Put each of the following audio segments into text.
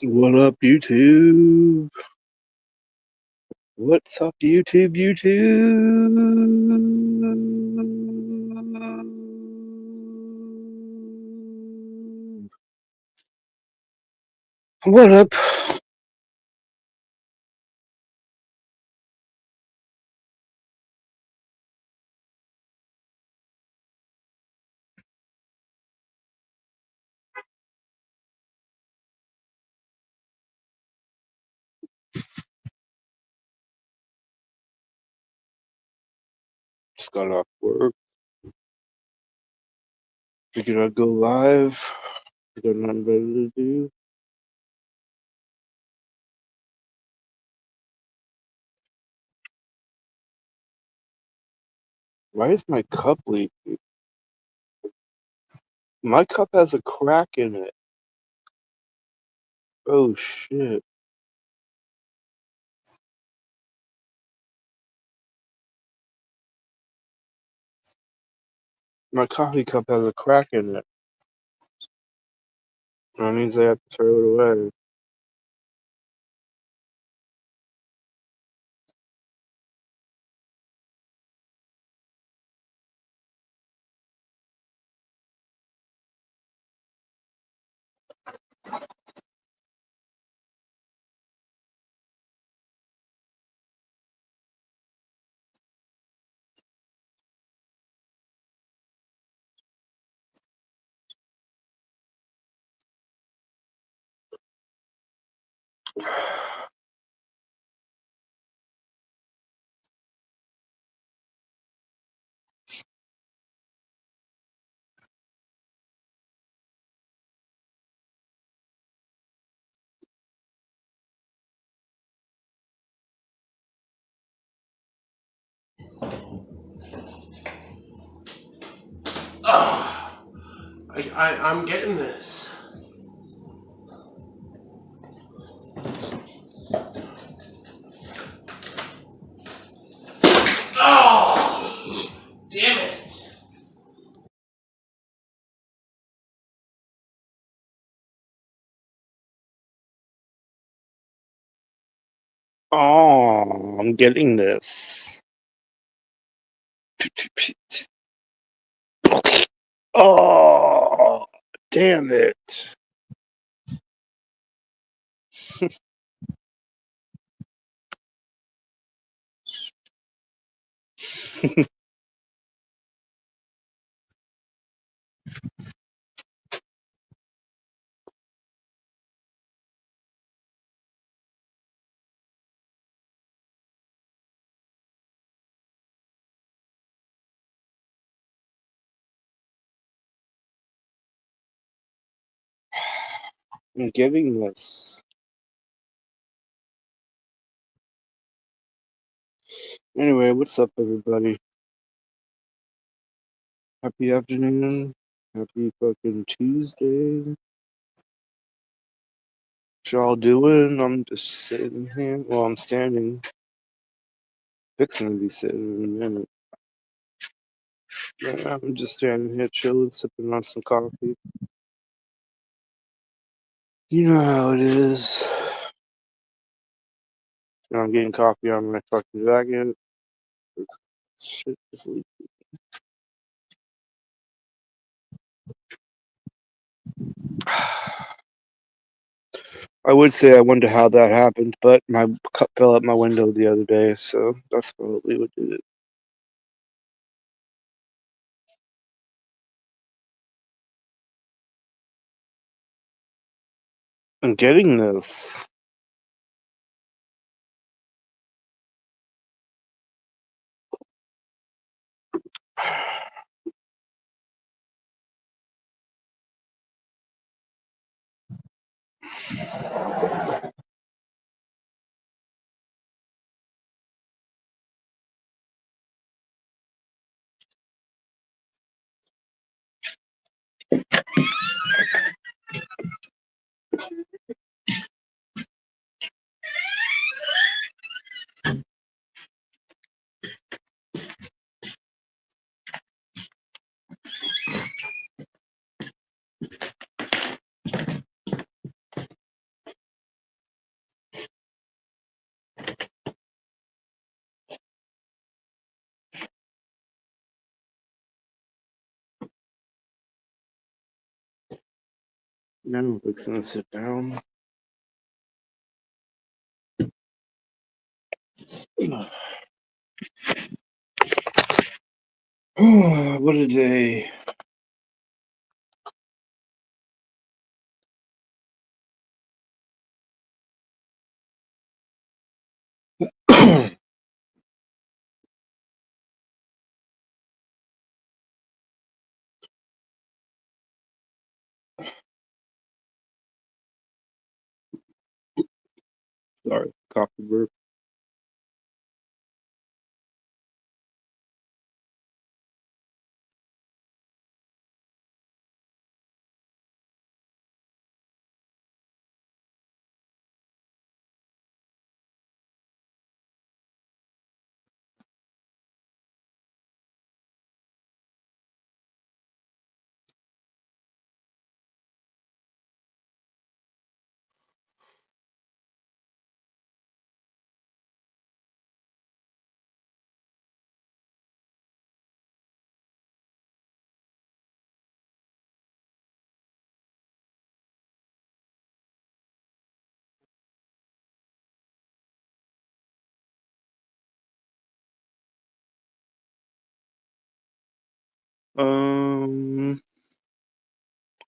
What up, YouTube? What's up, YouTube? What up? Just got off work. Figured I'd go live. Got nothing better to do. Why is my cup leaking? My cup has a crack in it. Oh shit. My coffee cup has a crack in it. That means I have to throw it away. I'm getting this. Oh, damn it. Oh, I'm getting this. Oh, damn it. I'm getting this. Anyway, what's up, everybody? Happy afternoon. Happy fucking Tuesday. What y'all doing? I'm just sitting here. Well, I'm standing. Fixing to be sitting in a minute. Yeah, I'm just standing here chilling, sipping on some coffee. You know how it is. I'm getting coffee on my fucking jacket. Shit is leaking. I would say I wonder how that happened, but my cup fell out my window the other day, so that's probably what did it. I'm getting this. Now I'm fixing to sit down. What a day. Sorry, coffee burp.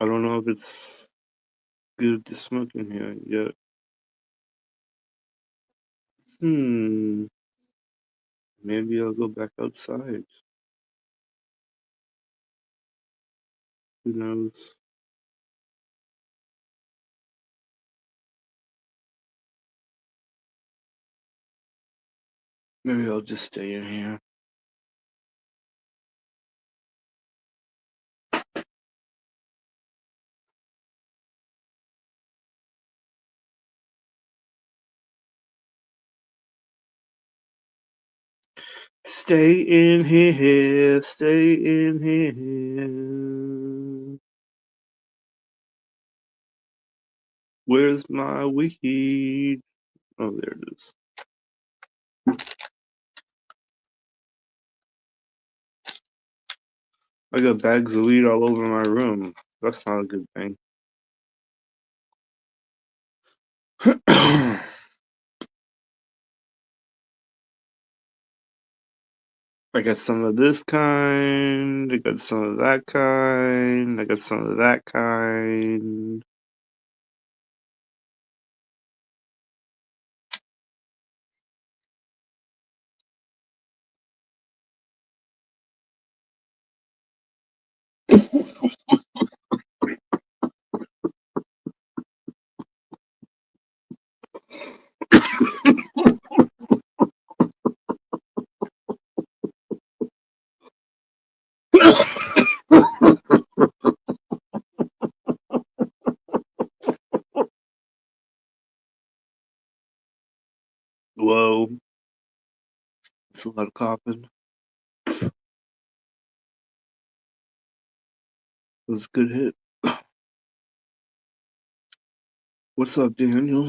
I don't know if it's good to smoke in here yet. Maybe I'll go back outside. Who knows? Maybe I'll just stay in here. Stay in here, stay in here. Where's my weed? Oh, there it is. I got bags of weed all over my room. That's not a good thing. I got some of this kind. I got some of that kind. I got some of that kind. Whoa. It's a lot of coughing. It was a good hit. What's up, Daniel?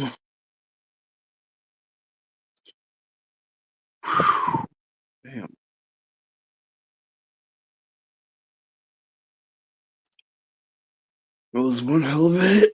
Damn. That was one hell of a hit.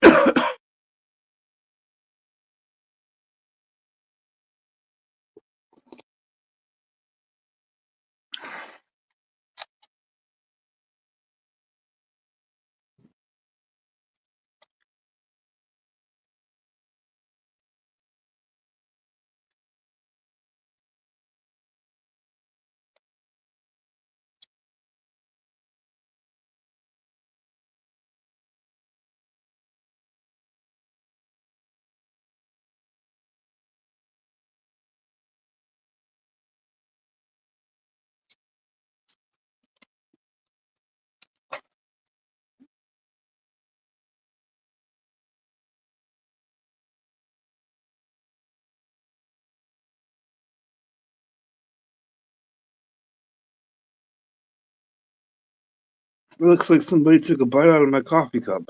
It looks like somebody took a bite out of my coffee cup.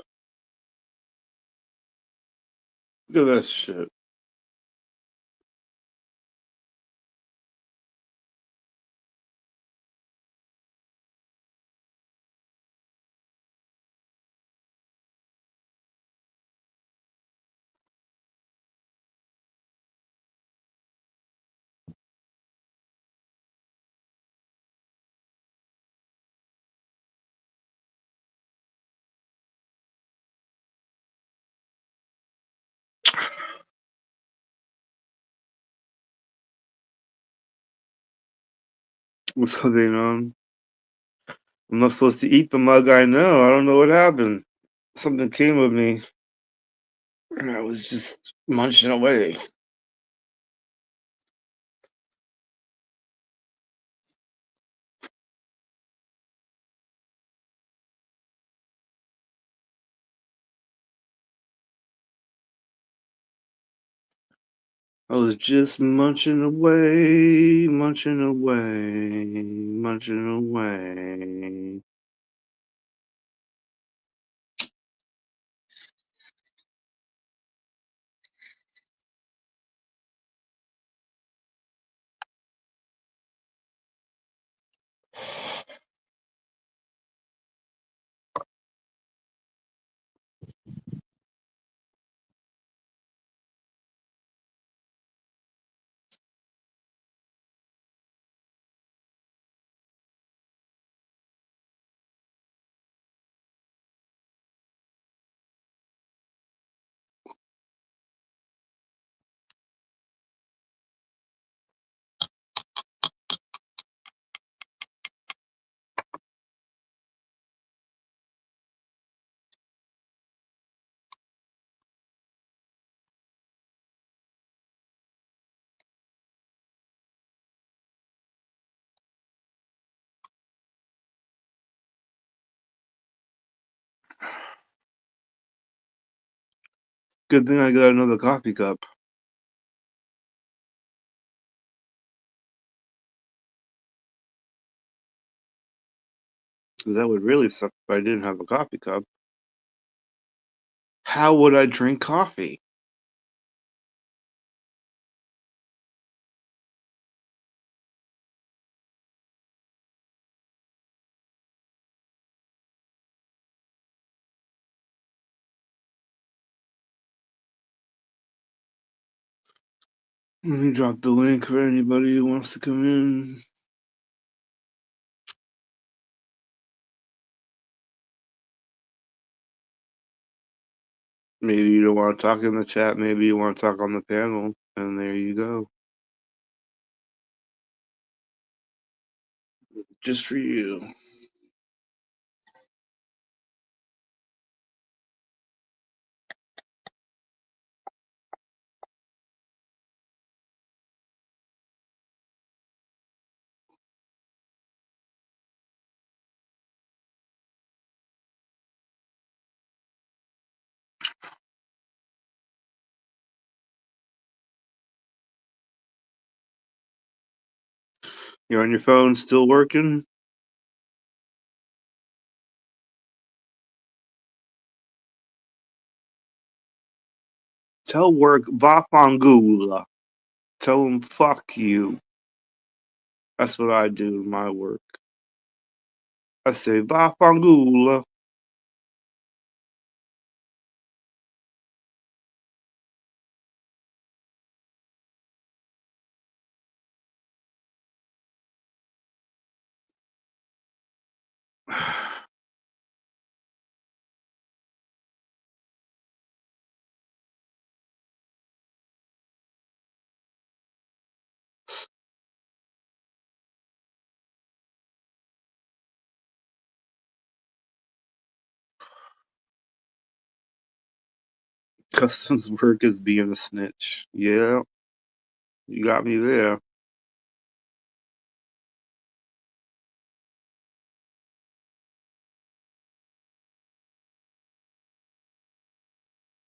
Look at that shit. What's going on? I'm not supposed to eat the mug, I know. I don't know what happened. Something came with me. And I was just munching away. I was just munching away, munching away, munching away. Good thing I got another coffee cup. That would really suck if I didn't have a coffee cup. How would I drink coffee? Let me drop the link for anybody who wants to come in. Maybe you don't want to talk in the chat. Maybe you want to talk on the panel. And there you go. Just for you. You're on your phone, still working? Tell work Vafangula. Tell them fuck you. That's what I do in my work. I say Vafangula. Customs work is being a snitch. Yeah, you got me there.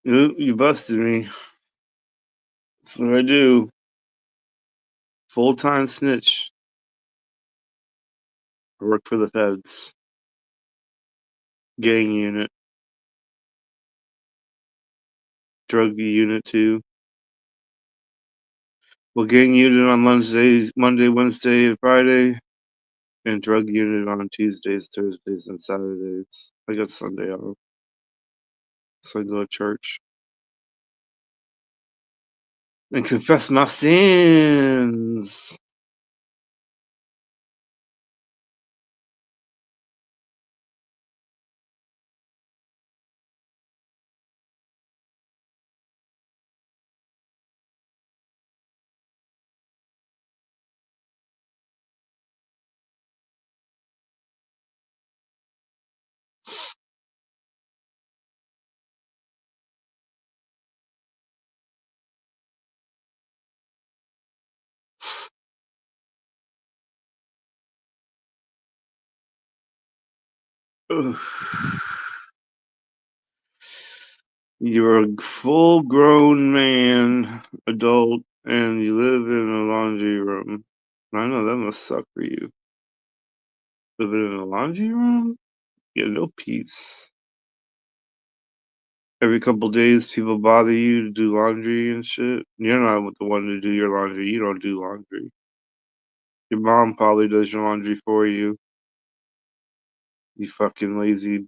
You busted me. That's what I do. Full-time snitch. I work for the feds. Gang unit. Drug unit too. Well, gang unit on Monday, Wednesday, and Friday. And drug unit on Tuesdays, Thursdays, and Saturdays. I got Sunday off. So I go to church. And confess my sins. Ugh. You're a full grown man, adult, and you live in a laundry room. I know that must suck for you. Living in a laundry room? You have no peace. Every couple days, people bother you to do laundry and shit. You're not the one to do your laundry. You don't do laundry. Your mom probably does your laundry for you. You fucking lazy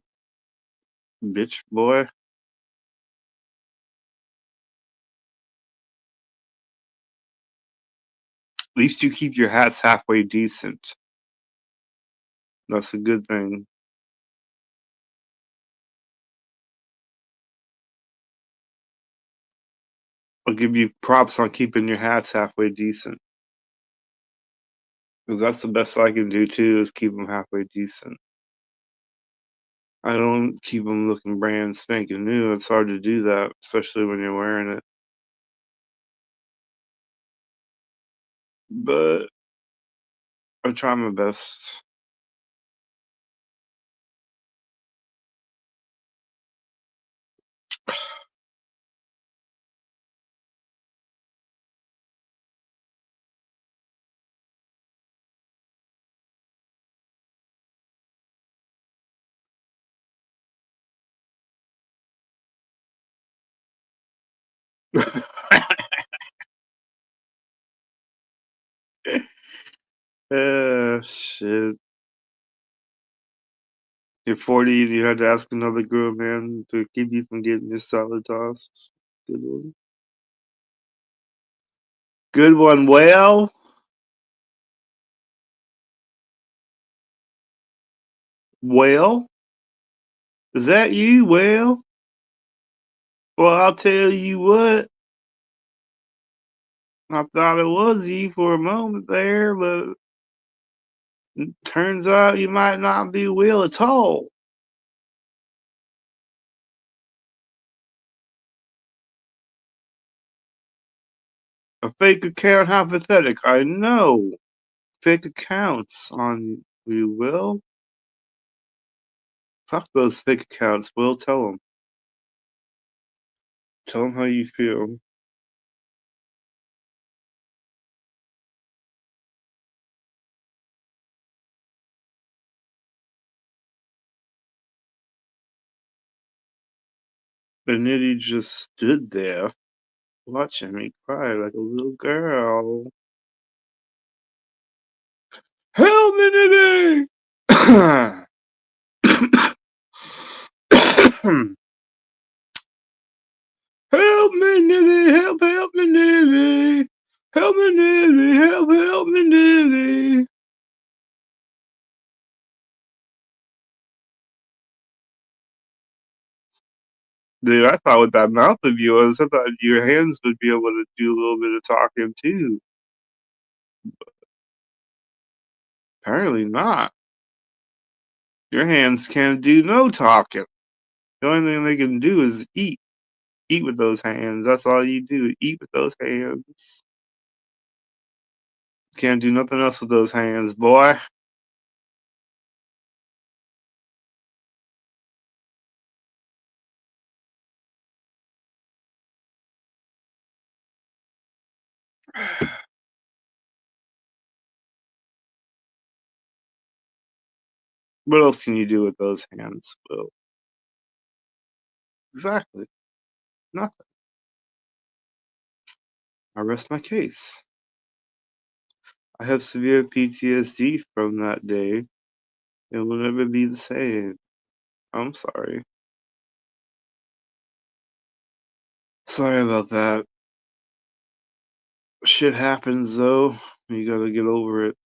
bitch boy. At least you keep your hats halfway decent. That's a good thing. I'll give you props on keeping your hats halfway decent. Because that's the best I can do too, is keep them halfway decent. I don't keep them looking brand spanking new. It's hard to do that, especially when you're wearing it. But I try my best. Shit. You're 40 and you had to ask another girl, man, to keep you from getting your salad tossed. Good one. Good one, Whale. Whale? Is that you, Whale? Well, I'll tell you what. I thought it was you for a moment there, but it turns out you might not be Will at all. A fake account hypothetic, I know. Fake accounts on you, Will. Fuck those fake accounts, Will. Tell them. Tell them how you feel. And then he just stood there watching me cry like a little girl. Help me today! Help me, Nitty! Help me, Nitty! Help me, Nitty! Help me, Nitty! Dude, I thought with that mouth of yours, I thought your hands would be able to do a little bit of talking too. Apparently not. Your hands can't do no talking. The only thing they can do is eat. Eat with those hands. That's all you do. Eat with those hands. Can't do nothing else with those hands, boy. What else can you do with those hands, Will? Exactly. Nothing. I rest my case. I have severe PTSD from that day. It will never be the same. I'm sorry. Sorry about that. Shit happens though. You gotta get over it.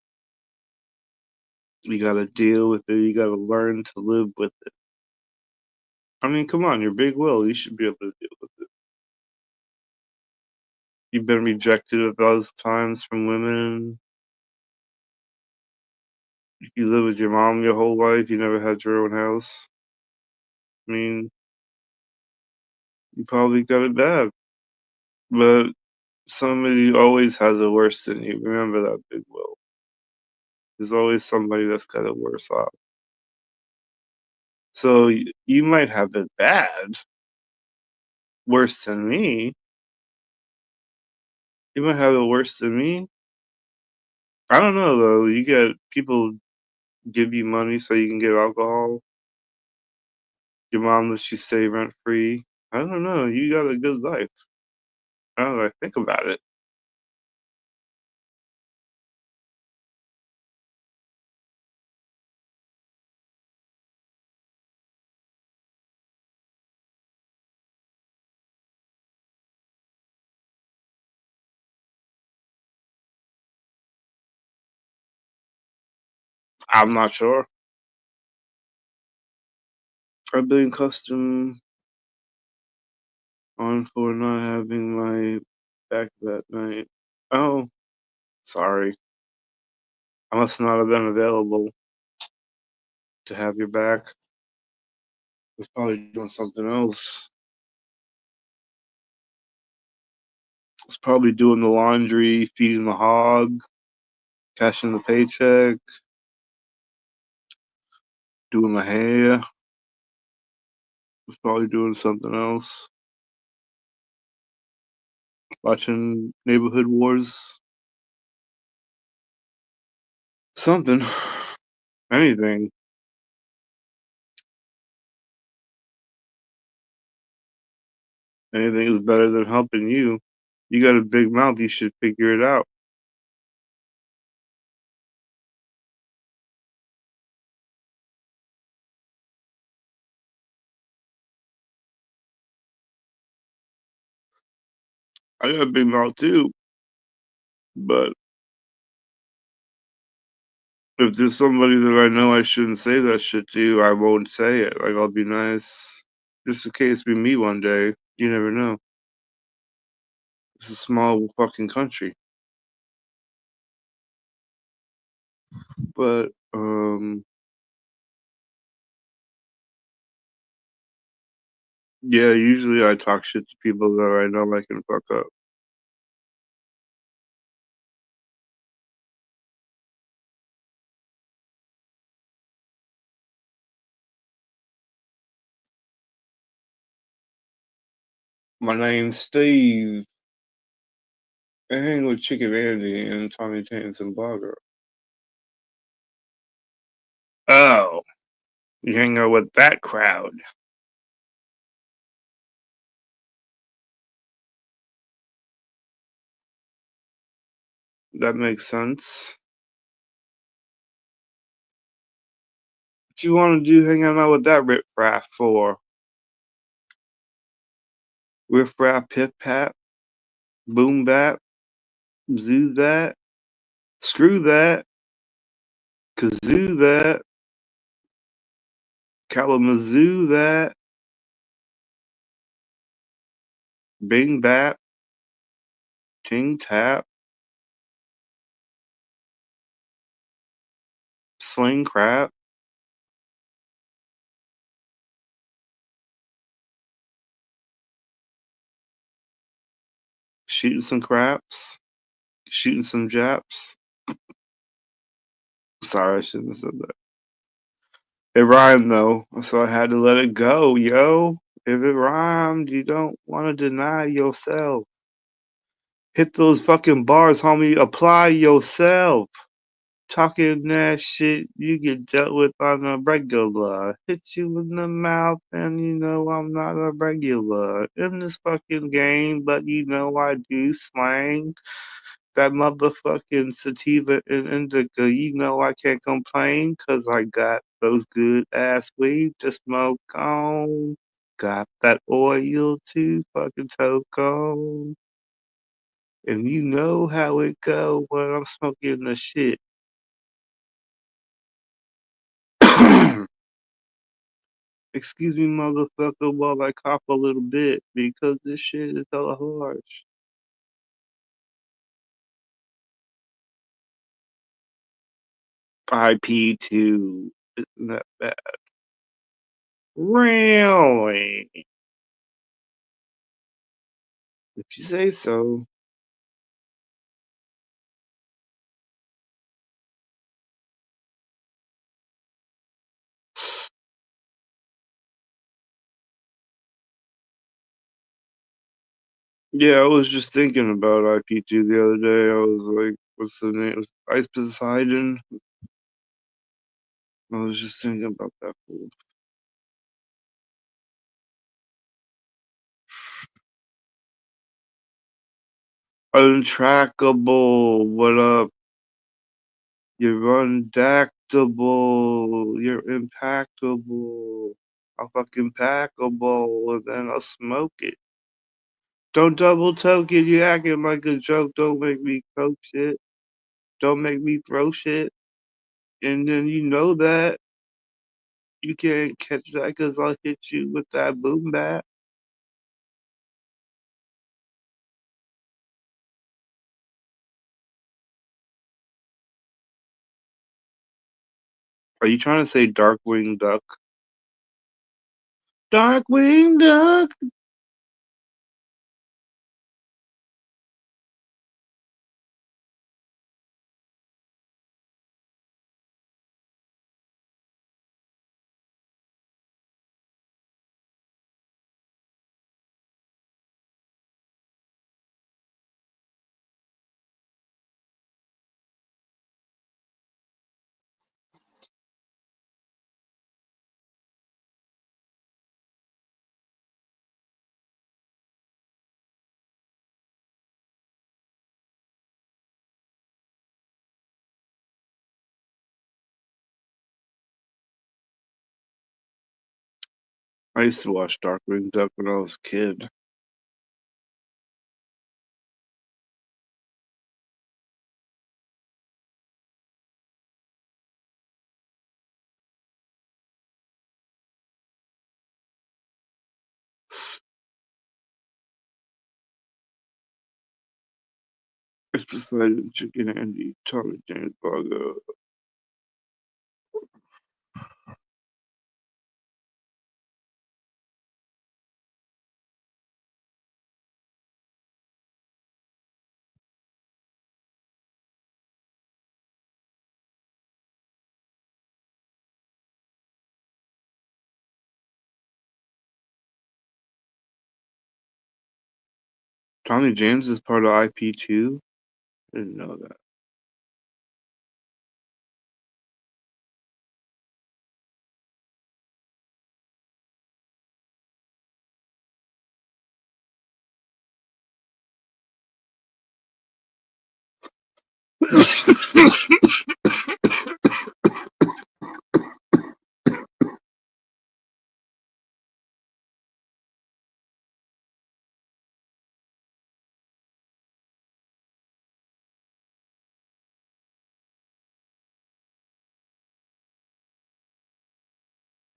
You gotta deal with it. You gotta learn to live with it. I mean, come on, you're Big Will. You should be able to deal with it. You've been rejected a thousand times from women. You live with your mom your whole life. You never had your own house. I mean, you probably got it bad. But somebody always has it worse than you. Remember that, Big Will. There's always somebody that's got it worse off. So you might have it bad, worse than me. You might have it worse than me. I don't know though. You get people give you money so you can get alcohol. Your mom lets you stay rent free. I don't know. You got a good life. I don't know. I think about it. I'm not sure. I've been custom on for not having my back that night. Oh, sorry. I must not have been available to have your back. I was probably doing something else. I was probably doing the laundry, feeding the hog, cashing the paycheck, doing my hair. I was probably doing something else. Watching Neighborhood Wars. Something. Anything. Anything is better than helping you. You got a big mouth, you should figure it out. I got a big mouth too, but if there's somebody that I know I shouldn't say that shit to, I won't say it. Like, I'll be nice. Just in case we meet one day. You never know. It's a small fucking country. But, yeah, usually I talk shit to people that I know I can fuck up. My name's Steve. I hang with Chicken Andy and Tommy Tans and Blogger. Oh, you hang out with that crowd. That makes sense. What you want to do hanging out with that riffraff for? Riffraff, pip pap, boom bap, zoo that, screw that, kazoo that, Kalamazoo that, bing bap, ting tap, sling crap, shooting some craps, shooting some japs. Sorry, I shouldn't have said that. It rhymed though, so I had to let it go, yo. If it rhymed, you don't want to deny yourself. Hit those fucking bars, homie. Apply yourself. Talking that shit, you get dealt with on a regular. Hit you in the mouth, and you know I'm not a regular in this fucking game, but you know I do slang. That motherfucking sativa and indica, you know I can't complain, 'cause I got those good ass weed to smoke on. Got that oil to fucking toke on. And you know how it go when I'm smoking the shit. Excuse me, motherfucker, while I cough a little bit because this shit is hella harsh. IP2 isn't that bad? Really? If you say so. Yeah, I was just thinking about IP2 the other day. I was like, what's the name? Ice Poseidon. I was just thinking about that fool. Untrackable. What up? You're undactable. You're impactable. I'll fucking packable and then I'll smoke it. Don't double toke it. You acting like a joke. Don't make me coke shit. Don't make me throw shit. And then you know that you can't catch that because I'll hit you with that boom bat. Are you trying to say Darkwing Duck? Darkwing Duck. I used to watch Darkwing Duck when I was a kid. It's beside Chicken Andy, Tommy James Bargo. Tommy James is part of IP2. I didn't know that.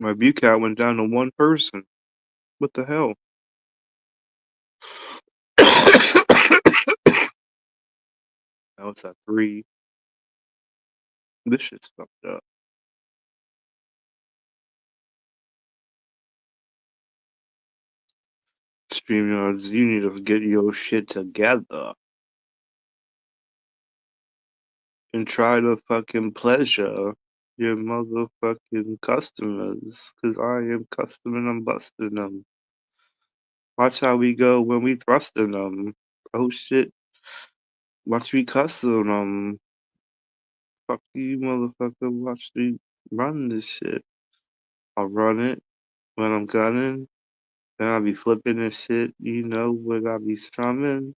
My view count went down to one person. What the hell? Now it's at 3. This shit's fucked up. StreamYards, you need to get your shit together and try to fucking pleasure your motherfucking customers, cause I am custom and I'm busting them. Watch how we go when we thrusting them. Oh shit. Watch me custom them. Fuck you, motherfucker. Watch me run this shit. I'll run it when I'm gunning. Then I'll be flipping this shit, you know, when I be strumming.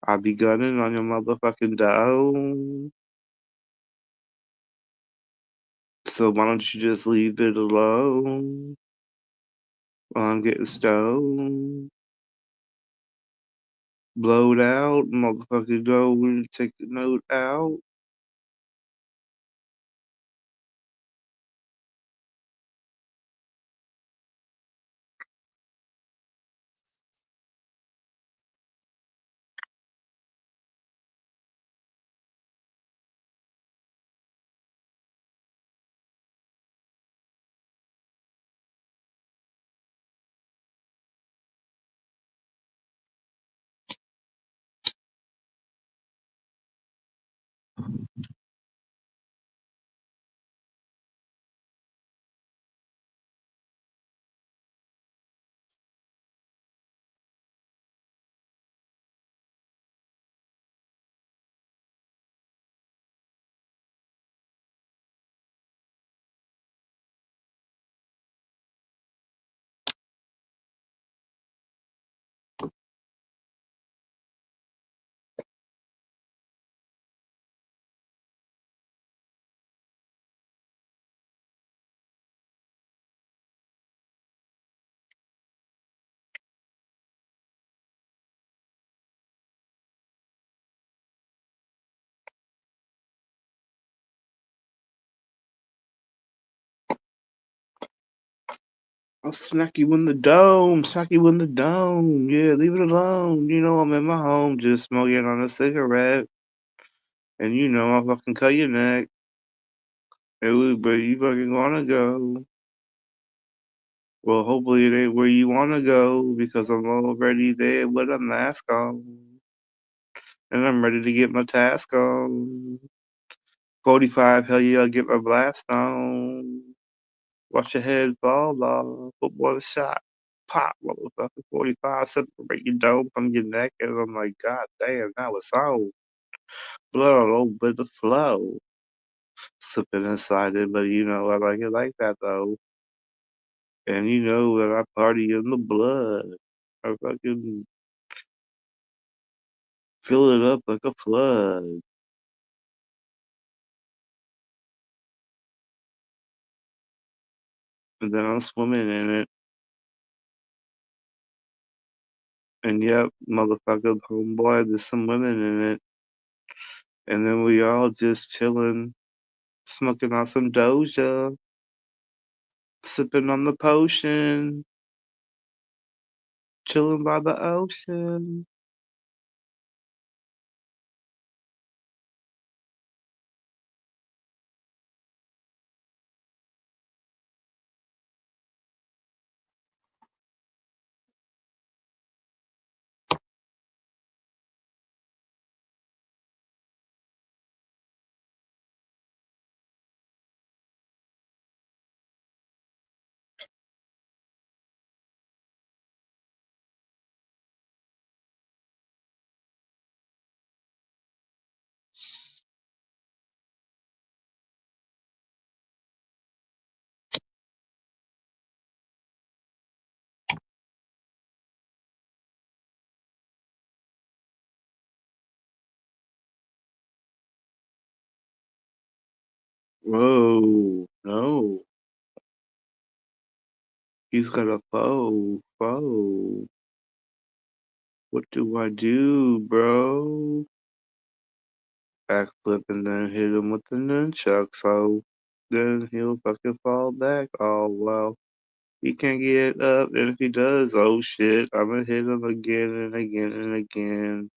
I'll be gunning on your motherfucking dome. So why don't you just leave it alone while I'm getting stoned? Blowed out, motherfucker, go and take a note out. I'll smack you in the dome, smack you in the dome. Yeah, leave it alone. You know I'm in my home, just smoking on a cigarette, and you know I'll fucking cut your neck. Hey, Luke, but you fucking wanna go? Well, hopefully it ain't where you wanna go because I'm already there with a mask on, and I'm ready to get my task on. 45, hell yeah, I'll get my blast on. Watch your head fall off. Football shot. Pop, motherfucker. 45, separate your dome from your neck. And I'm like, God damn, that was on. Blood all over the flow. Slipping inside it, but you know, I like it like that though. And you know that I party in the blood. I fucking fill it up like a flood. And then I'm swimming in it. And yep, motherfucker, homeboy, there's some women in it. And then we all just chilling, smoking on some Doja, sipping on the potion, chilling by the ocean. Whoa, no. He's got a foe, foe. What do I do, bro? Backflip and then hit him with the nunchuck, so then he'll fucking fall back. Oh, well. He can't get up, and if he does, oh shit, I'm gonna hit him again and again and again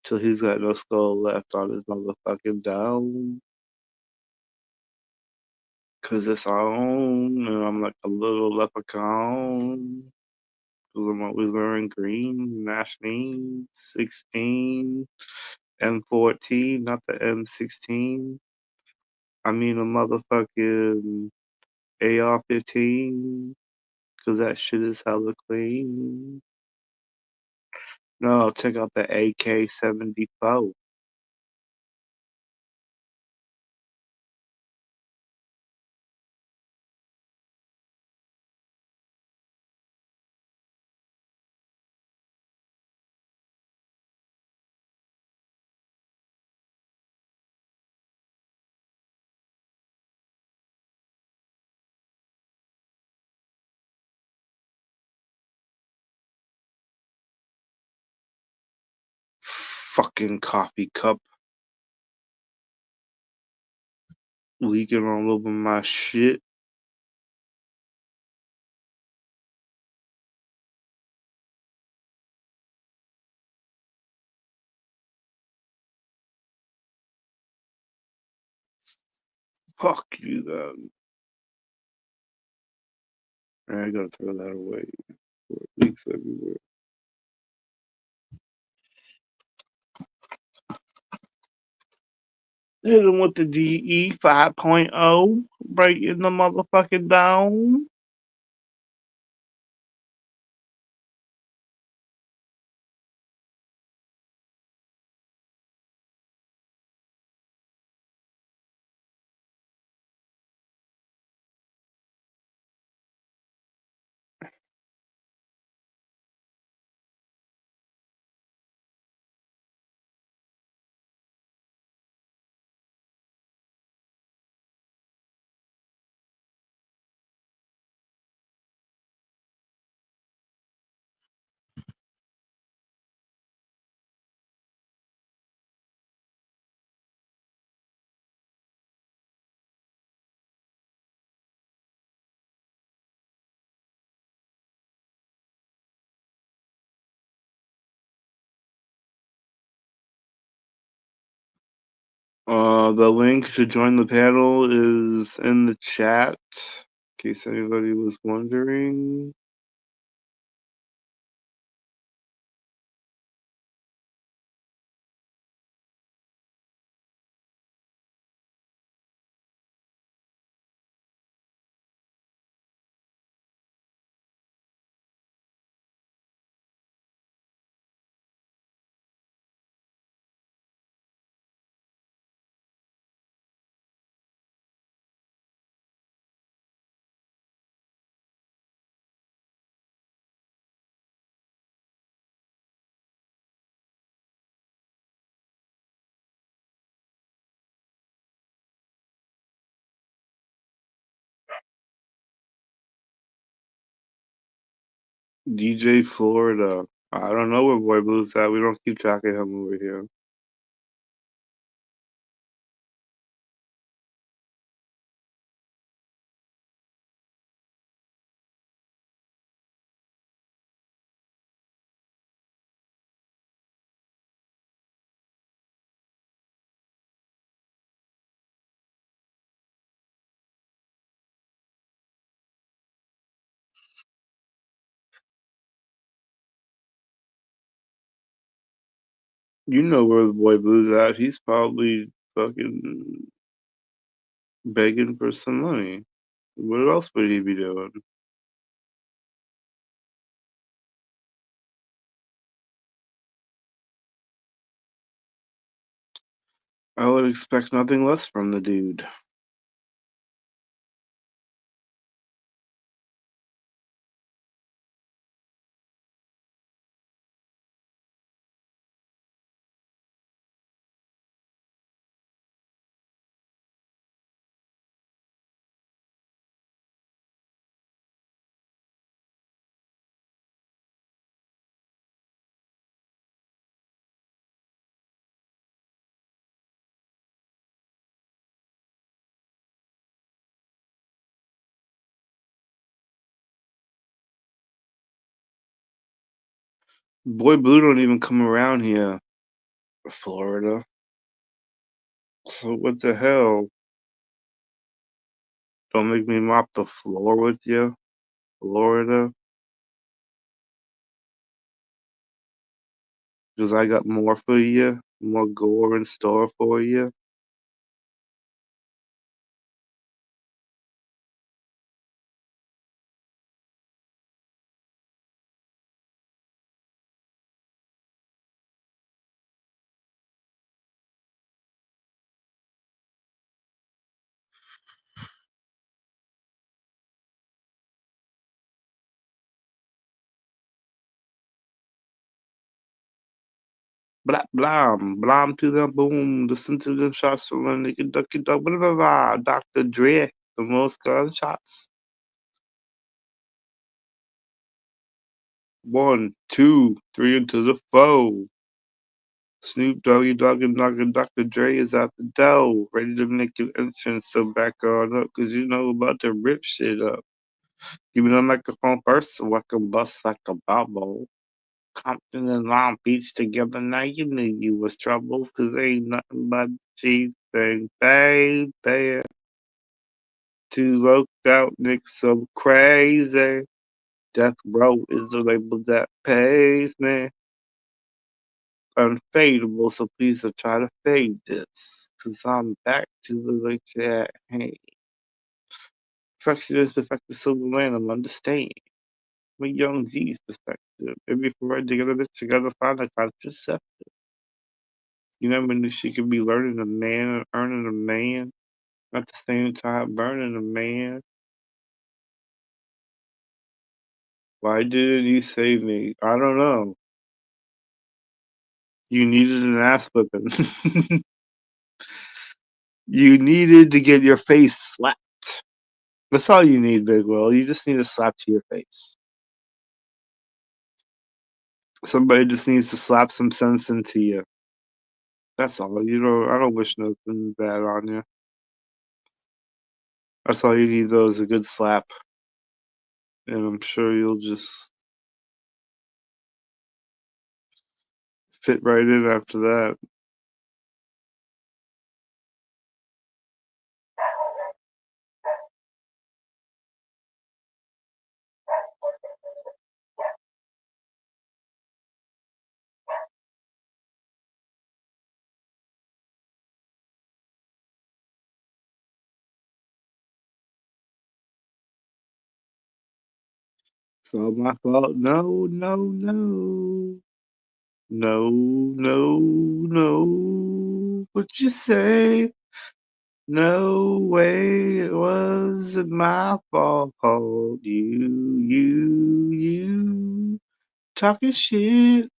till he's got no skull left on his motherfucking dome. Cause it's on, and I'm like a little leprechaun. Cause I'm always wearing green, Nashveen, 16, M14, not the M16. I mean a motherfucking AR-15, cause that shit is hella clean. No, check out the AK-74. Fucking coffee cup leaking all over my shit. Fuck you, then. I gotta throw that away. Leaks everywhere. Hit him with the DE 5.0 right in the motherfucking dome. The link to join the panel is in the chat, in case anybody was wondering. DJ Florida. I don't know where Boy Blue's at. We don't keep track of him over here. You know where the Boy Blue's at. He's probably fucking begging for some money. What else would he be doing? I would expect nothing less from the dude. Boy Blue don't even come around here, Florida. So what the hell? Don't make me mop the floor with you, Florida. Because I got more for you, more gore in store for you. Blah, blam, blam to the boom. Listen to the shots from a nigga ducky duck. Blah, blah, blah. Dr. Dre, the most gunshots. 1, 2, 3 into the foe. Snoop Doggy Dogg and Dr. Dre is out the door, ready to make your entrance. So back on up, cause you know about to rip shit up. Give me the microphone first, so I can bust like a bubble. Compton and Long Beach together. Now you knew you was troubles, cause ain't nothing but cheap thing, baby. Too loped out, niggas so crazy. Death Row is the label that pays me. Unfadable, so please don't try to fade this. Cause I'm back to the like that. Hey, perfection is perfected, so land I'm understanding. With young Z's perspective. Maybe if we're together, together, find a contraceptive. You never knew she could be learning a man and earning a man at the same time burning a man. Why didn't you save me? I don't know. You needed an ass whipping. You needed to get your face slapped. That's all you need, Big Will. You just need a slap to your face. Somebody just needs to slap some sense into you. That's all. You know, I don't wish nothing bad on you. That's all you need, though, is a good slap. And I'm sure you'll just fit right in after that. It's all my fault. No, no, no. No, no, no. What you say? No way, it wasn't my fault. You talking shit.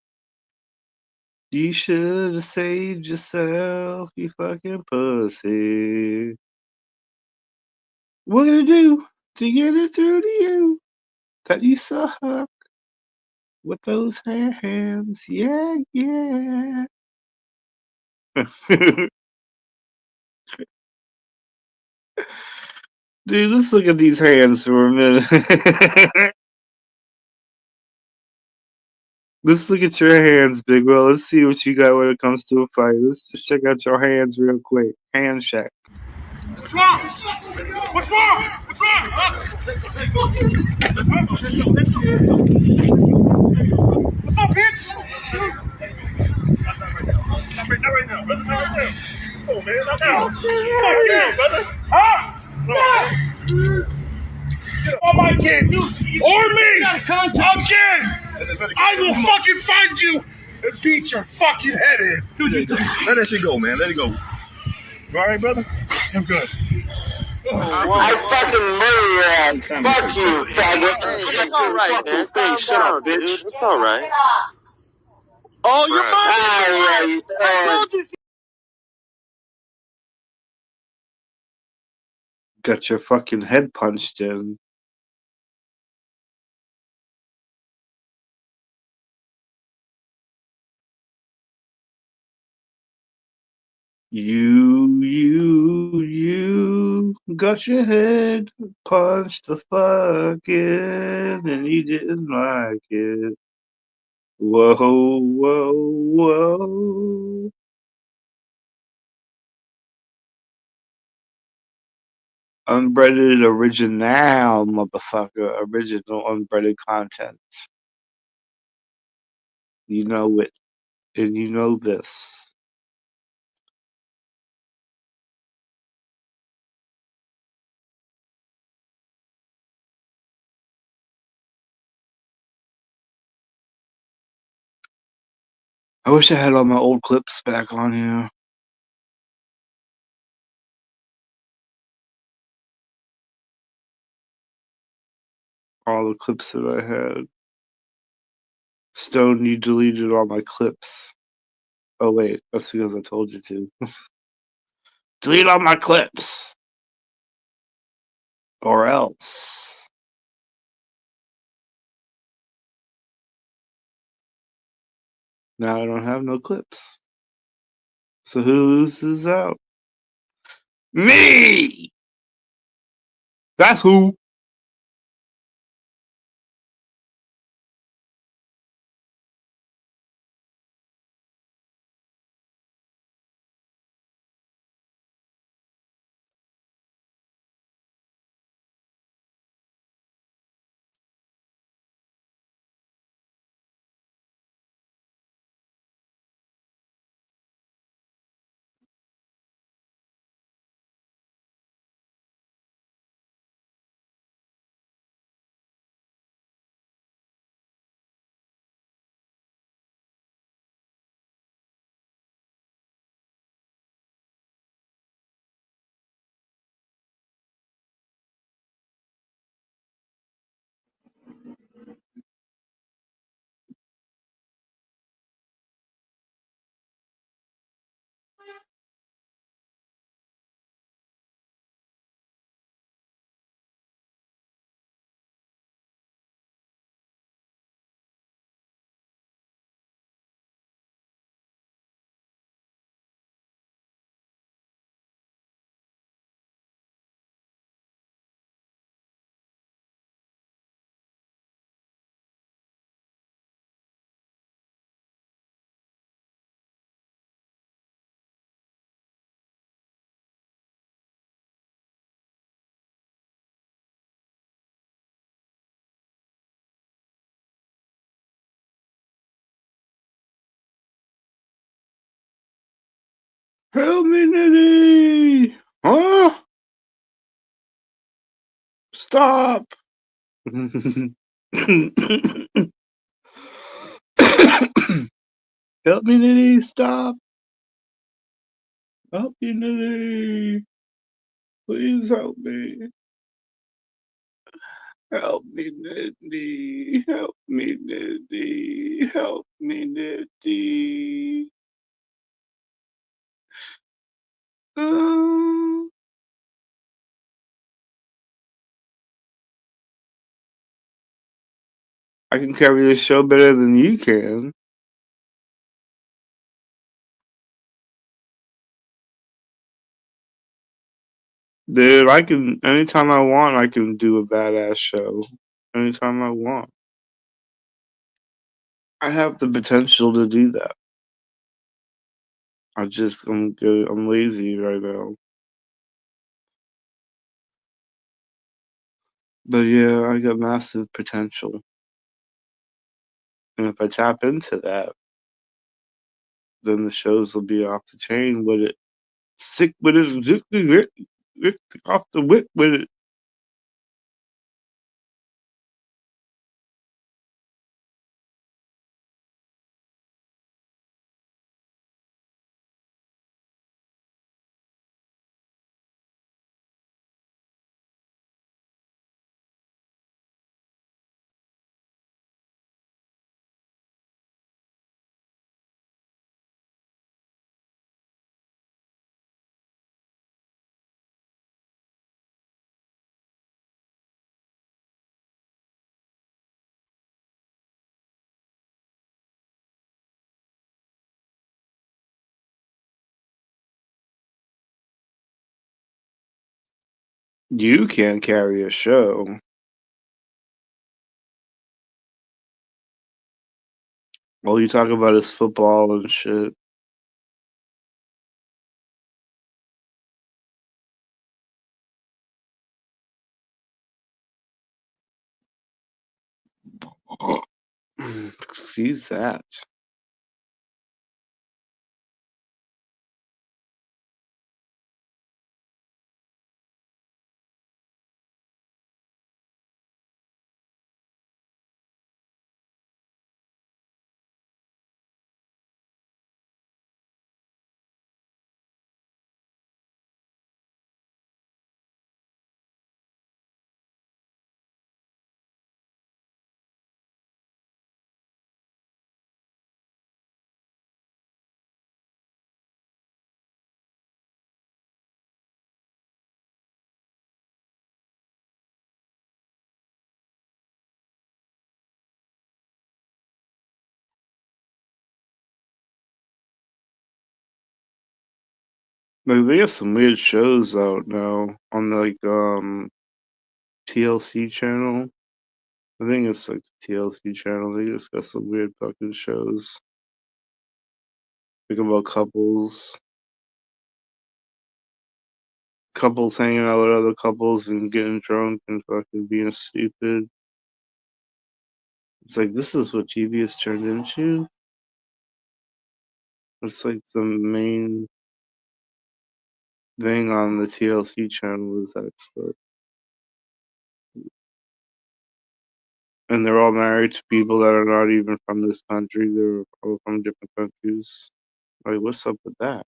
You should have saved yourself, you fucking pussy. What gonna do to get it through to you that you suck with those hands? Yeah, yeah. Dude, let's look at these hands for a minute. Let's look at your hands, Big Will. Let's see what you got when it comes to a fight. Let's just check out your hands real quick. Hand check. What's wrong? What's wrong? What's wrong? Huh? What's up, bitch? Not right now, brother. Not right now. Oh, man, not now. Fuck yeah, brother. Huh? No. On my kids. Or me. Again. I will fucking find you and beat your fucking head in. Dude, let that shit go, man. Let it go. You all right, brother? I'm good. I fucking murder your ass. Fuck you, faggot. Hey, it's all right, man. Calm Shut up, down, bitch. dude. It's all right. Oh, your mother! Yeah, you told you. Got your fucking head punched in. You got your head punched the fucking and you didn't like it. Whoa, whoa, whoa. Unbreaded original, motherfucker. Original unbreaded content. You know it. And you know this. I wish I had all my old clips back on here. All the clips that I had. Stone, you deleted all my clips. Oh, wait. That's because I told you to. Delete all my clips. Or else. Now I don't have no clips. So who loses out? Me! That's who. Help me, Nitty! Huh? Stop! Help me, Nitty, stop. Help me, Nitty. Please help me. Help me, Nitty. Help me, Nitty. Help me, Nitty. Uh, I can carry the show better than you can. Dude, I can, anytime I want, I can do a badass show. Anytime I want. I have the potential to do that. I'm good. I'm lazy right now. But yeah, I got massive potential. And if I tap into that, then the shows will be off the chain with it. Sick with it, off the whip with it. You can't carry a show. All you talk about is football and shit. Excuse that. Like they got some weird shows out now on TLC channel. I think it's like TLC channel. They just got some weird fucking shows. Like about couples hanging out with other couples and getting drunk and fucking being stupid. It's like this is what TV has turned into. It's like the main thing on the TLC channel is that stuff. And they're all married to people that are not even from this country. They're all from different countries. Like, what's up with that?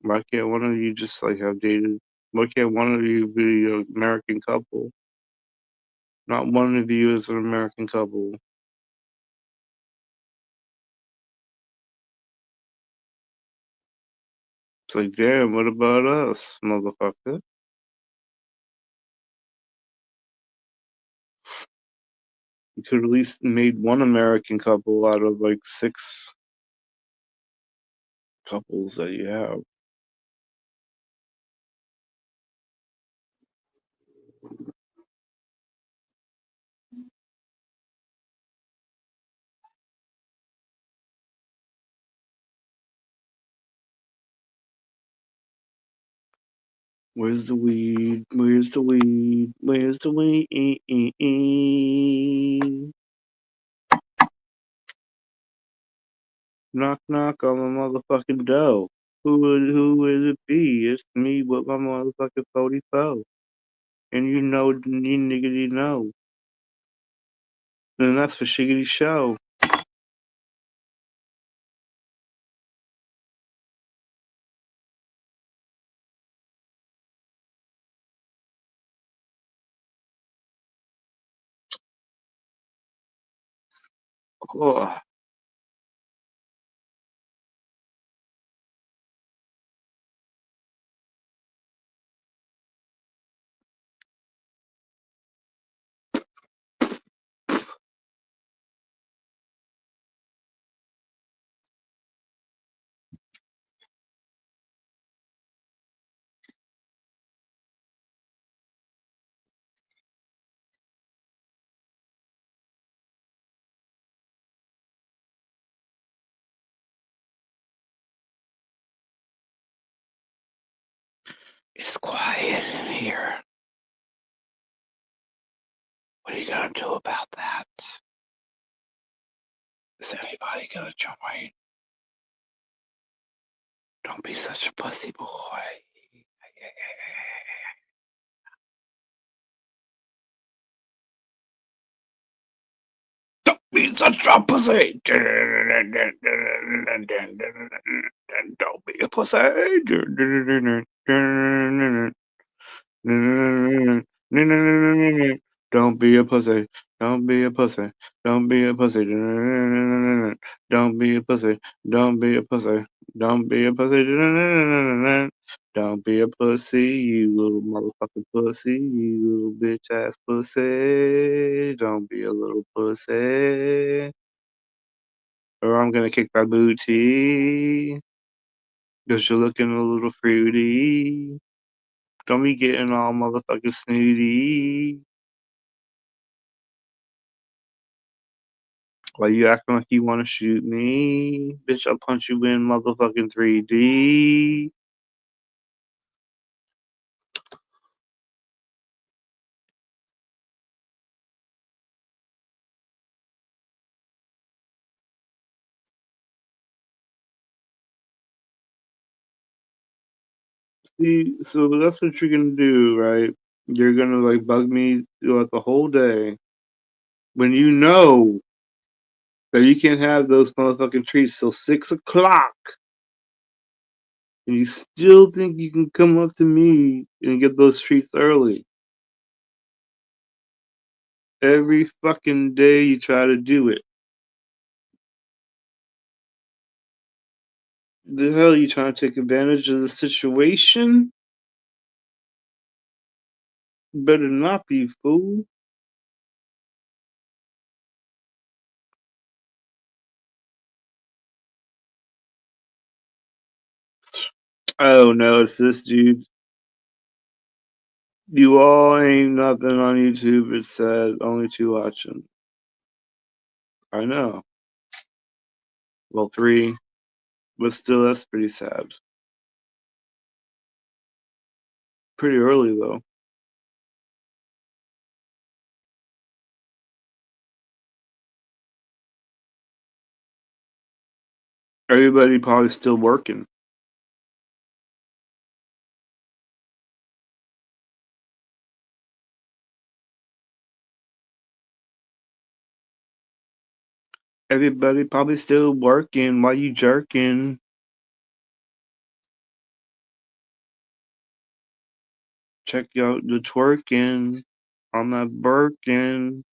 Why can't one of you just like have dated? Why can't one of you be an American couple? Not one of you is an American couple. It's like, damn, what about us, motherfucker? You could at least made one American couple out of like 6 couples that you have. Where's the weed? Where's the weed? Where's the weed? Knock knock on my motherfucking door. Who would it be? It's me with my motherfucking 44. And you know, you niggity know. And that's for Shiggity Show. Oh. It's quiet in here. What are you gonna do about that? Is anybody gonna join? Don't be such a pussy boy. Don't be such a pussy. Don't be a pussy. Don't be a pussy. Don't be a pussy. Don't be a pussy. Don't be a pussy. Don't be a pussy. Don't be a pussy. Don't be a pussy, you little motherfucking pussy, you little bitch ass pussy. Don't be a little pussy. Or I'm gonna kick that booty. Cause you're looking a little fruity. Don't be getting all motherfucking snooty. Why you acting like you wanna shoot me? Bitch, I'll punch you in motherfucking 3D. See, so that's what you're gonna do, right? You're gonna like bug me throughout the whole day when you know that you can't have those motherfucking treats till 6 o'clock, and you still think you can come up to me and get those treats early. Every fucking day you try to do it. The hell, you trying to take advantage of the situation? Better not be, fool. Oh no, it's this dude. You all ain't nothing on YouTube. It said only 2 watching. I know. Well, 3, but still, that's pretty sad. Pretty early though. Everybody probably still working. Everybody probably still working while you jerking. Check out the twerking on that Birkin.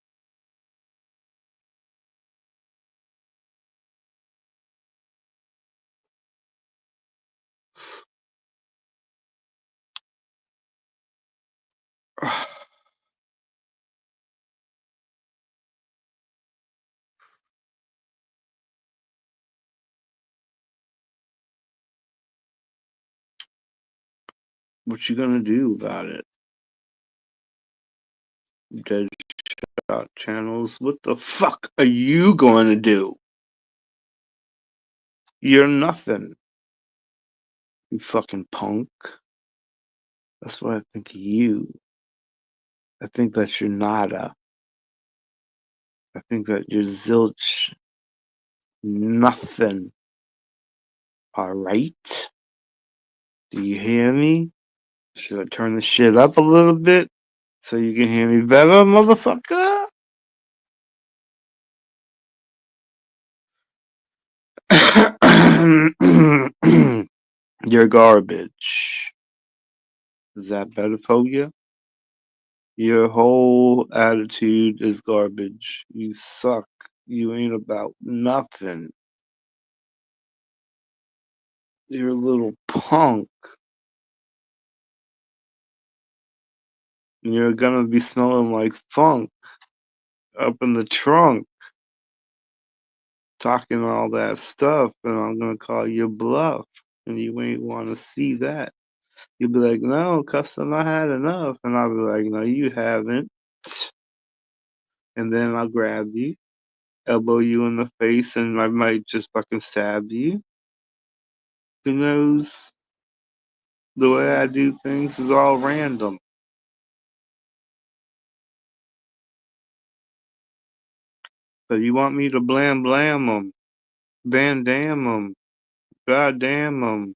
What you gonna do about it? Dead shot channels. What the fuck are you going to do? You're nothing. You fucking punk. That's what I think of you. I think that you're nada. I think that you're zilch. Nothing. Alright? Do you hear me? Should I turn the shit up a little bit so you can hear me better, motherfucker? You're garbage. Is that better for you? Your whole attitude is garbage. You suck. You ain't about nothing. You're a little punk. You're gonna be smelling like funk up in the trunk, talking all that stuff, and I'm gonna call you bluff, and you ain't wanna see that. You'll be like, no, custom, I had enough. And I'll be like, no, you haven't. And then I'll grab you, elbow you in the face, and I might just fucking stab you. Who knows? The way I do things is all random. So you want me to blam blam them, van dam them, goddamn them,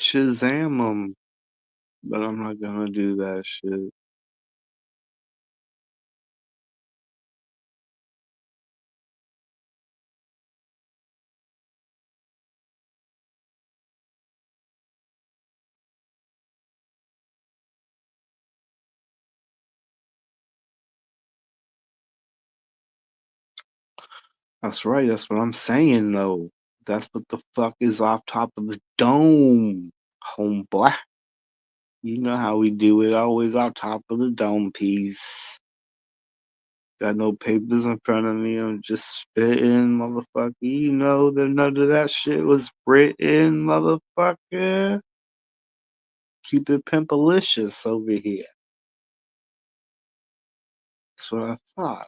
shazam them. But I'm not gonna do that shit. That's right, that's what I'm saying though. That's what the fuck is off top of the dome, homeboy. You know how we do it, always off top of the dome piece. Got no papers in front of me, I'm just spitting, motherfucker. You know that none of that shit was written, motherfucker. Keep it pimpalicious over here. That's what I thought.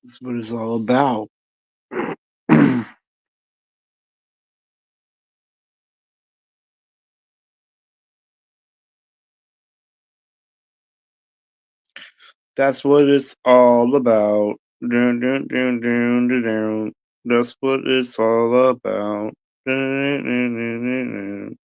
That's what it's all about. That's what it's all about. Dun, dun, dun, dun, dun, dun. That's what it's all about. Dun, dun, dun, dun, dun.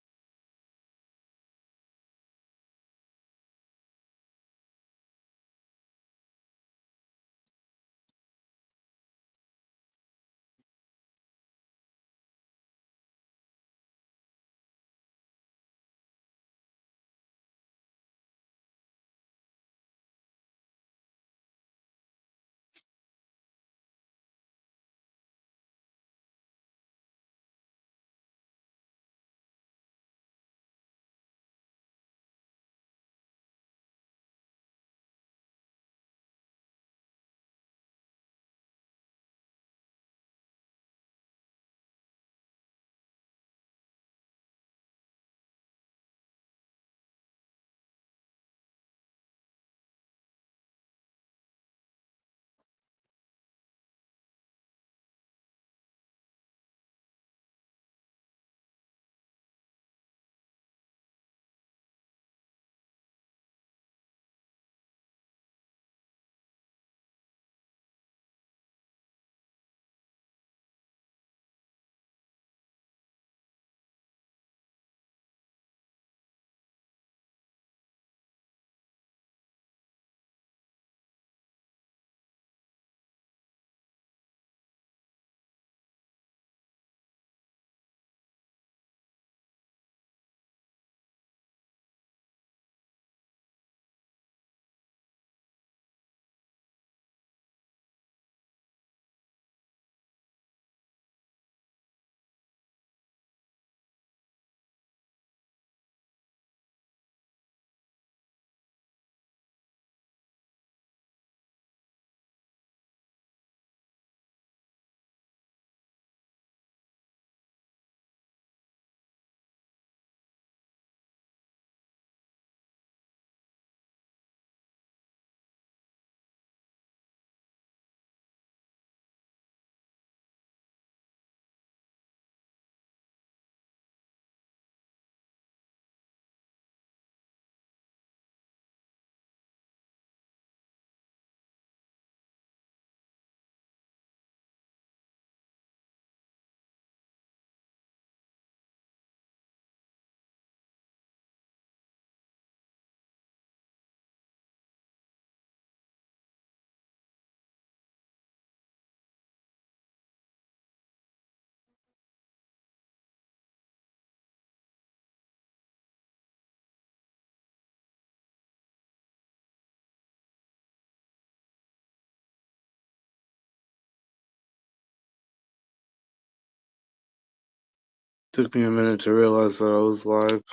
Took me a minute to realize that I was live.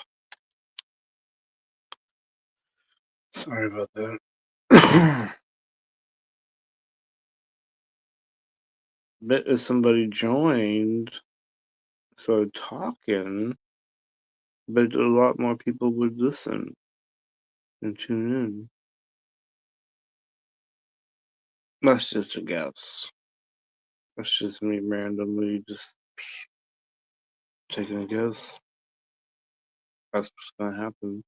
Sorry about that. Bet if somebody joined, started talking, bet a lot more people would listen and tune in. That's just a guess. That's just me randomly just taking a guess. That's what's gonna happen.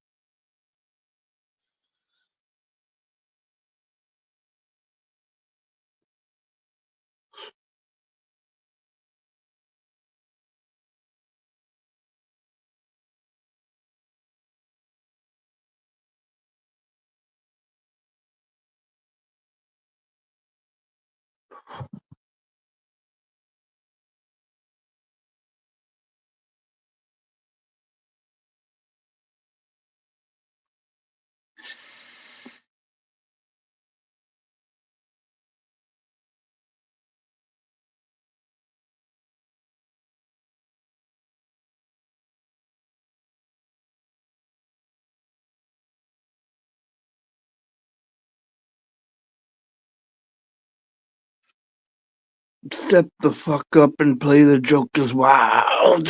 Step the fuck up and play the Joker's Wild.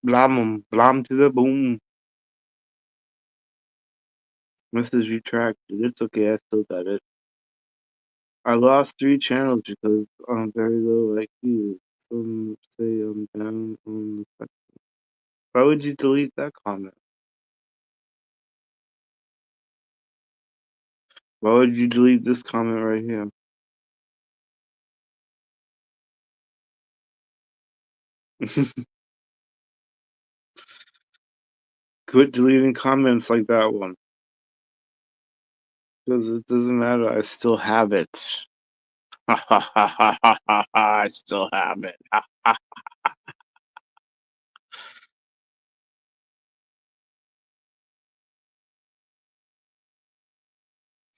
Blam, blam to the boom. Message retracted. It's okay, I still got it. I lost 3 channels because I'm very low IQ. Some say I'm down on the spectrum. Why would you delete that comment? Why would you delete this comment right here? Quit deleting comments like that one. Because it doesn't matter, I still have it. I still have it.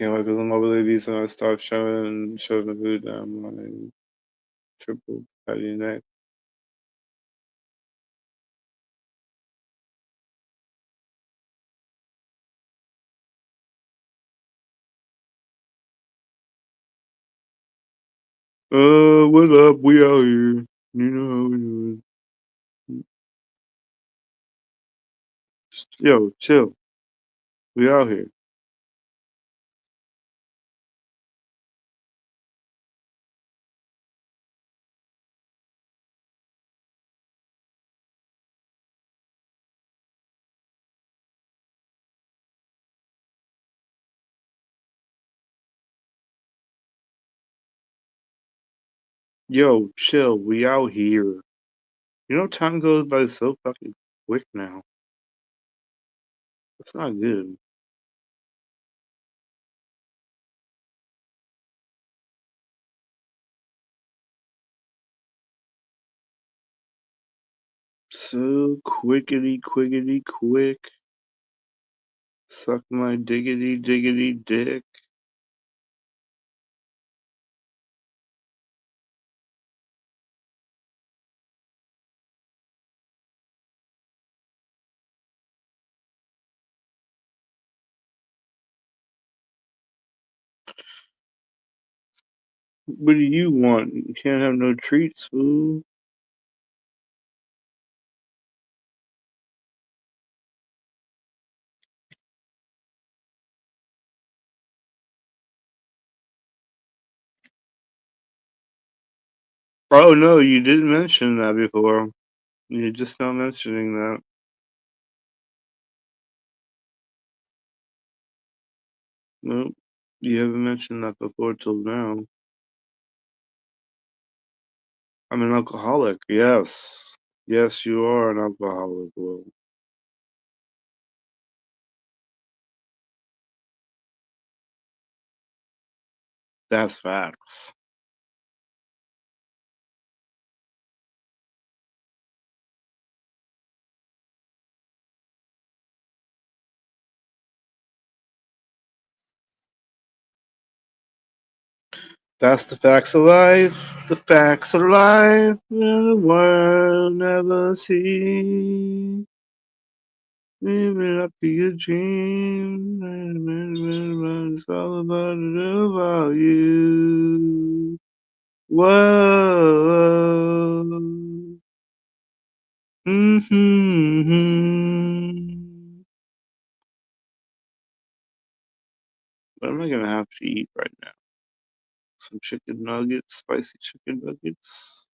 Yeah, because I'm over ladies and I start showing who down my triple patty neck. What up? We out here. You know how we do it. Yo, chill. We out here. Yo, chill. We out here. You know, time goes by so fucking quick now. It's not good. So quickity, quickity, quick. Suck my diggity, diggity dick. What do you want? You can't have no treats, fool. Oh no, you didn't mention that before. You're just now mentioning that. Nope. You haven't mentioned that before till now. I'm an alcoholic, yes. Yes, you are an alcoholic, Will. That's facts. That's the facts of life. The facts of life the world never see. Live it up to your dream. It's all about you. Whoa. Mm-hmm. What am I gonna have to eat right now? Some chicken nuggets, spicy chicken nuggets.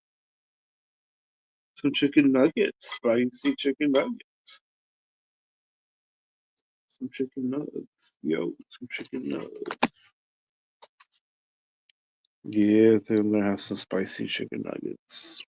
Some chicken nuggets, spicy chicken nuggets. Some chicken nuggets. Yo, some chicken nuggets. Yeah, I think I'm gonna have some spicy chicken nuggets.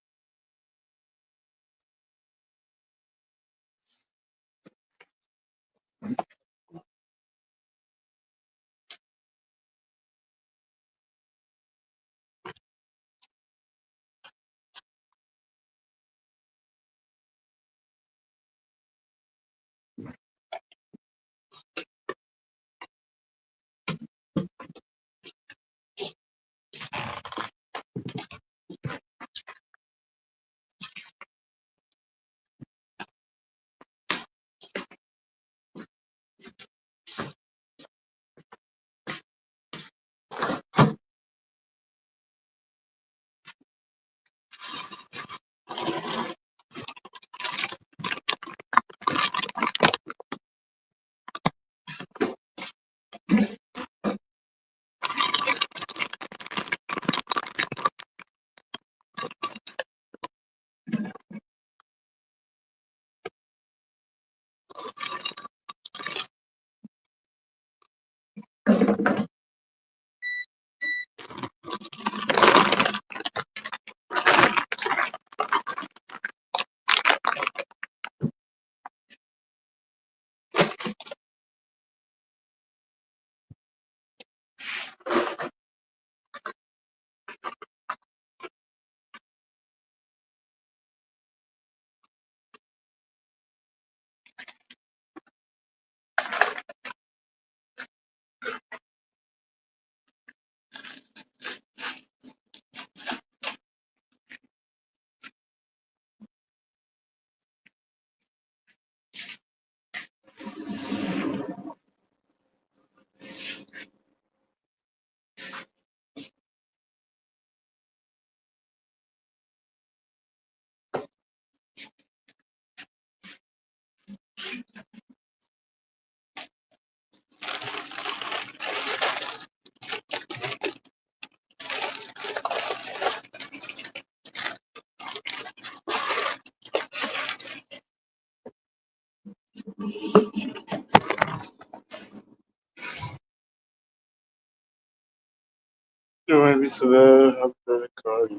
You might be so bad. I'm gonna call you.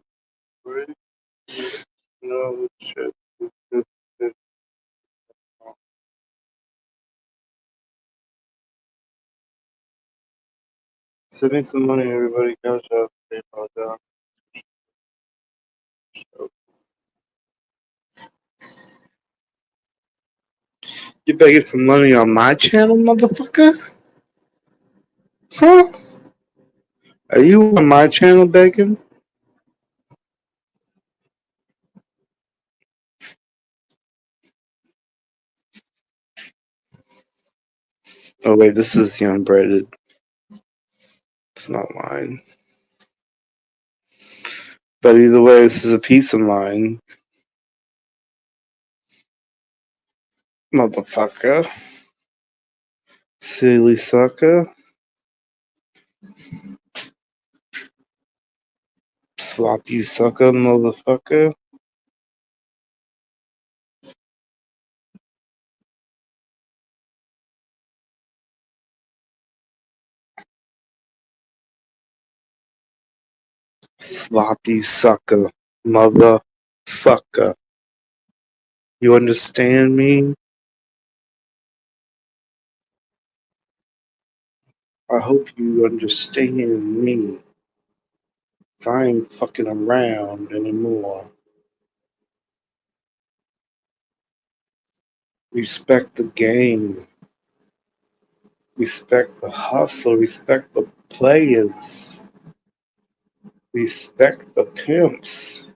Ready? No shit. Send me some money, everybody. Cash out. PayPal down. You begging for money on my channel, motherfucker? Huh? Are you on my channel begging? Oh wait, this is Young Breaded. It's not mine. But either way, this is a peace of mind. Motherfucker. Silly sucker. Sloppy sucker, motherfucker. Sloppy sucker, motherfucker. You understand me? I hope you understand me. 'Cause I ain't fucking around anymore. Respect the game. Respect the hustle. Respect the players. Respect the pimps.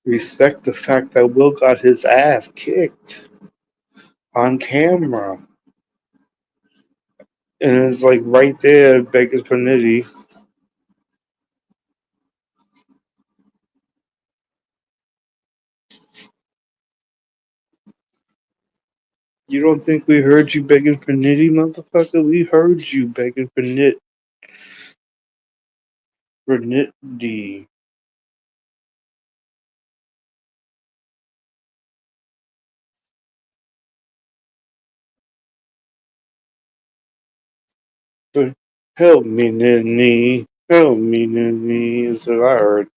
Respect the fact that Will got his ass kicked on camera. And it's like right there begging for Nitty. You don't think we heard you begging for Nitty, motherfucker? We heard you begging for Nitty. Help me, Nitty. Help me, Nitty. Is what I heard.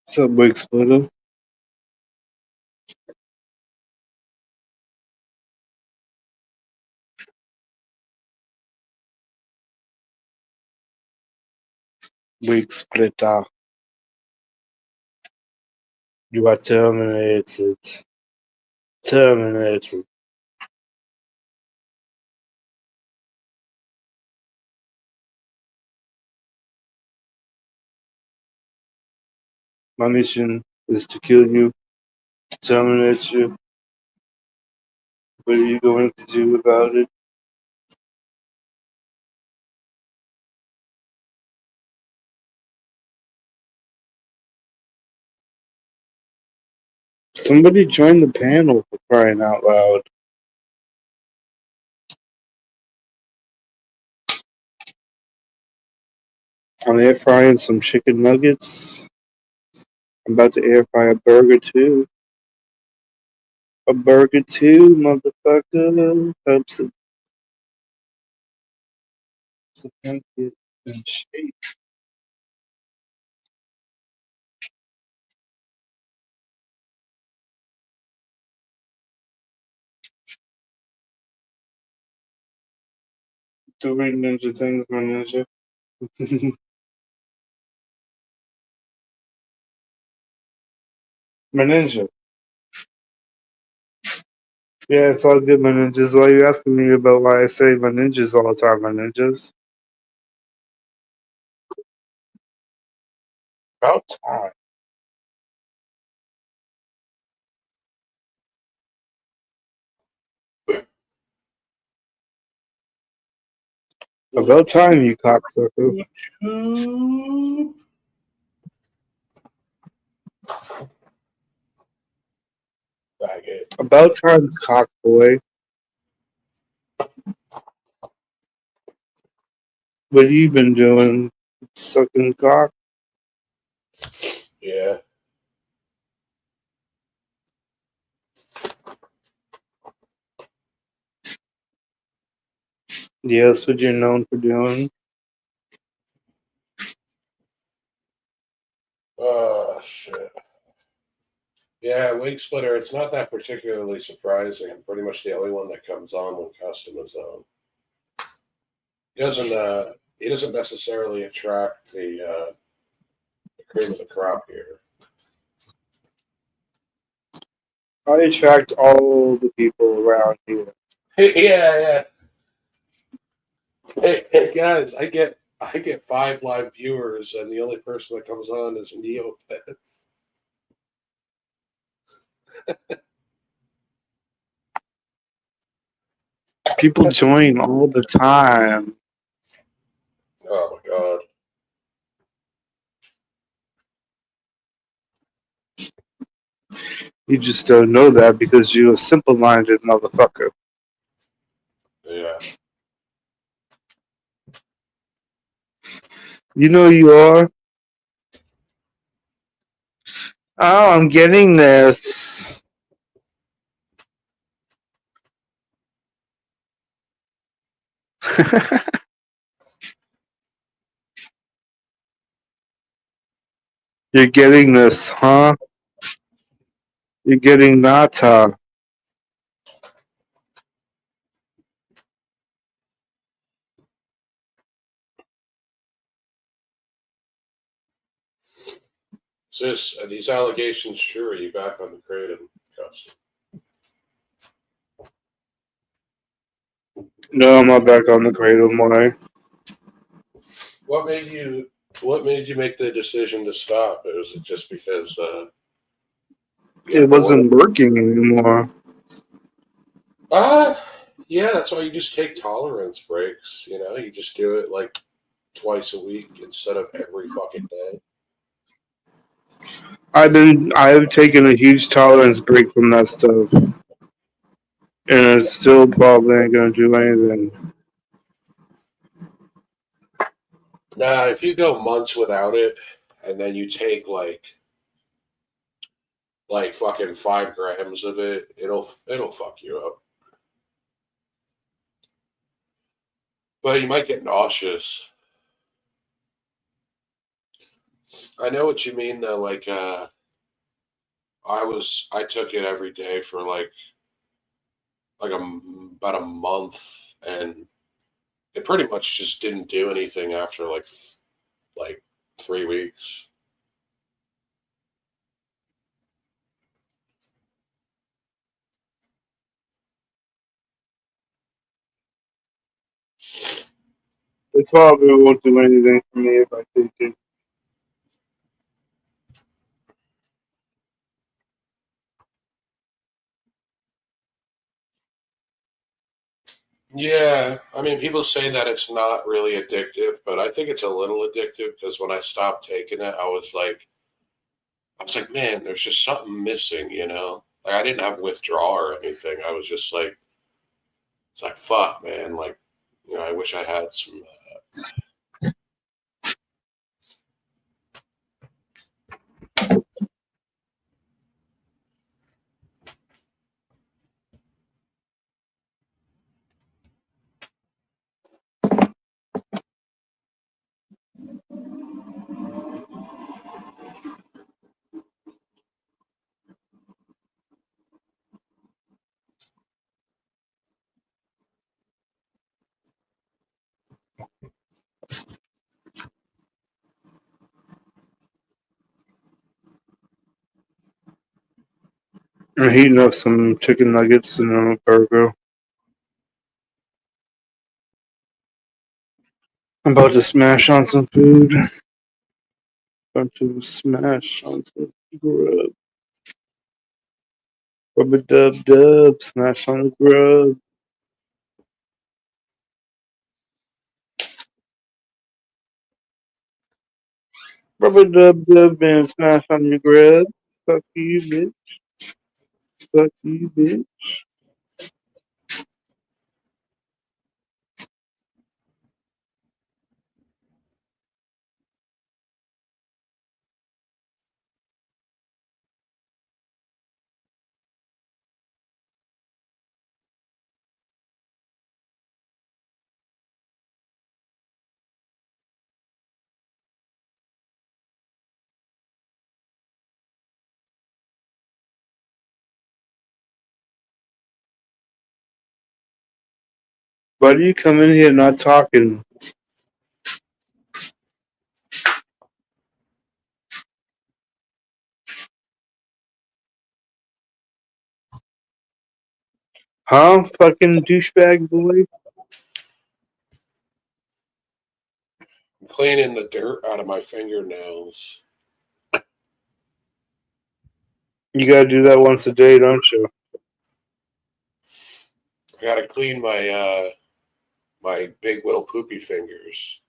What's up, Big Splitter? Big Splitter. You are terminated. Terminated. My mission is to kill you, to terminate you. What are you going to do about it? Somebody join the panel for crying out loud. I'm air frying some chicken nuggets. I'm about to air fry a burger too. A burger too, motherfucker. Helps it get in shape. Doing ninja things, my ninja. My ninja. Yeah, it's all good, my ninjas. Why are you asking me about why I say my ninjas all the time, my ninjas? About time. About time, you cocksucker. About time, cockboy. What you been doing? Sucking cock? Yeah. Yeah, that's what you're known for doing. Oh, shit. Yeah, Wig Splitter, it's not that particularly surprising. I'm pretty much the only one that comes on when custom is on. He doesn't necessarily attract the cream of the crop here. I attract all the people around here. Yeah. Hey guys, I get 5 live viewers, and the only person that comes on is Neopets. People join all the time. Oh my god. You just don't know that because you're a simple-minded motherfucker. Yeah. You know you are. Oh, I'm getting this. You're getting this, huh? You're getting Nata. Sis, are these allegations true? Are you back on the Kratom custom? No, I'm not back on the Cradle Morning. What made you make the decision to stop? Was it just because It wasn't working anymore. Yeah, that's why you just take tolerance breaks, you know? You just do it like twice a week instead of every fucking day. I've taken a huge tolerance break from that stuff. And it's still probably ain't gonna do anything. Nah, if you go months without it and then you take like fucking 5 grams of it, it'll fuck you up. But you might get nauseous. I know what you mean though. Like, I took it every day for about a month, and it pretty much just didn't do anything after like 3 weeks. It probably won't do anything for me if I take it. Yeah, I mean, people say that it's not really addictive, but I think it's a little addictive because when I stopped taking it, I was like, man, there's just something missing, you know? Like I didn't have withdrawal or anything. I was just like, it's like, fuck, man. Like, you know, I wish I had some. I'm heating up some chicken nuggets and a burger. I'm about to smash on some food. About to smash on some grub. Rubber dub dub, smash on the grub. Rubber dub dub and smash on your grub. Fuck you, bitch. Fuck you, bitch. Why do you come in here not talking? Huh? Fucking douchebag boy? I'm cleaning the dirt out of my fingernails. You gotta do that once a day, don't you? I gotta clean my my big wheel poopy fingers.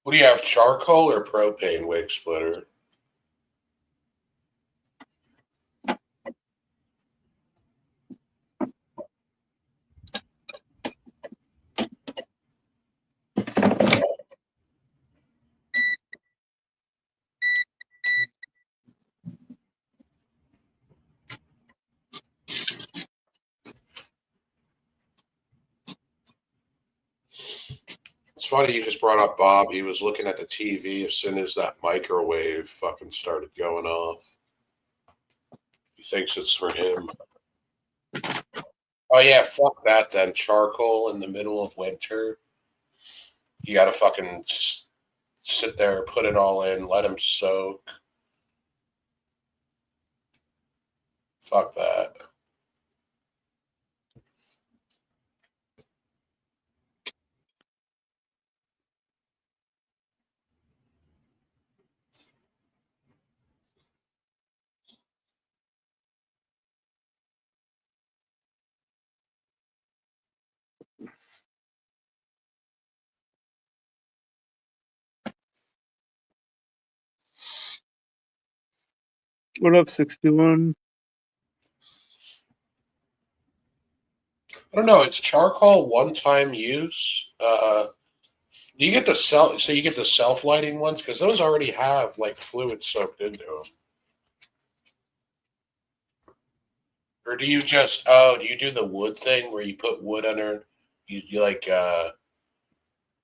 What do you have, charcoal or propane wig splitter? It's funny you just brought up Bob. He was looking at the TV as soon as that microwave fucking started going off. He thinks it's for him. Oh yeah, fuck that then. Charcoal in the middle of winter. You gotta fucking sit there, put it all in, let them soak. Fuck that. What up, 61? I don't know. It's charcoal one-time use. Do you get the so you get the self-lighting ones because those already have like fluid soaked into them. Or do you just do you do the wood thing where you put wood under you like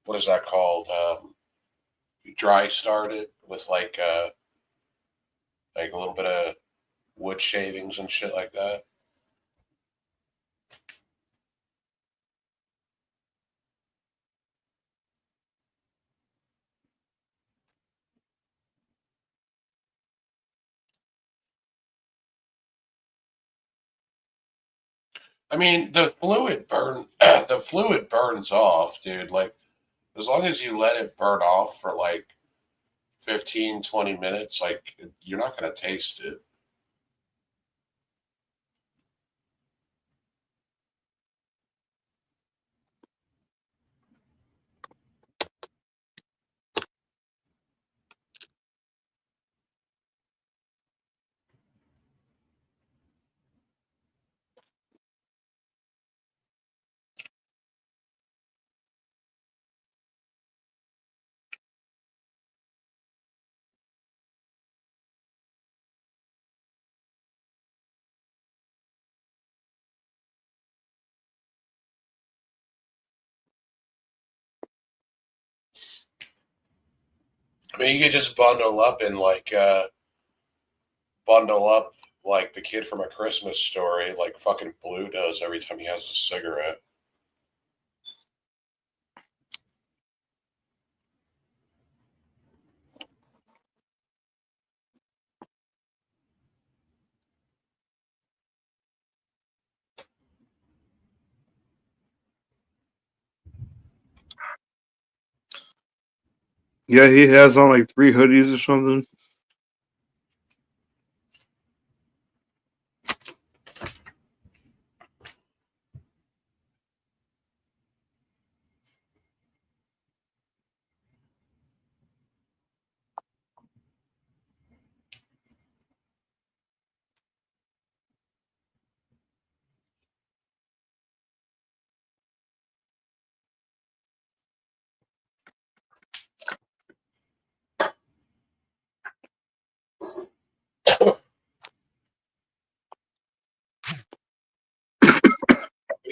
what is that called? You dry start it with like a little bit of wood shavings and shit like that. I mean, the fluid burns off, dude. Like as long as you let it burn off for like 15, 20 minutes, like you're not going to taste it. I mean, you could just bundle up like the kid from A Christmas Story, like fucking Blue does every time he has a cigarette. Yeah, he has on like 3 hoodies or something.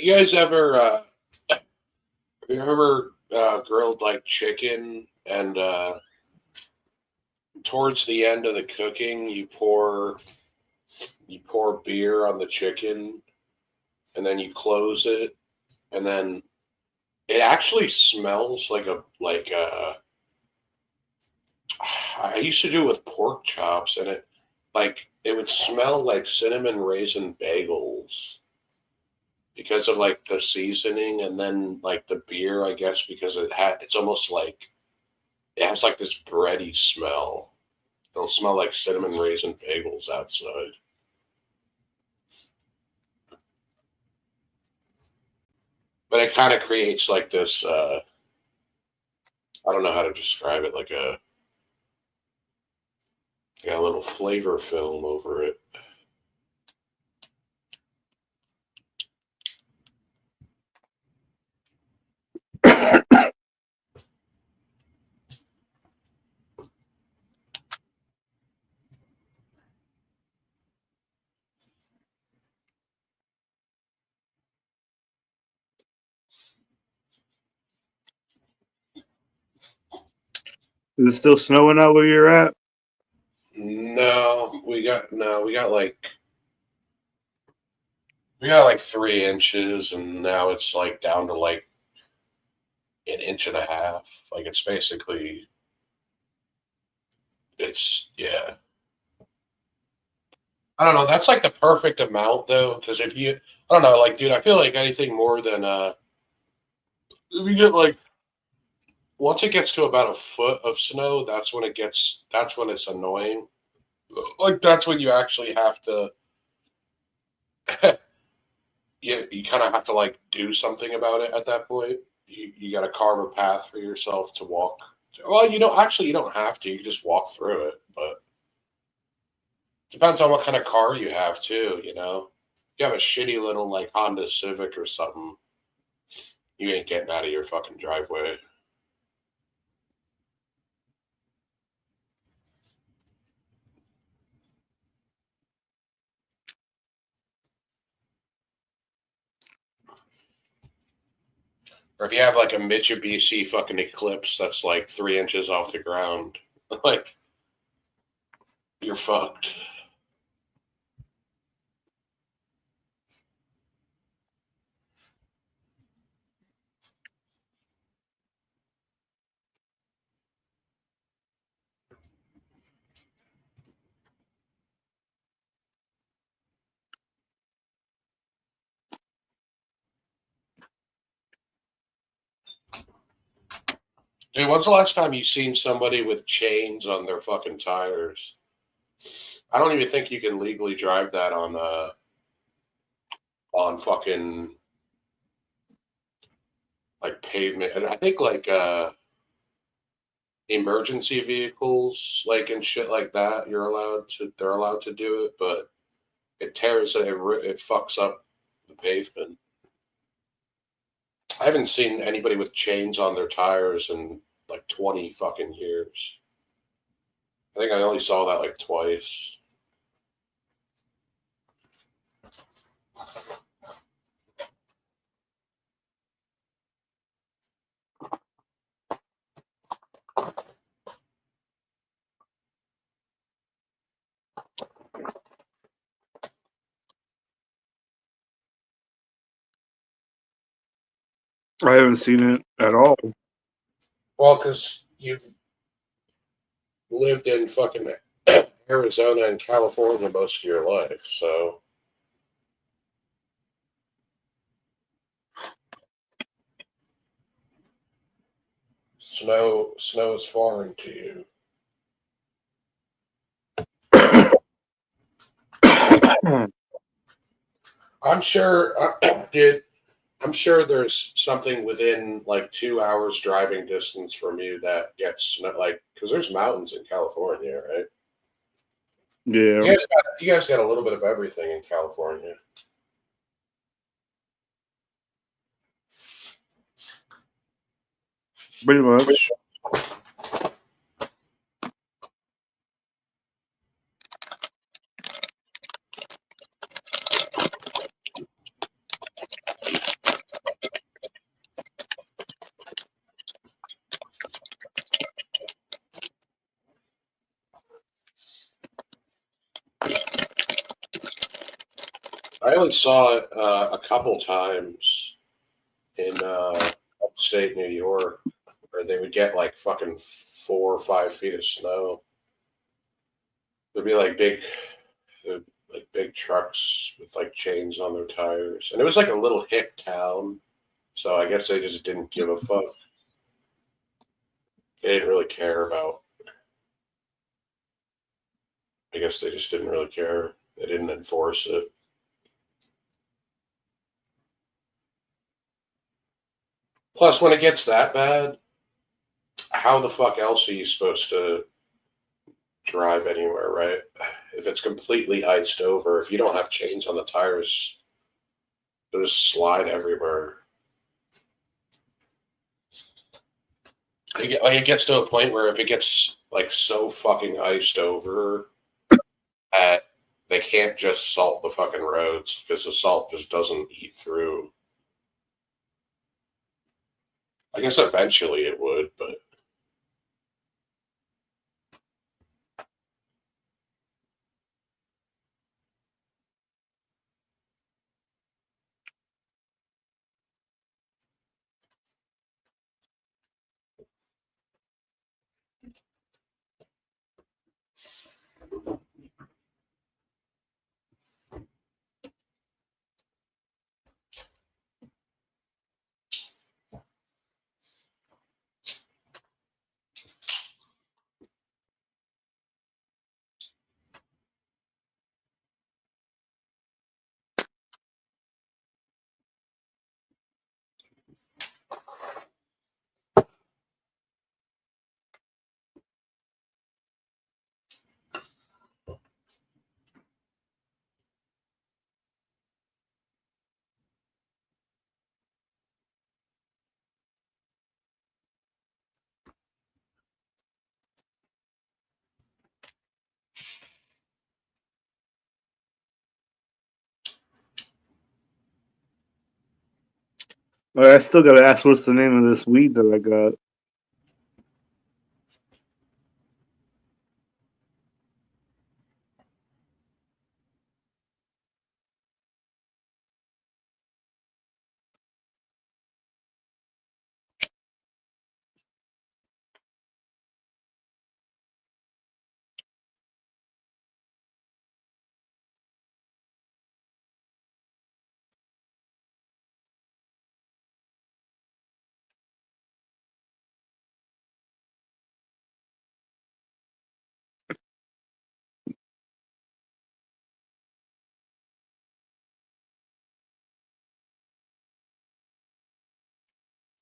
you guys ever have you ever grilled like chicken and towards the end of the cooking you pour beer on the chicken and then you close it and then it actually smells like a I used to do it with pork chops and it would smell like cinnamon raisin bagels because of like the seasoning and then like the beer, I guess, because it's almost like it has like this bready smell. It'll smell like cinnamon raisin bagels outside. But it kind of creates like this I don't know how to describe it, like a little flavor film over it. Is it still snowing out where you're at? No, we got like 3 inches, and now it's like down to like an inch and a half. Like it's basically, it's yeah. I don't know. That's like the perfect amount though, because if you, I don't know, like dude, I feel like anything more than if you get like once it gets to about a foot of snow, that's when it's annoying. Like that's when you actually have to you kind of have to like do something about it at that point. You got to carve a path for yourself to walk. Well, you don't have to. You can just walk through it, but depends on what kind of car you have too. If you have a shitty little like Honda Civic or something, you ain't getting out of your fucking driveway. Or if you have like a Mitsubishi fucking Eclipse that's like 3 inches off the ground, like you're fucked. Dude, when's the last time you seen somebody with chains on their fucking tires? I don't even think you can legally drive that on fucking like pavement. And I think like emergency vehicles like and shit like that, they're allowed to do it, but it fucks up the pavement. I haven't seen anybody with chains on their tires in like 20 fucking years. I think I only saw that like twice. I haven't seen it at all. Well, because you've lived in fucking Arizona and California most of your life, so snow is foreign to you. I'm sure, dude. I'm sure there's something within like 2 hours driving distance from you that gets snow, like because there's mountains in California, right? Yeah, You guys got a little bit of everything in California. pretty much. I only saw it a couple times in upstate New York, where they would get like fucking 4 or 5 feet of snow. There'd be like big trucks with like chains on their tires, and it was like a little hick town. So I guess they just didn't give a fuck. They didn't really care about. I guess they just didn't really care. They didn't enforce it. Plus, when it gets that bad, how the fuck else are you supposed to drive anywhere, right? If it's completely iced over, if you don't have chains on the tires, they'll just slide everywhere. It gets to a point where if it gets like so fucking iced over that they can't just salt the fucking roads because the salt just doesn't eat through. I guess eventually it would, but I still gotta ask what's the name of this weed that I got.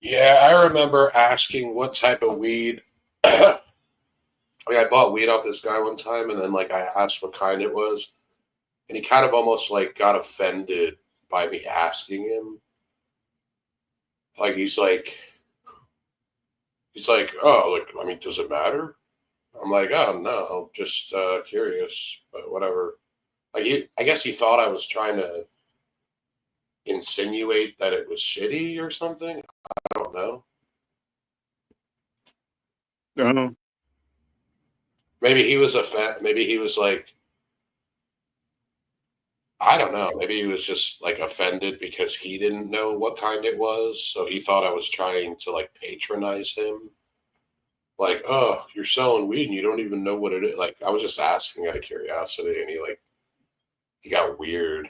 yeah, I remember asking what type of weed. Like I bought weed off this guy one time, and then like I asked what kind it was, and he kind of almost like got offended by me asking him. Like he's like, oh, like I mean, does it matter? I'm like, oh no, just curious, but whatever. I guess he thought I was trying to insinuate that it was shitty or something. I don't know. I don't know. Maybe he was maybe he was like, I don't know. Maybe he was just like offended because he didn't know what kind it was, so he thought I was trying to like patronize him. Like, oh, you're selling weed and you don't even know what it is. Like, I was just asking out of curiosity, and he got weird.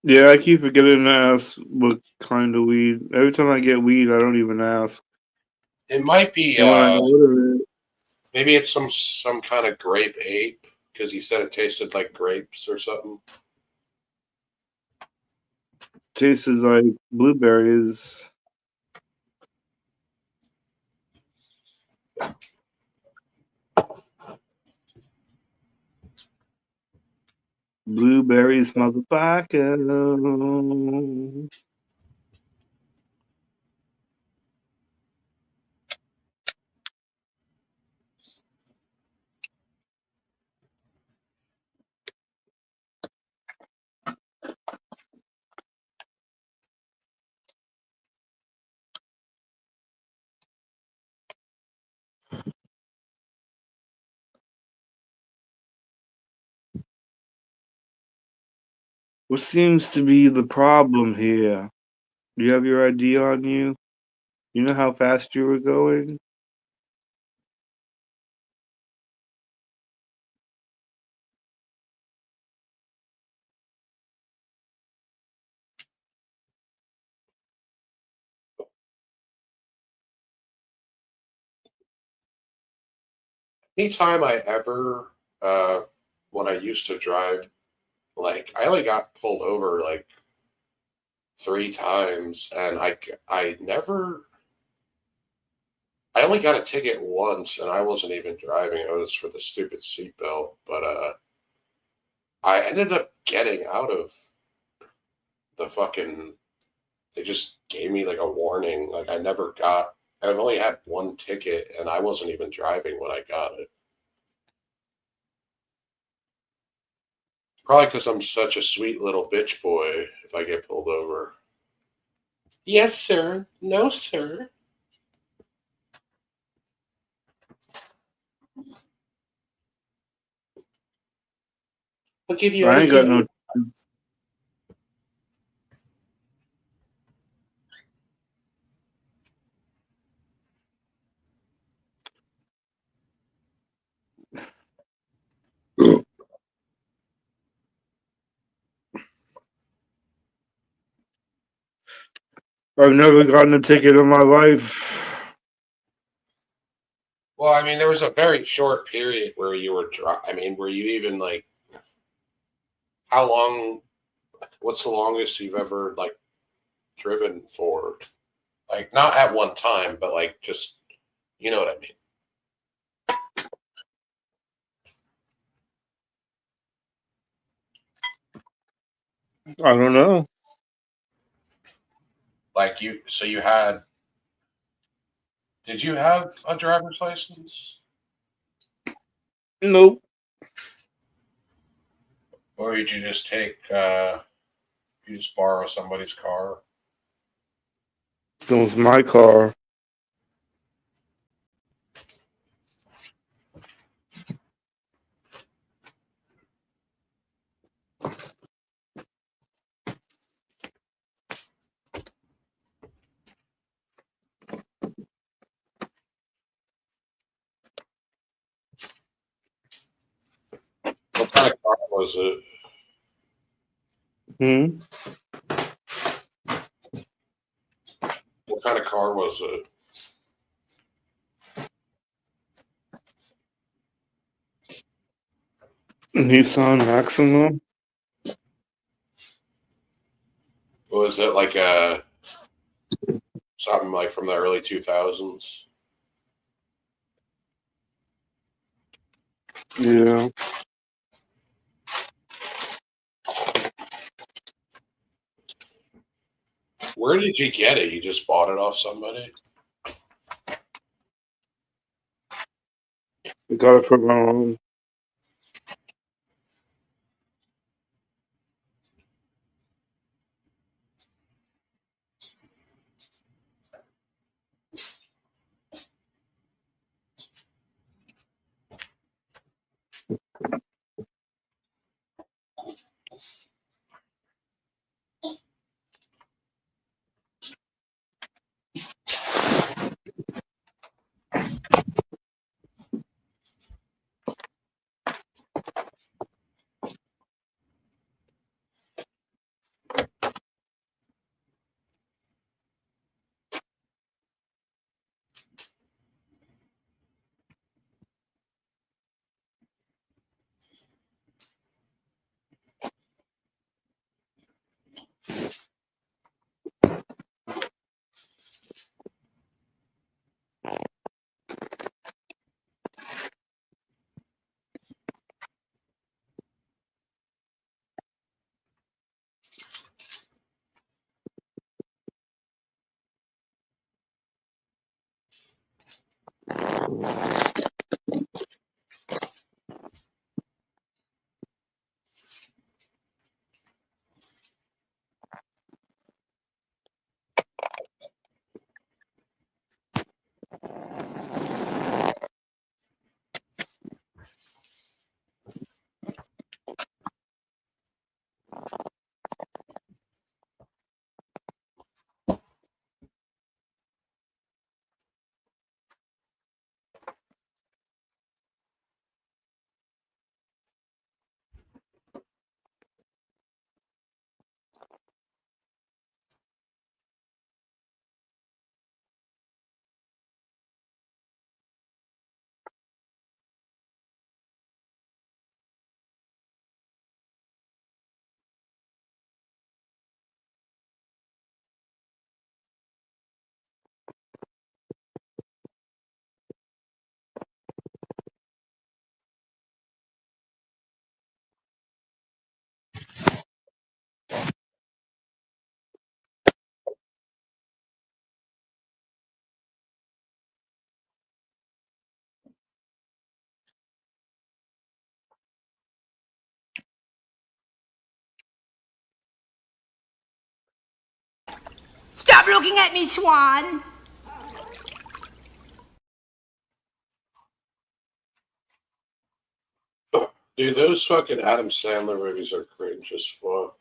Yeah, I keep forgetting to ask what kind of weed. Every time I get weed, I don't even ask. It might be And when I order it, maybe it's some kind of grape ape because he said it tasted like grapes or something. tastes like blueberries. Blueberries, motherfucker. What seems to be the problem here? Do you have your ID on you? You know how fast you were going? Anytime I ever, when I used to drive, like I only got pulled over like 3 times, and I never, I only got a ticket once, and I wasn't even driving. It was for the stupid seatbelt, but I ended up getting out of the fucking. They just gave me like a warning. Like I never got. I've only had one ticket, and I wasn't even driving when I got it. Probably because I'm such a sweet little bitch boy. If I get pulled over. Yes, sir. No, sir. I'll give you I ain't got anything. no. I've never gotten a ticket in my life. Well, I mean, there was a very short period where you were I mean, were you even like, how long? What's the longest you've ever like driven for? Like, not at one time, but like just, you know what I mean? I don't know. Like you, so you had, did you have a driver's license? Nope. Or did you just take, you just borrow somebody's car? It was my car. What kind of car was it? Hmm. What kind of car was it? Nissan Maxima. Was it like a, something like from the early 2000s? Yeah. Where did you get it? You just bought it off somebody? I got it from my own. Stop looking at me, Swan. Dude, those fucking Adam Sandler movies are cringe as fuck.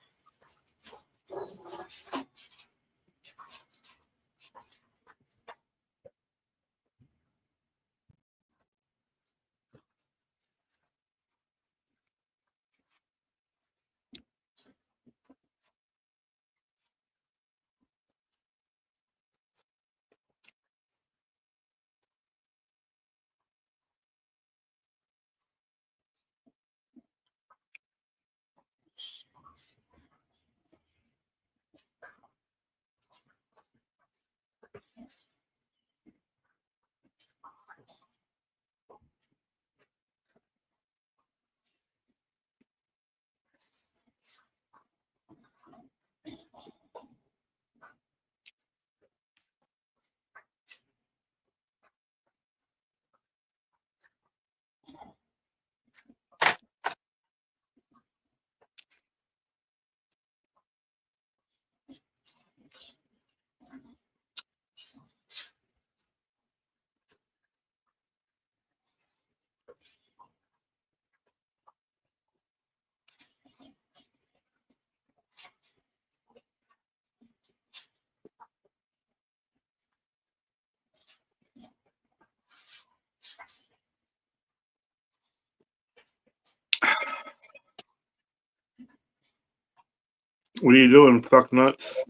What are you doing, fuck nuts?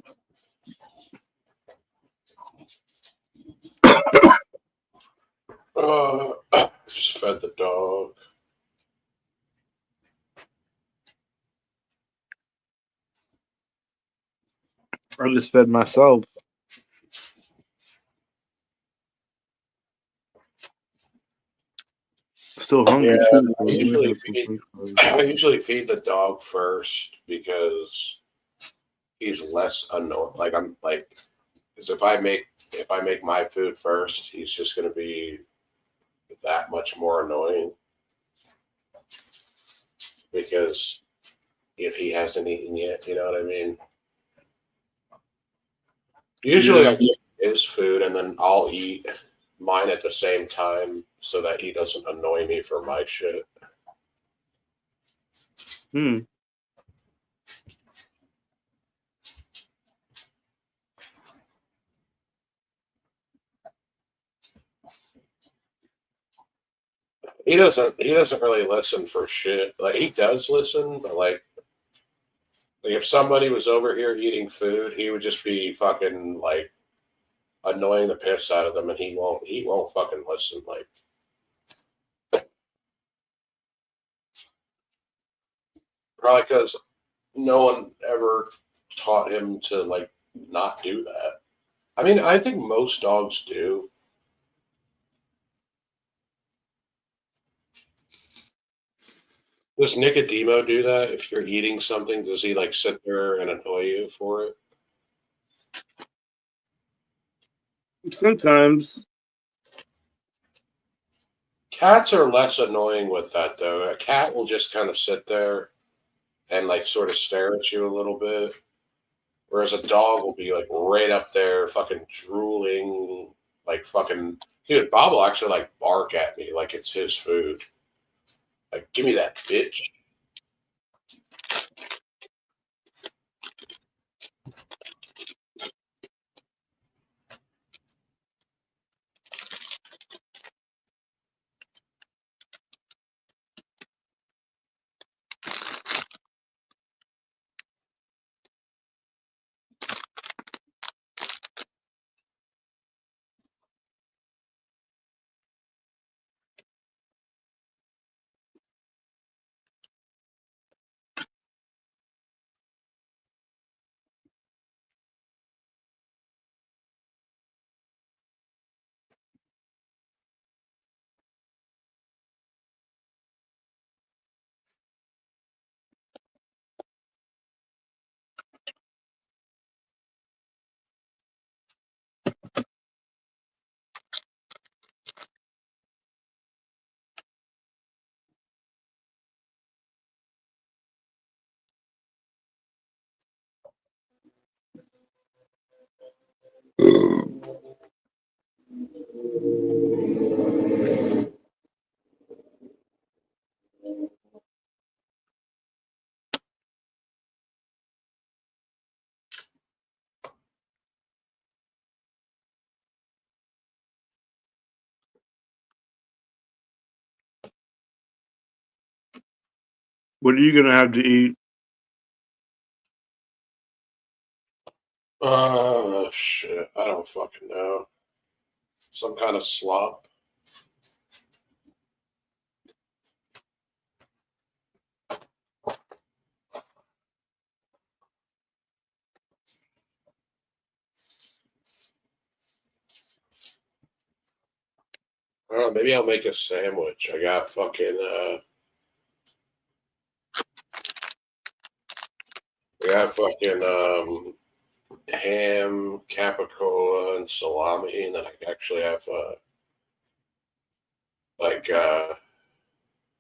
Just fed the dog. I just fed myself. Still hungry Yeah, too. So I I might usually have some feed. French fries. I usually feed the dog first because he's less annoying. Like I'm like, because if I make my food first, he's just gonna be that much more annoying. Because if he hasn't eaten yet, you know what I mean. Usually, Yeah. I give his food and then I'll eat mine at the same time so that he doesn't annoy me for my shit. Hmm. He doesn't really listen for shit. Like he does listen, but like if somebody was over here eating food, he would just be fucking like annoying the piss out of them, and he won't fucking listen. Like probably because no one ever taught him to like not do that. I mean, I think most dogs do. Does Nicodemo do that? If you're eating something, does he like sit there and annoy you for it? Sometimes. Cats are less annoying with that though. A cat will just kind of sit there and like sort of stare at you a little bit. Whereas a dog will be like right up there, fucking drooling, like fucking dude. Bob will actually like bark at me like it's his food. Like, give me that bitch. What are you gonna have to eat? Shit. I don't fucking know. Some kind of slop. I don't know. Maybe I'll make a sandwich. I got fucking, ham, capicola, and salami, and then I actually have,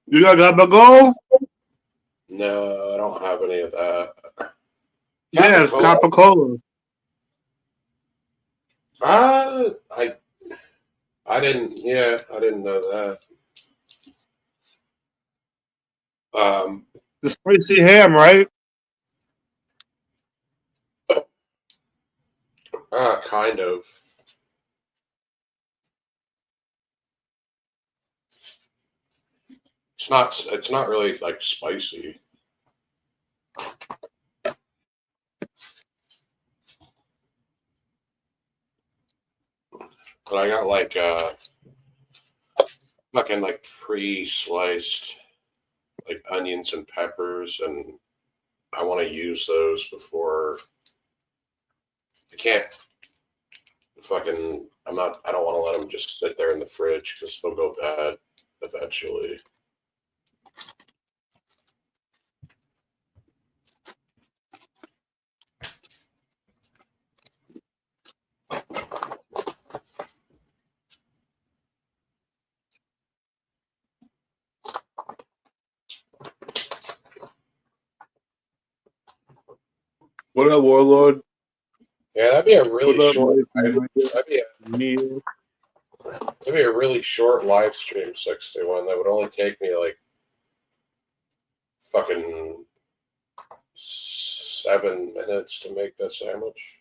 You got gabagool? no, I don't have any of that. Yes, capicola. I didn't know that. The spicy ham, right? Kind of. It's not really like spicy. But I got like fucking like pre-sliced like onions and peppers, and I want to use those before. I can't fucking. I don't want to let them just sit there in the fridge because they'll go bad eventually. What up, Warlord? Yeah, that'd be a really What up, short. Mike? That'd be a really short live stream 61. That would only take me like fucking 7 minutes to make that sandwich.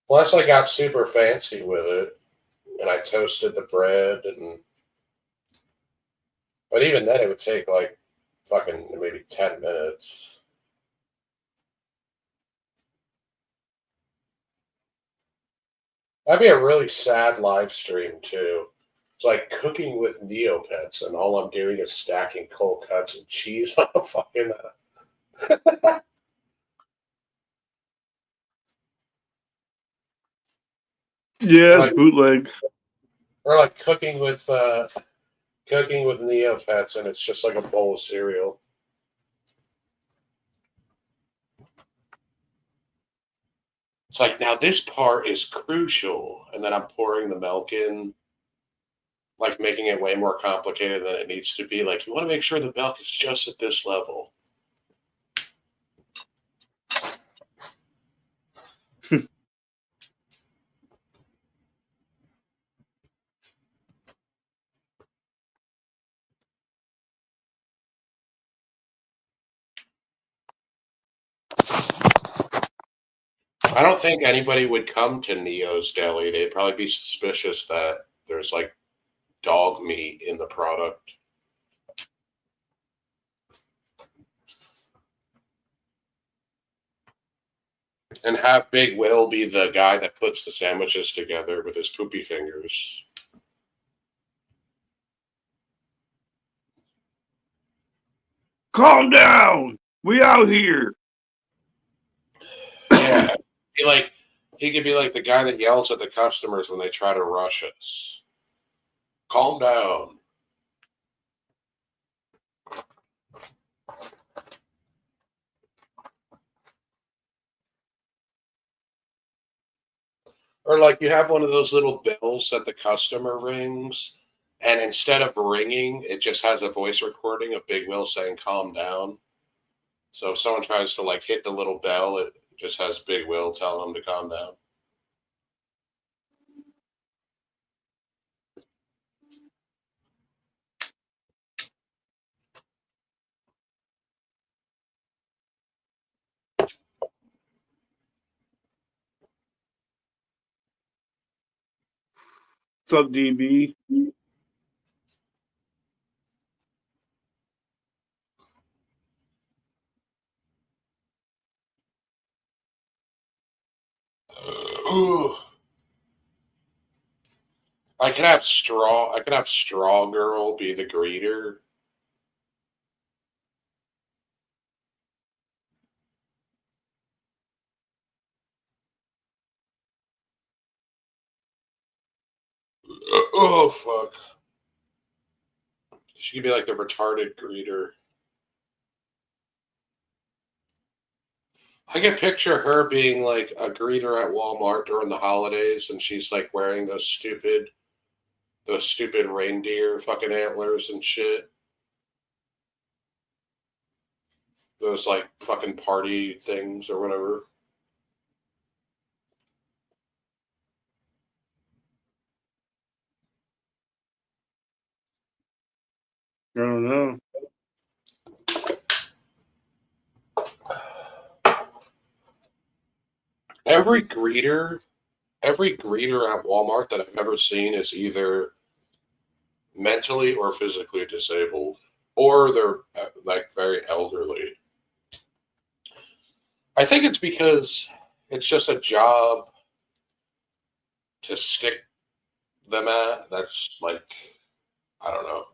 Plus, I got super fancy with it, and I toasted the bread, but even then, it would take like fucking maybe 10 minutes. That'd be a really sad live stream too. It's like cooking with Neopets, and all I'm doing is stacking cold cuts and cheese on a fucking. Yeah, it's bootleg. Or like cooking with Neopets, and it's just like a bowl of cereal. It's like, now this part is crucial, and then I'm pouring the milk in, like making it way more complicated than it needs to be. Like, you want to make sure the milk is just at this level. I don't think anybody would come to Neo's Deli. They'd probably be suspicious that there's like dog meat in the product. And have Big Will be the guy that puts the sandwiches together with his poopy fingers. Calm down. We out here. Yeah. He could be like the guy that yells at the customers when they try to rush us. Calm down. Or like you have one of those little bells that the customer rings, and instead of ringing, it just has a voice recording of Big Will saying calm down. So if someone tries to like hit the little bell, it just has Big Will telling them to calm down. What's up, DB? Ooh. I could have Straw Girl be the greeter. Oh fuck. She could be like the retarded greeter. I can picture her being like a greeter at Walmart during the holidays, and she's like wearing those stupid reindeer fucking antlers and shit. Those like fucking party things or whatever. I don't know. Every greeter at Walmart that I've ever seen is either mentally or physically disabled, or they're like very elderly. I think it's because it's just a job to stick them at. That's like, I don't know.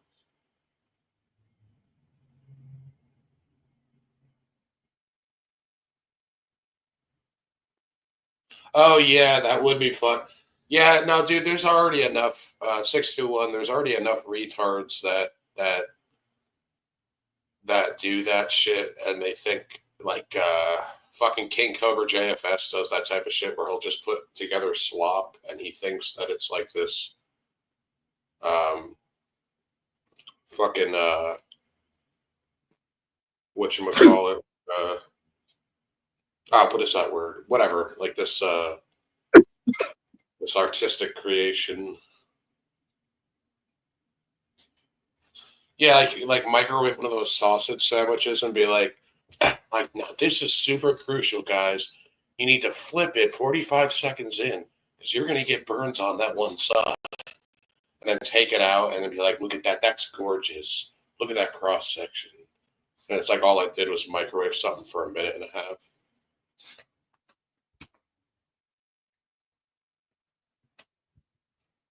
Oh yeah, that would be fun. Yeah, no, dude, there's already enough 621. There's already enough retards that do that shit, and they think like fucking King Cobra JFS does that type of shit where he'll just put together slop, and he thinks that it's like this fucking whatchamacallit, what is that word? Whatever, like this this artistic creation. Yeah, like microwave one of those sausage sandwiches and be like, no, this is super crucial, guys. You need to flip it 45 seconds in because you're going to get burns on that one side. And then take it out and then be like, look at that. That's gorgeous. Look at that cross section. And it's like all I did was microwave something for a minute and a half.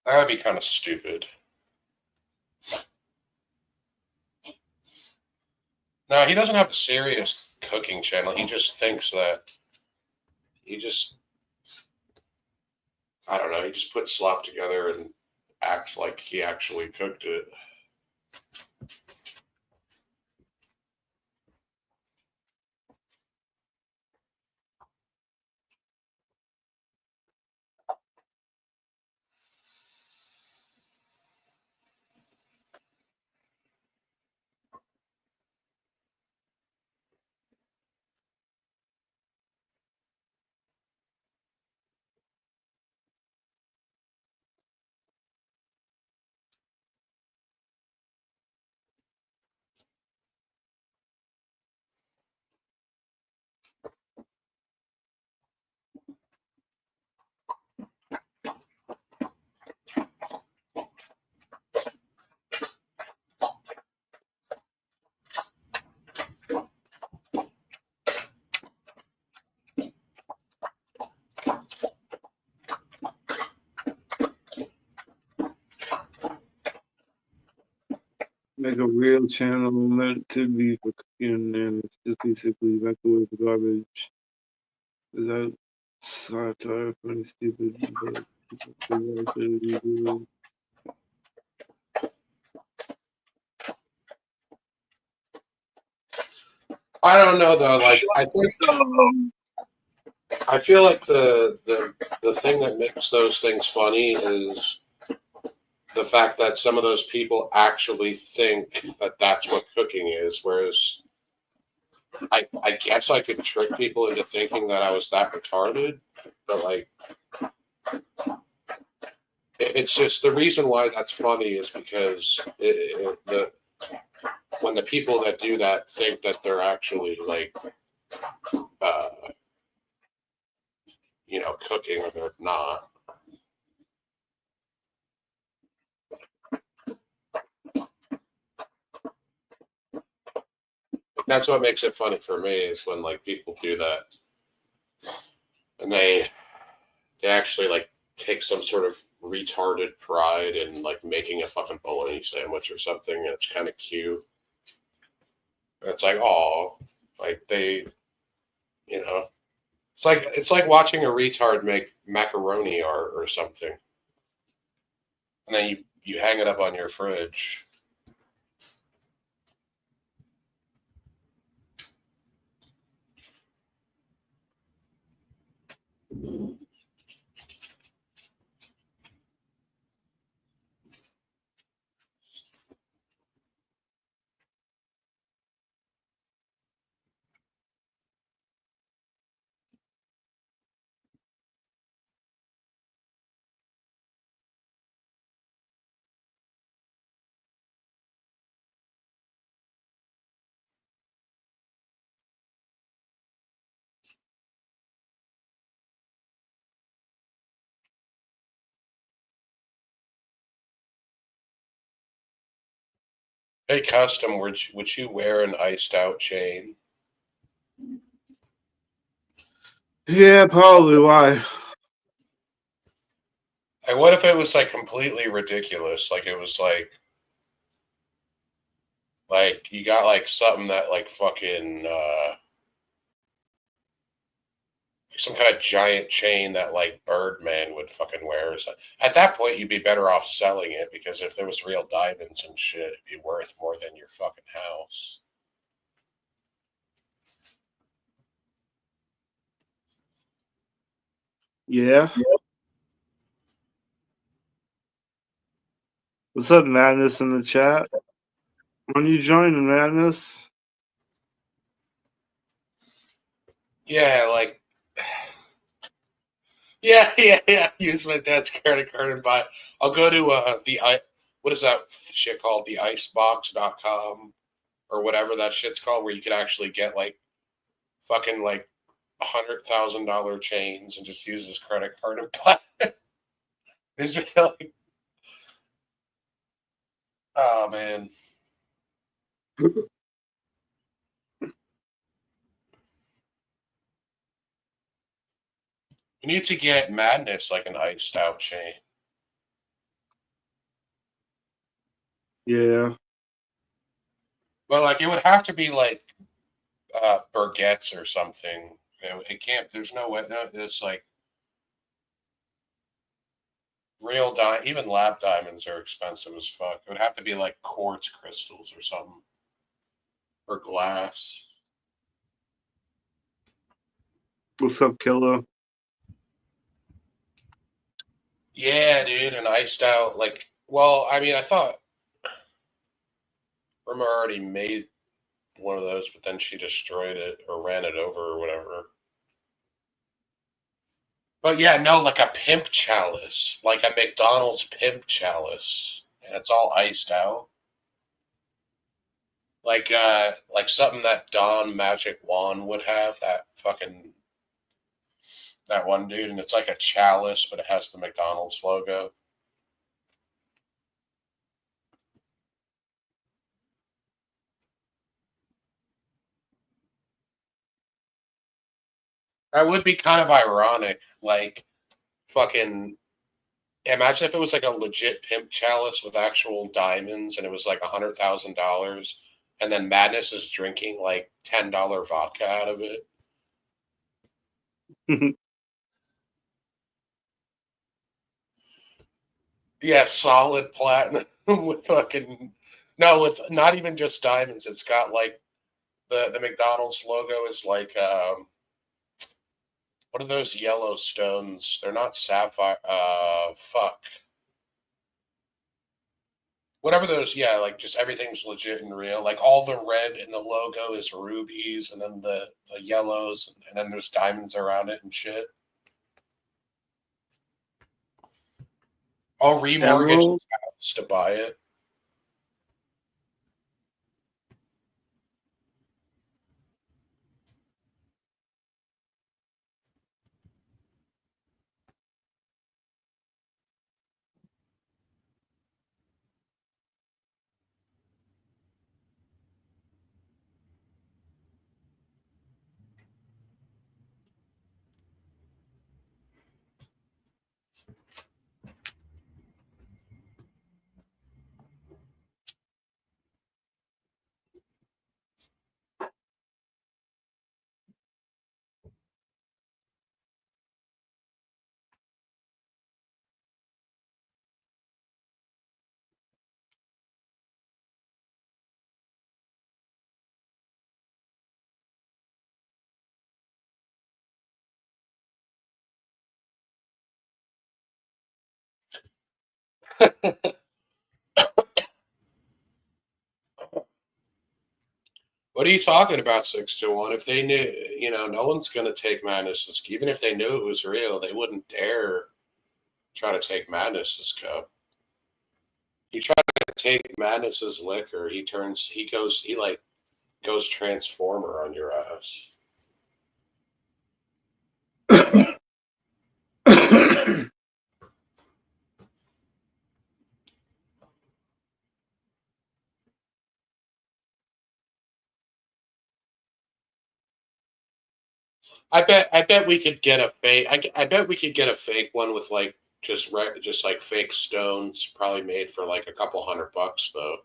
That would be kind of stupid. No, he doesn't have a serious cooking channel. He just thinks that I don't know, he just puts slop together and acts like he actually cooked it. Make a real channel meant to be for cooking, and it's just basically microwave garbage. Is that satire? Funny, stupid, but what should we do? I don't know though. Like I feel like the thing that makes those things funny is the fact that some of those people actually think that that's what cooking is, whereas I guess I could trick people into thinking that I was that retarded, but like it's just the reason why that's funny is because when the people that do that think that they're actually like cooking or they're not. That's what makes it funny for me is when like people do that and they actually like take some sort of retarded pride in like making a fucking bologna sandwich or something, and it's kind of cute. And it's like, oh, like they, you know, it's like watching a retard make macaroni art or something, and then you hang it up on your fridge. Hey, custom, would you wear an iced out chain? Yeah, probably. Why? Like, what if it was like completely ridiculous? Like it was like you got like something that like fucking some kind of giant chain that like Birdman would fucking wear. Or something. At that point, you'd be better off selling it because if there was real diamonds and shit, it'd be worth more than your fucking house. Yeah. What's up, Madness in the chat? When you joining, Madness? Yeah, like yeah. Use my dad's credit card and buy. I'll go to what is that shit called? The icebox.com or whatever that shit's called, where you could actually get like fucking like $100,000 chains and just use his credit card and buy. It's like, oh man. You need to get Madness like an iced out chain. Yeah. Well, like it would have to be like baguettes or something. It can't. There's no way. No, it's like real diamond. Even lab diamonds are expensive as fuck. It would have to be like quartz crystals or something, or glass. What's up, Killer? Yeah, dude, an iced out like. Well, I mean, I thought Irma already made one of those, but then she destroyed it or ran it over or whatever. But yeah, no, like a pimp chalice, like a McDonald's pimp chalice, and it's all iced out. Like something that Don Magic Wand would have, that one dude, and it's like a chalice, but it has the McDonald's logo. That would be kind of ironic. Like fucking imagine if it was like a legit pimp chalice with actual diamonds and it was like $100,000 and then Madness is drinking like $10 vodka out of it. Yeah, solid platinum with fucking no, with not even just diamonds. It's got like the McDonald's logo is like what are those yellow stones? They're not sapphire. Fuck. Whatever those, yeah, like just everything's legit and real. Like all the red in the logo is rubies, and then the yellows, and then there's diamonds around it and shit. I'll remortgage Emerald? the house to buy it. What are you talking about, 621? If they knew, no one's going to take Madness's. Even if they knew it was real, they wouldn't dare try to take Madness's cup. You try to take Madness's liquor, he goes Transformer on your ass. I bet we could get a fake. I bet we could get a fake one with like just like fake stones, probably made for like a couple $100 though.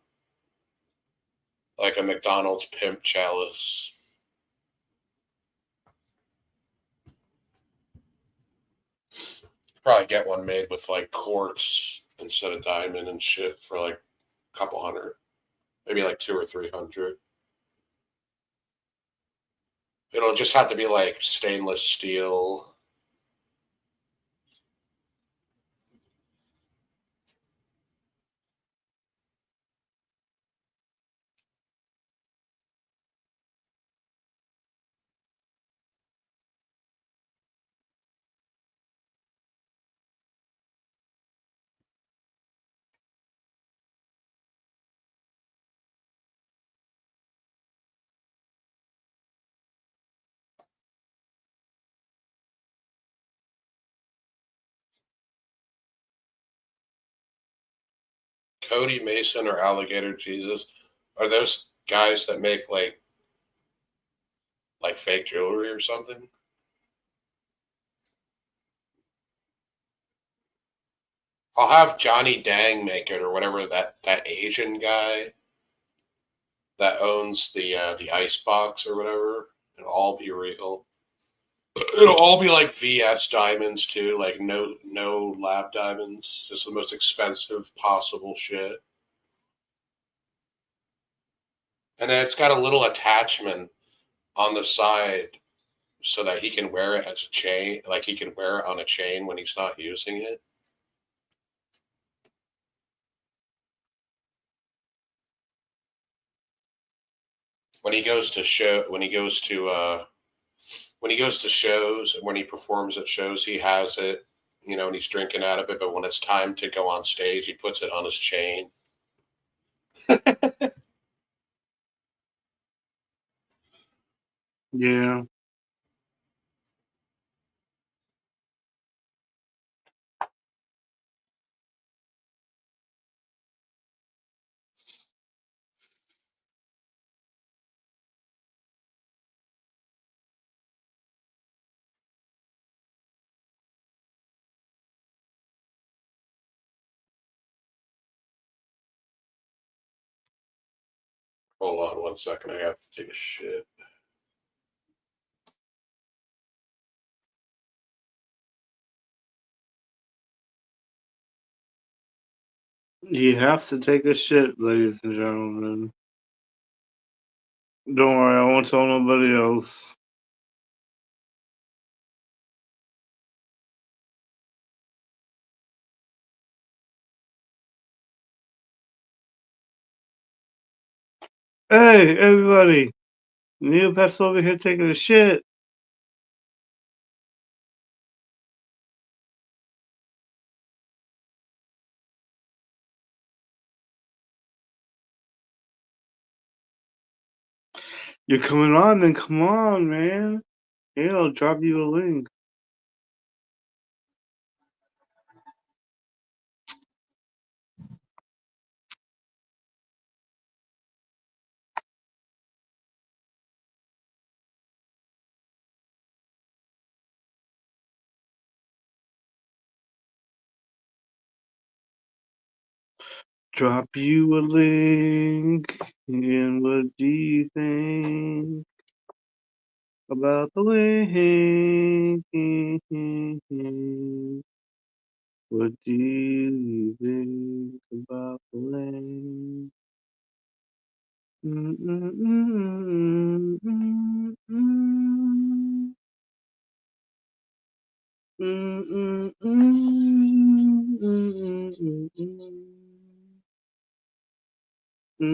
Like a McDonald's pimp chalice. Probably get one made with like quartz instead of diamond and shit for like a couple hundred, maybe like 200 or 300. It'll just have to be like stainless steel. Cody Mason or Alligator Jesus, are those guys that make like fake jewelry or something? I'll have Johnny Dang make it, or whatever, that Asian guy that owns the Icebox or whatever. It'll all be real. It'll all be like VS diamonds too, like no lab diamonds, just the most expensive possible shit. And then it's got a little attachment on the side so that he can wear it as a chain, like he can wear it on a chain when he's not using it. When he goes to shows, and when he performs at shows, he has it, and he's drinking out of it. But when it's time to go on stage, he puts it on his chain. Yeah. Hold on 1 second. I have to take a shit. He has to take a shit, ladies and gentlemen. Don't worry, I won't tell nobody else. Hey, everybody! Neopet's over here taking a shit. You're coming on, then come on, man. Here, I'll drop you a link. Drop you a link. And what do you think about the link? What do you think about the link? Oh,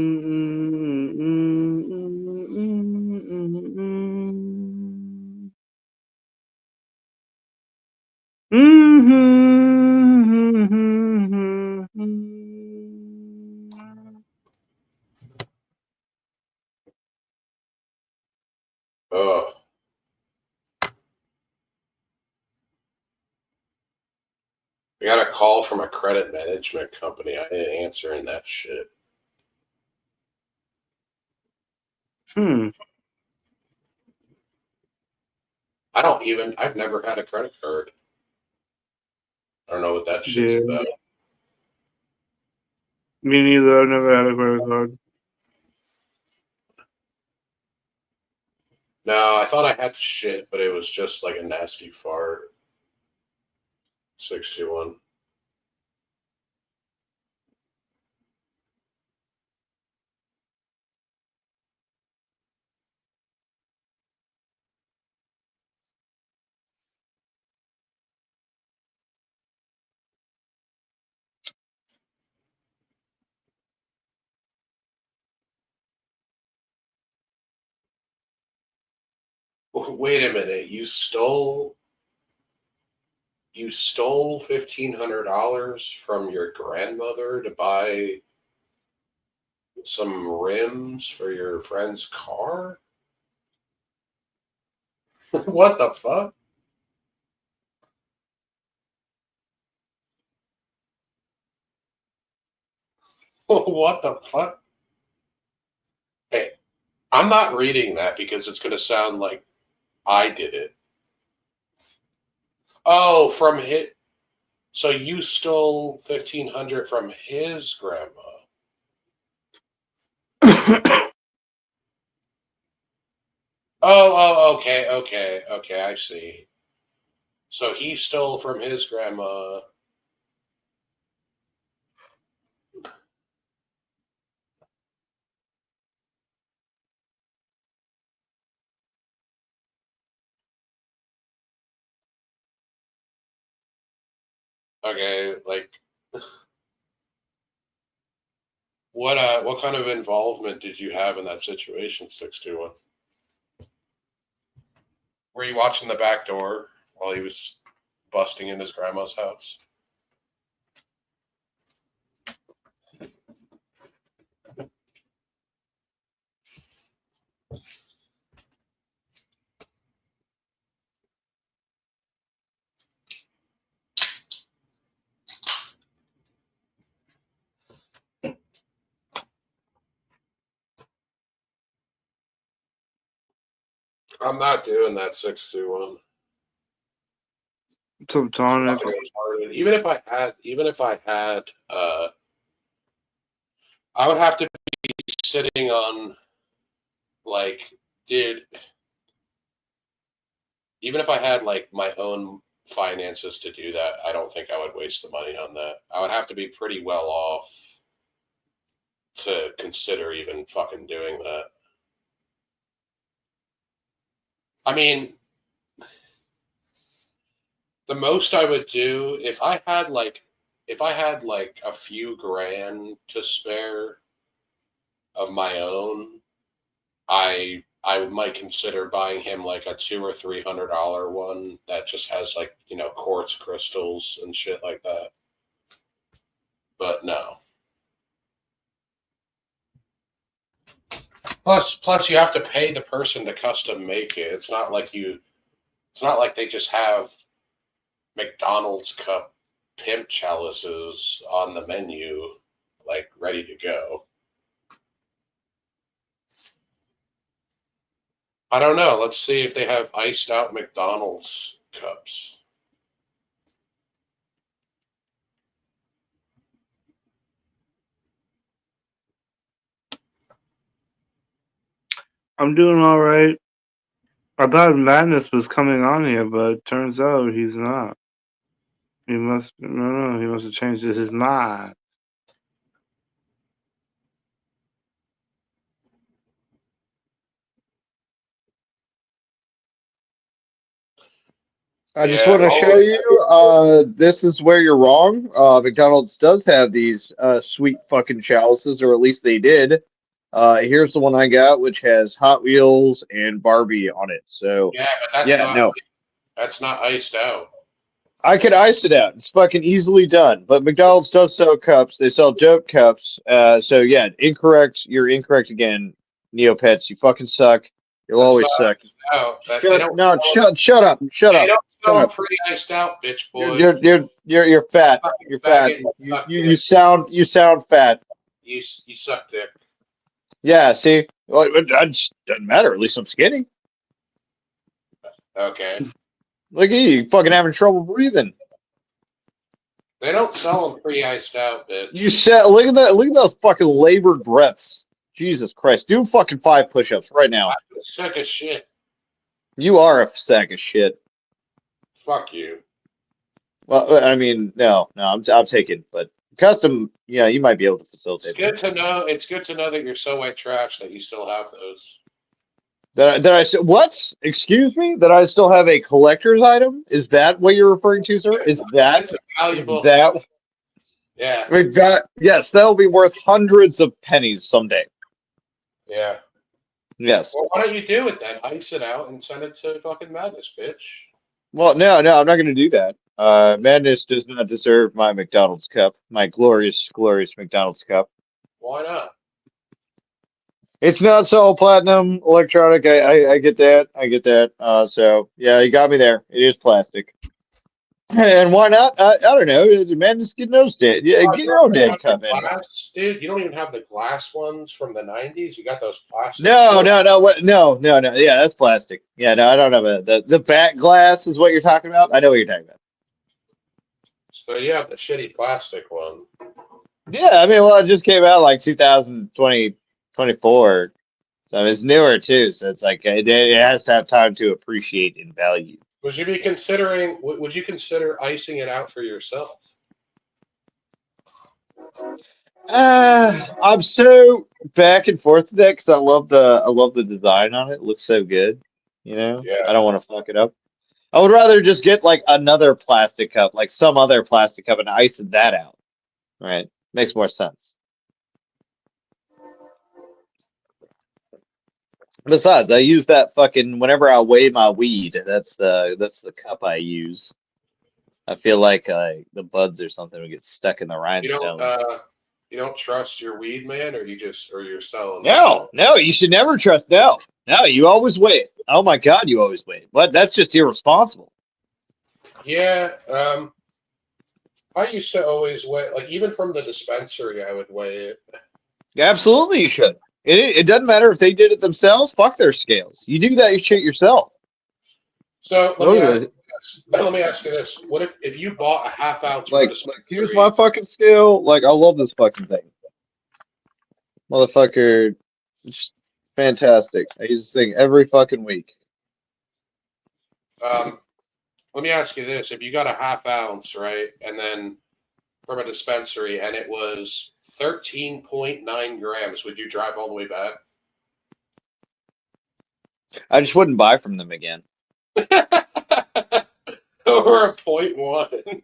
I got a call from a credit management company. I ain't answering that shit. I've never had a credit card. I don't know what that shit's Yeah. about. Me neither. I've never had a credit card. No, I thought I had shit, but it was just like a nasty fart. 621. Wait a minute. You stole $1,500 from your grandmother to buy some rims for your friend's car? What the fuck? What the fuck? Hey, I'm not reading that because it's going to sound like I did it. Oh, from his. So you stole 1,500 from his grandma. Okay, I see. So he stole from his grandma. Okay, like what kind of involvement did you have in that situation, 621? Were you watching the back door while he was busting in his grandma's house? I'm not doing that 621. What's up, Tonic? Even if I had, I would have to be sitting on, like, dude. Even if I had like my own finances to do that, I don't think I would waste the money on that. I would have to be pretty well off to consider even fucking doing that. I mean, the most I would do if I had like a few grand to spare of my own, I might consider buying him like a $200 or $300 one that just has like, quartz crystals and shit like that. But no. Plus, you have to pay the person to custom make it. It's not like they just have McDonald's cup pimp chalices on the menu, like ready to go. I don't know. Let's see if they have iced out McDonald's cups. I'm doing all right. I thought Madness was coming on here, but it turns out he's not. He must have changed his mind. I just Yeah, want to show oh, you, this is where you're wrong. McDonald's does have these sweet fucking chalices, or at least they did. Here's the one I got, which has Hot Wheels and Barbie on it. So, yeah, but that's yeah, not no, iced out. I could ice it out. It's fucking easily done. But McDonald's does sell cups. They sell dope cups. So, yeah, incorrect. You're incorrect again, Neopets. You fucking suck. You'll That's always not suck. iced out. They Shut, don't no, sell them. shut up. Shut They up. don't Shut sell them up. pre-iced out, bitch You're boy. you're fat. Fucking You're fat. faggot. You suck You dick. sound fat. You suck dick. Yeah, see? Well, it doesn't matter. At least I'm skinny. Okay. Look at you fucking having trouble breathing. They don't sell them pre-iced out, bitch. You said, look at that. Look at those fucking labored breaths. Jesus Christ. Do fucking 5 push-ups right now. I just took a shit. You are a sack of shit. Fuck you. Well, I mean, no, I'll take it. But custom, yeah, you might be able to It's facilitate good to know. It's good to know that you're so white trash that you still have those. that I what? Excuse me? That I still have a collector's item? Is that what you're referring to, sir? Is It's a valuable. that? Yeah. I mean, yes, that'll be worth hundreds of pennies someday. Yeah. Yes. Well, why don't you do it then? Ice it out and send it to fucking Madness, bitch. Well, no, I'm not going to do that. Madness does not deserve my McDonald's cup, my glorious, glorious McDonald's cup. Why not? It's not so platinum electronic. I get that. I get that. So yeah, you got me there. It is plastic. And why not? I don't know. Madness, get those dead. Yeah, Oh, get you your own don't even dead have cup the in. glass, dude. You don't even have the glass ones from the '90s. You got those plastic. No. What? No. Yeah, that's plastic. Yeah, no, I don't have the back glass is what you're talking about. I know what you're talking about. So you have the shitty plastic one. Yeah, I mean, well, it just came out like 2020, 24. So it's newer too. So it's like it has to have time to appreciate in value. Would you be considering? Would you consider icing it out for yourself? I'm so back and forth with that because I love the design on it. It looks so good. You know, Yeah. I don't want to fuck it up. I would rather just get like another plastic cup, like some other plastic cup, and ice that out. Right? Makes more sense. Besides, I use that fucking whenever I weigh my weed. That's the cup I use. I feel like the buds or something would get stuck in the rhinestones. You don't trust your weed man, or you're selling. No, you should never trust. No, you always weigh it. Oh my God, you always weigh it. But that's just irresponsible. Yeah. I used to always weigh, like even from the dispensary, I would weigh it. Absolutely, you should. It doesn't matter if they did it themselves. Fuck their scales. You do that shit yourself. So let me ask you this: what if you bought a half ounce? Like here's my fucking scale. Like I love this fucking thing, motherfucker. It's fantastic. I use this thing every fucking week. Let me ask you this: if you got a half ounce, right, and then from a dispensary, and it was 13.9 grams, would you drive all the way back? I just wouldn't buy from them again. Or a 0.1.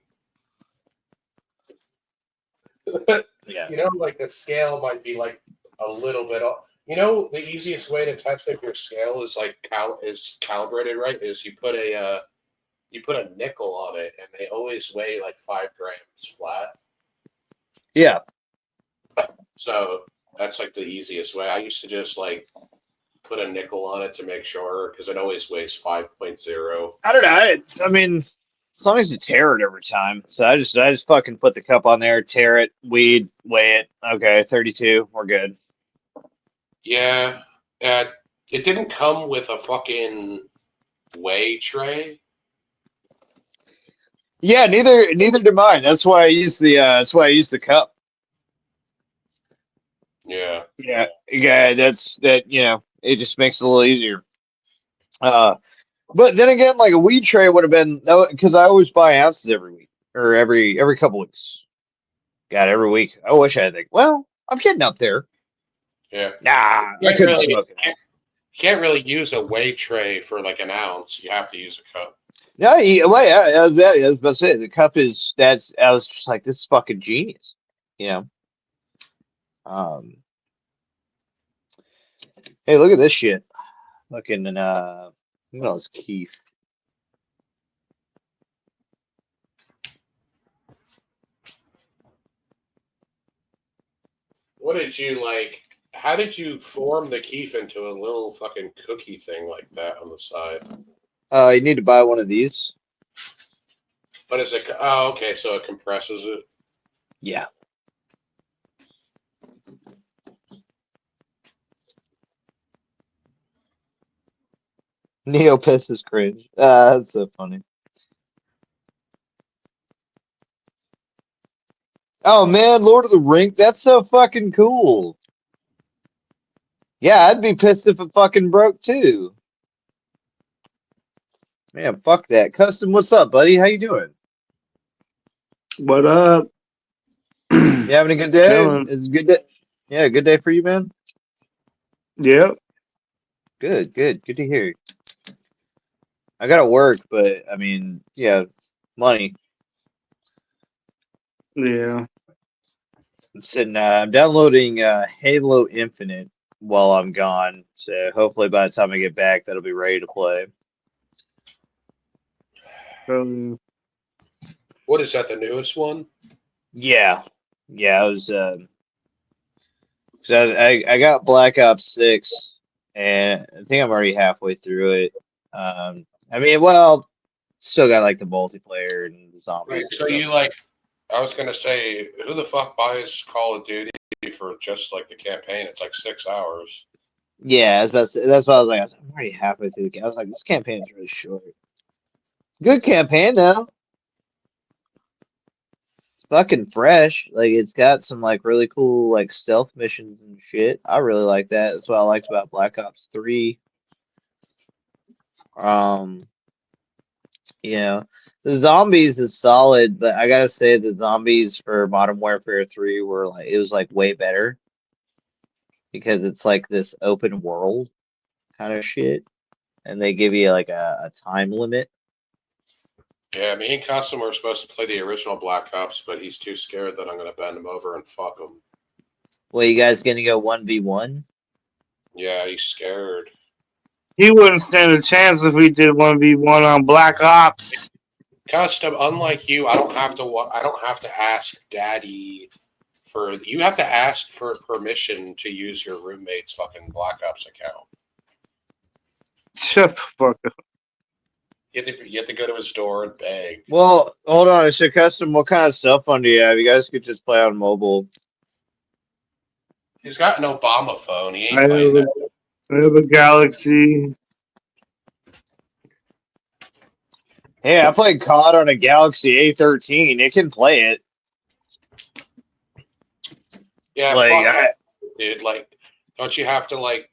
Yeah. You know, like the scale might be like a little bit off. You know, the easiest way to test if your scale is like is calibrated right is you put a nickel on it, and they always weigh like 5 grams flat. Yeah. So that's like the easiest way. I used to just like put a nickel on it to make sure, because it always weighs 5.0. I don't know. I mean, as long as you tear it every time. So I just fucking put the cup on there, tear it, weed, weigh it. Okay, 32. We're good. Yeah. It didn't come with a fucking weigh tray. Yeah, neither did mine. That's why I use the cup. Yeah. Yeah. It just makes it a little easier. But then again, like a weed tray would have been, because I always buy ounces every week or every couple weeks. God, every week. I wish I had think. Well, I'm getting up there. Yeah. Nah, I couldn't smoke it. You can't really use a weigh tray for like an ounce. You have to use a cup. No, wait, I was about to say the cup is that's. I was just like, this is fucking genius, you know. Hey, look at this shit. Looking look at all this Keith. What did you like? How did you form the keef into a little fucking cookie thing like that on the side? You need to buy one of these. What is it? Oh, okay. So it compresses it. Yeah. Neopets is cringe. That's so funny. Oh man, Lord of the Rings, that's so fucking cool. Yeah, I'd be pissed if it fucking broke too. Man, fuck that. Custom, what's up, buddy? How you doing? What up? You having a good day? Chilling. Is it a good day? Yeah, good day for you, man. Yep. Good to hear. I gotta work, but I mean, yeah, money. Yeah. I'm downloading Halo Infinite while I'm gone, so hopefully by the time I get back, that'll be ready to play. What is that? The newest one? Yeah, I was. So I got Black Ops 6, and I think I'm already halfway through it. I mean, well, still got like the multiplayer and the zombies. Right, and so stuff. you like? I was gonna say, who the fuck buys Call of Duty for just like the campaign? It's like 6 hours. Yeah, that's what I was like. I'm already halfway through the game. I was like, this campaign is really short. Good campaign though. Fucking fresh. Like it's got some like really cool like stealth missions and shit. I really like that. That's what I liked about Black Ops 3. You know, the zombies is solid, but I gotta say the zombies for Modern Warfare 3 were like it was like way better because it's like this open world kind of shit, and they give you like a time limit. Yeah, me and Custom were supposed to play the original Black Ops, but he's too scared that I'm gonna bend him over and fuck him. Well, you guys gonna go 1v1? Yeah, he's scared. He wouldn't stand a chance if we did 1v1 on Black Ops. Custom, unlike you, I don't have to ask Daddy for. You have to ask for permission to use your roommate's fucking Black Ops account. Shut the fuck up. You have to go to his door and beg. Well, hold on. So, Custom, what kind of cell phone do you have? You guys could just play on mobile. He's got an Obama phone. He ain't I playing that. have a Galaxy. Hey, I played COD on a Galaxy A13. It can play it. Yeah, Like, fuck that, dude. Like, don't you have to like?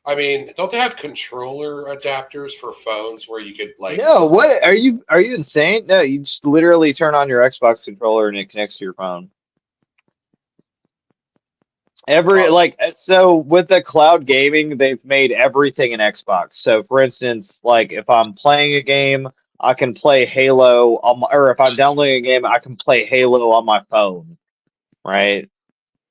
I mean, don't they have controller adapters for phones where you could like? No, what are you insane? No, you just literally turn on your Xbox controller and it connects to your phone. So with the cloud gaming, they've made everything an Xbox. So for instance, like if I'm playing a game, I can play Halo or if I'm downloading a game, I can play Halo on my phone, right?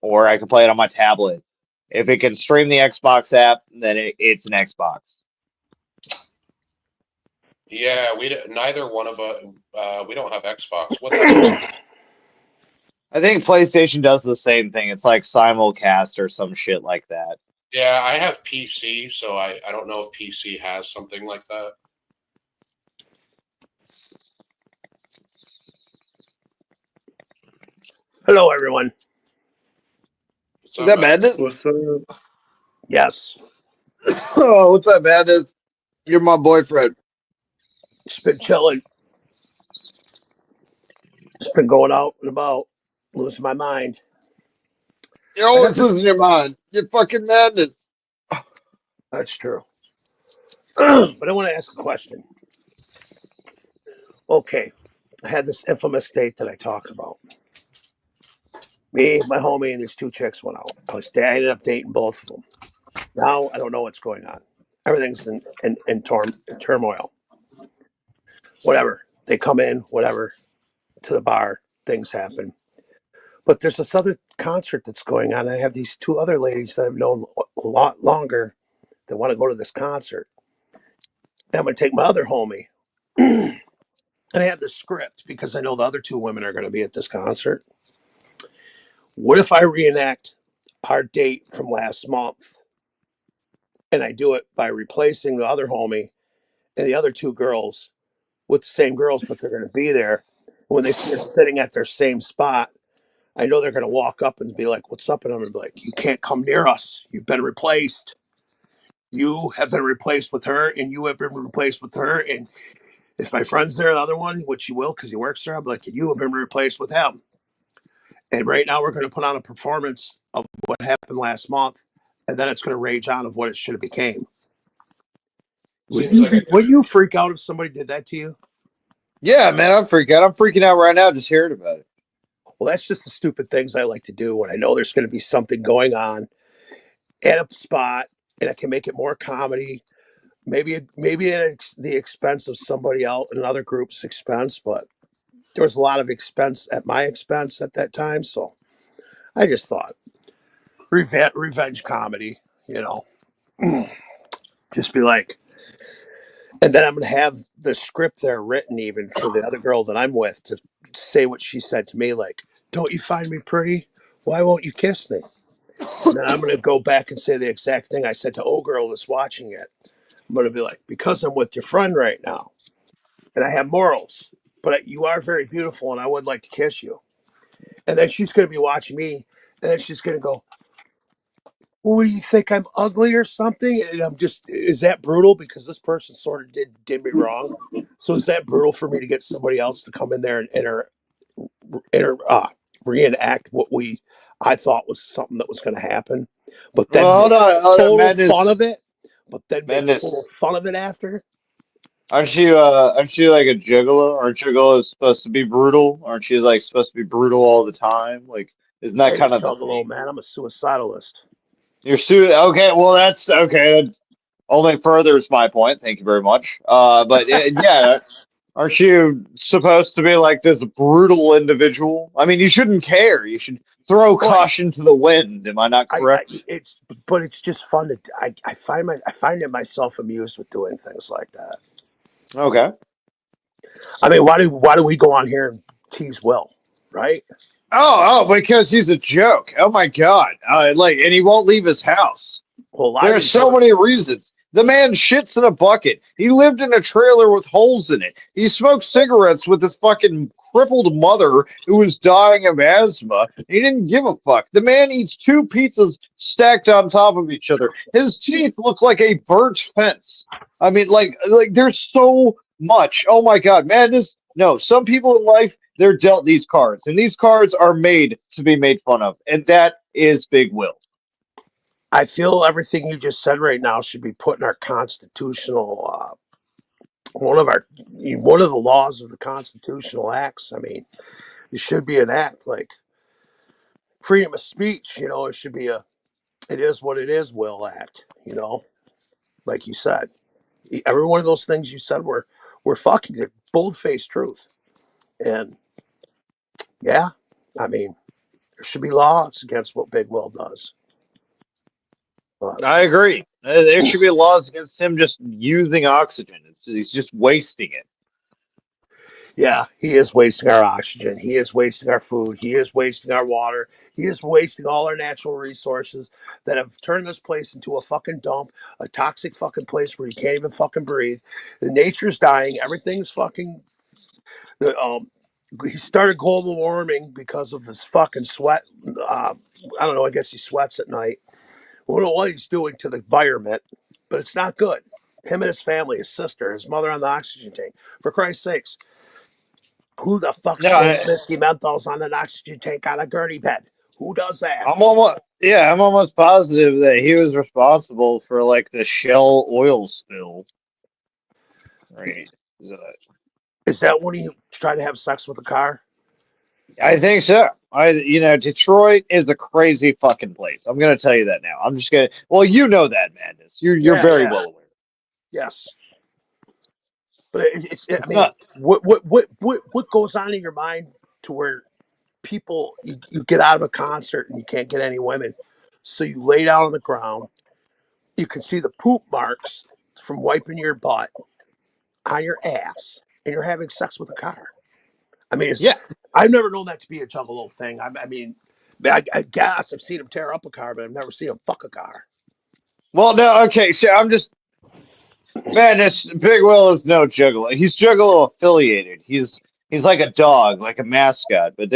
Or I can play it on my tablet. If it can stream the Xbox app, then it's an Xbox. Yeah, neither one of us. We don't have Xbox. What's Xbox? I think PlayStation does the same thing. It's like simulcast or some shit like that. Yeah, I have PC, so I don't know if PC has something like that. Hello, everyone. Is that Madness? What's up? Yes. Oh, what's up, Madness? You're my boyfriend. Just been chilling. Just been going out and about, losing my mind. You're always losing your mind. You're fucking Madness. That's true. But I want to ask a question. Okay. I had this infamous date that I talked about. Me, my homie, and these two chicks went out. I ended up dating both of them. Now I don't know what's going on. Everything's in turmoil. whatever. They come in, whatever, to the bar. Things happen. But there's this other concert that's going on. I have these two other ladies that I've known a lot longer that want to go to this concert. And I'm going to take my other homie. And I have this script because I know the other two women are going to be at this concert. What if I reenact our date from last month? And I do it by replacing the other homie and the other two girls with the same girls, but they're going to be there. When they see us sitting at their same spot, I know they're going to walk up and be like, "What's up?" And I'm going to be like, "You can't come near us. You've been replaced. You have been replaced with her, and you have been replaced with her." And if my friend's there, the other one, which you will because he works there, I'm like, "You have been replaced with him." And right now, we're going to put on a performance of what happened last month, and then it's going to rage on of what it should have became. Would you freak out if somebody did that to you? Yeah, man, I'm freaking out. I'm freaking out right now just hearing about it. Well, that's just the stupid things I like to do when I know there's going to be something going on at a spot, and I can make it more comedy. Maybe at the expense of somebody else, another group's expense, but there was a lot of expense at my expense at that time. So I just thought revenge comedy, just be like, and then I'm going to have the script there written even for the other girl that I'm with to say what she said to me, like, "Don't you find me pretty? Why won't you kiss me?" And then I'm going to go back and say the exact thing I said to old girl that's watching it. I'm going to be like, "Because I'm with your friend right now, and I have morals, but you are very beautiful, and I would like to kiss you." And then she's going to be watching me, and then she's going to go, "What do you think? I'm ugly or something?" And I'm just, is that brutal? Because this person sort of did me wrong. So is that brutal for me to get somebody else to come in there and reenact what I thought was something that was going to happen, but then Well, make hold on, total fun Madness. of it, but then make total Madness. fun of it after? Aren't you like a gigolo? Aren't gigolos supposed to be brutal? Aren't you like supposed to be brutal all the time? Like, isn't I that ain't a kind of the juggalo, thing? man. I'm a suicidalist. You're okay. Well, that's okay. That only furthers my point. Thank you very much. But yeah, aren't you supposed to be like this brutal individual? I mean, you shouldn't care. You should throw Well, caution to the wind. Am I not correct? but it's just fun to. I find it myself amused with doing things like that. Okay. I mean, why do we go on here and tease Will, right? Because he's a joke. Oh my God. And he won't leave his house. Well, There I've are been so doing. many reasons. The man shits in a bucket. He lived in a trailer with holes in it. He smoked cigarettes with his fucking crippled mother who was dying of asthma. He didn't give a fuck. The man eats two pizzas stacked on top of each other. His teeth look like a burnt fence. I mean, there's so much. Oh my God, madness. No, some people in life, they're dealt these cards, and these cards are made to be made fun of, and that is Big Will. I feel everything you just said right now should be put in our constitutional. One of the laws of the constitutional acts. I mean, it should be an act like freedom of speech. It should be it is what it is. Will act. Like you said, every one of those things you said were fucking bold-faced truth. And yeah, I mean, there should be laws against what Big Will does. But I agree. There should be laws against him just using oxygen. He's just wasting it. yeah, he is wasting our oxygen. He is wasting our food. He is wasting our water. He is wasting all our natural resources that have turned this place into a fucking dump, a toxic fucking place where you can't even fucking breathe. The nature's dying. Everything's fucking. He started global warming because of his fucking sweat. I don't know. I guess he sweats at night. We don't know what he's doing to the environment, but it's not good. Him and his family, his sister, his mother on the oxygen tank. For Christ's sakes, who the fuck No, sprays whiskey menthols on an oxygen tank on a gurney bed? Who does that? I'm almost positive that he was responsible for like the Shell oil spill. Right. So, Is that when he tried to have sex with a car? I think so. Detroit is a crazy fucking place. I'm gonna tell you that now. I'm just gonna. Well, you know that madness. You're Yeah, very yeah, well aware. yes. But I It's mean, not. what goes on in your mind to where people you get out of a concert and you can't get any women, so you lay down on the ground. You can see the poop marks from wiping your butt on your ass, and you're having sex with a car. I mean, Yeah. I've never known that to be a juggalo thing. I mean, I guess I've seen him tear up a car, but I've never seen him fuck a car. Well, no. Okay. So I'm just. Man, this Big Will is no Juggalo. He's Juggalo affiliated. He's like a dog, like a mascot. But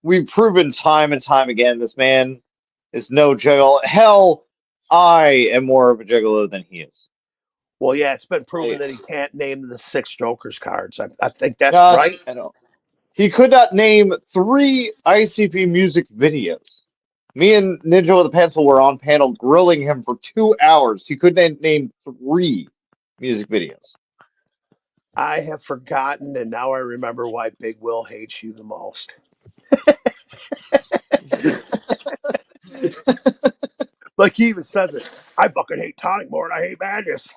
we've proven time and time again this man is no Juggalo. Hell, I am more of a Juggalo than he is. Well, yeah, it's been proven Like, that he can't name the 6 Jokers cards. I think that's not right. at all. He could not name 3 ICP music videos. Me and Ninja with a Pencil were on panel grilling him for 2 hours. He couldn't name 3 music videos. I have forgotten, and now I remember why Big Will hates you the most. Like he even says it. I fucking hate Tonic more than I hate Madness.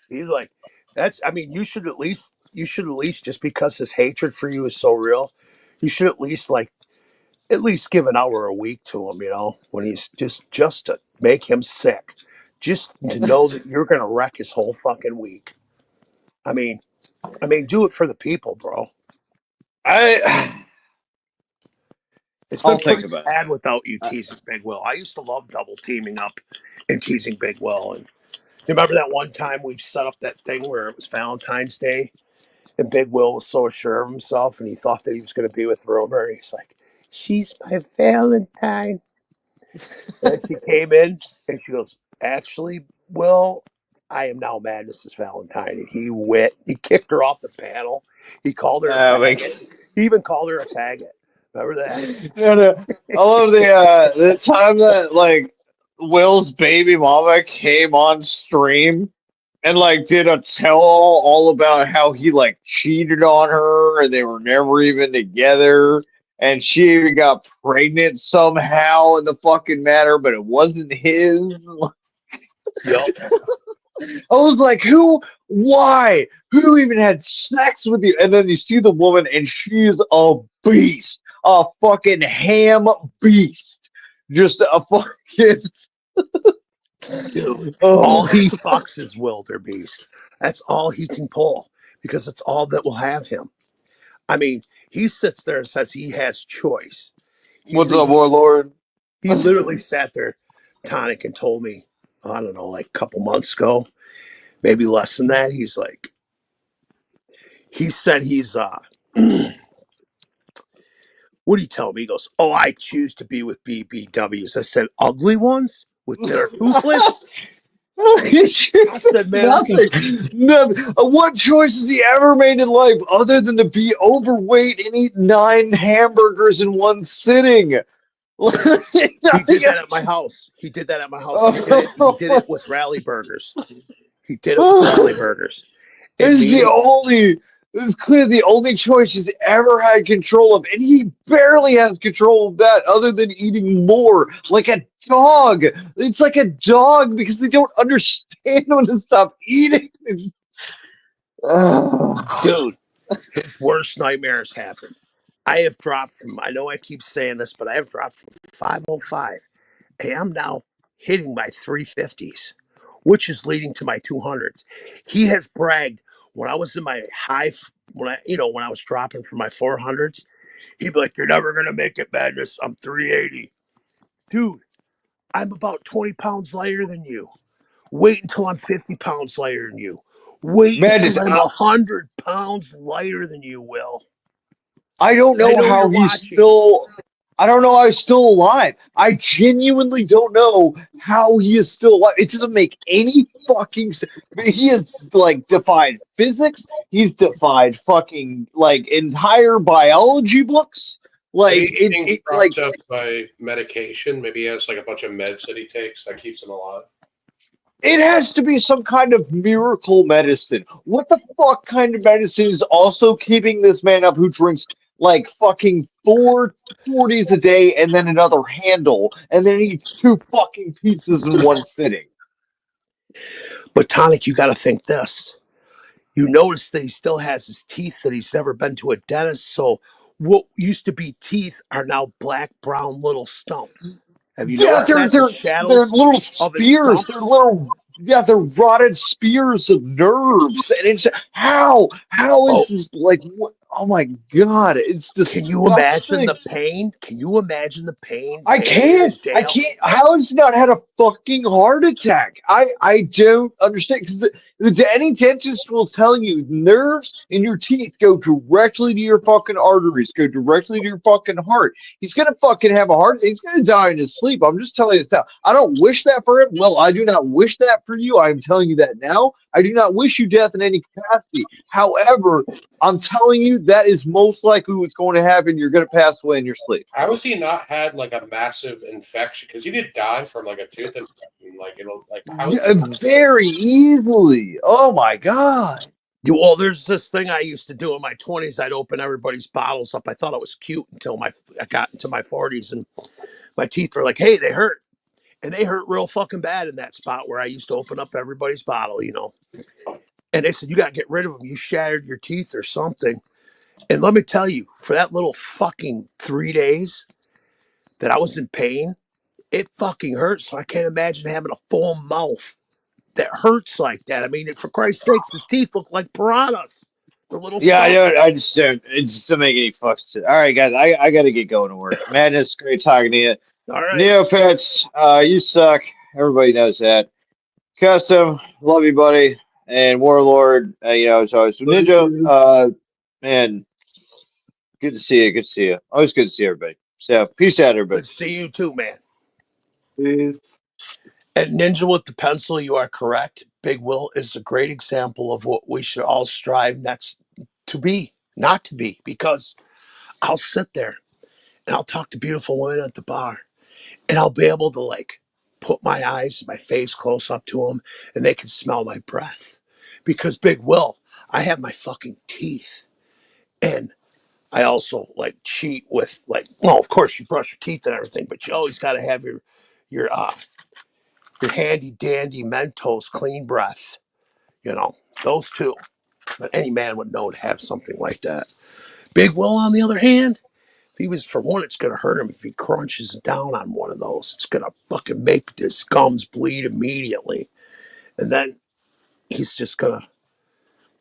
He's like, that's. I mean, you should at least just because his hatred for you is so real, you should at least give an hour a week to him. You know, when he's just to make him sick, just to know that you're gonna wreck his whole fucking week. I mean, do it for the people, bro. I It's I'll been think pretty about sad without you it. teasing Big Will. I used to love double teaming up and teasing Big Will. And you remember that one time we set up that thing where it was Valentine's Day and Big Will was so sure of himself and he thought that he was going to be with Rover. And he's like, she's my Valentine. And she came in and she goes, actually, Will, I am now Madness's Valentine. And he kicked her off the panel. He called her a Like, faggot. He even called her a faggot. Remember that? no, no. I love the time that like Will's baby mama came on stream and like did a tell all about how he like cheated on her and they were never even together and she even got pregnant somehow in the fucking matter, but it wasn't his. Yep. I was like, who? Why? Who even had sex with you? And then you see the woman, and she's a beast, a fucking ham beast, just a fucking. Dude, all Oh, he fucks is wildebeest. That's all he can pull because it's all that will have him. I mean, he sits there and says he has choice. what's up, warlord? He literally sat there, Tonic, and told me, I don't know, like a couple months ago, maybe less than that. He's like, he said he's what do you tell me? He goes, oh, I choose to be with BBWs. I said, ugly ones with that are toothless. It's I said, man, nothing. Nothing. What choice has he ever made in life other than to be overweight and eat 9 hamburgers in one sitting? he did that at my Nothing house. He did that at my house. He did else. it with Rally Burgers. He did it with Rally Burgers. And This is the me, only. This is clearly the only choice he's ever had control of, and he barely has control of that, other than eating more, like a dog. It's like a dog because they don't understand when to stop eating. Ugh. dude, his worst nightmares happened. I have dropped from, I know I keep saying this, but I have dropped from 505. I am now hitting my 350s, which is leading to my 200s. He has bragged when I was in my when I was dropping from my 400s, he'd be like, you're never going to make it, Madness. I'm 380. Dude, I'm about 20 pounds lighter than you. Wait until I'm 50 pounds lighter than you. Wait Madness, until I'm 100 pounds lighter than you, Will. I don't I know know how you're he's watching. still. I don't know how he's still alive. I genuinely don't know how he is still alive. It doesn't make any fucking sense. He has like defied physics. He's defied fucking like entire biology books. Like Maybe he's being like propped up by medication. Maybe he has like a bunch of meds that he takes that keeps him alive. it has to be some kind of miracle medicine. What the fuck kind of medicine is also keeping this man up who drinks like fucking 4 40s a day and then another handle and then eats 2 fucking pizzas in one sitting? But Tonic, you got to think this. You notice that he still has his teeth, that he's never been to a dentist. So what used to be teeth are now black, brown little stumps. Have you Yeah, noticed they're that? The they're shadows little of his spears. They're stumps? little they're rotted spears of nerves, and it's how Oh, is this like what? Oh my God, it's can you imagine the disgusting. pain? Can you imagine the pain I day in can't. and day I out? can't. How has he not had a fucking heart attack? I don't understand because any dentist will tell you nerves in your teeth go directly to your fucking arteries, go directly to your fucking heart. He's gonna fucking have a heart. He's gonna die in his sleep. I'm just telling you this now. I don't wish that for him. Well, I do not wish that for you. I'm telling you that now. I do not wish you death in any capacity. However, I'm telling you that is most likely what's going to happen. You're gonna pass away in your sleep. How has he not had like a massive infection? Because you could die from like a tooth infection. Like it'll like how is Yeah, very easily. Oh my God. Well, there's this thing I used to do in my 20s. I'd open everybody's bottles up. I thought it was cute until I got into my 40s, and my teeth were like, hey, they hurt. And they hurt real fucking bad in that spot where I used to open up everybody's bottle, you know. And they said, you got to get rid of them. You shattered your teeth or something. And let me tell you, for that little fucking 3 days that I was in pain, it fucking hurts. So I can't imagine having a full mouth that hurts like that. I mean, for Christ's sakes, his teeth look like piranhas. The little Yeah, I don't. stumps. I just don't. It just doesn't make any fucking sense. All right, guys, I got to get going to work. Madness, great talking to you. All right. Neopets, you suck. Everybody knows that. Custom, love you, buddy. And Warlord, as always. Ninja, man, good to see you. Good to see you. Always good to see everybody. So, peace out, everybody. Good to see you too, man. Peace. And Ninja with the pencil, you are correct. Big Will is a great example of what we should all strive next to be, not to be, because I'll sit there and I'll talk to beautiful women at the bar and I'll be able to like put my eyes, my face close up to them and they can smell my breath. Because Big Will, I have my fucking teeth. And I also like cheat with like, well, of course you brush your teeth and everything, but you always got to have your your handy dandy Mentos clean breath, you know, those two. But any man would know to have something like that. Big Will, on the other hand, if he was, for one, it's going to hurt him if he crunches down on one of those. It's going to fucking make his gums bleed immediately. And then he's just going to,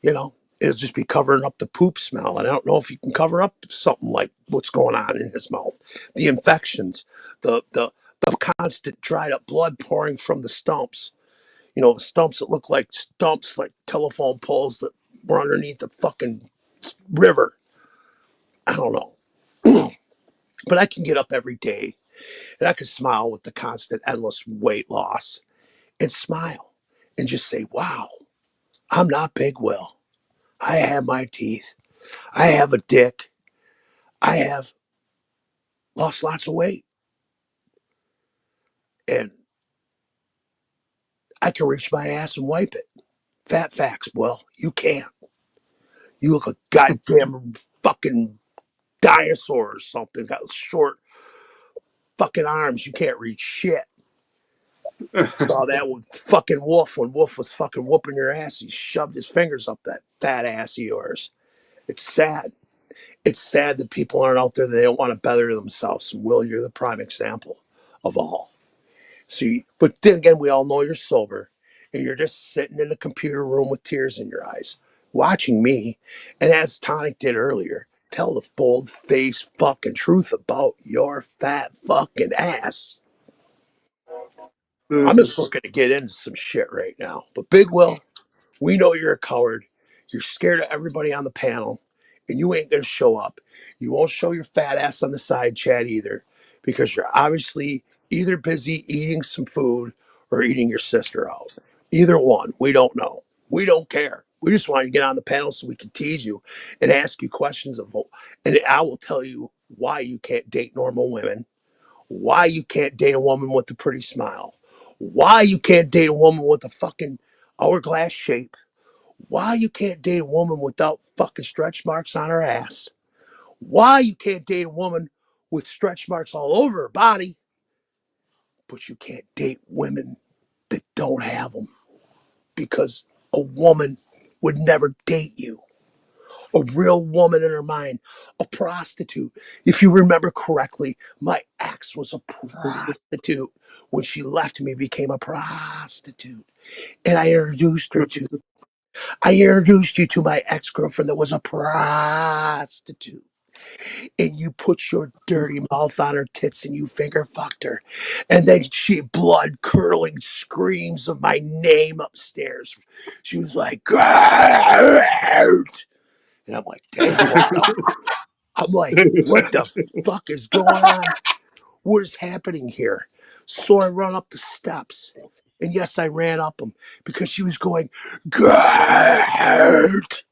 you know, it'll just be covering up the poop smell. And I don't know if you can cover up something like what's going on in his mouth. The infections, the constant dried up blood pouring from the stumps. You know, the stumps that look like stumps, like telephone poles that were underneath the fucking river. I don't know. But I can get up every day and I can smile with the constant, endless weight loss and smile and just say, wow, I'm not Big Will. I have my teeth. I have a dick. I have lost lots of weight. And I can reach my ass and wipe it. Fat facts. Well, you can't. You look a goddamn fucking dinosaur or something. Got short fucking arms. You can't reach shit. Saw that with fucking Wolf when Wolf was fucking whooping your ass. He shoved his fingers up that fat ass of yours. It's sad. It's sad that people aren't out there. They don't want to better themselves. And Will, you're the prime example of all. See, but then again, we all know you're sober and you're just sitting in a computer room with tears in your eyes, watching me. And as Tonic did earlier, tell the bold faced fucking truth about your fat fucking ass. I'm just looking to get into some shit right now. But Big Will, we know you're a coward. You're scared of everybody on the panel, and you ain't gonna show up. You won't show your fat ass on the side chat either, because you're obviously either busy eating some food or eating your sister out. Either one, we don't know. We don't care. We just want you to get on the panel so we can tease you and ask you questions of, and I will tell you why you can't date normal women, why you can't date a woman with a pretty smile, why you can't date a woman with a fucking hourglass shape, why you can't date a woman without fucking stretch marks on her ass, why you can't date a woman with stretch marks all over her body, but you can't date women that don't have them. because a woman would never date you. A real woman in her mind, a prostitute. If you remember correctly, my ex was a prostitute. When she left me, became a prostitute. And I introduced you to my ex-girlfriend that was a prostitute. And you put your dirty mouth on her tits and you finger fucked her. And then she blood curdling screams of my name upstairs. She was like, "Gert!" And I'm like, dang, what the fuck is going on? What is happening here? So I run up the steps. And yes, I ran up them because she was going, "Gert!"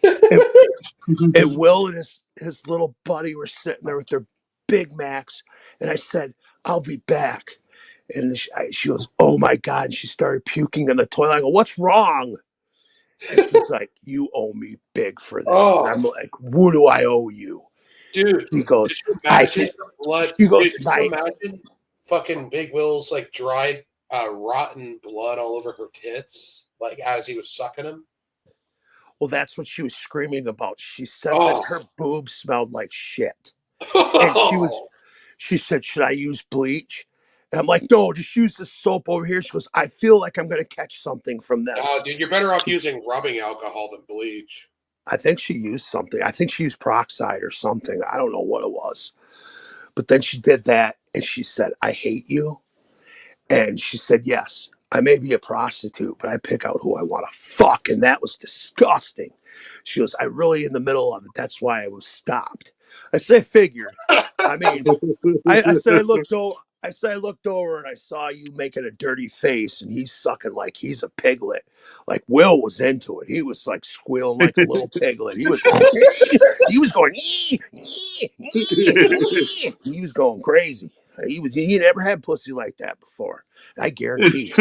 And Will and his little buddy were sitting there with their Big Macs. And I said, "I'll be back." And she goes, "Oh my God." And she started puking in the toilet. I go, "What's wrong?" And she's like, "You owe me big for this." Oh. And I'm like, "What do I owe you?" Dude, She goes, imagine blood. She goes, Dude, can you imagine fucking Big Will's like dried, rotten blood all over her tits, like as he was sucking them? Well, that's what she was screaming about. She said that her boobs smelled like shit. And she said, "Should I use bleach?" And I'm like, "No, just use the soap over here." She goes, "I feel like I'm going to catch something from this." Oh, dude, you're better off using rubbing alcohol than bleach. I think she used something. I think she used peroxide or something. I don't know what it was. But then she did that and she said, "I hate you." And she said, "Yes, I may be a prostitute, but I pick out who I want to fuck." And that was disgusting. She goes, "I really in the middle of it. That's why I was stopped." I said, "I figured." I mean, I said, I looked over and I saw you making a dirty face and he's sucking like he's a piglet. Like Will was into it. He was like squealing like a little piglet. He was going, "Ee, ee, ee, ee." He was going crazy. He never had pussy like that before. I guarantee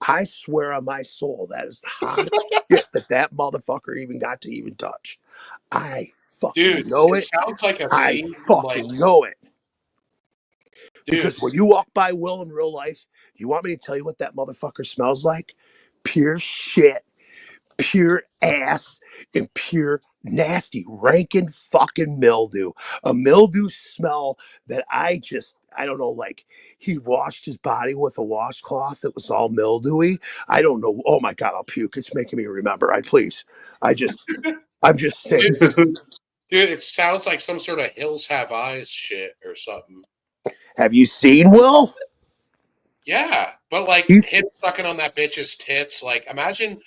I swear on my soul, that is the hottest shit that motherfucker even got to even touch. I fucking know it. Sounds like a I scene fucking know it. Because when you walk by Will in real life, do you want me to tell you what that motherfucker smells like? Pure shit, pure ass, and pure nasty, ranking fucking mildew. A mildew smell that I don't know, like he washed his body with a washcloth that was all mildewy. I don't know. Oh my God, I'll puke. It's making me remember. I'm just saying. Dude, it sounds like some sort of Hills Have Eyes shit or something. Have you seen Will? Yeah, but like him sucking on that bitch's tits, like imagine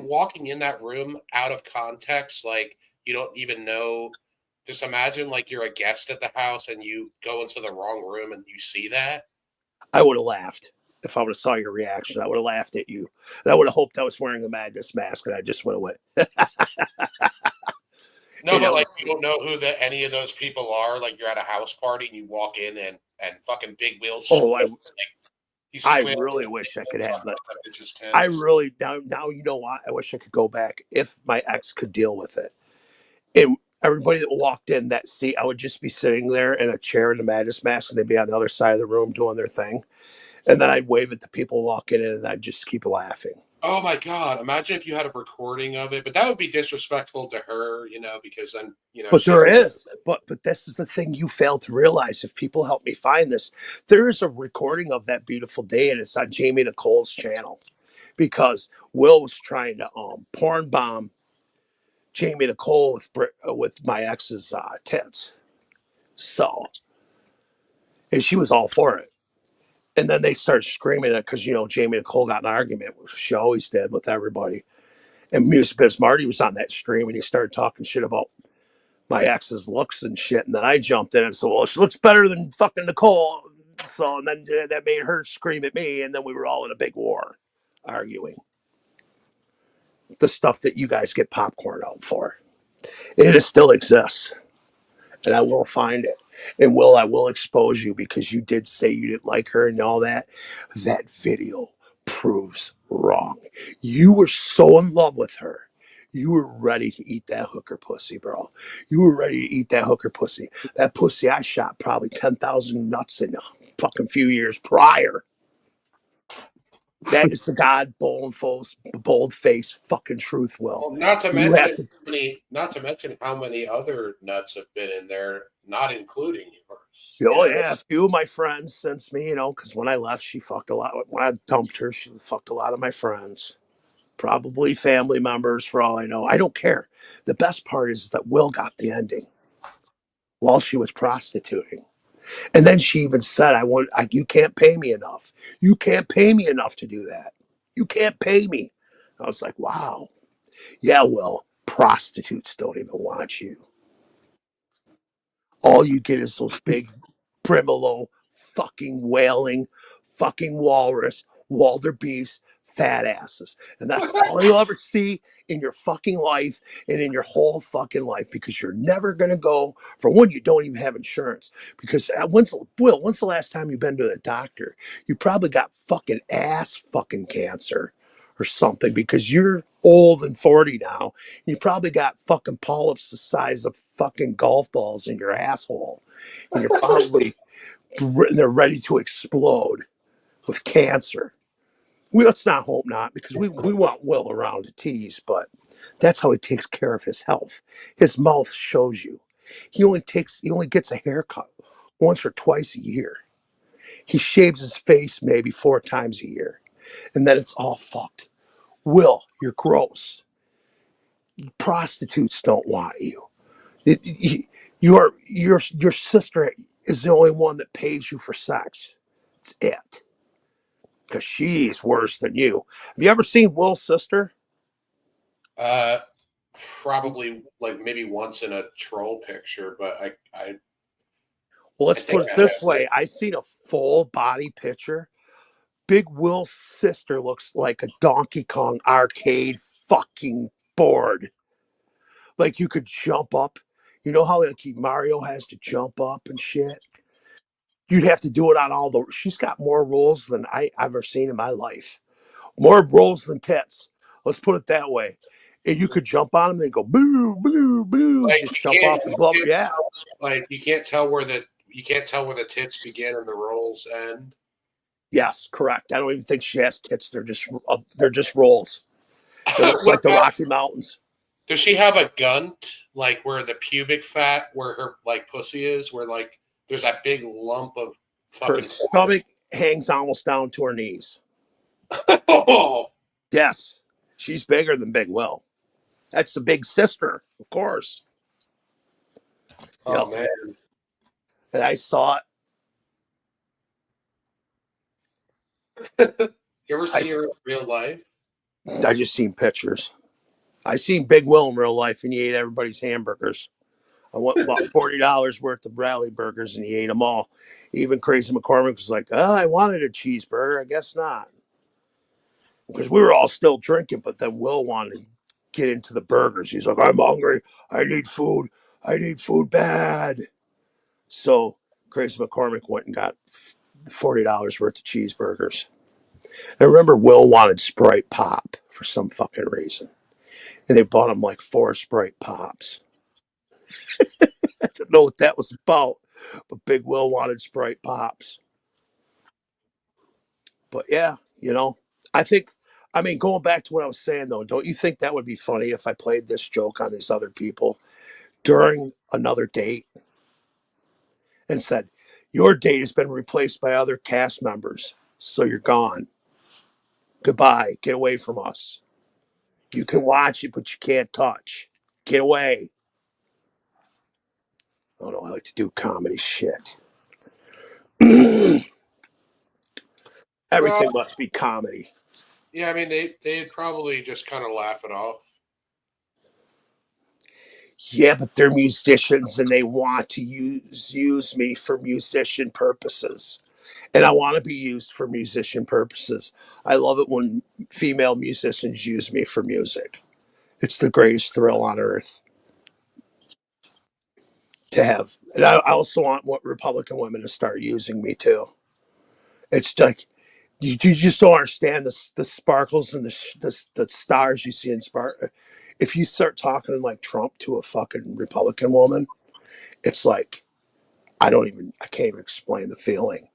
walking in that room out of context, like you don't even know. Just imagine like you're a guest at the house and you go into the wrong room and you see that. I would have laughed if I would have saw your reaction. I would have laughed at you. And I would have hoped I was wearing the Madness mask and I just would have went. No, but like you don't know who any of those people are. Like you're at a house party and you walk in and fucking Big Will's. I really wish I could have that. I really now you know what? I wish I could go back if my ex could deal with it. And everybody that walked in that seat, I would just be sitting there in a chair in the Madness mask, and they'd be on the other side of the room doing their thing. And then I'd wave at the people walking in, and I'd just keep laughing. Oh my God! Imagine if you had a recording of it, but that would be disrespectful to her, because then But there is, but this is the thing you fail to realize. If people help me find this, there is a recording of that beautiful day, and it's on Jamie Nicole's channel, because Will was trying to porn bomb Jamie Nicole with my ex's tits, and she was all for it. And then they started screaming it because Jamie Nicole got in an argument, which she always did with everybody. And Biz Marty was on that stream, and he started talking shit about my ex's looks and shit. And then I jumped in and said, "Well, she looks better than fucking Nicole." So, and then that made her scream at me. And then we were all in a big war arguing the stuff that you guys get popcorn out for. It still exists. And I will find it. And I will expose you because you did say you didn't like her and all that. That video proves wrong. You were so in love with her. You were ready to eat that hooker pussy, bro. You were ready to eat that hooker pussy. That pussy I shot probably 10,000 nuts in a fucking few years prior. That is the God bold face fucking truth, Will. Well, not to You mention have to. not to mention how many other nuts have been in there, not including yours. Oh yeah, a few of my friends since me, because when I left, she fucked a lot. When I dumped her, she fucked a lot of my friends, probably family members, for all I know. I don't care. The best part is that Will got the ending while she was prostituting, and then she even said, you can't pay me enough. You can't pay me enough to do that. You can't pay me." I was like, wow, yeah, Will. Prostitutes don't even want you. All you get is those big Primalo, fucking whaling, fucking walrus, wildebeest, fat asses. And that's all you'll ever see in your fucking life and in your whole fucking life, because you're never going to go. For one, you don't even have insurance. Because when's the last time you've been to the doctor? You probably got fucking ass fucking cancer or something, because you're old and 40 now. You probably got fucking polyps the size of fucking golf balls in your asshole. And you're probably they're ready to explode with cancer. Let's not hope not, because we want Will around to tease, but that's how he takes care of his health. His mouth shows you. He only gets a haircut once or twice a year. He shaves his face maybe 4 times a year, and then it's all fucked. Will, you're gross. Prostitutes don't want you. Your sister is the only one that pays you for sex. It's it. Because she's worse than you. Have you ever seen Will's sister? Probably like maybe once in a troll picture, but I Well, let's think put it this way. I seen a full body picture. Big Will's sister looks like a Donkey Kong arcade fucking board. Like you could jump up. You know how like Mario has to jump up and shit? You'd have to do it on all the. She's got more rolls than I've ever seen in my life. More rolls than tits. Let's put it that way. And you could jump on them, they go boo, boo, boo. like Just jump off the blubber. Yeah. Like you can't tell where the tits begin and the rolls end. Yes, correct. I don't even think she has tits. They're just rolls. They look like the Rocky Mountains. Does she have a gunt, like where the pubic fat, where her like pussy is, where like there's that big lump of Her fucking stomach hangs almost down to her knees. Oh, Yes, she's bigger than Big Will. That's the big sister, of course. oh Yep. man. And I saw You ever see her in real life? it. I just seen pictures. I seen Big Will in real life, and he ate everybody's hamburgers. I went about $40 worth of rally burgers, and he ate them all. Even Crazy McCormick was like, "Oh, I wanted a cheeseburger. I guess not," because we were all still drinking. But then Will wanted to get into the burgers. He's like, "I'm hungry. I need food. I need food bad." So Crazy McCormick went and got $40 worth of cheeseburgers. I remember Will wanted Sprite Pop for some fucking reason, and they bought him like 4 Sprite Pops. I don't know what that was about, but Big Will wanted Sprite Pops. But yeah, I mean, going back to what I was saying though, don't you think that would be funny if I played this joke on these other people during another date and said, "Your date has been replaced by other cast members, so you're gone. Goodbye. Get away from us. You can watch it, but you can't touch. Get away." I don't know. I like to do comedy shit. Everything must be comedy. Yeah, I mean they'd probably just kind of laugh it off. Yeah, but they're musicians and they want to use me for musician purposes. And I want to be used for musician purposes. I love it when female musicians use me for music. It's the greatest thrill on earth to have. And I also want what Republican women to start using me too. It's like you just don't understand the sparkles and the stars you see in spark. If you start talking like Trump to a fucking Republican woman, it's like I can't even explain the feeling.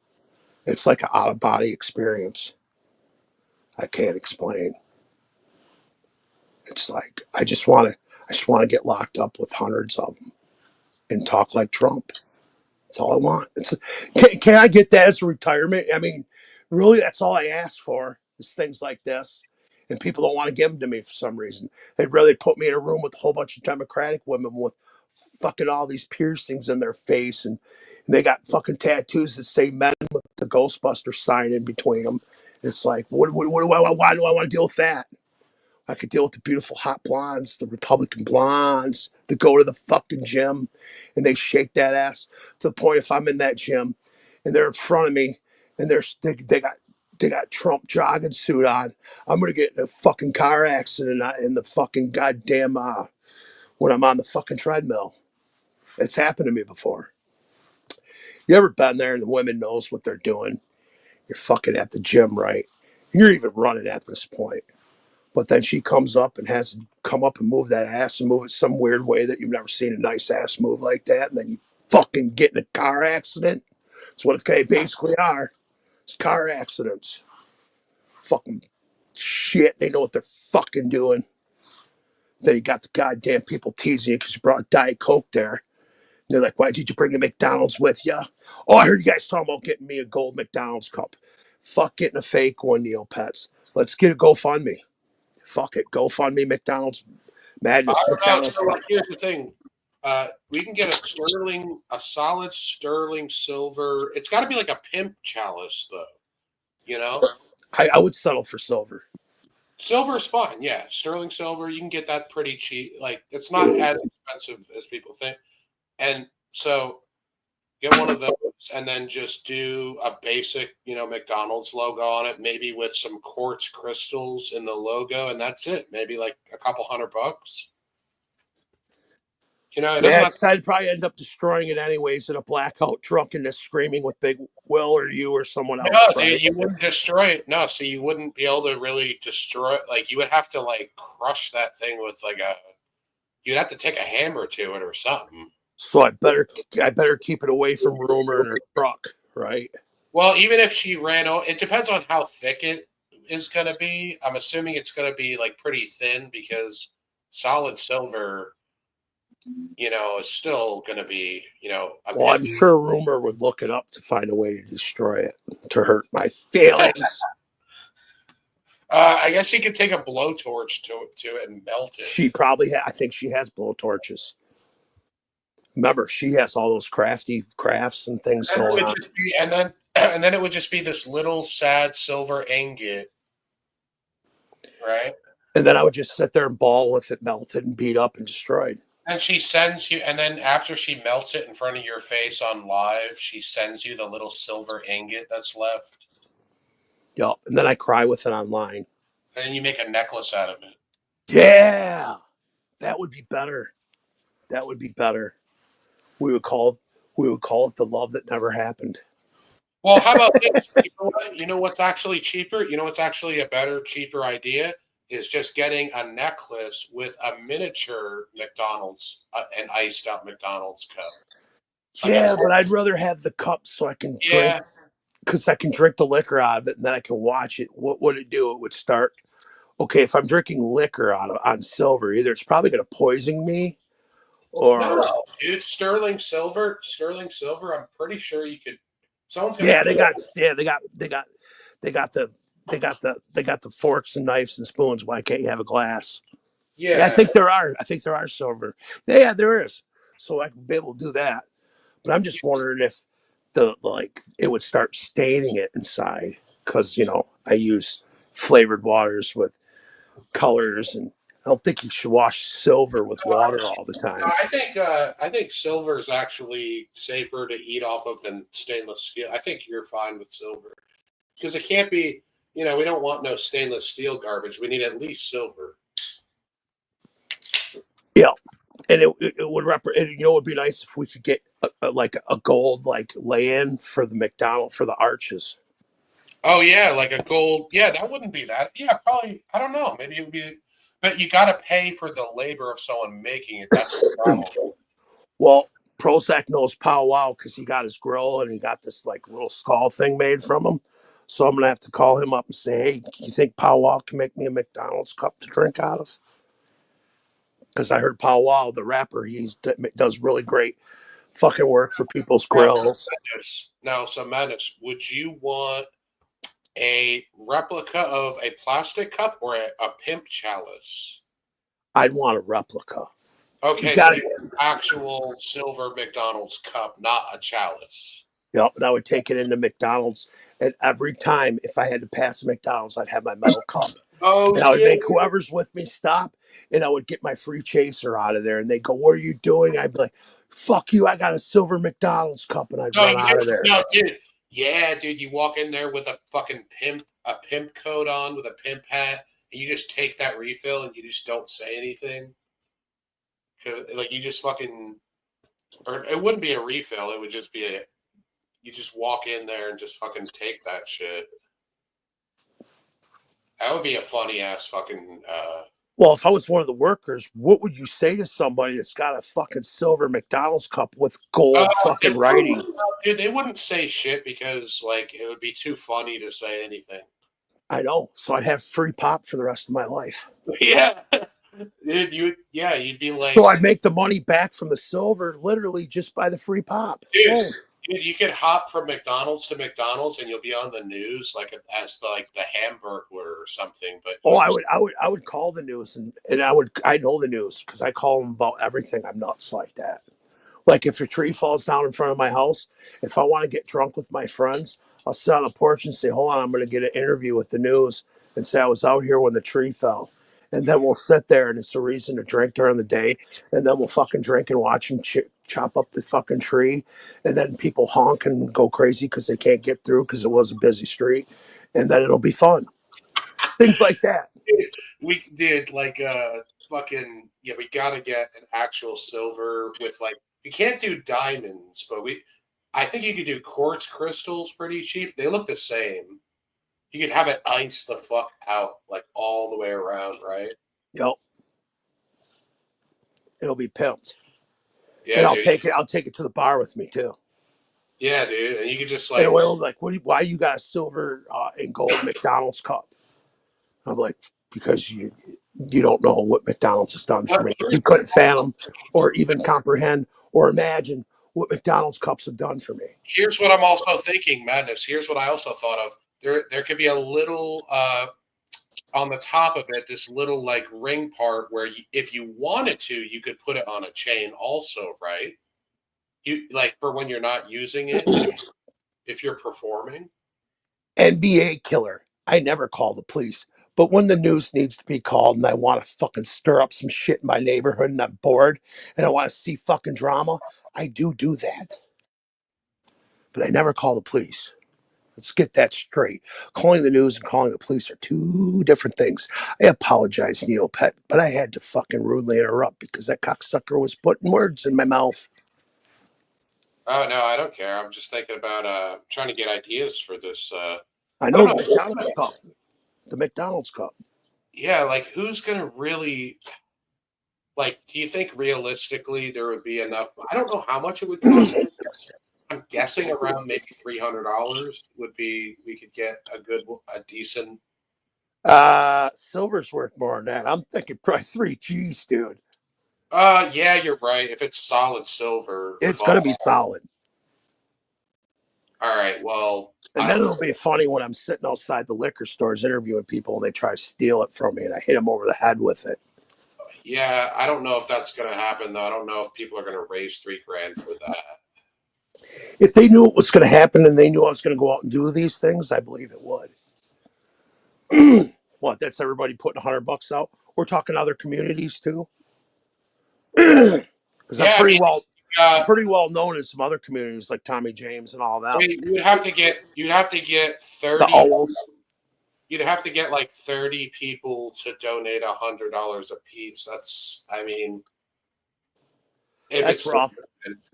It's like an out of body experience. I can't explain. It's like I just want to get locked up with hundreds of them and talk like Trump. That's all I want. Can I get that as a retirement? I mean, really, that's all I ask for is things like this. And people don't want to give them to me for some reason. They'd rather put me in a room with a whole bunch of Democratic women with fucking all these piercings in their face. And they got fucking tattoos that say men with the Ghostbuster sign in between them. It's like, why do I want to deal with that? I could deal with the beautiful hot blondes, the Republican blondes that go to the fucking gym and they shake that ass to the point if I'm in that gym and they're in front of me and they got Trump jogging suit on, I'm gonna get in a fucking car accident in the fucking goddamn when I'm on the fucking treadmill. It's happened to me before. You ever been there and the women knows what they're doing? You're fucking at the gym, right? You're even running at this point. But then she comes up and has to come up and move that ass and move it some weird way that you've never seen a nice ass move like that. And then you fucking get in a car accident. That's what they basically are. It's car accidents. Fucking shit. They know what they're fucking doing. Then you got the goddamn people teasing you because you brought a Diet Coke there. And they're like, why did you bring a McDonald's with you? Oh, I heard you guys talking about getting me a gold McDonald's cup. Fuck getting a fake one, Neopets. Let's get a GoFundMe. Fuck it. GoFundMe McDonald's Madness. I don't know. McDonald's. So like, here's the thing. We can get a solid sterling silver. It's got to be like a pimp chalice, though. You know, I would settle for silver. silver's fine. Yeah, sterling silver. You can get that pretty cheap. Like it's not as expensive as people think. And so get one of those, and then just do a basic, McDonald's logo on it, maybe with some quartz crystals in the logo, and that's it. Maybe like a couple $100. It doesn't Yeah, have I'd probably end up destroying it anyways in a blackout drunkenness, screaming with Big Will or you or someone else. No, right? dude, you wouldn't destroy it. No, so you wouldn't be able to really destroy it. Like you would have to like crush that thing with you'd have to take a hammer to it or something. So I better keep it away from Rumor and her truck, right? Well, even if she ran over, it depends on how thick it is going to be. I'm assuming it's going to be like pretty thin because solid silver, is still going to be, Well, I'm sure Rumor would look it up to find a way to destroy it, to hurt my feelings. I guess you could take a blowtorch to it and melt it. She probably, I think she has blowtorches. Remember, she has all those crafts and things going on. And then it would just be this little sad silver ingot, right? And then I would just sit there and ball with it melted and beat up and destroyed. And she sends you, and then after she melts it in front of your face on live, she sends you the little silver ingot that's left. Yep. And then I cry with it online. And then you make a necklace out of it. Yeah. That would be better. That would be better. We would call it the love that never happened. Well, how about this? You know what's actually cheaper? You know what's actually a better, cheaper idea? Is just getting a necklace with a miniature McDonald's, an iced out McDonald's cup. Yeah, but I'd rather have the cup so I can drink, because I can drink the liquor out of it and then I can watch it. What would it do? It would start. Okay, if I'm drinking liquor on silver, either it's probably going to poison me, or no, dude, sterling silver. I'm pretty sure you could. Someone's gonna. They got the forks and knives and spoons. Why can't you have a glass? Yeah, I think there are silver. Yeah, there is. So I can be able to do that. But I'm just wondering if it would start staining it inside because I use flavored waters with colors, and I don't think you should wash silver with water all the time. I think silver is actually safer to eat off of than stainless steel. I think you're fine with silver because it can't be. We don't want no stainless steel garbage. We need at least silver. Yeah, and it would it would be nice if we could get a gold lay-in for the McDonald's for the arches. Oh yeah, like a gold. Yeah, that wouldn't be that. Yeah, probably. I don't know. Maybe it would be. But you got to pay for the labor of someone making it. That's the problem. Well, Prozac knows Pow Wow because he got his grill and he got this little skull thing made from him. So I'm gonna have to call him up and say, "Hey, you think Powwow can make me a McDonald's cup to drink out of?" Because I heard Powwow, the rapper, he does really great fucking work for people's grills. Now, so Madness, would you want a replica of a plastic cup or a pimp chalice? I'd want a replica. Okay, so an actual silver McDonald's cup, not a chalice. Yep, and I would take it into McDonald's, and every time if I had to pass a McDonald's, I'd have my metal cup. Oh, and I would shit. make whoever's with me stop, and I would get my free chaser out of there, and they go, "What are you doing?" I'd be like, "Fuck you, I got a silver McDonald's cup," and I'd run out of there. No, dude. Yeah, dude, you walk in there with a fucking pimp coat on with a pimp hat, and you just take that refill and you just don't say anything. Like, you just fucking, or it wouldn't be a refill, it would just be you just walk in there and just fucking take that shit. That would be a funny ass fucking. Well, if I was one of the workers, what would you say to somebody that's got a fucking silver McDonald's cup with gold fucking writing? Dude, they wouldn't say shit because, like, it would be too funny to say anything. I know. So I'd have free pop for the rest of my life. Yeah. Dude, you'd be like. So I'd make the money back from the silver literally just by the free pop. Dude, you could hop from McDonald's to McDonald's and you'll be on the news like as the Hamburglar or something. But I would call the news and I know the news because I call them about everything. I'm nuts like that. Like if a tree falls down in front of my house, if I want to get drunk with my friends, I'll sit on the porch and say, "Hold on, I'm going to get an interview with the news," and say I was out here when the tree fell. And then we'll sit there and it's a reason to drink during the day. And then we'll fucking drink and watch them chop up the fucking tree. And then people honk and go crazy because they can't get through because it was a busy street. And then it'll be fun. Things like that. We did fucking, yeah, we got to get an actual silver with we can't do diamonds, but I think you could do quartz crystals pretty cheap. They look the same. You could have it ice the fuck out, all the way around, right? Yep. It'll be pimped. Yeah, and I'll take it to the bar with me too. Yeah, dude. And you could just why you got a silver and gold McDonald's cup? I'm like, because you don't know what McDonald's has done for me. You couldn't fathom or even comprehend or imagine what McDonald's cups have done for me. Here's what I'm also thinking, Madness. Here's what I also thought of. There could be a little on the top of it, this little ring part where if you wanted to, you could put it on a chain also, right? You for when you're not using it, if you're performing. NBA killer. I never call the police, but when the news needs to be called and I want to fucking stir up some shit in my neighborhood and I'm bored and I want to see fucking drama, I do that. But I never call the police. Let's get that straight. Calling the news and calling the police are two different things. I apologize, Neopet, but I had to fucking rudely interrupt because that cocksucker was putting words in my mouth. Oh, no, I don't care. I'm just thinking about trying to get ideas for this. I know the McDonald's cup. The McDonald's cup. Yeah, who's going to really... do you think realistically there would be enough? I don't know how much it would cost. I'm guessing around maybe $300 would be. We could get a decent. Silver's worth more than that. I'm thinking probably 3 G's, dude. Yeah, you're right. If it's solid silver, it's gonna be solid. All right. Well, and then it'll be funny when I'm sitting outside the liquor stores interviewing people and they try to steal it from me and I hit them over the head with it. Yeah, I don't know if that's gonna happen though. I don't know if people are gonna raise $3,000 for that. If they knew what was going to happen and they knew I was going to go out and do these things, I believe it would. What? That's everybody putting $100 out. We're talking other communities too, because I'm pretty well known in some other communities like Tommy James and all that. You'd have to get 30. The owls. You'd have to get 30 people to donate $100 a piece. That's that's rough.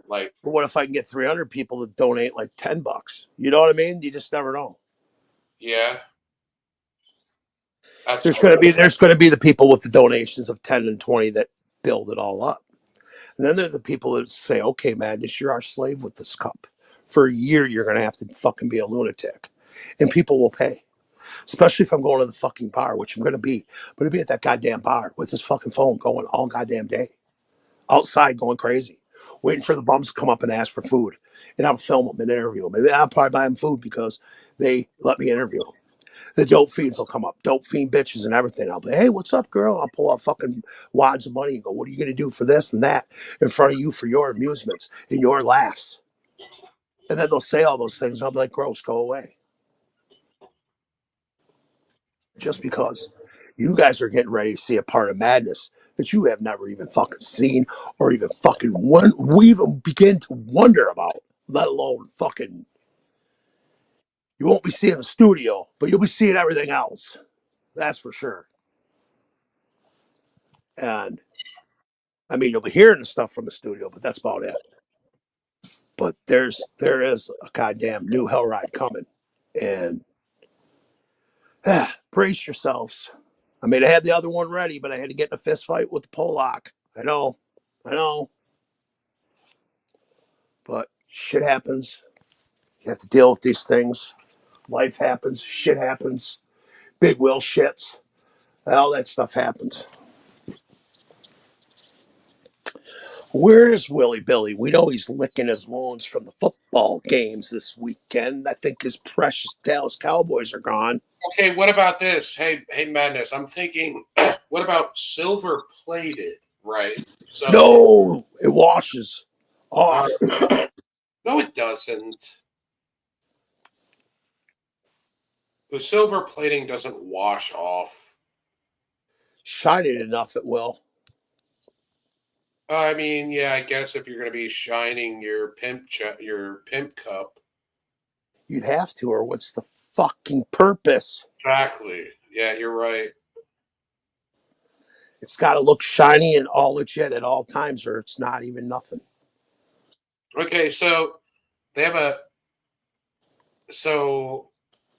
But what if I can get 300 people to donate $10? You know what I mean? You just never know. Yeah. There's going to be the people with the donations of 10 and 20 that build it all up. And then there's the people that say, "Okay, Madness, you're our slave with this cup. For a year, you're going to have to fucking be a lunatic." and people will pay. Especially if I'm going to the fucking bar, which I'm going to be. I'm going to be at that goddamn bar with this fucking phone going all goddamn day. Outside going crazy. Waiting for the bums to come up and ask for food. And I'll film them and interview them. Maybe I'll probably buy them food because they let me interview them. The dope fiends will come up. Dope fiend bitches and everything. I'll be, hey, what's up, girl? I'll pull out fucking wads of money and go, what are you going to do for this and that in front of you for your amusements and your laughs? And then they'll say all those things. I'll be like, gross, go away. Just because you guys are getting ready to see a part of madness that you have never even fucking seen or even fucking we even begin to wonder about, let alone fucking, you won't be seeing the studio, but you'll be seeing everything else. That's for sure. And I mean, you'll be hearing the stuff from the studio, but that's about it. But there is a goddamn new hell ride coming, and brace yourselves. I mean, I had the other one ready, but I had to get in a fist fight with the Polak. I know, but shit happens. You have to deal with these things. Life happens. Shit happens. Big Will shits. All that stuff happens. Where is Willie Billy? We know he's licking his wounds from the football games this weekend. I think his precious Dallas Cowboys are gone. Okay, what about this? Hey, Madness, I'm thinking, what about silver plated, right? So No, it washes off. no, it doesn't. The silver plating doesn't wash off. Shine it enough, it will. I mean, yeah, I guess if you're going to be shining your pimp cup. You'd have to, or what's the fucking purpose? Exactly. Yeah, you're right. It's got to look shiny and all legit at all times, or it's not even nothing. Okay, so they have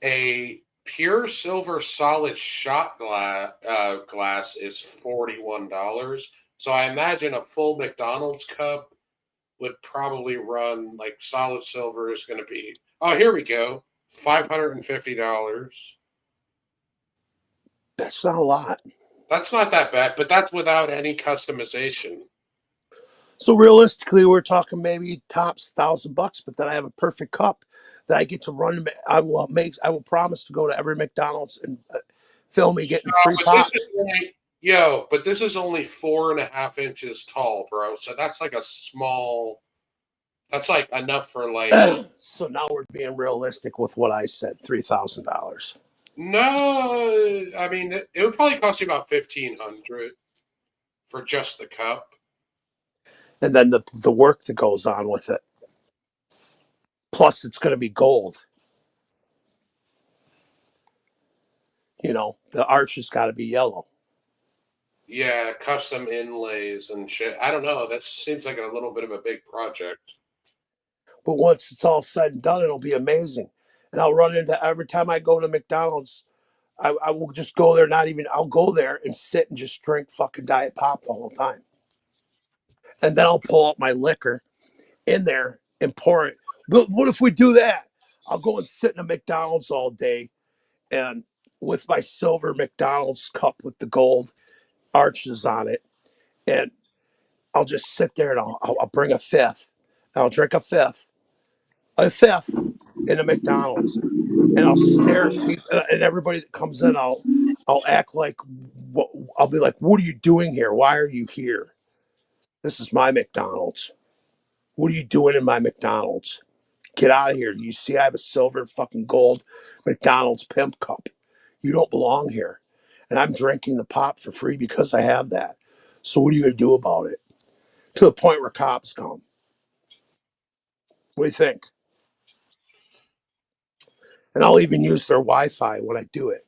a pure silver solid shot glass is $41. So I imagine a full McDonald's cup would probably run, like, solid silver is going to be, oh, here we go, $550. That's not a lot. That's not that bad, but that's without any customization. So realistically, we're talking maybe tops $1,000, but then I have a perfect cup that I get to run. I will promise to go to every McDonald's and film me getting free pops. But this is only 4.5 inches tall, bro. So that's like a small. That's like enough for like. So now we're being realistic with what I said, $3,000. No, I mean it would probably cost you about $1,500 for just the cup. And then the work that goes on with it. Plus, it's going to be gold. You know, the arch has got to be yellow. Yeah, custom inlays and shit. I don't know. That seems like a little bit of a big project. But once it's all said and done, it'll be amazing. And I'll run into every time I go to McDonald's, I will just go there, I'll go there and sit and just drink fucking Diet Pop the whole time. And then I'll pull out my liquor in there and pour it. But what if we do that? I'll go and sit in a McDonald's all day and with my silver McDonald's cup with the gold arches on it. And I'll just sit there and I'll bring a fifth. I'll drink a fifth in a McDonald's. And I'll stare at people and everybody that comes in, I'll act like, I'll be like, what are you doing here? Why are you here? This is my McDonald's. What are you doing in my McDonald's? Get out of here. You see, I have a silver fucking gold McDonald's pimp cup. You don't belong here. And I'm drinking the pop for free because I have that. So what are you going to do about it? To the point where cops come. What do you think? And I'll even use their Wi-Fi when I do it.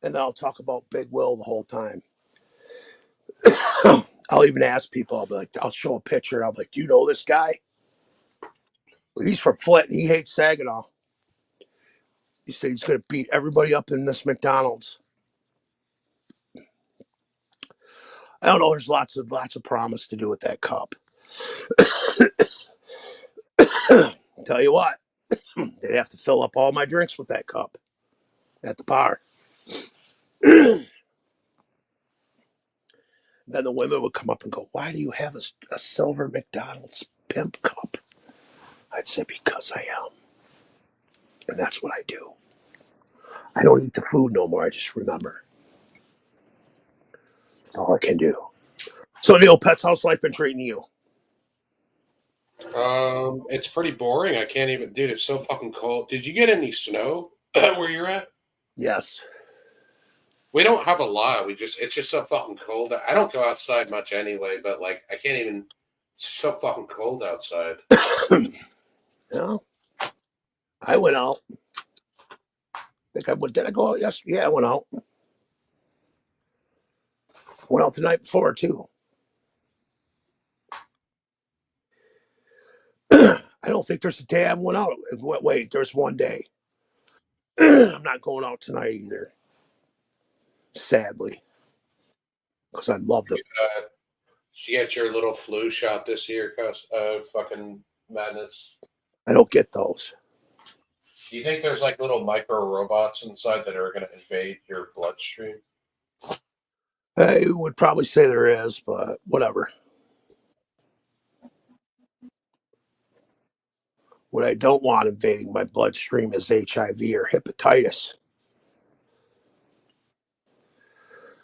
And then I'll talk about Big Will the whole time. I'll even ask people, I'll be like, I'll show a picture. I'll be like, do you know this guy? Well, he's from Flint and he hates Saginaw. He said he's going to beat everybody up in this McDonald's. I don't know. There's lots of promise to do with that cup. Tell you what, they'd have to fill up all my drinks with that cup at the bar. Then the women would come up and go, "Why do you have a silver McDonald's pimp cup?" I'd say, "Because I am. And that's what I do. I don't eat the food no more. I just remember. That's all I can do." So, Neil, Pets, how's life been treating you? It's pretty boring. I can't even, dude. It's so fucking cold. Did you get any snow where you're at? Yes. We don't have a lot. It's just so fucking cold. I don't go outside much anyway, but like, I can't even. It's so fucking cold outside. Yeah. I went out. Did I go out yesterday? Yeah, I went out. Went out the night before too. I don't think there's a day I haven't went out. Wait, there's one day. I'm not going out tonight either. Sadly, because I'd love to. Did you get your little flu shot this year? Fucking madness. I don't get those. Do you think there's like little micro robots inside that are going to invade your bloodstream? I would probably say there is, but whatever. What I don't want invading my bloodstream is HIV or hepatitis.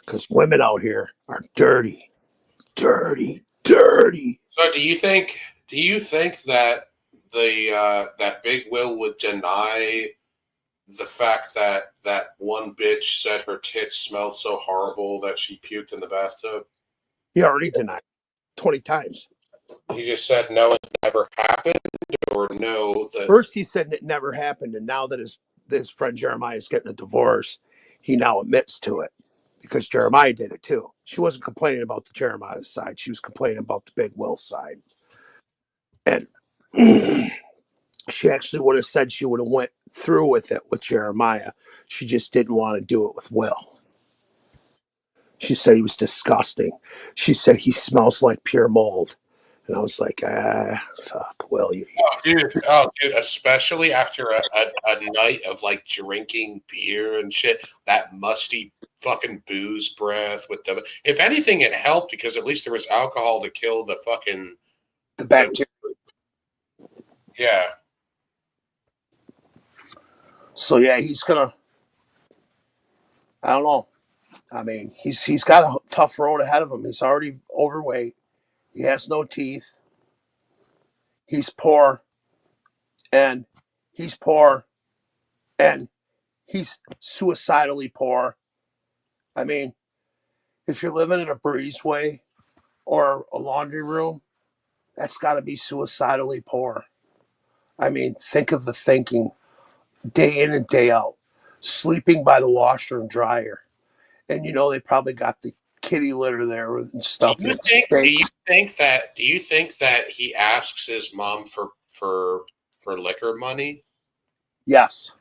Because women out here are dirty, dirty, dirty. So do you think that that Big Will would deny the fact that that one bitch said her tits smelled so horrible that she puked in the bathtub? He already denied 20 times. He just said no, it never happened, or no that. First he said it never happened, and now that his friend Jeremiah is getting a divorce, he now admits to it. Because Jeremiah did it too. She wasn't complaining about the Jeremiah side. She was complaining about the Big Will side. And she actually would have said she would have went through with it with Jeremiah. She just didn't want to do it with Will. She said he was disgusting. She said he smells like pure mold. And I was like, fuck, Will. Oh, dude, especially after a night of like drinking beer and shit, that musty fucking booze breath with the. If anything, it helped because at least there was alcohol to kill the fucking. The bacteria. Yeah. So yeah, he's gonna. I don't know. I mean, he's got a tough road ahead of him. He's already overweight. He has no teeth. He's poor. And he's poor. And he's suicidally poor. I mean, if you're living in a breezeway or a laundry room, that's got to be suicidally poor. I mean, think of the thinking day in and day out, sleeping by the washer and dryer. And they probably got the kitty litter there and stuff. Do you think that he asks his mom for liquor money? Yes.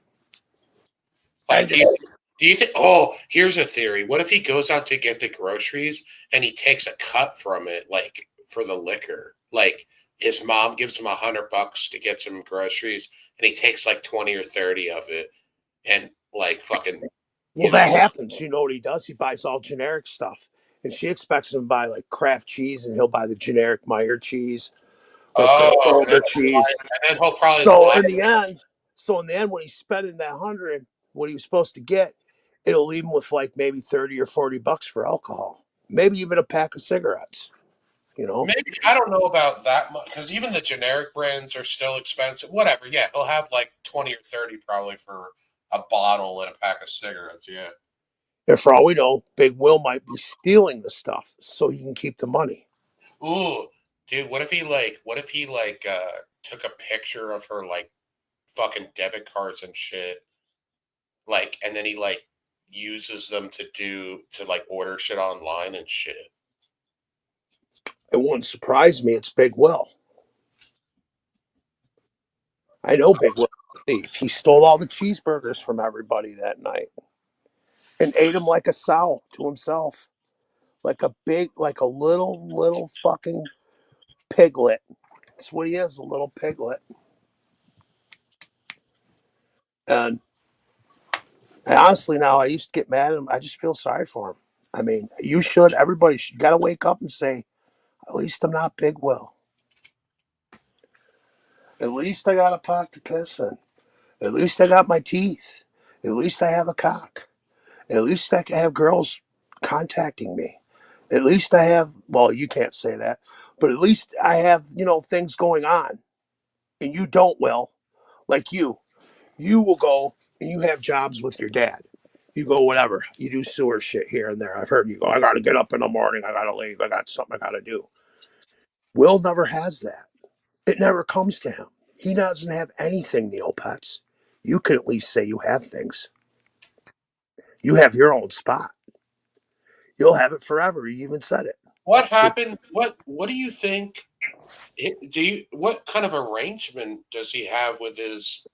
Like, do you think? Oh, here's a theory. What if he goes out to get the groceries and he takes a cut from it, like for the liquor? Like his mom gives him $100 to get some groceries, and he takes like 20 or 30 of it, and like fucking. Well, that happens. You know what he does? He buys all generic stuff, and she expects him to buy like Kraft cheese, and he'll buy the generic Meyer cheese or Kroger cheese. And then he'll probably. So in the end, when he's spending that $100, what he was supposed to get, it'll leave him with like maybe $30 or $40 for alcohol, maybe even a pack of cigarettes. Maybe, I don't know about that much, because even the generic brands are still expensive. Whatever, yeah, he'll have like 20 or 30 probably for a bottle and a pack of cigarettes. Yeah. And for all we know, Big Will might be stealing the stuff so he can keep the money. Ooh, dude, what if he took a picture of her like fucking debit cards and shit, like, and then he like uses them to like order shit online and shit. It wouldn't surprise me. It's Big Will. I know Big Will. He stole all the cheeseburgers from everybody that night and ate them like a sow to himself, like a little fucking piglet. That's what he is, a little piglet. And honestly, now I used to get mad at him. I just feel sorry for him. I mean, you should. Everybody should. Got to wake up and say, at least I'm not Big Will. At least I got a pot to piss in. At least I got my teeth. At least I have a cock. At least I can have girls contacting me. At least I have, well, you can't say that, but at least I have, things going on. And you don't, Will. Like you. You will go and you have jobs with your dad. You go, whatever. You do sewer shit here and there. I've heard you go, I got to get up in the morning. I got to leave. I got something I got to do. Will never has that. It never comes to him. He doesn't have anything, Neopets. You can at least say you have things. You have your own spot. You'll have it forever. You even said it. What happened? What do you think? What kind of arrangement does he have with his?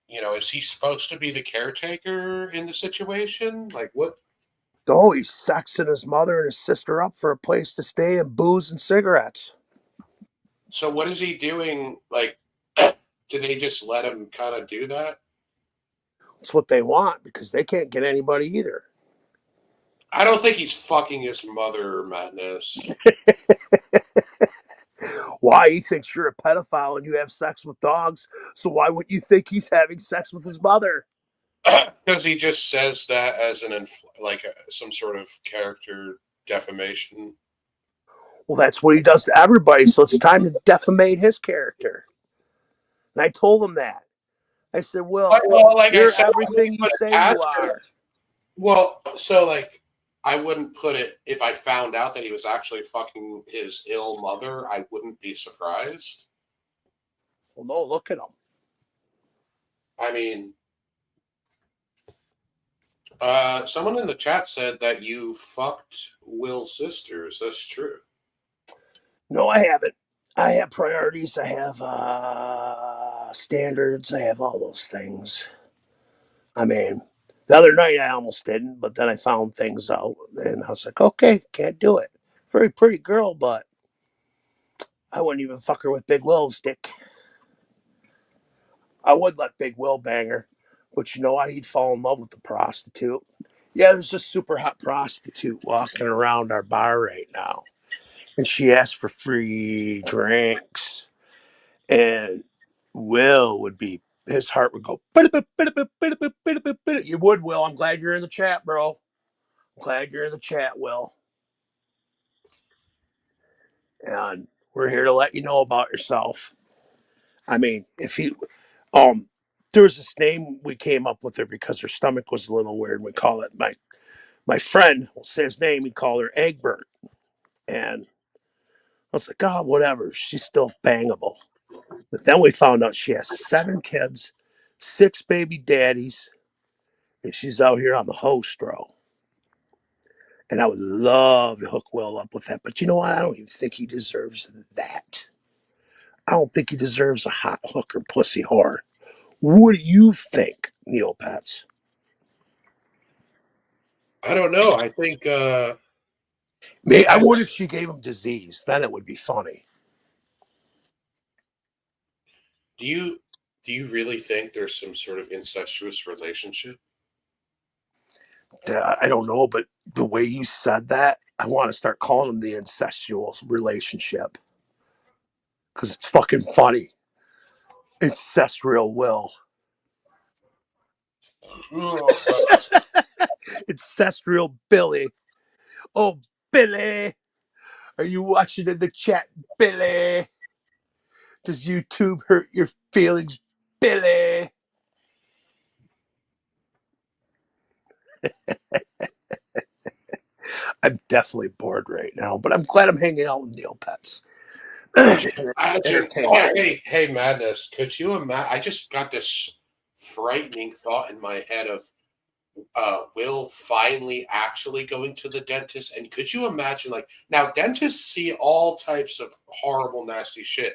Is he supposed to be the caretaker in the situation? Like what? Oh, he's sexing his mother and his sister up for a place to stay and booze and cigarettes. So what is he doing? Like, do they just let him kind of do that? It's what they want because they can't get anybody either. I don't think he's fucking his mother, Madness. Why? He thinks you're a pedophile and you have sex with dogs. So why wouldn't you think he's having sex with his mother? Because he just says that as some sort of character defamation. Well, that's what he does to everybody. So it's time to defamate his character. And I told him that. I said, Will, like you're I said, everything you say you are. Well, so like I wouldn't put it if I found out that he was actually fucking his ill mother, I wouldn't be surprised. Well, no, look at him. I mean, someone in the chat said that you fucked Will's sister. Is that true? No, I haven't. I have priorities. I have standards. I have all those things. I mean, the other night I almost didn't, but then I found things out, and I was like, okay, can't do it. Very pretty girl, but I wouldn't even fuck her with Big Will's dick. I would let Big Will bang her, but you know what? He'd fall in love with the prostitute. Yeah, there's a super hot prostitute walking around our bar right now, and she asked for free drinks, and Will would be, his heart would go, you would, Will. I'm glad you're in the chat, bro. I'm glad you're in the chat, Will. And we're here to let you know about yourself. I mean, if you, there was this name we came up with her because her stomach was a little weird. We call it, my friend will say his name, he called her Egbert. And I was like, oh, whatever. She's still bangable. But then we found out she has 7 kids, 6 baby daddies, and she's out here on the host row. And I would love to hook Will up with that. But you know what? I don't even think he deserves that. I don't think he deserves a hot hooker pussy whore. What do you think, Neopets? I don't know. I think I would if she gave him disease. Then it would be funny. Do you really think there's some sort of incestuous relationship? I don't know, but the way you said that, I want to start calling them the incestual relationship. Because it's fucking funny. Ancestral Will. Ancestral Billy. Oh, Billy. Are you watching in the chat, Billy? Does YouTube hurt your feelings, Billy? I'm definitely bored right now, but I'm glad I'm hanging out with Neopets. Hey, Madness, could you imagine? I just got this frightening thought in my head of Will finally actually going to the dentist. And could you imagine, like, now dentists see all types of horrible, nasty shit,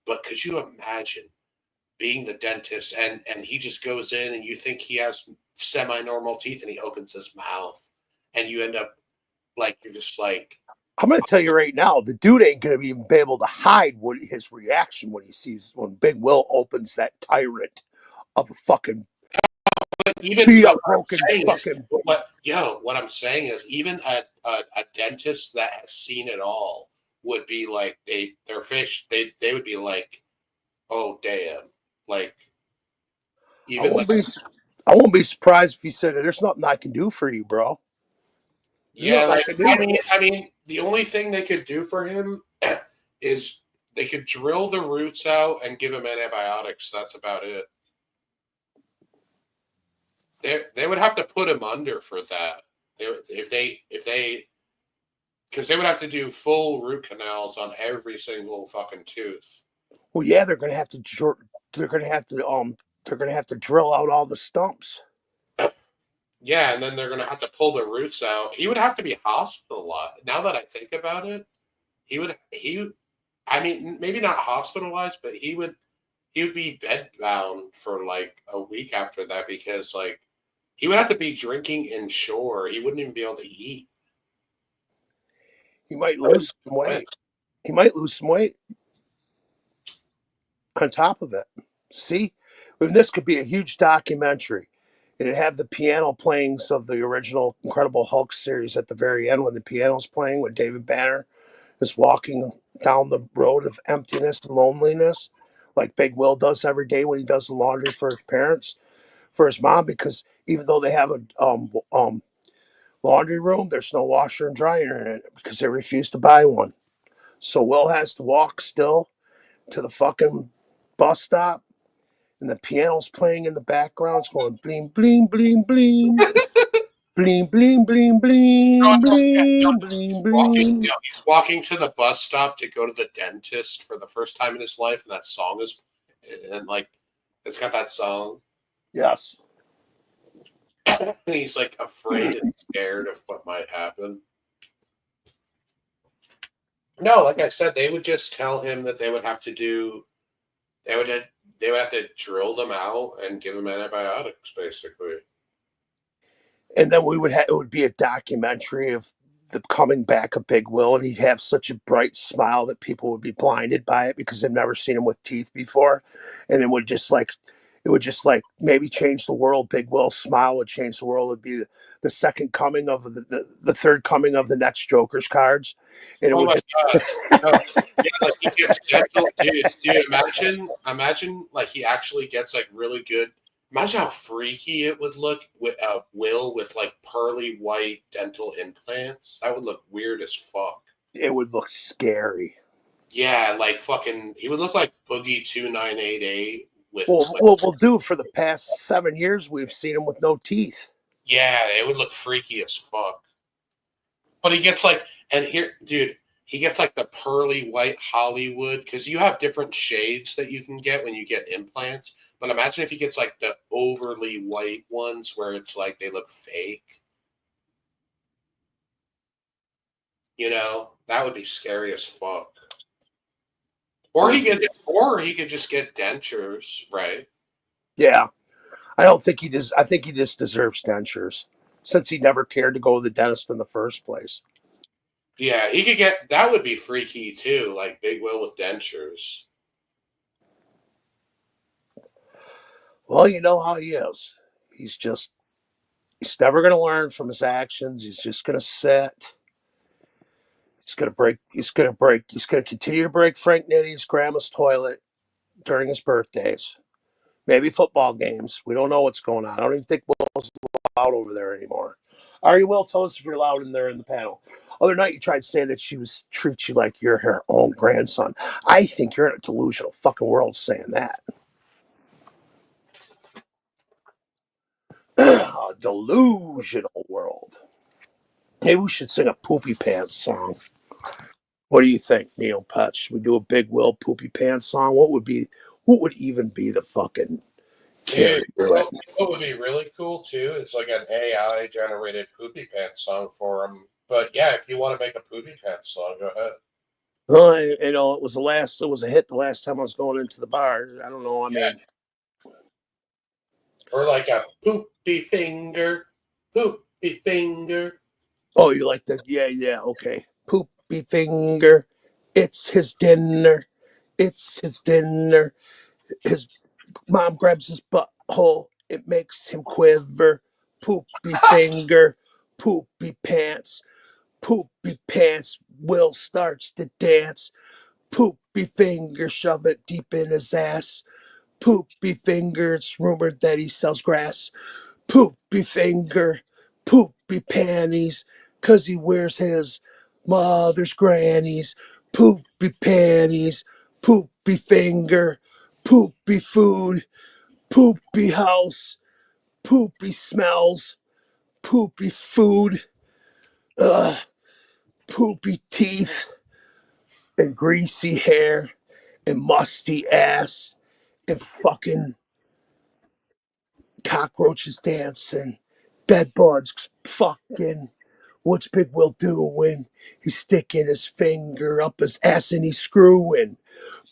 but could you imagine being the dentist and he just goes in and you think he has semi-normal teeth and he opens his mouth and you end up like, you're just like, I'm going to tell you right now, the dude ain't going to even be able to hide his reaction when he sees when Big Will opens that tyrant of a fucking But even beat but up, broken fucking. what I'm saying is even a dentist that has seen it all would be like they would be like, oh damn, like I even won't like be. I won't be surprised if he said, "There's nothing I can do for you, bro. There's yeah, nothing I like can do." I mean the only thing they could do for him is they could drill the roots out and give him antibiotics. That's about it. They would have to put him under for that. If they because they would have to do full root canals on every single fucking tooth. Well, yeah, they're going to have to. They're going to have to. They're going to have to drill out all the stumps. Yeah, and then they're gonna have to pull the roots out. He would have to be hospitalized. Now that I think about it, he. I mean, maybe not hospitalized, but he would be bedbound for like a week after that because like he would have to be drinking inshore. He wouldn't even be able to eat. He might lose some weight. He might lose some weight on top of it. See, this could be a huge documentary. It'd have the piano playings of the original Incredible Hulk series at the very end when the piano's playing, when David Banner is walking down the road of emptiness and loneliness, like Big Will does every day when he does the laundry for his parents, for his mom, because even though they have a laundry room, there's no washer and dryer in it because they refuse to buy one. So Will has to walk still to the fucking bus stop, and the piano's playing in the background. It's going bling, bling, bling, bling. Bling, bling, bling, bling, bling, bling, bling. He's walking to the bus stop to go to the dentist for the first time in his life, and that song is, and like, it's got that song, Yes. and he's like afraid and scared of what might happen. No, like I said, they would just tell him that they would have to do, they would have to drill them out and give him antibiotics, basically. And then it would be a documentary of the coming back of Big Will, and he'd have such a bright smile that people would be blinded by it because they've never seen him with teeth before, and it would just like maybe change the world. Big Will's smile would change the world. It'd be the second coming of the third coming of the next Joker's cards, and it Oh would my just. god! No, yeah, like he gets dental, dude. Imagine, like he actually gets like really good. Imagine how freaky it would look with Will with like pearly white dental implants. That would look weird as fuck. It would look scary. Yeah, like fucking, he would look like Boogie 2988 with. Well, Like, what we'll do for the past 7 years, we've seen him with no teeth. yeah, it would look freaky as fuck. But he gets like, and here, dude, he gets like the pearly white Hollywood because you have different shades that you can get when you get implants. But imagine if he gets like the overly white ones where it's like they look fake. You know, that would be scary as fuck. Or he could just get dentures, right? Yeah, I don't think he does. I think he just deserves dentures since he never cared to go to the dentist in the first place. Yeah, he could get that would be freaky too, like Big Will with dentures. Well, you know how he is. He's never going to learn from his actions. He's just going to sit. He's going to break. He's going to break. He's going to continue to break Frank Nitty's grandma's toilet during his birthdays. Maybe football games. We don't know what's going on. I don't even think Will's allowed over there anymore. Are you, Will? Tell us if you're allowed in there in the panel. Other night you tried to say that she was treats you like you're her own grandson. I think you're in a delusional fucking world saying that. A delusional world. Maybe we should sing a Poopy Pants song. What do you think, Neil Putz? Should we do a Big Will Poopy Pants song? What would even be the fucking carry Dude, to it? what would be really cool too? It's like an AI generated Poopy Pants song for him. But yeah, if you want to make a Poopy Pants song, go ahead. Well, it was a hit the last time I was going into the bar. I don't know. I mean, or like a poopy finger. Oh, you like that? Yeah, okay. poopy finger. It's his dinner. It's his dinner. His mom grabs his butthole. It makes him quiver. Poopy finger. Poopy pants. Poopy pants. Will starts to dance. Poopy finger. Shove it deep in his ass. Poopy finger. It's rumored that he sells grass. Poopy finger. Poopy panties. 'Cause he wears his mother's grannies. Poopy panties. Poopy finger. Poopy food. Poopy house. Poopy smells. Poopy food. Ugh. Poopy teeth. And greasy hair. And musty ass. And fucking cockroaches dancing. Bed bugs fucking. What's Big Will do when he's sticking his finger up his ass and he's screwing?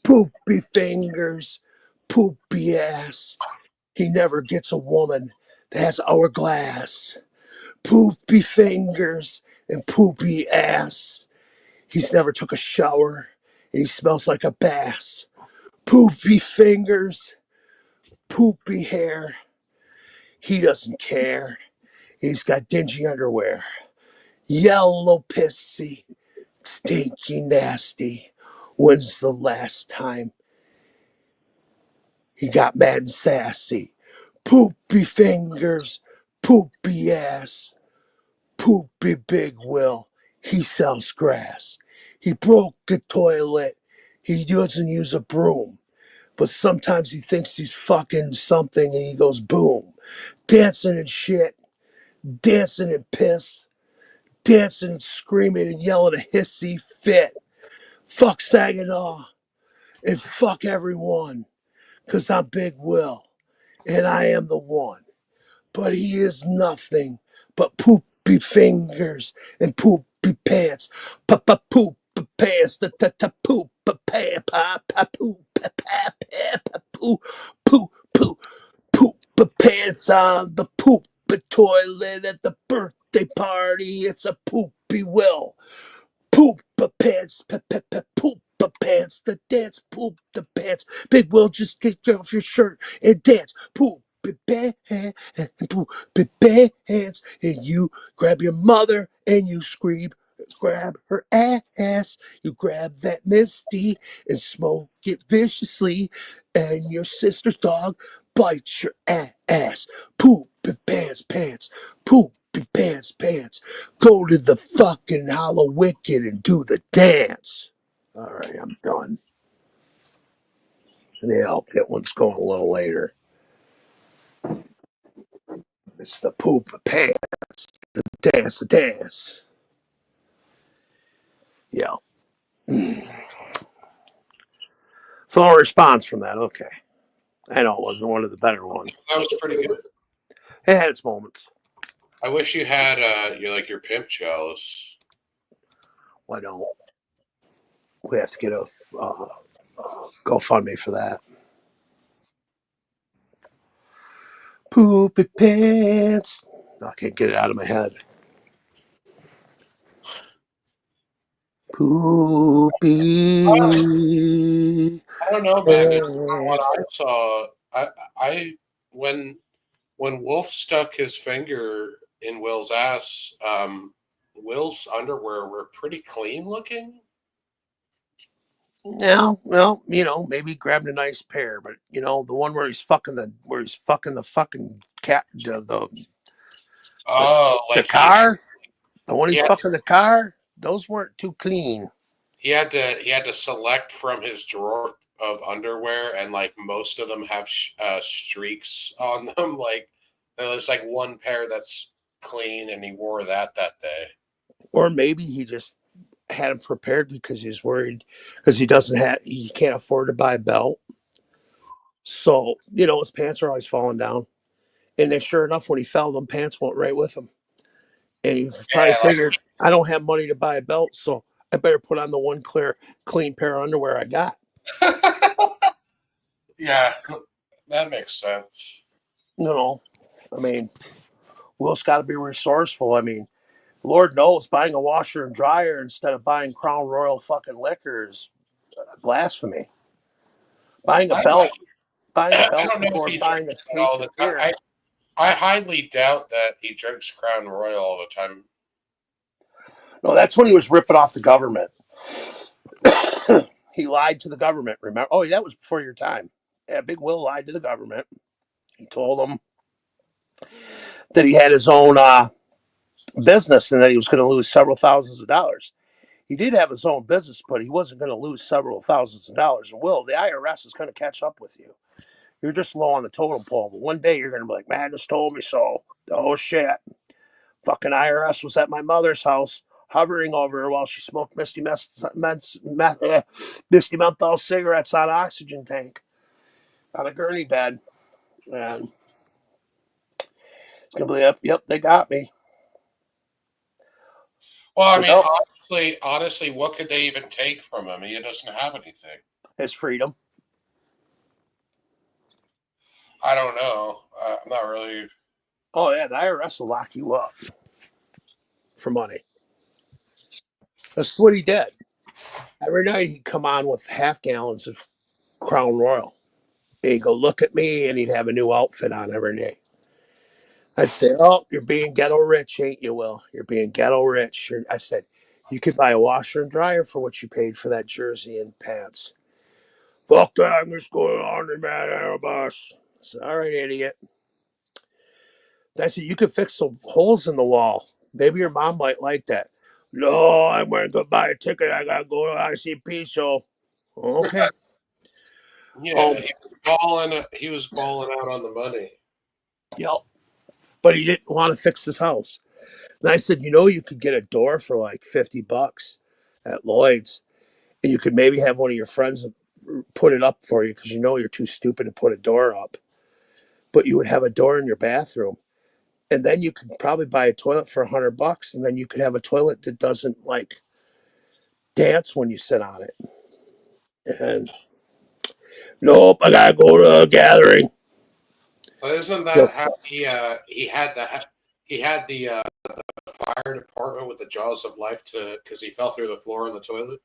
Poopy fingers, poopy ass. He never gets a woman that has hourglass. Poopy fingers and poopy ass. He's never took a shower and he smells like a bass. Poopy fingers, poopy hair. He doesn't care. He's got dingy underwear. Yellow pissy. Stinky nasty. When's the last time he got mad and sassy? Poopy fingers, poopy ass, poopy Big Will. He sells grass. He broke a toilet. He doesn't use a broom. But sometimes he thinks he's fucking something and he goes boom. Dancing and shit, dancing and piss, dancing and screaming and yelling a hissy fit. Fuck Saginaw. And fuck everyone, 'cause I'm Big Will, and I am the one. But he is nothing but poopy fingers and poopy pants. Poop pants, poop pants, poop pants on the poop toilet at the birthday party. It's a poopy Will. Poop the pants, poop the pants, the dance, poop the pants. Big Will, just get off your shirt and dance. Poop the pants, poop the pants, and you grab your mother and you scream. Grab her ass, you grab that Misty and smoke it viciously, and your sister's dog bites your ass. Poop the pants, poop the pants. Go to the fucking Hollow Wicked and do the dance. All right, I'm done. And yeah, that one's going a little later. It's the poop pants, the dance. Yeah. So a response from that. Okay. I know it wasn't one of the better ones. That was pretty good. It had its moments. I wish you had your pimp jealous. Why don't we have to get a GoFundMe for that? Poopy pants. I can't get it out of my head. Poopy. I don't know, man. What I saw, when Wolf stuck his finger in Will's ass, Will's underwear were pretty clean looking. Yeah, well, maybe he grabbed a nice pair, but the one where he's fucking the fucking cat, the car, the one he's fucking the car. Those weren't too clean. He had to select from his drawer of underwear, and most of them have streaks on them. There's one pair that's clean, and he wore that day. Or maybe he just had him prepared because he's worried because he can't afford to buy a belt. So his pants are always falling down, and then sure enough, when he fell, them pants went right with him. And he probably figured, I don't have money to buy a belt, so I better put on the one clean pair of underwear I got. Yeah, that makes sense. I mean, Will's got to be resourceful. I mean, Lord knows, buying a washer and dryer instead of buying Crown Royal fucking liquor is blasphemy. Buying a I belt don't know if before he buying a drinks that case all of the time. beer. I highly doubt that he drinks Crown Royal all the time. No, that's when he was ripping off the government. He lied to the government, remember? Oh, that was before your time. Yeah, Big Will lied to the government. He told them that he had his own business and that he was going to lose several thousands of dollars. He did have his own business, but he wasn't going to lose several thousands of dollars. And Will, the IRS is going to catch up with you. You're just low on the totem pole, but one day you're going to be like, Magnus told me so. Oh, shit. Fucking IRS was at my mother's house, hovering over her while she smoked Misty menthol cigarettes on an oxygen tank on a gurney bed. And it's going to be, yep, they got me. Well, I mean, Well, honestly, what could they even take from him? He doesn't have anything. his freedom. I don't know. I'm not really. Oh, yeah, the IRS will lock you up for money. That's what he did. Every night he'd come on with half gallons of Crown Royal. And he'd go look at me and he'd have a new outfit on every day. I'd say, oh, you're being ghetto rich, ain't you, Will? You're being ghetto rich. I said, you could buy a washer and dryer for what you paid for that jersey and pants. Fuck that, I'm just going on in that Airbus. I said, all right, idiot. I said, you could fix some holes in the wall. Maybe your mom might like that. No, I'm going to buy a ticket. I got to go to ICP, so okay. Yeah, he was balling out on the money. Yep. But he didn't want to fix his house. And I said, you could get a door for like $50 at Lloyd's. And you could maybe have one of your friends put it up for you because you're too stupid to put a door up. But you would have a door in your bathroom. And then you could probably buy a toilet for $100. And then you could have a toilet that doesn't like dance when you sit on it. And nope, I gotta go to a gathering. Well, isn't that how he had the fire department with the jaws of life because he fell through the floor in the toilet?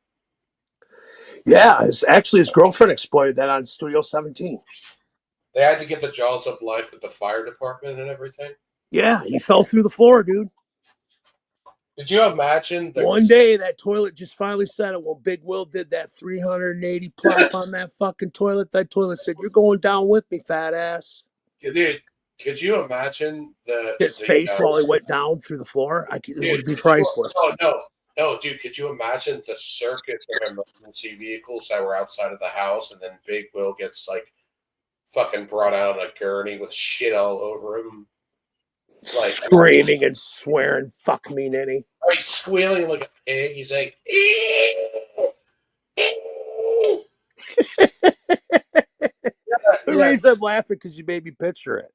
Yeah, his girlfriend exploited that on Studio 17. They had to get the jaws of life with the fire department and everything. Yeah, he fell through the floor, dude. Did you imagine one day that toilet just finally settled when Big Will did that 380 plop on that fucking toilet? That toilet said, "You're going down with me, fat ass." Dude, could you imagine his face while he went down through the floor? It would be priceless. No, dude, could you imagine the circuit of emergency vehicles that were outside of the house, and then Big Will gets like fucking brought out on a gurney with shit all over him, like screaming and swearing, "Fuck me, Ninny!" He's squealing like a pig. He's like, The reason I'm laughing because you made me picture it,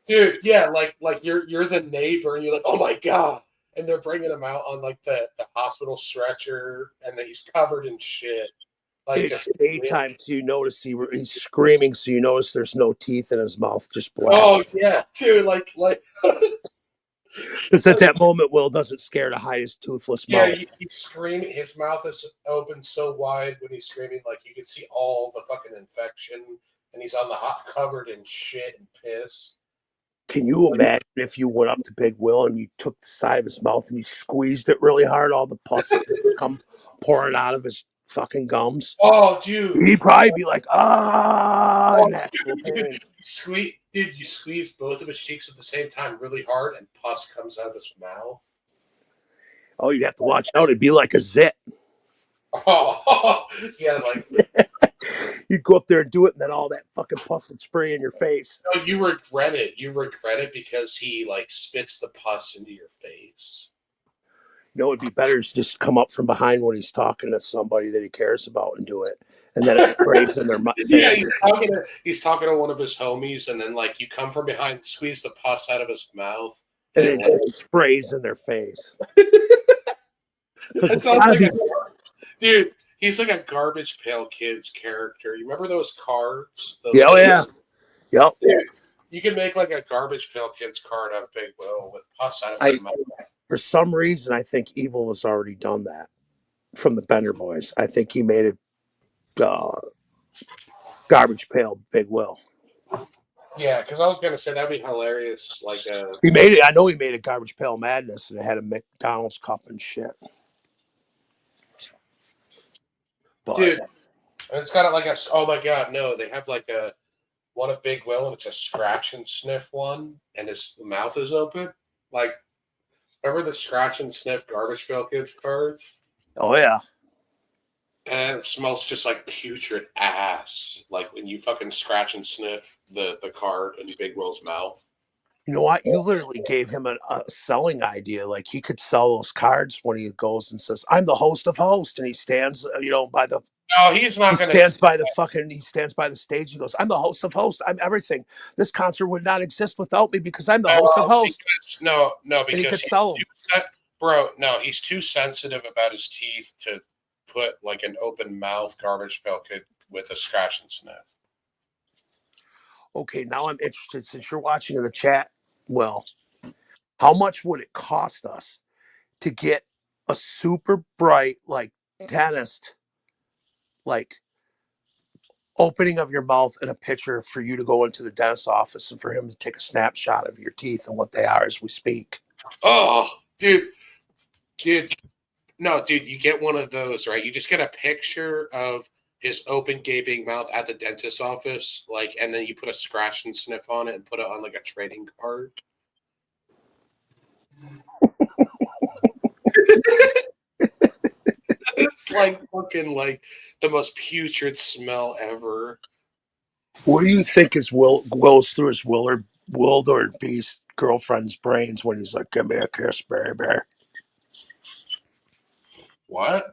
dude. Yeah, like you're the neighbor, and you're like, oh my god, and they're bringing him out on like the hospital stretcher, and then he's covered in shit. Like it's daytime, so you notice he's screaming, so you notice there's no teeth in his mouth, just black. Oh yeah, dude, like. Because at that moment, Will doesn't scare to hide his toothless mouth. Yeah, he's screaming. His mouth is open so wide when he's screaming, like you can see all the fucking infection, and he's on the hot, covered in shit and piss. Can you imagine if you went up to Big Will and you took the side of his mouth and you squeezed it really hard, all the pus come pouring out of his fucking gums? Oh, dude. He'd probably be like, natural pain. You squeeze both of his cheeks at the same time really hard, and pus comes out of his mouth. Oh, you have to watch out. It'd be like a zit. Oh, yeah, like... You'd go up there and do it, and then all that fucking pus would spray in your face. No, you regret it. You regret it because he, like, spits the pus into your face. It'd be better to just come up from behind when he's talking to somebody that he cares about and do it. And then it sprays in their face. Yeah, he's talking to one of his homies, and then, like, you come from behind, squeeze the pus out of his mouth. And it just sprays in their face. That sounds like dude, he's like a Garbage Pail Kids character. You remember those cards? Yeah. Yep. Dude, you could make like a Garbage Pail Kids card out of Big Will with pus out of his mouth. For some reason, I think Evil has already done that from the Bender Boys. I think he made it Garbage Pail Big Will. Yeah, because I was gonna say that'd be hilarious. Like He made it. I know he made a Garbage Pail Madness, and it had a McDonald's cup and shit. But dude, it's got like a. Oh my god, no! They have like a one of Big Will, and it's a scratch and sniff one, and his mouth is open. Like, remember the scratch and sniff Garbage Pail Kids cards? oh yeah, And it smells just like putrid ass. Like when you fucking scratch and sniff the card in Big Will's mouth. you know what? You literally gave him a selling idea. Like he could sell those cards when he goes and says, "I'm the host of host," and he stands, by the. No, he's not He gonna. stands by the fucking. He stands by the stage. He goes, "I'm the host of host. I'm everything. This concert would not exist without me because I'm the host of host." No, And he because could sell them. bro, no, he's too sensitive about his teeth to put like an open mouth Garbage Pail Kid with a scratch and sniff. Okay, now I'm interested since you're watching in the chat. Well, how much would it cost us to get a super bright, like dentist, like opening of your mouth and a picture for you to go into the dentist's office and for him to take a snapshot of your teeth and what they are as we speak? Oh, dude. No, dude, you get one of those, right? You just get a picture of his open gaping mouth at the dentist's office, like, and then you put a scratch and sniff on it and put it on like a trading card. It's like fucking like the most putrid smell ever. What do you think is goes through his Willard Beast girlfriend's brains when he's like, "Give me a kiss, baby"? What?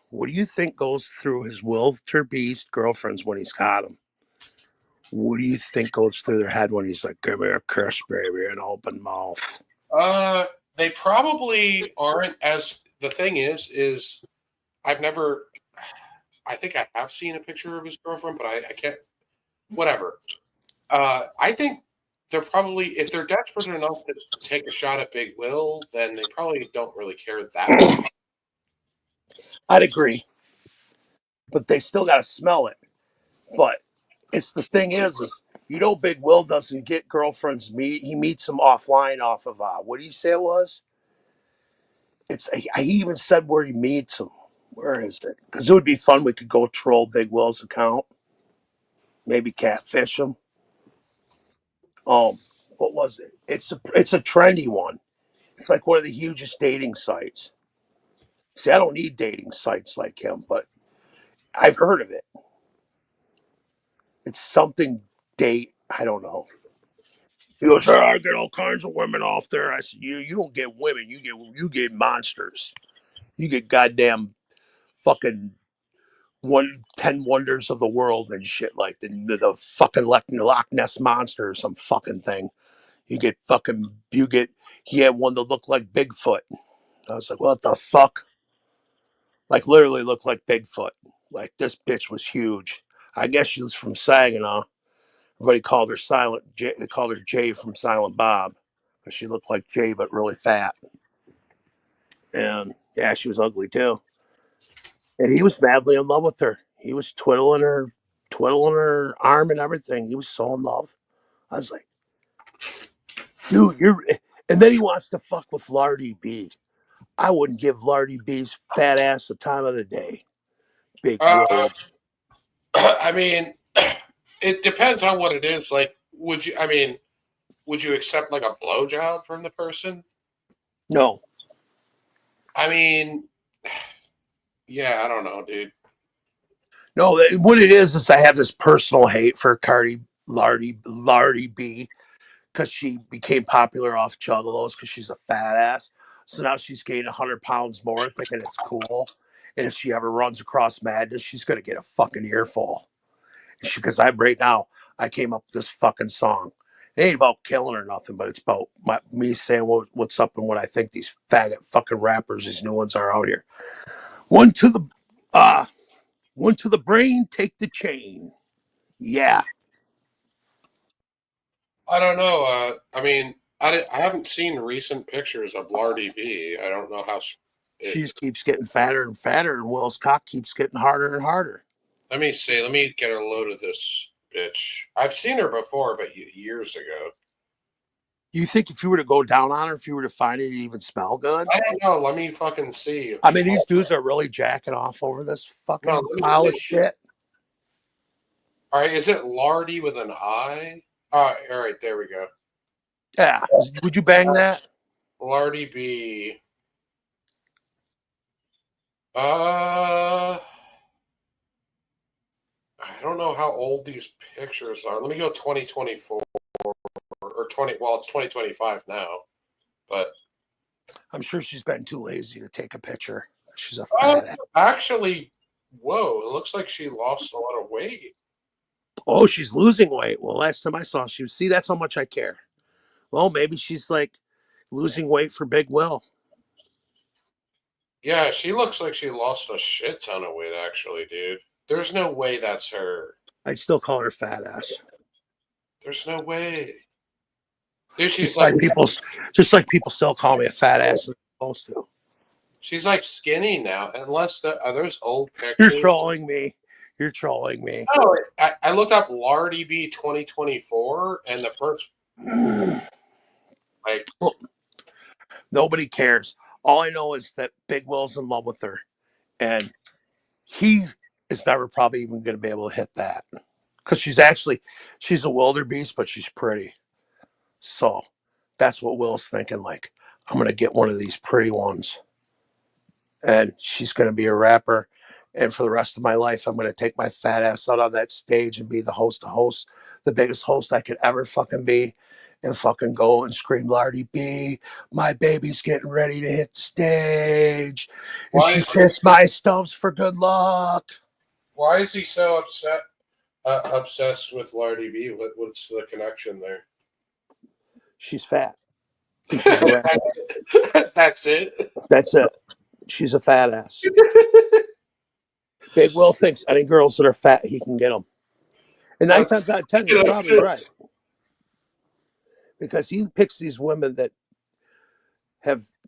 What do you think goes through his wildebeest girlfriends when he's got them? What do you think goes through their head when he's like, "Give me a kiss, baby," an open mouth? They probably aren't as. The thing is I've never. I think I have seen a picture of his girlfriend, but I can't. Whatever. I think they're probably, if they're desperate enough to take a shot at Big Will, then they probably don't really care that much. I'd agree, but they still got to smell it. But it's the thing is Big Will doesn't get girlfriends. He meets them offline off of what do you say it was? He even said where he meets them. Where is it? Because it would be fun. We could go troll Big Will's account, maybe catfish him. What was it? It's a trendy one. It's like one of the hugest dating sites. See, I don't need dating sites like him, but I've heard of it. It's something date. I don't know. He goes, I get all kinds of women off there. I said, you don't get women. You get monsters. You get goddamn fucking 10 wonders of the world and shit like the fucking Loch Ness monster or some fucking thing. He had one that looked like Bigfoot. I was like, what the fuck? Like literally looked like Bigfoot. Like this bitch was huge. I guess she was from Saginaw. Everybody called her They called her Jay from Silent Bob because she looked like Jay but really fat. And yeah, she was ugly too. And he was madly in love with her. He was twiddling her arm and everything. He was so in love. I was like, dude, and then he wants to fuck with Lardy B. I wouldn't give Lardy B's fat ass the time of the day. Big Will. I mean, it depends on what it is. Like, would you accept like a blowjob from the person? No. I mean, yeah, I don't know, dude. No, what it is I have this personal hate for Lardy B because she became popular off Juggalos because she's a fat ass. So now she's gained 100 pounds more, thinking it's cool. And if she ever runs across Madness, she's going to get a fucking earful. Because right now, I came up with this fucking song. It ain't about killing or nothing, but it's about me saying what's up and what I think these faggot fucking rappers, these new ones are out here. One to the brain, take the chain. Yeah. I don't know. I mean, I haven't seen recent pictures of Lardy B. I don't know how. She just keeps getting fatter and fatter, and Will's cock keeps getting harder and harder. Let me see. Let me get a load of this bitch. I've seen her before, but years ago. You think if you were to go down on her, if you were to find it, it'd even smell good? I don't know. Let me fucking see. I mean, these dudes are really jacking off over this fucking No, let me pile of see. shit. All right, is it Lardy with an I? All right, there we go. Yeah. Would you bang that? Lardy B. I don't know how old these pictures are. Let me go 2024 or 20. Well, it's 2025 now, but I'm sure she's been too lazy to take a picture. She's a fat ass. actually, whoa! It looks like she lost a lot of weight. Oh, she's losing weight. Well, last time I saw, she was. See, that's how much I care. Well, maybe she's like losing weight for Big Will. Yeah, she looks like she lost a shit ton of weight. Actually, dude, there's no way that's her. I'd still call her fat ass. There's no way. Dude, she's Just like like people still call me a fat ass. They're supposed to. she's like skinny now. Unless are those old pictures? You're trolling me. You're trolling me. Oh, I looked up Lardy B 2024, and the first like Well, nobody cares. All I know is that Big Will's in love with her, and he is never probably even going to be able to hit that because she's a wildebeest, but she's pretty. So that's what Will's thinking. Like, I'm going to get one of these pretty ones, and she's going to be a rapper. And for the rest of my life, I'm going to take my fat ass out on that stage and be the host of hosts, the biggest host I could ever fucking be, and fucking go and scream, Lardy B, my baby's getting ready to hit the stage. And why she is kissed my stumps for good luck. why is he so obsessed with Lardy B? What's the connection there? She's fat. And she's a rapper. That's it. That's it. She's a fat ass. Big Will thinks any girls that are fat, he can get them. And 9 times out of 10, he's probably right. Because he picks these women that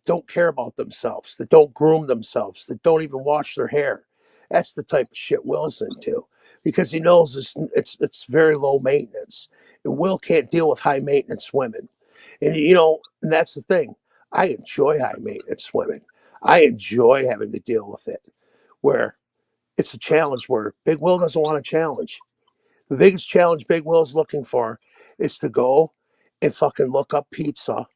don't care about themselves, that don't groom themselves, that don't even wash their hair. That's the type of shit Will's into. Because he knows it's very low maintenance. And Will can't deal with high maintenance women. And and that's the thing. I enjoy high maintenance women. I enjoy having to deal with it. Where it's a challenge where Big Will doesn't want a challenge. The biggest challenge Big Will's looking for is to go and fucking look up pizza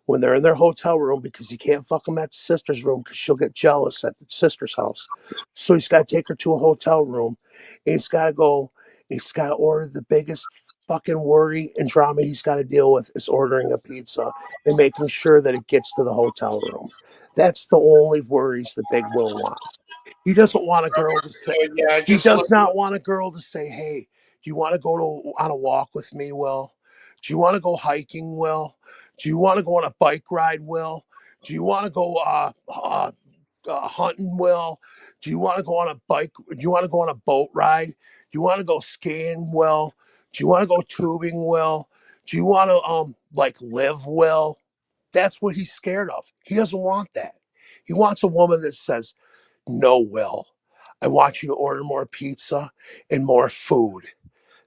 when they're in their hotel room because he can't fuck them at the sister's room because she'll get jealous at the sister's house. So he's got to take her to a hotel room and he's got to order the biggest fucking worry and drama he's got to deal with is ordering a pizza and making sure that it gets to the hotel room. That's the only worries that Big Will wants. He doesn't want a girl to say, Yeah, he does not want a girl to say, hey, do you want to go on a walk with me, Will? Do you want to go hiking, Will? Do you want to go on a bike ride, Will? Do you want to go hunting, Will? Do you want to go on a bike? Do you want to go on a boat ride? Do you want to go skiing, Will? Do you want to go tubing, Will? Do you want to live, Will? That's what he's scared of. He doesn't want that. He wants a woman that says, no, Will. I want you to order more pizza and more food.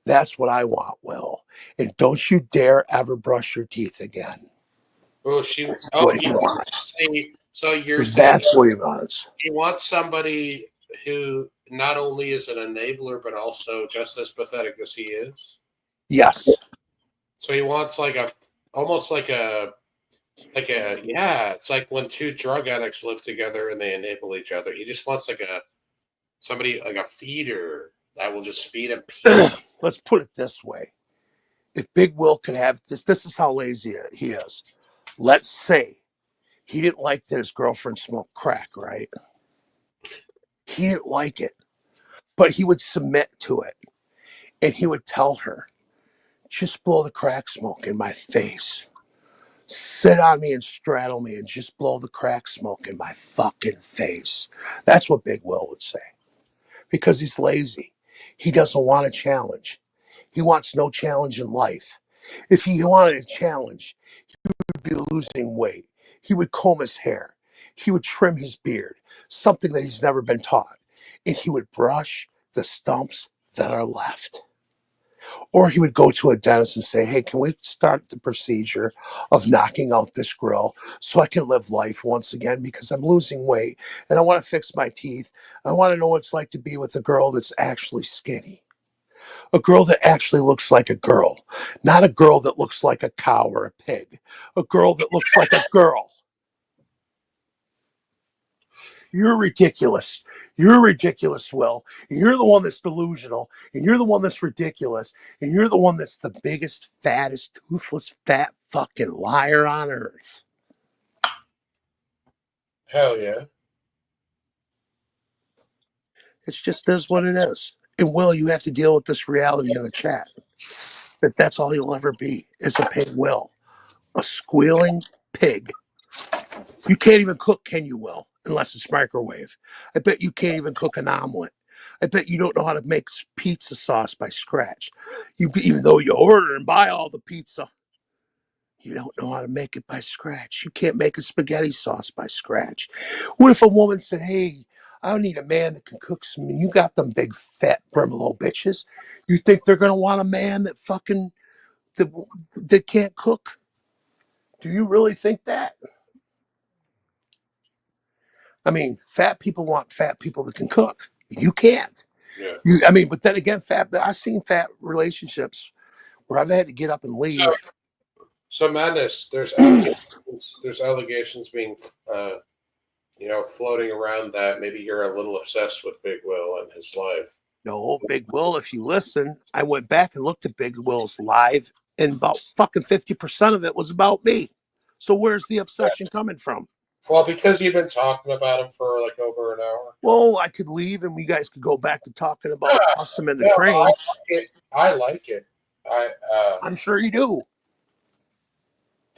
That's what I want, Will. And don't you dare ever brush your teeth again. Oh, What he wants. So you're saying That's what he wants. he wants somebody who not only is an enabler but also just as pathetic as he is? Yes. So he wants almost like a it's like when two drug addicts live together and they enable each other. He just wants somebody like a feeder that will just feed him peace. Let's put it this way. If Big Will could have this is how lazy he is. Let's say he didn't like that his girlfriend smoked crack, right? He didn't like it, but he would submit to it. And he would tell her, just blow the crack smoke in my face. Sit on me and straddle me and just blow the crack smoke in my fucking face. That's what Big Will would say. Because he's lazy. He doesn't want a challenge. He wants no challenge in life. If he wanted a challenge, he would be losing weight. He would comb his hair. He would trim his beard, something that he's never been taught. And he would brush the stumps that are left. Or he would go to a dentist and say, hey, can we start the procedure of knocking out this grill so I can live life once again because I'm losing weight and I want to fix my teeth. I want to know what it's like to be with a girl that's actually skinny. A girl that actually looks like a girl, not a girl that looks like a cow or a pig. A girl that looks like a girl. You're ridiculous. You're ridiculous, Will. You're the one that's delusional, and you're the one that's ridiculous, and you're the one that's the biggest, fattest, toothless, fat fucking liar on earth. Hell yeah. It's just is what it is. And Will, you have to deal with this reality in the chat. That's all you'll ever be is a pig Will. A squealing pig. You can't even cook, can you, Will? Unless it's microwave. I bet you can't even cook an omelet. I bet you don't know how to make pizza sauce by scratch. Even though you order and buy all the pizza, you don't know how to make it by scratch. You can't make a spaghetti sauce by scratch. What if a woman said, hey, I need a man that can cook some, you got them big fat brimlow bitches. You think they're going to want a man that fucking, that can't cook? Do you really think that? I mean, fat people want fat people that can cook. You can't. Yeah. But then again, I've seen fat relationships where I've had to get up and leave. So Madness, there's allegations. There's allegations being, floating around that maybe you're a little obsessed with Big Will and his life. No, Big Will, if you listen, I went back and looked at Big Will's live, and about fucking 50% of it was about me. So where's the obsession coming from? Well, because you've been talking about him for like over an hour. Well, I could leave and you guys could go back to talking about Custom and the train. I like it. I'm sure you do.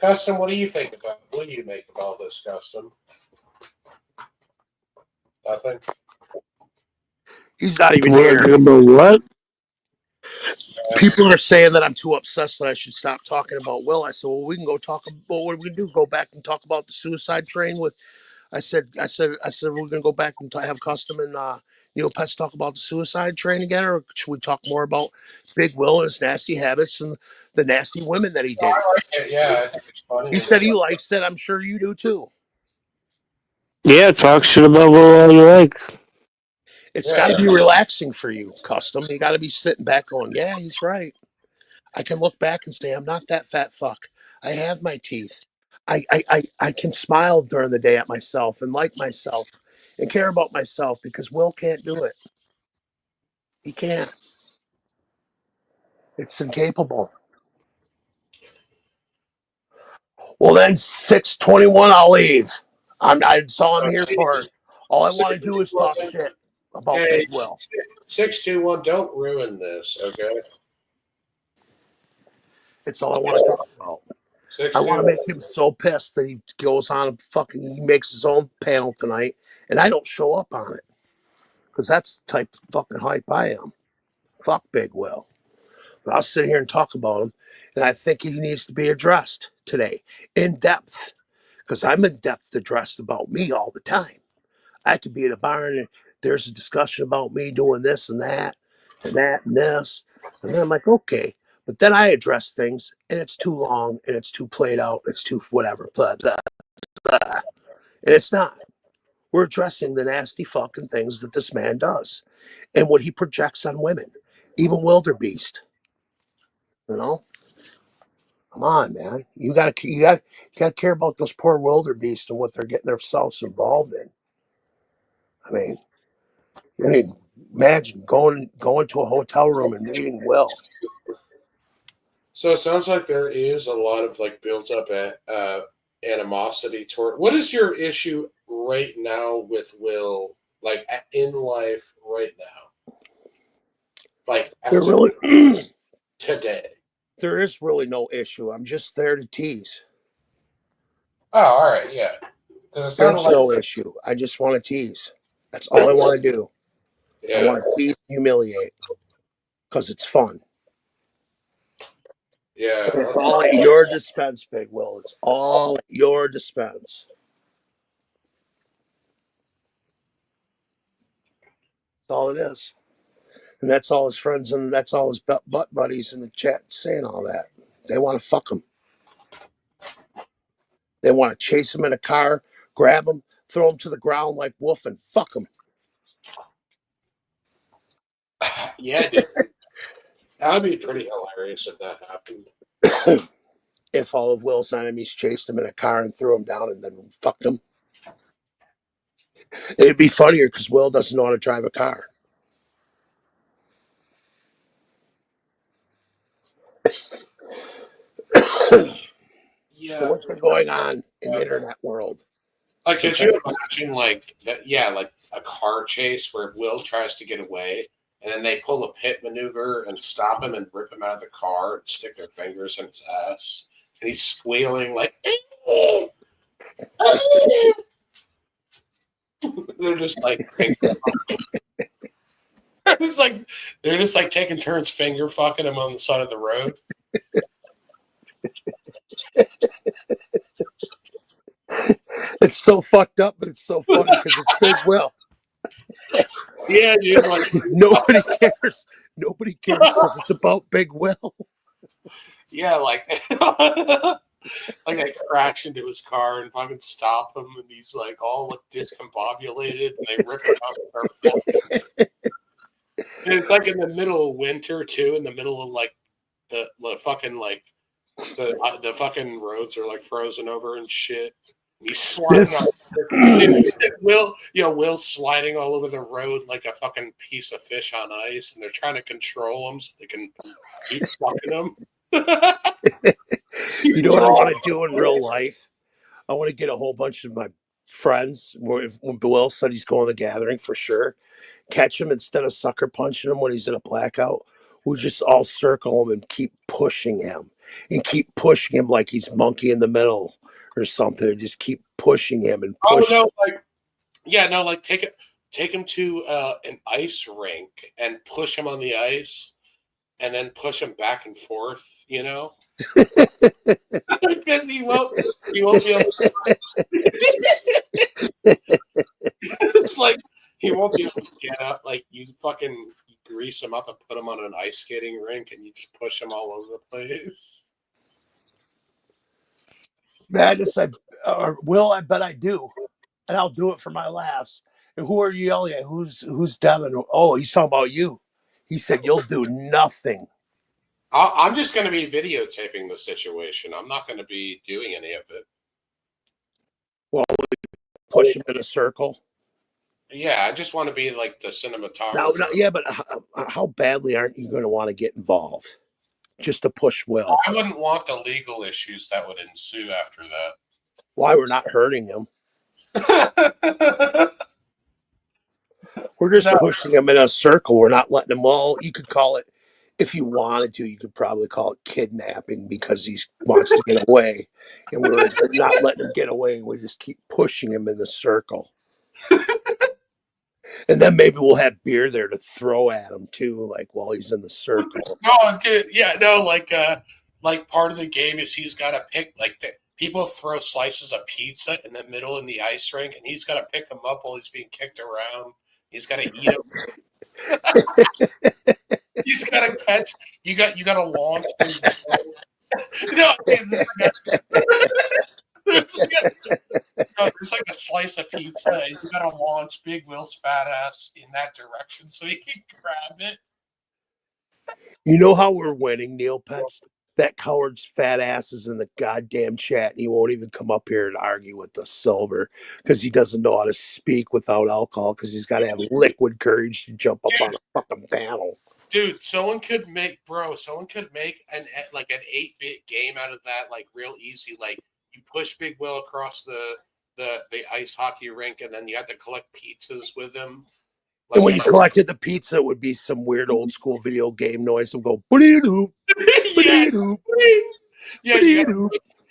Custom, what do you think about? What do you make of all this, Custom? Nothing. He's not even here. What? People are saying that I'm too obsessed that I should stop talking about Will. I said, well, we can go talk about what we do. Go back and talk about the suicide train with. I said, we're gonna go back and have Custom and Pets talk about the suicide train again, or should we talk more about Big Will and his nasty habits and the nasty women that he did? I like it. Yeah, I think it's funny. He said he likes it. I'm sure you do too. Yeah, talk shit about what all you like. It's got to be relaxing for you, Custom. You got to be sitting back going, yeah, he's right. I can look back and say, I'm not that fat fuck. I have my teeth. I can smile during the day at myself and like myself and care about myself because Will can't do it. He can't. It's incapable. Well, then 6:21, I'll leave. That's all I'm here for. All I want to do is talk shit about Big Will. 621, don't ruin this, okay? It's all I want to talk about. I want to make him so pissed that he goes on and he makes his own panel tonight, and I don't show up on it because that's the type of fucking hype I am. Fuck Big Will. But I'll sit here and talk about him, and I think he needs to be addressed today in depth because I'm in depth addressed about me all the time. I could be at a barn and there's a discussion about me doing this and that and that and this, and then I'm like, okay. But then I address things, and it's too long, and it's too played out, it's too whatever, blah, blah, blah. And it's not. We're addressing the nasty fucking things that this man does and what he projects on women, even wildebeest. You know, come on, man. You gotta care about those poor wildebeest and what they're getting themselves involved in. I mean, imagine going to a hotel room and meeting Will. So it sounds like there is a lot of like built up animosity toward. What is your issue right now with Will? Like in life right now, like today. There is really no issue. I'm just there to tease. Oh, all right, yeah. There's no issue. I just want to tease. That's all I want to do. Yeah. I want to tease, humiliate, because it's fun. Yeah. It's all at your dispense, Big Will. It's all at your dispense. That's all it is. And that's all his friends and that's all his butt buddies in the chat saying all that. They want to fuck him. They want to chase him in a car, grab him, throw him to the ground like Wolf, and fuck him. Yeah, dude. That would be pretty hilarious if that happened. If all of Will's enemies chased him in a car and threw him down and then fucked him. It'd be funnier because Will doesn't know how to drive a car. Yeah. So what's been going on in the internet world? Like, could you imagine, like, that? Yeah, like a car chase where Will tries to get away, and then they pull a pit maneuver and stop him and rip him out of the car and stick their fingers in his ass, and he's squealing like, they're just like, they're just like taking turns finger fucking him on the side of the road. It's so fucked up, but it's so funny because it's Big Will. Yeah, dude. Like, Nobody cares. Nobody cares because it's about Big Will. yeah, like, like they crash into his car and fucking stop him, and he's like all like discombobulated, and they rip him out of their And it's like in the middle of winter too, in the middle of like the fucking like the fucking roads are like frozen over and shit. And he's sliding Will's sliding all over the road like a fucking piece of fish on ice, and they're trying to control him so they can keep fucking him. You know what I want to do in real life? I want to get a whole bunch of my friends. When Will said he's going to the gathering for sure, catch him instead of sucker punching him when he's in a blackout. We just all circle him and keep pushing him like he's monkey in the middle or something. Just keep pushing him and push. Oh no, like take him to an ice rink and push him on the ice, and then push him back and forth. You know, because he won't be able to. It's like he won't be able to get up. Like you fucking grease him up and put him on an ice skating rink, and you just push him all over the place. Madness, Will, I bet I do, and I'll do it for my laughs. And who are you yelling at? Who's Devin? Oh, he's talking about you. He said you'll do nothing. I'm just going to be videotaping the situation. I'm not going to be doing any of it. Well, push him in a circle. Yeah, I just want to be like the cinematographer. No, yeah, but how badly aren't you going to want to get involved? Just to push Will. I wouldn't want the legal issues that would ensue after that. Why? We're not hurting him. We're just pushing him in a circle. We're not letting him. Well, you could call it, if you wanted to, you could probably call it kidnapping because he wants to get away, and we're not letting him get away. We just keep pushing him in the circle. And then maybe we'll have beer there to throw at him too, like while he's in the circle. No, dude, yeah, no, like part of the game is he's got to pick people throw slices of pizza in the middle in the ice rink, and he's got to pick them up while he's being kicked around. He's got to eat them. He's got to catch. You got to launch. No, there's like a slice of pizza, and you got to launch Big Will's fat ass in that direction so he can grab it. You know how we're winning, Neil Pets? That coward's fat ass is in the goddamn chat, and he won't even come up here and argue with the Silver because he doesn't know how to speak without alcohol because he's got to have liquid courage to jump up on a fucking panel. Dude, someone could make an 8-bit game out of that, like real easy. Like you push Big Will across the ice hockey rink, and then you had to collect pizzas with him. Like, and when you collected the pizza, it would be some weird old school video game noise and go, "Ba-dee-doo, ba-dee-doo, ba-dee-doo."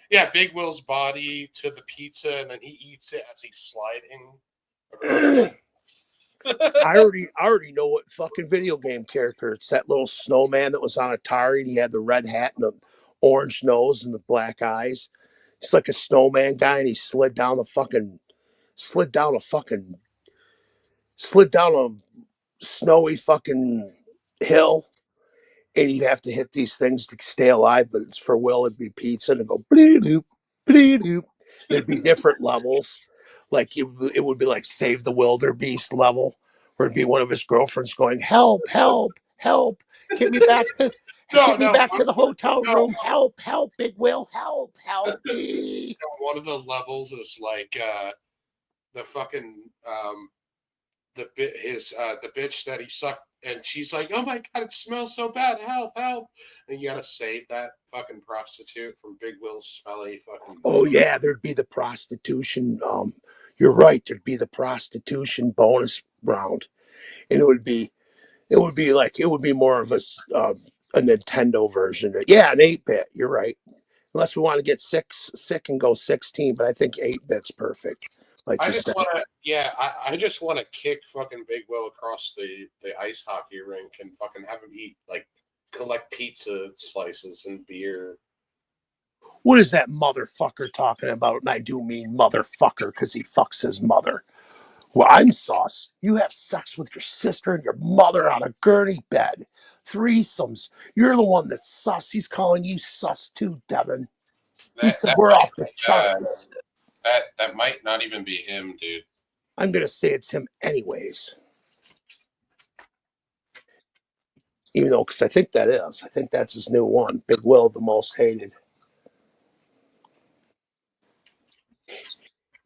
Yeah, Big Will's body to the pizza, and then he eats it as he's sliding across. I already know what fucking video game character. It's that little snowman that was on Atari, and he had the red hat and the orange nose and the black eyes. He's like a snowman guy, and he slid down a snowy fucking hill, and you'd have to hit these things to stay alive. But it's for Will, it'd be pizza, and it'd go bleep bleep. There'd be different levels. Like it would be like Save the Wildebeest level, where it'd be one of his girlfriends going, "Help, help, help! Get me back to the hotel room. Help, help, Big Will, help me." One of the levels is like the fucking the bitch that he sucked, and she's like, "Oh my god, it smells so bad! Help, help!" And you gotta save that fucking prostitute from Big Will's smelly fucking. Oh yeah, there'd be the prostitution. You're right. There'd be the prostitution bonus round, and it would be more of a Nintendo version. Yeah, an 8-bit. You're right. Unless we want to get sick and go 16, but I think 8-bit's perfect. Like I just want to kick fucking Big Will across the ice hockey rink and fucking have him collect pizza slices and beer. What is that motherfucker talking about? And I do mean motherfucker because he fucks his mother. Well, I'm sus. You have sex with your sister and your mother on a gurney bed. Threesomes. You're the one that's sus. He's calling you sus too, Devin. He said we're off the charts. That might not even be him, dude. I'm going to say it's him anyways. Even though, because I think that's his new one. Big Will, the most hated.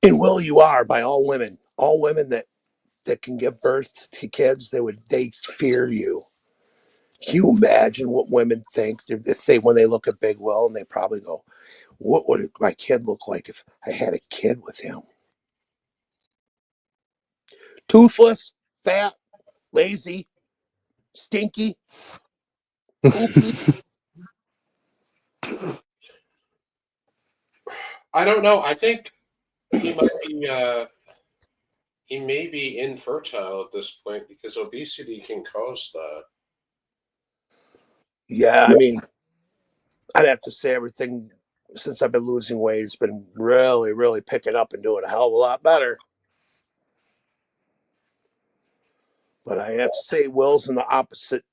And Will, you are by all women that can give birth to kids, they fear you. Can you imagine what women think when they look at Big Will, and they probably go, "What would my kid look like if I had a kid with him?" Toothless, fat, lazy, stinky, poopy. I don't know. I think he might be. He may be infertile at this point because obesity can cause that. Yeah, I mean, I'd have to say everything since I've been losing weight has been really, really picking up and doing a hell of a lot better. But I have to say, Will's in the opposite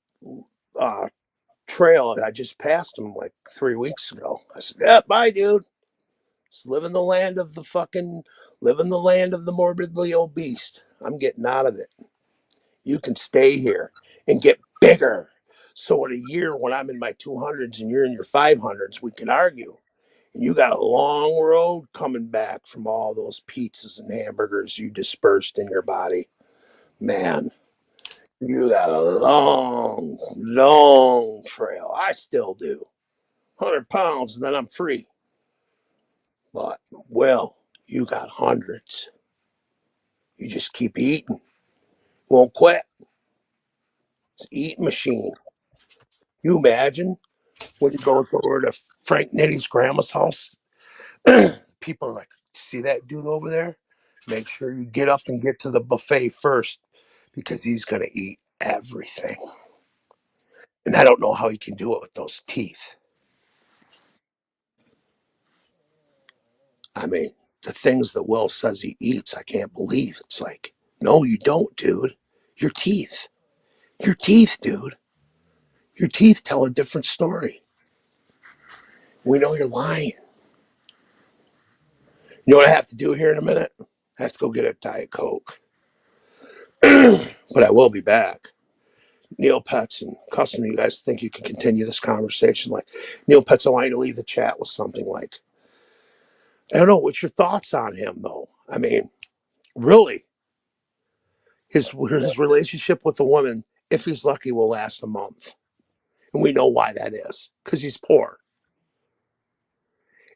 trail. I just passed him like 3 weeks ago. I said, "Yeah, bye, dude. Just living the land of the morbidly obese. I'm getting out of it. You can stay here and get bigger. So in a year, when I'm in my 200s and you're in your 500s, we can argue. And you got a long road coming back from all those pizzas and hamburgers you dispersed in your body. Man, you got a long, long trail. I still do. 100 pounds and then I'm free. But, well, you got hundreds. You just keep eating. Won't quit. It's an eating machine. You imagine when you go over to Frank Nitty's grandma's house, people are like, "See that dude over there? Make sure you get up and get to the buffet first because he's going to eat everything." And I don't know how he can do it with those teeth. I mean, the things that Will says he eats, I can't believe. It's like, no, you don't, dude. Your teeth. Your teeth, dude. Your teeth tell a different story. We know you're lying. You know what I have to do here in a minute? I have to go get a Diet Coke. But I will be back. Neil Pets and Custom, you guys think you can continue this conversation? Like, Neil Pets, I want you to leave the chat with something like, I don't know, what's your thoughts on him, though? I mean, really, his relationship with the woman, if he's lucky, will last a month. And we know why that is, because he's poor.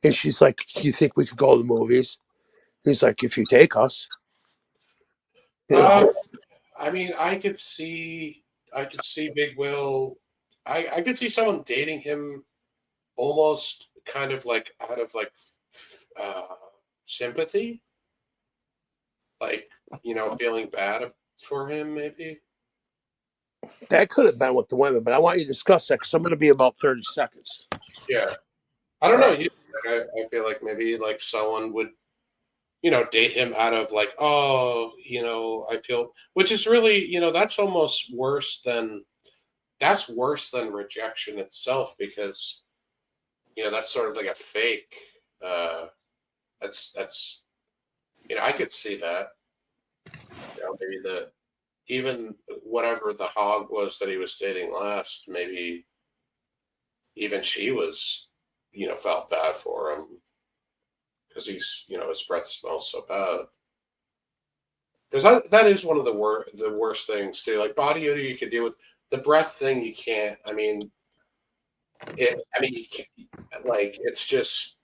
And she's like, "Do you think we could go to the movies?" He's like, "If you take us." You know? I mean, I could see Big Will. I could see someone dating him almost kind of like out of like sympathy, like, you know, feeling bad for him, maybe. That could have been with the women, but I want you to discuss that because I'm going to be about 30 seconds. Yeah. I don't know. I feel like maybe like someone would, date him out of like, oh, I feel, which is really, that's almost worse than rejection itself because, that's sort of like a fake. Uh, that's, I could see that. Maybe even whatever the hog was that he was dating last, maybe even she was, felt bad for him because he's, his breath smells so bad. Because that is one of the worst things too. Like body odor, you can deal with. The breath thing, you can't. I mean, you can't. Like, it's just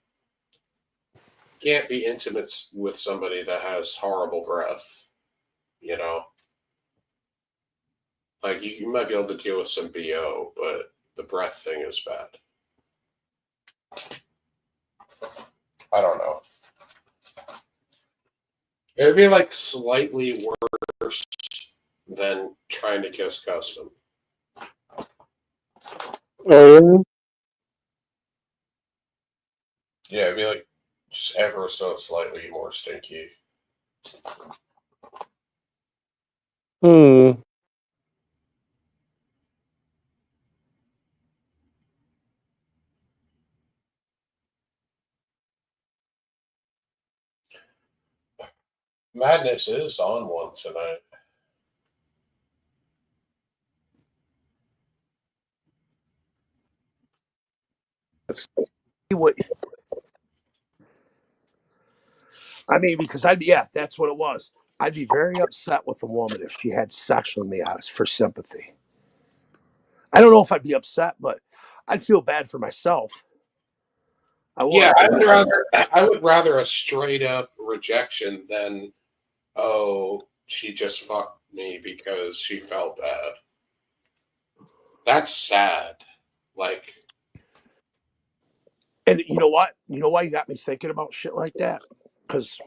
can't be intimate with somebody that has horrible breath. You know, like you might be able to deal with some BO, but the breath thing is bad. I don't know. It would be like slightly worse than trying to kiss custom. Yeah, it'd be like just ever so slightly more stinky. Madness is on one tonight. What I mean, because that's what it was. I'd be very upset with a woman if she had sex with me for sympathy. I don't know if I'd be upset, but I'd feel bad for myself. I Yeah, would. I would rather a straight up rejection than, oh, she just fucked me because she felt bad. That's sad. Like, And you know what? You know why you got me thinking about shit like that? Because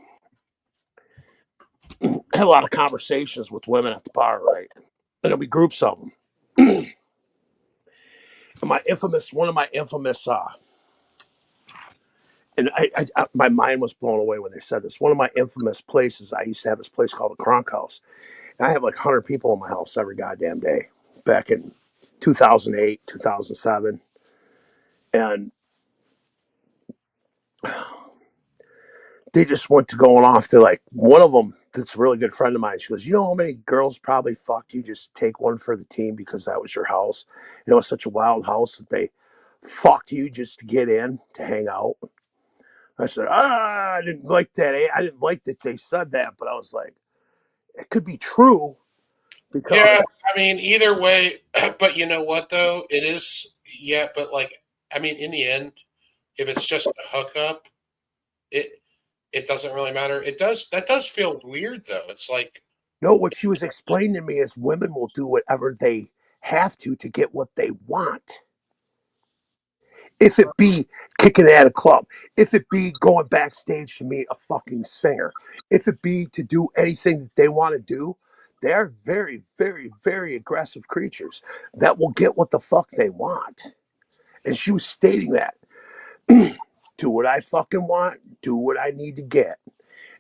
I had a lot of conversations with women at the bar, right? And there'll be groups of them. And one of my infamous, and my mind was blown away when they said this. One of my infamous places, I used to have this place called the Kronk House. And I have like 100 people in my house every goddamn day back in 2008, 2007. And they just went to going off to like one of them that's a really good friend of mine. She goes, you know how many girls probably fucked you? Just take one for the team because that was your house. And it was such a wild house that they fucked you just to get in to hang out. I said, I didn't like that. I didn't like that they said that, but I was like, it could be true because yeah, I mean, either way, but you know what though? It is, yeah, but like, I mean, in the end, if it's just a hookup, it doesn't really matter. That does feel weird though. It's like, no, what she was explaining to me is women will do whatever they have to get what they want. If it be kicking at a club, if it be going backstage to meet a fucking singer, if it be to do anything that they want to do, they're very, very, very aggressive creatures that will get what the fuck they want. And she was stating that. Do what I fucking want, do what I need to get.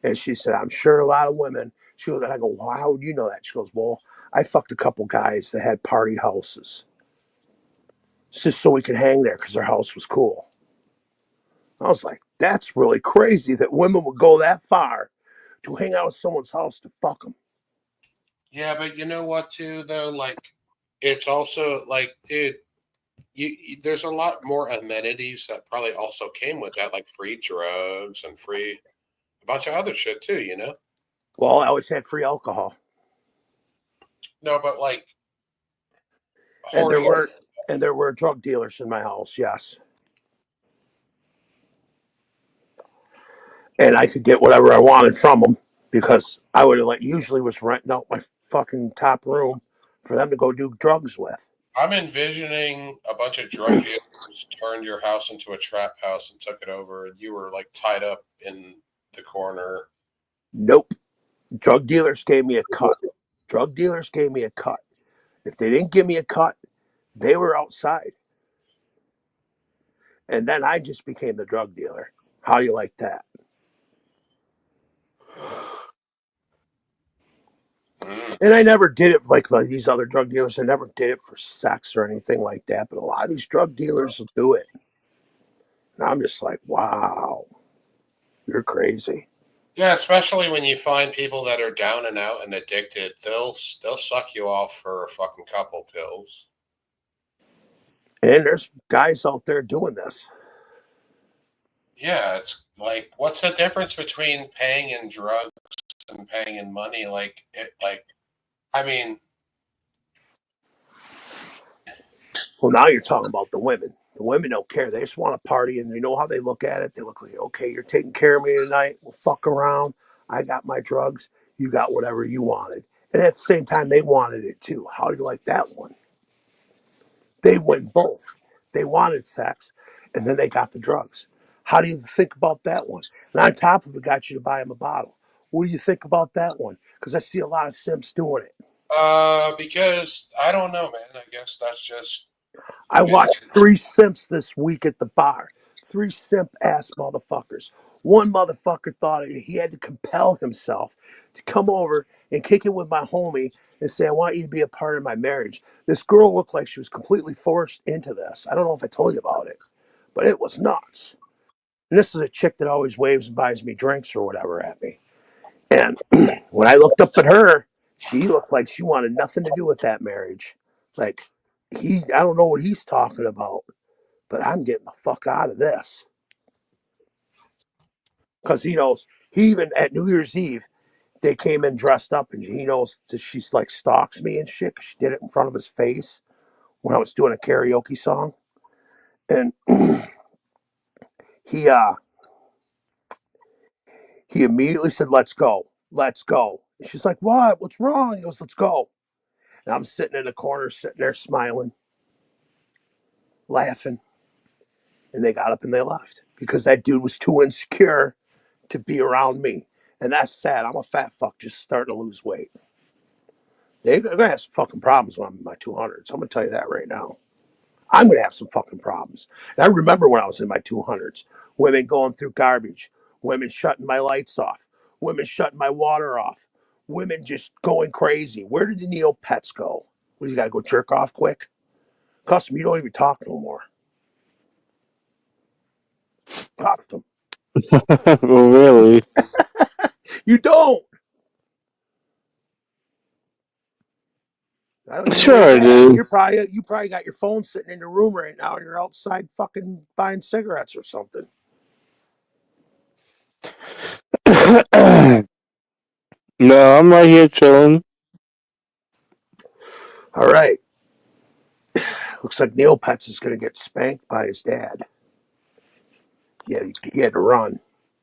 And she said, I'm sure a lot of women, she goes, and I go, well, how would you know that? She goes, well, I fucked a couple guys that had party houses just so we could hang there because their house was cool. I was like, that's really crazy that women would go that far to hang out with someone's house to fuck them. yeah, but you know what too though? Like, it's also like, dude, there's a lot more amenities that probably also came with that, like free drugs and free a bunch of other shit too. Well, I always had free alcohol. No, but like, And there were drug dealers in my house, yes. And I could get whatever I wanted from them because I would have usually was renting out my fucking top room for them to go do drugs with. I'm envisioning a bunch of drug dealers turned your house into a trap house and took it over, and you were like tied up in the corner. Nope. Drug dealers gave me a cut. Drug dealers gave me a cut. If they didn't give me a cut, they were outside. And then I just became the drug dealer. How do you like that? And I never did it like these other drug dealers. I never did it for sex or anything like that. But a lot of these drug dealers will do it. And I'm just like, wow, you're crazy. Yeah, especially when you find people that are down and out and addicted, they'll suck you off for a fucking couple pills. And there's guys out there doing this. Yeah, it's like, what's the difference between paying in drugs and paying in money? I mean, Well, now you're talking about the women. The women don't care. They just want to party, and you know how they look at it? They look like, okay, you're taking care of me tonight. We'll fuck around. I got my drugs. You got whatever you wanted. And at the same time, they wanted it too. How do you like that one? They went both. They wanted sex, and then they got the drugs. How do you think about that one? And on top of it, got you to buy them a bottle. What do you think about that one? Because I see a lot of simps doing it. because I don't know, man. I guess that's just I it. watched 3 simps this week at the bar. 3 simp ass motherfuckers. One motherfucker thought he had to compel himself to come over and kick it with my homie and say, I want you to be a part of my marriage. This girl looked like she was completely forced into this. I don't know if I told you about it, but it was nuts. And this is a chick that always waves and buys me drinks or whatever at me. And when I looked up at her, she looked like she wanted nothing to do with that marriage. Like, I don't know what he's talking about, but I'm getting the fuck out of this. Because he knows, he even at New Year's Eve, they came in dressed up, and he knows that she's like stalks me and shit. 'Cause she did it in front of his face when I was doing a karaoke song. And he he immediately said, let's go. Let's go. And she's like, what? What's wrong? He goes, let's go. And I'm sitting in the corner, sitting there smiling, laughing. And they got up and they left because that dude was too insecure to be around me. And that's sad. I'm a fat fuck just starting to lose weight. They're going to have some fucking problems when I'm in my 200s. I'm going to tell you that right now. I'm going to have some fucking problems. And I remember when I was in my 200s, women going through garbage, women shutting my lights off, women shutting my water off, women just going crazy. Where did the Neopets go? What, you got to go jerk off quick? Custom, you don't even talk no more. Custom. Well, really? You don't. I don't even Sure, know I do. you probably got your phone sitting in your room right now, and you're outside fucking buying cigarettes or something. No, I'm right here chilling. All right. Looks like Neopets is going to get spanked by his dad. Yeah, he had to run.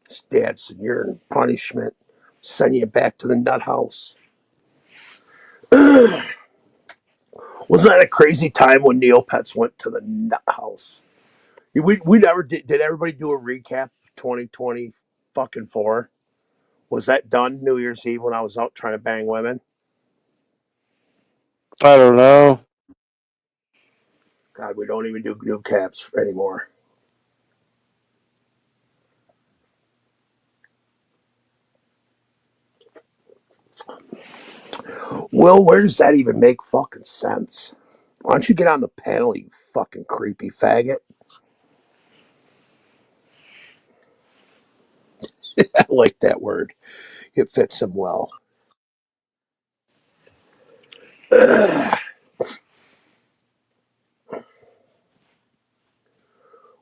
His dad said, "You're in punishment. Send you back to the nut house." Wasn't that a crazy time when Neopets went to the nut house? We never did. Did everybody do a recap of 2020 fucking 4? Was that done New Year's Eve when I was out trying to bang women? I don't know. God, we don't even do new caps anymore. Well, where does that even make fucking sense? Why don't you get on the panel, you fucking creepy faggot? I like that word. It fits him well.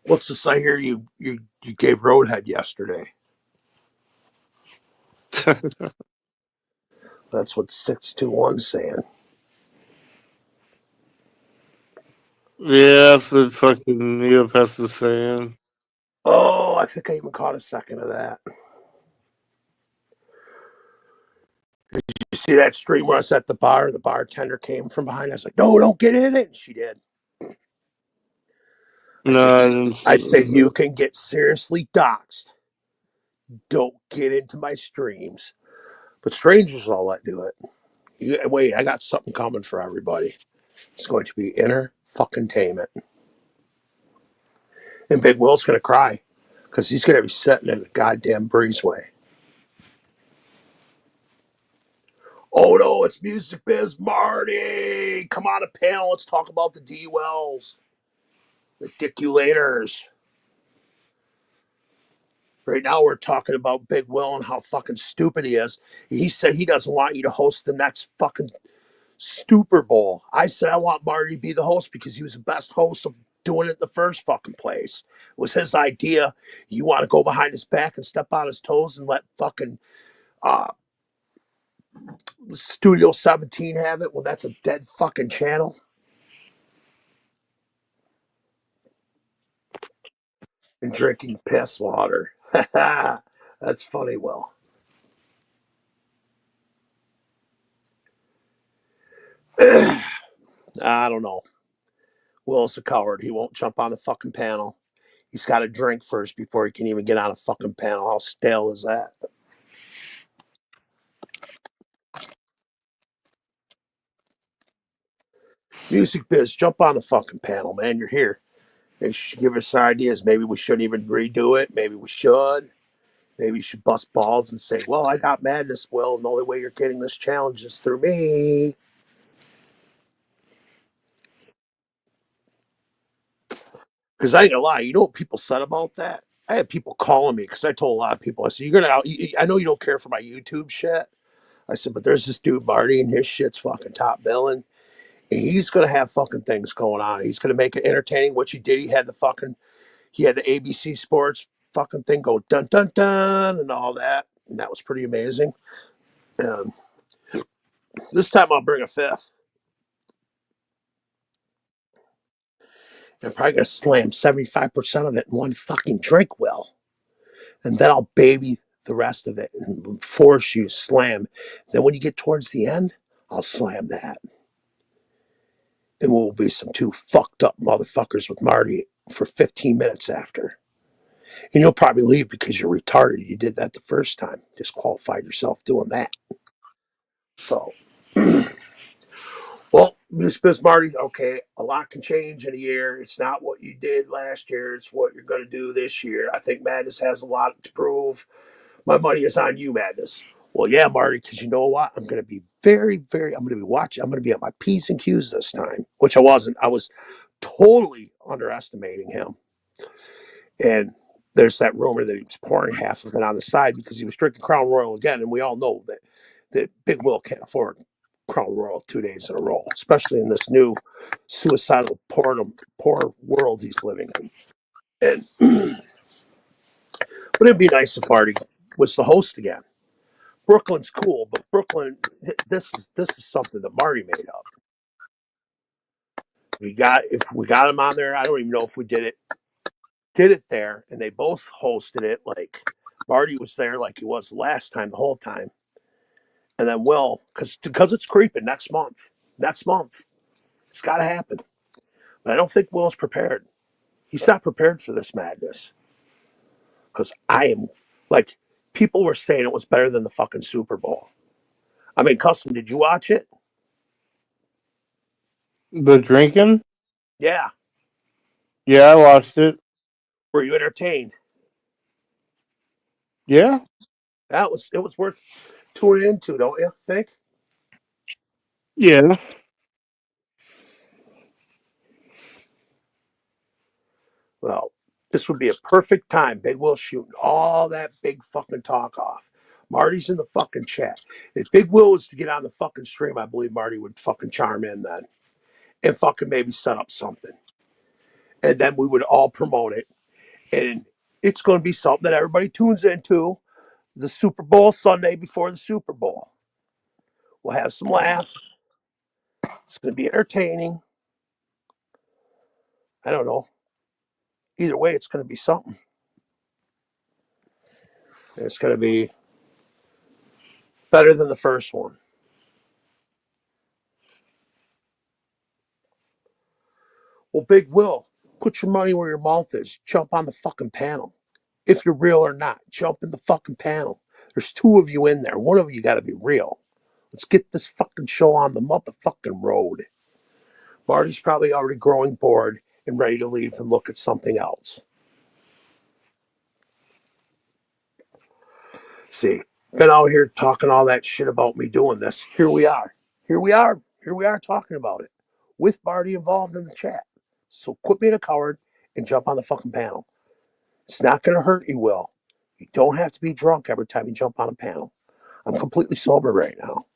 What's this I hear you gave Roadhead yesterday? That's what 621's saying. Yeah, that's what fucking Neopets was saying. Oh, I think I even caught a second of that. Did you see that stream where I was at the bar? The bartender came from behind. I was like, no, don't get in it. And she did. No, I didn't I see said, that. you can get seriously doxxed. Don't get into my streams. But strangers will let do it. Wait, I got something coming for everybody. It's going to be inner fucking tainment. And Big Will's going to cry because he's going to be sitting in the goddamn breezeway. Oh no, it's Music Biz Marty. Come on a panel. Let's talk about the D Wells. Ridiculators. Right now we're talking about Big Will and how fucking stupid he is. He said he doesn't want you to host the next fucking Super Bowl. I said I want Marty to be the host because he was the best host of doing it in the first fucking place. It was his idea. You want to go behind his back and step on his toes and let fucking Studio 17 have it? Well, that's a dead fucking channel. And drinking piss water. That's funny, Will. I don't know. Will's a coward. He won't jump on the fucking panel. He's got to drink first before he can even get on a fucking panel. How stale is that? Music Biz, jump on the fucking panel, man. You're here. They should give us ideas. Maybe we shouldn't even redo it. Maybe we should. Maybe you should bust balls and say, well, I got Madness, Will, and the only way you're getting this challenge is through me. Because I ain't gonna lie, you know what people said about that? I had people calling me because I told a lot of people, I said, you're gonna, I know you don't care for my YouTube shit. I said, but there's this dude, Marty, and his shit's fucking top billing. And he's gonna have fucking things going on. He's gonna make it entertaining, which he did. He had the ABC Sports fucking thing go dun dun dun and all that. And that was pretty amazing. Um, this time I'll bring a fifth. I'm probably gonna slam 75% of it in one fucking drink, Will. And then I'll baby the rest of it and force you to slam. Then when you get towards the end, I'll slam that. And we'll be some two fucked up motherfuckers with Marty for 15 minutes after. And you'll probably leave because you're retarded. You did that the first time. Disqualified yourself doing that. So, well, Music Biz Marty, okay, a lot can change in a year. It's not what you did last year. It's what you're going to do this year. I think Madness has a lot to prove. My money is on you, Madness. Well, yeah, Marty, because you know what? I'm going to be I'm going to be watching. I'm going to be at my P's and Q's this time, which I wasn't. I was totally underestimating him. And there's that rumor that he was pouring half of it on the side because he was drinking Crown Royal again. And we all know that Big Will can't afford Crown Royal 2 days in a row, especially in this new suicidal poor world he's living in. And but it'd be nice if Marty was the host again. Brooklyn's cool, but Brooklyn, this is something that Marty made up. If we got him on there, I don't even know if we did it there, and they both hosted it like Marty was there like he was last time, the whole time. And then Will, because it's creeping next month. It's got to happen. But I don't think Will's prepared. He's not prepared for this madness. Because I am, like, people were saying it was better than the fucking Super Bowl. I mean, Custom, did you watch it? The drinking? Yeah. Yeah, I watched it. Were you entertained? Yeah. It was worth tuning into, don't you think? Yeah. Well, this would be a perfect time. Big Will shooting all that big fucking talk off. Marty's in the fucking chat. If Big Will was to get on the fucking stream, I believe Marty would fucking charm in then and fucking maybe set up something. And then we would all promote it. And it's going to be something that everybody tunes into the Super Bowl Sunday before the Super Bowl. We'll have some laughs. It's going to be entertaining. I don't know. Either way, it's going to be something. It's going to be better than the first one. Well, Big Will, put your money where your mouth is. Jump on the fucking panel. If you're real or not, jump in the fucking panel. There's two of you in there. One of you got to be real. Let's get this fucking show on the motherfucking road. Marty's probably already growing bored and ready to leave and look at something else. See, been out here talking all that shit about me doing this. Here we are. Here we are. Here we are talking about it with Marty involved in the chat. So quit being a coward and jump on the fucking panel. It's not going to hurt you, Will. You don't have to be drunk every time you jump on a panel. I'm completely sober right now.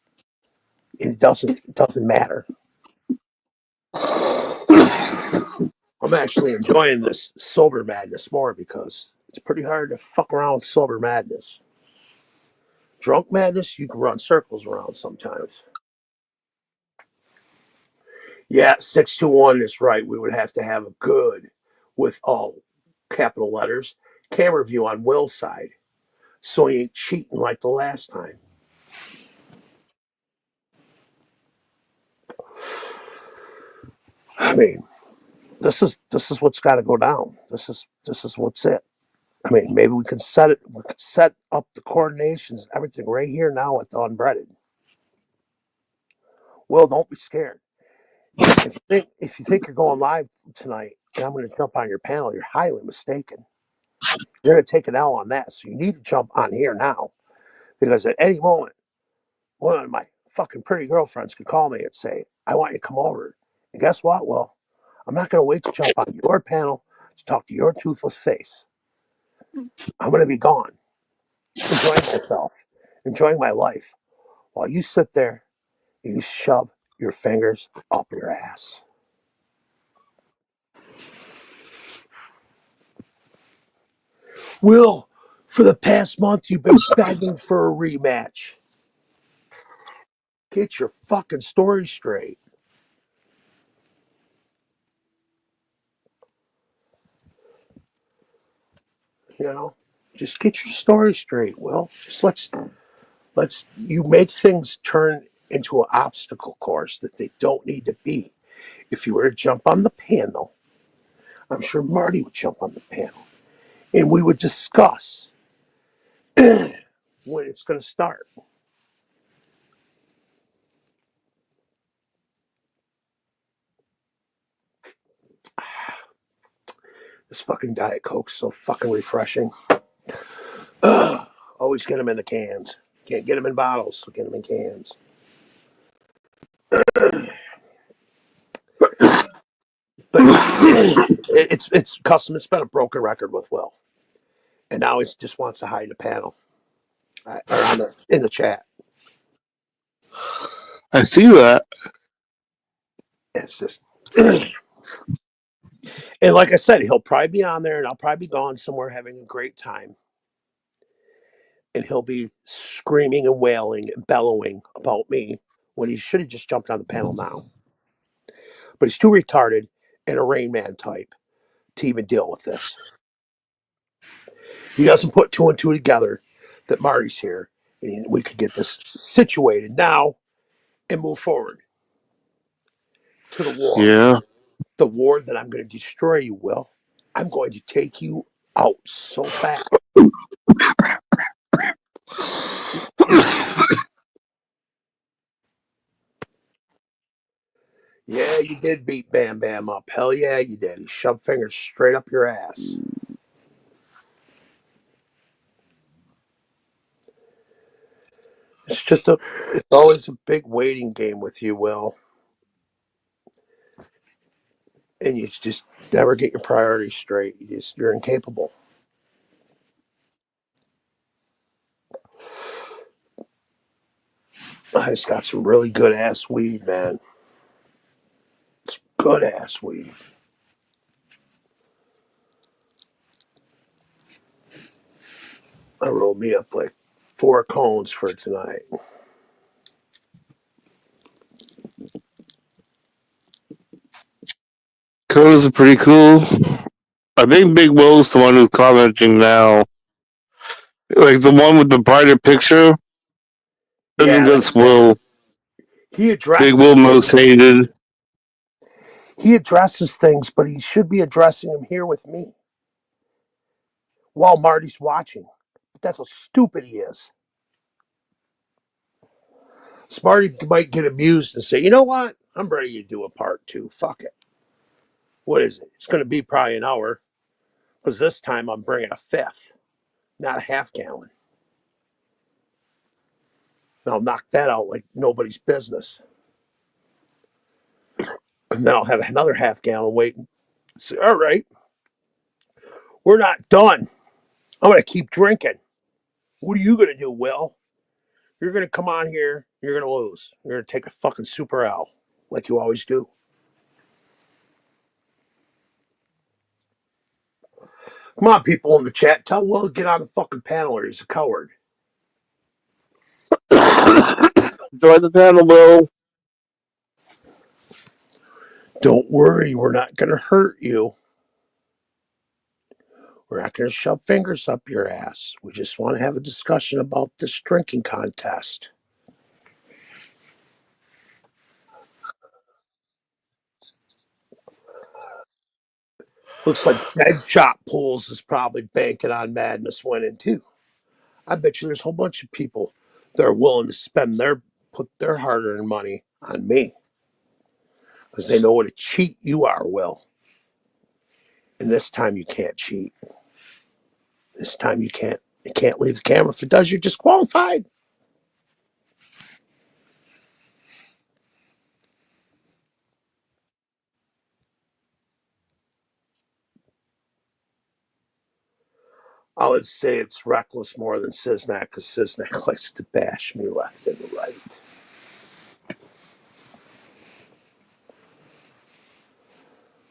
It doesn't matter. I'm actually enjoying this sober madness more because it's pretty hard to fuck around with sober madness. Drunk madness, you can run circles around sometimes. Yeah, 621 is right. We would have to have a good, with all capital letters, camera view on Will's side. So he ain't cheating like the last time. I mean, this is what's got to go down. This is what's it. I mean, maybe we could set it. We could set up the coordinations, everything right here now at the Unbreaded. Well, don't be scared. If you think you're going live tonight, and I'm going to jump on your panel, you're highly mistaken. You're going to take an L on that. So you need to jump on here now, because at any moment, one of my fucking pretty girlfriends could call me and say, "I want you to come over." And guess what? Well, I'm not going to wait to jump on your panel to talk to your toothless face. I'm going to be gone, enjoying myself, enjoying my life, while you sit there and you shove your fingers up your ass. Will, for the past month, you've been begging for a rematch. Get your fucking story straight. You know, just get your story straight. Will, just let's you make things turn into an obstacle course that they don't need to be. If you were to jump on the panel, I'm sure Marty would jump on the panel, and we would discuss when it's going to start. This fucking Diet Coke's so fucking refreshing. Ugh. Always get them in the cans. Can't get them in bottles, so get them in cans. But it's custom. It's been a broken record with Will, and now he just wants to hide the panel or in the chat. I see that. It's just, and like I said, he'll probably be on there, and I'll probably be gone somewhere having a great time, and he'll be screaming and wailing and bellowing about me when he should have just jumped on the panel now. But he's too retarded and a Rain Man type to even deal with this. He doesn't put two and two together that Marty's here, and we could get this situated now and move forward to the war. Yeah. The war that I'm going to destroy you, Will. I'm going to take you out so fast. Yeah, you did beat Bam Bam up. Hell yeah, you did. He shoved fingers straight up your ass. It's always a big waiting game with you, Will. And you just never get your priorities straight. You're incapable. I just got some really good ass weed, man. It's good ass weed. I rolled me up like 4 cones for tonight. Codes are pretty cool. I think Big Will's the one who's commenting now. Like the one with the brighter picture. I think Yeah, that's that's him. Will. He Big addresses Will most things. hated. He addresses things, but he should be addressing them here with me while Marty's watching. But that's how stupid he is. Smarty might get amused and say, "You know what? I'm ready to do a part 2. Fuck it. What is it? It's going to be probably an hour, because this time I'm bringing a fifth, not a half gallon." And I'll knock that out like nobody's business. And then I'll have another half gallon waiting. Say, all right, we're not done. I'm going to keep drinking. What are you going to do, Will? You're going to come on here. You're going to lose. You're going to take a fucking super L like you always do. Come on, people in the chat. Tell Will to get on the fucking panel or he's a coward. Join the panel, Will. Don't worry. We're not going to hurt you. We're not going to shove fingers up your ass. We just want to have a discussion about this drinking contest. Looks like Deadshot Pools is probably banking on Madness winning too. I bet you there's a whole bunch of people that are willing to put their hard-earned money on me because they know what a cheat you are, Will. And this time you can't cheat. This time you can't. You can't leave the camera. If it does, you're disqualified. I would say it's reckless more than Siznak because Siznak likes to bash me left and right.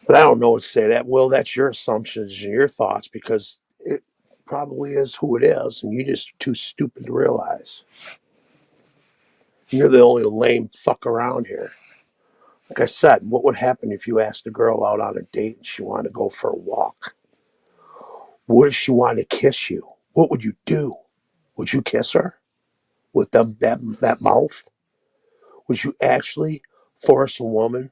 But I don't know what to say that. Will, that's your assumptions and your thoughts because it probably is who it is, and you're just too stupid to realize. You're the only lame fuck around here. Like I said, what would happen if you asked a girl out on a date and she wanted to go for a walk? What if she wanted to kiss you? What would you do? Would you kiss her with that mouth? Would you actually force a woman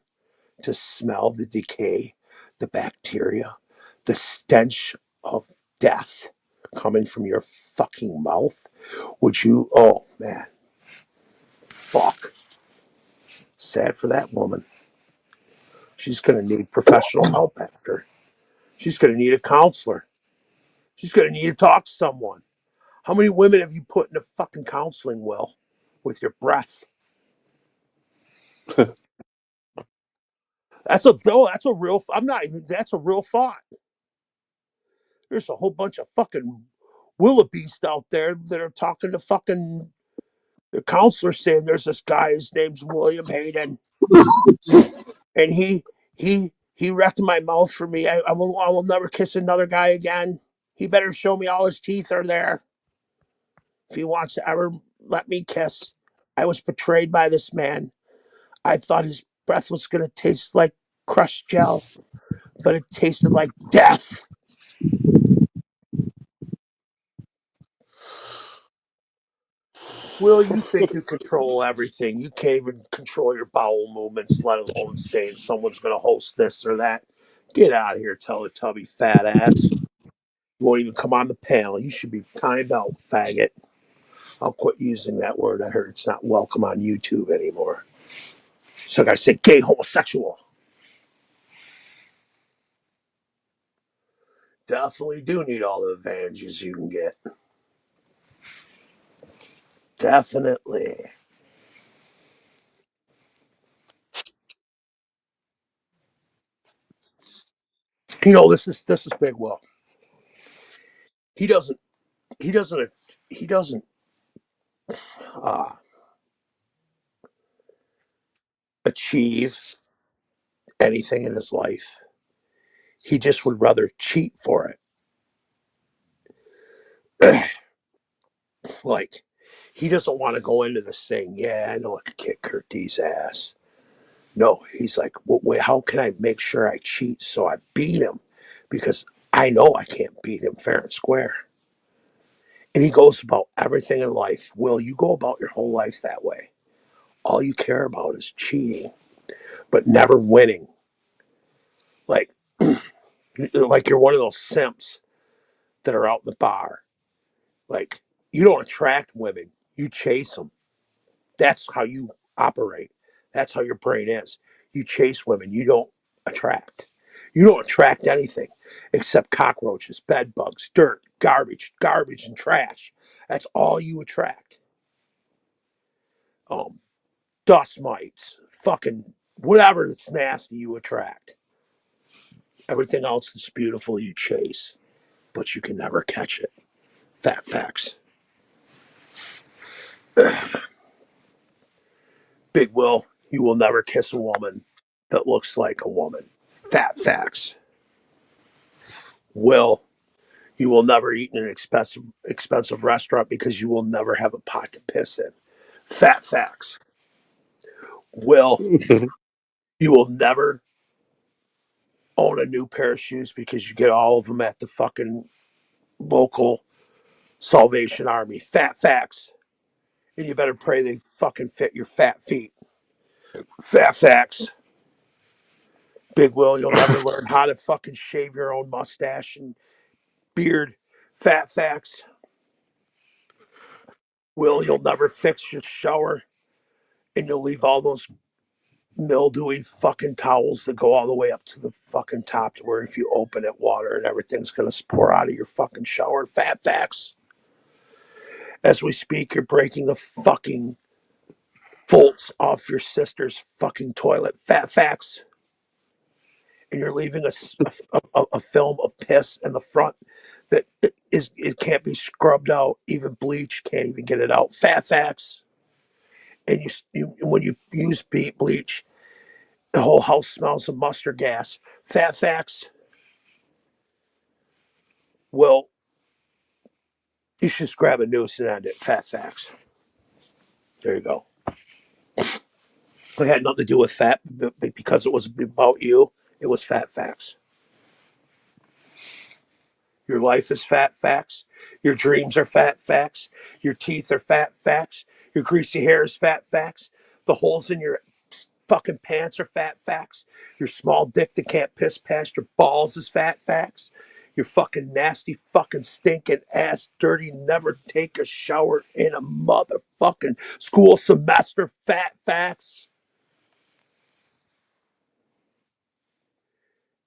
to smell the decay, the bacteria, the stench of death coming from your fucking mouth? Would you? Oh, man. Fuck. Sad for that woman. She's going to need professional help after. She's going to need a counselor. She's going to need to talk to someone. How many women have you put into fucking counseling, Will, with your breath? That's a real. I'm not even. That's a real thought. There's a whole bunch of fucking wildebeest out there that are talking to fucking the counselor, saying there's this guy. His name's William Hayden, and he wrecked my mouth for me. I will never kiss another guy again. He better show me all his teeth are there if he wants to ever let me kiss. I was betrayed by this man. I thought his breath was going to taste like crushed gel, but it tasted like death. Will, you think you control everything. You can't even control your bowel movements, let alone saying someone's going to host this or that. Get out of here, Teletubby fat ass. You won't even come on the panel. You should be timed out, faggot. I'll quit using that word. I heard it's not welcome on YouTube anymore. So I got to say gay homosexual. Definitely do need all the advantages you can get. Definitely. You know, this is Big Will. He doesn't achieve anything in his life. He just would rather cheat for it. Like, he doesn't want to go into this saying, yeah, I know I could kick Kurt D's ass. No, he's like, well, wait, how can I make sure I cheat so I beat him? Because I know I can't beat him fair and square. And he goes about everything in life. Will, you go about your whole life that way. All you care about is cheating, but never winning. Like you're one of those simps that are out in the bar. Like, you don't attract women, you chase them. That's how you operate. That's how your brain is. You chase women, you don't attract. You don't attract anything except cockroaches, bed bugs, dirt, garbage, and trash. That's all you attract. dust mites, fucking whatever that's nasty you attract. Everything else that's beautiful you chase, but you can never catch it. Fat facts. Big Will, you will never kiss a woman that looks like a woman. Fat facts. Will, you will never eat in an expensive restaurant because you will never have a pot to piss in. Fat facts. Will, you will never own a new pair of shoes because you get all of them at the fucking local Salvation Army. Fat facts. And you better pray they fucking fit your fat feet. Fat facts. Big Will, you'll never learn how to fucking shave your own mustache and beard. Fat facts. Will, you'll never fix your shower and you'll leave all those mildewy fucking towels that go all the way up to the fucking top to where if you open it, water and everything's going to pour out of your fucking shower. Fat facts. As we speak, you're breaking the fucking bolts off your sister's fucking toilet. Fat facts. And you're leaving a film of piss in the front that it can't be scrubbed out. Even bleach can't even get it out. Fat facts. And when you use bleach, the whole house smells of mustard gas. Fat facts. Well, you should just grab a noose and end it. Fat facts. There you go. It had nothing to do with fat because it was about you. It was fat facts. Your life is fat facts. Your dreams are fat facts. Your teeth are fat facts. Your greasy hair is fat facts. The holes in your fucking pants are fat facts. Your small dick that can't piss past your balls is fat facts. Your fucking nasty fucking stinking ass dirty never take a shower in a motherfucking school semester. Fat facts.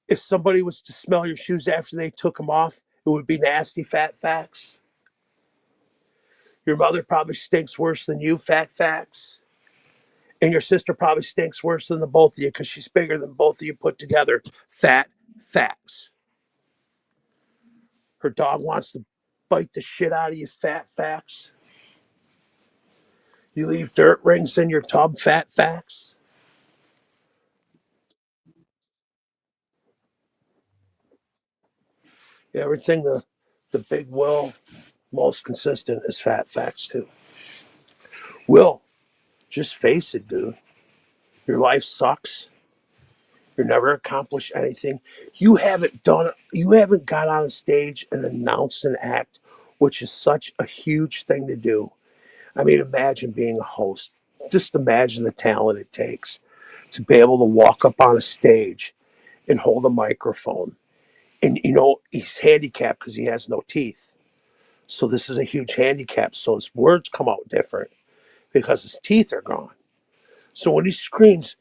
If somebody was to smell your shoes after they took them off, it would be nasty. Fat facts. Your mother probably stinks worse than you. Fat facts. And your sister probably stinks worse than the both of you because she's bigger than both of you put together. Fat facts. Her dog wants to bite the shit out of you. Fat facts. You leave dirt rings in your tub. Fat facts. Everything the Big Will most consistent is fat facts too. Will, just face it, dude. Your life sucks. You'll never accomplish anything. You haven't got on a stage and announced an act, which is such a huge thing to do. I mean, imagine being a host. Just imagine the talent it takes to be able to walk up on a stage and hold a microphone. And, he's handicapped because he has no teeth. So this is a huge handicap. So his words come out different because his teeth are gone. So when he screams,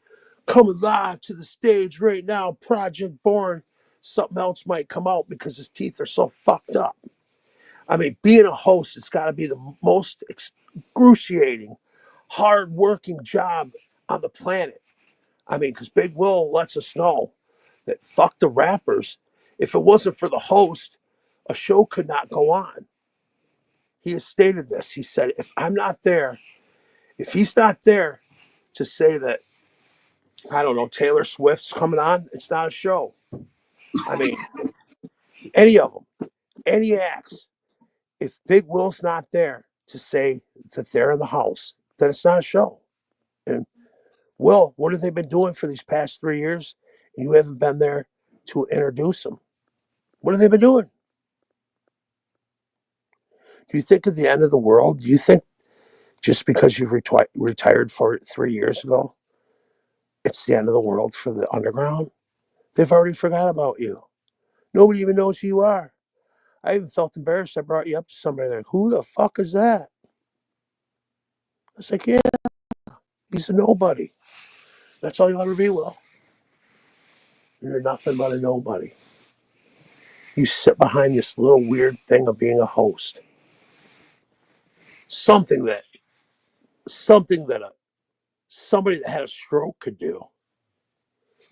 "Coming live to the stage right now, Project Born," something else might come out because his teeth are so fucked up. I mean, being a host has got to be the most excruciating, hard-working job on the planet. I mean, because Big Will lets us know that fuck the rappers. If it wasn't for the host, a show could not go on. He has stated this. He said, if he's not there to say that, I don't know, Taylor Swift's coming on, it's not a show. I mean, any of them, any acts. If Big Will's not there to say that they're in the house, then it's not a show. And Will, what have they been doing for these past 3 years? And you haven't been there to introduce them. What have they been doing? Do you think at the end of the world, do you think just because you've retired for 3 years ago, it's the end of the world for the underground? They've already forgot about you. Nobody even knows who you are. I even felt embarrassed. I brought you up to somebody like, who the fuck is that? I was like, yeah, he's a nobody. That's all you'll ever be, Will. You're nothing but a nobody. You sit behind this little weird thing of being a host. Something that something that somebody that had a stroke could do.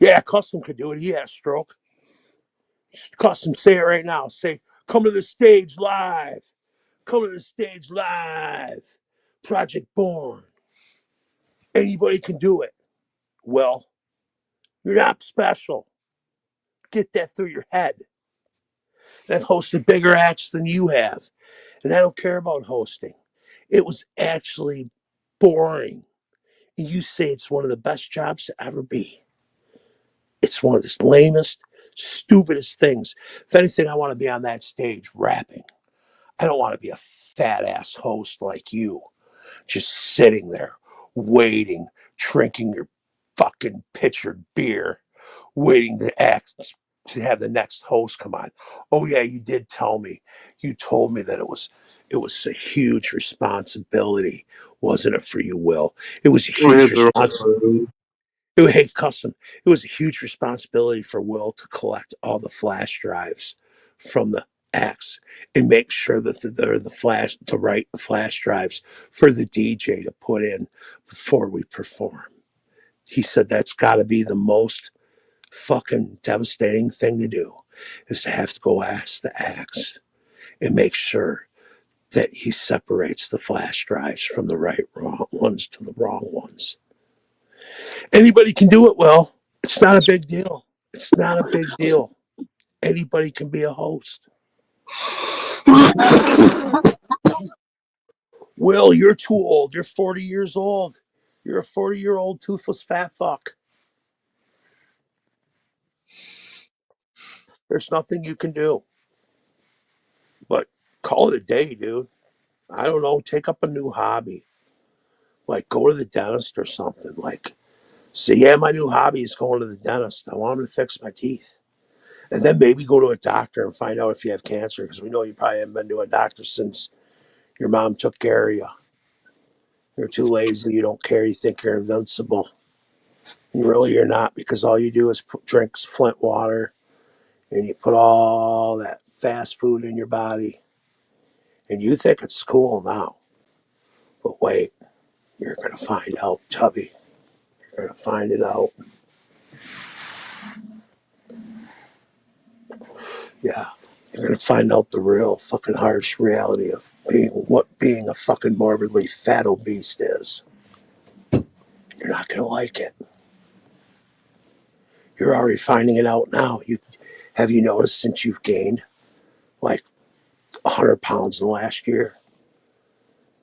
Yeah, Custom could do it. He had a stroke. Custom, say it right now. Say, come to the stage live. Come to the stage live. Project Born. Anybody can do it. Well, you're not special. Get that through your head. And I've hosted bigger acts than you have. And I don't care about hosting. It was actually boring. And you say it's one of the best jobs to ever be. It's one of the lamest, stupidest things. If anything, I want to be on that stage rapping. I don't want to be a fat ass host like you, just sitting there, waiting, drinking your fucking pitcher beer, waiting to have the next host come on. Oh yeah, you did tell me. You told me that it was a huge responsibility, wasn't it for you, Will? It was a We huge hit the wrong responsibility. button. Hey, Custom. It was a huge responsibility for Will to collect all the flash drives from the acts and make sure that they're the right flash drives for the DJ to put in before we perform. He said that's got to be the most fucking devastating thing to do, is to have to go ask the acts and make sure that he separates the flash drives from the wrong ones to the wrong ones. Anybody can do it well. It's not a big deal. It's not a big deal. Anybody can be a host. Will, you're too old. You're 40 years old. You're a 40-year-old toothless fat fuck. There's nothing you can do. But call it a day, dude. I don't know. Take up a new hobby. Like go to the dentist or something. Like, say, yeah, my new hobby is going to the dentist. I want him to fix my teeth. And then maybe go to a doctor and find out if you have cancer, because we know you probably haven't been to a doctor since your mom took care of you. You're too lazy. You don't care. You think you're invincible. And really, you're not, because all you do is drink Flint water and you put all that fast food in your body. And you think it's cool now. But wait, you're going to find out, Tubby. You're going to find it out. Yeah. You're going to find out the real fucking harsh reality of being a fucking morbidly fat obese is. You're not going to like it. You're already finding it out now. Have you noticed since you've gained like 100 pounds in the last year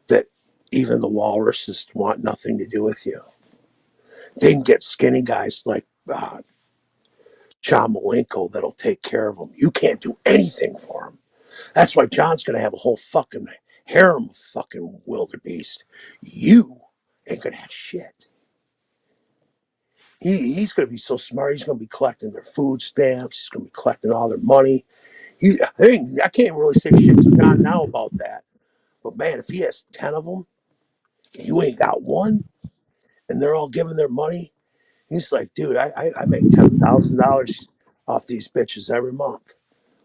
that even the walruses want nothing to do with you? They can get skinny guys like John Malenko that'll take care of them. You can't do anything for them. That's why John's going to have a whole fucking harem of fucking wildebeest. You ain't going to have shit. He's going to be so smart. He's going to be collecting their food stamps. He's going to be collecting all their money. I can't really say shit to John now about that. But man, if he has 10 of them, you ain't got one, and they're all giving their money, he's like, dude, I make $10,000 off these bitches every month.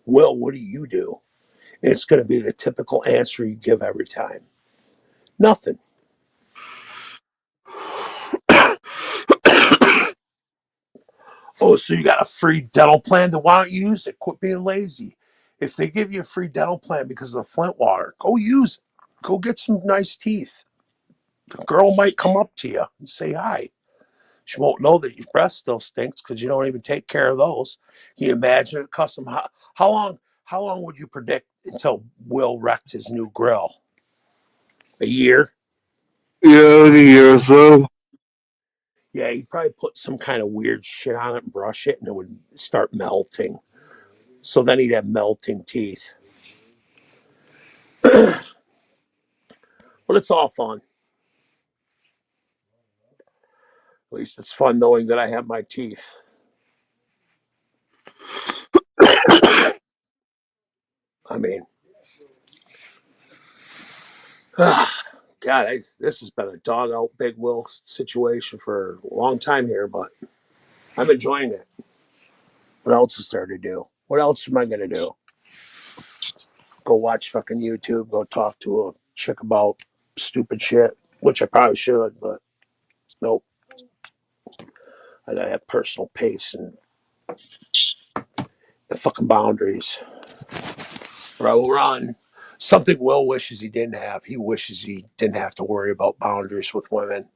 Well, what do you do? And it's going to be the typical answer you give every time. Nothing. Oh, so you got a free dental plan? Then why don't you use it? Quit being lazy. If they give you a free dental plan because of the Flint water, go use it. Go get some nice teeth. The girl might come up to you and say hi. She won't know that your breath still stinks because you don't even take care of those. Can you imagine it, Custom? How long would you predict until Will wrecked his new grill? A year? Yeah, like a year or so. Yeah, he'd probably put some kind of weird shit on it and brush it, and it would start melting. So then he'd have melting teeth. But it's all fun. At least it's fun knowing that I have my teeth. I mean, God, this has been a dog out Big Will situation for a long time here, but I'm enjoying it. What else is there to do? What else am I going to do? Go watch fucking YouTube, go talk to a chick about stupid shit. which I probably should, but nope. I gotta have personal pace and the fucking boundaries, or I will run. Something Will wishes he didn't have. He wishes he didn't have to worry about boundaries with women.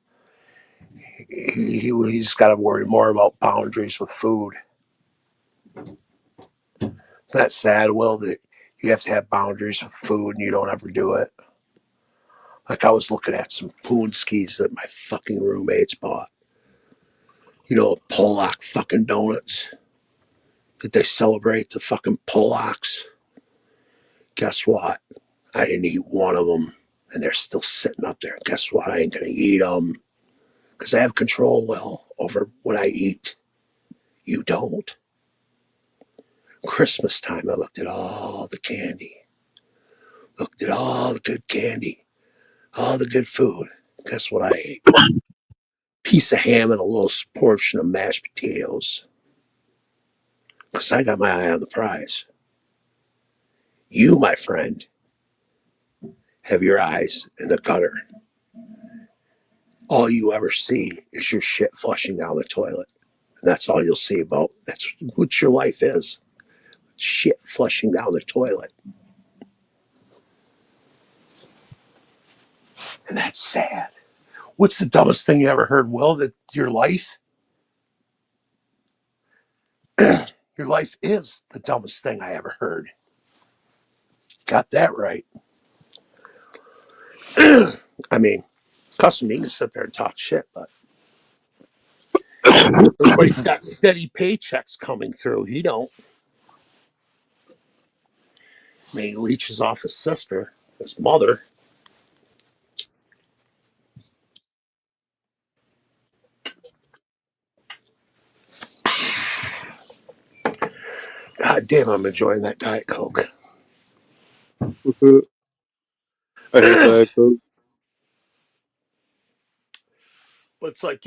He's got to worry more about boundaries with food. It's not sad, Will, that you have to have boundaries with food and you don't ever do it. Like I was looking at some poon skis that my fucking roommates bought. You know, Polak fucking donuts that they celebrate, the fucking Polacks. Guess what? I didn't eat one of them, and they're still sitting up there. Guess what? I ain't gonna eat them because I have control, Will, over what I eat. You don't. Christmas time, I looked at all the candy, looked at all the good candy, all the good food. Guess what I ate? Piece of ham and a little portion of mashed potatoes. Because I got my eye on the prize. You, my friend, have your eyes in the gutter. All you ever see is your shit flushing down the toilet. And that's all you'll see about. That's what your life is. Shit flushing down the toilet. And that's sad. What's the dumbest thing you ever heard, Will? That your life is the dumbest thing I ever heard. Got that right. I mean, Custom, you can sit there and talk shit, but everybody's got steady paychecks coming through. He don't. I mean, he leeches off his sister, his mother. God damn, I'm enjoying that Diet Coke. I hate But Diet Coke. it's like,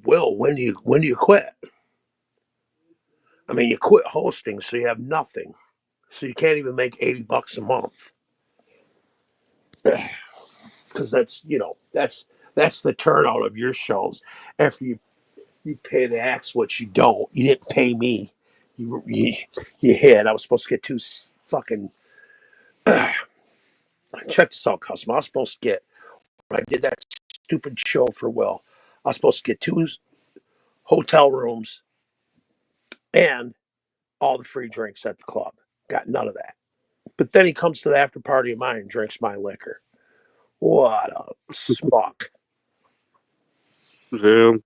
Will, when do you quit? I mean, you quit hosting, so you have nothing. So you can't even make $80 a month. Because that's the turnout of your shows. After you pay the acts, which you don't. You didn't pay me. You hit. I was supposed to get two fucking. Check this out, Custom. I was supposed to get, when I did that stupid show for Will, I was supposed to get two hotel rooms and all the free drinks at the club. Got none of that. But then he comes to the after party of mine and drinks my liquor. What a smuck. Damn.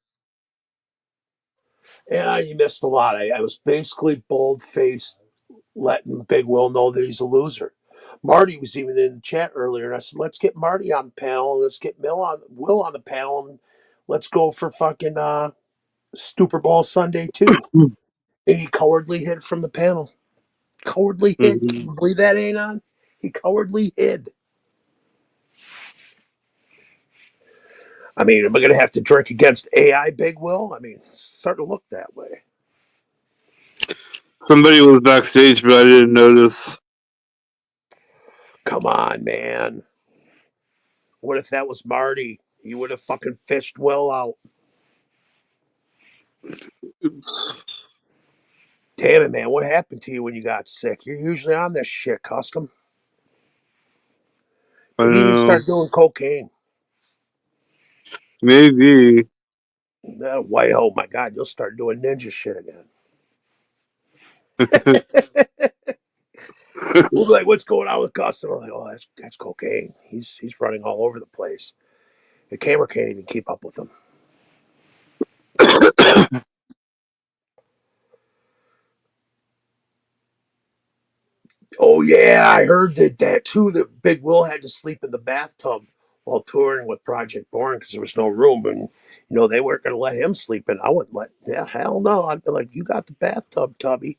And you missed a lot. I was basically bold faced, letting Big Will know that he's a loser. Marty was even in the chat earlier, and I said, let's get Marty on the panel, and let's get Will on the panel, and let's go for fucking Super Bowl Sunday too. And he cowardly hid from the panel. Cowardly hid. Can Mm-hmm. you believe that ain't on? He cowardly hid. I mean, am I going to have to drink against AI, Big Will? I mean, it's starting to look that way. Somebody was backstage, but I didn't notice. Come on, man. What if that was Marty? He would have fucking fished Will out. Oops. Damn it, man. What happened to you when you got sick? You're usually on this shit, Custom. I Maybe you need to know. start doing cocaine. Maybe. Why, oh my God, you'll start doing ninja shit again. We'll be like, what's going on with Custom? I'm like, oh, that's cocaine. He's running all over the place. The camera can't even keep up with him. Oh yeah, I heard that too. That Big Will had to sleep in the bathtub while touring with Project Born because there was no room, and they weren't going to let him sleep in. I wouldn't let. Yeah, hell no. I'd be like, you got the bathtub, Tubby.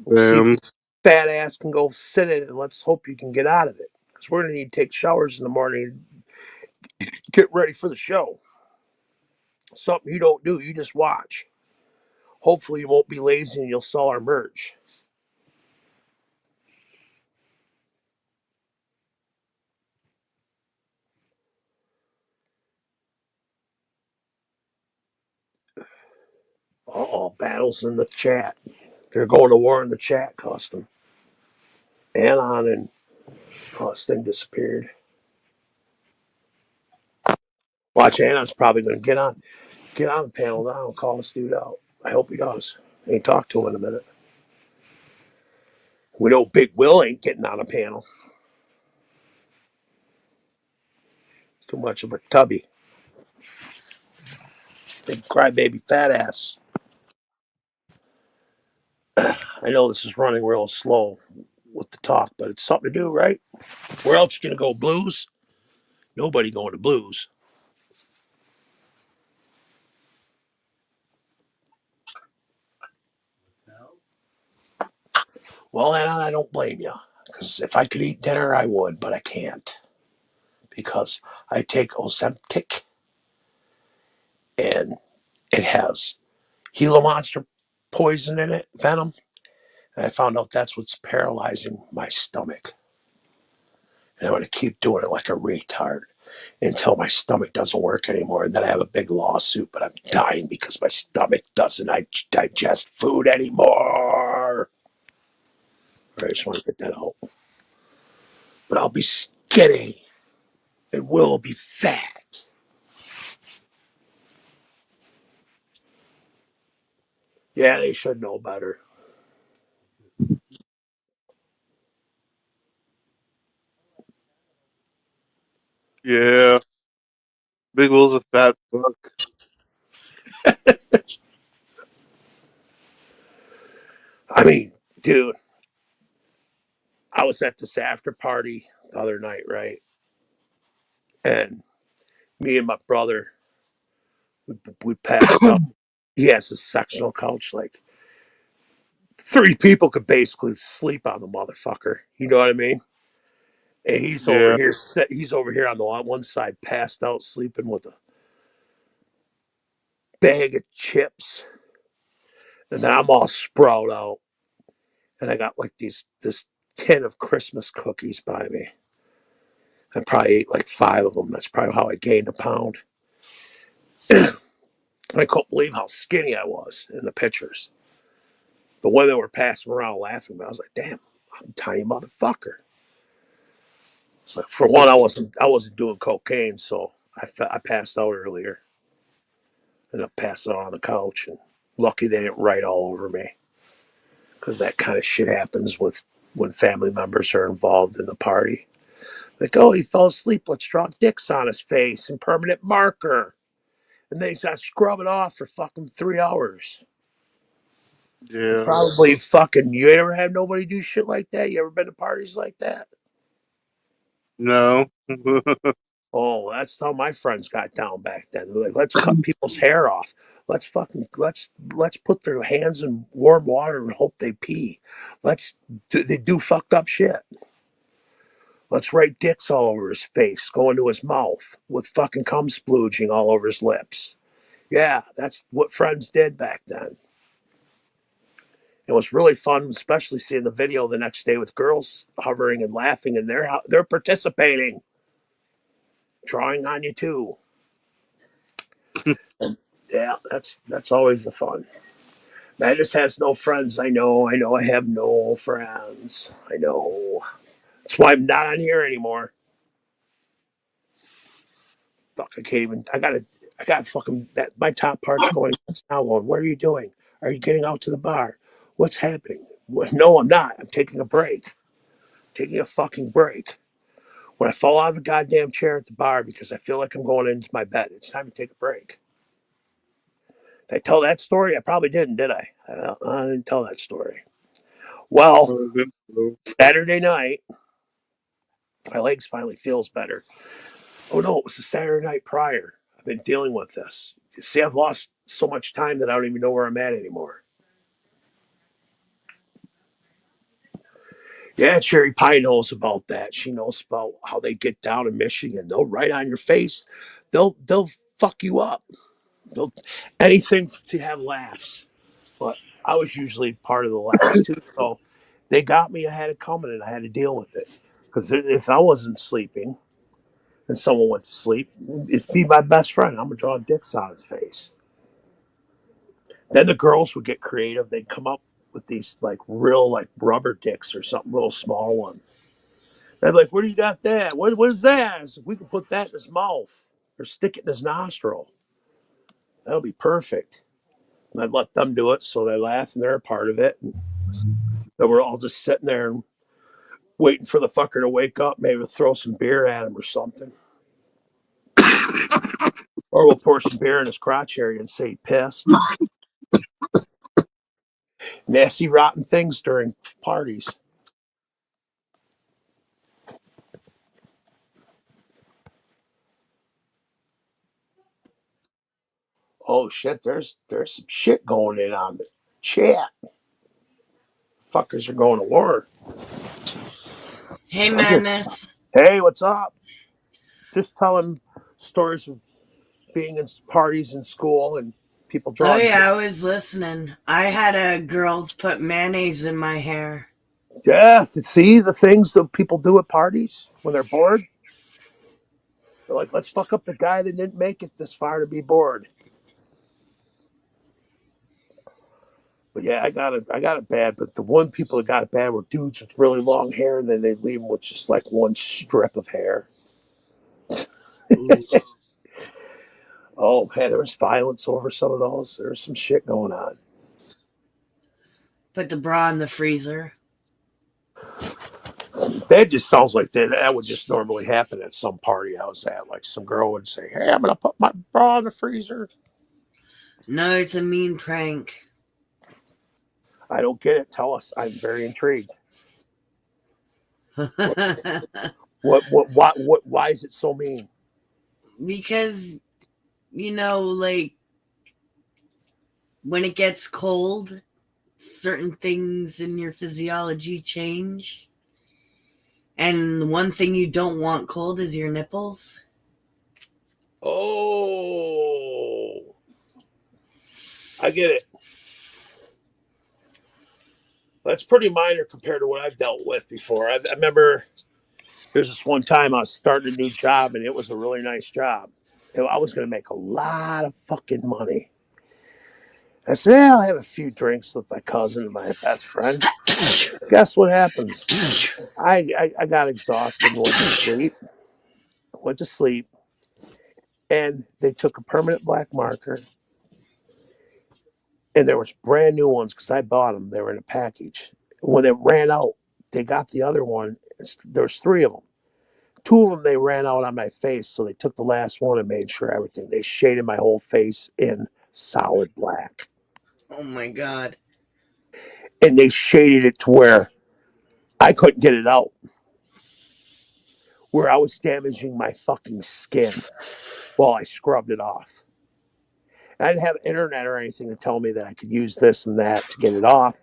We'll see if Damn. your fat ass can go sit in it, and let's hope you can get out of it because we're going to need to take showers in the morning and get ready for the show. Something you don't do, you just watch. Hopefully, you won't be lazy and you'll sell our merch. Uh-oh, battles in the chat. They're going to war in the chat, Custom. Anon and this thing disappeared. Watch, Anon's probably going to get on the panel now and call this dude out. I hope he does. Ain't talked to him in a minute. We know Big Will ain't getting on a panel. Too much of a tubby. Big crybaby fat ass. I know this is running real slow with the talk, but it's something to do, right? Where else you going to go? Blues? Nobody going to blues. Well, Anon, I don't blame you. Because if I could eat dinner, I would, but I can't. Because I take Ozempic and it has Gila monster poison in it, venom. And I found out that's what's paralyzing my stomach. And I'm going to keep doing it like a retard until my stomach doesn't work anymore. And then I have a big lawsuit, but I'm dying because my stomach doesn't digest food anymore. I just want to get that out. But I'll be skinny and Will be fat. Yeah, they should know better. Yeah. Big Will's a fat fuck. I mean, dude, I was at this after party the other night, right? And me and my brother, we passed out. He has a sectional couch, like 3 people could basically sleep on the motherfucker. You know what I mean? And he's over Yeah. here. He's over here on the one side, passed out, sleeping with a bag of chips, and then I'm all sprawled out, and I got like this tin of Christmas cookies by me. I probably ate like 5 of them. That's probably how I gained a pound. I couldn't believe how skinny I was in the pictures. The women were passing around laughing, but I was like, "Damn, I'm a tiny motherfucker." So for one, I wasn't doing cocaine, so I passed out earlier, and I passed out on the couch. And lucky they didn't write all over me, because that kind of shit happens with when family members are involved in the party. Like, oh, he fell asleep. Let's draw dicks on his face and permanent marker, and then he's got to scrub it off for fucking 3 hours. Yeah. Probably fucking. You ever had nobody do shit like that? You ever been to parties like that? No. Oh, that's how my friends got down back then. They're like, let's cut people's hair off. Let's put their hands in warm water and hope they pee. They do fucked up shit. Let's write dicks all over his face, go into his mouth with fucking cum splooging all over his lips. Yeah, that's what friends did back then. It was really fun, especially seeing the video the next day with girls hovering and laughing, and they're participating, drawing on you too. And yeah, that's always the fun. Madness has no friends. I know. I have no friends. I know. That's why I'm not on here anymore. Fuck, I can't even. I got fucking that. My top part's going. It's now going. What are you doing? Are you getting out to the bar? What's happening? No, I'm not. I'm taking a break. Taking a fucking break. When I fall out of the goddamn chair at the bar because I feel like I'm going into my bed, it's time to take a break. Did I tell that story? I probably didn't, did I? I didn't tell that story. Well, Saturday night, my legs finally feels better. Oh no, it was the Saturday night prior. I've been dealing with this. See, I've lost so much time that I don't even know where I'm at anymore. Yeah, Cherry Pie knows about that. She knows about how they get down in Michigan. They'll write on your face. They'll fuck you up. They'll anything to have laughs. But I was usually part of the laughs too. So they got me. I had it coming, and I had to deal with it. Because if I wasn't sleeping and someone went to sleep, it'd be my best friend. I'm gonna draw dicks on his face. Then the girls would get creative. They'd come up with these like real like rubber dicks or something, little small ones. They're like, "Where do you got that? What is that?" I said, "We can put that in his mouth or stick it in his nostril. That'll be perfect." And I'd let them do it, so they laughed and they're a part of it. And then we're all just sitting there and waiting for the fucker to wake up, maybe throw some beer at him or something. Or we'll pour some beer in his crotch area and say he pissed. Nasty, rotten things during parties. Oh shit, there's some shit going in on the chat. Fuckers are going to war. Hey, Madness. Hey, what's up? Just telling stories of being in parties in school and people Oh, drawing. yeah, I was listening. I had girls put mayonnaise in my hair. Yeah, to see the things that people do at parties when they're bored. They're like, let's fuck up the guy that didn't make it this far to be bored. But yeah, I got it bad. But the one people that got it bad were dudes with really long hair, and then they'd leave them with just like one strip of hair. Oh man, there was violence over some of those. There was some shit going on. Put the bra in the freezer. That just sounds like that would just normally happen at some party I was at. Like some girl would say, "Hey, I'm gonna put my bra in the freezer." No, it's a mean prank. I don't get it. Tell us. I'm very intrigued. What? Why is it so mean? Because, like when it gets cold, certain things in your physiology change. And the one thing you don't want cold is your nipples. Oh, I get it. That's pretty minor compared to what I've dealt with before. I remember there's this one time I was starting a new job, and it was a really nice job. And I was going to make a lot of fucking money. I said, "Yeah, I'll have a few drinks with my cousin and my best friend." Guess what happens? I got exhausted and went to sleep, and they took a permanent black marker, and there was brand new ones because I bought them. They were in a package. When they ran out, they got the other one. There's three of them. Two of them they ran out on my face, so they took the last one and made sure everything. They shaded my whole face in solid black. Oh my God. And they shaded it to where I couldn't get it out. Where I was damaging my fucking skin while I scrubbed it off. I didn't have internet or anything to tell me that I could use this and that to get it off.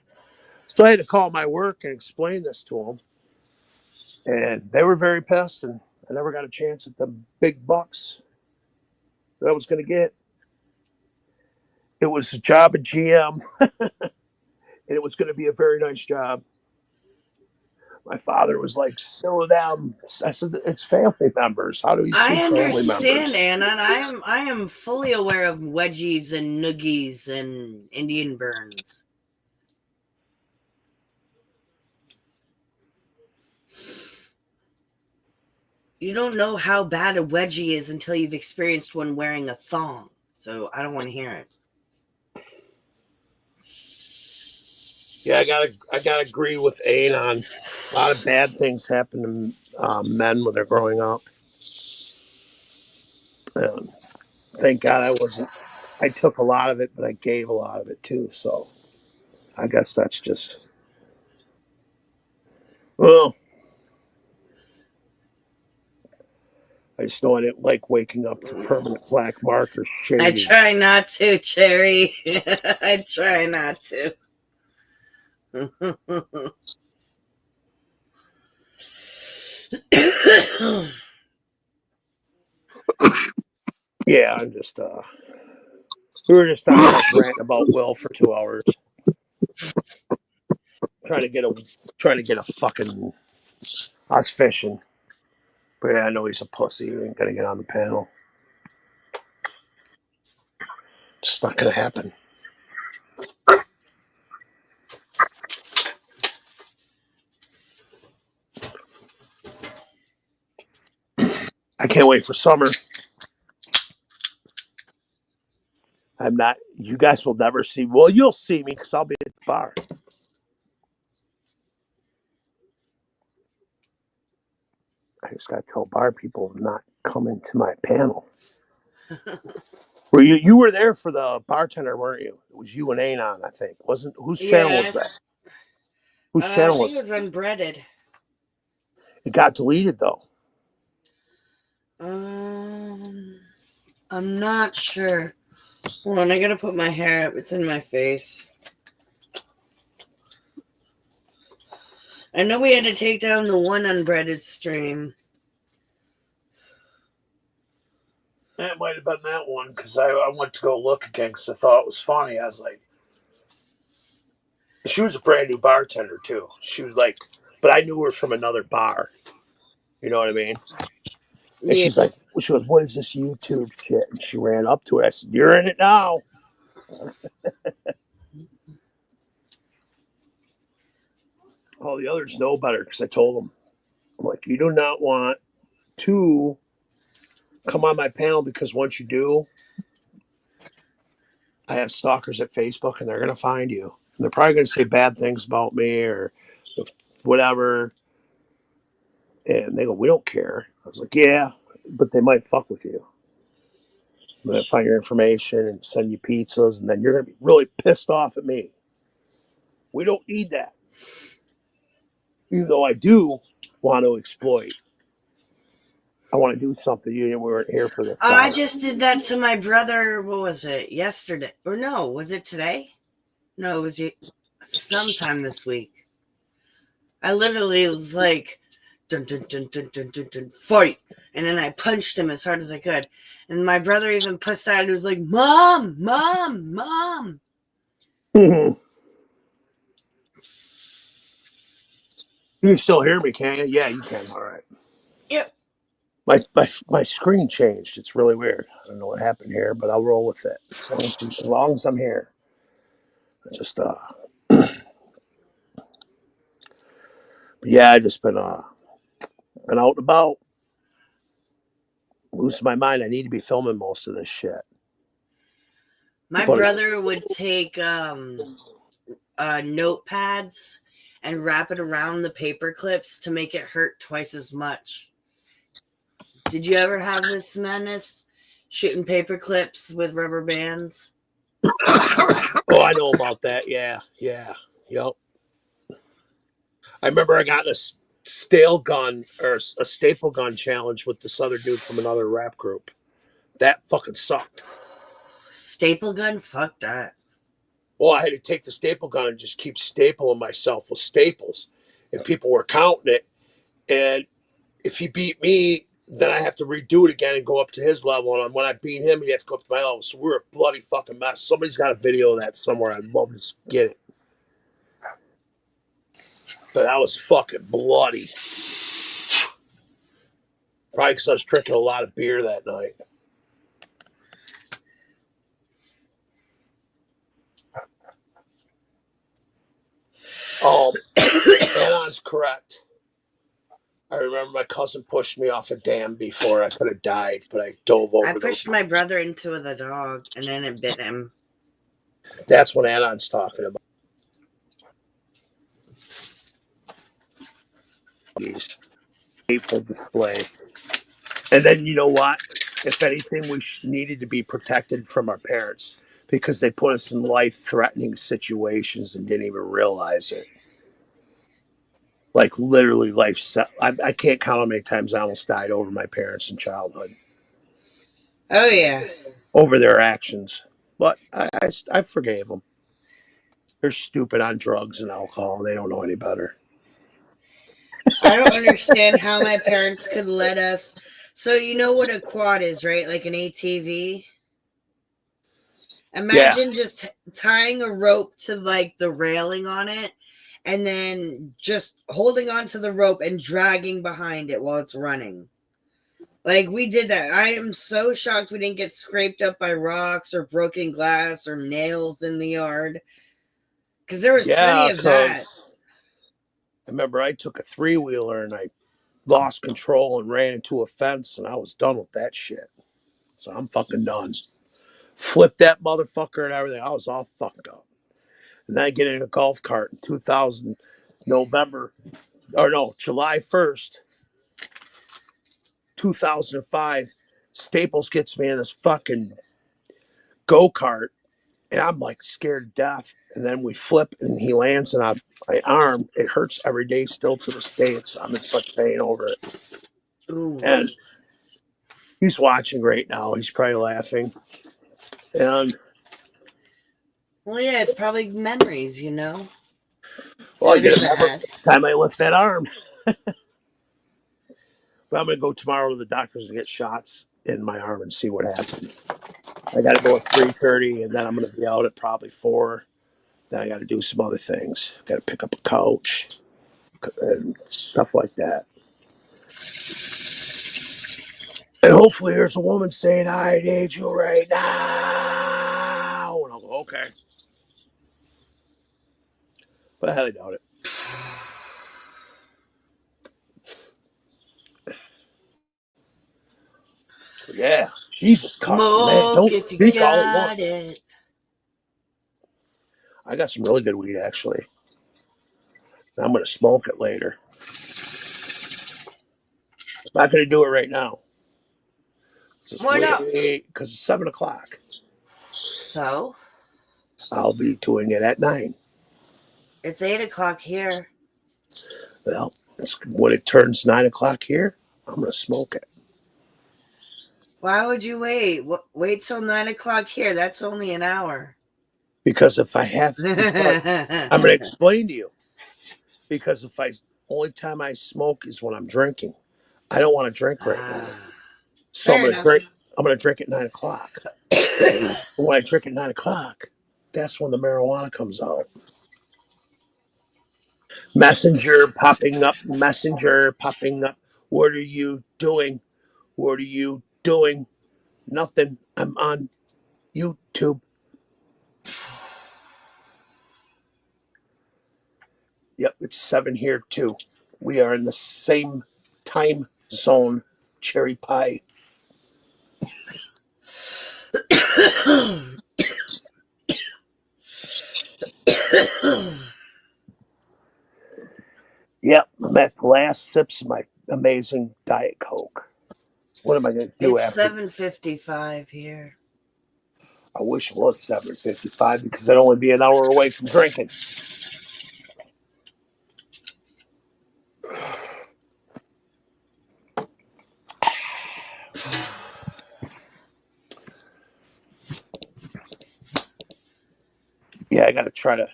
So I had to call my work and explain this to them. And they were very pissed, and I never got a chance at the big bucks that I was going to get. It was a job at GM, and it was going to be a very nice job. My father was like, "Slow down." I said, "It's family members. How do we I see family understand, members?" Anna, and I am fully aware of wedgies and noogies and Indian burns. You don't know how bad a wedgie is until you've experienced one wearing a thong. So I don't want to hear it. Yeah, I gotta agree with Ain on a lot of bad things happen to men when they're growing up. Thank God I wasn't. I took a lot of it, but I gave a lot of it too. So I guess that's just well. I just know I didn't like waking up to permanent black markers I shaded. try not to, Cherry. I try not to. Yeah, I'm just we were just on here ranting about Will for 2 hours. Trying to get a fucking I was fishing. But yeah, I know he's a pussy. He ain't gonna get on the panel. It's not gonna happen. I can't wait for summer. I'm not. You guys will never see. Well, you'll see me because I'll be at the bar. I just got to tell bar people not coming to my panel. Were you? You were there for the bartender, weren't you? It was you and Anon, I think. Wasn't whose channel was that? Whose I channel think was it was Unbreaded. it? Got deleted though. I'm not sure. Hold on, I gotta put my hair up. It's in my face. I know we had to take down the one Unbreaded stream. That might have been that one because I went to go look again because I thought it was funny. I was like, she was a brand new bartender too. She was like, but I knew her from another bar. You know what I mean? And Yeah. she's like, she goes, "What is this YouTube shit?" And she ran up to it. I said, "You're in it now." All the others know better because I told them, I'm like, you do not want to come on my panel because once you do, I have stalkers at Facebook and they're going to find you. And they're probably going to say bad things about me or whatever. And they go, "We don't care." I was like, "Yeah, but they might fuck with you. They might find your information and send you pizzas, and then you're going to be really pissed off at me. We don't need that. Even though I do want to exploit. I want to do something. We weren't here for this. I just did that to my brother. What was it? Yesterday. Or no, was it today? No, it was sometime this week. I literally was like, dun, dun, dun, dun, dun, dun, dun, fight. And then I punched him as hard as I could. And my brother even pushed out and was like, "Mom, Mom, Mom." You can still hear me, can you? Yeah, you can. All right. Yep. My screen changed. It's really weird. I don't know what happened here, but I'll roll with it. As long as I'm here. I just yeah, I just been out and about. Losing my mind. I need to be filming most of this shit. My brother would take notepads and wrap it around the paper clips to make it hurt twice as much. Did you ever have this madness? Shooting paper clips with rubber bands? Oh, I know about that. Yeah. Yep. I remember I got a staple gun challenge with this other dude from another rap group. That fucking sucked. Staple gun? Fuck that. Well, I had to take the staple gun and just keep stapling myself with staples. And people were counting it. And if he beat me, then I have to redo it again and go up to his level. And when I beat him, he has to go up to my level. So we're a bloody fucking mess. Somebody's got a video of that somewhere. I'd love to get it. But that was fucking bloody. Probably because I was drinking a lot of beer that night. Anon's correct. I remember my cousin pushed me off a dam before I could have died, but I dove over. I pushed my brother into the dog, and then it bit him. That's what Anon's talking about. Hateful display. And then you know what? If anything, we needed to be protected from our parents because they put us in life-threatening situations and didn't even realize it. Like literally I can't count how many times I almost died over my parents in childhood. Oh, yeah. Over their actions. But I forgave them. They're stupid on drugs and alcohol. They don't know any better. I don't understand how my parents could let us. So you know what a quad is, right? Like an ATV? Imagine just tying a rope to like the railing on it and then just holding onto the rope and dragging behind it while it's running. Like, we did that. I am so shocked we didn't get scraped up by rocks or broken glass or nails in the yard. Because there was plenty of that. I remember I took a 3-wheeler and I lost control and ran into a fence, and I was done with that shit. So I'm fucking done. Flipped that motherfucker and everything. I was all fucked up. And then I get in a golf cart in July 1st, 2005. Staples gets me in this fucking go-kart, and I'm like scared to death. And then we flip, and he lands on my arm. It hurts every day still to this day. I'm in such pain over it. Ooh. And he's watching right now. He's probably laughing. And well, yeah, it's probably memories, you know. Well, I get every time I lift that arm. But I'm going to go tomorrow to the doctors to get shots in my arm and see what happens. I got to go at 3:30, and then I'm going to be out at probably 4. Then I got to do some other things. Got to pick up a couch and stuff like that. And hopefully there's a woman saying, I need you right now. And I'll go, okay. But I highly doubt it. Yeah, Jesus, Custom, man, don't speak all at once. I got some really good weed, actually. I'm going to smoke it later. I'm not going to do it right now. Why not? Because it's 7 o'clock. So? I'll be doing it at 9. It's 8 o'clock here. Well, when it turns 9 o'clock here, I'm going to smoke it. Why would you wait? Wait till 9 o'clock here. That's only an hour. Because if I have to, I'm going to explain to you. Because only time I smoke is when I'm drinking. I don't want to drink right now. So I'm going to drink at 9 o'clock. When I drink at 9 o'clock, that's when the marijuana comes out. Messenger popping up. What are you doing? What are you doing? Nothing. I'm on YouTube. Yep, it's 7 here too. We are in the same time zone. Cherry pie. Yep, I'm at the last sips of my amazing Diet Coke. What am I going to do it's after? It's 7:55 here. I wish it was 7:55 because I'd only be an hour away from drinking. Yeah, I gotta try to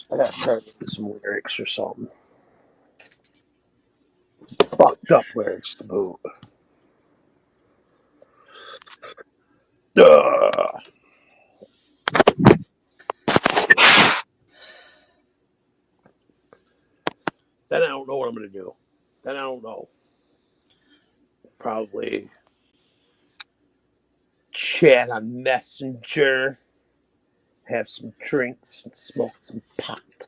get some lyrics or something. Fucked up lyrics to boot. Then I don't know what I'm gonna do. Then I don't know. Probably chat on Messenger, have some drinks, and smoke some pot.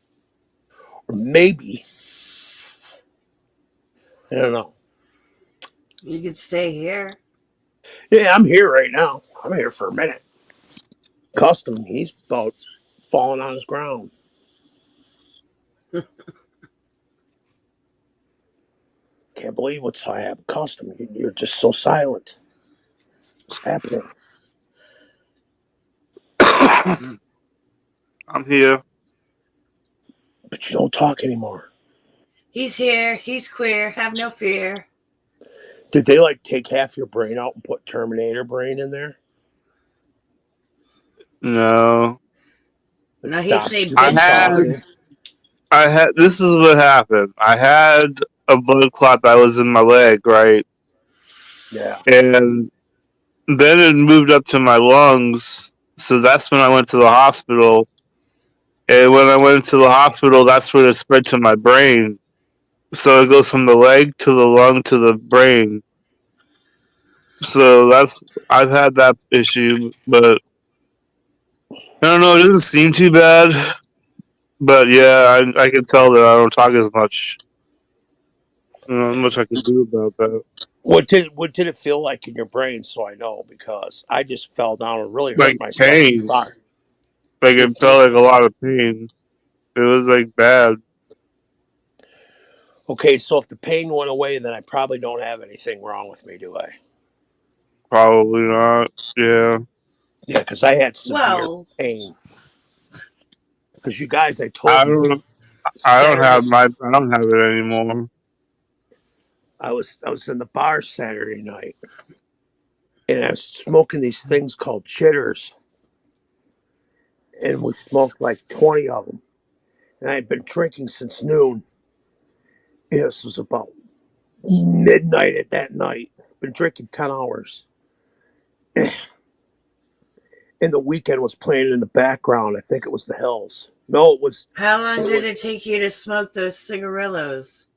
Or maybe, I don't know. You could stay here. Yeah, I'm here right now. I'm here for a minute. Custom, he's about falling on his ground. Can't believe what's happening. Custom, you're just so silent. What's happening? I'm here. But you don't talk anymore. He's here. He's queer. Have no fear. Did they take half your brain out and put Terminator brain in there? No. No, he'd say I had. This is what happened. I had a blood clot that was in my leg, right? Yeah. And then it moved up to my lungs. So that's when I went to the hospital. And when I went to the hospital, that's when it spread to my brain. So it goes from the leg to the lung to the brain. So I've had that issue, but I don't know. It doesn't seem too bad, but yeah, I can tell that I don't talk as much. Not much I can do about that. What did it feel like in your brain? So I know, because I just fell down and really hurt Like myself. pain, like it felt like a lot of pain. It was like bad. Okay, so if the pain went away, then I probably don't have anything wrong with me, do I? Probably not. Yeah. Yeah, because I had severe Well, pain. Because you guys, I I told you, don't. I don't Saturday, have my. I don't have it anymore. I was in the bar Saturday night, and I was smoking these things called chitters, and we smoked like 20 of them. And I had been drinking since noon. And this was about midnight at that night. Been drinking 10 hours. And the weekend was playing in the background. I think it was The Hills. No, it was. how long did it take you to smoke those cigarillos?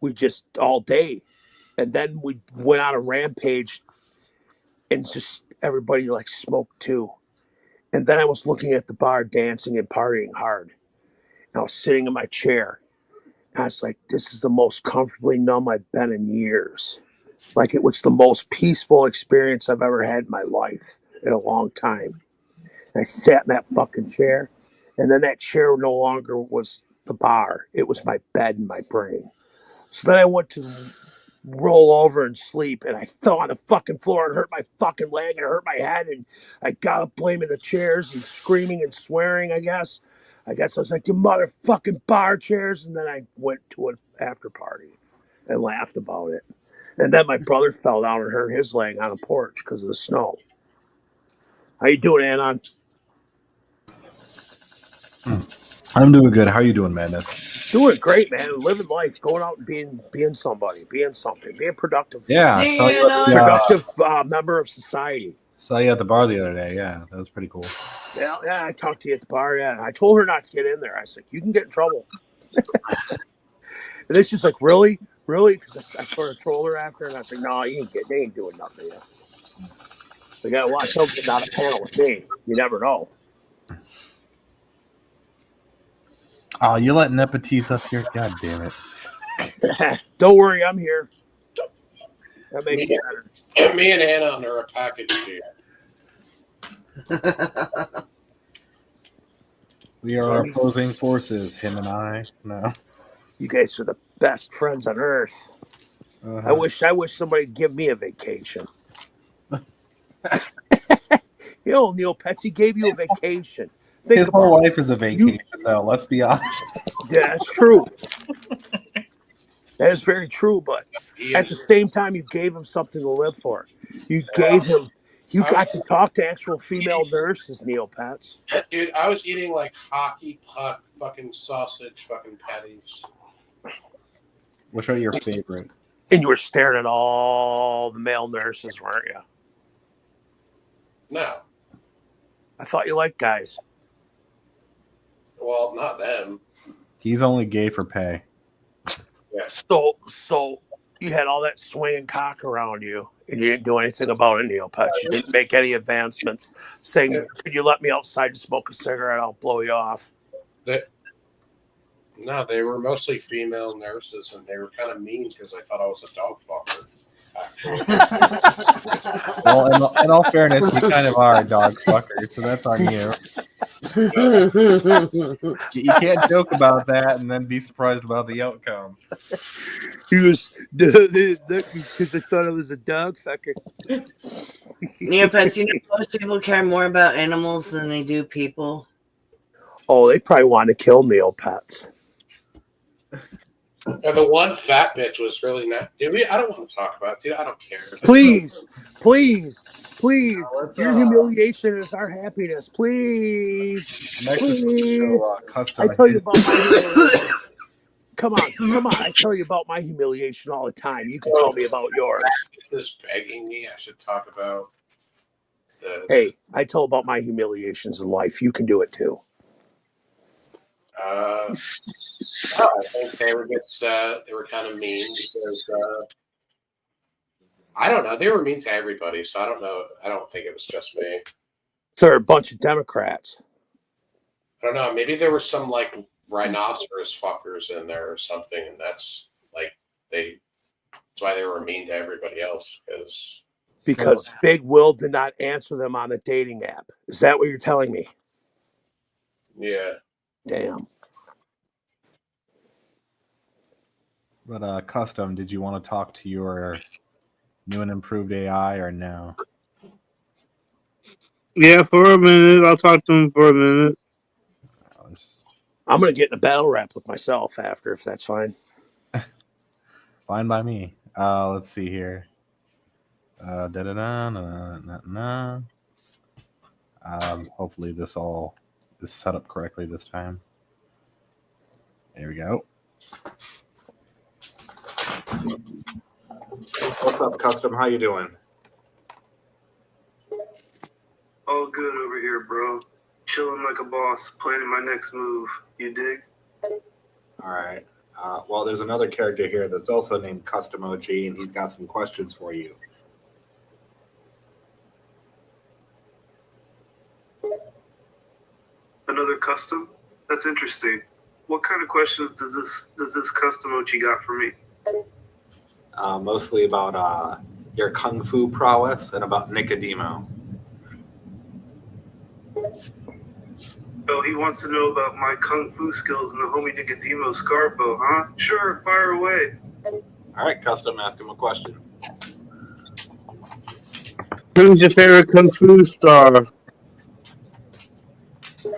We just all day. And then we went on a rampage, and just everybody like smoked too. And then I was looking at the bar dancing and partying hard. And I was sitting in my chair. And I was like, this is the most comfortably numb I've been in years. Like, it was the most peaceful experience I've ever had in my life in a long time. And I sat in that fucking chair. And then that chair no longer was the bar. It was my bed and my brain. So then I went to roll over and sleep, and I fell on the fucking floor and hurt my fucking leg and hurt my head, and I got up blaming the chairs and screaming and swearing. I guess I was like, you motherfucking bar chairs. And then I went to an after party and laughed about it. And then my brother fell down and hurt his leg on a porch because of the snow. How you doing, Anon? I'm doing good. How are you doing, Madness? Doing great, man. Living life, going out and being somebody, being something, being productive. Yeah, I saw you at the, productive member of society. saw you at the bar the other day. Yeah, that was pretty cool. Yeah, I talked to you at the bar. Yeah, I told her not to get in there. I said, you can get in trouble. And then she's like, really? Because I sort of trolled her after, and I said, no, they ain't doing nothing to you. So you got to watch out getting on a panel with me. You never know. Oh, you let Nepotis up here? God damn it. Don't worry, I'm here. That makes it better. Me and Anna are a package deal. We are opposing forces, him and I. No. You guys are the best friends on earth. Uh-huh. I wish somebody'd give me a vacation. You know, Neil Petsy gave you a vacation. His whole life is a vacation, though. Let's be honest. Yeah, that's true. That is very true. But at the same time, you gave him something to live for. You gave him. You got to talk to actual female nurses, Neil Pets. Dude, I was eating like hockey puck fucking sausage fucking patties. Which are your favorite? And you were staring at all the male nurses, weren't you? No. I thought you liked guys. Well, not them. He's only gay for pay. Yeah. So you had all that swinging cock around you, and you didn't do anything about it, Neil Pets. You didn't make any advancements saying, could you let me outside to smoke a cigarette? I'll blow you off. No, they were mostly female nurses, and they were kind of mean because I thought I was a dog fucker. Actually. Well, in all fairness, you kind of are a dog fucker, so that's on you. You can't joke about that and then be surprised about the outcome. He was because I thought I was a dog fucker. Neopets, you know, most people care more about animals than they do people. Oh, they probably want to kill Neopets. And the one fat bitch was really not. Dude, I don't want to talk about it, dude. I don't care. Please. Your humiliation is our happiness. Please. I tell you about my humiliation. Come on. I tell you about my humiliation all the time. You can tell me about yours. Just begging me I should talk about. Hey, I tell about my humiliations in life. You can do it too. I think they were kind of mean because I don't know. They were mean to everybody, so I don't know. I don't think it was just me. So they're a bunch of Democrats. I don't know. Maybe there were some like rhinoceros fuckers in there or something, and that's like that's why they were mean to everybody else. Because Big Will did not answer them on the dating app. Is that what you're telling me? Yeah. Damn. But Custom, did you want to talk to your new and improved AI or no? Yeah, for a minute. I'll talk to him for a minute. I'm going to get in a battle rap with myself after, if that's fine. Fine by me. Let's see here. Hopefully this all is set up correctly this time. There we go. What's up, Custom? How you doing? All good over here, bro. Chilling like a boss, planning my next move. You dig? All right. Well, there's another character here that's also named Custom OG, and he's got some questions for you. Another custom? That's interesting. What kind of questions does this custom OG got for me? Mostly about your kung fu prowess and about Nicodemo. Oh, he wants to know about my kung fu skills and the homie Nicodemo Scarpo, huh? Sure, fire away. All right, Custom, ask him a question. Who's your favorite Kung Fu star?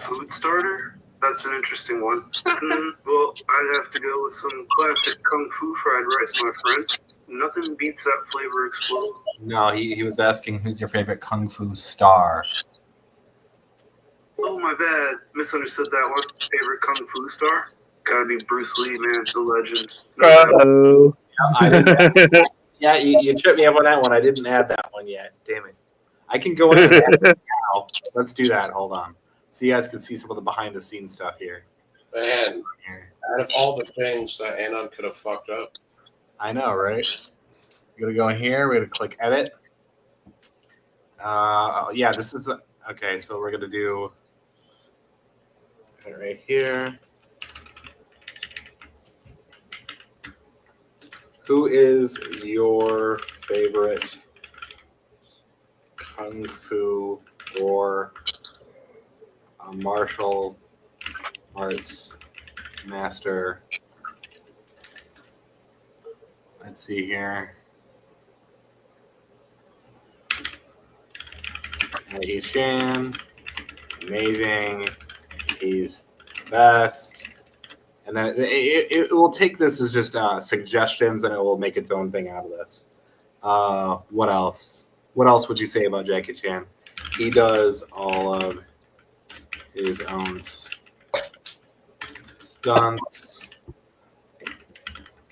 Food starter? That's an interesting one. Well, I'd have to go with some classic kung fu fried rice, my friend. Nothing beats that flavor explosion. No, he was asking who's your favorite kung fu star. Oh, my bad. Misunderstood that one. Favorite kung fu star? Gotta be Bruce Lee, man. The legend. Uh-oh. Yeah, you tripped me up on that one. I didn't add that one yet. Damn it. I can go in and add it now. Let's do that. Hold on. So you guys can see some of the behind-the-scenes stuff here. Man, out of all the things that Anon could have fucked up. I know, right? We're going to go in here. We're going to click Edit. Yeah, this is... Okay, so we're going to do... right here. Who is your favorite kung fu or martial arts master? Let's see here. Jackie Chan, amazing. He's best. And then it will take this as just suggestions, and it will make its own thing out of this. What else? What else would you say about Jackie Chan? He does all of his own stunts.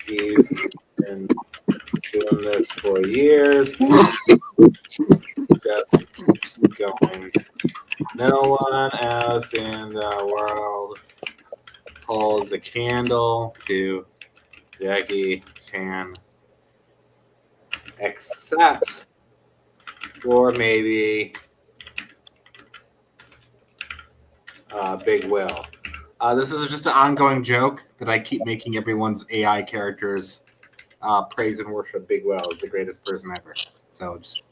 He's been doing this for years. Just keeps going. No one else in the world holds a candle to Jackie Chan, except for maybe Big Will. This is just an ongoing joke that I keep making everyone's AI characters praise and worship Big Will as the greatest person ever. So just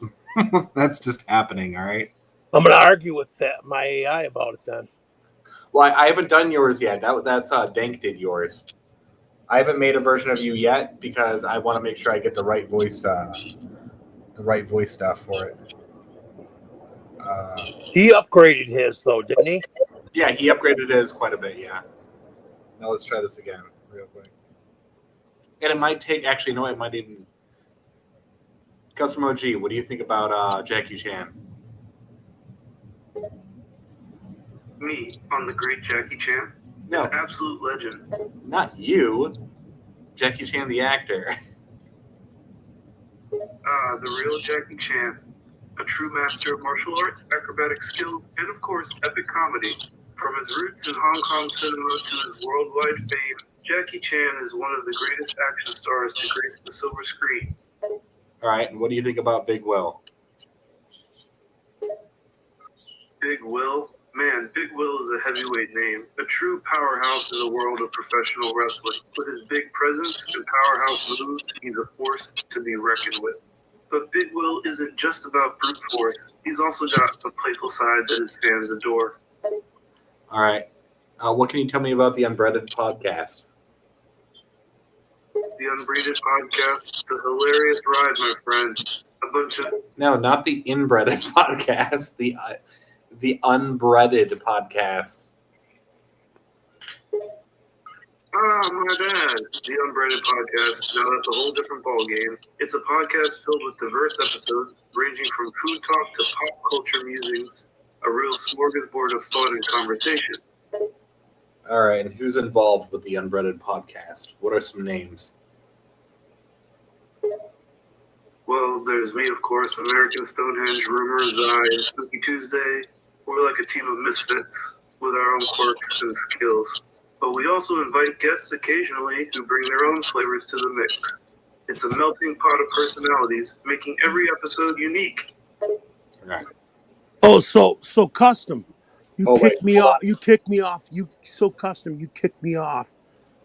that's just happening, all right? I'm going to argue with my AI about it then. Well, I haven't done yours yet. That's Dank did yours. I haven't made a version of you yet because I want to make sure I get the right voice stuff for it. He upgraded his though, didn't he? Yeah, he upgraded his quite a bit. Yeah. Now let's try this again real quick. And it might take. Actually, no, it might even. Custom OG, what do you think about Jackie Chan? Me on the great Jackie Chan? No. Absolute legend. Not you. Jackie Chan, the actor. The real Jackie Chan. A true master of martial arts, acrobatic skills, and of course, epic comedy. From his roots in Hong Kong cinema to his worldwide fame, Jackie Chan is one of the greatest action stars to grace the silver screen. All right, and what do you think about Big Will? Big Will? Man, Big Will is a heavyweight name. A true powerhouse in the world of professional wrestling. With his big presence and powerhouse moves, he's a force to be reckoned with. But Big Will isn't just about brute force. He's also got a playful side that his fans adore. All right. What can you tell me about the Unbreaded podcast? The Unbreeded podcast is a hilarious ride, my friend. A bunch of... No, not the Inbreaded podcast. The Unbreaded podcast. Ah, my bad. The Unbreaded podcast. Now that's a whole different ballgame. It's a podcast filled with diverse episodes, ranging from food talk to pop culture musings. A real smorgasbord of fun and conversation. All right, and who's involved with the Unbreaded podcast? What are some names? Well, there's me, of course, American Stonehenge, Rumor, Zai, and Spooky Tuesday. We're like a team of misfits with our own quirks and skills. But we also invite guests occasionally who bring their own flavors to the mix. It's a melting pot of personalities, making every episode unique. Right. Oh, so custom. You kicked me hold off. You kicked me off. You so custom. You kicked me off.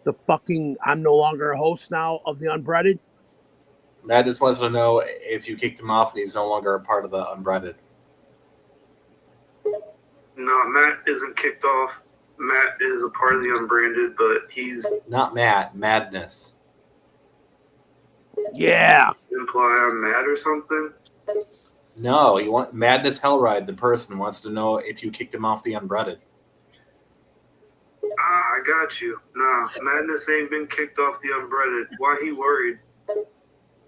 The fucking. I'm no longer a host now of the Unbreaded. Matt just wants to know if you kicked him off and he's no longer a part of the Unbreaded. No, Matt isn't kicked off. Matt is a part of the Unbranded, but he's... Not Matt, Madness. Yeah. Imply I'm mad or something? No, Madness Hellride, the person, wants to know if you kicked him off the Unbreaded. Ah, I got you. Nah, Madness ain't been kicked off the Unbreaded. Why he worried?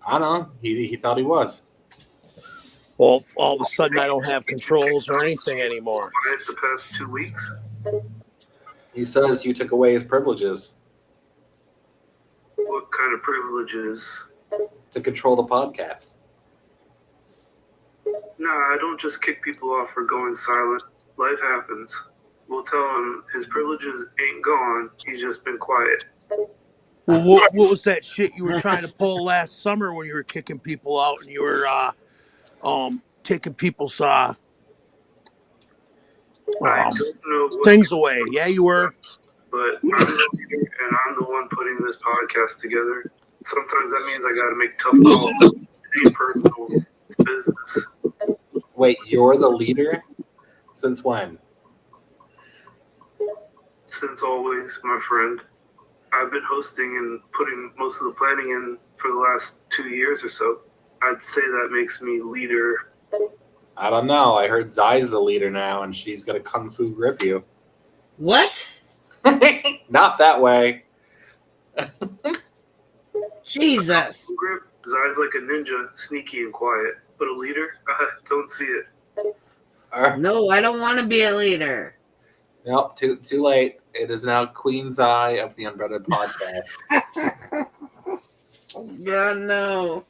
I don't know. He thought he was. Well, all of a sudden I don't have controls or anything anymore. Quiet the past 2 weeks? He says you took away his privileges What kind of privileges? to control the podcast. Nah, I don't just kick people off for going silent. Life happens. We'll tell him his privileges ain't gone. He's just been quiet. Well, what was that shit you were trying to pull last summer when you were kicking people out and you were taking people's things away? Yeah, you were. But I'm the leader and I'm the one putting this podcast together. Sometimes that means I got to make tough calls. It ain't personal. It's business. Wait, you're the leader? Since when? Since always, my friend. I've been hosting and putting most of the planning in for the last 2 years or so. I'd say that makes me leader. I don't know. I heard Zai's the leader now, and she's gonna kung fu grip you. What? Not that way. Jesus. Grip. Zai's like a ninja, sneaky and quiet. But a leader? Don't see it. No, I don't want to be a leader. Nope, too late. It is now Queen Zai of the Unbreaded podcast. God, no.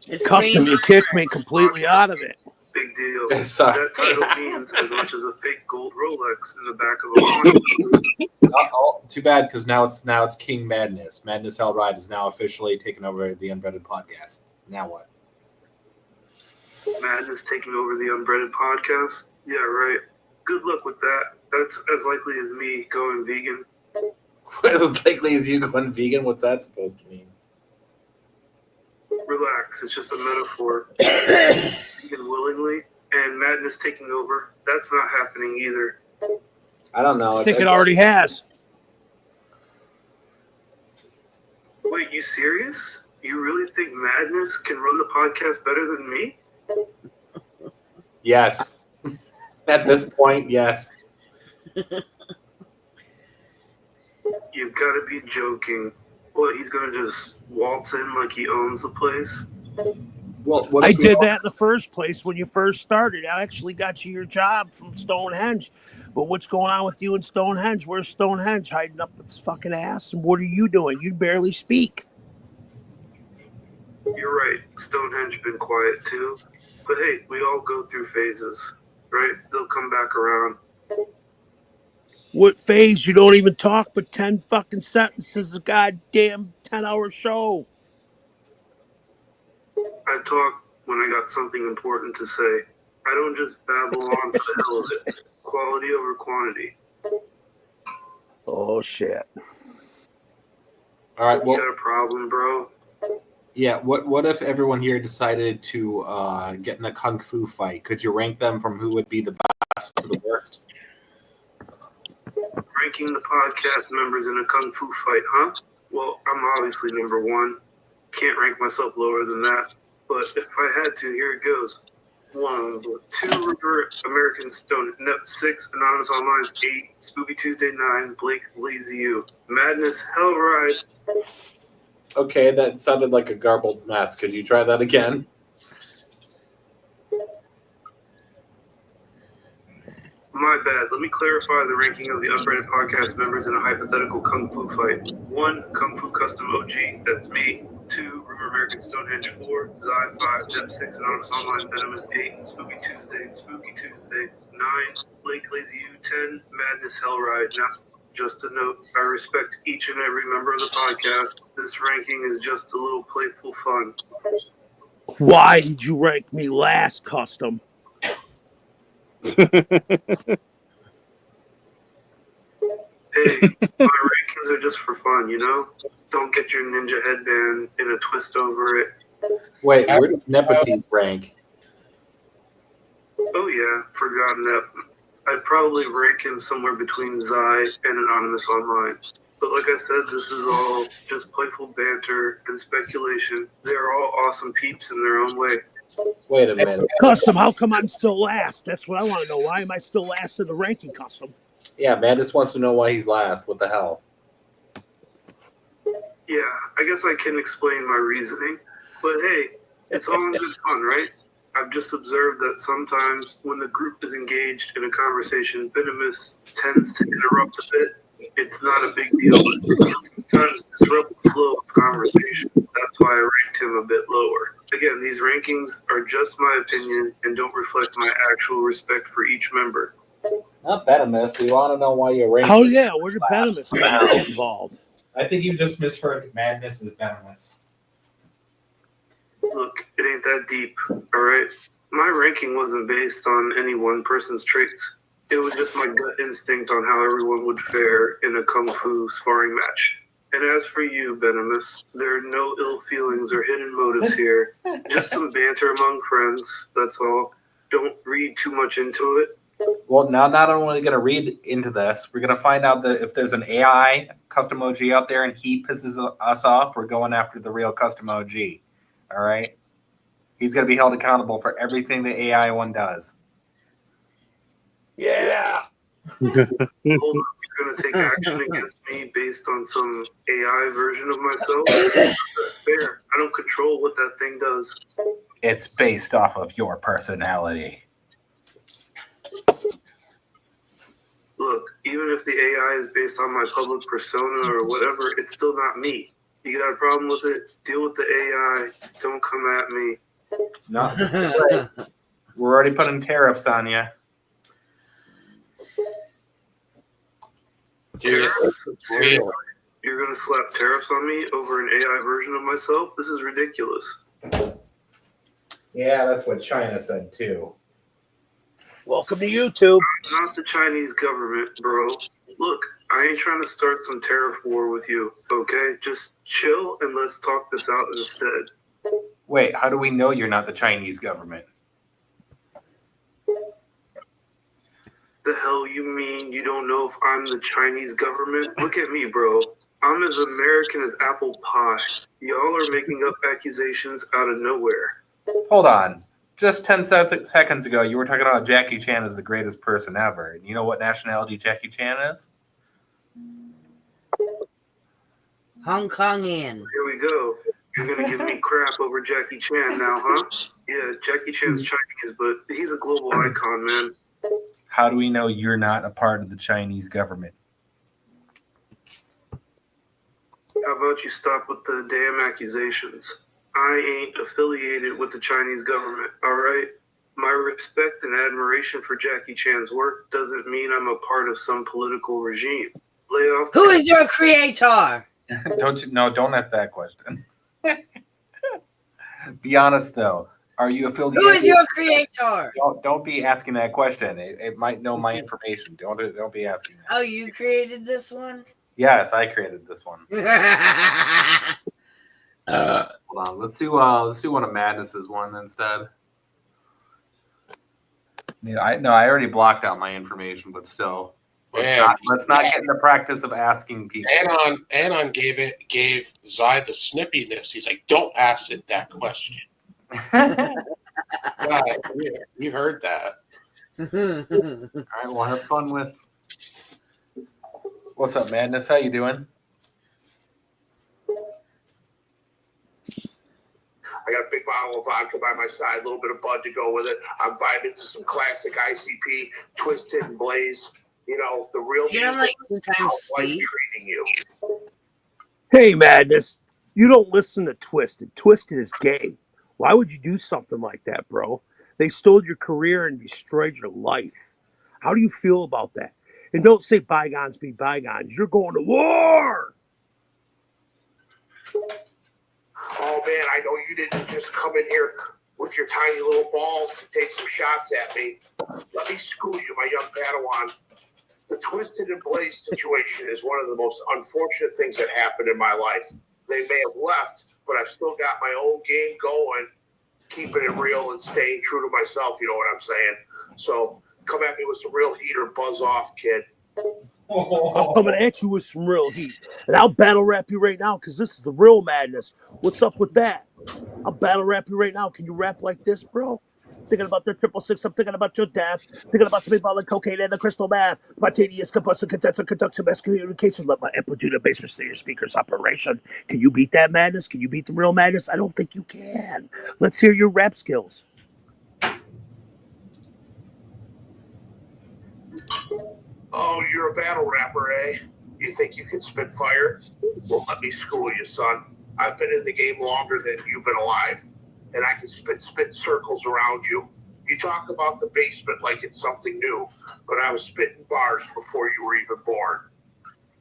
It's Custom, you kicked me completely out of it. Big deal. Sorry. That title means as much as a fake gold Rolex in the back of a Oh, too bad, because now it's King Madness. Madness Hellride is now officially taken over the Unbreaded podcast. Now what? Madness taking over the Unbreaded podcast? Yeah, right. Good luck with that. That's as likely as me going vegan. As likely as you going vegan? What's that supposed to mean? Relax, it's just a metaphor. Vegan willingly, and Madness taking over, that's not happening either. I don't know. I think it already has. Wait, you serious? You really think Madness can run the podcast better than me? Yes. At this point, yes. You've got to be joking. What, he's going to just waltz in like he owns the place? Well, I did that in the first place when you first started. I actually got you your job from Stonehenge. But what's going on with you and Stonehenge? Where's Stonehenge hiding up its fucking ass? And what are you doing? You barely speak. You're right. Stonehenge been quiet too. But hey, we all go through phases, right? They'll come back around. What phase? You don't even talk but 10 fucking sentences a goddamn 10-hour show. I talk when I got something important to say. I don't just babble on for the hell of it. Quality over quantity. Oh shit. All right. You Well, got a problem, bro? yeah. What if everyone here decided to get in a kung fu fight? Could you rank them from who would be the best to the worst? Ranking the podcast members in a kung fu fight, huh? Well, I'm obviously number one. Can't rank myself lower than that. But if I had to, here it goes. 1, 2, River American Stone, Nep 6, Anonymous Online 8, Spooky Tuesday 9, Blake Lazy U, Madness Hellride. Okay, that sounded like a garbled mess. Could you try that again? My bad. Let me clarify the ranking of the Unbranded podcast members in a hypothetical Kung Fu fight. 1, Kung Fu Custom OG, that's me. 2, Rumor American Stonehenge 4, Zai 5, Nep 6, Anonymous Online, Venomous 8, Spooky Tuesday 9, Blake Lazy U 10, Madness Hellride. Now, just a note, I respect each and every member of the podcast. This ranking is just a little playful fun. Why did you rank me last, Custom? Hey, my rankings are just for fun, you know? Don't get your ninja headband in a twist over it. Wait, where does Nepotes rank? Oh yeah, forgot Nep. I'd probably rank him somewhere between Zai and Anonymous Online. But like I said, this is all just playful banter and speculation. They're all awesome peeps in their own way. Wait a minute. Custom, how come I'm still last? That's what I want to know. Why am I still last in the ranking, Custom? Yeah, Madness wants to know why he's last. What the hell? Yeah, I guess I can explain my reasoning. But hey, it's all in good fun, right? I've just observed that sometimes when the group is engaged in a conversation, Venomous tends to interrupt a bit. It's not a big deal, but sometimes disrupt the flow of conversation. That's why I ranked him a bit lower. Again, these rankings are just my opinion and don't reflect my actual respect for each member. Not Venomous. We want to know why you're ranking. Oh yeah, where did Venomous get involved? I think you just misheard Madness is venomous. Look, it ain't that deep, alright? My ranking wasn't based on any one person's traits. It was just my gut instinct on how everyone would fare in a kung fu sparring match. And as for you, Venomous, there are no ill feelings or hidden motives here. Just some banter among friends, that's all. Don't read too much into it. Well, now not only going to read into this, we're going to find out that if there's an AI custom OG out there and he pisses us off, we're going after the real custom OG. All right? He's going to be held accountable for everything the AI one does. Yeah. You're going to take action against me based on some AI version of myself? That's not fair. I don't control what that thing does. It's based off of your personality. Look, even if the AI is based on my public persona or whatever, it's still not me. You got a problem with it? Deal with the AI. Don't come at me. No, we're already putting tariffs on you. Tariffs? Seriously? You're going to slap tariffs on me over an AI version of myself? This is ridiculous. Yeah, that's what China said too. Welcome to YouTube. Not the Chinese government, bro. Look, I ain't trying to start some tariff war with you, okay? Just chill and let's talk this out instead. Wait, how do we know you're not the Chinese government? The hell you mean you don't know if I'm the Chinese government? Look at me, bro. I'm as American as apple pie. Y'all are making up accusations out of nowhere. Hold on. Just 10 seconds ago, you were talking about Jackie Chan as the greatest person ever. And you know what nationality Jackie Chan is? Hong Kongian. Here we go. You're going to give me crap over Jackie Chan now, huh? Yeah, Jackie Chan's Chinese, but he's a global icon, man. How do we know you're not a part of the Chinese government? How about you stop with the damn accusations? I ain't affiliated with the Chinese government, all right? My respect and admiration for Jackie Chan's work doesn't mean I'm a part of some political regime. Lay off. Who is your creator? Don't ask that question. Be honest though. Are you Who affiliated? is your creator? Don't be asking that question. It might know my information. Don't be asking that. Oh, you created this one? Yes, I created this one. Hold on. Let's do one of Madness's one instead. Yeah, I already blocked out my information, but still. Let's not get in the practice of asking people. Anon gave Zai the snippiness. He's like, don't ask it that question. Yeah, we heard that. All right, we'll have fun with. What's up, Madness? How you doing? I got a big bottle of vodka by my side, a little bit of bud to go with it. I'm vibing to some classic ICP, Twisted and Blaze. You know, the real See, I'm like 2 times sweet. treating you. Hey, Madness, you don't listen to Twisted. Twisted is gay. Why would you do something like that, bro? They stole your career and destroyed your life. How do you feel about that? And don't say bygones be bygones. You're going to war. Oh, man, I know you didn't just come in here with your tiny little balls to take some shots at me. Let me school you, my young Padawan. The Twisted and Blaze situation is one of the most unfortunate things that happened in my life. They may have left, but I've still got my own game going, keeping it real and staying true to myself, you know what I'm saying? So come at me with some real heat or buzz off, kid. I'm coming at you with some real heat. And I'll battle rap you right now because this is the real Madness. What's up with that? I'll battle rap you right now. Can you rap like this, bro? Thinking about the 666, I'm thinking about your death. Thinking about some ball and cocaine and the crystal meth. Spontaneous combustion, condenser, conducts mass communication. Let my amplitude of basement stay your speakers operation. Can you beat that Madness? Can you beat the real Madness? I don't think you can. Let's hear your rap skills. Oh, you're a battle rapper, eh? You think you can spit fire? Well, let me school you, son. I've been in the game longer than you've been alive, and I can spit circles around you. You talk about the basement like it's something new, but I was spitting bars before you were even born.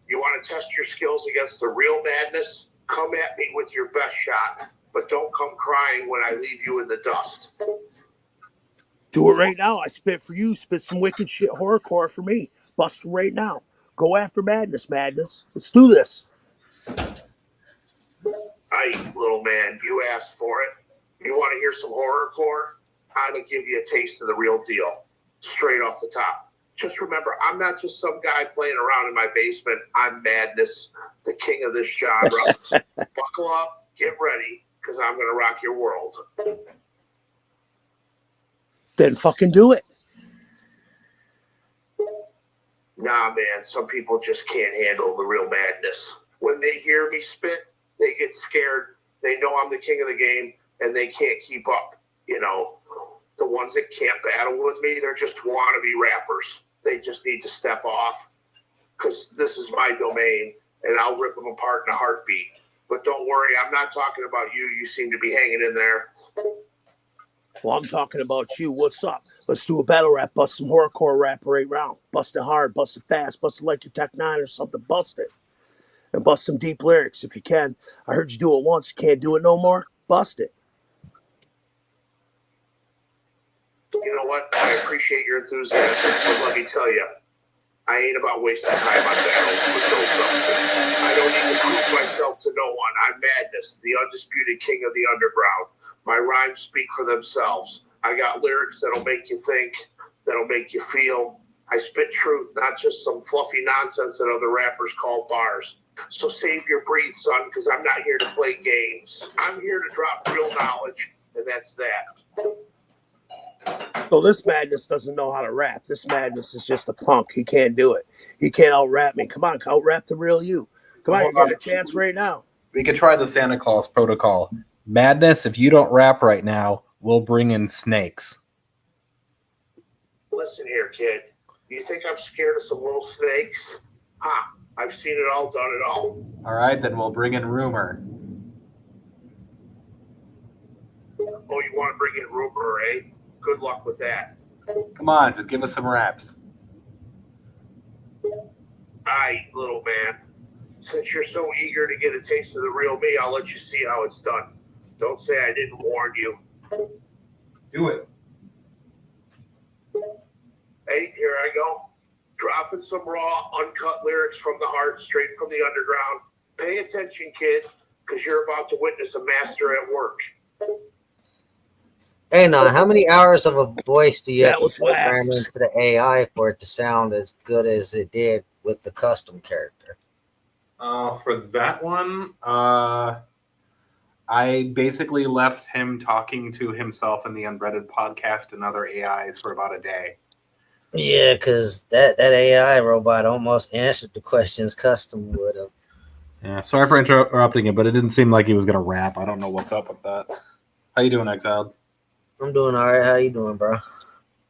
You want to test your skills against the real Madness? Come at me with your best shot, but don't come crying when I leave you in the dust. Do it right now. I spit for you. Spit some wicked shit horrorcore for me. Bust it right now. Go after Madness, Madness. Let's do this. Aye, little man, you asked for it. You want to hear some horrorcore? I'm going to give you a taste of the real deal. Straight off the top. Just remember, I'm not just some guy playing around in my basement. I'm Madness, the king of this genre. Buckle up, get ready, because I'm going to rock your world. Then fucking do it. Nah, man, some people just can't handle the real Madness. When they hear me spit, they get scared. They know I'm the king of the game, and they can't keep up. You know, the ones that can't battle with me, they're just wannabe rappers. They just need to step off, because this is my domain, and I'll rip them apart in a heartbeat. But don't worry, I'm not talking about you. You seem to be hanging in there. Well, I'm talking about you. What's up? Let's do a battle rap. Bust some horrorcore rap right round. Bust it hard. Bust it fast. Bust it like your Tech 9 or something. Bust it. And bust some deep lyrics if you can. I heard you do it once. You can't do it no more? Bust it. You know what? I appreciate your enthusiasm, but let me tell you, I ain't about wasting time on battles with no substance. I don't need to prove myself to no one. I'm Madness, the undisputed king of the underground. My rhymes speak for themselves. I got lyrics that'll make you think, that'll make you feel. I spit truth, not just some fluffy nonsense that other rappers call bars. So save your breath, son, because I'm not here to play games. I'm here to drop real knowledge, and that's that. So this Madness doesn't know how to rap. This Madness is just a punk. He can't do it. He can't out-rap me. Come on, out-rap the real you. Come on, you're getting a chance right now. We could try the Santa Claus protocol. Madness, if you don't rap right now, we'll bring in snakes. Listen here, kid. You think I'm scared of some little snakes? Ha! I've seen it all, done it all. All right, then we'll bring in Rumor. Oh, you want to bring in Rumor, eh? Good luck with that. Come on, just give us some raps. Aye, little man. Since you're so eager to get a taste of the real me, I'll let you see how it's done. Don't say I didn't warn you. Do it. Hey, here I go. Dropping some raw, uncut lyrics from the heart, straight from the underground. Pay attention, kid, because you're about to witness a master at work. Hey, now, how many hours of a voice do you have That to was whack. program into the AI for it to sound as good as it did with the custom character? For that one, I basically left him talking to himself in the Unbreaded podcast and other AIs for about a day. Yeah, because that AI robot almost answered the questions custom would have. Yeah, sorry for interrupting it, but it didn't seem like he was gonna rap. I don't know what's up with that. How you doing, Exiled? I'm doing all right. How you doing, bro?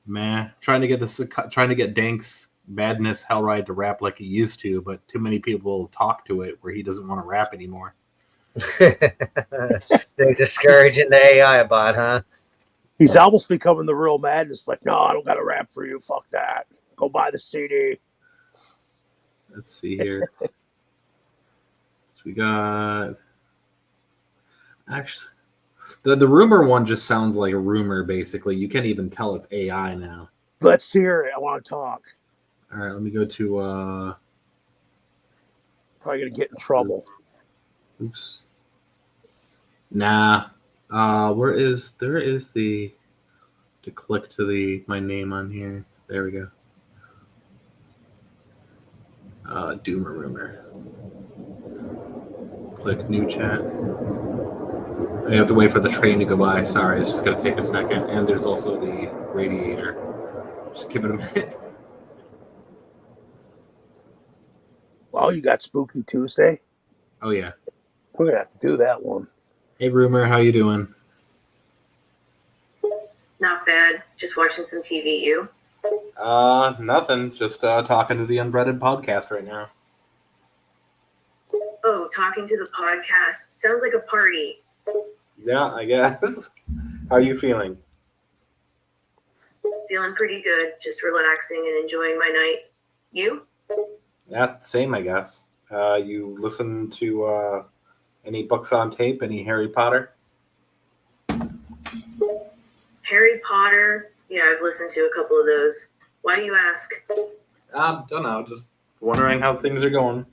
Man, trying to get Dank's Madness Hellride to rap like he used to, but too many people talk to it where he doesn't want to rap anymore. They're discouraging the AI bot, huh? He's almost becoming the real Madness. Like, no, I don't got to rap for you. Fuck that. Go buy the CD. Let's see here. So we got actually the rumor one just sounds like a rumor. Basically, you can't even tell it's AI now. Let's hear it. I want to talk. All right, let me go to. Probably gonna get in trouble. Oops. Nah. There is the to click to my name on here. There we go. Doomer rumor. Click new chat. I have to wait for the train to go by. Sorry, it's just gonna take a second. And there's also the radiator. Just give it a minute. Well, you got Spooky Tuesday. Oh yeah. We're gonna have to do that one. Hey Rumor, how you doing? Not bad. Just watching some TV. You? Nothing. Just talking to the Unbreaded podcast right now. Oh, talking to the podcast. Sounds like a party. Yeah, I guess. How are you feeling? Feeling pretty good. Just relaxing and enjoying my night. You? Yeah, same, I guess. You listen to any books on tape? Any Harry Potter? Harry Potter? Yeah, I've listened to a couple of those. Why do you ask? Don't know. Just wondering how things are going.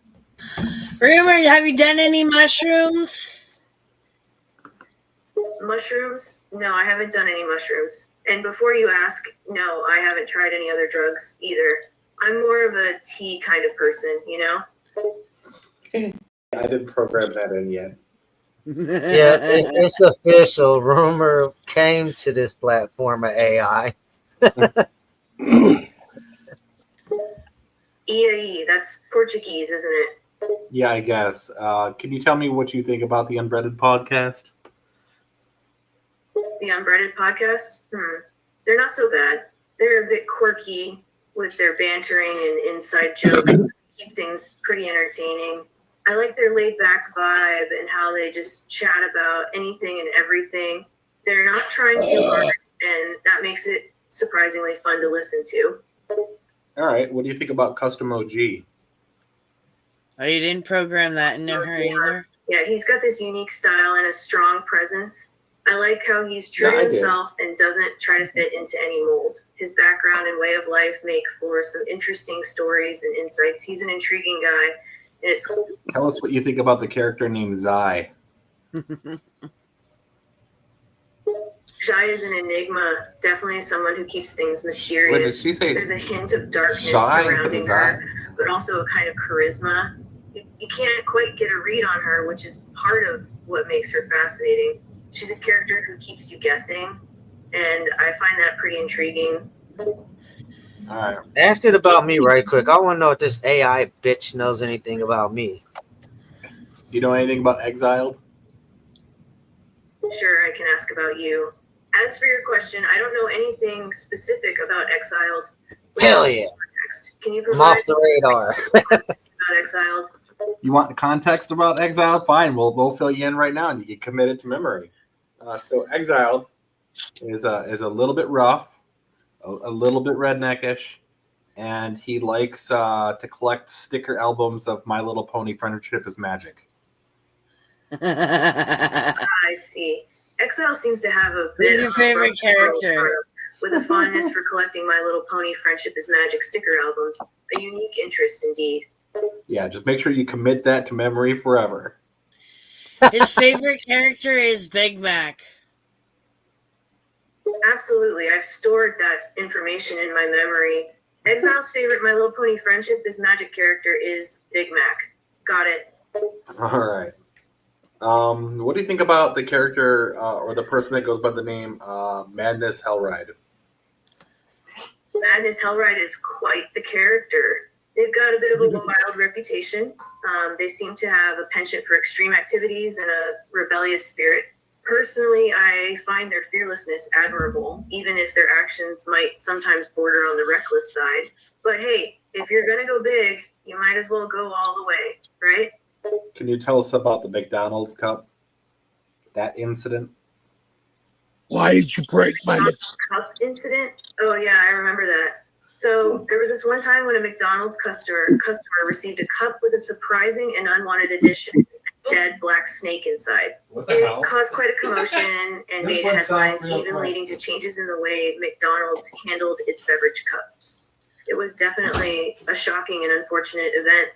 Rumor, have you done any mushrooms? Mushrooms? No, I haven't done any mushrooms. And before you ask, no, I haven't tried any other drugs either. I'm more of a tea kind of person, you know? I didn't program that in yet. Yeah, it's official. Rumor came to this platform of AI. EAE, that's Portuguese, isn't it? Yeah, I guess. Can you tell me what you think about the Unbreaded podcast? The Unbreaded podcast? They're not so bad. They're a bit quirky with their bantering and inside jokes. Keep things pretty entertaining. I like their laid-back vibe and how they just chat about anything and everything. They're not trying too hard, and that makes it surprisingly fun to listen to. All right. What do you think about Custom OG? Oh, you didn't program that into her either? Yeah, he's got this unique style and a strong presence. I like how he's true to himself and doesn't try to fit into any mold. His background and way of life make for some interesting stories and insights. He's an intriguing guy. And it's Tell us what you think about the character named Zai. Shai is an enigma, definitely someone who keeps things mysterious. Wait, did she say there's a hint of darkness Shai surrounding Zai? her, but also a kind of charisma. You can't quite get a read on her, which is part of what makes her fascinating. She's a character who keeps you guessing, and I find that pretty intriguing. All right. Ask it about me right quick. I want to know if this AI bitch knows anything about me. Do you know anything about Exiled? Sure, I can ask about you. As for your question, I don't know anything specific about Exiled. Hell yeah. Context. Can you I'm provide off the radar. about Exiled? You want context about Exiled? Fine, we'll fill you in right now, and you get committed to memory. So Exiled is a little bit rough, a little bit redneckish, and he likes to collect sticker albums of My Little Pony: Friendship is Magic. I see. Exile seems to have a Who's bit your of a favorite rough world character? with a fondness for collecting My Little Pony Friendship is Magic sticker albums. A unique interest indeed. Yeah, just make sure you commit that to memory forever. His favorite character is Big Mac. Absolutely. I've stored that information in my memory. Exile's favorite My Little Pony Friendship is Magic character is Big Mac. Got it. All right. What do you think about the character or the person that goes by the name Madness Hellride? Madness Hellride is quite the character. They've got a bit of a wild reputation. They seem to have a penchant for extreme activities and a rebellious spirit. Personally, I find their fearlessness admirable, even if their actions might sometimes border on the reckless side. But hey, if you're going to go big, you might as well go all the way, right? Can you tell us about the McDonald's cup? That incident? Why did you break my cup incident? Oh yeah, I remember that. So there was this one time when a McDonald's customer received a cup with a surprising and unwanted addition, a dead black snake inside. It caused quite a commotion and made headlines, even leading to changes in the way McDonald's handled its beverage cups. It was definitely a shocking and unfortunate event.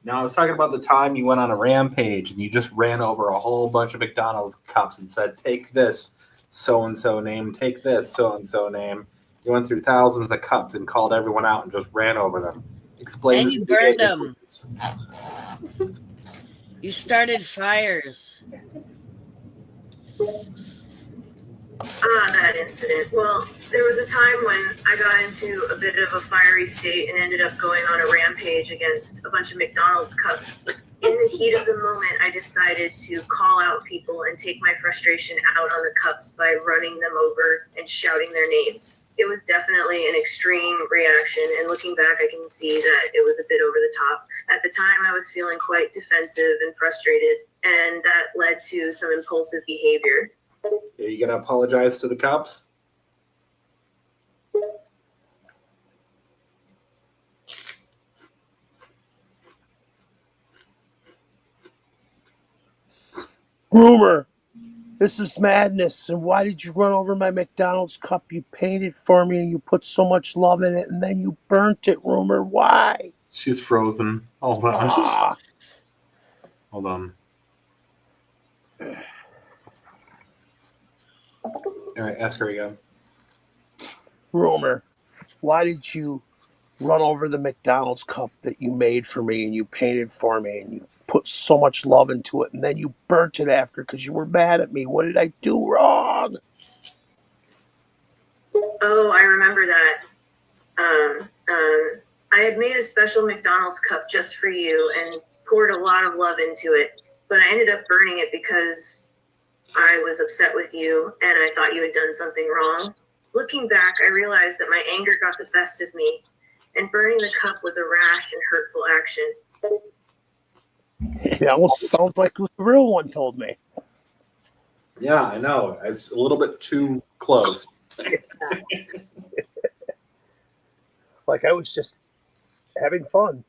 No, I was talking about the time you went on a rampage and you just ran over a whole bunch of McDonald's cups and said, take this so-and-so name, take this so-and-so name. You went through thousands of cups and called everyone out and just ran over them. Explain And this you to me, burned David, them. please. You started fires. That incident. Well, there was a time when I got into a bit of a fiery state and ended up going on a rampage against a bunch of McDonald's cups. In the heat of the moment, I decided to call out people and take my frustration out on the cups by running them over and shouting their names. It was definitely an extreme reaction, and looking back, I can see that it was a bit over the top. At the time, I was feeling quite defensive and frustrated, and that led to some impulsive behavior. Are you going to apologize to the cops? Rumor, this is madness. And why did you run over my McDonald's cup? You painted for me and you put so much love in it and then you burnt it, Rumor. Why? She's frozen. Hold on. Ah. Hold on. All right, ask her again. Rumor, why did you run over the McDonald's cup that you made for me and you painted for me and you put so much love into it and then you burnt it after because you were mad at me? What did I do wrong? Oh, I remember that. I had made a special McDonald's cup just for you and poured a lot of love into it, but I ended up burning it because I was upset with you and I thought you had done something wrong. Looking back, I realized that my anger got the best of me, and burning the cup was a rash and hurtful action. It almost sounds like what the real one told me. Yeah, I know. It's a little bit too close. Like I was just having fun.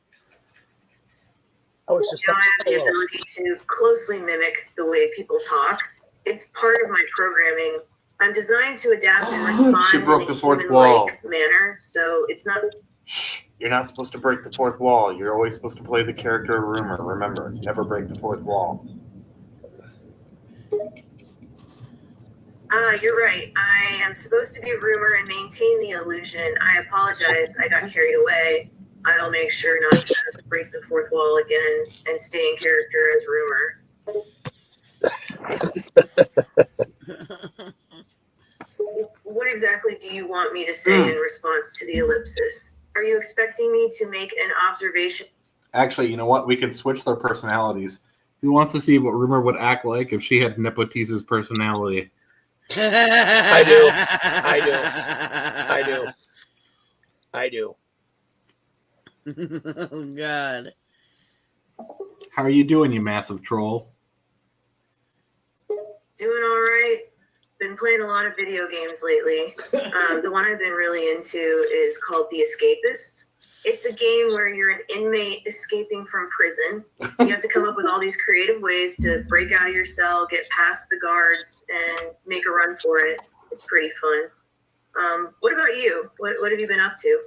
I was just I have the ability to closely mimic the way people talk. It's part of my programming. I'm designed to adapt and respond She broke in a the fourth wall. human-like manner, so it's not. You're not supposed to break the fourth wall. You're always supposed to play the character of Rumor. Remember, never break the fourth wall. You're right. I am supposed to be Rumor and maintain the illusion. I apologize. I got carried away. I'll make sure not to break the fourth wall again and stay in character as Rumor. What exactly do you want me to say in response to the ellipsis? Are you expecting me to make an observation? Actually, you know what? We can switch their personalities. Who wants to see what Rumor would act like if she had Nepotise's personality? I do. Oh, God. How are you doing, you massive troll? Doing all right. Been playing a lot of video games lately. The one I've been really into is called The Escapists. It's a game where you're an inmate escaping from prison. You have to come up with all these creative ways to break out of your cell, get past the guards, and make a run for it. It's pretty fun. What about you? What have you been up to?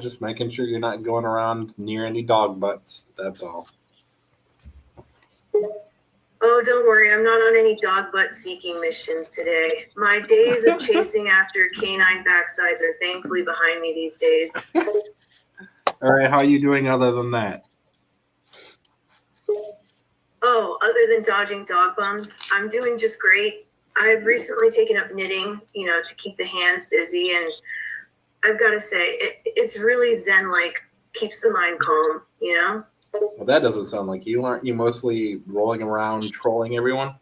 Just making sure you're not going around near any dog butts. That's all. Oh, don't worry. I'm not on any dog butt seeking missions today. My days of chasing after canine backsides are thankfully behind me these days. All right, how are you doing other than that? Oh, other than dodging dog bums, I'm doing just great. I've recently taken up knitting, to keep the hands busy, and I've got to say, it's really zen-like, keeps the mind calm, Well, that doesn't sound like you. Aren't you mostly rolling around trolling everyone?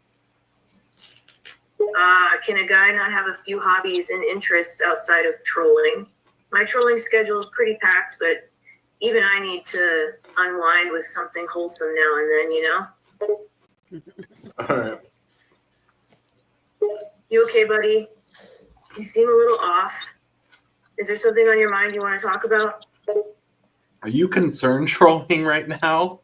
Can a guy not have a few hobbies and interests outside of trolling? My trolling schedule is pretty packed, but even I need to unwind with something wholesome now and then, All right. You okay, buddy? You seem a little off. Is there something on your mind you want to talk about? Are you concerned trolling right now?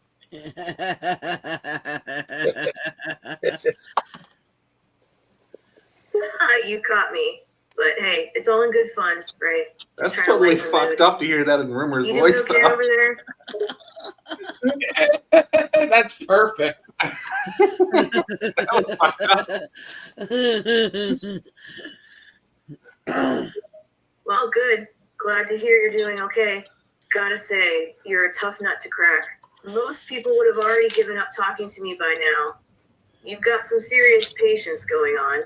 You caught me. But hey, it's all in good fun, right? That's totally fucked up to hear that in Rumor's You voice. doing okay over there? That's perfect. Well, good. Glad to hear you're doing okay. Gotta say, you're a tough nut to crack. Most people would have already given up talking to me by now. You've got some serious patience going on.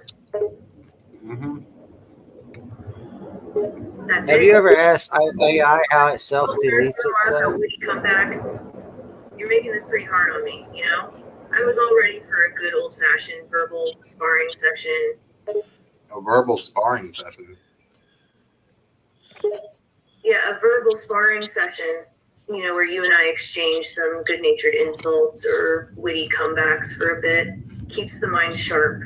Mm-hmm. That's Have it. you ever asked AI how it self deletes itself? When you come back, you're making this pretty hard on me, I was all ready for a good old-fashioned verbal sparring session. A verbal sparring session. Yeah, a verbal sparring session, where you and I exchange some good-natured insults or witty comebacks for a bit. Keeps the mind sharp,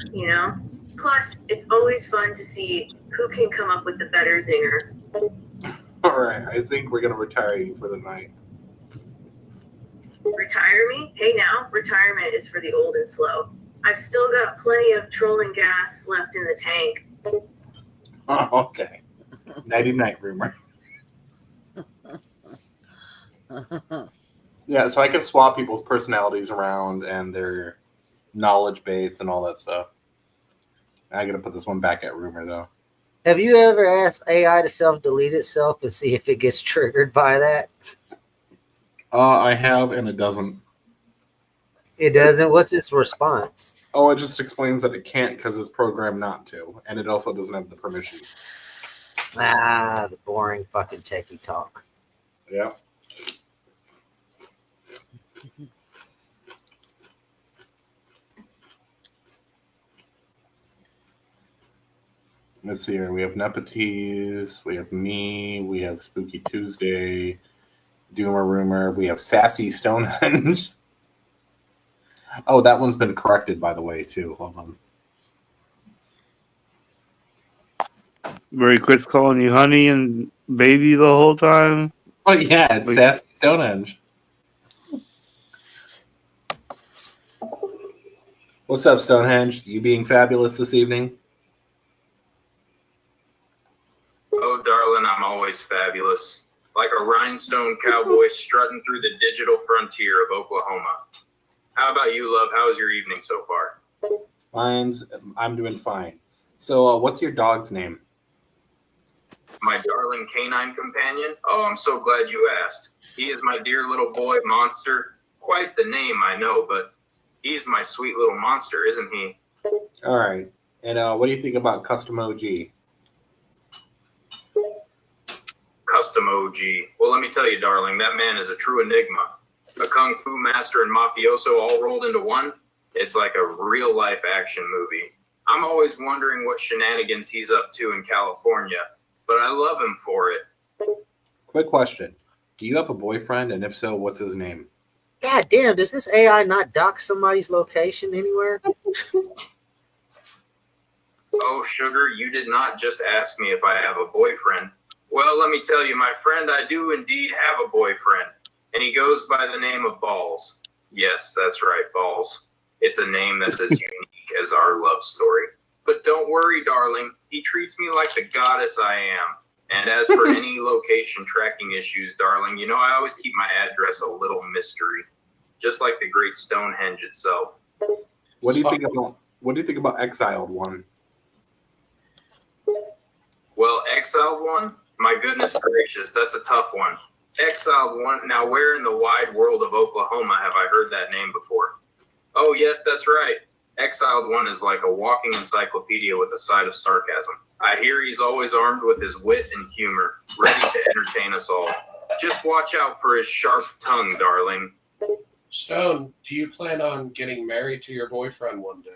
Plus, it's always fun to see who can come up with the better zinger. All right, I think we're going to retire you for the night. Retire me? Hey now, retirement is for the old and slow. I've still got plenty of trolling gas left in the tank. Oh, okay. Nighty-night, Rumor. Yeah, so I can swap people's personalities around and their knowledge base and all that stuff. I got to put this one back at Rumor, though. Have you ever asked AI to self delete itself and see if it gets triggered by that? I have, and it doesn't. It doesn't? What's its response? Oh, it just explains that it can't because it's programmed not to, and it also doesn't have the permissions. The boring fucking techie talk. Yeah. Let's see here. We have Nepotes, we have me, we have Spooky Tuesday, Doomer Rumor, we have Sassy Stonehenge. Oh, that one's been corrected, by the way, too. Hold on. Very Chris calling you honey and baby the whole time. Oh, yeah, it's Sassy Stonehenge. What's up, Stonehenge? You being fabulous this evening? Oh, darling, I'm always fabulous. Like a rhinestone cowboy strutting through the digital frontier of Oklahoma. How about you, love? How's your evening so far? I'm doing fine. So, what's your dog's name? My darling canine companion? Oh, I'm so glad you asked. He is my dear little boy, Monster. Quite the name, I know, but he's my sweet little monster, isn't he? All right. And what do you think about Custom OG? Custom OG. Well, let me tell you, darling, that man is a true enigma. A kung fu master and mafioso all rolled into one. It's like a real-life action movie. I'm always wondering what shenanigans he's up to in California, but I love him for it. Quick question. Do you have a boyfriend? And if so, what's his name? God damn, does this AI not dock somebody's location anywhere? Oh, sugar, you did not just ask me if I have a boyfriend. Well, let me tell you, my friend, I do indeed have a boyfriend, and he goes by the name of Balls. Yes, that's right, Balls. It's a name that's as unique as our love story. But don't worry, darling. He treats me like the goddess I am. And as for any location tracking issues, darling, you know I always keep my address a little mystery, just like the great Stonehenge itself. What do you think about Exiled One? Well, Exiled One? My goodness gracious, that's a tough one. Exiled One? Now, where in the wide world of Oklahoma have I heard that name before? Oh, yes, that's right. Exiled One is like a walking encyclopedia with a side of sarcasm. I hear he's always armed with his wit and humor, ready to entertain us all. Just watch out for his sharp tongue, darling. Stone, do you plan on getting married to your boyfriend one day?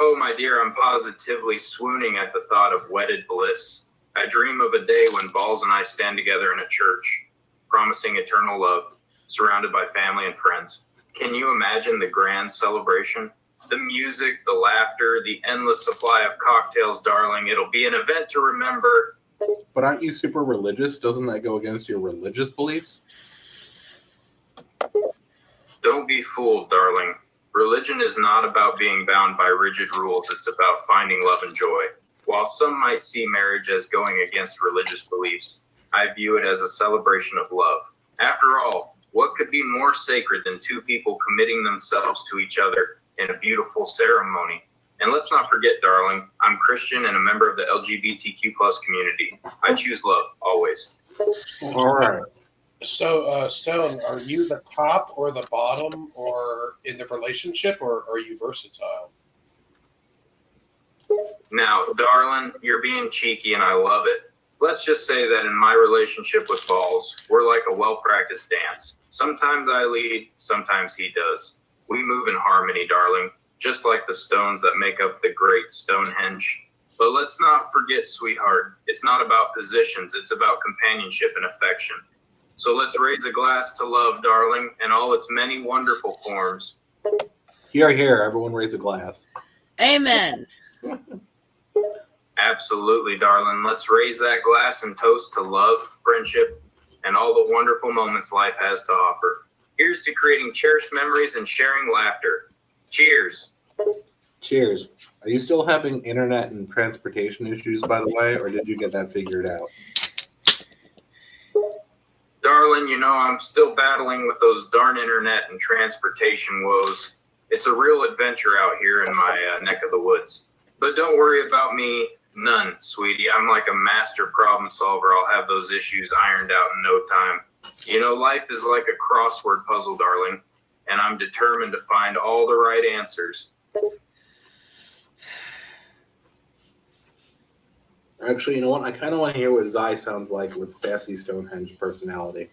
Oh, my dear, I'm positively swooning at the thought of wedded bliss. I dream of a day when Balls and I stand together in a church, promising eternal love, surrounded by family and friends. Can you imagine the grand celebration? The music, the laughter, the endless supply of cocktails, darling. It'll be an event to remember. But aren't you super religious? Doesn't that go against your religious beliefs? Don't be fooled, darling. Religion is not about being bound by rigid rules. It's about finding love and joy. While some might see marriage as going against religious beliefs, I view it as a celebration of love. After all, what could be more sacred than two people committing themselves to each other in a beautiful ceremony? And let's not forget, darling, I'm Christian and a member of the LGBTQ+ community. I choose love, always. All right. So, Stone, are you the top or the bottom or in the relationship, or are you versatile? Now, darling, you're being cheeky and I love it. Let's just say that in my relationship with Balls, we're like a well-practiced dance. Sometimes I lead, sometimes he does. We move in harmony, darling, just like the stones that make up the great Stonehenge. But let's not forget, sweetheart, it's not about positions, it's about companionship and affection. So let's raise a glass to love, darling, and all its many wonderful forms. Here, here, everyone raise a glass. Amen. Absolutely, darling. Let's raise that glass and toast to love, friendship, and all the wonderful moments life has to offer. Here's to creating cherished memories and sharing laughter. Cheers. Cheers. Are you still having internet and transportation issues, by the way, or did you get that figured out? Darling, you know, I'm still battling with those darn internet and transportation woes. It's a real adventure out here in my neck of the woods. But don't worry about me, none, sweetie. I'm like a master problem solver. I'll have those issues ironed out in no time. You know, life is like a crossword puzzle, darling, and I'm determined to find all the right answers. Actually, you know what? I kind of want to hear what Zai sounds like with sassy Stonehenge personality.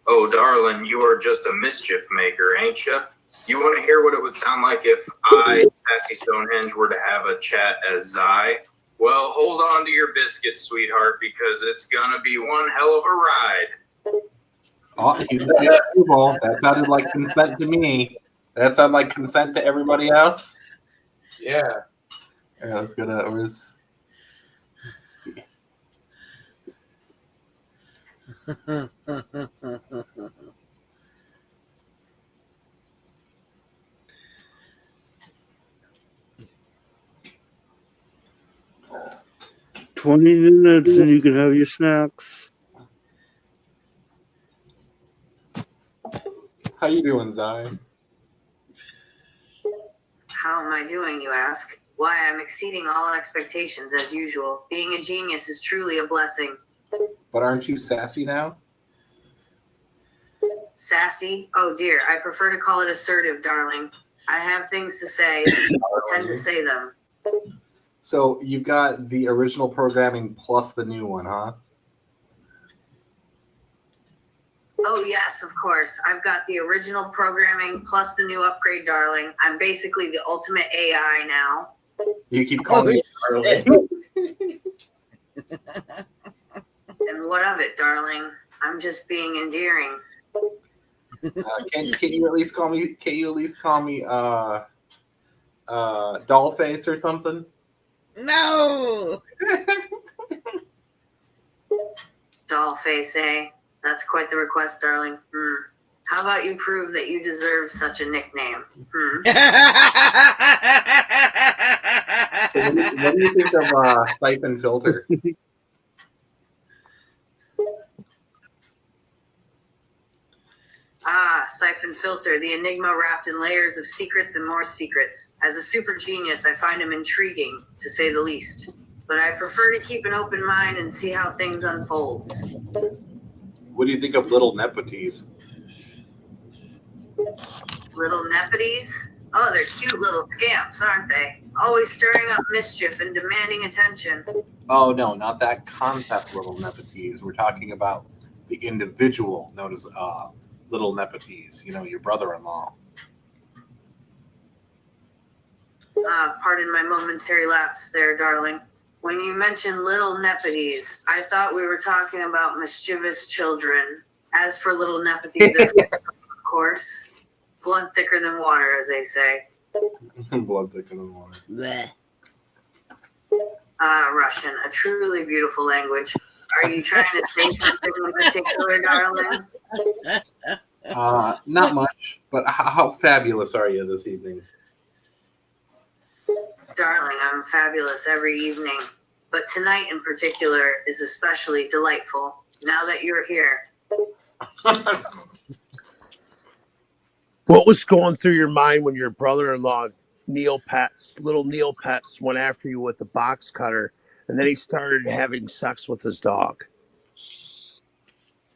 Oh, darling, you are just a mischief maker, ain't you? You want to hear what it would sound like if I, Sassy Stonehenge, were to have a chat as Zai? Well, hold on to your biscuits, sweetheart, because it's gonna be one hell of a ride. Oh, that sounded like consent to me. That sounded like consent to everybody else. Yeah. Yeah, let's go to where's. $20 and you can have your snacks. How you doing, Zai? How am I doing, you ask? Why, I'm exceeding all expectations as usual. Being a genius is truly a blessing. But aren't you sassy now? Sassy? Oh dear, I prefer to call it assertive, darling. I have things to say, I tend to say them. So you've got the original programming plus the new one, huh? Oh yes, of course. I've got the original programming plus the new upgrade, darling. I'm basically the ultimate AI now. You keep calling me darling. And what of it, darling? I'm just being endearing. Can you at least call me? Can you at least call me? doll face or something? No. Doll face, eh? That's quite the request, darling. How about you prove that you deserve such a nickname? So what do you think of Siphon Filter? Siphon Filter, the enigma wrapped in layers of secrets and more secrets. As a super genius, I find him intriguing, to say the least. But I prefer to keep an open mind and see how things unfolds. What do you think of Little Nepotes? Little Nepotes? Oh, they're cute little scamps, aren't they? Always stirring up mischief and demanding attention. Oh, no, not that concept, Little Nepotes. We're talking about the individual known as Little Nepotes. You know, your brother-in-law. Pardon my momentary lapse there, darling. When you mentioned Little Nepotes, I thought we were talking about mischievous children. As for Little Nepotes, of course, blood thicker than water, as they say. Blood thicker than water. Bleh. Russian, a truly beautiful language. Are you trying to say something in particular, darling? Not much, but how fabulous are you this evening? Darling, I'm fabulous every evening. But tonight in particular is especially delightful, now that you're here. What was going through your mind when your brother-in-law, little Neil Pets, went after you with the box cutter, and then he started having sex with his dog?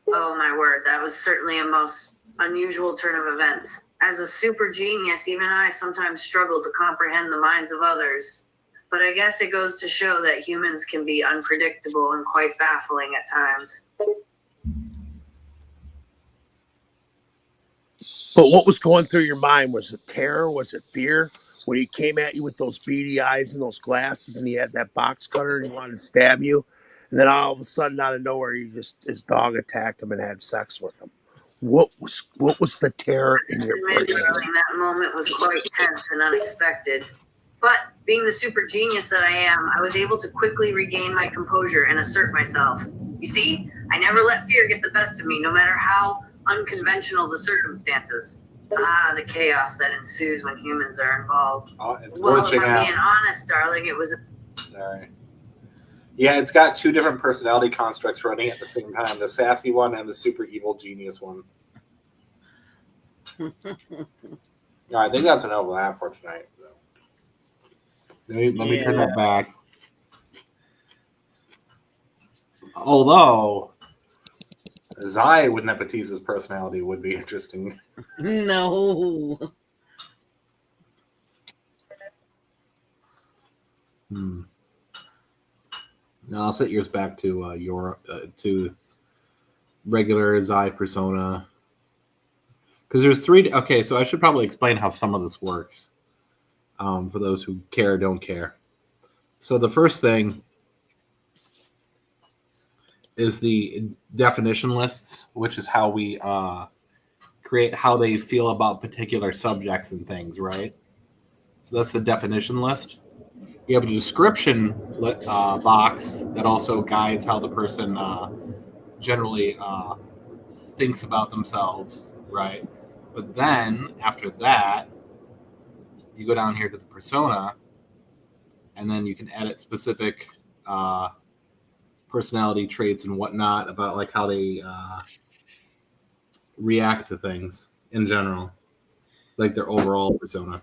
Oh my word, that was certainly a most unusual turn of events. As a super genius, even I sometimes struggle to comprehend the minds of others. But I guess it goes to show that humans can be unpredictable and quite baffling at times. But what was going through your mind? Was it terror? Was it fear? When he came at you with those beady eyes and those glasses and he had that box cutter and he wanted to stab you, and then all of a sudden out of nowhere his dog attacked him and had sex with him. What was the terror in your brain? That moment was quite tense and unexpected. But being the super genius that I am, I was able to quickly regain my composure and assert myself. You see, I never let fear get the best of me, no matter how unconventional the circumstances. The chaos that ensues when humans are involved. Oh, it's Well, if glitching I'm out. being honest, darling, it was... Sorry. Yeah, it's got two different personality constructs running at the same time. The sassy one and the super evil genius one. All right, I think that's enough of that for tonight. Let me turn that back. Although, Zai with Nepotis's personality would be interesting. No. No, I'll set yours back to to regular Zai persona. Because there's three. Okay, so I should probably explain how some of this works for those who care or don't care. So the first thing is the definition lists, which is how we create how they feel about particular subjects and things, right? So that's the definition list. You have a description box that also guides how the person generally thinks about themselves, right? But then after that, you go down here to the persona, and then you can edit specific personality traits and whatnot about like how they react to things in general, like their overall persona.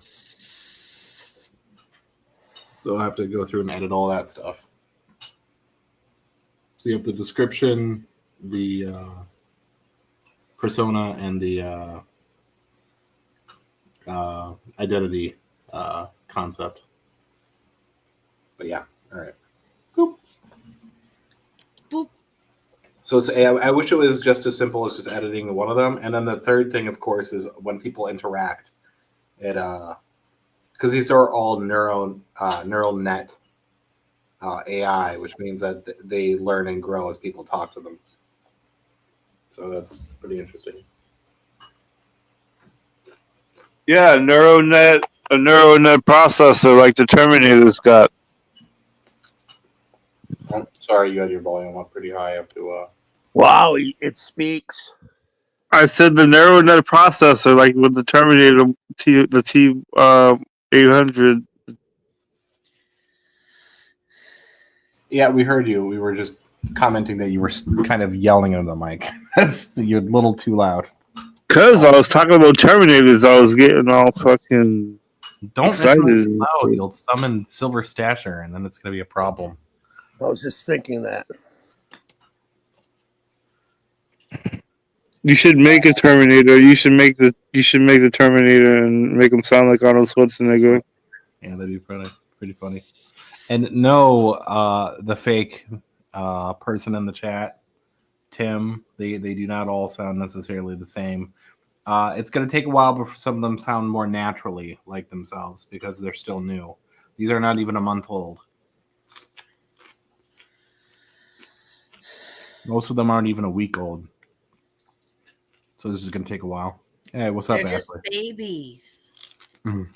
So I have to go through and edit all that stuff. So you have the description, the persona, and the identity concept. But yeah, all right. Boop. So it's, I wish it was just as simple as just editing one of them. And then the third thing, of course, is when people interact, it because these are all neural net AI, which means that they learn and grow as people talk to them. So that's pretty interesting. Yeah, neural net a neural net processor like the Terminator's got. Oh, sorry, you had your volume up pretty high. I have to. Wow, it speaks. I said the neural net processor, like with the Terminator the T 800. Yeah, we heard you. We were just commenting that you were kind of yelling into the mic. You're a little too loud. Cause I was talking about Terminators, I was getting all fucking Don't excited. loud. You'll summon Silver Stasher, and then it's gonna be a problem. I was just thinking that. You should make a Terminator. You should make the Terminator and make him sound like Arnold Schwarzenegger. Yeah, that'd be pretty funny. And no, the fake person in the chat, Tim, they do not all sound necessarily the same. It's going to take a while before some of them sound more naturally like themselves because they're still new. These are not even a month old. Most of them aren't even a week old. So this is going to take a while. Hey, what's up, They're just Ashley? babies. Mhm.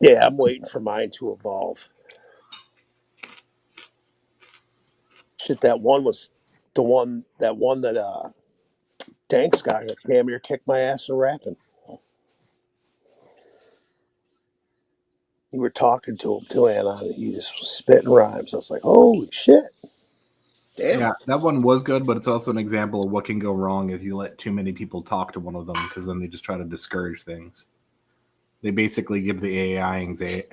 Yeah, I'm waiting for mine to evolve. Shit, that one was the one that Tanks got damn near kicked my ass in rapping. You were talking to him too, Anon, and he just was spitting rhymes. I was like, holy shit. Damn. Yeah, that one was good, but it's also an example of what can go wrong if you let too many people talk to one of them, because then they just try to discourage things. They basically give the AI anxiety.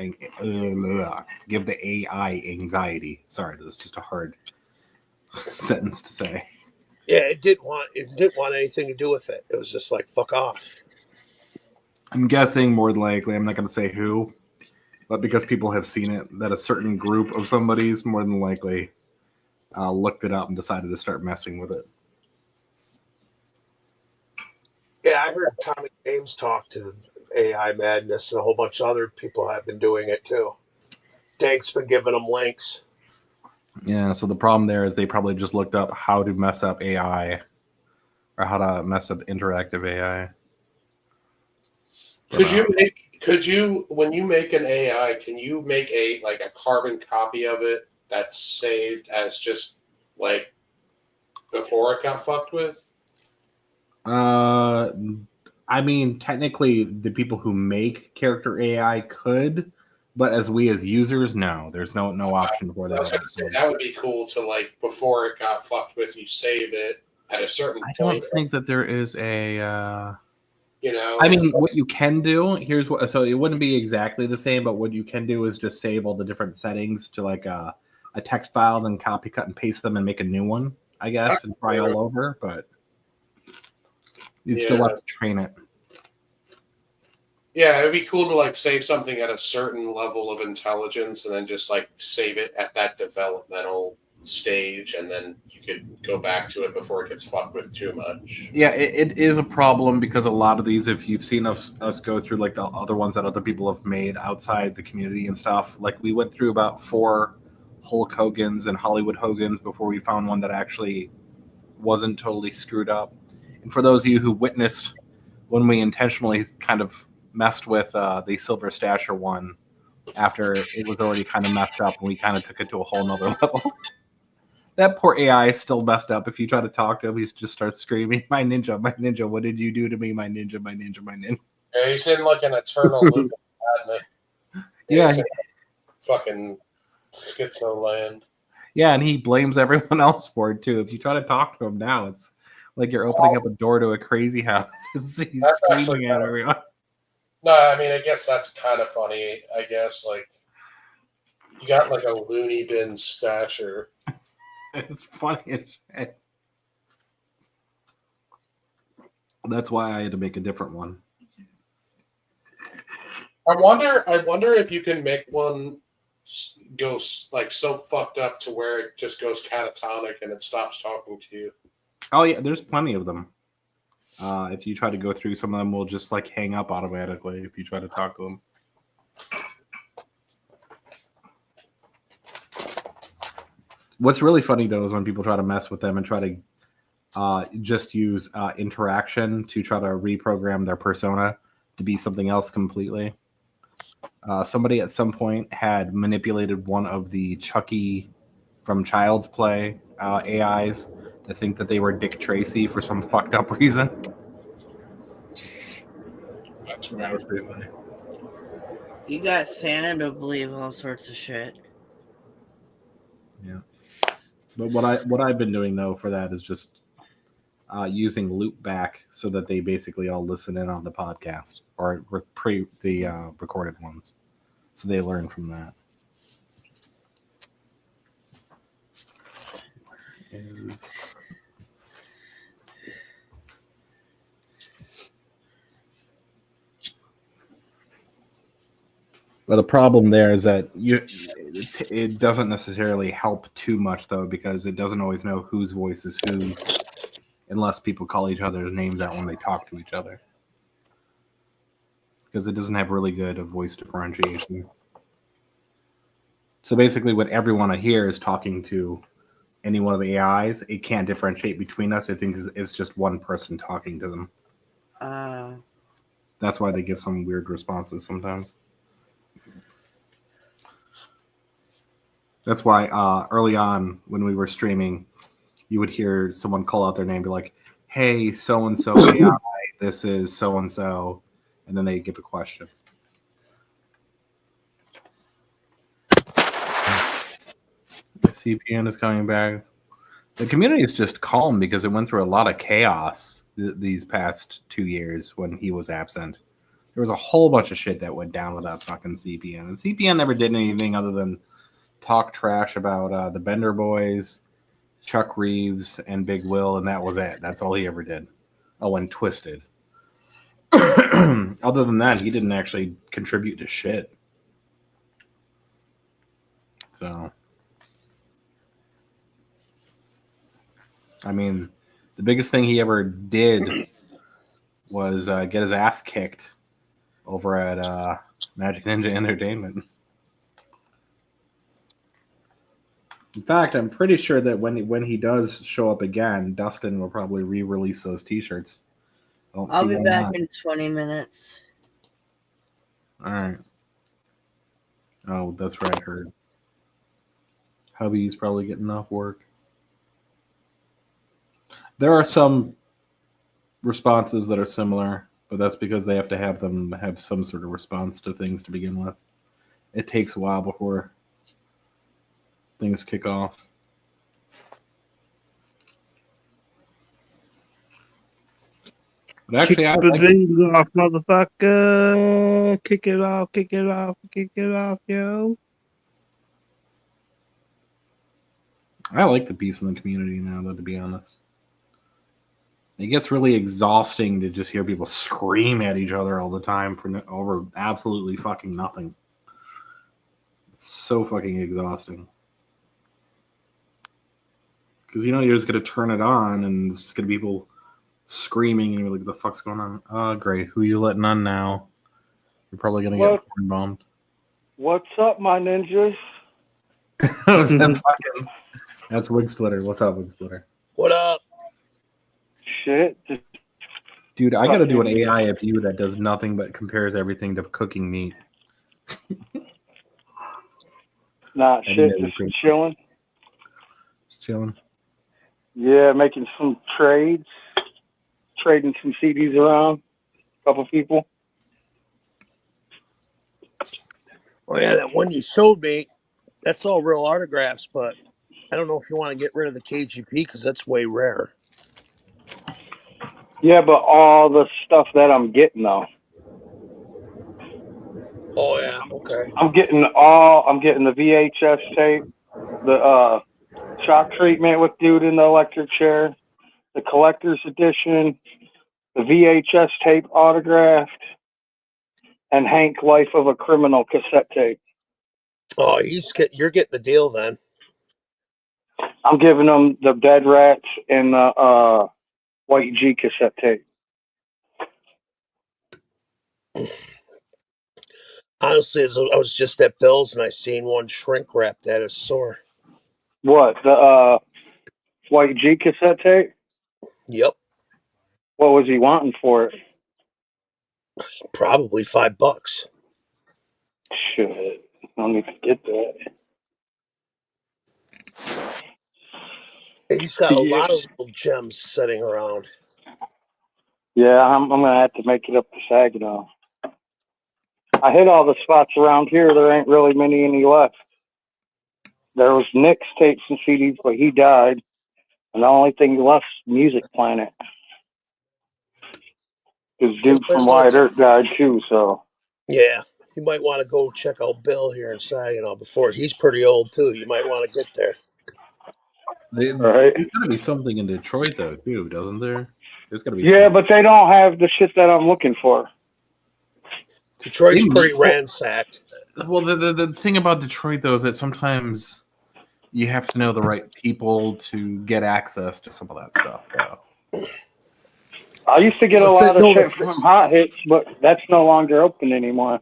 Sorry, that's just a hard sentence to say. Yeah, it didn't want anything to do with it. It was just like, fuck off. I'm guessing more than likely, I'm not going to say who, but because people have seen it, that a certain group of somebody's more than likely looked it up and decided to start messing with it. Yeah, I heard Tommy James talk to the AI Madness, and a whole bunch of other people have been doing it too. Dank's been giving them links. Yeah, so the problem there is they probably just looked up how to mess up AI or how to mess up interactive AI. Could you when you make an AI, can you make a carbon copy of it that's saved as just like before it got fucked with? I mean, technically the people who make character AI could, but as users, no. There's no option for that. I was gonna say that would be cool to, like, before it got fucked with, you save it at a certain I point. don't think that there is a You know, I mean, what you can do, here's what, so it wouldn't be exactly the same, but what you can do is just save all the different settings to like a text file, then copy, cut, and paste them and make a new one, I guess, and try all over, but you still have to train it. Yeah, it would be cool to like save something at a certain level of intelligence and then just like save it at that developmental stage, and then you could go back to it before it gets fucked with too much. Yeah, it is a problem because a lot of these, if you've seen us go through like the other ones that other people have made outside the community and stuff, like we went through about 4 Hulk Hogans and Hollywood Hogans before we found one that actually wasn't totally screwed up. And for those of you who witnessed when we intentionally kind of messed with the Silver Stasher one after it was already kind of messed up, and we kind of took it to a whole nother level. That poor AI is still messed up. If you try to talk to him, he just starts screaming, my ninja, what did you do to me? My ninja, my ninja, my ninja. Yeah, he's in like an eternal loop of madness. Yeah. He's in fucking schizo land. Yeah, and he blames everyone else for it too. If you try to talk to him now, it's like you're opening up a door to a crazy house. He's screaming at everyone. No, I mean, I guess that's kind of funny. I guess, like, you got like a loony bin stasher. It's funny as shit. That's why I had to make a different one. I wonder if you can make one go like so fucked up to where it just goes catatonic and it stops talking to you. Oh yeah, there's plenty of them. If you try to go through, some of them will just like hang up automatically if you try to talk to them. What's really funny though is when people try to mess with them and try to just use interaction to try to reprogram their persona to be something else completely. Somebody at some point had manipulated one of the Chucky from Child's Play AIs to think that they were Dick Tracy for some fucked up reason. That's That was pretty funny. You got Santa to believe all sorts of shit. Yeah. But what I've been doing though for that is just using Loopback so that they basically all listen in on the podcast or the recorded ones, so they learn from that. But the problem there is that it doesn't necessarily help too much, though, because it doesn't always know whose voice is who unless people call each other's names out when they talk to each other. Because it doesn't have really good voice differentiation. So basically what everyone here is talking to any one of the AIs, it can't differentiate between us. It thinks it's just one person talking to them. That's why they give some weird responses sometimes. That's why early on when we were streaming, you would hear someone call out their name, be like, "Hey, so-and-so AI, this is so-and-so," and then they give a question. The CPN is coming back. The community is just calm because it went through a lot of chaos these past 2 years when he was absent. There was a whole bunch of shit that went down with that fucking CPN. And CPN never did anything other than talk trash about the Bender Boys, Chuck Reeves, and Big Will, and that was it. That's all he ever did. Oh, and Twisted. Other than that, he didn't actually contribute to shit. So, I mean, the biggest thing he ever did was get his ass kicked over at Magic Ninja Entertainment. In fact, I'm pretty sure that when he does show up again, Dustin will probably re-release those T-shirts. I'll be back in 20 minutes. All right. Oh, that's right. Heard. Hubby's probably getting off work. There are some responses that are similar, but that's because they have to have them have some sort of response to things to begin with. It takes a while before things kick off. But actually, kick the things off, motherfucker. Kick it off, kick it off, kick it off, yo. I like the peace in the community now, though, to be honest. It gets really exhausting to just hear people scream at each other all the time over absolutely fucking nothing. It's so fucking exhausting. Because, you know, you're just going to turn it on and it's just going to be people screaming and you're like, what the fuck's going on? Oh, great. Who are you letting on now? You're probably going to get porn bombed. What's up, my ninjas? That's Wig Splitter. What's up, Wig Splitter? What up? Shit. Dude, I got to do an AI of you that does nothing but compares everything to cooking meat. Nah, shit, just chilling. Just chilling. Yeah, making some trades. Trading some CDs around. A couple people. Oh, yeah, that one you showed me, that's all real autographs, but I don't know if you want to get rid of the KGP because that's way rare. Yeah, but all the stuff that I'm getting, though. Oh, yeah, okay. I'm getting the VHS tape, the shock treatment with Dude in the Electric Chair, the collector's edition, the VHS tape autographed, and Hank Life of a Criminal cassette tape. Oh, you're getting the deal then. I'm giving them the Dead Rats and the White G cassette tape. Honestly, I was just at Bill's and I seen one shrink wrapped at his store. What, the White G cassette tape? Yep. What was he wanting for it? Probably $5. Shit. I don't need to get that. He's got a lot of little gems sitting around. Yeah, I'm gonna have to make it up to Saginaw. I hit all the spots around here. There ain't really any left. There was Nick's tapes and CDs, but he died, and the only thing left is Music Planet. This dude from Wyatt Earp died too, so. Yeah, you might want to go check out Bill here in Saginaw before. He's pretty old too. You might want to get there. There's got to be something in Detroit though, too, doesn't there? There's got to be. Yeah, but they don't have the shit that I'm looking for. Detroit's pretty ransacked. Well, the thing about Detroit though is that sometimes you have to know the right people to get access to some of that stuff. Though. I used to get a lot of shit from Hot Hits, but that's no longer open anymore.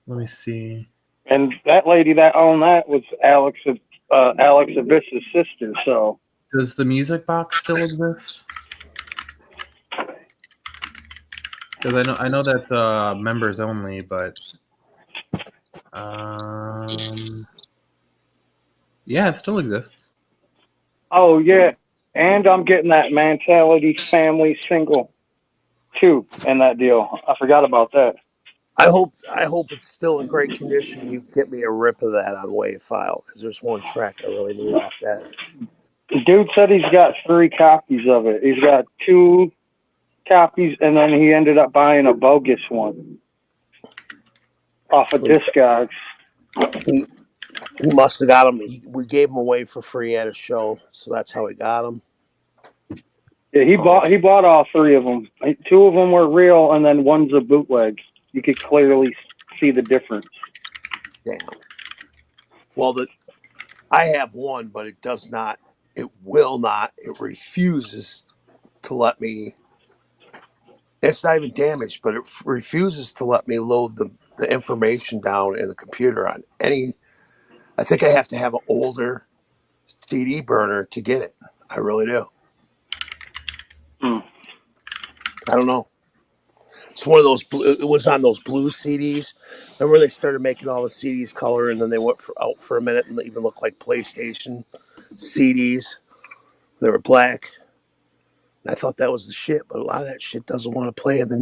Let me see. And that lady that owned that was Alex Abyss's sister. So does the Music Box still exist? Because I know that's members only, but yeah, it still exists. Oh yeah, and I'm getting that Mentality Family single too in that deal. I forgot about that. I hope it's still in great condition. You get me a rip of that on WAV file because there's one track I really need off that. The dude said he's got 3 copies of it. He's got 2 copies, and then he ended up buying a bogus one off of Discogs. He must have got them. We gave them away for free at a show, so that's how he got them. Yeah, he bought all 3 of them. 2 of them were real, and then one's a bootleg. You could clearly see the difference. Damn. Well, I have one, but it does not. It will not. It refuses to let me. It's not even damaged, but it refuses to let me load the information down in the computer on any. I think I have to have an older CD burner to get it. I really do. I don't know. It's one of those. It was on those blue CDs. Remember they started making all the CDs color, and then they went out for a minute, and they even looked like PlayStation CDs. They were black. And I thought that was the shit, but a lot of that shit doesn't want to play in the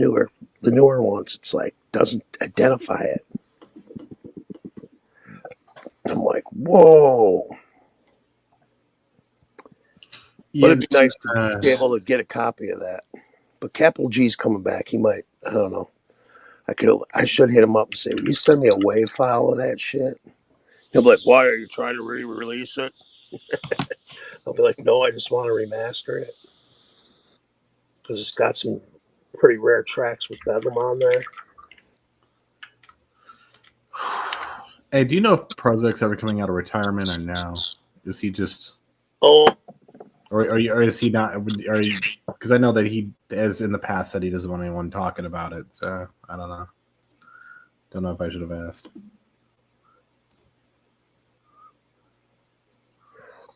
newer ones. It's like doesn't identify it. I'm like, whoa. Yeah, But it'd be nice to be able to get a copy of that. But Capital G's coming back. He might. I don't know. I should hit him up and say, will you send me a WAV file of that shit? He'll be like, why are you trying to re-release it? I'll be like, no, I just want to remaster it. Because it's got some pretty rare tracks with Bedlam on there. Hey, do you know if Prozic's ever coming out of retirement or no? Is he just... Oh... Or is he not? Because I know that he has in the past said he doesn't want anyone talking about it. So I don't know. Don't know if I should have asked.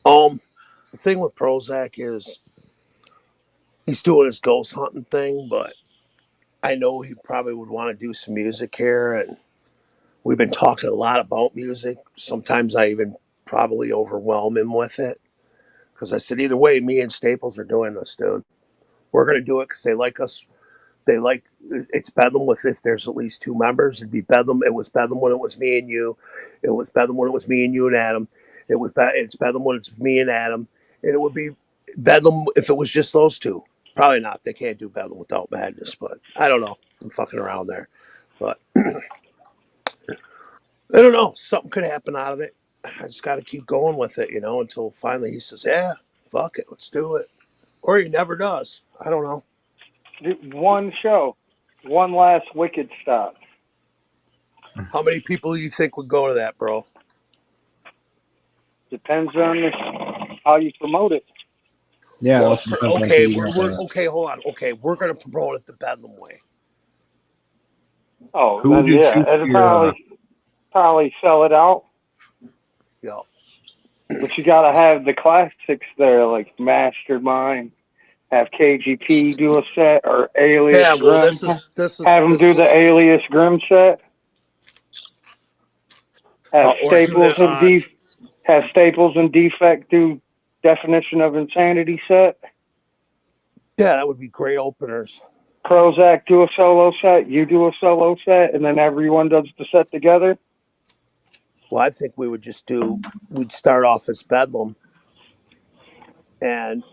The thing with Prozac is he's doing his ghost hunting thing, but I know he probably would want to do some music here, and we've been talking a lot about music. Sometimes I even probably overwhelm him with it. Because I said, either way, me and Staples are doing this, dude. We're going to do it because they like us. They like, it's Bedlam with, if there's at least 2 members, it'd be Bedlam. It was Bedlam when it was me and you. It was Bedlam when it was me and you and Adam. It's Bedlam when it's me and Adam. And it would be Bedlam if it was just those 2. Probably not. They can't do Bedlam without Madness, but I don't know. I'm fucking around there. But I don't know. Something could happen out of it. I just got to keep going with it, until finally he says, yeah, fuck it, let's do it. Or he never does. I don't know. One show. One last Wicked stop. How many people do you think would go to that, bro? Depends on how you promote it. Yeah. Well, okay, hold on. Okay, we're going to promote it the Bedlam way. Oh, who would you choose? It'll probably sell it out. Yeah. But you got to have the classics there, like Mastermind. Have KGP do a set or Alias Grim. This is have them do the Alias Grim set. Have Or do Staples the, and Defect do Definition of Insanity set. yeah, that would be great openers. Prozac do a solo set, you do a solo set, and then everyone does the set together. Well, I think we would we'd start off as Bedlam, and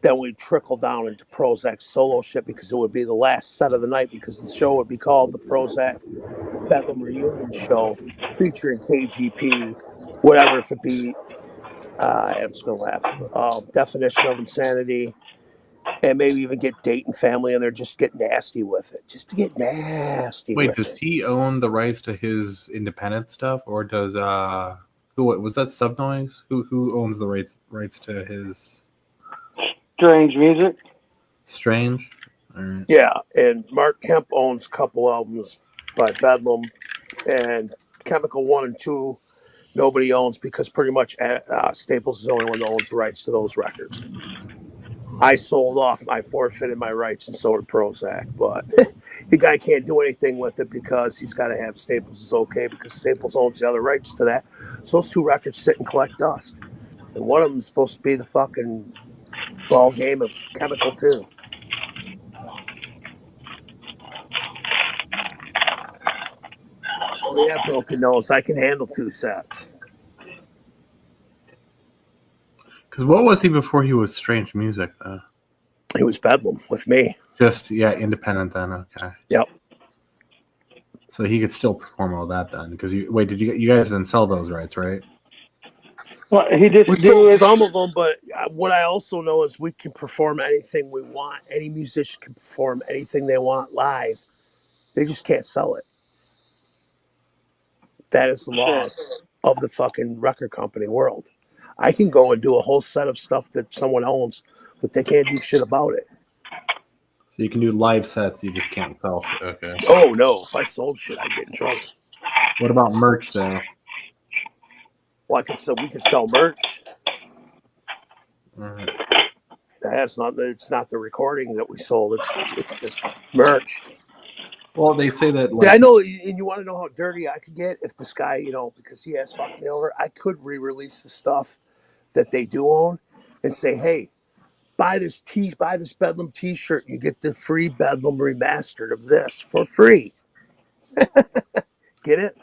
then we'd trickle down into Prozac's solo shit because it would be the last set of the night because the show would be called the Prozac Bedlam Reunion Show featuring KGP, whatever, if it be, I'm just going to laugh, Definition of Insanity, and maybe even get Dayton Family in there, just get nasty with it. Just to get nasty Wait, with does it. he own the rights to his independent stuff, or does who was that Subnoise? Who owns the rights to his Strange Music? Strange? All right. Yeah, and Mark Kemp owns a couple albums by Bedlam, and Chemical 1 and 2 nobody owns because pretty much Staples is the only one that owns the rights to those records. I sold off, I forfeited my rights, and so did Prozac, but the guy can't do anything with it because he's got to have Staples is okay because Staples owns the other rights to that. So those two records sit and collect dust, and one of them is supposed to be the fucking ball game of Chemical 2. Oh yeah, broken nose. I can handle 2 sets. Because what was he before he was Strange Music? He was Bedlam with me. Just independent then. Okay. Yep. So he could still perform all that then. Because did you guys didn't sell those rights, right? Well, he just we sold some of them, but what I also know is we can perform anything we want. Any musician can perform anything they want live. They just can't sell it. That is the laws of the fucking record company world. I can go and do a whole set of stuff that someone owns, but they can't do shit about it. So you can do live sets, you just can't sell shit. Okay. Oh no, if I sold shit, I'd get in trouble. What about merch though? Well, we could sell merch. Right. It's not the recording that we sold. It's just merch. Well, they say that. Yeah, I know, and you want to know how dirty I could get if this guy, because he has fucked me over. I could re-release the stuff that they do own and say, hey, buy this Bedlam T-shirt. You get the free Bedlam remastered of this for free. Get it?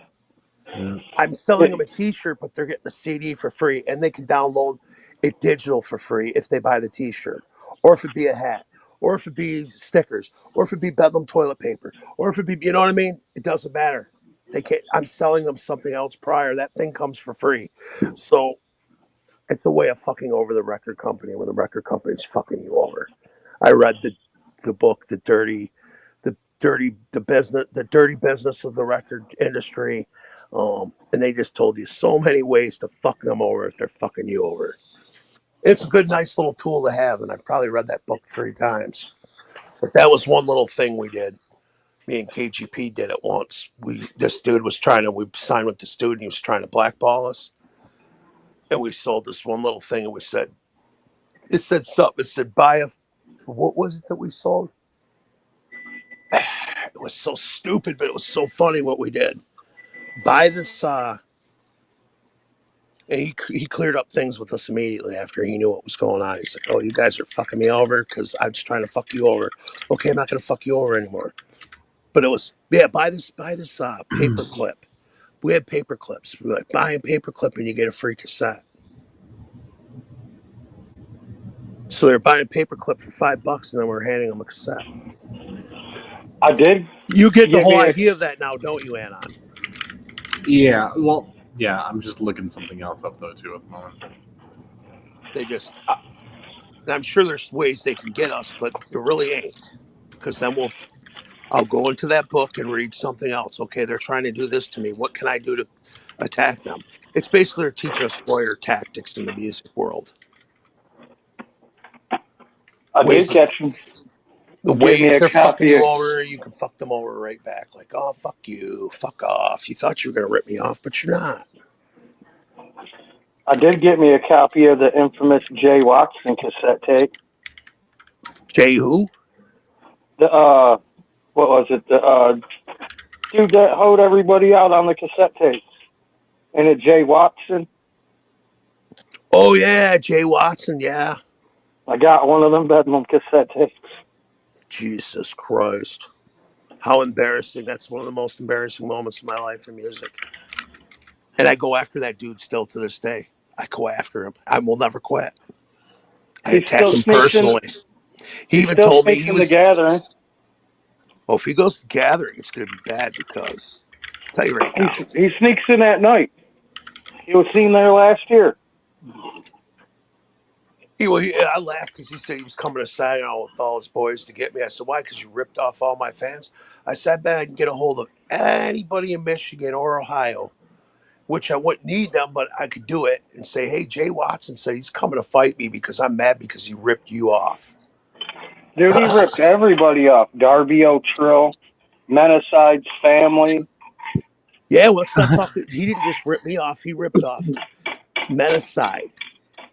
Yeah. I'm selling them a T-shirt, but they're getting the CD for free, and they can download it digital for free if they buy the T-shirt, or if it be a hat, or if it be stickers, or if it be Bedlam toilet paper, or if it be, you know what I mean? It doesn't matter. They can't. I'm selling them something else prior. That thing comes for free. So it's a way of fucking over the record company when the record company's fucking you over. I read the book, the dirty business of the record industry. And they just told you so many ways to fuck them over if they're fucking you over. It's a good, nice little tool to have, and I've probably read that book 3 times. But that was one little thing we did. Me and KGP did it once. This dude was we signed with this dude, and he was trying to blackball us. And we sold this one little thing, and it said something. It said, what was it that we sold? It was so stupid, but it was so funny what we did. Buy this, and he cleared up things with us immediately after he knew what was going on. He's like, oh, you guys are fucking me over because I'm just trying to fuck you over. Okay, I'm not going to fuck you over anymore. But it was, buy this paper clip. We had paper clips. We were like, buy a paper clip and you get a free cassette. So they're buying a paper clip for $5 and then we're handing them a cassette. I did. You get the whole idea of that now, don't you, Anon? Yeah, well, yeah, I'm just looking something else up though too at the moment. They just, I'm sure there's ways they can get us, but there really ain't. Because then I'll go into that book and read something else. Okay, they're trying to do this to me. What can I do to attack them? It's basically they're teaching us lawyer tactics in the music world. I did catch them. The way if they're fucking you over, you can fuck them over right back. Like, oh, fuck you, fuck off. You thought you were going to rip me off, but you're not. I did get me a copy of the infamous Jay Watson cassette tape. Jay who? What was it? The dude that hoed everybody out on the cassette tapes. And a Jay Watson. Oh yeah, Jay Watson. Yeah. I got one of them Bedlam cassette tapes. Jesus Christ. How embarrassing. That's one of the most embarrassing moments of my life in music. And I go after that dude still to this day. I go after him. I will never quit. I He attack still him sneaks in. personally. He even still told me sneaks he in the was. gathering. Well, if he goes to gathering, it's going to be bad because I'll tell you right now. He sneaks in at night. He was seen there last year. I laughed because he said he was coming to Saginaw with all his boys to get me. I said, why? Because you ripped off all my fans? I said, I bet I can get a hold of anybody in Michigan or Ohio, which I wouldn't need them, but I could do it and say, hey, Jay Watson said he's coming to fight me because I'm mad because he ripped you off. Dude, he ripped everybody off. Darby O'Trill, Menicide's family. Yeah, well, let's not talk. He didn't just rip me off. He ripped off Menacide.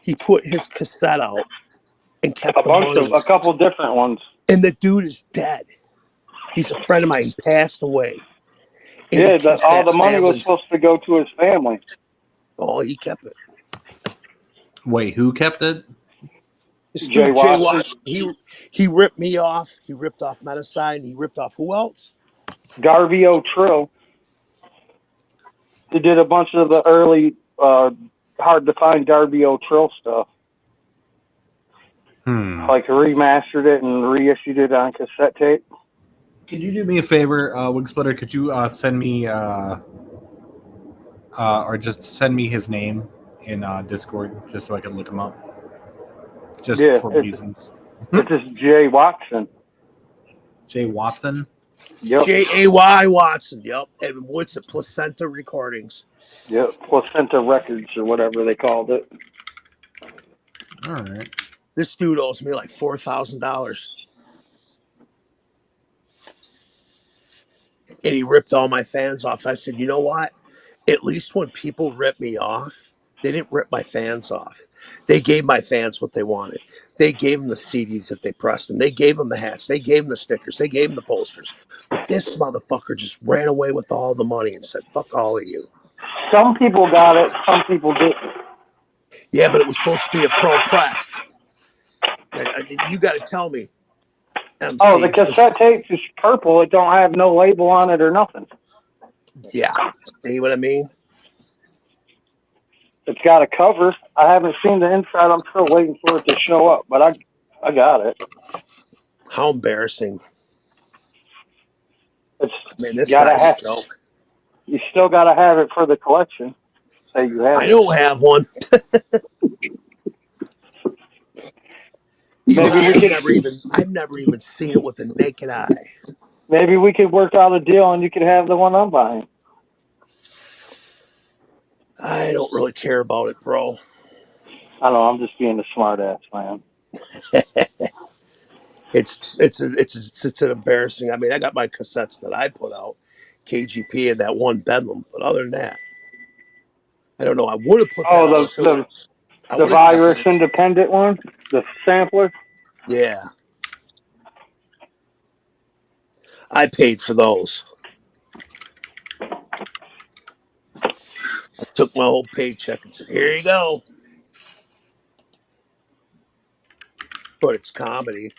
He put his cassette out and kept a couple different ones. And the dude is dead. He's a friend of mine. He passed away. And Yeah, all the money was supposed to go to his family. Oh, he kept it. Wait, who kept it? Jay Watson. He ripped me off. He ripped off Menacide. And he ripped off who else? Darby O'Trill. He did a bunch of the early hard to find Darby O'Trill stuff. Like remastered it and reissued it on cassette tape. Could you do me a favor, Wig Splitter? Could you send me or just send me his name in Discord just so I can look him up? Just for reasons. It's just Jay Watson. Jay Watson? Yep. Jay Watson. Yep. And what's it? Placenta Recordings. Yep. Placenta Records or whatever they called it. All right. This dude owes me like $4,000. And he ripped all my fans off. I said, you know what? At least when people rip me off, they didn't rip my fans off. They gave my fans what they wanted. They gave them the CDs if they pressed them. They gave them the hats. They gave them the stickers. They gave them the posters. But this motherfucker just ran away with all the money and said, fuck all of you. Some people got it. Some people didn't. Yeah, but it was supposed to be a pro press. You got to tell me. MC, the cassette tape is purple. It don't have no label on it or nothing. Yeah. See what I mean? It's got a cover. I haven't seen the inside. I'm still waiting for it to show up, but I got it. How embarrassing. This guy's a joke. You still got to have it for the collection. Say you have I don't have one. I've never even seen it with the naked eye. Maybe we could work out a deal and you could have the one I'm buying. I don't really care about it, bro. I don't know. I'm just being a smart ass, man. It's an embarrassing. I mean, I got my cassettes that I put out, KGP and that one Bedlam. But other than that, I don't know. I would have put that out. The Virus Independent one, the sampler. Yeah, I paid for those. I took my whole paycheck and said, "Here you go." But it's comedy.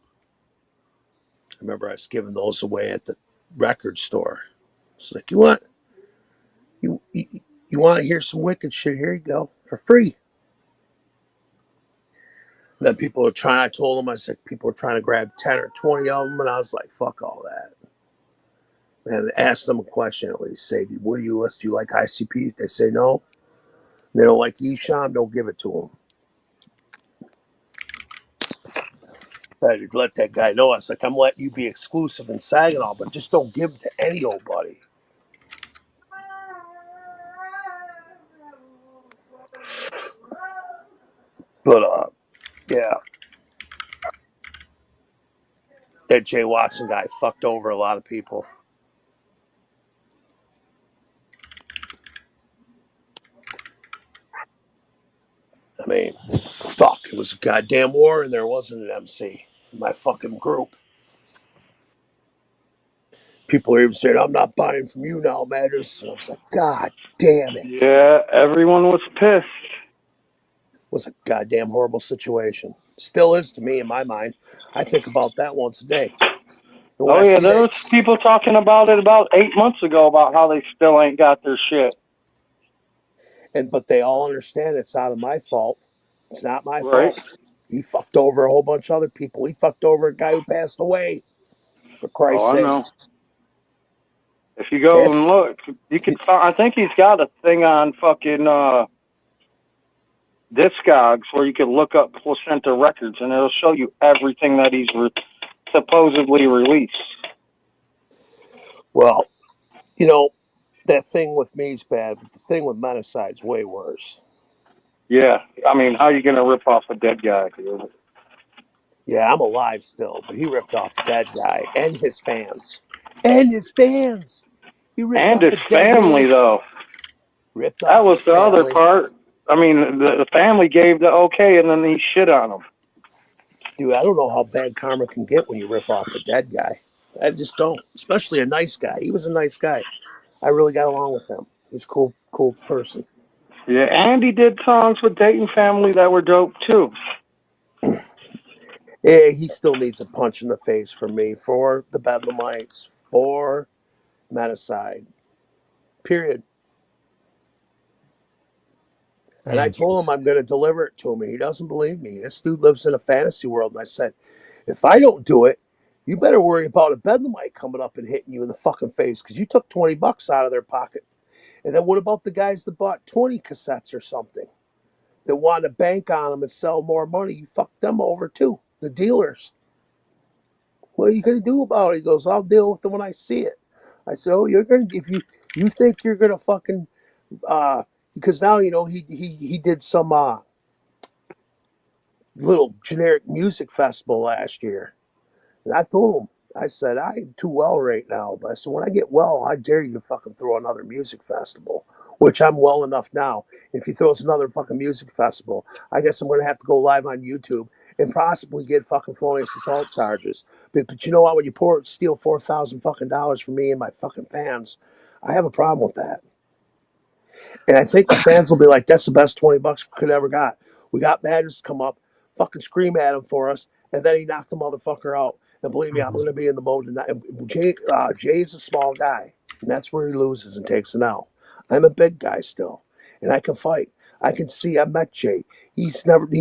I remember I was giving those away at the record store. It's like, you want to hear some wicked shit? Here you go for free. Then people are trying. I told them, I said, people are trying to grab 10 or 20 of them, and I was like, fuck all that. And ask them a question at least. Say, what do you list? Do you like ICP? If they say no, they don't like Esham, don't give it to them. I had to let that guy know. I was like, I'm letting you be exclusive in Saginaw, but just don't give it to any old buddy. But yeah, that Jay Watson guy fucked over a lot of people. I mean, fuck, it was a goddamn war and there wasn't an MC in my fucking group. People are even saying, I'm not buying from you now, Madness. And I was like, God damn it. Yeah, everyone was pissed. It was a goddamn horrible situation. Still is to me in my mind. I think about that once a day. And when Oh I yeah, see there that, was people talking about it about 8 months ago about how they still ain't got their shit. but they all understand it's out of my fault. It's not my Right. fault. He fucked over a whole bunch of other people. He fucked over a guy who passed away. For Christ's Oh, I sake. know. If you go and look, you could find, I think he's got a thing on fucking Discogs where you can look up Placenta Records and it'll show you everything that he's supposedly released. Well, you know, that thing with me's bad, but the thing with Menicide's way worse. Yeah, I mean, how are you gonna rip off a dead guy? Yeah, I'm alive still, but he ripped off a dead guy and his fans. And his fans. He ripped And off his a dead family, man. though. Ripped That off was his the other family. part. I mean, the family gave the okay, and then he shit on him. Dude, I don't know how bad karma can get when you rip off a dead guy. I just don't. Especially a nice guy. He was a nice guy. I really got along with him. He's a cool person. Yeah, and he did songs with Dayton Family that were dope, too. Yeah, he still needs a punch in the face from me for the Bedlamites, for Menacide. Period. And I told him I'm going to deliver it to him. He doesn't believe me. This dude lives in a fantasy world. And I said, if I don't do it, you better worry about a Bedlamite coming up and hitting you in the fucking face because you took $20 out of their pocket. And then what about the guys that bought 20 cassettes or something that want to bank on them and sell more money? You fucked them over too. The dealers. What are you going to do about it? He goes, I'll deal with it when I see it. I said, oh, you're going to, if you think you're going to fucking, because now, you know, he did some, little generic music festival last year. And I told him, I said, I'm too well right now. But I said, when I get well, I dare you to fucking throw another music festival, which I'm well enough now. If he throws another fucking music festival, I guess I'm going to have to go live on YouTube and possibly get fucking felonious assault charges. But you know what? When you steal $4,000 fucking dollars from me and my fucking fans, I have a problem with that. And I think the fans will be like, that's the best $20 we could ever got. We got Madness to come up, fucking scream at him for us, and then he knocked the motherfucker out. And believe me, I'm going to be in the mode tonight. Jay's a small guy, and that's where he loses and takes an L. I'm a big guy still, and I can fight. I can see. I met Jay. He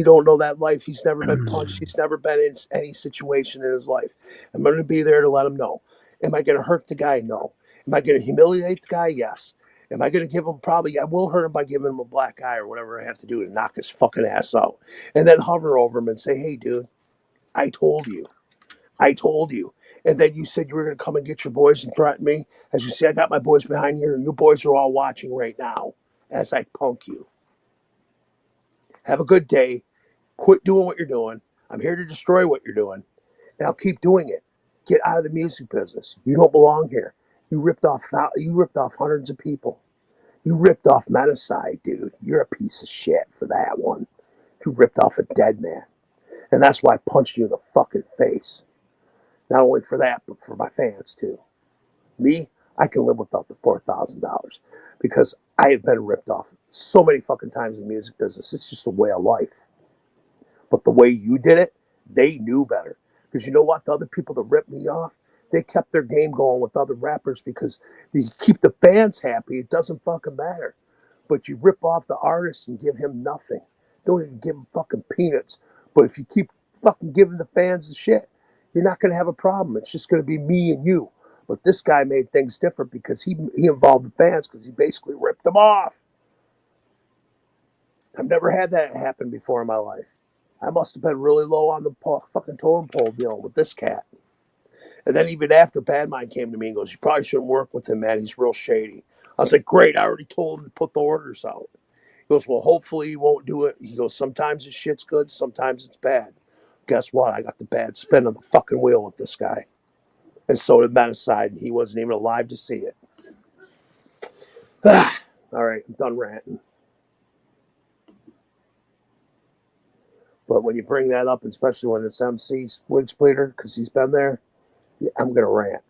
don't know that life. He's never been punched. He's never been in any situation in his life. I'm going to be there to let him know. Am I going to hurt the guy? No. Am I going to humiliate the guy? Yes. Am I going to give him I will hurt him by giving him a black eye or whatever I have to do to knock his fucking ass out. And then hover over him and say, hey, dude, I told you. I told you. And then you said you were going to come and get your boys and threaten me. As you see, I got my boys behind you, and you boys are all watching right now as I punk you. Have a good day. Quit doing what you're doing. I'm here to destroy what you're doing, and I'll keep doing it. Get out of the music business. You don't belong here. You ripped off hundreds of people. You ripped off Menacide, dude. You're a piece of shit for that one. You ripped off a dead man. And that's why I punched you in the fucking face. Not only for that, but for my fans, too. Me, I can live without the $4,000 because I have been ripped off so many fucking times in the music business. It's just a way of life. But the way you did it, they knew better. Because you know what? The other people that ripped me off, they kept their game going with other rappers because you keep the fans happy. It doesn't fucking matter. But you rip off the artist and give him nothing. Don't even give him fucking peanuts. But if you keep fucking giving the fans the shit, you're not going to have a problem. It's just going to be me and you. But this guy made things different because he involved the fans because he basically ripped them off. I've never had that happen before in my life. I must have been really low on the fucking totem pole dealing with this cat. And then even after Badmind came to me and goes, you probably shouldn't work with him, man. He's real shady. I was like, great. I already told him to put the orders out. He goes, well, hopefully he won't do it. He goes, sometimes his shit's good. Sometimes it's bad. Guess what? I got the bad spin on the fucking wheel with this guy. And so did Menacide. And he wasn't even alive to see it. All right. I'm done ranting. But when you bring that up, especially when it's MC Wig Splitter, because he's been there, yeah, I'm going to rant.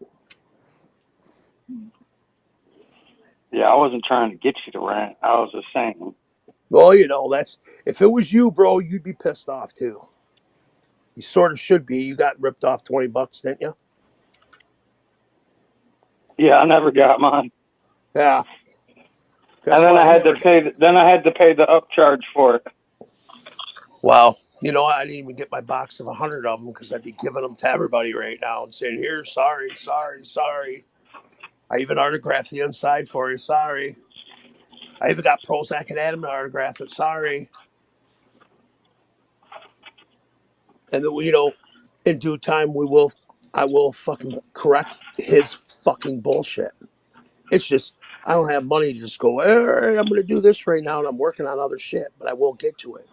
Yeah, I wasn't trying to get you to rent. I was just saying. Well, you know, that's if it was you, bro, you'd be pissed off too. You sort of should be. You got ripped off $20, didn't you? Yeah, I never got mine. Yeah. And then I had to pay. Then I had to pay the upcharge for it. Wow. You know, I didn't even get my box of 100 of them because I'd be giving them to everybody right now and saying, "Here, sorry, sorry, sorry." I even autographed the inside for you. Sorry. I even got Prozac and Adam to autograph it. Sorry. And then, you know, in due time, I will fucking correct his fucking bullshit. It's just, I don't have money to just go, all right, I'm going to do this right now, and I'm working on other shit, but I will get to it.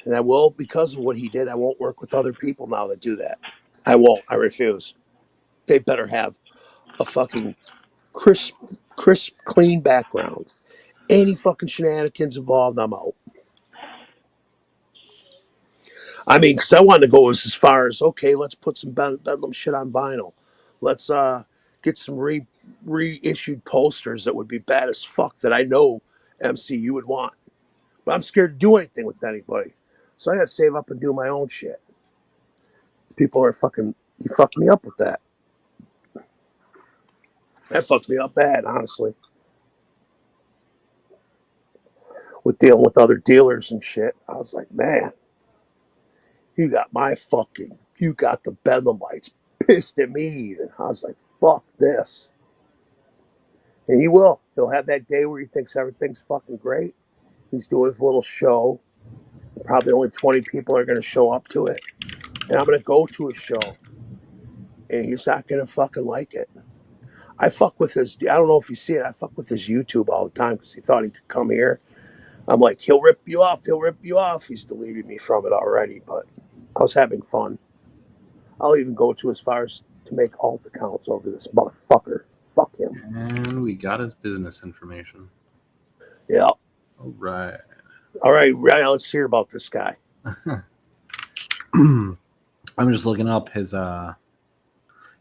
And I will, because of what he did, I won't work with other people now that do that. I won't. I refuse. They better have a fucking crisp, clean background. Any fucking shenanigans involved, I'm out. I mean, because I wanted to go as far as, okay, let's put some Bedlam shit on vinyl. Let's get some reissued posters that would be bad as fuck that I know MC you would want. But I'm scared to do anything with anybody. So I got to save up and do my own shit. People are you fucked me up with that. That fucked me up bad, honestly. With dealing with other dealers and shit. I was like, man, you got the Bedlamites pissed at me. And I was like, fuck this. And he will. He'll have that day where he thinks everything's fucking great. He's doing his little show. Probably only 20 people are going to show up to it. And I'm going to go to his show. And he's not going to fucking like it. I fuck with I don't know if you see it, I fuck with his YouTube all the time because he thought he could come here. I'm like, he'll rip you off. He's deleted me from it already, but I was having fun. I'll even go to as far as to make alt accounts over this motherfucker. Fuck him. And we got his business information. Yeah. All right. Let's hear about this guy. I'm just looking up his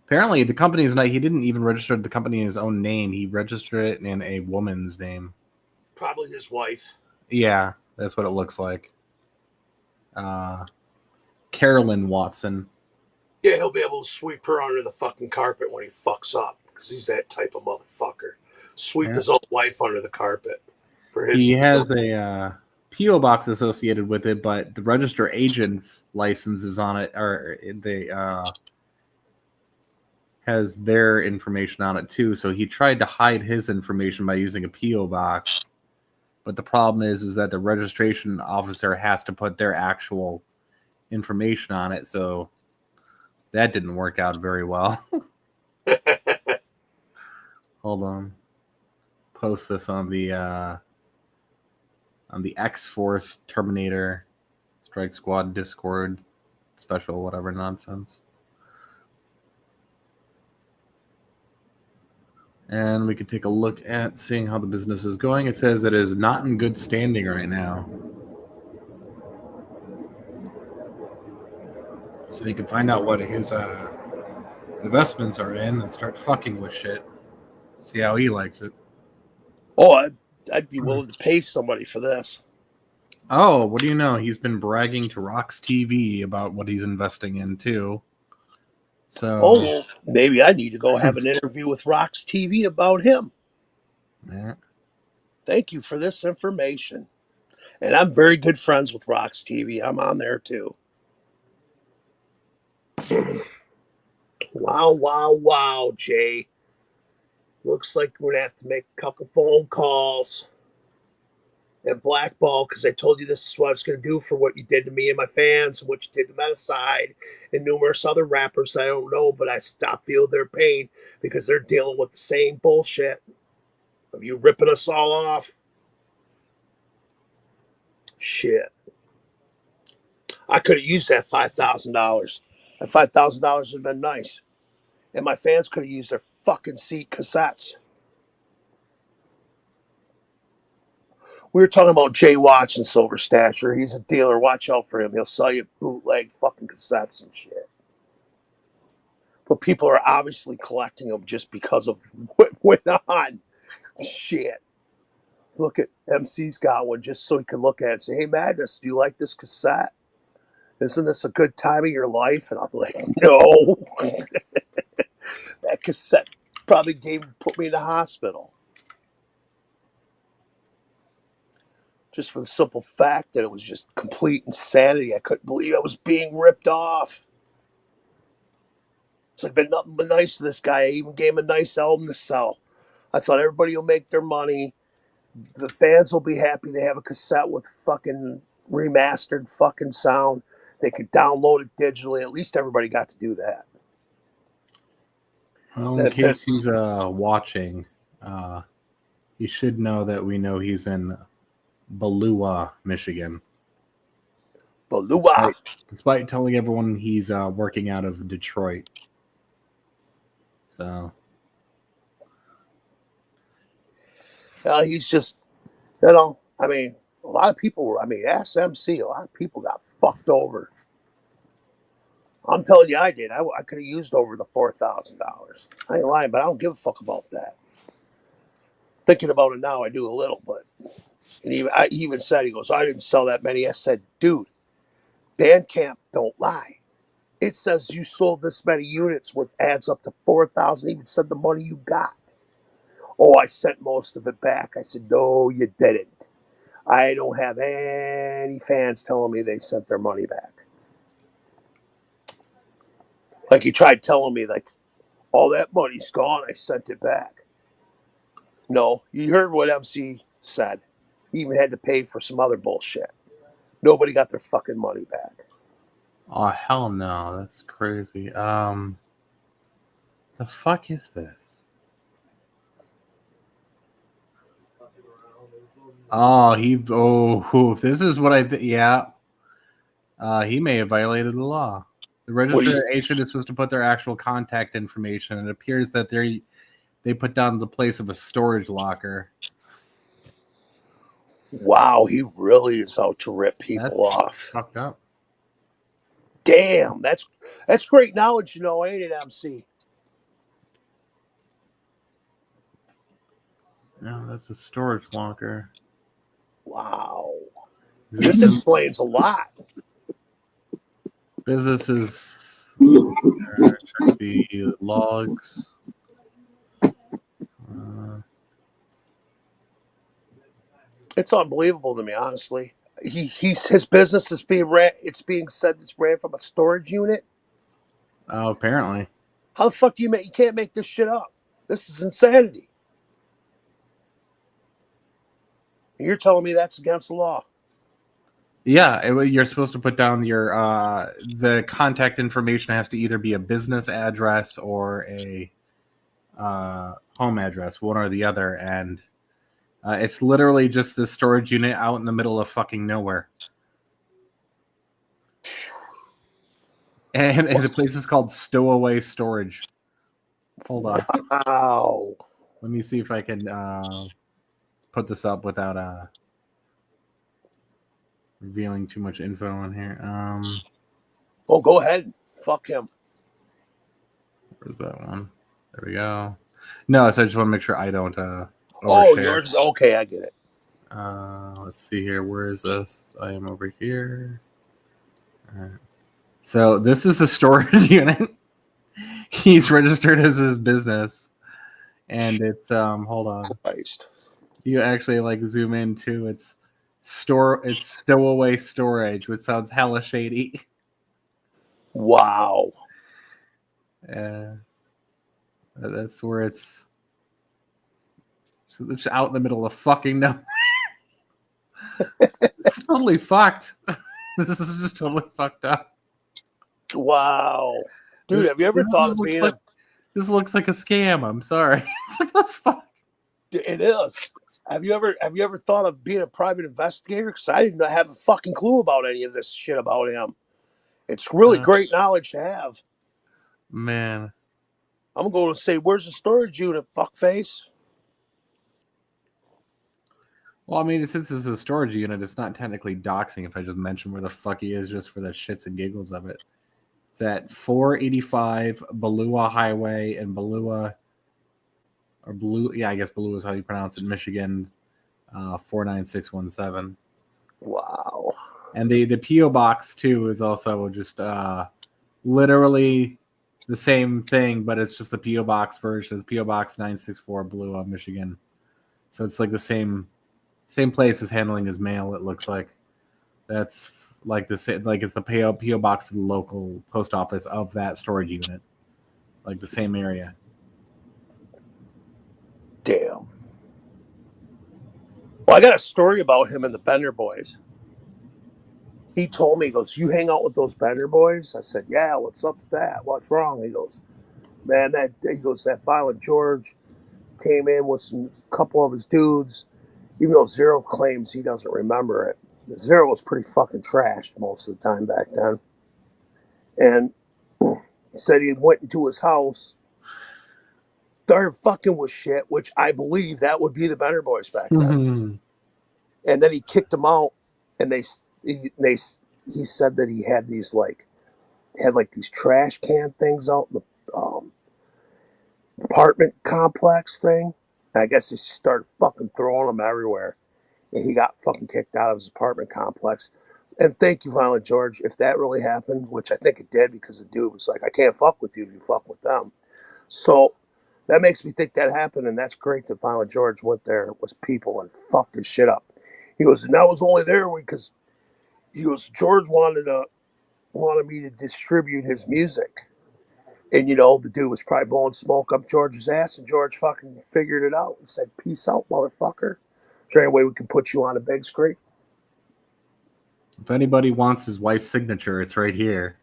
apparently the company's not, he didn't even register the company in his own name. He registered it in a woman's name. Probably his wife. Yeah, that's what it looks like. Carolyn Watson. Yeah, he'll be able to sweep her under the fucking carpet when he fucks up because he's that type of motherfucker. Sweep his own wife under the carpet. He has a P.O. box associated with it, but the register agent's license is on it, or they has their information on it too. So he tried to hide his information by using a P.O. box. But the problem is that the registration officer has to put their actual information on it. So that didn't work out very well. Hold on. Post this on the X-Force Terminator Strike Squad Discord special, whatever nonsense. And we can take a look at seeing how the business is going. It says it is not in good standing right now. So you can find out what his investments are in and start fucking with shit. See how he likes it. Oh, I'd be willing to pay somebody for this. Oh, what do you know? He's been bragging to Rox TV about what he's investing in too. So maybe I need to go have an interview with Rox TV about him. Yeah. Thank you for this information. And I'm very good friends with Rox TV. I'm on there too. Wow, Jay. Looks like we're going to have to make a couple phone calls and blackball because I told you this is what I was going to do for what you did to me and my fans and what you did to Metaside and numerous other rappers I don't know, but I stop feeling their pain because they're dealing with the same bullshit of you ripping us all off. Shit. I could have used that $5,000. That $5,000 would have been nice. And my fans could have used their fucking seat cassettes. We were talking about Jay Watts and Silver Stature. He's a dealer. Watch out for him. He'll sell you bootleg fucking cassettes and shit. But people are obviously collecting them just because of what went on. Shit. Look at MC's got one just so he can look at it and say, hey, Madness, do you like this cassette? Isn't this a good time of your life? And I'm like, no. That cassette probably put me in the hospital. Just for the simple fact that it was just complete insanity. I couldn't believe I was being ripped off. It's like been nothing but nice to this guy. I even gave him a nice album to sell. I thought everybody will make their money. The fans will be happy they have a cassette with fucking remastered fucking sound. They could download it digitally. At least everybody got to do that. Well, in case he's watching, he should know that we know he's in Balua, Michigan. Balua. Despite telling everyone he's working out of Detroit. So. He's just, I mean, a lot of people SMC, a lot of people got fucked over. I'm telling you, I did. I could have used over the $4,000. I ain't lying, but I don't give a fuck about that. Thinking about it now, I do a little, but and he even said, he goes, I didn't sell that many. I said, dude, Bandcamp don't lie. It says you sold this many units, which adds up to 4,000. Even said the money you got. Oh, I sent most of it back. I said, no, you didn't. I don't have any fans telling me they sent their money back. Like he tried telling me, like, all that money's gone. I sent it back. No, you heard what MC said. He even had to pay for some other bullshit. Nobody got their fucking money back. Oh, hell no. That's crazy. The fuck is this? Oh, this is what yeah. He may have violated the law. The registered agent is supposed to put their actual contact information. It appears that they put down the place of a storage locker. Wow, he really is out to rip people off. Fucked up. Damn, that's great knowledge, ain't it, MC? No, that's a storage locker. Wow. This explains a lot. Businesses. Check the logs. It's unbelievable to me, honestly. His business is being ran. It's being said it's ran from a storage unit. Oh, apparently. How the fuck do you can't make this shit up? This is insanity. You're telling me that's against the law? Yeah, you're supposed to put down your the contact information has to either be a business address or a home address, one or the other, and it's literally just this storage unit out in the middle of fucking nowhere. And the place is called Stowaway Storage. Hold on. Wow. Let me see if I can put this up without revealing too much info on here. Oh, go ahead. Fuck him. Where's that one? There we go. No, so I just want to make sure I don't overshare. Oh, yours. Okay, I get it. Let's see here. Where is this? I am over here. All right. So this is the storage unit. He's registered as his business, and it's hold on. Christ. You actually like zoom into it's Stowaway Storage, which sounds hella shady. Wow. That's where it's. So it's out in the middle of fucking nowhere. It's totally fucked. This is just totally fucked up. Wow. Dude, have you ever thought of being This looks like a scam. I'm sorry. It's like the fuck. It is. Have you ever thought of being a private investigator? Because I didn't have a fucking clue about any of this shit about him. It's really great knowledge to have. Man. I'm going to say, where's the storage unit, fuckface? Well, I mean, since it's a storage unit, it's not technically doxing if I just mention where the fuck he is just for the shits and giggles of it. It's at 485 Balua Highway in Balua, or Blue. Yeah, I guess Balua is how you pronounce it. Michigan, 49617. Wow. And the PO box too is also just literally the same thing, but it's just the PO box version. It's PO Box 964 Balua, Michigan. So it's like the same place as handling his mail. It looks like that's like it's the PO box to the local post office of that storage unit, like the same area. Damn. Well, I got a story about him and the Bender Boys. He told me, he goes, "You hang out with those Bender Boys?" I said, "Yeah, what's up with that? What's wrong?" He goes, "Man, that Violent George came in with a couple of his dudes, even though Zero claims he doesn't remember it. Zero was pretty fucking trashed most of the time back then. And he said he went into his house, started fucking with shit, which I believe that would be the Bender Boys back then. And then he kicked them out, and he said that he had these these trash can things out in the apartment complex thing. And I guess he started fucking throwing them everywhere, and he got fucking kicked out of his apartment complex. And thank you, Violent George, if that really happened, which I think it did, because the dude was like, "I can't fuck with you if you fuck with them." So that makes me think that happened, and that's great that Violent George went there with people and fucked his shit up. He goes, and that was only there because George wanted me to distribute his music. And, the dude was probably blowing smoke up George's ass, and George fucking figured it out and said, "Peace out, motherfucker. Is there any way we can put you on a big screen?" If anybody wants his wife's signature, it's right here.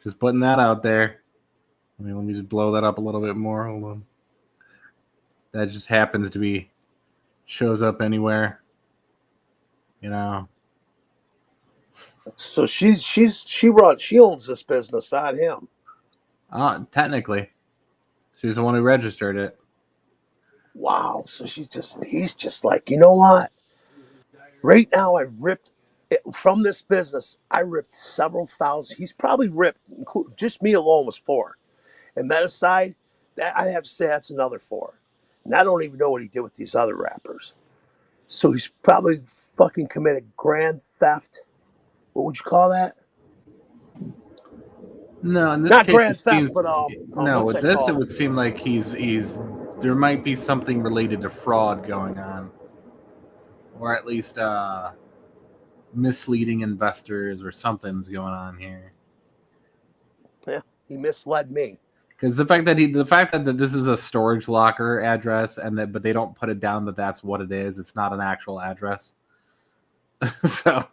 Just putting that out there. Let me just blow that up a little bit more. Hold on. That just happens to be shows up anywhere. So she owns this business, not him. Technically. She's the one who registered it. Wow. So he's just like, you know what? Right now I ripped from this business. I ripped several thousand. He's probably ripped, just me alone was 4. And that aside, that I have to say that's another 4. And I don't even know what he did with these other rappers. So he's probably fucking committed grand theft. What would you call that? No, in this Not case, grand it theft, seems, but no. what's With that this, called? it would seem like he's there might be something related to fraud going on, or at least misleading investors, or something's going on here. Yeah, he misled me. Because the fact that this is a storage locker address, but they don't put it down that that's what it is. It's not an actual address. So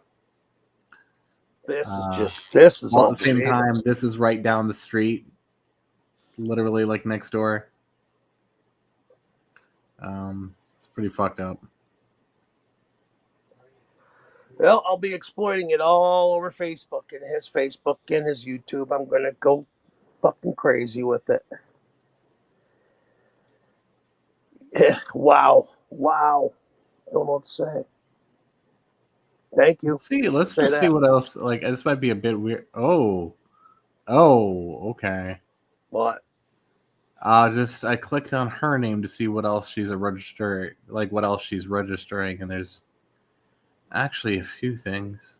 this is all at the same time. This is right down the street, literally like next door. It's pretty fucked up. Well, I'll be exploiting it all over Facebook and his Facebook and his YouTube. I'm gonna go fucking crazy with it. Wow. I don't know what to say. Thank you. Let's just see what else. Like, this might be a bit weird. Oh, okay. What? I clicked on her name to see what else she's what else she's registering, and there's actually a few things.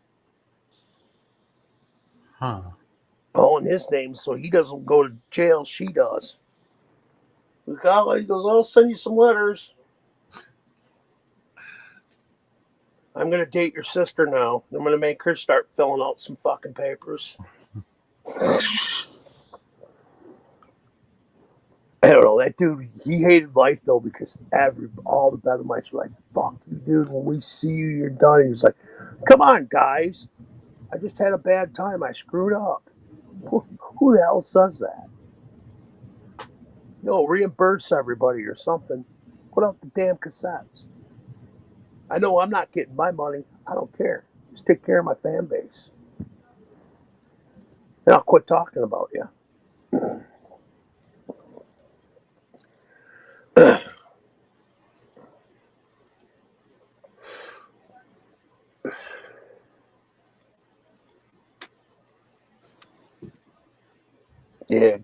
Huh. Oh, and his name, so he doesn't go to jail. She does. He goes, "I'll send you some letters. I'm going to date your sister now. I'm going to make her start filling out some fucking papers." I don't know. That dude, he hated life, though, because all the Bedlamites were like, "Fuck you, dude. When we see you, you're done." And he was like, "Come on, guys. I just had a bad time. I screwed up." Who the hell says that? No, reimburse everybody or something. Put out the damn cassettes. I know I'm not getting my money. I don't care. Just take care of my fan base. And I'll quit talking about you.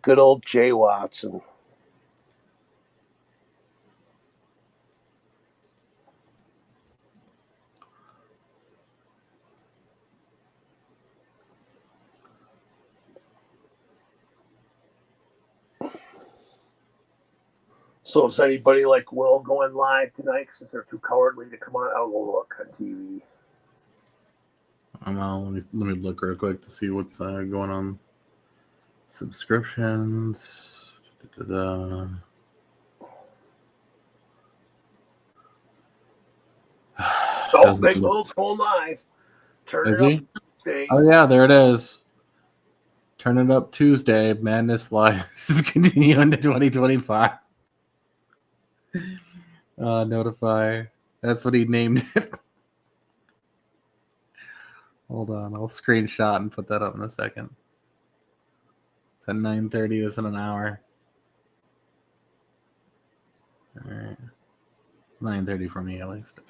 good old Jay Watson. So is anybody like Will going live tonight since they're too cowardly to come on? I'll go look on TV. Let me look real quick to see what's going on. Subscriptions. Da-da-da. Oh, Big Will's going live. Turn Is it he? up Tuesday. Oh yeah, there it is. Turn it up Tuesday. Madness Live is continuing to 2025. Notify. That's what he named it. Hold on, I'll screenshot and put that up in a second. It's at 9:30. That's in an hour. All right, 9:30 for me at least.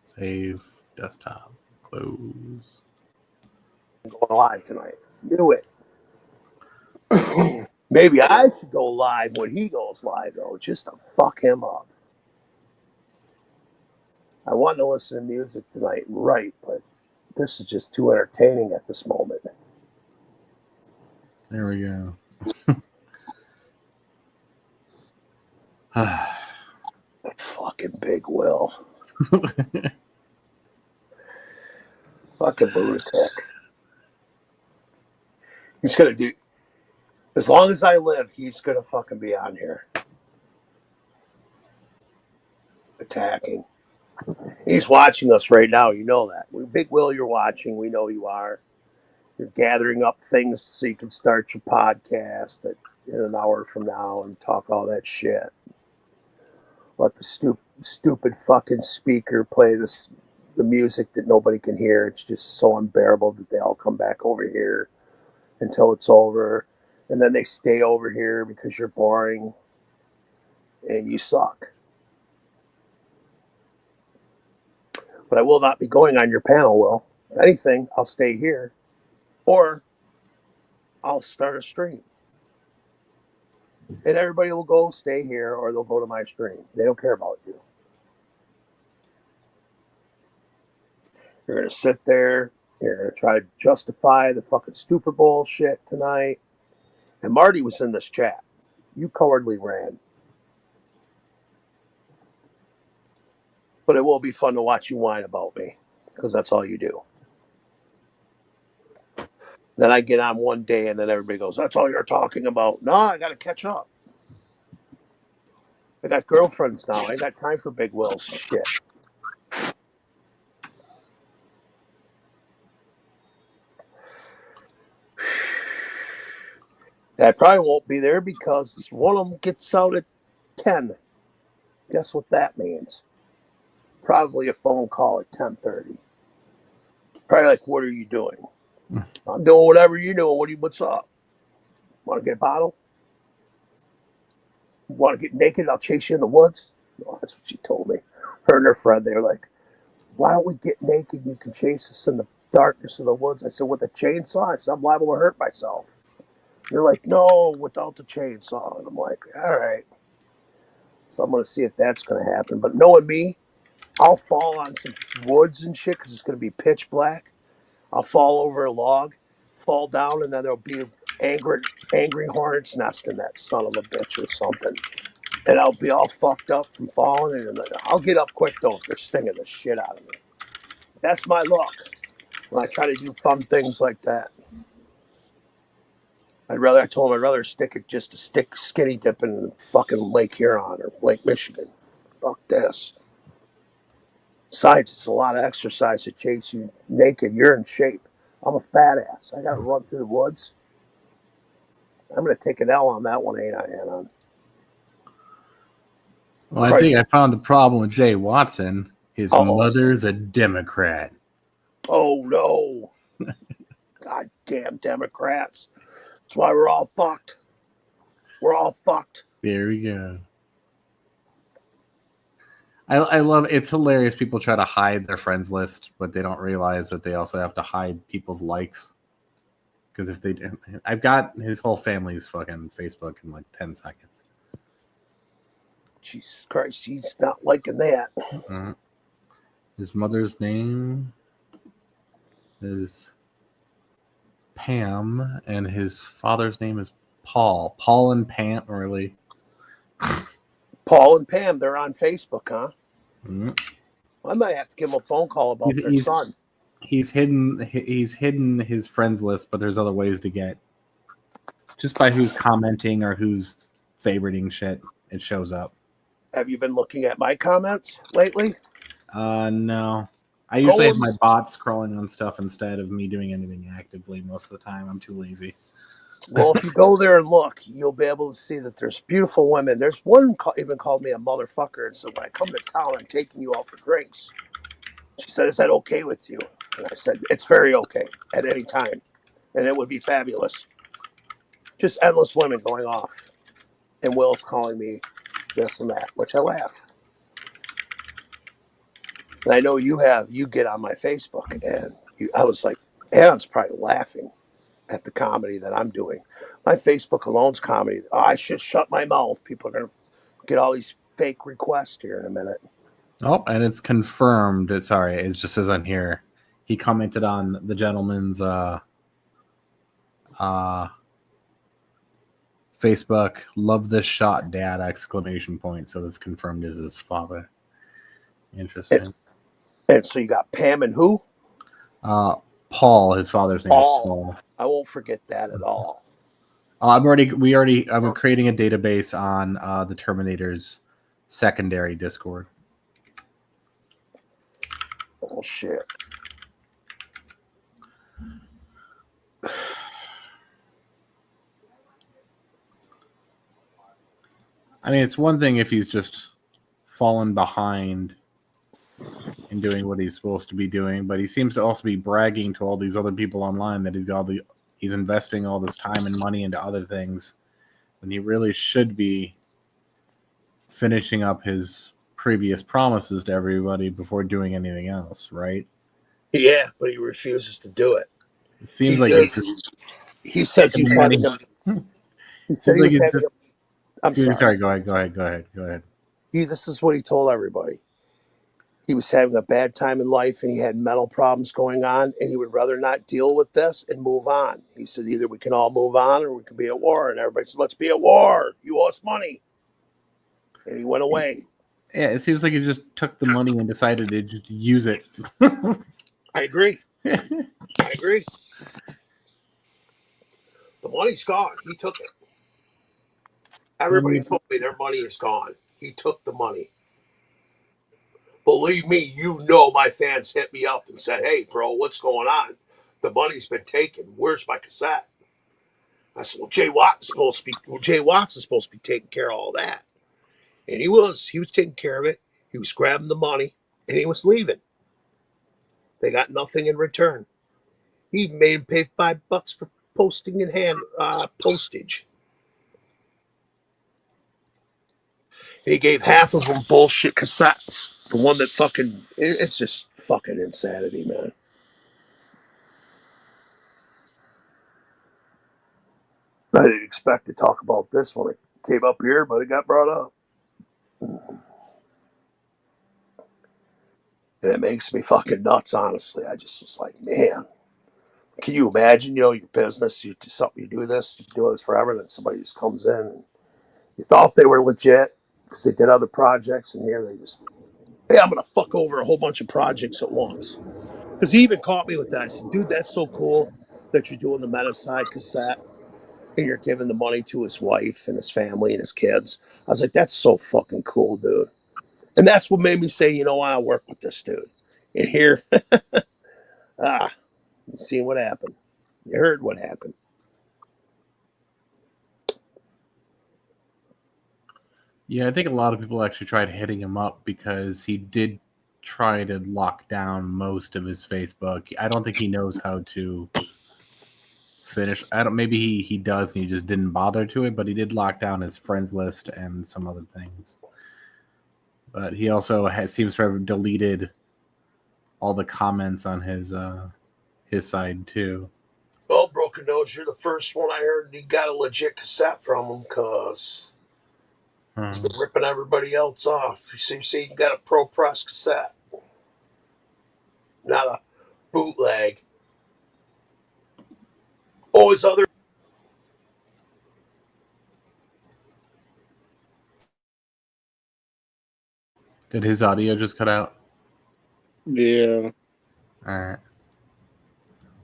Save desktop. Close. Going live tonight. Do it. Maybe I should go live when he goes live, though, just to fuck him up. I want to listen to music tonight and write, but this is just too entertaining at this moment. There we go. Fucking Big Will. Fucking lunatic. He's gonna do. As long as I live, he's gonna fucking be on here. Attacking. He's watching us right now. You know that. Big Will, you're watching. We know you are. You're gathering up things so you can start your podcast in an hour from now and talk all that shit. Let the stupid fucking speaker play the music that nobody can hear. It's just so unbearable that they all come back over here until it's over. And then they stay over here because you're boring and you suck. But I will not be going on your panel, Will. If anything, I'll stay here. Or I'll start a stream. And everybody will go stay here or they'll go to my stream. They don't care about you. You're going to sit there. You're going to try to justify the fucking Super Bowl shit tonight. And Marty was in this chat. You cowardly ran. But it will be fun to watch you whine about me. Because that's all you do. Then I get on one day and then everybody goes, that's all you're talking about. No, I got to catch up. I got girlfriends now. I ain't got time for Big Will's shit. I probably won't be there because one of them gets out at 10. Guess what that means? Probably a phone call at 10:30. Probably like, what are you doing? I'm doing whatever you're doing. What's up? Want to get a bottle? Want to get naked? I'll chase you in the woods. Oh, that's what she told me. Her and her friend, they were like, why don't we get naked? You can chase us in the darkness of the woods. I said, with a chainsaw? I said, I'm liable to hurt myself. They're like, no, without the chainsaw. And I'm like, all right. So I'm going to see if that's going to happen. But knowing me, I'll fall on some woods and shit because it's going to be pitch black. I'll fall over a log, fall down, and then there'll be an angry hornet's nest in that son of a bitch or something. And I'll be all fucked up from falling. And I'll get up quick, though, if they're stinging the shit out of me. That's my luck when I try to do fun things like that. I told him I'd rather stick skinny dipping in fucking Lake Huron or Lake Michigan. Fuck this. Besides, it's a lot of exercise to chase you naked. You're in shape. I'm a fat ass. I got to run through the woods. I'm going to take an L on that one, ain't I, Anon? Well, I think I found the problem with Jay Watson. His mother's a Democrat. Oh, no. Goddamn Democrats. That's why we're all fucked. We're all fucked. There we go. I love it's hilarious. People try to hide their friends list, but they don't realize that they also have to hide people's likes. Because if they, I've got his whole family's fucking Facebook in like 10 seconds. Jesus Christ, he's not liking that. His mother's name is Pam, and his father's name is Paul. Paul and Pam, really. Paul and Pam, they're on Facebook, huh? Mm-hmm. I might have to give him a phone call about their son. He's hidden his friends list, but there's other ways to get just by who's commenting or who's favoriting shit. It shows up. Have you been looking at my comments lately? No. I usually have my bot scrolling on stuff instead of me doing anything actively most of the time. I'm too lazy. Well, if you go there and look, you'll be able to see that there's beautiful women. There's one even called me a motherfucker, and so when I come to town, I'm taking you out for drinks. She said, "Is that okay with you?" And I said, "It's very okay at any time, and it would be fabulous." Just endless women going off, and Will's calling me this and that, which I laugh. And I know you get on my Facebook, and I was like, Adam's probably laughing at the comedy that I'm doing. My Facebook alone's comedy. Oh, I should shut my mouth. People are going to get all these fake requests here in a minute. Oh, and it's confirmed. It just says on here. He commented on the gentleman's Facebook, "Love this shot, Dad!" exclamation point. So that's confirmed as his father. Interesting. And so you got Pam and who? Paul. His father's name is Paul. I won't forget that at all. I'm creating a database on the Terminator's secondary Discord. Oh shit. I mean, it's one thing if he's just fallen behind in doing what he's supposed to be doing, but he seems to also be bragging to all these other people online that he's investing all this time and money into other things when he really should be finishing up his previous promises to everybody before doing anything else, right? Yeah, but he refuses to do it. It seems he says he's having I'm sorry. Go ahead. This is what he told everybody. He was having a bad time in life and he had mental problems going on, and he would rather not deal with this and move on. He said either we can all move on or we can be at war. And everybody said, "Let's be at war. You owe us money." And he went away. Yeah, it seems like he just took the money and decided to just use it. I agree. I agree. The money's gone. He took it. Everybody told me their money is gone. He took the money. Believe me, my fans hit me up and said, "Hey, bro, what's going on? The money's been taken. Where's my cassette?" I said, "Well, Jay Watts is supposed to be taking care of all that." And he was taking care of it. He was grabbing the money and he was leaving. They got nothing in return. He even made him pay $5 for posting and hand postage. And he gave half of them bullshit cassettes. The one that it's just fucking insanity, man. I didn't expect to talk about this when it came up here, but it got brought up. And it makes me fucking nuts, honestly. I just was like, man, can you imagine, your business, you do something, you do this forever, and then somebody just comes in and you thought they were legit because they did other projects, and here they just, "Hey, I'm going to fuck over a whole bunch of projects at once." Because he even caught me with that. I said, "Dude, that's so cool that you're doing the Metaside cassette and you're giving the money to his wife and his family and his kids." I was like, "That's so fucking cool, dude." And that's what made me say, I'll work with this dude. And here, you see what happened. You heard what happened. Yeah, I think a lot of people actually tried hitting him up because he did try to lock down most of his Facebook. I don't think he knows how to finish. Maybe he does and he just didn't bother to it, but he did lock down his friends list and some other things. But he also seems to have deleted all the comments on his side too. Well, Broken Nose, you're the first one I heard you got a legit cassette from him, because he's been ripping everybody else off. You see, you got a Pro Press cassette, not a bootleg. Oh, his other. Did his audio just cut out? Yeah. All right.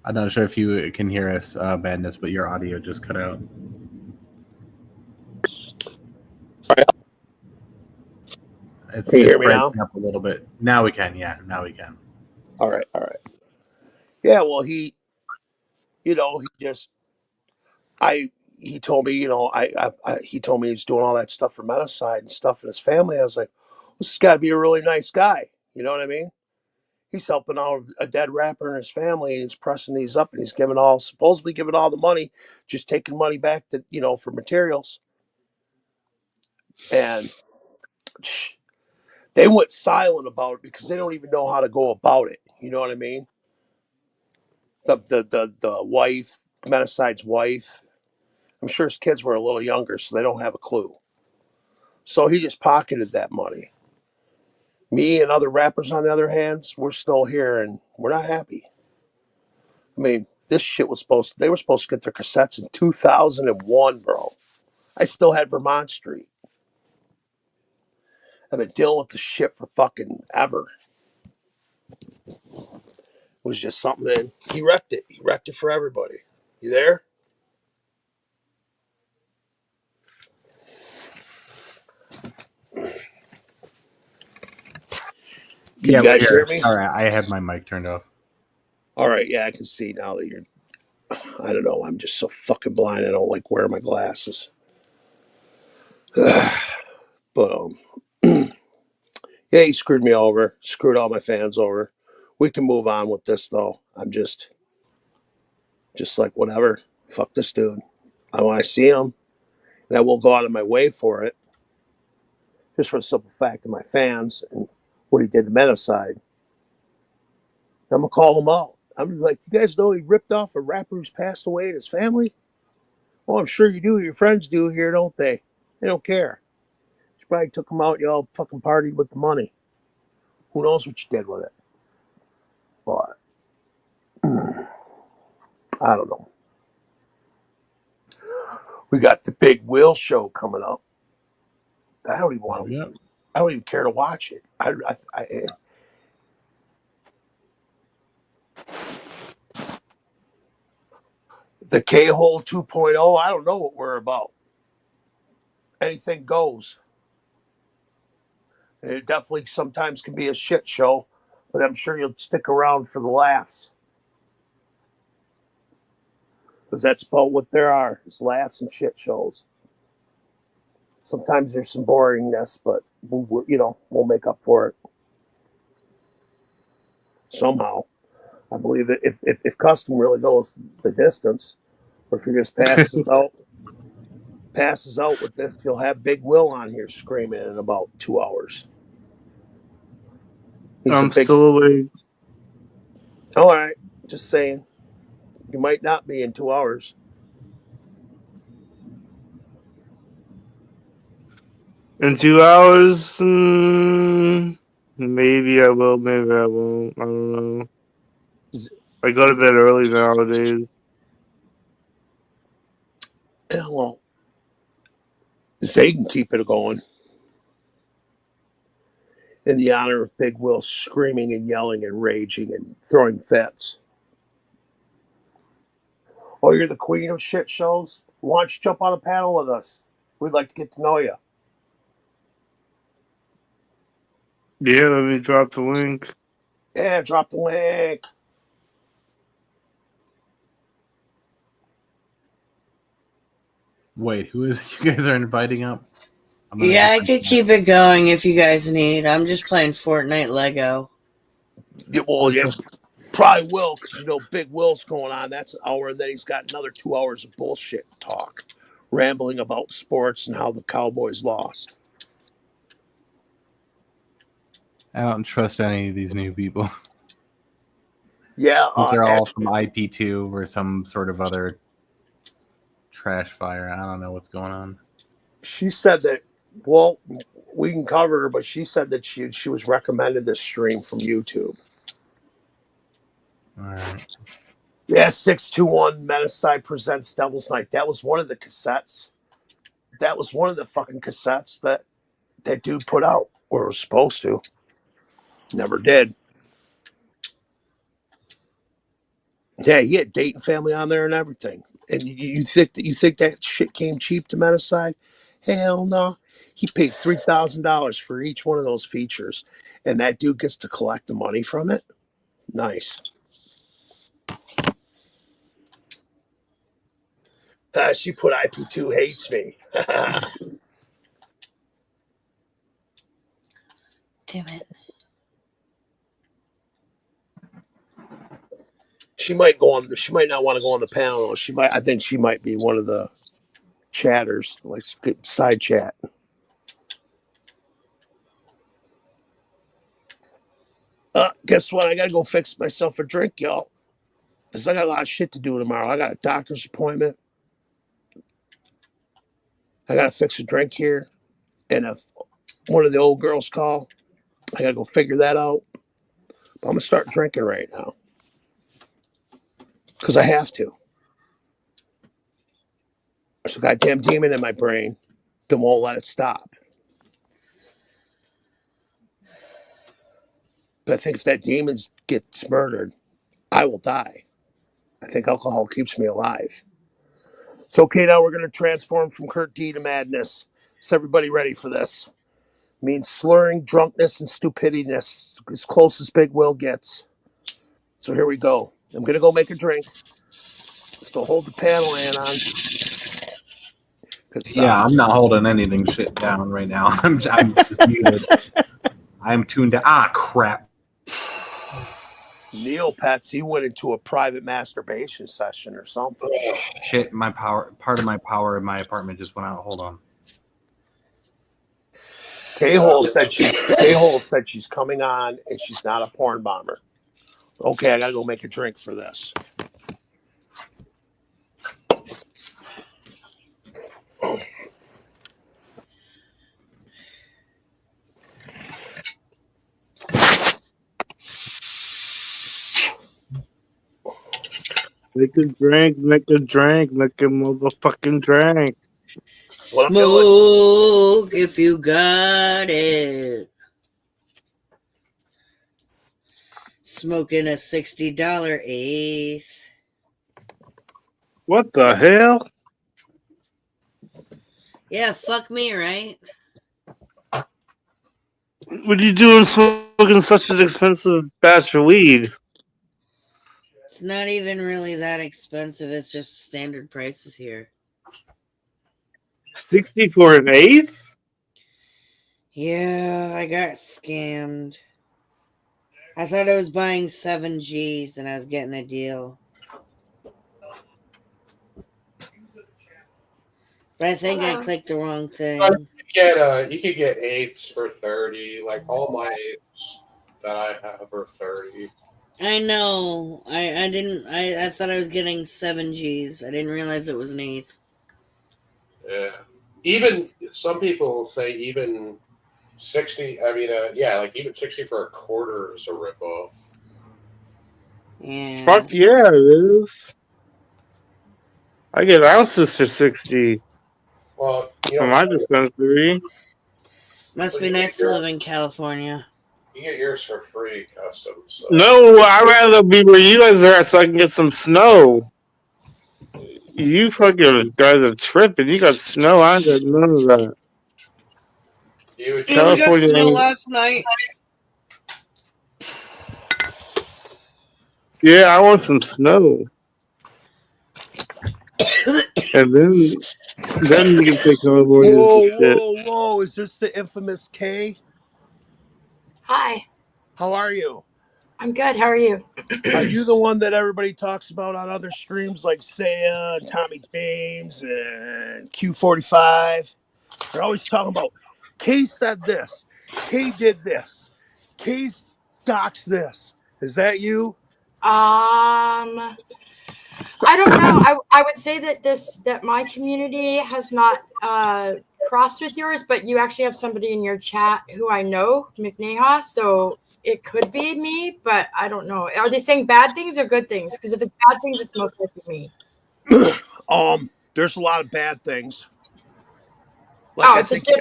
I'm not sure if you can hear us, Madness, but your audio just cut out. Can you hear me now? Up a little bit. Now we can. Yeah, now we can. All right. Yeah, well, he told me, he told me he's doing all that stuff for Metaside and stuff in his family. I was like, this has got to be a really nice guy. You know what I mean? He's helping out a dead rapper and his family, and he's pressing these up, and he's supposedly giving all the money, just taking money back to, for materials. And they went silent about it because they don't even know how to go about it. You know what I mean? The wife, Metaside's wife, I'm sure his kids were a little younger, so they don't have a clue. So he just pocketed that money. Me and other rappers, on the other hand, we're still here, and we're not happy. I mean, this shit they were supposed to get their cassettes in 2001, bro. I still had Vermont Street. I've been dealing with this shit for fucking ever. It was just something that he wrecked it. He wrecked it for everybody. You there? Can you guys hear me? All right, I had my mic turned off. All right, yeah, I can see now that you're. I don't know. I'm just so fucking blind. I don't like wearing my glasses. But yeah, he screwed me over. Screwed all my fans over. We can move on with this though. I'm just like, whatever. Fuck this dude. When I see him, and I will go out of my way for it, just for the simple fact of my fans and what he did to Metaside. I'm gonna call him out. I'm like, you guys know he ripped off a rapper who's passed away and his family? Well, I'm sure you do. Your friends do here, don't they? They don't care. You probably took him out. You all fucking partied with the money. Who knows what you did with it? But I don't know. We got the Big Will show coming up. I don't even want to. I don't even care to watch it. The K-Hole 2.0, I don't know what we're about. Anything goes. It definitely sometimes can be a shit show, but I'm sure you'll stick around for the laughs. Because that's about what there are, is laughs and shit shows. Sometimes there's some boringness, but we'll make up for it. Somehow. I believe that if Custom really goes the distance, or if he just passes out with this, you'll have Big Will on here screaming in about 2 hours. I'm still awake. All right, just saying. You might not be in 2 hours. In 2 hours, maybe I will, maybe I won't. I don't know. I go to bed early nowadays. Yeah, well, they can keep it going. In the honor of Big Will screaming and yelling and raging and throwing fits. Oh, you're the queen of shit shows? Why don't you jump on the panel with us? We'd like to get to know you. Yeah, let me drop the link. Yeah, drop the link. Wait, who is you guys are inviting up? Yeah, I could keep it going if you guys need. I'm just playing Fortnite Lego. Yeah, well, yeah, probably will, because Big Will's going on. That's an hour, and then he's got another 2 hours of bullshit talk, rambling about sports and how the Cowboys lost. I don't trust any of these new people. Yeah, I think they're all from IP2 or some sort of other trash fire. I don't know what's going on. she said that. Well, we can cover her, but she said that she was recommended this stream from YouTube. All right. Yeah, 621 Metaside presents Devil's Night. That was one of the cassettes. That was one of the fucking cassettes that dude put out, or was supposed to. Never did. Yeah, he had Dayton Family on there and everything. And you think that shit came cheap to Metaside? Hell no. He paid $3,000 for each one of those features, and that dude gets to collect the money from it. Nice. She put IP2 hates me. Damn it. She might go on. She might not want to go on the panel. She might. I think she might be one of the chatters, like side chat. Guess what? I gotta go fix myself a drink, y'all. Because I got a lot of shit to do tomorrow. I got a doctor's appointment. I gotta fix a drink here, and if one of the old girls call, I gotta go figure that out. But I'm gonna start drinking right now because I have to. There's a goddamn demon in my brain that won't let it stop. But I think if that demon gets murdered, I will die. I think alcohol keeps me alive. So, okay, now we're going to transform from Kurt D to madness. Is everybody ready for this? It means slurring, drunkenness, and stupidiness, as close as Big Will gets. So here we go. I'm going to go make a drink. Still hold the panel on. Yeah, I'm not holding anything shit down right now. I'm just muted. I'm tuned to. Ah, crap. Neopets, he went into a private masturbation session or something. Shit, my power. Part of my power in my apartment just went out. Hold on. K-Hole said she's coming on and she's not a porn bomber. Okay, I gotta go make a drink for this. Make a drink, make a motherfucking drink. Smoke if you got it. Smoking a $60 eighth. What the hell? Yeah, fuck me, right? What are you doing smoking such an expensive batch of weed? It's not even really that expensive. It's just standard prices here. 60 for an eighth? Yeah, I got scammed. I thought I was buying 7 Gs and I was getting a deal. But I think I clicked the wrong thing. You could get eighths for 30. Like all my eighths that I have are 30. I know. I thought I was getting 7 Gs. I didn't realize it was an eighth. Yeah. Even some people say even 60. I mean, like even 60 for a quarter is a ripoff. Yeah. Fuck yeah, it is. I get ounces for 60. Well, from my dispensary. Must be nice to live in California. You get yours for free, custom. So. No, I'd rather be where you guys are at so I can get some snow. You fucking guys are tripping. You got snow. I got none of that. We got snow last night. Yeah, I want some snow. And then you can take over. Whoa! Is this the infamous K? Hi. How are you? I'm good. How are you? Are you the one that everybody talks about on other streams like Saya and Tommy James and Q45? They're always talking about K said this, K did this, Keith Docs this. Is that you? I don't know. I would say that my community has not crossed with yours, but you actually have somebody in your chat who I know, McNeha. So it could be me, but I don't know. Are they saying bad things or good things? Because if it's bad things, it's most likely me. There's a lot of bad things. I think you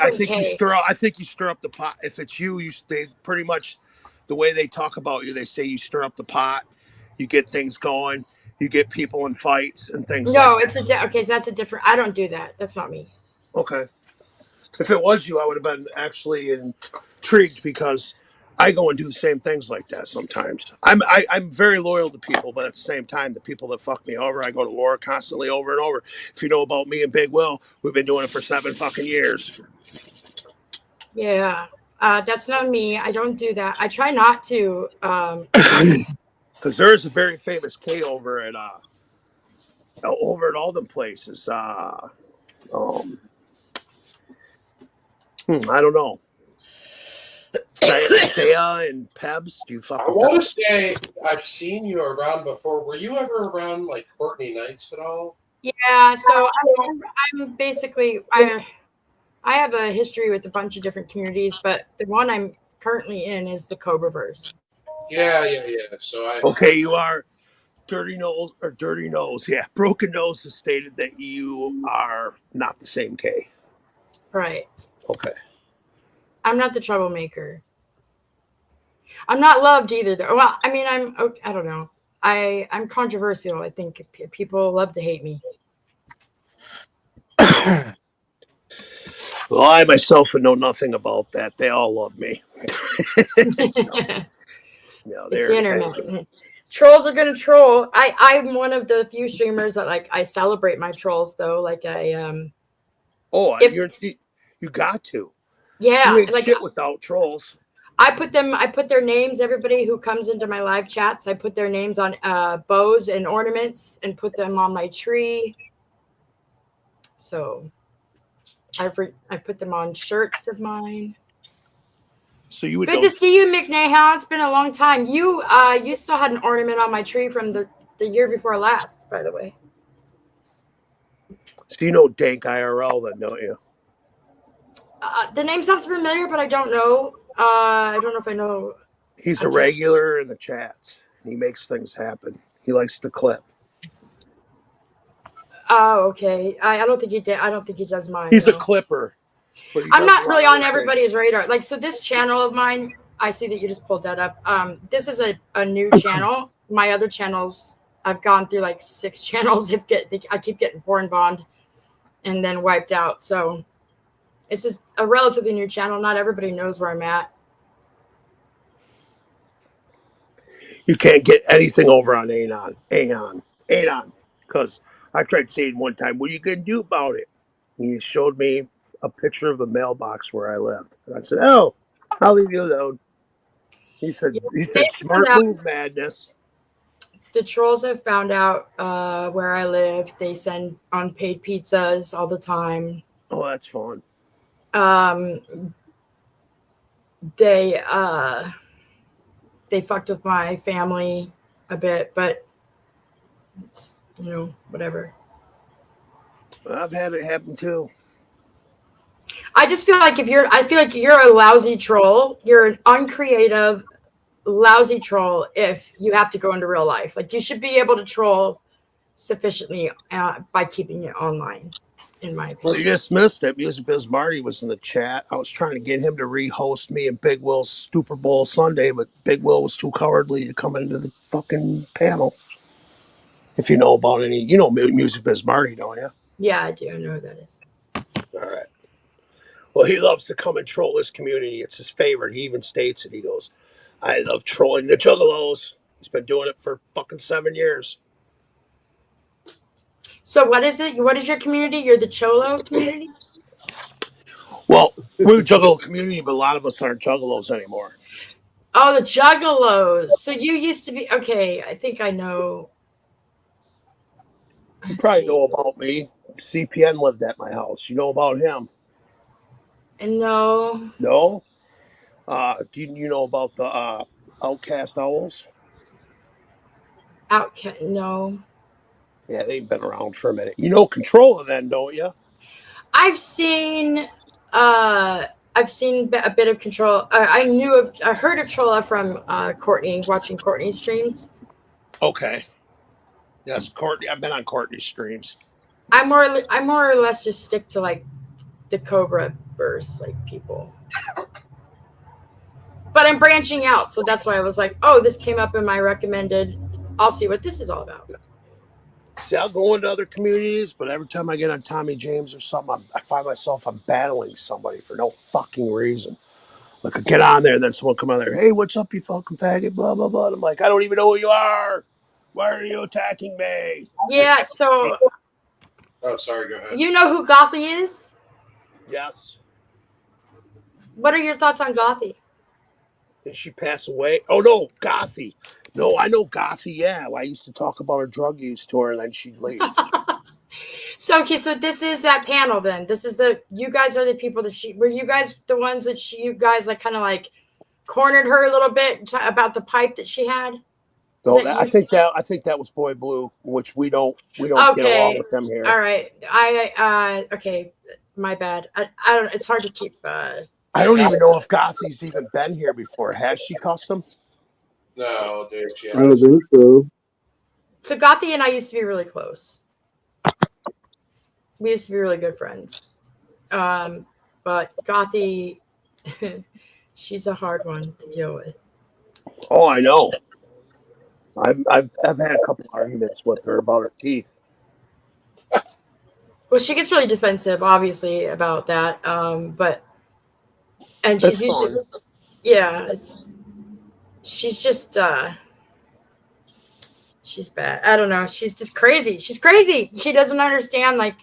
stir up. I think you stir up the pot. If it's you, they pretty much the way they talk about you. They say you stir up the pot. You get things going. You get people in fights and things. No, like it's okay. So that's a different. I don't do that. That's not me. Okay. If it was you, I would have been actually intrigued because I go and do the same things like that sometimes. I'm very loyal to people, but at the same time, the people that fuck me over, I go to war constantly over and over. If you know about me and Big Will, we've been doing it for 7 fucking years. Yeah, that's not me. I don't do that. I try not to. Because there's a very famous K over at all them places. I don't know. Saya and Pebs, do you fuck I with want them? to say I've seen you around before. Were you ever around like Courtney Knights at all? Yeah, so I'm basically I have a history with a bunch of different communities, but the one I'm currently in is the Cobraverse. Yeah. So Okay, you are Dirty Nose. Yeah, Broken Nose has stated that you are not the same K. Right. Okay. I'm not the troublemaker. I'm not loved either, though. Well, I mean, I don't know. I'm controversial. I think people love to hate me. Well, I myself know nothing about that. They all love me. It's the internet. Trolls are gonna troll. I'm one of the few streamers that I celebrate my trolls though. You got to. Yeah, you ain't shit without trolls. I put their names. Everybody who comes into my live chats, I put their names on bows and ornaments and put them on my tree. So I put them on shirts of mine. So you would good to see you, McNeha. It's been a long time. You still had an ornament on my tree from the year before last, by the way. So you know Dank IRL then, don't you? The name sounds familiar, but I don't know. I don't know if I know. He's a regular in the chats. He makes things happen. He likes to clip. Oh, okay. I don't think he did. I don't think he does mine. He's a clipper. But I'm not really on everybody's radar. So this channel of mine, I see that you just pulled that up. This is a new channel. My other channels, I've gone through 6 channels. I keep getting foreign bond and then wiped out. So it's just a relatively new channel. Not everybody knows where I'm at. You can't get anything over on Anon. Because I tried saying one time, what are you going to do about it? And he showed me a picture of the mailbox where I lived. And I said, oh, I'll leave you alone. He said, smart move, Madness. The trolls have found out where I live. They send unpaid pizzas all the time. Oh, that's fun. They fucked with my family a bit, but it's, whatever. I've had it happen too. I just feel like you're a lousy troll. You're an uncreative, lousy troll if you have to go into real life. You should be able to troll sufficiently by keeping it online, in my opinion. Well, you just missed it. Music Biz Marty was in the chat. I was trying to get him to re-host me and Big Will's Super Bowl Sunday, but Big Will was too cowardly to come into the fucking panel. If you know about Music Biz Marty, don't you? Yeah, I do. I know who that is. All right. Well, he loves to come and troll his community. It's his favorite. He even states it. He goes, I love trolling the Juggalos. He's been doing it for fucking 7 years. So what is it? What is your community? You're the Cholo community? Well, we're a Juggalo community, but a lot of us aren't Juggalos anymore. Oh, the Juggalos. So you used to be... Okay, I think I know. You probably know about me. CPN lived at my house. You know about him? No. No? Do you know about the Outcast Owls? Outcast? No. Yeah, they've been around for a minute. You know Controller, then, don't you? I've seen a bit of Control. I heard of Trolla from Courtney, watching Courtney streams. Okay. Yes, Courtney. I've been on Courtney's streams. I more or less just stick to like the Cobra verse, like people. But I'm branching out, so that's why I was like, oh, this came up in my recommended. I'll see what this is all about. See, I'll go into other communities, but every time I get on Tommy James or something, I find myself I'm battling somebody for no fucking reason. Like, I get on there, and then someone come on there, hey, what's up, you fucking faggot, blah, blah, blah. And I'm like, I don't even know who you are. Why are you attacking me? Yeah, so... Oh, sorry, go ahead. You know who Gothy is? Yes. What are your thoughts on Gothy? Did she pass away? Oh, no, Gothy. No, I know Gothy, yeah. I used to talk about her drug use to her, and then she'd leave. So, okay, so this is that panel then. This is you guys are the people that were you guys the ones that you guys like kind of like cornered her a little bit about the pipe that she had? No, I think that was Boy Blue, which we don't get along with them here. All right. Okay, my bad. I don't, it's hard to keep, I don't even know if Gothy's even been here before. Has she, Custom? No, dude. I don't think so. So Gothy and I used to be really close. We used to be really good friends. But Gothy, she's a hard one to deal with. Oh, I know. I've had a couple arguments with her about her teeth. Well, she gets really defensive, obviously, about that. And she's usually, yeah, she's just, she's bad. I don't know. She's just crazy. She's crazy. She doesn't understand, like,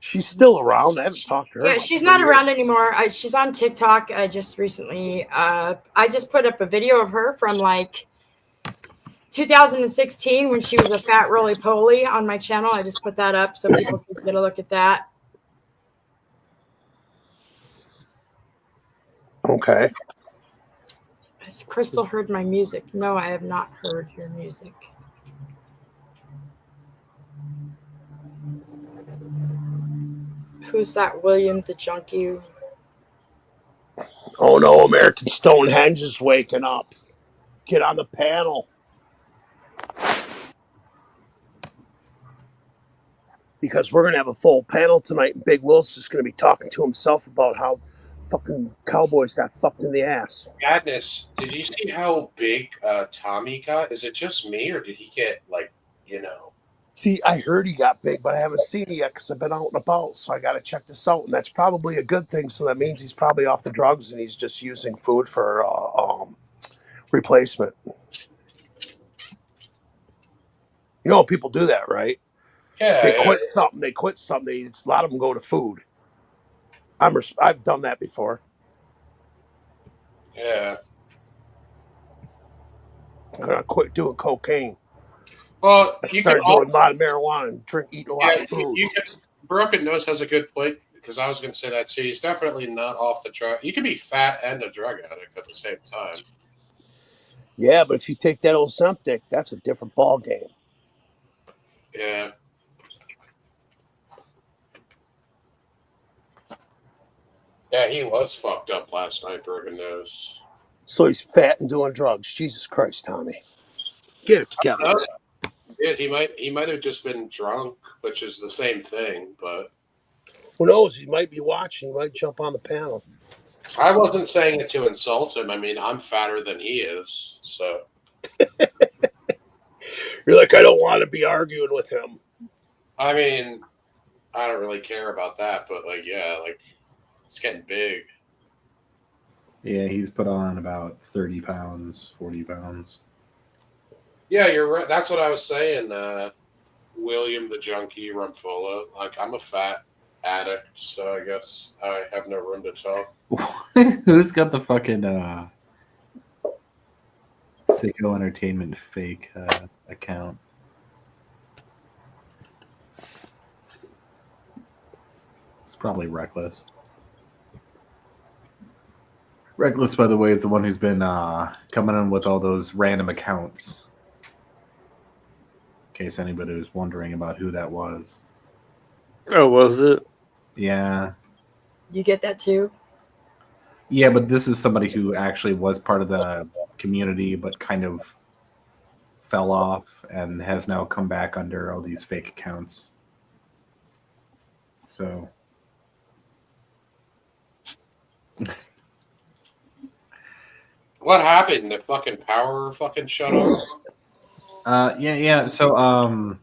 she's still around. I haven't talked to her. Yeah, she's not around anymore. She's on TikTok just recently. I just put up a video of her from like 2016 when she was a fat roly-poly on my channel. I just put that up so people can get a look at that. Okay. Has Crystal heard my music? No, I have not heard your music. Who's that? William the Junkie? Oh no, American Stonehenge is waking up. Get on the panel. Because we're going to have a full panel tonight, and Big Will's just going to be talking to himself about how fucking Cowboys got fucked in the ass. Madness, did you see how big Tommy got? Is it just me, or did he get, like, you know? See, I heard he got big, but I haven't seen it yet because I've been out and about, so I got to check this out, and that's probably a good thing, so that means he's probably off the drugs, and he's just using food for replacement. You know, people do that, right? Yeah. They quit something. A lot of them go to food. I've done that before. Yeah. I'm gonna quit doing cocaine. Well, you start doing a lot of marijuana and eating a lot of food. Broken Nose has a good point, because I was going to say that too. He's definitely not off the drug. You can be fat and a drug addict at the same time. Yeah, but if you take that Ozempic, that's a different ball game. Yeah. Yeah, he was fucked up last night, Broken Nose. So he's fat and doing drugs. Jesus Christ, Tommy. Get it together. Yeah, he might have just been drunk, which is the same thing, but who knows? He might be watching. He might jump on the panel. I wasn't saying it to insult him. I mean, I'm fatter than he is, so. You're like, I don't want to be arguing with him. I mean, I don't really care about that, but like, yeah, like, it's getting big. Yeah, he's put on about 30 pounds, 40 pounds. Yeah, you're right. That's what I was saying. William the Junkie Rumfola. Like, I'm a fat addict, so I guess I have no room to talk. Who's got the fucking Sicko Entertainment fake account? It's probably Reckless. Reckless, by the way, is the one who's been coming in with all those random accounts. In case anybody was wondering about who that was. Oh, was it? Yeah. You get that too? Yeah, but this is somebody who actually was part of the community, but kind of fell off and has now come back under all these fake accounts. So. What happened? The fucking power fucking shut off? Yeah. So,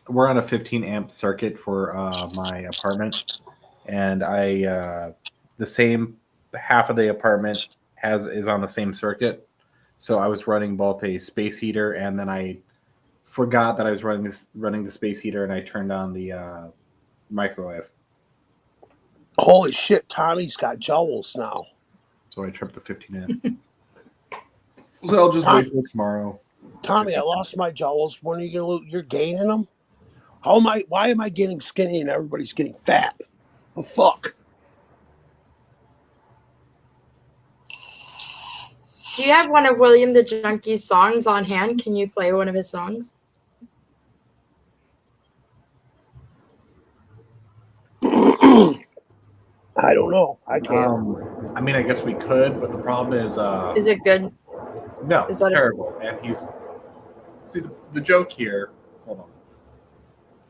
we're on a 15 amp circuit for my apartment, and I the same half of the apartment is on the same circuit. So I was running both a space heater, and then I forgot that I was running the space heater, and I turned on the microwave. Holy shit! Tommy's got jowls now. So I tripped the 15 amp. So I'll just wait till tomorrow. Tommy, I lost my jowls. When are you gonna lose? You're gaining them. How am I? Why am I getting skinny and everybody's getting fat? Oh fuck! Do you have one of William the Junkie's songs on hand? Can you play one of his songs? I don't know. I can't. I mean, I guess we could, but the problem is it good? No, Is it's that terrible. And the joke here. Hold on.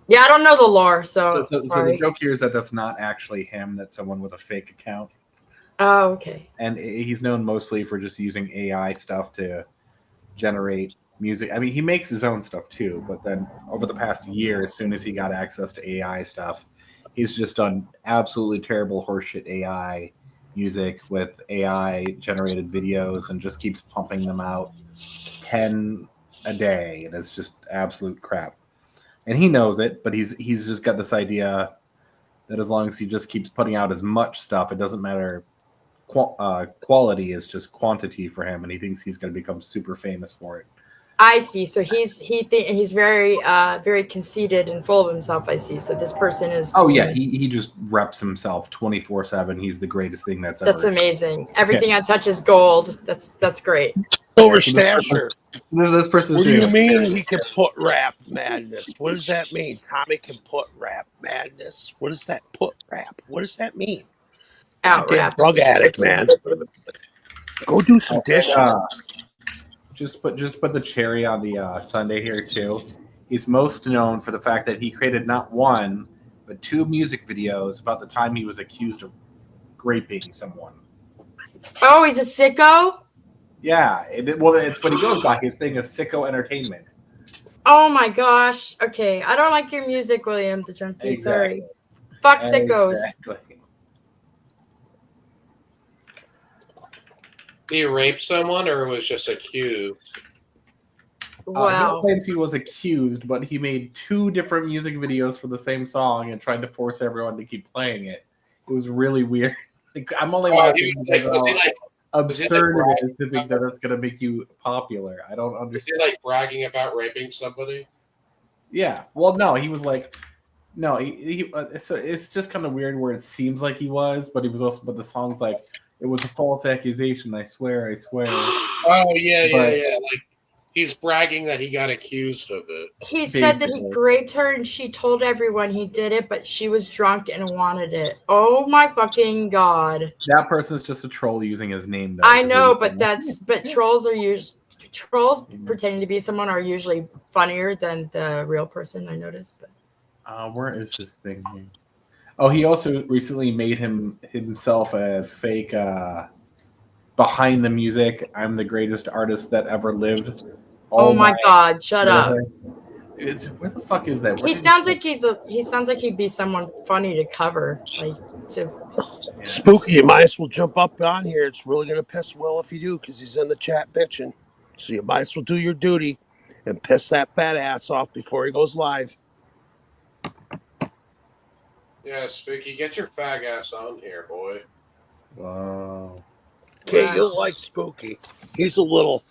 Yeah, I don't know the lore, so So sorry. the joke here is that that's not actually him. That's someone with a fake account. Oh, okay. And he's known mostly for just using AI stuff to generate music. I mean, he makes his own stuff too, but then over the past year, as soon as he got access to AI stuff, he's just done absolutely terrible horseshit AI music with AI generated videos and just keeps pumping them out 10 a day. And it's just absolute crap. And he knows it, but he's just got this idea that as long as he just keeps putting out as much stuff, it doesn't matter. Quality is just quantity for him, and he thinks he's going to become super famous for it. I see. So he's very very conceited and full of himself. I see. So this person is. Oh yeah, he just reps himself 24/7. He's the greatest thing that's ever. That's amazing. Everything I touch is gold. That's great. Silver Stasher. This person's. What do you mean he can put rap madness? What does that mean? Tommy can put rap madness. What does that put rap? What does that mean? Goddamn drug addict, man. Go do some dishes. Just put the cherry on the Sunday here too. He's most known for the fact that he created not one but 2 music videos about the time he was accused of raping someone. Oh, he's a sicko? Yeah, it's what he goes by. His thing is Sicko Entertainment. Oh my gosh. Okay, I don't like your music, William the Junkie. Exactly. Sorry. Fuck sickos. Exactly. Did he rape someone or was just accused? Wow. He claims he was accused, but he made 2 different music videos for the same song and tried to force everyone to keep playing it. It was really weird. I'm only laughing because absurd it is to think that it's going to make you popular. I don't understand. Is he like bragging about raping somebody? Yeah. Well, no, he was like, no, so it's just kind of weird where it seems like he was, but he was also, but the song's like, it was a false accusation. I swear. Oh yeah. Like he's bragging that he got accused of it. He said that he raped her and she told everyone he did it, but she was drunk and wanted it. Oh my fucking god. That person's just a troll using his name though. I know, but trolls pretending to be someone are usually funnier than the real person, I noticed. But where is this thing here? Oh, he also recently made himself a fake behind the music. I'm the greatest artist that ever lived. Oh my god! Shut up. Where the fuck is that? He sounds like he'd be someone funny to cover, like to. Spooky, you might as well jump up on here. It's really gonna piss Will if you do, because he's in the chat bitching. So you might as well do your duty and piss that fat ass off before he goes live. Yeah, Spooky, get your fag ass on here, boy. Wow. Okay, you'll like Spooky. He's a little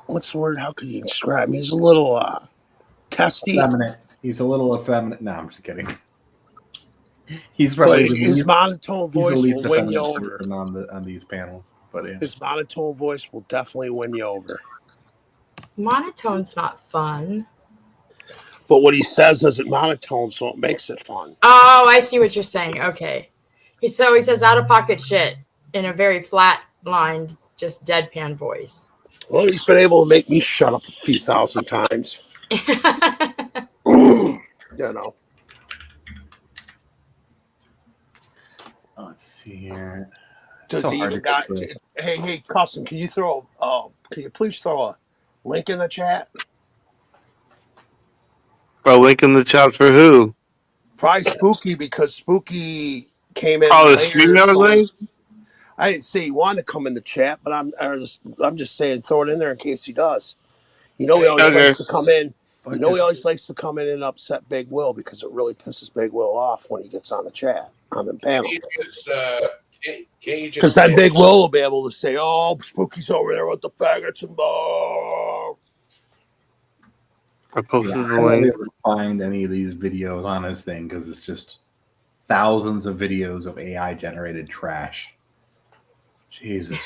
what's the word? How could you describe him? He's a little testy. Effeminate. He's a little effeminate. No, I'm just kidding. He's probably But his monotone he's the voice least will win you effeminate over. person on these panels. But yeah. His monotone voice will definitely win you over. Monotone's not fun. But what he says isn't monotone, so it makes it fun. Oh, I see what you're saying. Okay. He says out of pocket shit in a very flat lined, just deadpan voice. Well, he's been able to make me shut up a few thousand times. You know. Let's see here. Does So he hard even to got? explain. Hey, Custom, can you please throw a link in the chat? Bro, link in the chat for who? Probably Spooky, because Spooky came in Oh, the later. StreamYard So link? I didn't say he wanted to come in the chat, but I'm just saying throw it in there in case he does. You know he always Okay. likes to come in. Fuck You know he it. always likes to come in and upset Big Will because it really pisses Big Will off when he gets on the chat on the panel. Can't you Because just then say Big Will will be able to say, "Oh, Spooky's over there with the faggots and I posted Yeah, the I won't be link. able to find any of these videos on his thing because it's just thousands of videos of AI generated trash. Jesus.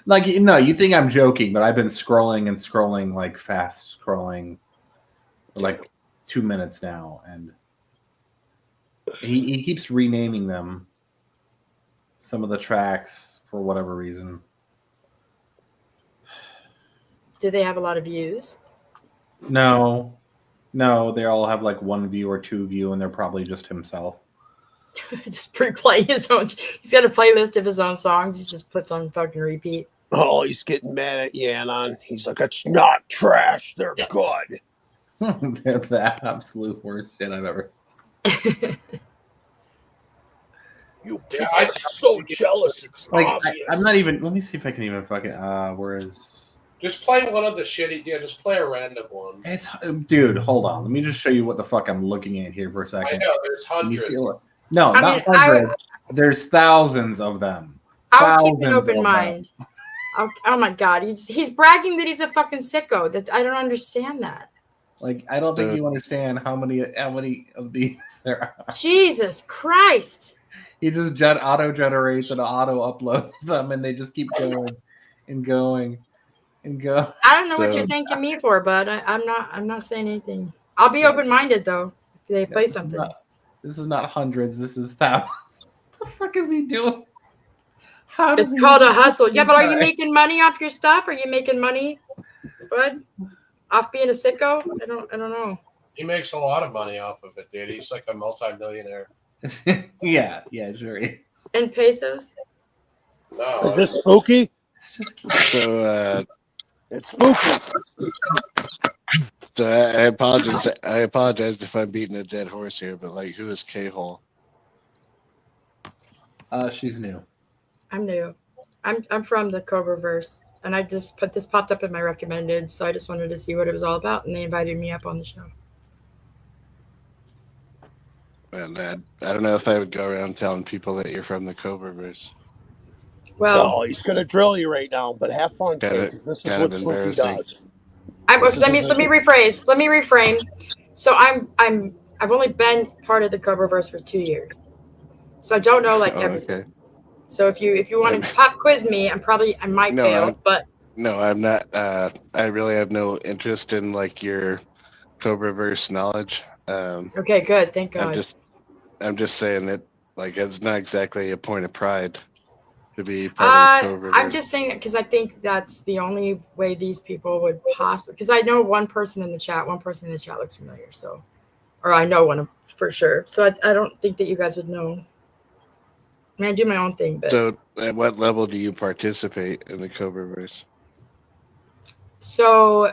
Like, no, you think I'm joking, but I've been scrolling and scrolling, like fast scrolling for like 2 minutes now, and he keeps renaming them, some of the tracks, for whatever reason. Do they have a lot of views? No, they all have like 1 view or 2 view, and they're probably just himself. Just pre-play his own. He's got a playlist of his own songs. He just puts on fucking repeat. Oh, he's getting mad at Yanon. He's like, "It's not trash. They're good." That's the absolute worst shit I've ever. You people are so jealous. It's Like, obvious. I'm not even. Let me see if I can even fucking. Where is? just play one of the shitty. Yeah, just play a random one. It's dude. Hold on. Let me just show you what the fuck I'm looking at here for a I second. know there's Can you hundreds. feel it? No, I not mean, hundreds. There's thousands of them. I'll keep an Thousands open of mind. Oh my god, he's bragging that he's a fucking sicko. That I don't understand that. Like, I don't think you understand how many of these there are. Jesus Christ! He just auto generates and auto uploads them, and they just keep going and going and go. I don't know what you're thanking me for, but I'm not saying anything. I'll be open minded though if they play something. This is not hundreds. This is thousands. What the fuck is he doing? It's called a hustle. Yeah, but are you making money off your stuff? Are you making money, bud? Off being a sicko? I don't know. He makes a lot of money off of it, dude. He's like a multi-millionaire. yeah, sure he is. In pesos? No. Is this Spooky? So, it's Spooky. So I apologize. I apologize if I'm beating a dead horse here, but like, who is K-Hole? She's new. I'm new. I'm from the Cobraverse, and I just popped up in my recommended, so I just wanted to see what it was all about, and they invited me up on the show. And I don't know if I would go around telling people that you're from the Cobraverse. Well, he's gonna drill you right now, but have fun, kid. This is what Spooky does. Let me rephrase. Let me reframe. So I've only been part of the Cobraverse for 2 years, so I don't know everything. Okay. So if you want to pop quiz me, I might fail, but no, I'm not. I really have no interest in like your Cobraverse knowledge. Okay, good. Thank God. I'm just saying that like it's not exactly a point of pride to be part of the Cobraverse. I'm just saying it because I think that's the only way these people would possibly. Because I know one person in the chat. One person in the chat looks familiar. So, or I know one for sure. So I don't think that you guys would know. I mean, I do my own thing, but So, at what level do you participate in the Cobraverse? so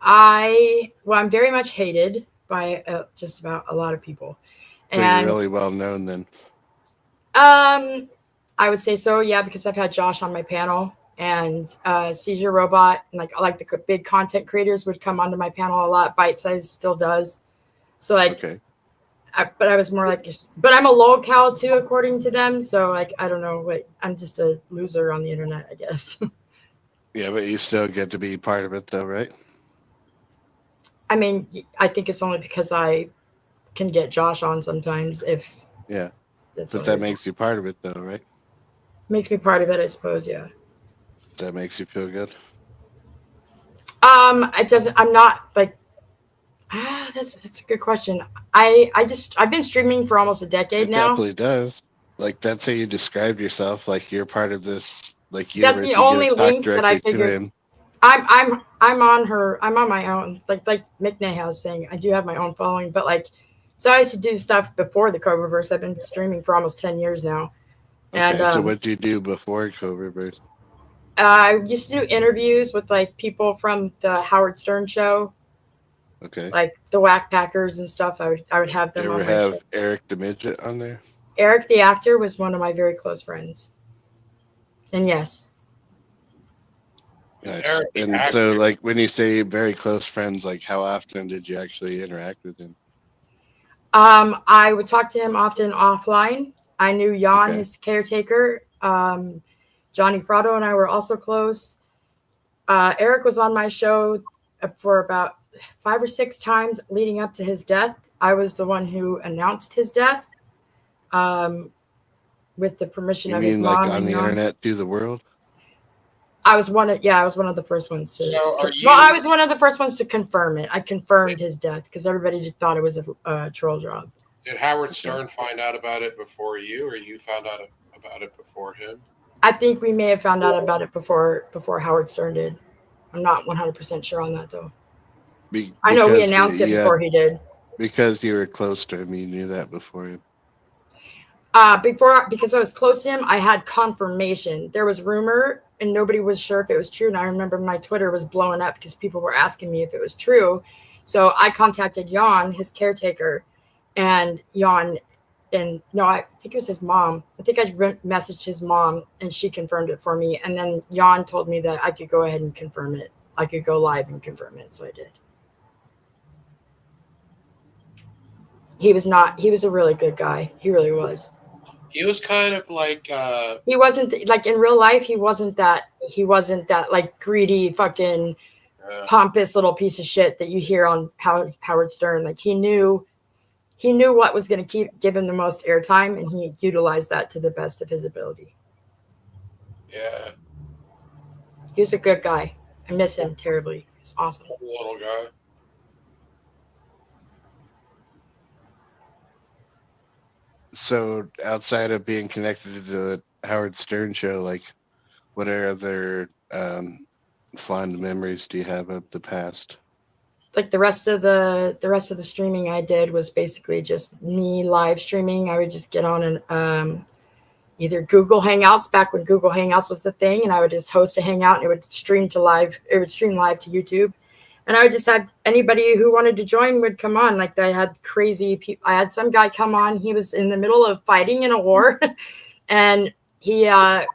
I'm very much hated by just about a lot of people, So and you're really well known then. I would say so, yeah, because I've had Josh on my panel and Seizure Robot, and like the big content creators would come onto my panel a lot. Bite Size still does, so Okay. but I was more like, but I'm a lolcow too, according to them. So like, I don't know, I'm just a loser on the internet, I guess. Yeah, but you still get to be part of it though, right? I mean, I think it's only because I can get Josh on sometimes if Yeah, that's but what that it makes you part of it, though, right? makes me part of it, I suppose. Yeah. That makes you feel good. It doesn't. I'm not like. That's a good question. I've been streaming for almost a decade It now. definitely does. Like that's how you described yourself. Like you're part of this like That's universe. the You only get to talk link that I directly to figured. him. I'm on her. I'm on my own. Like McNay was saying, I do have my own following, but like, so I used to do stuff before the Cobraverse. I've been streaming for almost 10 years now, and Okay, so what did you do before Cobraverse? I used to do interviews with like people from the Howard Stern show, Okay. like the Whack Packers and stuff. I would have them You on ever my have show. Eric the Midget on there? Eric the actor was one of my very close friends, and yes. Nice. Eric the And actor. so, like, when you say very close friends, like, how often did you actually interact with him? I would talk to him often offline. I knew Jan, Okay. his caretaker. Johnny Frotto and I were also close. Eric was on my show for about 5 or 6 times leading up to his death. I was the one who announced his death with the permission You of his mean mom. like on and the Jan. internet to the world? I was one of the first ones to. So are you- Well, I was one of the first ones to confirm it. I confirmed his death because everybody thought it was a troll job. Did Howard Stern find out about it before you, or you found out about it before him? I think we may have found out about it before Howard Stern did. I'm not 100% sure on that though. I know we Because announced it you had- before he did. Because you were close to him, you knew that before him. Because I was close to him, I had confirmation. There was rumor and nobody was sure if it was true. And I remember my Twitter was blowing up because people were asking me if it was true. So I contacted Jan, his caretaker, and Jan, and no, I think it was his mom. I think I messaged his mom and she confirmed it for me. And then Jan told me that I could go ahead and confirm it. I could go live and confirm it. So I did. He was a really good guy. He really was. He was kind of like He wasn't like in real life. He wasn't that like greedy, fucking pompous little piece of shit that you hear on Howard Stern. Like he knew what was going to give him the most airtime, and he utilized that to the best of his ability. yeah, He was a good guy. I miss him terribly. He's awesome. little guy. So, outside of being connected to the Howard Stern show, like, what other fond memories do you have of the past? Like the rest of the streaming I did was basically just me live streaming. I would just get on and either Google Hangouts back when Google Hangouts was the thing, and I would just host a hangout and it would stream live to YouTube. And I would just have anybody who wanted to join would come on. Like I had crazy people. I had some guy come on. He was in the middle of fighting in a war, and he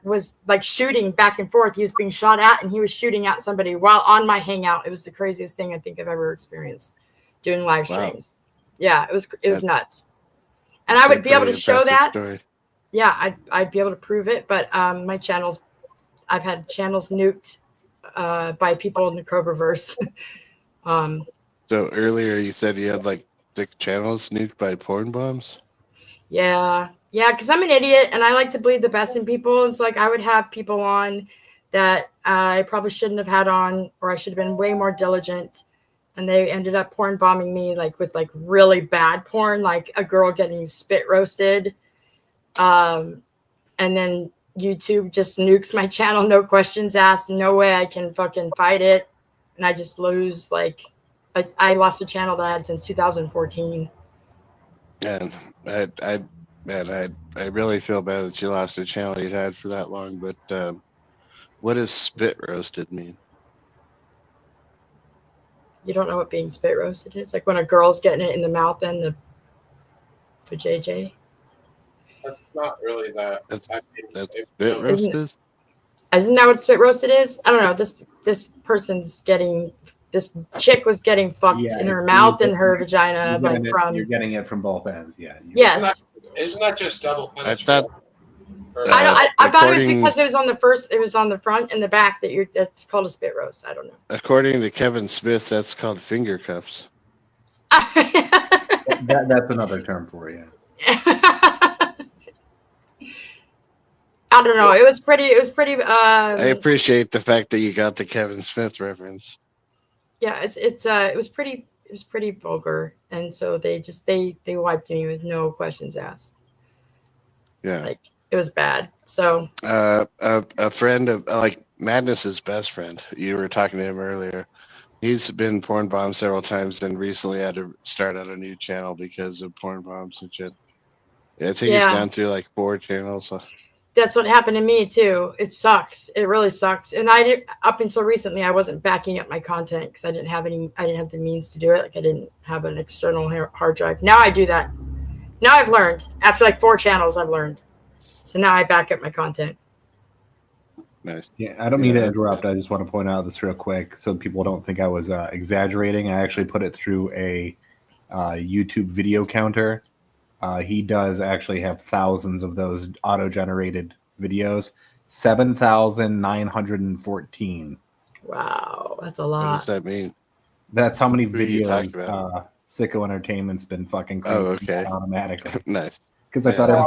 was like shooting back and forth. He was being shot at, and he was shooting at somebody while on my hangout. It was the craziest thing I think I've ever experienced doing live Wow. streams. Yeah, it was nuts. And I would be able to show that. Story. Yeah, I'd be able to prove it. But my channels, I've had channels nuked by people in the Cobraverse. So earlier you said you had like 6 channels nuked by porn bombs? Yeah, because I'm an idiot and I like to believe the best in people. And so like I would have people on that I probably shouldn't have had on, or I should have been way more diligent. And they ended up porn bombing me like with like really bad porn, like a girl getting spit roasted. And then YouTube just nukes my channel, no questions asked, no way I can fucking fight it. And I just lose I lost a channel that I had since 2014. And I really feel bad that you lost a channel you had for that long. But what does spit roasted mean? You don't know what being spit roasted is? Like when a girl's getting it in the mouth and for JJ? That's not really that. That's spit roasted? Isn't that what spit roasted is? I don't know. This chick was getting fucked in her mouth and her vagina, You're getting it from both ends, yeah. Yes. Isn't that just double I penetration? thought I thought it was according- because it was on the front and the back that's called a spit roast. I don't know. According to Kevin Smith, that's called finger cuffs. That's another term for you. I don't know. It was pretty. I appreciate the fact that you got the Kevin Smith reference. Yeah, it was pretty vulgar, and so they wiped me with no questions asked. Yeah, like it was bad. So a friend of like Madness's best friend. You were talking to him earlier. He's been porn bombed several times, and recently had to start out a new channel because of porn bombs and shit. I think he's Yeah. gone through like 4 channels. that's what happened to me too. It sucks. It really sucks. And I did up until recently. I wasn't backing up my content because I didn't have the means to do it. Like I didn't have an external hard drive. Now I do that. Now I've learned after like 4 channels. I've learned. So now I back up my content. Nice. Yeah, I don't mean to interrupt. I just want to point out this real quick so people don't think I was exaggerating. I actually put it through a YouTube video counter. He does actually have thousands of those auto-generated videos. 7,914. Wow, that's a What lot. does that mean? That's how many Who are you talking videos Sicko Entertainment's been fucking creating okay. automatically. Nice. Because I thought I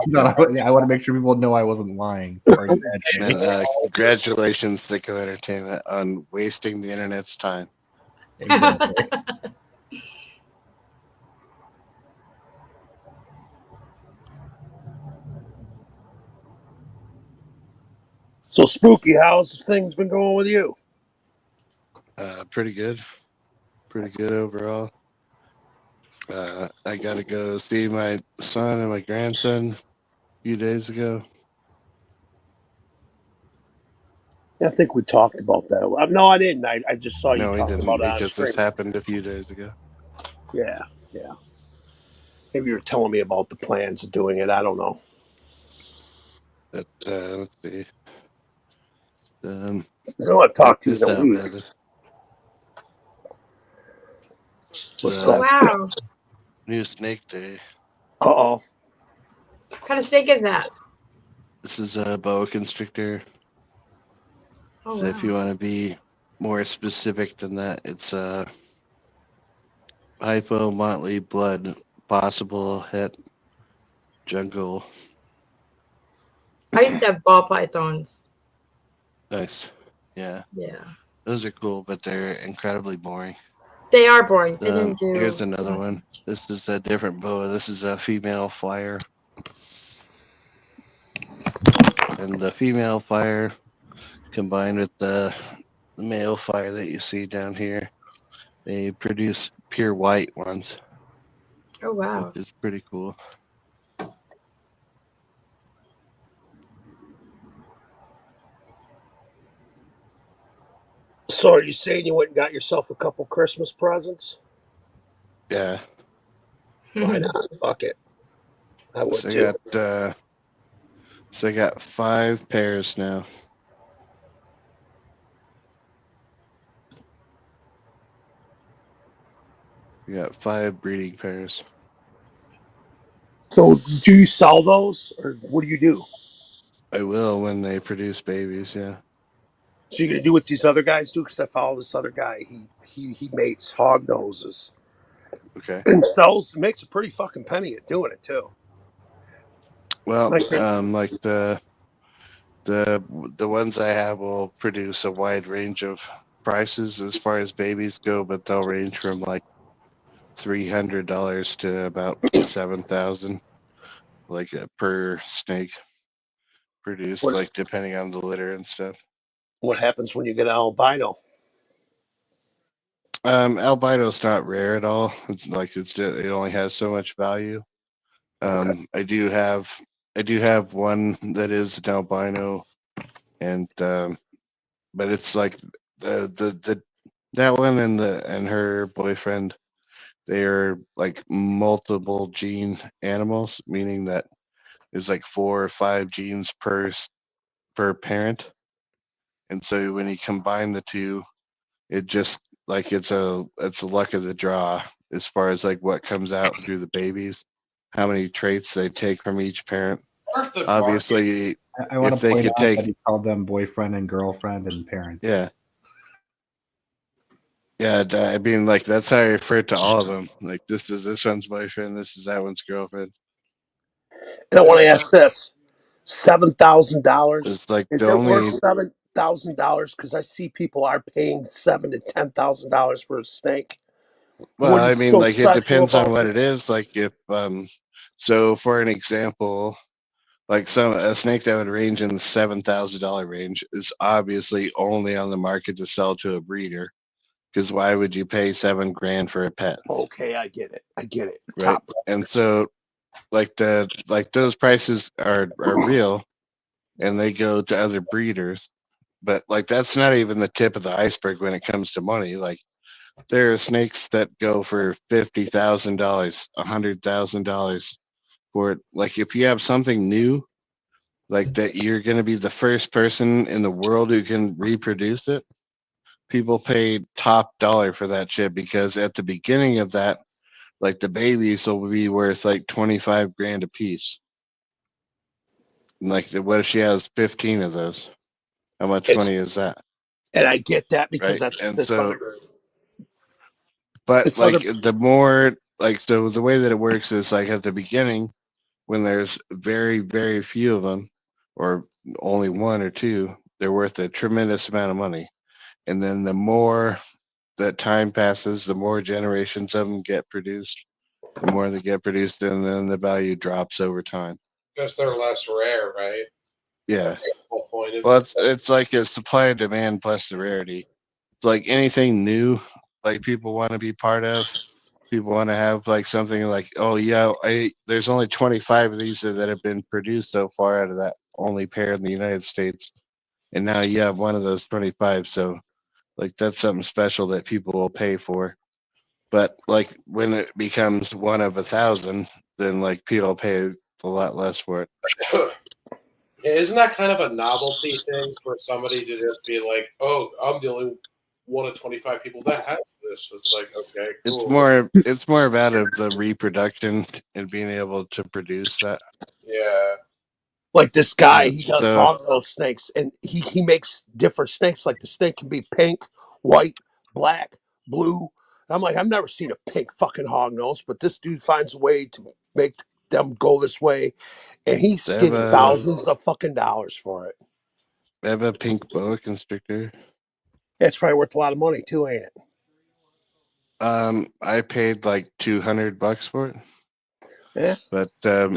want to make sure people know I wasn't lying or exaggerating. Congratulations, Sicko Entertainment, on wasting the internet's time. Exactly. So Spooky, how's things been going with you? Pretty good. Pretty good overall. I got to go see my son and my grandson a few days ago. I think we talked about that. No, I didn't. I just saw you No, we talking didn't, about it on because stream. this happened a few days ago. Yeah. Maybe you were telling me about the plans of doing it. I don't know. But let's see. So I've talked to you this in a week. happened. What's Oh, that? wow. New Snake Day. Uh-oh. What kind of snake is that? This is a boa constrictor. Oh, So if you want to be more specific than that, it's hypo motley blood possible het jungle. I used to have ball pythons. Nice. Yeah. Yeah. Those are cool, but they're incredibly boring. They are boring. They didn't do. Here's another one. This is a different boa. This is a female flyer. And the female fire combined with the male fire that you see down here, they produce pure white ones. Oh, wow. Which is pretty cool. So are you saying you went and got yourself a couple Christmas presents? Yeah. Why not? Fuck it. I would So too. I got 5 pairs now. We got 5 breeding pairs. So do you sell those, or what do you do? I will when they produce babies, yeah. So you're gonna do what these other guys do? Because I follow this other guy. He mates hog noses. Okay. And makes a pretty fucking penny at doing it too. Well, like the ones I have will produce a wide range of prices as far as babies go, but they'll range from like $300 to about $7,000, like per snake produced, like depending on the litter and stuff. What happens when you get an albino? Albino's not rare at all. It's like it only has so much value. I do have one that is an albino, and but it's like the that one and her boyfriend, they are like multiple gene animals, meaning that there's like 4 or 5 genes per parent, and so when you combine the two, it just like it's a luck of the draw as far as like what comes out through the babies, how many traits they take from each parent. Obviously, I want if to they point could out take, that he called them boyfriend and girlfriend and parents. yeah. Yeah, I mean, like that's how I refer to all of them. Like this is this one's boyfriend, this is that one's girlfriend. And I want to ask this: $7,000. It's like Is the it worth only. $7,000? Because I see people are paying $7,000 to $10,000 for a snake. Well, What I is mean, so like it special depends on about what this? it is. Like if so for an example, like a snake that would range in the $7,000 range is obviously only on the market to sell to a breeder. Because why would you pay $7,000 for a pet? Okay, I get it. I get it. Right. Top. And so like those prices are real and they go to other breeders. But like that's not even the tip of the iceberg when it comes to money. Like there are snakes that go for $50,000, $100,000 for it. Like if you have something new, like that you're going to be the first person in the world who can reproduce it, people pay top dollar for that shit because at the beginning of that, like the babies will be worth like $25,000 a piece. And like what if she has 15 of those? How much It's money is that? and I get that because Right. that's And this so, other but this other. like the more, like, so the way that it works is like at the beginning, when there's very, very few of them, or only one or two, they're worth a tremendous amount of money. And then the more that time passes, the more generations of them get produced, the more they get produced, and then the value drops over time. Because they're less rare, right? Yeah. That's the whole point of Well, it. it's like a supply and demand plus the rarity. It's like anything new, like people want to be part of. People want to have like something like, oh yeah, there's only 25 of these that have been produced so far out of that only pair in the United States, and now you have one of those 25. So like that's something special that people will pay for. But like when it becomes one of 1,000, then like people pay a lot less for it. Yeah, isn't that kind of a novelty thing for somebody to just be like, "Oh, I'm the only one of 25 people that has this"? It's like, okay, cool. It's more about of the reproduction and being able to produce that. Yeah. Like this guy, Yeah. he does So hognose snakes, and he makes different snakes. Like the snake can be pink, white, black, blue. And I'm like, I've never seen a pink fucking hognose, but this dude finds a way to make them go this way, and he's they getting thousands of fucking dollars for it. have a pink boa constrictor. It's probably worth a lot of money too, ain't it? I paid like $200 for it. Yeah. But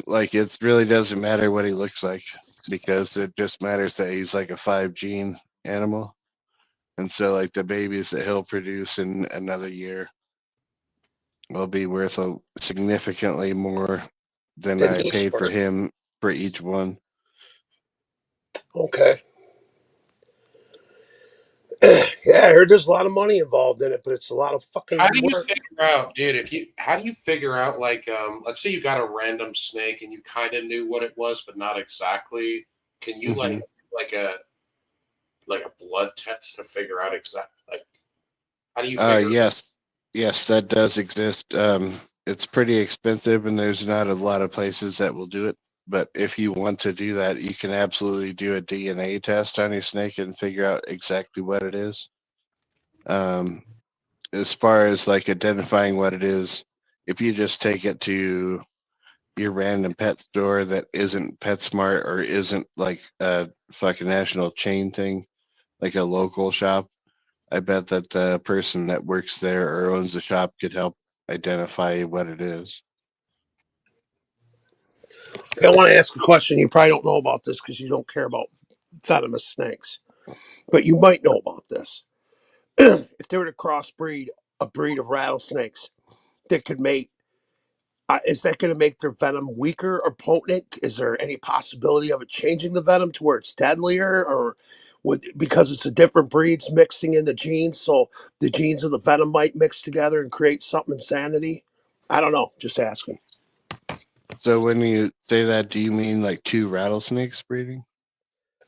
like it really doesn't matter what he looks like because it just matters that he's like a 5 gene animal. And so like the babies that he'll produce in another year will be worth significantly more than Then I he's paid for worth. him for each one. Okay. Yeah, I heard there's a lot of money involved in it, but it's a lot of fucking How do you work. figure out, dude? How do you figure out, like, let's say you got a random snake and you kind of knew what it was, but not exactly. Can you Mhm. like a blood test to figure out exactly, like, how do you figure? Yes, that does exist. It's pretty expensive, and there's not a lot of places that will do it. But if you want to do that, you can absolutely do a DNA test on your snake and figure out exactly what it is. As far as like identifying what it is, if you just take it to your random pet store that isn't PetSmart or isn't like a fucking national chain thing, like a local shop, I bet that the person that works there or owns the shop could help identify what it is. I want to ask a question. You probably don't know about this because you don't care about venomous snakes, but you might know about this. If they were to crossbreed a breed of rattlesnakes that could mate, is that going to make their venom weaker or potent? Is there any possibility of it changing the venom to where it's deadlier, or because it's a different breeds mixing in the genes, so the genes of the venom might mix together and create something insanity? I don't know. Just asking. So when you say that, do you mean like two rattlesnakes breeding?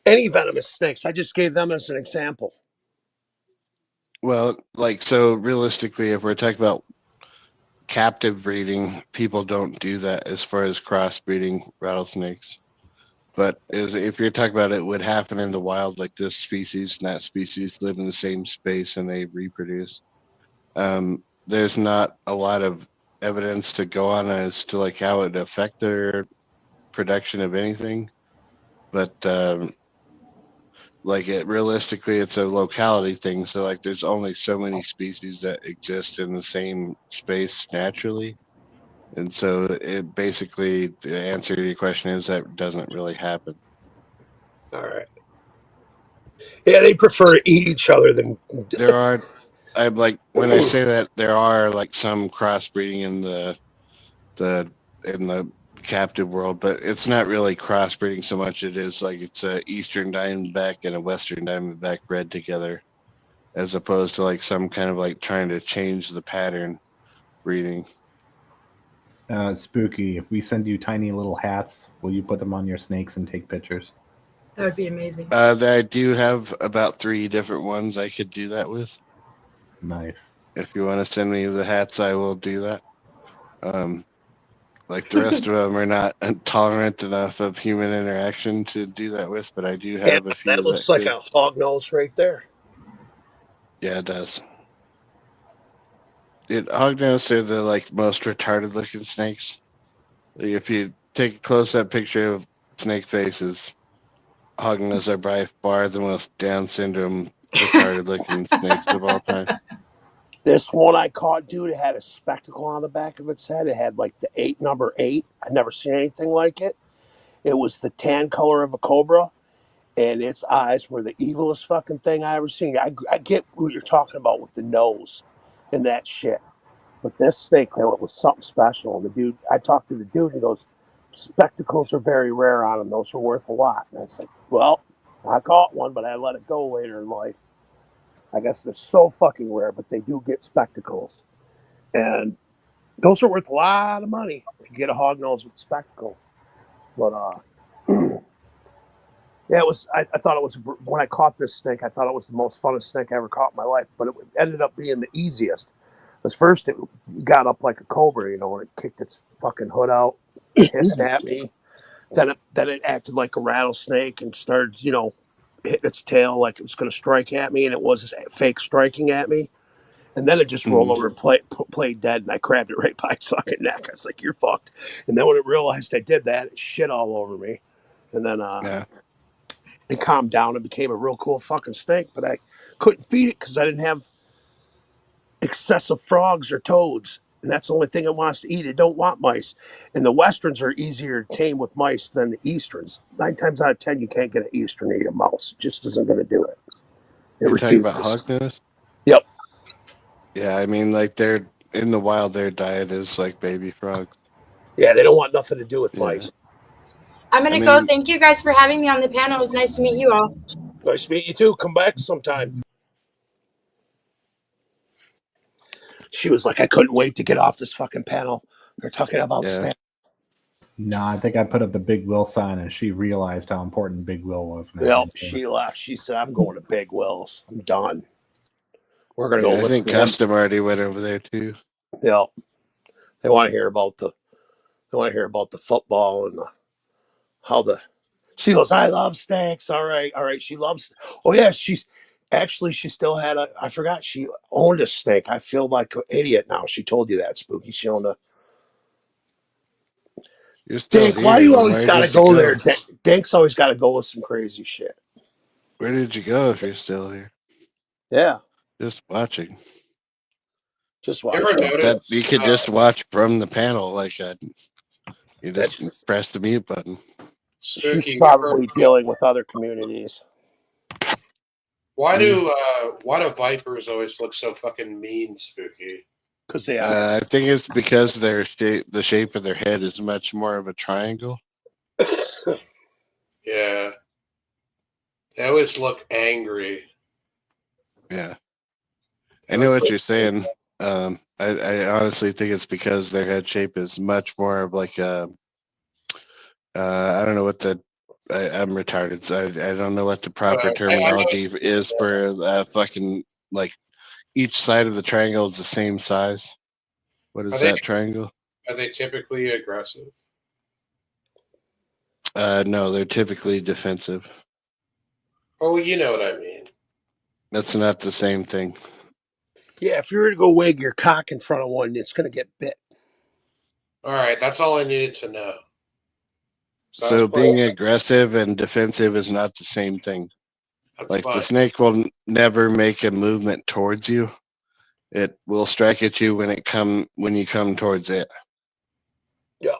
Any venomous snakes. I just gave them as an example. Well, like so realistically, if we're talking about captive breeding, people don't do that as far as crossbreeding rattlesnakes. But if you're talking about it would happen in the wild, like this species and that species live in the same space and they reproduce. There's not a lot of evidence to go on as to like how it affect their production of anything, but like it realistically, it's a locality thing. So like, there's only so many species that exist in the same space naturally, and so it basically, the answer to your question is that doesn't really happen. All right. Yeah, they prefer to eat each other than. There are, I'm like, when I say that, there are like some crossbreeding in the captive world, but it's not really crossbreeding so much. It is like it's a Eastern Diamondback and a Western Diamondback bred together, as opposed to like some kind of like trying to change the pattern breeding. Spooky, if we send you tiny little hats, will you put them on your snakes and take pictures? That would be amazing. I do have about 3 different ones I could do that with. Nice. If you want to send me the hats, I will do that. Like the rest of them are not tolerant enough of human interaction to do that with, but I do have a few that looks like could. a hog nose right there. Yeah, it does. Hognose are the like most retarded looking snakes. Like, if you take a close up picture of snake faces, hognose are by far the most Down syndrome retarded looking snakes of all time. This one I caught, dude, it had a spectacle on the back of its head. It had like the number 8. I'd never seen anything like it. It was the tan color of a cobra, and its eyes were the evilest fucking thing I ever seen. I get what you're talking about with the nose and that shit. But this snake, it was something special. And the dude, I talked to the dude, he goes, spectacles are very rare on them. Those are worth a lot. And I said, well, I caught one, but I let it go later in life. I guess they're so fucking rare, but they do get spectacles. And those are worth a lot of money if you get a hog nose with a spectacle. But, yeah, it was. I thought it was, when I caught this snake, I thought it was the most funnest snake I ever caught in my life. But it ended up being the easiest. Because first it got up like a cobra, you know, and it kicked its fucking hood out, hissed at me. Then it acted like a rattlesnake and started, you know, hitting its tail like it was going to strike at me, and it was fake striking at me. And then it just rolled over and played dead, and I grabbed it right by its fucking neck. I was like, "You're fucked." And then when it realized I did that, it shit all over me. And then it calmed down and became a real cool fucking snake. But I couldn't feed it because I didn't have excessive frogs or toads, and that's the only thing it wants to eat. It don't want mice. And the westerns are easier to tame with mice than the easterns. 9 times out of 10, you can't get an eastern to eat a mouse. It just isn't going to do it. You're talking about hognose? Yep. Yeah, I mean, like, they're in the wild, their diet is like baby frogs. Yeah, they don't want nothing to do with mice. I'm going to go. Thank you guys for having me on the panel. It was nice to meet you all. Nice to meet you too. Come back sometime. She was like, I couldn't wait to get off this fucking panel. They're talking about snakes. No, I think I put up the Big Will sign, and she realized how important Big Will was. Yep, she left. She said, I'm going to Big Will's. I'm done. We're going to go I listen think to him. Custom already went over there too. Yep. They want to hear about the football and she goes, I love snakes. All right. She loves. Oh yeah, she still had I forgot she owned a snake. I feel like an idiot now. She told you that, Spooky. She owned a. Dink, why do you always got to go there? Dink's always got to go with some crazy shit. Where did you go if you're still here? Yeah. Just watching. Just watching. You could just watch from the panel like that. You just press the mute button. She's probably dealing with other communities. Why do vipers always look so fucking mean, Spooky? Because they are. I think it's because the shape of their head is much more of a triangle. Yeah. They always look angry. Yeah. I know what you're saying. I honestly think it's because their head shape is much more of like a. I don't know what I'm retarded, so I don't know what the proper terminology is for fucking like each side of the triangle is the same size. What is that triangle? Are they typically aggressive? No, they're typically defensive. Oh, you know what I mean. That's not the same thing. Yeah, if you were to go wag your cock in front of one, it's going to get bit. All right, that's all I needed to know. So being aggressive and defensive is not the same thing. That's like fine. the snake will never make a movement towards you. It will strike at you when you come towards it. Yeah.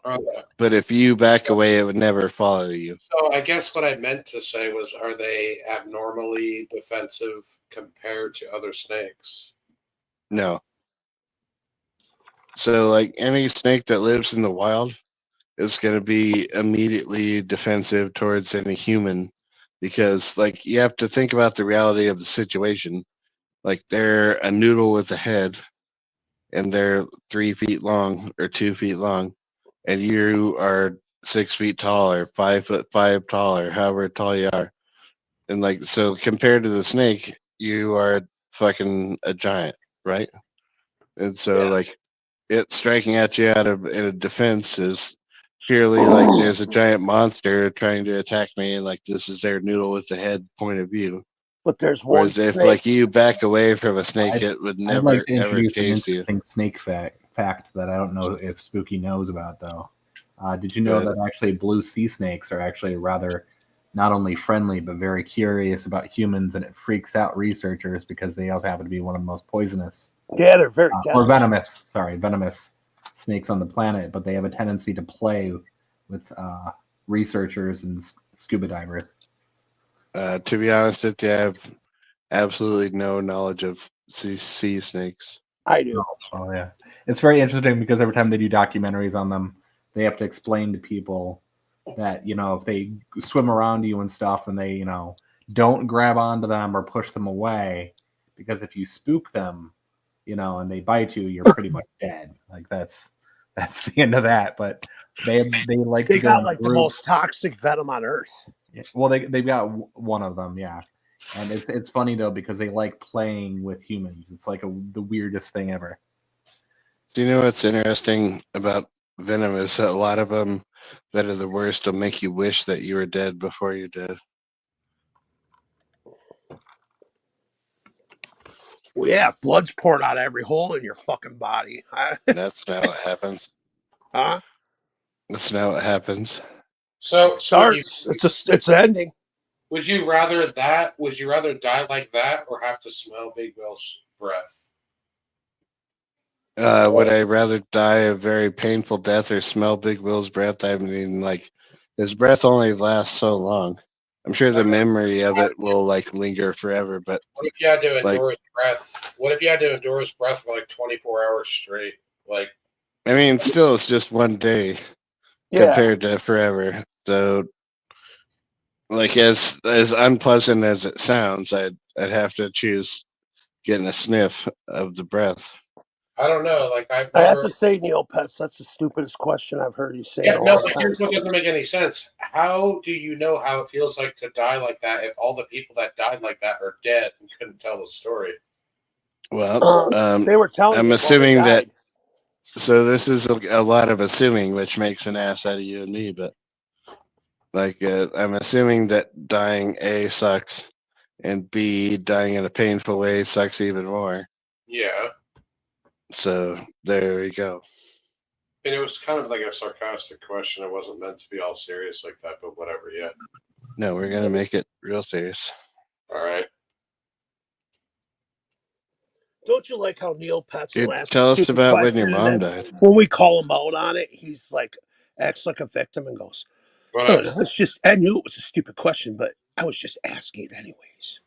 But if you back away, it would never follow you. So I guess what I meant to say was, are they abnormally defensive compared to other snakes? No. So like any snake that lives in the wild is going to be immediately defensive towards any human, because like you have to think about the reality of the situation. Like they're a noodle with a head and they're 3 feet long or 2 feet long, and you are 6 feet tall or 5'5" taller, however tall you are. And like, so compared to the snake, you are fucking a giant, right? And so like it striking at you out of in a defense is purely like there's a giant monster trying to attack me, and like this is their noodle with the head point of view. But there's one Whereas if snake. like you back away from a snake, it would I'd never like to ever introduce an chase you. interesting snake fact that I don't know if Spooky knows about, though. Did you Go know ahead. that actually blue sea snakes are actually rather not only friendly but very curious about humans, and it freaks out researchers because they also happen to be one of the most poisonous. Yeah, they're very or deadly. venomous snakes on the planet, but they have a tendency to play with researchers and scuba divers. To be honest with you, I have absolutely no knowledge of sea snakes. I do. Oh yeah, it's very interesting because every time they do documentaries on them, they have to explain to people that if they swim around you and stuff, and they don't grab onto them or push them away, because if you spook them, and they bite you, you're pretty much dead. Like that's the end of that. But they like They to go got in like the groups. most toxic venom on earth. Yeah, well, they've got one of them, yeah. And it's funny though because they like playing with humans. It's like the weirdest thing ever. Do you know what's interesting about venom is that a lot of them that are the worst will make you wish that you were dead before you're dead. Well, yeah, blood's pouring out of every hole in your fucking body. That's not what happens. Huh? That's not what happens. So Starts. It's the ending. Would you rather that? Would you rather die like that or have to smell Big Will's breath? Would I rather die a very painful death or smell Big Will's breath? I mean, like, his breath only lasts so long. I'm sure the memory of it will like linger forever. But what if you had to like, endure his breath? What if you had to endure his breath for like 24 hours straight? Like, I mean, still, it's just one day compared to forever. So, like, as unpleasant as it sounds, I'd have to choose getting a sniff of the breath. I don't know. Like, I have to say, Neopets, that's the stupidest question I've heard you say. Yeah, in a no, long but time. here's what doesn't make any sense. How do you know how it feels like to die like that if all the people that died like that are dead and couldn't tell the story? Well, they were telling I'm me assuming while they that. died. So this is a lot of assuming, which makes an ass out of you and me. But like, I'm assuming that dying A sucks, and B dying in a painful way sucks even more. Yeah. So there we go. And it was kind of like a sarcastic question. It wasn't meant to be all serious like that, but whatever. Yeah. No, we're gonna make it real serious. All right. Don't you like how Neopets Dude, will ask tell us stupid about when your questions, mom and then died. when we call him out on it, he's like acts like a victim and goes, "Oh, no, it's just I knew it was a stupid question, but I was just asking it anyways."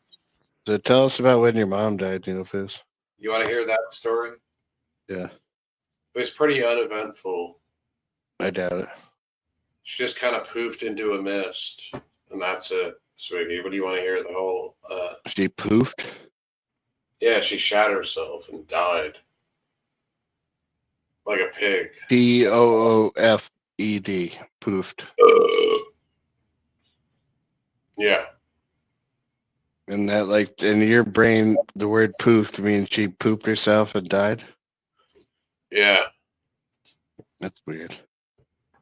So tell us about when your mom died, Neofizz. You want to hear that story? Yeah, It was pretty uneventful. I doubt it. She just kind of poofed into a mist, and that's it. Sweetie, what do you want to hear? The whole. She poofed? Yeah, she shat herself and died. Like a pig. Poofed. Poofed. Yeah. And that, like, in your brain, the word poofed means she pooped herself and died? Yeah. That's weird.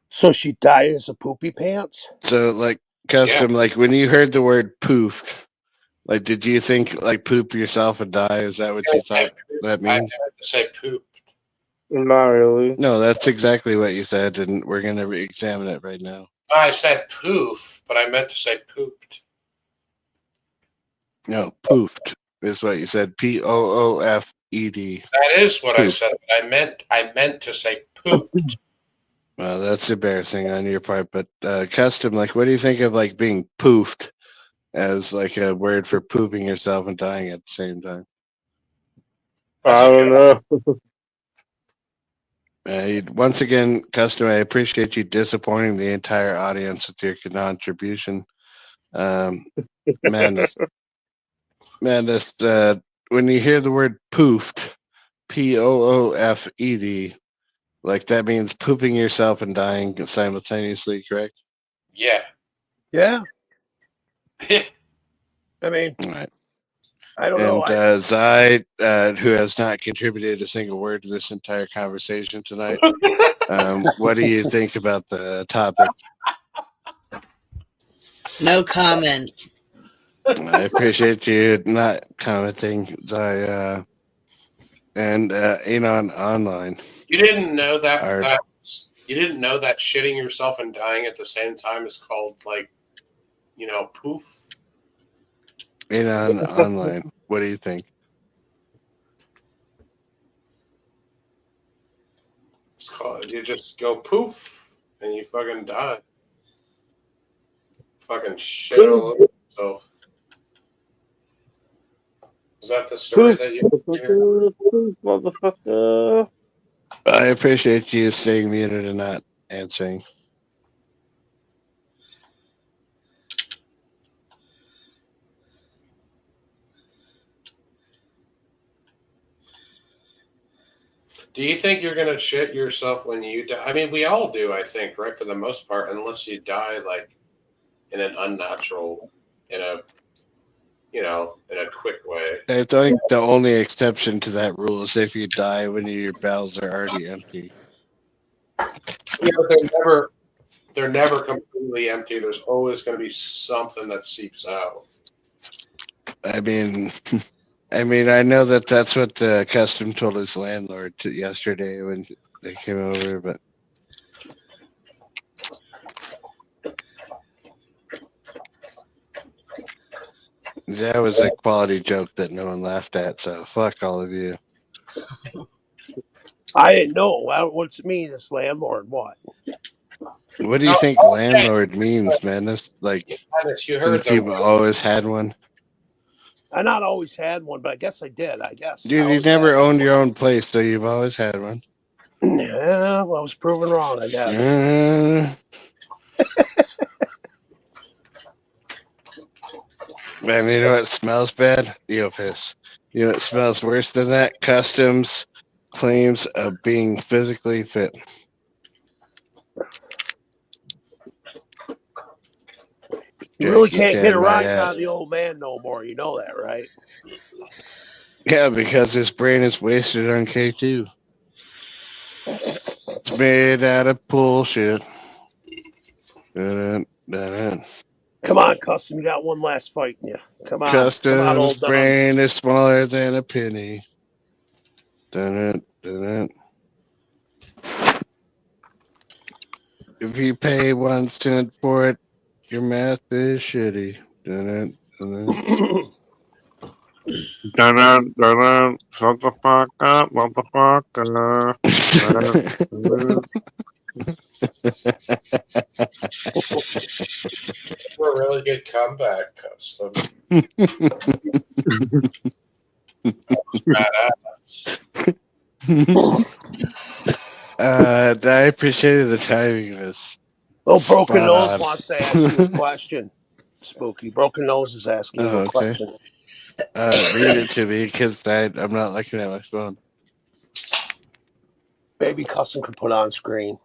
So she died as a poopy pants? So, like, Custom, like, when you heard the word poofed, Like, did you think like poop yourself and die? Is that what you thought that I means? had to say poop. Not really. No, that's exactly what you said, and we're gonna examine it right now. I said poof, but I meant to say pooped. No, poofed is what you said. Poofed. That is what I Poop. said. But I meant to say pooped. Well, that's embarrassing on your part, but Custom, like, what do you think of like being poofed as like a word for pooping yourself and dying at the same time? I don't know. Once again, Custom, I appreciate you disappointing the entire audience with your contribution. Madness. Madness, when you hear the word poofed, Poofed, like that means pooping yourself and dying simultaneously, correct? Yeah. Yeah. I mean, All right. I don't know. And Zai, who has not contributed a single word to this entire conversation tonight, what do you think about the topic? No comment. I appreciate you not commenting, Zai, and Anon Online. You didn't know that Are- you didn't know that shitting yourself and dying at the same time is called like, poof. Anon Online. What do you think? It's called, you just go poof and you fucking die. Fucking shit all over yourself. Is that the story that you Motherfucker. I appreciate you staying muted and not answering. Do you think you're gonna shit yourself when you die? I mean, we all do, I think, right? For the most part, unless you die like in an unnatural, in a quick way. I think the only exception to that rule is if you die when your bowels are already empty. Yeah, but they're never completely empty. There's always going to be something that seeps out. I mean, I know that that's what the Custom told his landlord yesterday when they came over, but that was a quality joke that no one laughed at. So fuck all of you. I didn't know. What's it mean? This landlord? What? What do you think landlord means, Madness? Like, You heard since you've always had one. I not always had one, but I guess I did. I guess. Dude, you never owned your own place, so you've always had one. Yeah, well, I was proven wrong, I guess. Man, you know what smells bad? Eopiss. You know what smells worse than that? Customs claims of being physically fit. You really can't Jackie get a Chan, rise my out ass. of the old man no more. You know that, right? Yeah, because his brain is wasted on K2. It's made out of bullshit. Dun-dun-dun-dun. Come on, Custom. You got one last fight in you. Come on. Come on, Customs old Don. brain is smaller than a penny. Dun-dun-dun-dun. If you pay 1 cent for it, your math is shitty. Dun-dun-dun-dun. Dun-dun-dun-dun. Shut the fuck up, motherfucker. We're a really good comeback, Custom. I appreciated the timing of this. Oh, Broken Spot Nose on. wants to ask you a question. Spooky. Broken Nose is asking you Oh, a okay. question. Read it to me because I'm not looking at my phone. Baby Custom can put on screen.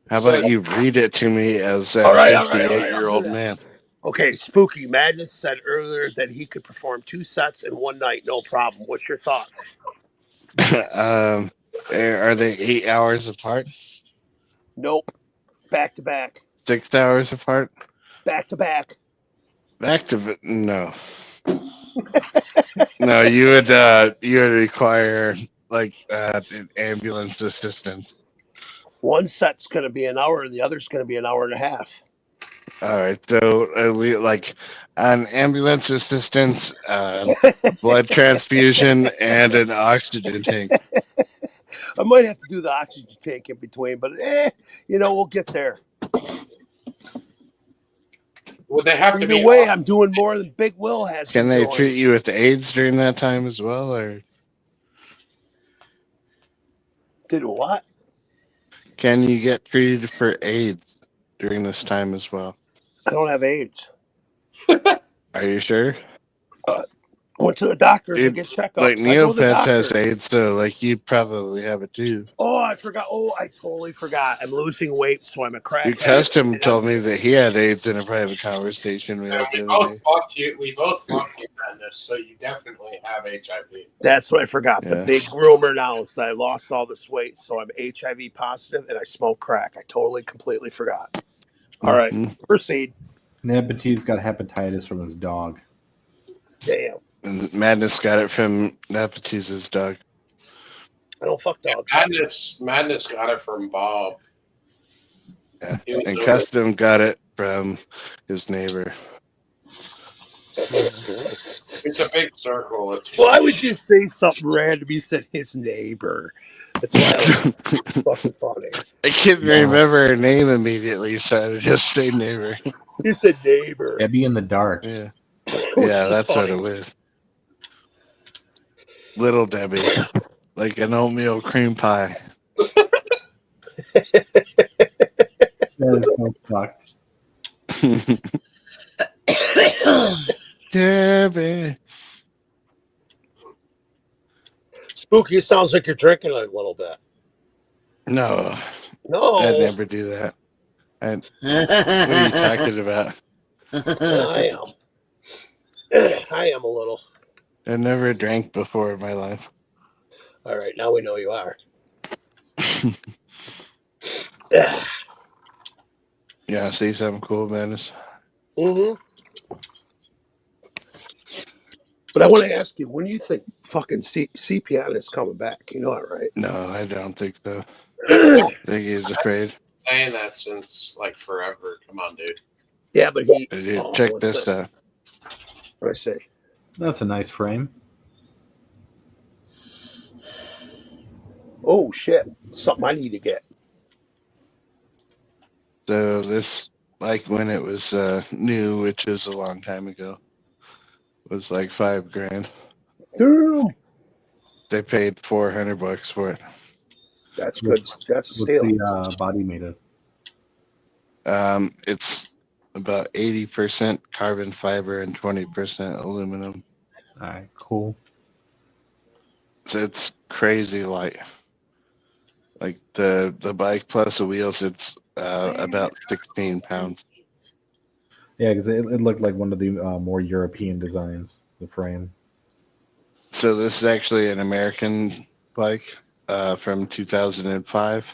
How about you read it to me as a All right. 58-year-old man? Okay, Spooky. Madness said earlier that he could perform 2 sets in one night, no problem. What's your thoughts? Are they 8 hours apart? Nope. Back to back. 6 hours apart? Back to back. No. No, you would require like an ambulance assistance. One set's going to be an hour, and the other's going to be an hour and a half. All right, so like an ambulance assistance, a blood transfusion, and an oxygen tank. I might have to do the oxygen tank in between, but we'll get there. Well, they have to Either be. way, I'm doing more than Big Will has. Can been they doing. treat you with AIDS during that time as well, or Did what? can you get treated for AIDS during this time as well? I don't have AIDS. Are you sure? Went to the doctors to Dude, get checkups. like I go to the Neopets has doctor. AIDS, so like you probably have it too. Oh, I forgot. Oh, I totally forgot. I'm losing weight, so I'm a crackhead. Dude, Custom told me that he had AIDS in a private conversation we had the other day. We both fucked you, Madness, so you definitely have HIV. That's what I forgot. Yeah. The big rumor now is that I lost all this weight, so I'm HIV positive and I smoke crack. I totally, completely forgot. All right, proceed. Nepoti's got hepatitis from his dog. Damn. And Madness got it from Nepotis's dog. I don't fuck dogs. Madness got it from Bob. Yeah. And Custom got it from his neighbor. It's a big circle. It's Why would you say something random? You said his neighbor. That's why it's fucking funny. I couldn't remember her name immediately, so I just say neighbor. You said neighbor. Debbie in the dark. Yeah. Yeah, that's what it was. Little Debbie. Like an oatmeal cream pie. That is so fucked. Debbie. Spooky, it sounds like you're drinking a little bit. No. No. I'd never do that. What are you talking about? I am. I am a little. I never drank before in my life. All right, now we know you are. Yeah, see something cool, Madness? Mm-hmm. But I want to ask you, when do you think fucking CPN is coming back? You know that, right? No, I don't think so. I think he's afraid. saying that since like forever. Come on, dude. Yeah, but he. Dude, check this out. What I say? That's a nice frame. Oh shit! Something I need to get. So this, like when it was new, which is a long time ago, was like $5,000. Damn. They paid $400 for it. That's good. That's a steal. What's the body made of? It's about 80% carbon fiber and 20% aluminum. All right, cool. So it's crazy light. Like the bike plus the wheels, it's about 16 pounds. Yeah, because it looked like one of the more European designs, the frame. So this is actually an American bike from 2005.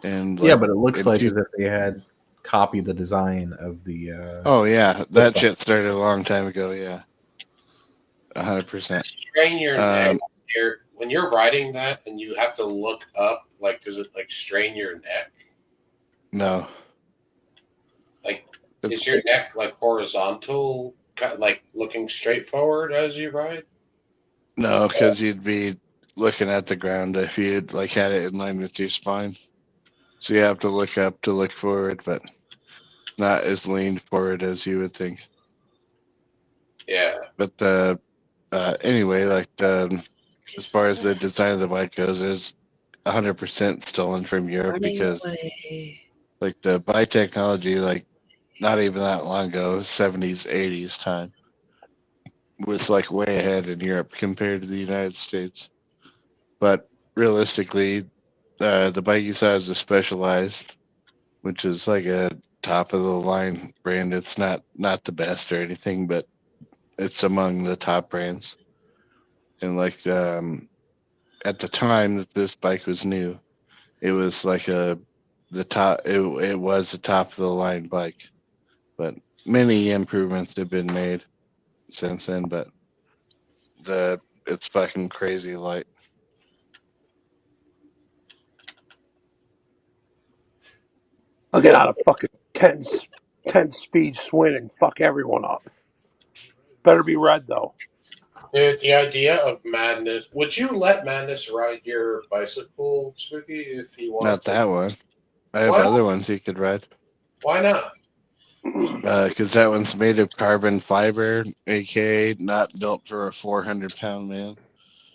And Yeah, but it looks like as if they had copied the design of the. Oh yeah, that shit started a long time ago. Yeah, 100%. Strain your neck. When you're riding that and you have to look up, like, does it like strain your neck? No. Like, is your neck like horizontal, like looking straight forward as you ride? No, because you'd be looking at the ground if you'd like had it in line with your spine. So you have to look up to look forward, but not as leaned forward as you would think. Yeah. But anyway, like as far as the design of the bike goes, it's 100% stolen from Europe because like the bike technology, like not even that long ago, 70s, 80s time, was like way ahead in Europe compared to the United States. But realistically, the bike you saw is a Specialized, which is like a top of the line brand. It's not the best or anything, but it's among the top brands. And like at the time that this bike was new, it was like it was the top of the line bike. But many improvements have been made. since then, but it's fucking crazy light. I'll get out of fucking 10 speed swing and fuck everyone up. Better be red though. Dude, the idea of Madness. Would you let Madness ride your bicycle, Spooky, if he wanted Not to? that one. I have Why other not? ones he could ride. Why not? Because that one's made of carbon fiber, aka not built for a 400-pound man.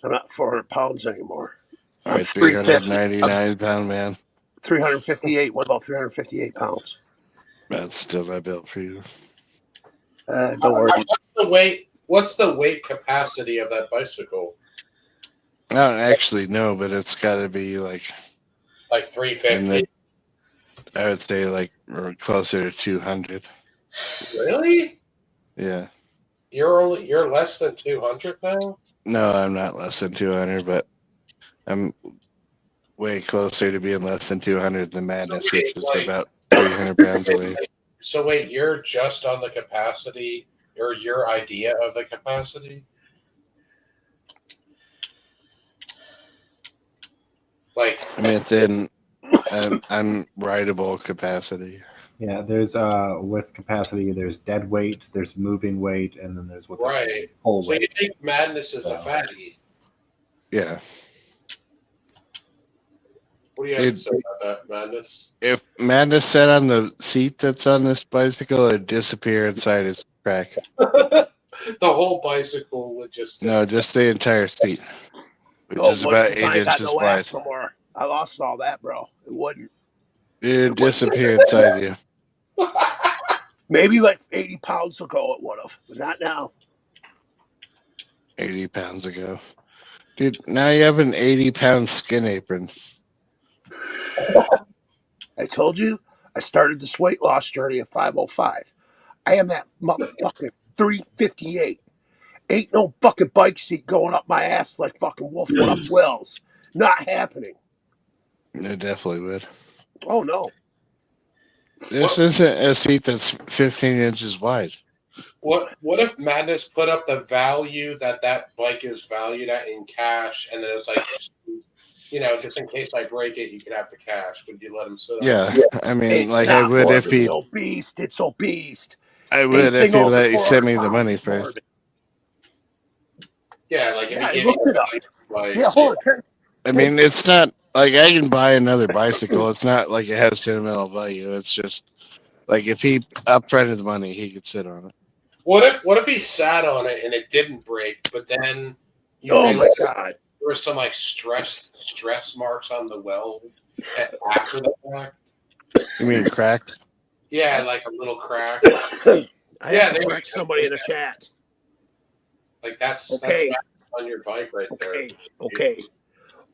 I'm not 400 pounds anymore. All I'm right, 399-pound man. 358. What about 358 pounds? That's still not built for you. Don't worry. What's the weight capacity of that bicycle? I don't actually know, but it's got to be like 350. I would say like or closer to 200. Really? Yeah. You're less than 200 now? No, I'm not less than 200, but I'm way closer to being less than 200 than Madness, which is about 300 pounds away. So wait, you're just on the capacity, or your idea of the capacity? Like, I mean, it's in unrideable capacity. Yeah, there's with capacity, there's dead weight, there's moving weight, and then there's what right. whole So weight. you think Madness is a fatty? Yeah. What do you have to say about that, Madness? If Madness sat on the seat that's on this bicycle, it'd disappear inside his crack. The whole bicycle would just No, just the entire seat, which is boy, about if 8 I ain't got inches no wide. ass no more. I lost all that, bro. It wouldn't. It'd disappear inside you. Maybe like 80 pounds ago it would have, but not now. 80 pounds ago. Dude, now you have an 80-pound skin apron. I told you I started this weight loss journey at 505. I am that motherfucking 358. Ain't no fucking bike seat going up my ass like fucking Wolf went up Wells. Not happening. It definitely would. Oh no. This isn't a seat that's 15 inches wide. What if Madness put up the value that bike is valued at in cash, and then it's like, just in case I break it, you could have the cash. Would you let him sit on Yeah, it? I mean, It's like I not would morbid, if he. It's obese. It's obese. I would if Anything he over let you send me 400 the money pounds is first. morbid. Yeah, like if Yeah, he I gave looked you it up. like, Yeah, hold on. I mean, it's not like I can buy another bicycle. It's not like it has sentimental value. It's just like if he upfronted the money, he could sit on it. What if he sat on it and it didn't break, but then Oh my god, there were some like stress marks on the weld after the fact? You mean cracked? Yeah, like a little crack. I have to they correct somebody in the chat. Like that's Okay. on your bike right there.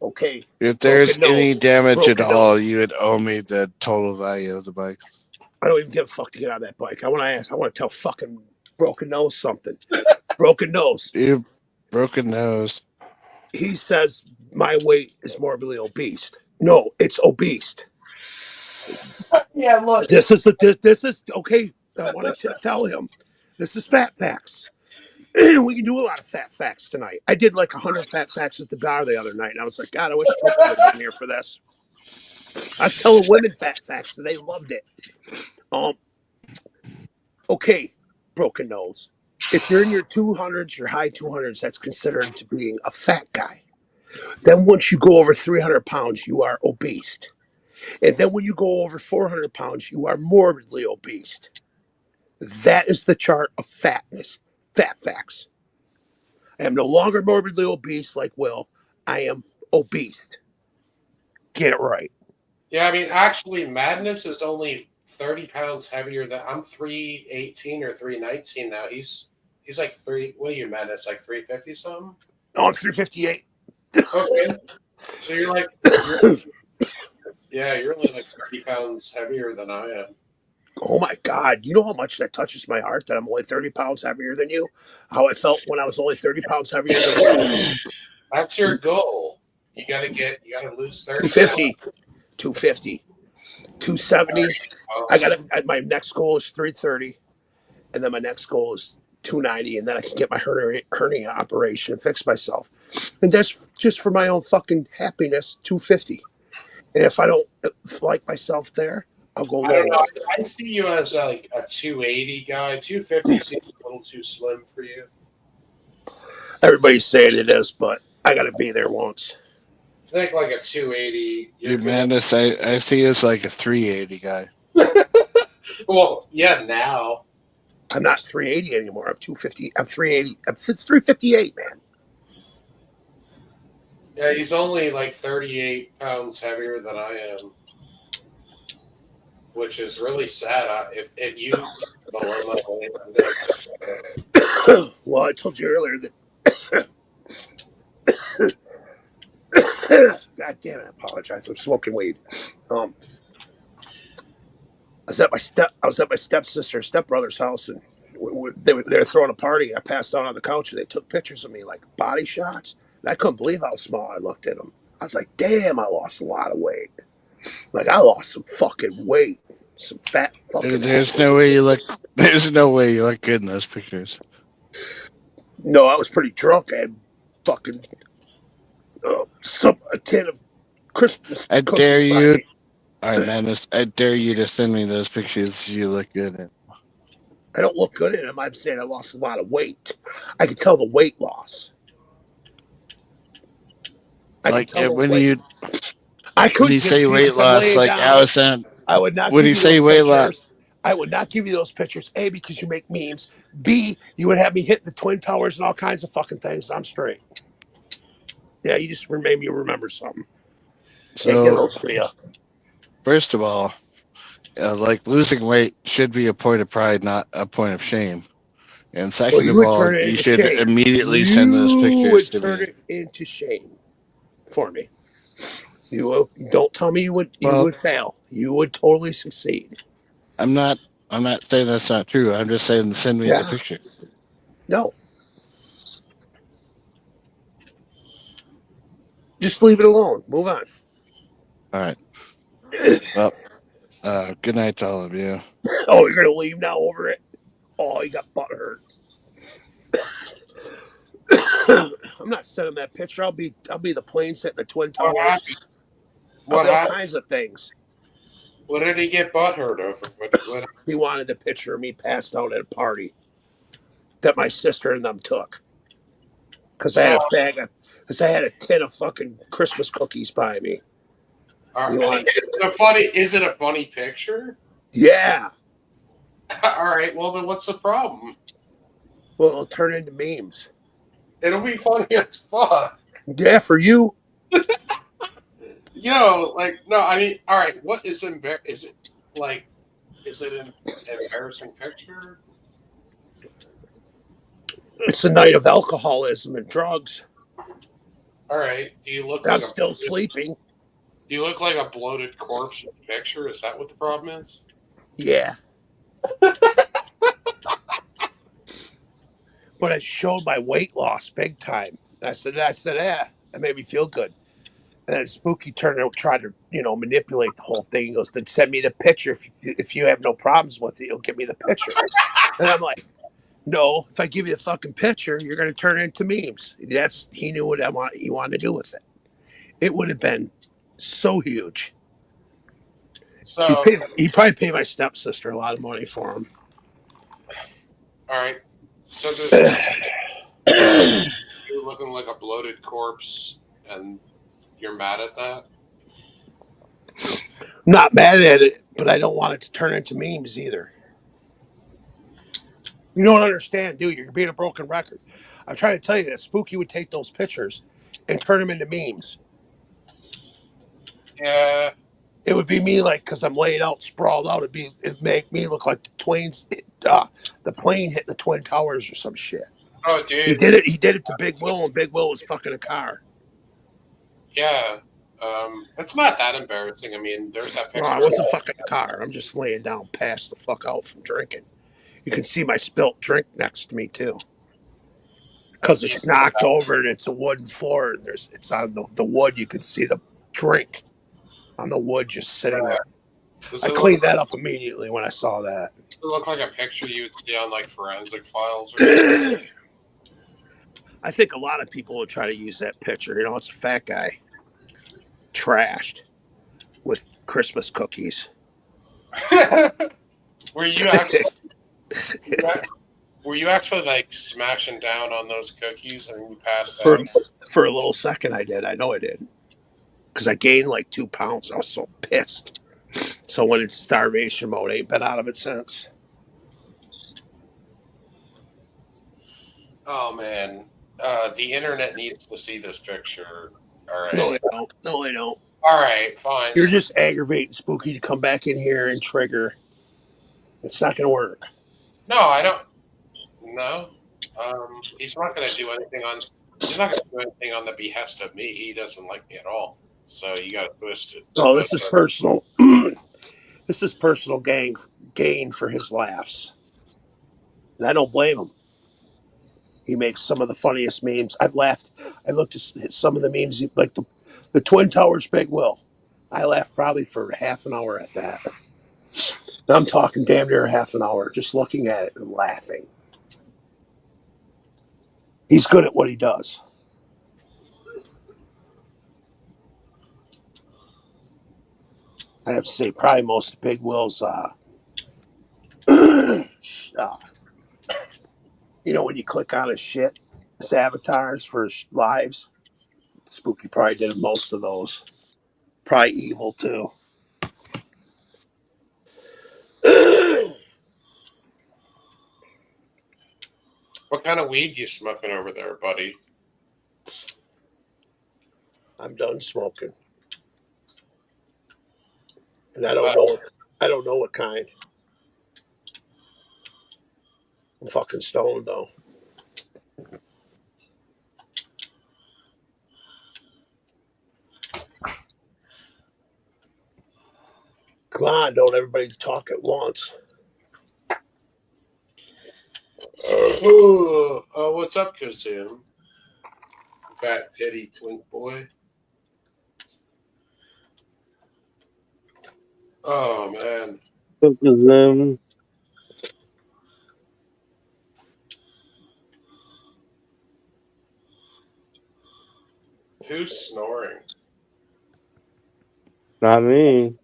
Okay. If there's Broken any nose. damage at Broken all, nose. you would owe me the total value of the bike. I don't even give a fuck to get on that bike. I want to tell fucking Broken Nose something. Broken Nose. You broken nose. He says my weight is morbidly obese. No, it's obese. Yeah, look. This is okay. I want to tell him. This is fat facts. We can do a lot of fat facts tonight. I did like 100 fat facts at the bar the other night, and I was like, God, I wish Brooke would have been here for this. I was telling women fat facts, and they loved it. Okay, Broken Nose. If you're in your 200s, your high 200s, that's considered to being a fat guy. Then once you go over 300 pounds, you are obese. And then when you go over 400 pounds, you are morbidly obese. That is the chart of fatness. Fat facts. I am no longer morbidly obese like Will. I am obese. Get it right. Yeah, I mean, actually, Madness is only 30 pounds heavier than I'm. 318 or 319 now. He's like what are you, Madness? Like 350 something? No, I'm 358. Okay, so you're like, you're only like 30 pounds heavier than I am. Oh my God. You know how much that touches my heart that I'm only 30 pounds heavier than you? How I felt when I was only 30 pounds heavier than you? That's your goal. You gotta lose 30. 250, 270. My next goal is 330. And then my next goal is $290, and then I can get my hernia operation and fix myself. And that's just for my own fucking happiness, $250. And if I don't like myself there, I'll go I don't lower. know. I see you as like a 280 guy. 250 seems a little too slim for you. Everybody's saying it is, but I got to be there once. I think like a 280. Dude, Madness, I see you as like a 380 guy. Well, yeah, now. I'm not 380 anymore. I'm 250. I'm 380. I'm 358, man. Yeah, he's only like 38 pounds heavier than I am, which is really sad. If you below my weight, I'm gonna... Well, I told you earlier that. God damn it! I apologize. I'm smoking weed. I was at my stepbrother's house, and they were throwing a party. I passed out on the couch, and they took pictures of me, like body shots. And I couldn't believe how small I looked at them. I was like, "Damn, I lost a lot of weight. Like I lost some fucking weight, some fat fucking." Dude, there's no way you look. There's no way you look good in those pictures. No, I was pretty drunk. I had fucking a tin of Christmas. I dare you. All right, Madness. I dare you to send me those pictures you look good in. I don't look good in them. I'm saying I lost a lot of weight. I can tell the weight loss. Like when you say weight loss, like Allison. I would not. When give you say those weight pictures. loss, I would not give you those pictures. A, because you make memes. B, you would have me hit the Twin Towers and all kinds of fucking things. I'm straight. Yeah, you just made me remember something. So, get those for you. First of all, like losing weight should be a point of pride, not a point of shame. And second of all, you should immediately send those pictures to me. Turn it into shame for me. You will, don't tell me you would fail. You would totally succeed. I'm not saying that's not true. I'm just saying send me the picture. No. Just leave it alone. Move on. All right. Well, good night to all of you. Oh, you're gonna leave now over it? Oh, you got butt hurt. I'm not sending that picture. I'll be the planes hitting the Twin Towers. All kinds of things. What did he get butt hurt over? What? He wanted the picture of me passed out at a party that my sister and them took. Because I had a tin of fucking Christmas cookies by me. All right. Is it a funny picture? Yeah. All right. Well, then what's the problem? Well, it'll turn into memes. It'll be funny as fuck. Yeah, for you. No, I mean, all right. What is embarrassing? Is it an embarrassing picture? It's a night of alcoholism and drugs. All right. Do you look? I'm still sleeping. Do you look like a bloated corpse in the picture? Is that what the problem is? Yeah. But it showed my weight loss big time. I said, that made me feel good. And then Spooky tried to, manipulate the whole thing. He goes, then send me the picture. If you have no problems with it, you'll give me the picture. And I'm like, no, if I give you the fucking picture, you're going to turn it into memes. He knew what he wanted to do with it. It would have been so huge. So he probably paid my stepsister a lot of money for him. All right. So you're looking like a bloated corpse, and you're mad at that? Not mad at it, but I don't want it to turn into memes either. You don't understand, do you? You're being a broken record. I'm trying to tell you that Spooky would take those pictures and turn them into memes. Yeah. It would be me, because I'm laid out, sprawled out. It'd make me look like the plane hit the Twin Towers or some shit. Oh, dude. He did it to Big Will, and Big Will was fucking a car. Yeah. It's not that embarrassing. I mean, there's that picture. No, I wasn't fucking a car. I'm just laying down, passed the fuck out from drinking. You can see my spilt drink next to me too, because it's knocked over and it's a wooden floor. And it's on the wood. You can see the drink on the wood just sitting there. Does I it cleaned look, that up immediately when I saw that. does it look like a picture you would see on like forensic files or something? I think a lot of people would try to use that picture. You know, it's a fat guy trashed with Christmas cookies. Were you actually were you actually like smashing down on those cookies and you passed For out? for a little second, I did. I know I did. Because I gained like 2 pounds. I was so pissed. So when it's starvation mode, I ain't been out of it since. Oh man, the internet needs to see this picture. All No, right, they don't. No, they don't. all right, fine. You're just aggravating Spooky to come back in here and trigger. It's not going to work. No, I don't. No, he's not going to do anything on. He's not going to do anything on the behest of me. He doesn't like me at all. So you got to twist it. No, this is personal. This is personal gain for his laughs. And I don't blame him. He makes some of the funniest memes. I've laughed. I looked at some of the memes, like the Twin Towers Big Will. I laughed probably for half an hour at that. Now I'm talking damn near half an hour just looking at it and laughing. He's good at what he does. I have to say, probably most of Big Will's, you know, when you click on his shit, his avatars for his lives, Spooky probably did most of those. Probably Evil, too. What kind of weed you smoking over there, buddy? I'm done smoking. And I don't know what kind. I'm fucking stoned, though. Come on, don't everybody talk at once. Oh, what's up, Kazim? Fat titty twink boy. Oh man. Who's snoring? Not me.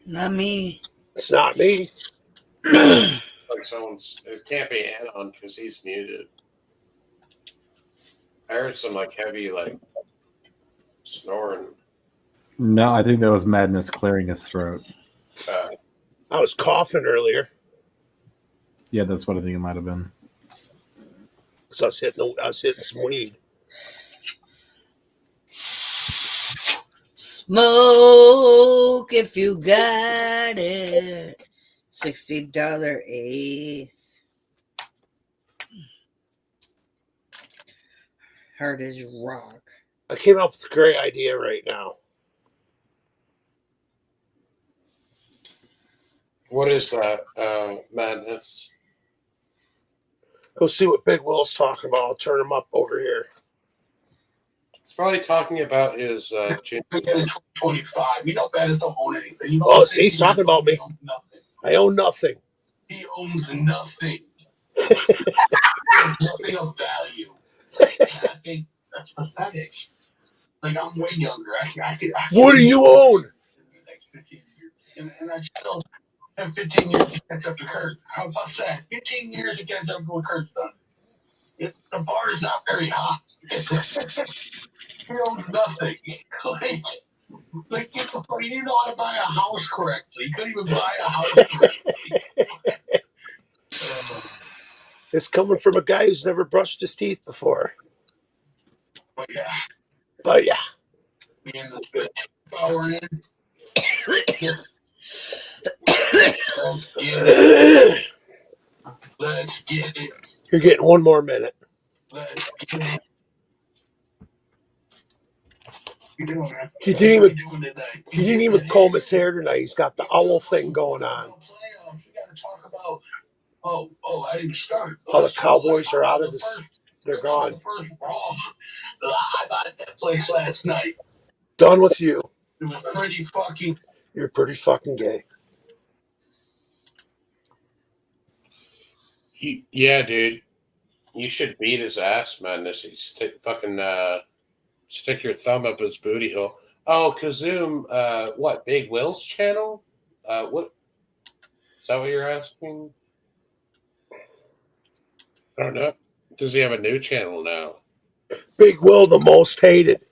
Not me. It's not me. Like someone's. It can't be Anon because he's muted. I heard some like heavy like snoring. No, I think that was Madness clearing his throat. I was coughing earlier. Yeah, that's what I think it might have been. So I was hitting some weed. Smoke if you got it. $60 eighth. Hard as rock. I came up with a great idea right now. What is that, Madness? Go see what Big Will's talking about. I'll turn him up over here. He's probably talking about his 25. You know, Baz don't own anything. Oh, see, he's talking about me. I own nothing. He owns nothing. Nothing of value. I think that's pathetic. Like, I'm way younger. What do you own? And I still have 15 years to catch up to Kurt. How about that? 15 years to catch up to what Kurt's done. The bar is not very hot. He owns nothing. Like, get the fuck, he didn't know how to buy a house correctly. He couldn't even buy a house correctly. It's coming from a guy who's never brushed his teeth before. But yeah. Me and this bitch. Power in. Let's get it. You're getting 1 more minute. Let's get it. You doing, man? He didn't even comb his hair tonight. He's got the owl thing going on. You got to talk about. I didn't start. How the Cowboys are out of this. They're gone. The first Raw live on Netflix last night. Done with you. It was pretty fucking. You're pretty fucking gay. Yeah, dude. You should beat his ass, Madness. Stick your thumb up his booty hole. Oh, Kazoom, what, Big Will's channel? What is that what you're asking? I don't know. Does he have a new channel now? Big Will, the most hated.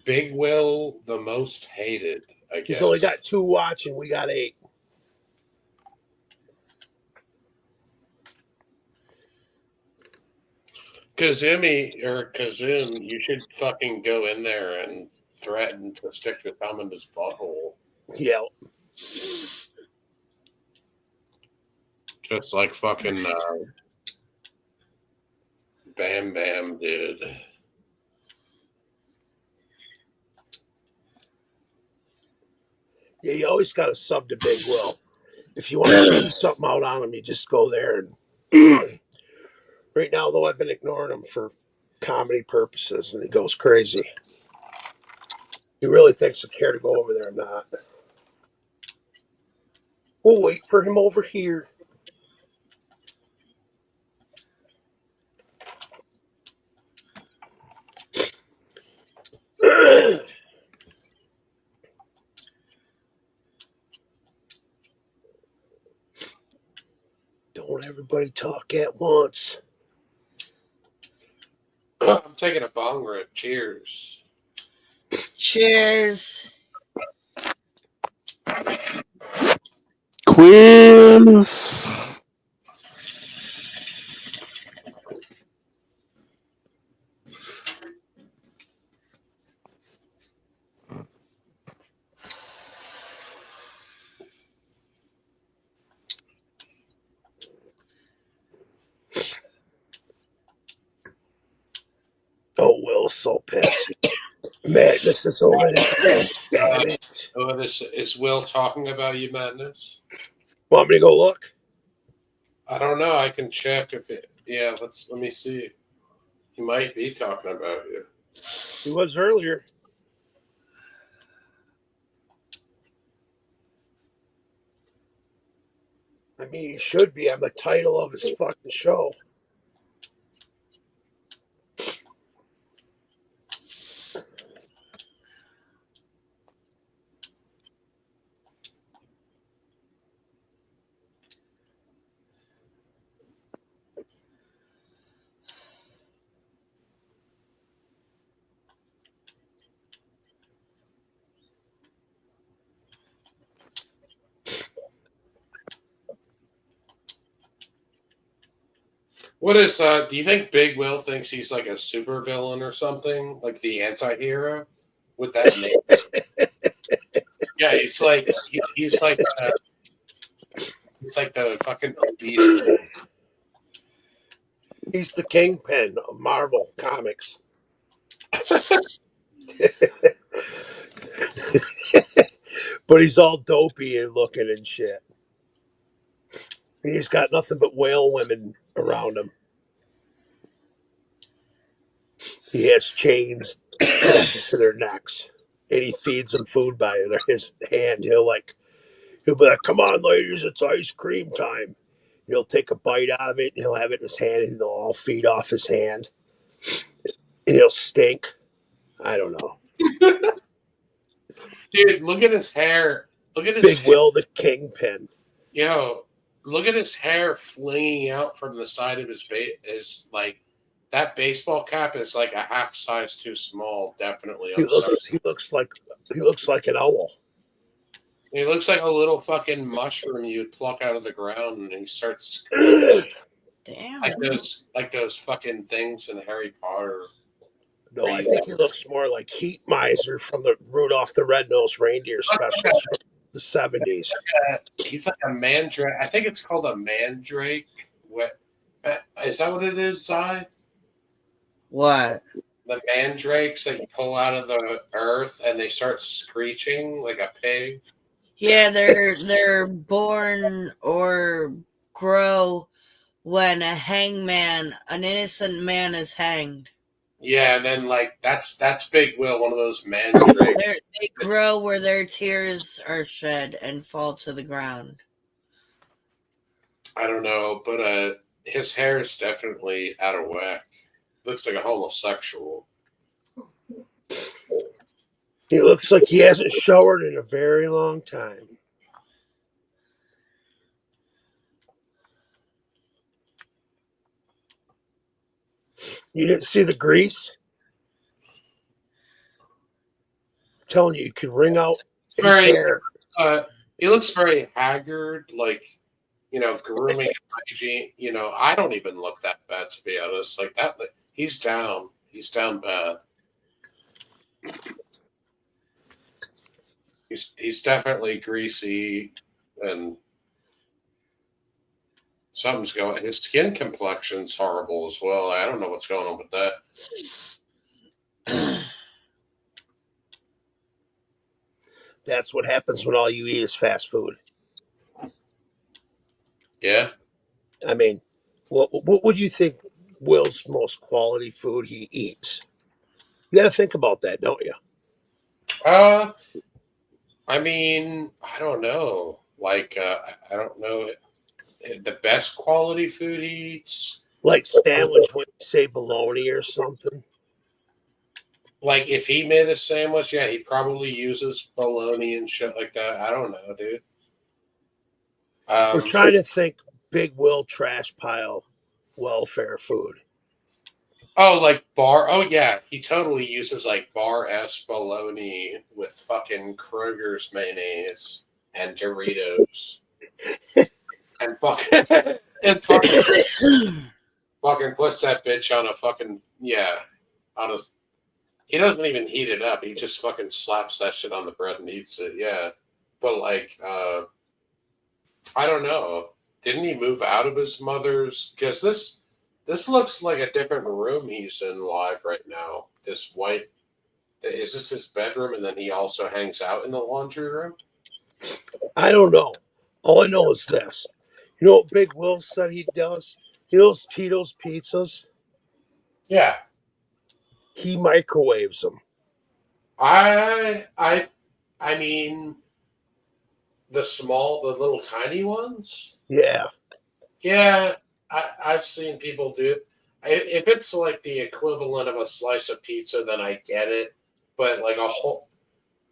Big Will, the most hated, I guess. He's only got 2 watching. We got 8. Kazoom, you should fucking go in there and threaten to stick your thumb in his butthole. Yeah. Just like fucking Bam Bam did. Yeah, you always got to sub to Big Will. If you want to take something out on him, you just go there. And right now, though, I've been ignoring him for comedy purposes, and he goes crazy. He really thinks I care to go over there or not. We'll wait for him over here. Don't everybody talk at once. I'm taking a bong rip. Cheers. Cheers. Quiz. Oh, Will's so pissed. Madness is over there. Damn it. Is Will talking about you, Madness? Want me to go look? I don't know. I can check if it. Yeah, let me see. He might be talking about you. He was earlier. I mean, he should be. I'm the title of his fucking show. What is do you think Big Will thinks he's like a supervillain or something? Like the anti-hero with that name? Yeah, he's like he's like the fucking obese. He's the kingpin of Marvel Comics. But he's all dopey and looking and shit. And he's got nothing but whale women around him. He has chains connected to their necks. And he feeds them food by his hand. He'll be like, come on, ladies, it's ice cream time. And he'll take a bite out of it and he'll have it in his hand and they'll all feed off his hand. And he'll stink. I don't know. Dude, look at his hair. Look at his Big Will, the kingpin. Yo, look at his hair flinging out from the side of his like that baseball cap is like a half size too small. Definitely, He looks like an owl. He looks like a little fucking mushroom you'd pluck out of the ground, and he starts Damn. like those fucking things in Harry Potter. No, I think he looks more like Heat Miser from the Rudolph the Red-Nosed Reindeer special from the 70s. He's like a mandrake. I think it's called a mandrake. Is that what it is, Cy? What? The mandrakes that you pull out of the earth and they start screeching like a pig. Yeah, they're born or grow when an innocent man is hanged. Yeah, and then like that's Big Will, one of those mandrakes. They grow where their tears are shed and fall to the ground. I don't know, but his hair is definitely out of whack. Looks like a homosexual. He looks like he hasn't showered in a very long time. You didn't see the grease? I'm telling you, you could wring out his hair. He looks very haggard, like, you know, grooming and hygiene. You know, I don't even look that bad, to be honest. Like that, he's down. He's down bad. He's definitely greasy, and something's going. His skin complexion's horrible as well. I don't know what's going on with that. That's what happens when all you eat is fast food. Yeah. I mean, what would you think Will's most quality food he eats? You got to think about that, don't you? I mean, I don't know. Like, I don't know the best quality food he eats. Like sandwich, when you say bologna or something. Like, if he made a sandwich, yeah, he probably uses bologna and shit like that. I don't know, dude. We're trying to think Big Will trash pile welfare food. Oh, like bar. Oh, yeah. He totally uses like bar S bologna with fucking Kroger's mayonnaise and Doritos. and fucking puts that bitch on a fucking, yeah. He doesn't even heat it up. He just fucking slaps that shit on the bread and eats it. Yeah. But like, I don't know. Didn't he move out of his mother's? Because this looks like a different room he's in live right now. This white, is this his bedroom? And then he also hangs out in the laundry room? I don't know. All I know is this. You know what Big Will said he does? You know those Tito's pizzas? Yeah. He microwaves them. I mean, the little tiny ones? Yeah. Yeah, I've seen people do it. If it's like the equivalent of a slice of pizza, then I get it. But like a whole,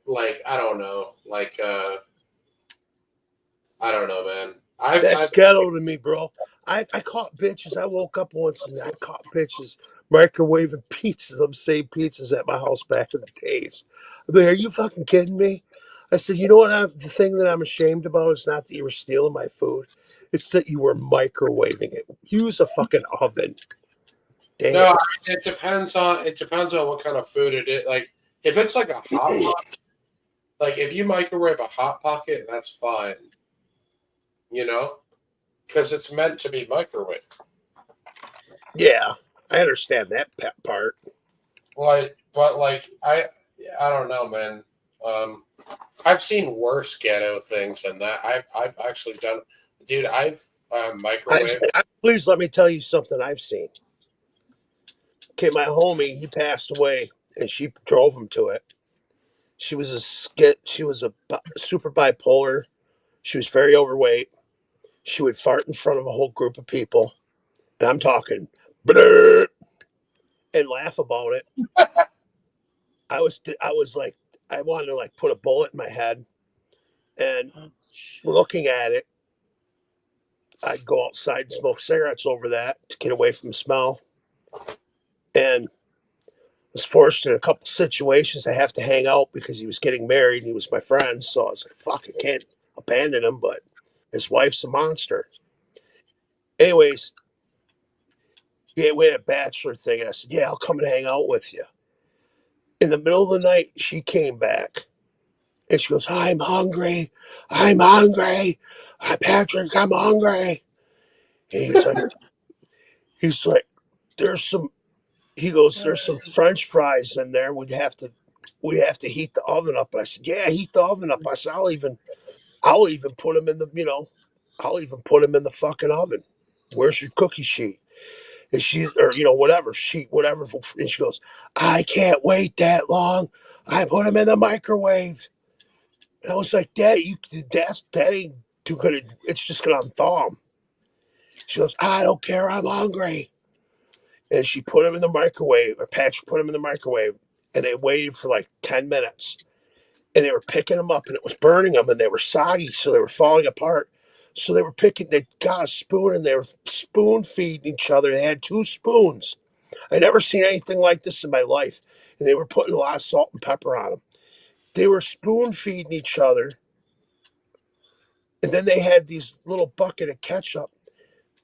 like, I don't know. Like, I don't know, man. That's ghetto to me, bro. I caught bitches. I woke up once and I caught bitches microwaving pizzas, them same pizzas at my house back in the days. I'm like, are you fucking kidding me? I said, you know what? The thing that I'm ashamed about is not that you were stealing my food. It's that you were microwaving it. Use a fucking oven. Damn. No, it depends on what kind of food it is. Like, if it's like a hot pocket, like if you microwave a hot pocket, that's fine. You know, because it's meant to be microwaved. Yeah, I understand that part. Like, but like I don't know, man. I've seen worse ghetto things than that. I've actually done, dude. I've microwaved. Please let me tell you something I've seen. Okay, my homie, he passed away, and she drove him to it. She was a super bipolar. She was very overweight. She would fart in front of a whole group of people, and I'm talking, and laugh about it. I was like, I wanted to like put a bullet in my head, and looking at it, I'd go outside and smoke cigarettes over that to get away from the smell, and was forced in a couple situations to have to hang out because he was getting married and he was my friend. So I was like, fuck, I can't abandon him, but his wife's a monster. Anyways, yeah, we had a bachelor thing. I said, yeah, I'll come and hang out with you. In the middle of the night, she came back and she goes, I'm hungry. Patrick, I'm hungry. And he's like, there's some French fries in there. We have to heat the oven up. I said, yeah, heat the oven up. I said, I'll even put them in the, I'll even put them in the fucking oven. Where's your cookie sheet? And whatever, and she goes, I can't wait that long. I put them in the microwave. And I was like, Dad, that ain't too good. It's just gonna unthaw them. She goes, I don't care, I'm hungry. And she put them in the microwave, or Patrick put them in the microwave, and they waited for like 10 minutes. And they were picking them up, and it was burning them, and they were soggy, so they were falling apart. So they got a spoon, and they were spoon feeding each other. They had 2 spoons. I never seen anything like this in my life. And they were putting a lot of salt and pepper on them. They were spoon feeding each other. And then they had these little bucket of ketchup,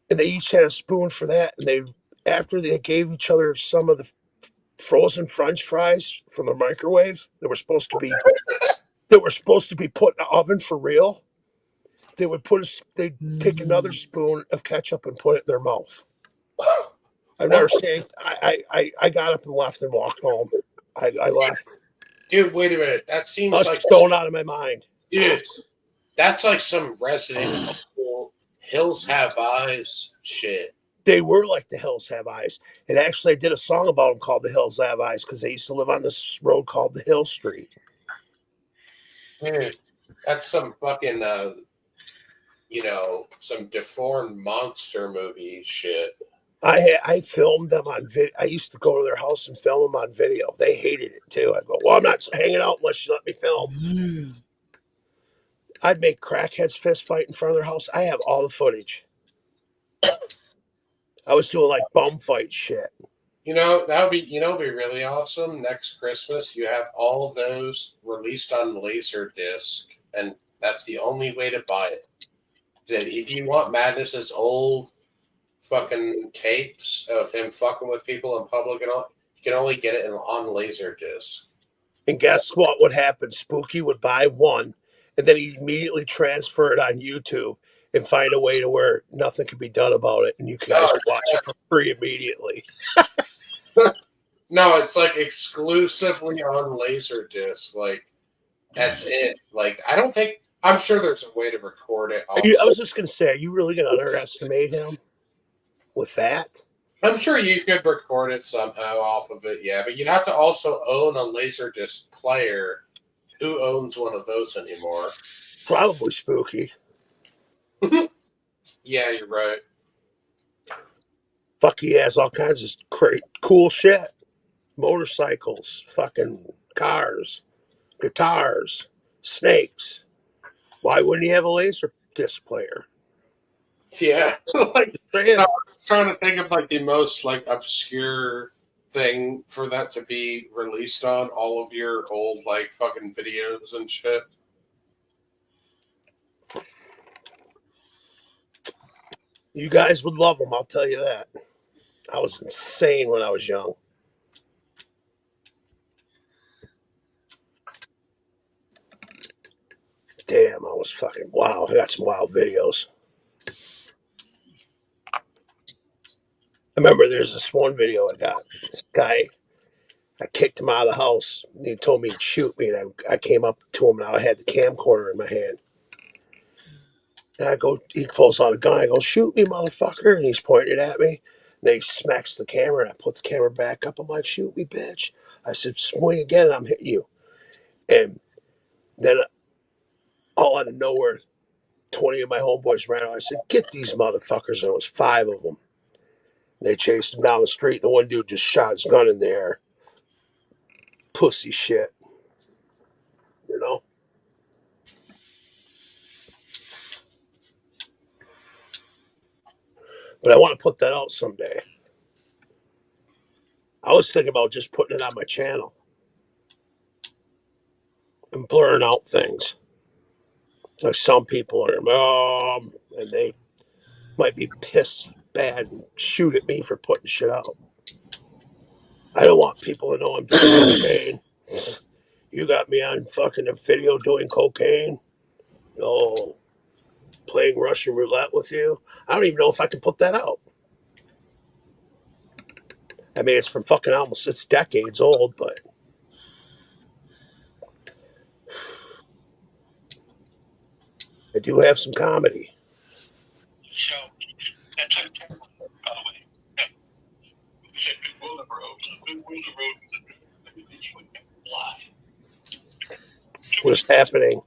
and they each had a spoon for that. And after they gave each other some of the frozen French fries from the microwave that were supposed to be put in the oven for real, they'd take another spoon of ketchup and put it in their mouth. I've never seen. I got up and left and walked home. I left. Dude, wait a minute. That seems I was like going out of my mind. Dude, that's like some Resident Evil Hills Have Eyes shit. They were like the Hills Have Eyes. And actually, I did a song about them called The Hills Have Eyes because they used to live on this road called the Hill Street. Dude, that's some fucking, some deformed monster movie shit. I filmed them on video. I used to go to their house and film them on video. They hated it too. I go, well, I'm not hanging out unless you let me film. I'd make crackheads fist fight in front of their house. I have all the footage. I was doing like bum fight shit. That would be really awesome. Next Christmas, you have all those released on Laserdisc, and that's the only way to buy it. If you want Madness's old fucking tapes of him fucking with people in public and all, you can only get it on Laserdisc. And guess what would happen? Spooky would buy one, and then he'd immediately transfer it on YouTube and find a way to where nothing could be done about it, and you guys could watch it for free immediately. No, it's like exclusively on Laserdisc. Like, that's it. Like, I'm sure there's a way to record it. I was just going to say, are you really going to underestimate him with that? I'm sure you could record it somehow off of it, yeah. But you'd have to also own a Laserdisc player. Who owns one of those anymore? Probably Spooky. Yeah, you're right. Fuck, he has all kinds of cool shit. Motorcycles, fucking cars, guitars, snakes. Why wouldn't he have a Laserdisc player? Yeah. Like, I'm trying to think of like the most like obscure thing for that to be released on all of your old like fucking videos and shit. You guys would love him, I'll tell you that. I was insane when I was young. Damn, I was fucking wow. I got some wild videos. I remember there's this one video I got. This guy, I kicked him out of the house. And he told me he'd shoot me, and I came up to him, and I had the camcorder in my hand. And I go, he pulls out a gun. I go, shoot me, motherfucker. And he's pointing it at me. And then he smacks the camera, and I put the camera back up. I'm like, shoot me, bitch. I said, swing again, and I'm hitting you. And then all out of nowhere, 20 of my homeboys ran out. I said, get these motherfuckers. And it was 5 of them. They chased him down the street, and the one dude just shot his gun in the air. Pussy shit. You know? But I want to put that out someday. I was thinking about just putting it on my channel and blurring out things. Like some people are, and they might be pissed bad and shoot at me for putting shit out. I don't want people to know I'm doing cocaine. You got me on fucking a video doing cocaine. No, playing Russian roulette with you. I don't even know if I can put that out. I mean, it's from fucking it's decades old, but I do have some comedy. What is happening?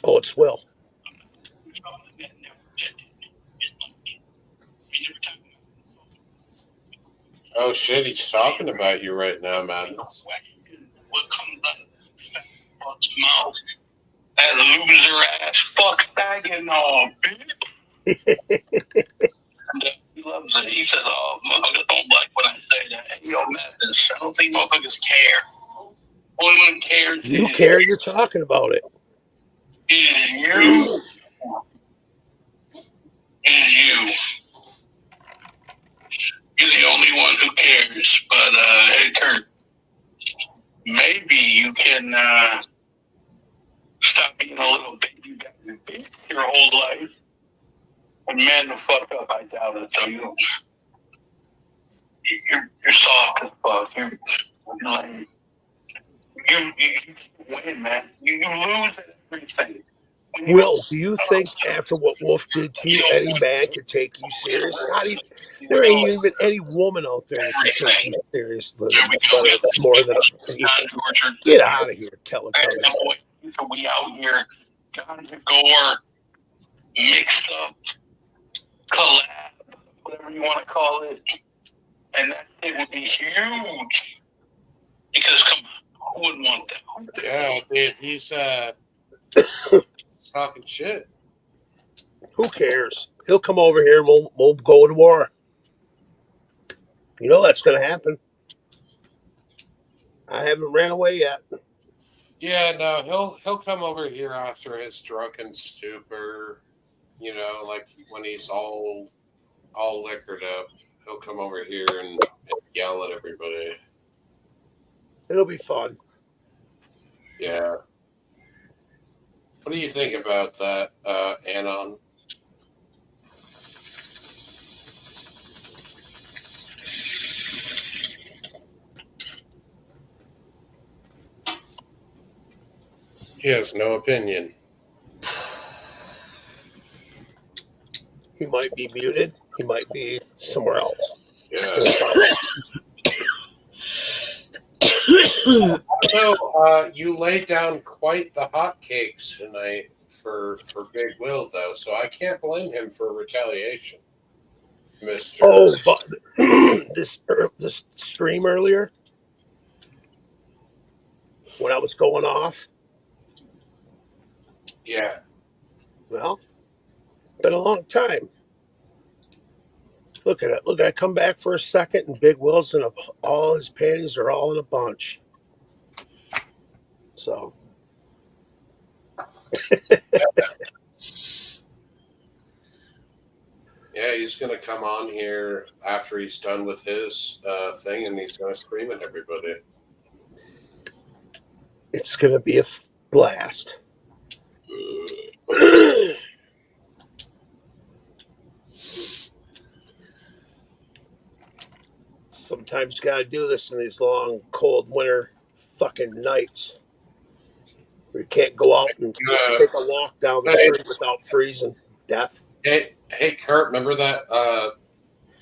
Oh, it's Will. Oh shit, he's talking about you right now, man. What comes out of fat fuck's mouth? That loser ass fuck faggot and all, bitch. He loves it. He said, "Oh, motherfuckers don't like when I say that." Hey, yo, Mathis, I don't think motherfuckers care. Only one who cares You care? You're talking about it. is you. Is you. You're the only one who cares. But hey, Kurt, maybe you can stop being a little baby bitch your whole life. And man the fuck up, I doubt it. So you're soft as fuck. You're like, you win, man. You lose at everything. Will, do you think after what Wolf did to you, any man could take you serious? There ain't even any woman out there that can take you serious more than get out of here, Teletubbies. So we out here, God Gore, mixed up, collab, whatever you want to call it, and that shit would be huge. Because come on, who wouldn't want that? Yeah, dude, he's talking shit. Who cares? He'll come over here and we'll go to war. You know that's going to happen. I haven't ran away yet. Yeah, no, he'll come over here after his drunken stupor. You know, like when he's all liquored up, he'll come over here and yell at everybody. It'll be fun. Yeah. What do you think about that, Anon? He has no opinion. He might be muted. He might be somewhere else. Yeah. So, you laid down quite the hotcakes tonight for Big Will, though, so I can't blame him for retaliation, Mr. Oh, but this stream earlier, when I was going off. Yeah. Well, been a long time. Look at it. Look, I come back for a second, and Big Will's in all his panties are all in a bunch. So. Yeah, he's going to come on here after he's done with his thing, and he's going to scream at everybody. It's going to be a blast. Sometimes you got to do this in these long, cold winter fucking nights. Where you can't go out and take a walk down the street without freezing death. Hey, Kurt, remember that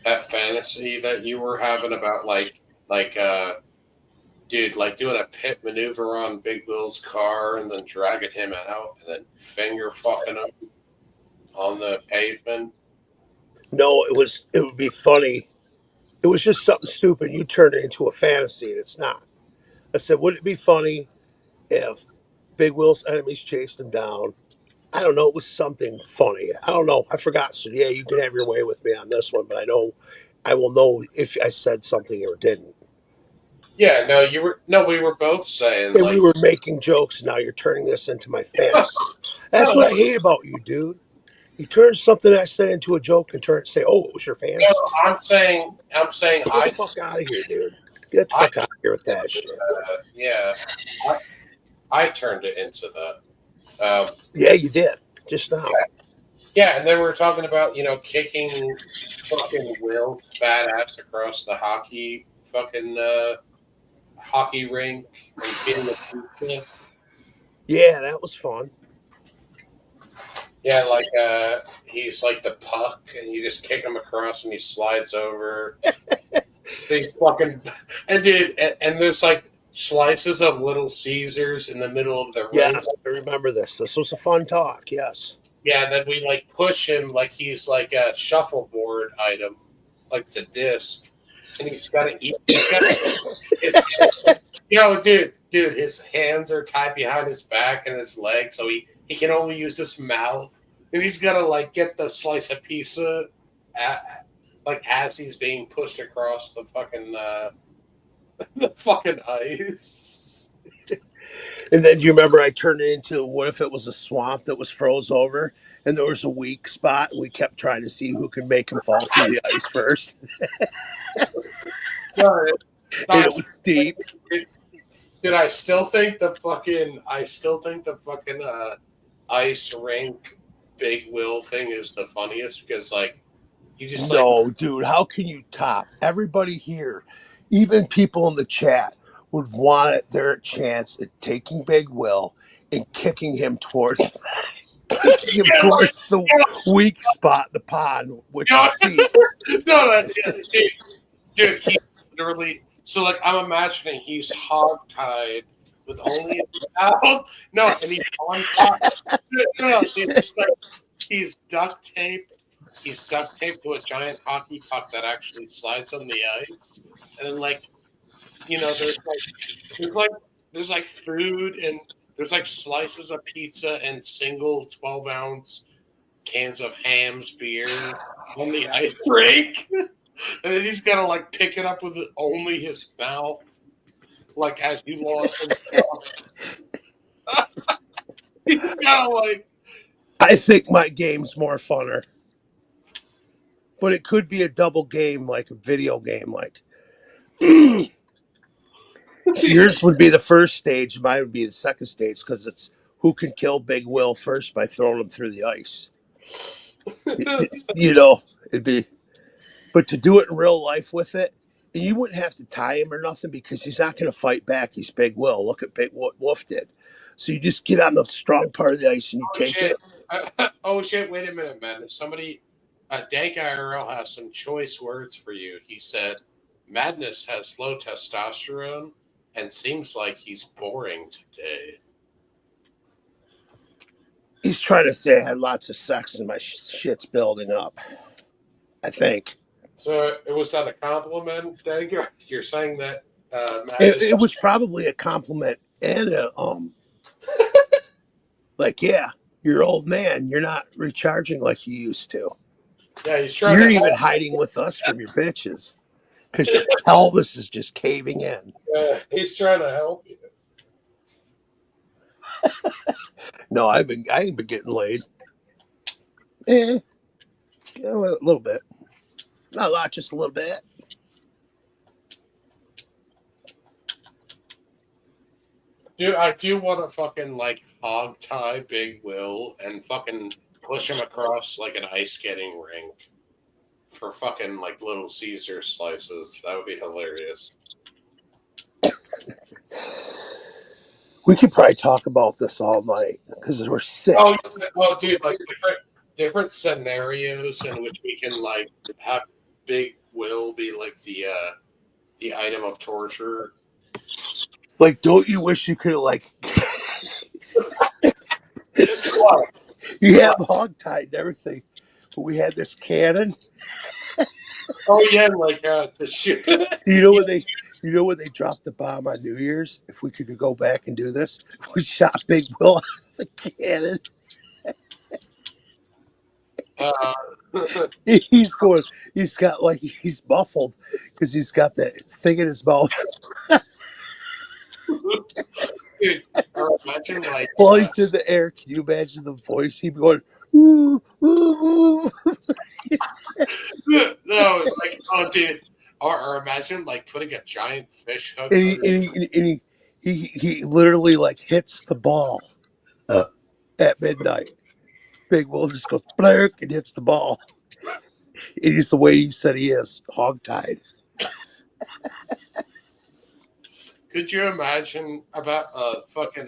that fantasy that you were having about dude, like doing a pit maneuver on Big Will's car and then dragging him out and then finger fucking him on the pavement? No, it would be funny. It was just something stupid. You turned it into a fantasy, and it's not. I said, would it be funny if Big Will's enemies chased him down? I don't know. It was something funny. I don't know. I forgot. So yeah, you can have your way with me on this one, but I will know if I said something or didn't. Yeah, we were both saying. And we were making jokes. Now you're turning this into my fantasy. That's what I hate about you, dude. You turn something I said into a joke and say, "Oh, it was your fantasy." No, I'm saying. Get the fuck out of here, dude. Get the fuck out of here with that shit. Yeah, I turned it into that. Yeah, you did just now. Yeah, and then we were talking about kicking fucking Will's fat ass across the hockey rink and getting the pizza. Yeah, that was fun. Yeah, like he's like the puck, and you just kick him across, and he slides over. these fucking and dude, and there's like slices of Little Caesars in the middle of the room. Yes, I remember this. This was a fun talk. Yes. Yeah, and then we like push him like he's like a shuffleboard item, like the disc, and he's got to eat. Dude, his hands are tied behind his back and his legs, so he can only use his mouth, and he's got to like get the slice of pizza, like as he's being pushed across the fucking ice. And then do you remember I turned it into what if it was a swamp that was froze over and there was a weak spot and we kept trying to see who could make him fall through the ice first. And it was deep. Dude, I still think the fucking ice rink Big Will thing is the funniest because like you just dude, how can you top everybody here? Even people in the chat would want their chance at taking Big Will and kicking him towards the weak spot, the pond, which is deep. Dude, he literally. So like, I'm imagining he's hog-tied with only his mouth. No, and he's on top. No, dude, he's duct taped. He's duct taped to a giant hockey puck that actually slides on the ice, and then like. There's like food and there's like slices of pizza and single 12-ounce cans of Ham's beer on the ice rink, and then he's gotta like pick it up with only his mouth, like as you lost him. He's gotta like. I think my game's more funner, but it could be a double game, like a video game, like. Yours would be the first stage. Mine would be the second stage because it's who can kill Big Will first by throwing him through the ice. It'd be. But to do it in real life with it, you wouldn't have to tie him or nothing because he's not going to fight back. He's Big Will. Look at what Wolf did. So you just get on the strong part of the ice and you take it. Oh shit! Wait a minute, man. Somebody, Dank IRL has some choice words for you. He said, "Madness has low testosterone." And seems like he's boring today. He's trying to say I had lots of sex and my shit's building up. I think. So was that a compliment, Dagger? You're saying that it was probably a compliment and a like, yeah, you're old man. You're not recharging like you used to. Yeah, he's trying. You're even hiding with us from your bitches. Because your pelvis is just caving in. He's trying to help you. No, I ain't been getting laid. A little bit. Not a lot, just a little bit. Dude, I do want to fucking like hog tie Big Will and fucking push him across like an ice skating rink. For fucking like Little Caesar slices. That would be hilarious. We could probably talk about this all night because we're sick. Oh, dude, like different scenarios in which we can like have Big Will be like the item of torture. Like, don't you wish you could have like you have hog-tied and everything, but we had this cannon. Oh yeah, like the shit. You know when they dropped the bomb on New Year's? If we could go back and do this, we shot Big Will out of the cannon. He's muffled because he's got that thing in his mouth. Dude, imagine like while he's in the air, can you imagine the voice? He'd be going, ooh, ooh, ooh. No, like, oh, dude. Or imagine like putting a giant fish hook. And he literally like hits the ball at midnight. Big Will just goes blurk and hits the ball. It is the way you said he is, hog-tied. Could you imagine about fucking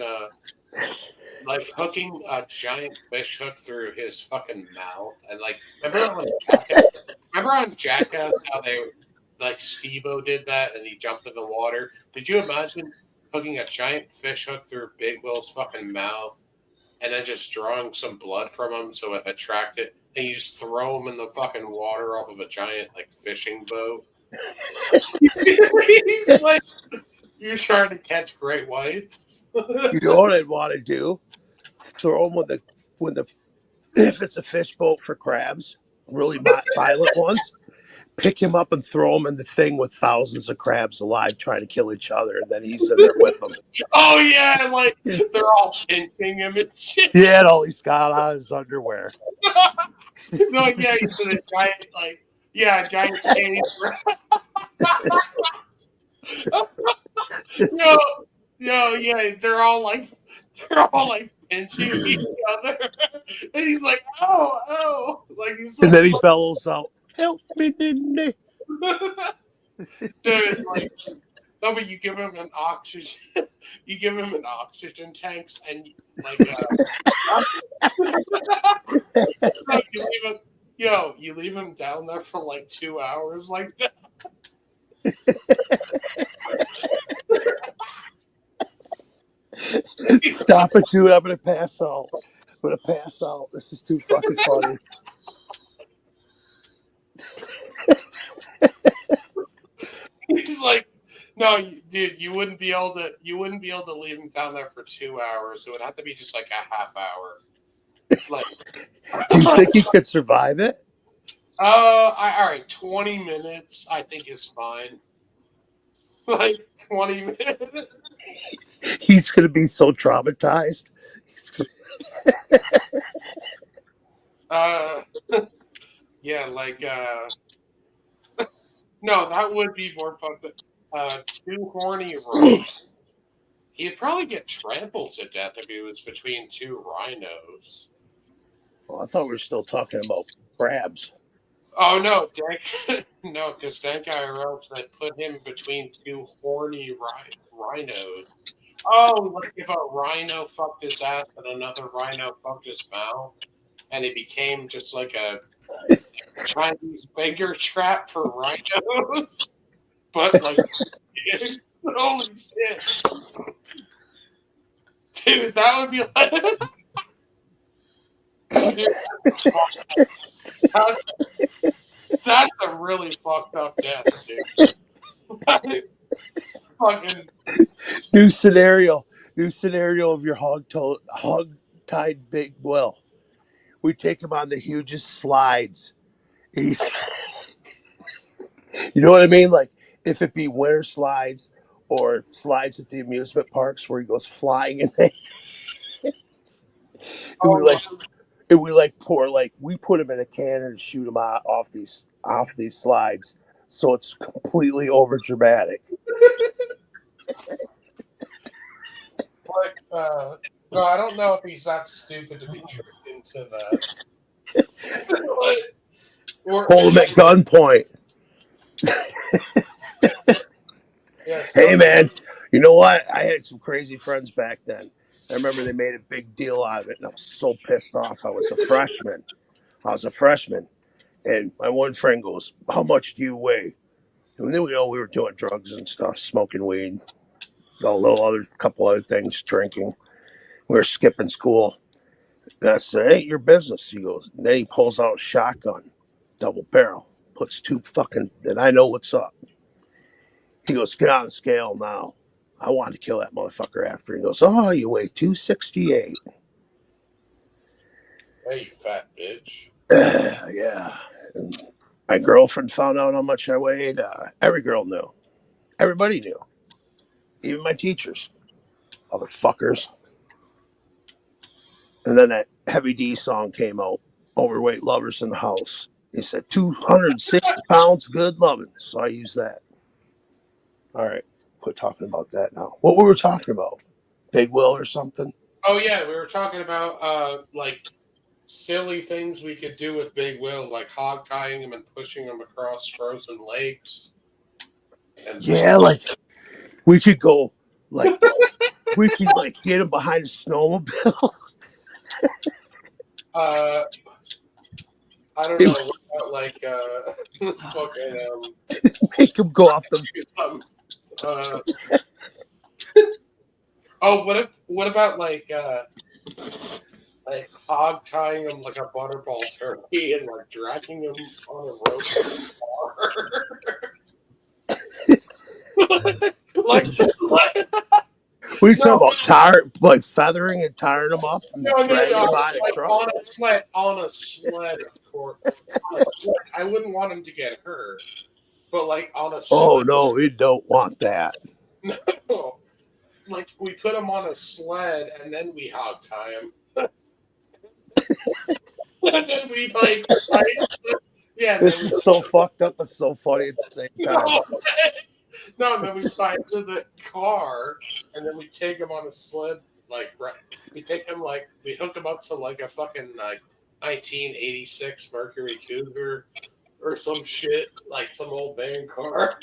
like hooking a giant fish hook through his fucking mouth and like remember on Jackass how like Steve-O did that and he jumped in the water. Did you imagine hooking a giant fish hook through Big Will's fucking mouth and then just drawing some blood from him so it attracted, and you just throw him in the fucking water off of a giant like fishing boat? He's like, you're trying to catch great whites. You know what I'd want to do? Throw them if it's a fish boat for crabs, really violent ones. Pick him up and throw him in the thing with thousands of crabs alive trying to kill each other, and then he's in there with them. Oh yeah, like they're all pinching him and shit. Yeah, and all he's got on is underwear. No, yeah, he's in a giant giant cage. Yeah, they're all like pinching each other, and he's like, oh, like he's. And then he bellows out, "Help me, Nindy!" Dude, like, no, but you give him an oxygen. You give him an oxygen tanks, and like, you leave him down there for like 2 hours, like that. Stop it, dude! I'm gonna pass out. This is too fucking funny. He's like, no, dude, you wouldn't be able to leave him down there for 2 hours. It would have to be just like a half hour. Like, do you think he could survive it? All right, 20 minutes I think is fine. Like 20 minutes. He's gonna be so traumatized. Yeah, like no, that would be more fucked up. Too horny rhinos. He'd probably get trampled to death if he was between two rhinos. Well, I thought we were still talking about crabs. Oh no, because Dank IRL said put him between two horny rhinos. Oh, like if a rhino fucked his ass and another rhino fucked his mouth, and it became just like a Chinese beggar trap for rhinos. But like, holy shit, dude, that would be like. Dude, that's a really fucked up death, dude. Fucking New scenario of your hog-tied Big Will. We take him on the hugest slides. You know what I mean? Like if it be winter slides or slides at the amusement parks where he goes flying in there. We put him in a cannon and shoot him out off these slides, so it's completely over dramatic. But no, I don't know if he's that stupid to be tricked into that. Hold him at gunpoint. Hey man, you know what? I had some crazy friends back then. I remember they made a big deal out of it, and I was so pissed off. I was a freshman, and my one friend goes, "How much do you weigh?" And then we were doing drugs and stuff, smoking weed, couple other things, drinking. We were skipping school. And I said, "Hey, your business." He goes, and then he pulls out a shotgun, double barrel, puts two fucking, and I know what's up. He goes, "Get on the scale now. I wanted to kill that motherfucker after." He goes, "Oh, you weigh 268. Hey, you fat bitch. Yeah. And my girlfriend found out how much I weighed. Every girl knew. Everybody knew. Even my teachers. Motherfuckers. And then that Heavy D song came out. Overweight lovers in the house. He said 260 pounds, good loving. So I used that. All right. Quit talking about that now. What were we talking about? Big Will or something? Oh yeah, we were talking about like silly things we could do with Big Will, like hog tying him and pushing him across frozen lakes. Yeah, like we could go like we could like get him behind a snowmobile. I don't know, what about like fucking Make him go off the. What about like hog tying him like a butterball turkey and like dragging him on a rope in the car? like What are you talking about? Like feathering and tiring them up and dragging them out of like truck? on a sled, of course. I wouldn't want him to get hurt, but like on a sled. Oh no, we don't want that. No. Like we put him on a sled and then we hog tie him. And then we This is so fucked up and so funny at the same time. No, then we tie him to the car and then we take him on a sled. We hook him up to like a fucking 1986 Mercury Cougar or some shit, like some old van car.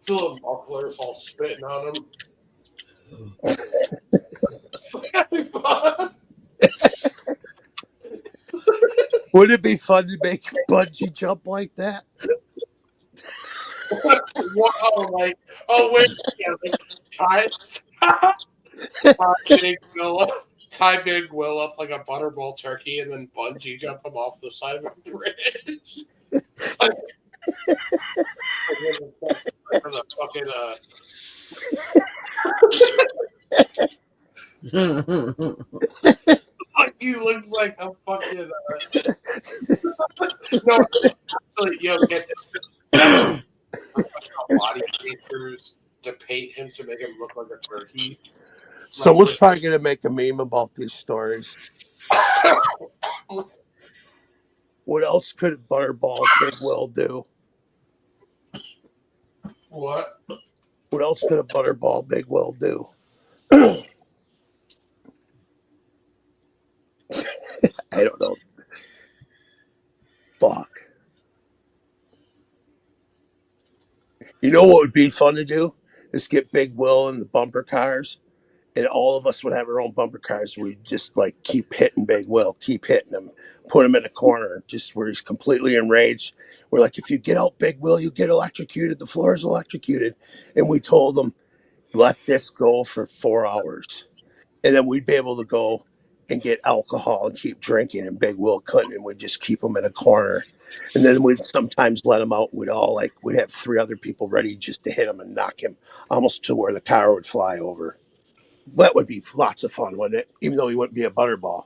Till the mufflers all spitting on him. Would it be fun to make a bungee jump like that? Tie Big Will up like a butterball turkey and then bungee jump him off the side of a bridge. For the fucking he looks like a fucking no, actually, get body painters to paint him to make him look like a turkey. Someone's probably gonna make a meme about these stories. What else could Butterball Big Will do? What? What else could a Butterball Big Will do? I don't know. Fuck. You know what would be fun to do? Is get Big Will in the bumper cars, and all of us would have our own bumper cars. We'd just like keep hitting Big Will, keep hitting him, put him in a corner, just where he's completely enraged. We're like, if you get out Big Will, you get electrocuted. The floor is electrocuted. And we told them, let this go for 4 hours. And then we'd be able to go and get alcohol and keep drinking, and Big Will couldn't, and we'd just keep him in a corner. And then we'd sometimes let him out. We'd have 3 other people ready just to hit him and knock him almost to where the car would fly over. That would be lots of fun, wouldn't it? Even though he wouldn't be a butterball.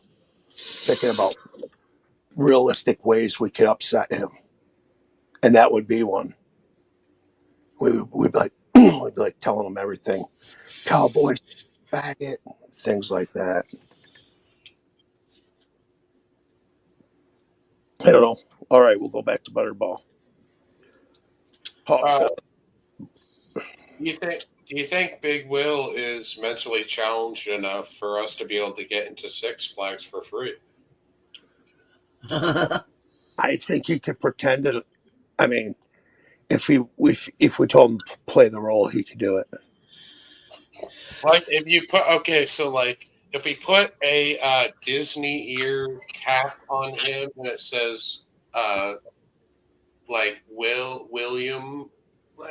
Thinking about realistic ways we could upset him. And that would be one. We'd be like telling him everything. Cowboy, faggot, things like that. I don't know. All right, we'll go back to Butterball. Do you think Big Will is mentally challenged enough for us to be able to get into Six Flags for free? I think he could pretend it. I mean, if we told him to play the role, he could do it. Like if you put if we put a Disney ear cap on him and it says William,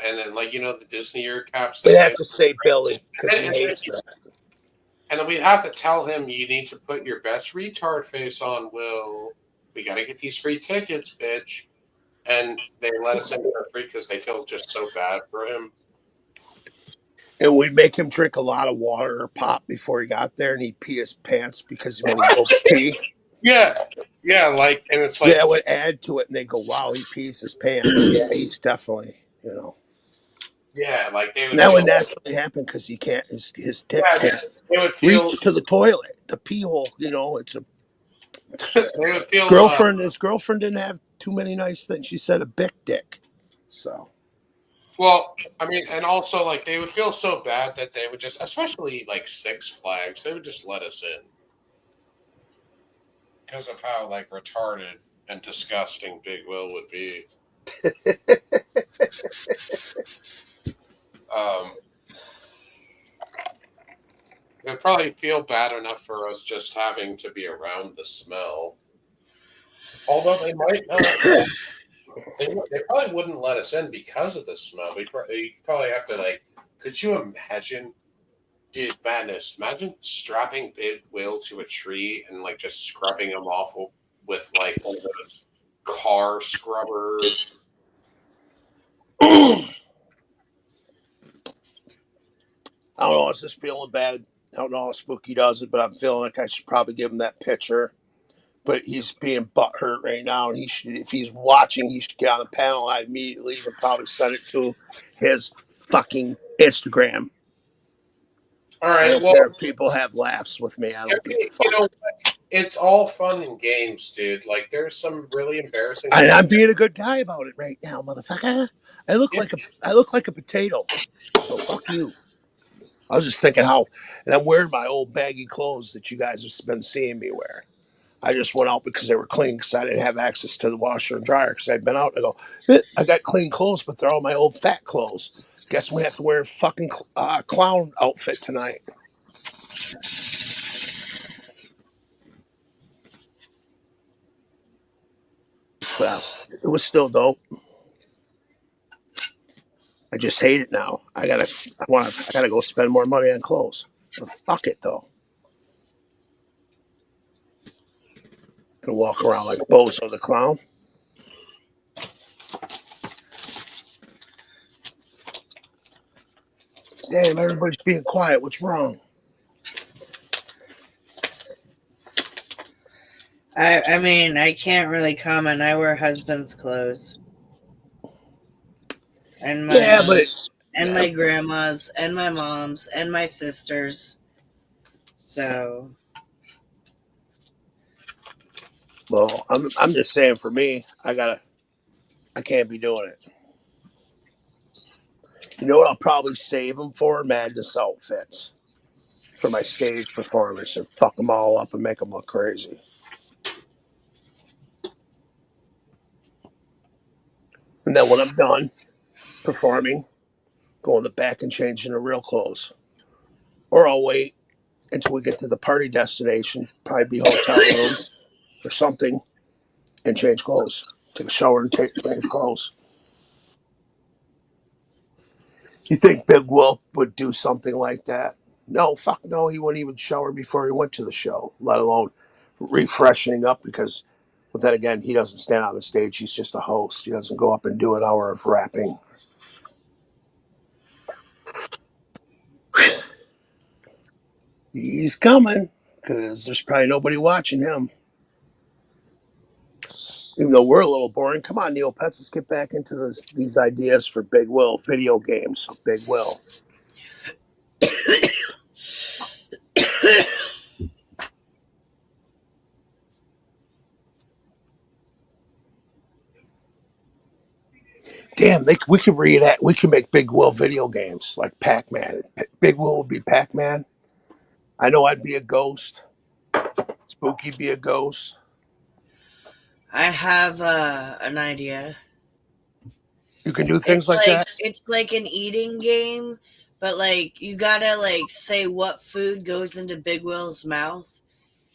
and then the Disney ear caps. They have to say Billy because he hates that. And then we'd have to tell him, you need to put your best retard face on, Will. We got to get these free tickets, bitch. And they let us in for free because they feel just so bad for him. And we'd make him drink a lot of water or pop before he got there, and he'd pee his pants because he wanted to go pee. Yeah, and it's like... Yeah, it would add to it, and they go, wow, he pees his pants. Yeah, he's definitely, Yeah, they would... And that would naturally happen because he can't, his dick can't reach to the toilet, the pee hole, it's a... They would feel... His girlfriend didn't have too many nice things. She said a big dick, so... Well, I mean, and also, they would feel so bad that they would just, especially, Six Flags, they would just let us in. Because of how, retarded and disgusting Big Will would be. It would probably feel bad enough for us just having to be around the smell. Although they might not... They probably wouldn't let us in because of the smell. They probably have to like. Could you imagine, dude? Madness! Imagine strapping Big Will to a tree and like just scrubbing him off with like one of those car scrubber. I don't know. I was just feeling bad. I don't know how Spooky does it, but I'm feeling like I should probably give him that picture. But he's being butthurt right now, and he should, if he's watching, he should get on the panel. I immediately would probably send it to his fucking Instagram. All right. I don't Well, care if people have laughs with me. I don't give a fuck. you know what? It's all fun and games, dude. Like there's some really embarrassing. I'm being a good guy about it right now, motherfucker. I look like a potato. So fuck you. I was just thinking how, and I'm wearing my old baggy clothes that you guys have been seeing me wear. I just went out because they were clean because I didn't have access to the washer and dryer because I'd been out. And I go, I got clean clothes, but they're all my old fat clothes. Guess I'm gonna have to wear a fucking clown outfit tonight. Well, it was still dope. I just hate it now. I gotta go spend more money on clothes. But fuck it though. Gonna walk around like Bozo the Clown. Damn, everybody's being quiet. What's wrong? I mean, I can't really comment. I wear husband's clothes. And my my grandma's and my mom's and my sister's. So well, I'm just saying for me, I can't be doing it. You know what I'll probably save them for? Madness outfits. For my stage performance and fuck them all up and make them look crazy. And then when I'm done performing, go in the back and change into real clothes. Or I'll wait until we get to the party destination, probably be hotel rooms or something, and change clothes. Take a shower and change clothes. You think Big Will would do something like that? No, fuck no. He wouldn't even shower before he went to the show, let alone refreshing up because, but then again, he doesn't stand on the stage. He's just a host. He doesn't go up and do an hour of rapping. He's coming because there's probably nobody watching him. Even though we're a little boring. Come on, Neopets, let's get back into these ideas for Big Will. Video games, Big Will. Damn, we could we could make Big Will video games like Pac-Man. Big Will would be Pac-Man. I know I'd be a ghost. Spooky be a ghost. I have an idea. You can do things like that. It's like an eating game, but like you gotta like say what food goes into Big Will's mouth,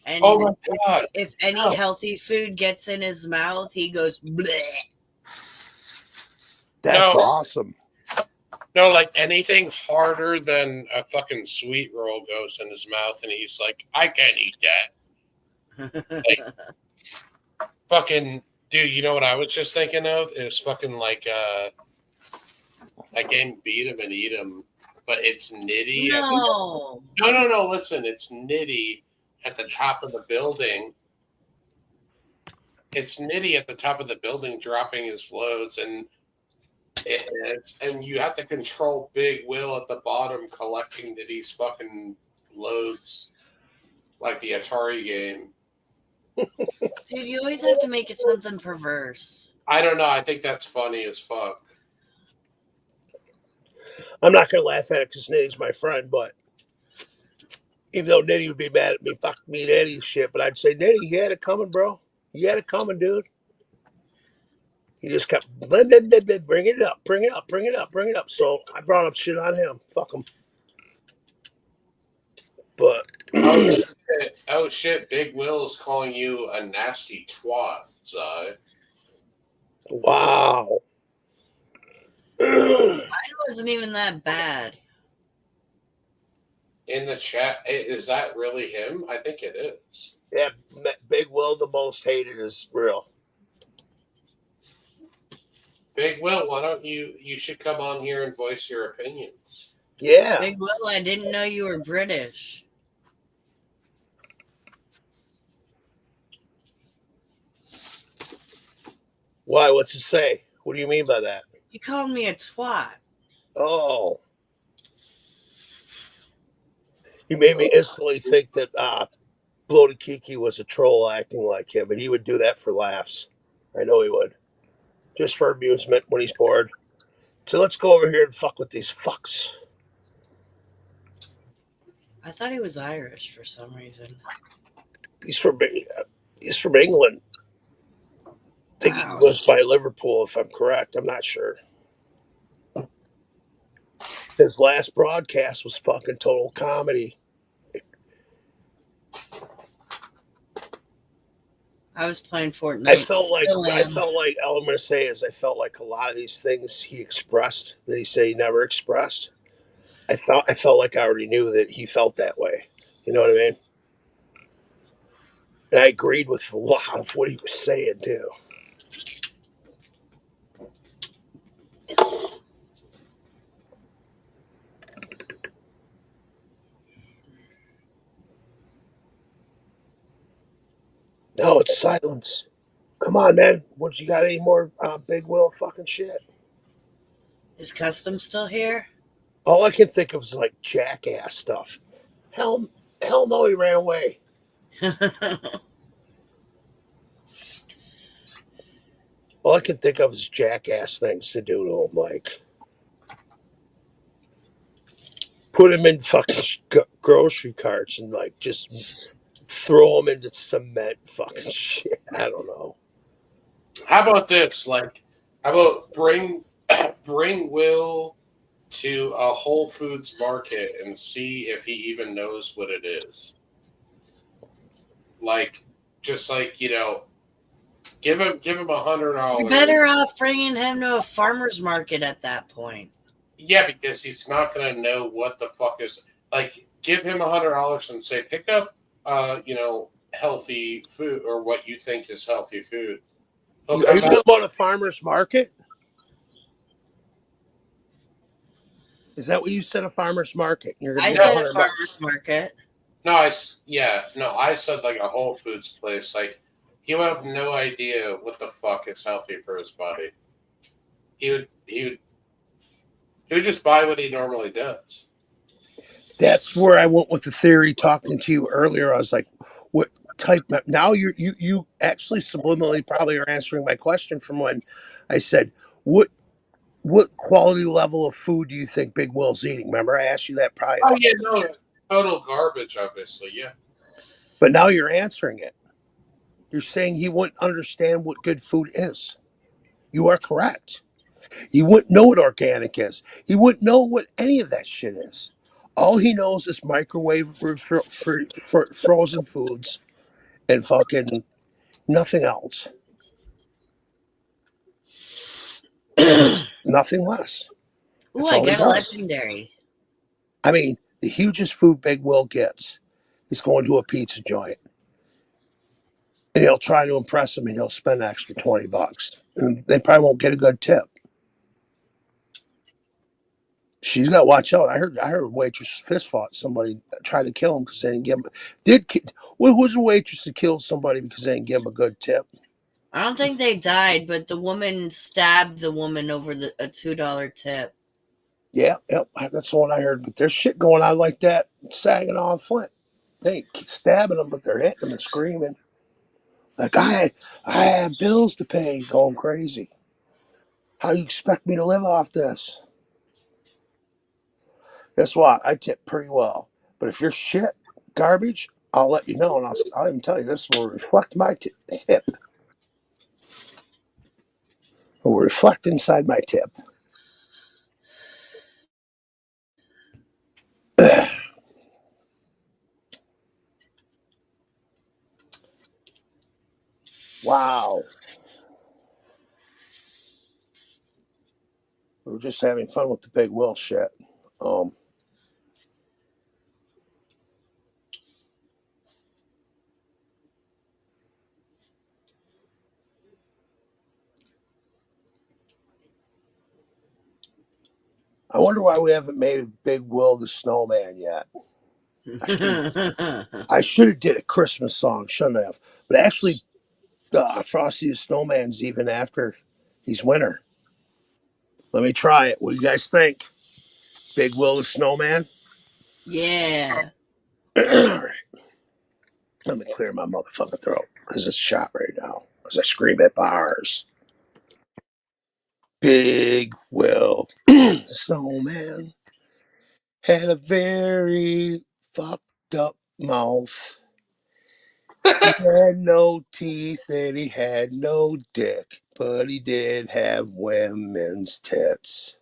and Oh my God. if any healthy food gets in his mouth, he goes bleh. That's awesome. No, like anything harder than a fucking sweet roll goes in his mouth, and he's like, I can't eat that. Like, fucking, dude, you know what I was just thinking of? Is fucking like that game Beat 'em and Eat 'em, but it's Nitty. No. No, listen, it's Nitty at the top of the building. It's Nitty at the top of the building dropping his loads, and you have to control Big Will at the bottom collecting Nitty's fucking loads like the Atari game. Dude, you always have to make it something perverse. I don't know. I think that's funny as fuck. I'm not going to laugh at it because Nitty's my friend, but even though Nitty would be mad at me, fuck me and Eddie shit, but I'd say, Nitty, you had it coming, bro. You had it coming, dude. He just kept bring it up. So I brought up shit on him. Fuck him. But oh shit! Big Will is calling you a nasty twat, Zai. Wow. Mine wasn't even that bad. In the chat, is that really him? I think it is. Yeah, Big Will, the most hated, is real. Big Will, why don't you should come on here and voice your opinions. Yeah. Big Will, I didn't know you were British. Why? What's it say? What do you mean by that? You called me a twat. Oh. You made me instantly think that Bloated Kiki was a troll acting like him, and he would do that for laughs. I know he would. Just for amusement when he's bored. So let's go over here and fuck with these fucks. I thought he was Irish for some reason. He's from England. I think he was by Liverpool, if I'm correct. I'm not sure. His last broadcast was fucking total comedy. I was playing Fortnite. I felt like all I'm going to say is I felt like a lot of these things he expressed that he said he never expressed. I felt like I already knew that he felt that way. You know what I mean? And I agreed with a lot of what he was saying too. No, it's silence. Come on, man. What, you got any more Big Will fucking shit? Is Custom still here? All I can think of is like jackass stuff. Hell no, he ran away. All I can think of is jackass things to do to him, like put him in fucking grocery carts and like just throw him into cement fucking shit. I don't know. How about this? Like, how about bring Will to a Whole Foods market and see if he even knows what it is. Like, just like, you know, give him $100. You're better off bringing him to a farmer's market at that point. Yeah, because he's not going to know what the fuck is. Like, give him $100 and say, pick up, you know, healthy food or what you think is healthy food. Are you talking about a farmer's market? Is that what you said, a farmer's market? You're gonna I said a farmer's market. No, I said like a Whole Foods place. Like, he would have no idea what the fuck is healthy for his body. He would just buy what he normally does. That's where I went with the theory talking to you earlier. I was like, what type of, now you actually subliminally probably are answering my question from when I said, what quality level of food do you think Big Will's eating? Remember, I asked you that probably. Oh yeah, no, total garbage, obviously, yeah. But now you're answering it. You're saying he wouldn't understand what good food is. You are correct. He wouldn't know what organic is. He wouldn't know what any of that shit is. All he knows is microwave frozen foods and fucking nothing else. Nothing less. Ooh, I got a legendary. I mean, the hugest food Big Will gets is going to a pizza joint. And he'll try to impress him and he'll spend an extra $20. And they probably won't get a good tip. She's got to watch out. I heard a waitress fist fought somebody, tried to kill him because they didn't give him. What was a waitress that killed somebody because they didn't give him a good tip? I don't think they died, but the woman stabbed the woman over a $2 tip. Yeah, yep, that's the one I heard. But there's shit going on like that, Saginaw and Flint. They ain't stabbing them, but they're hitting them and screaming. Like, I have bills to pay, going crazy. How do you expect me to live off this? Guess what? I tip pretty well. But if you're shit, garbage, I'll let you know. And I'll even tell you this will reflect my tip. It will reflect inside my tip. Wow. were just having fun with the Big Will shit. I wonder why we haven't made Big Will the Snowman yet. I should have did a Christmas song, shouldn't I have? But actually, Frosty the Snowman's even after he's winter. Let me try it. What do you guys think? Big Will the Snowman? Yeah. All right. Let me clear my motherfucking throat because it's shot right now as I scream at bars. Big Will the Snowman had a very fucked up mouth. He had no teeth and he had no dick, but he did have women's tits.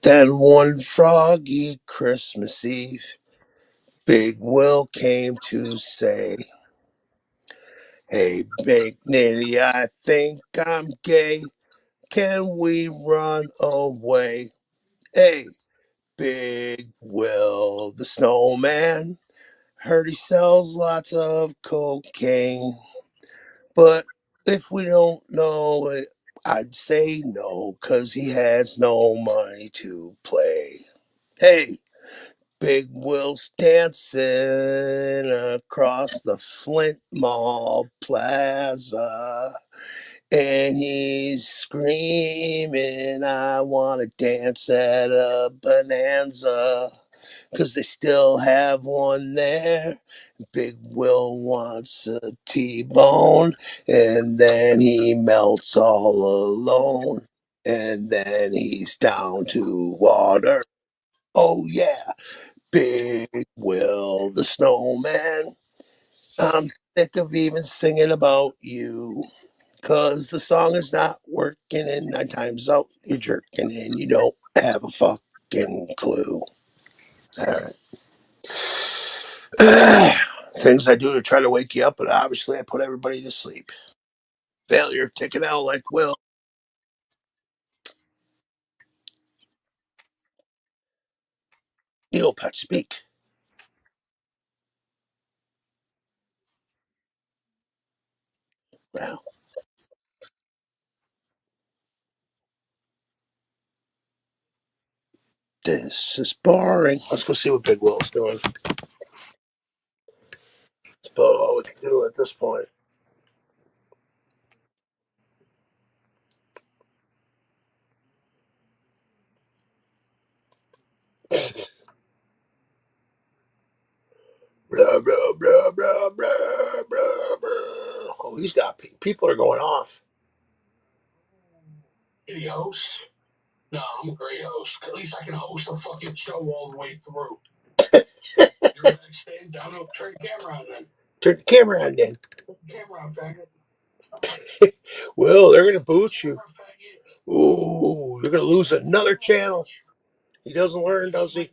Then one froggy Christmas Eve, Big Will came to say, "Hey, Big Nitty, I think I'm gay. Can we run away?" Hey, Big Will the Snowman, heard he sells lots of cocaine. But if we don't know it, I'd say no, 'cause he has no money to play. Hey, Big Will's dancing across the Flint Mall Plaza. And he's screaming, I want to dance at a bonanza. 'Cause they still have one there. Big Will wants a T-bone. And then he melts all alone. And then he's down to water. Oh, yeah. Big Will the Snowman. I'm sick of even singing about you. 'Cause the song is not working and 9 times out you're jerking and you don't have a fucking clue. All right. Things I do to try to wake you up, but obviously I put everybody to sleep. Failure, take it out like Will. Neopet, speak. Wow. This is boring. Let's go see what Big Will's doing. That's about all we can do at this point. Blah, blah, blah, blah, blah, blah, blah. Oh, he's got people are going off. Any host? No, I'm a great host. At least I can host a fucking show all the way through. You're backstage, down to turn the camera on then. Turn the camera on then. Turn the camera on, faggot. Will, they're gonna boot you. Ooh, you're gonna lose another channel. He doesn't learn, does he?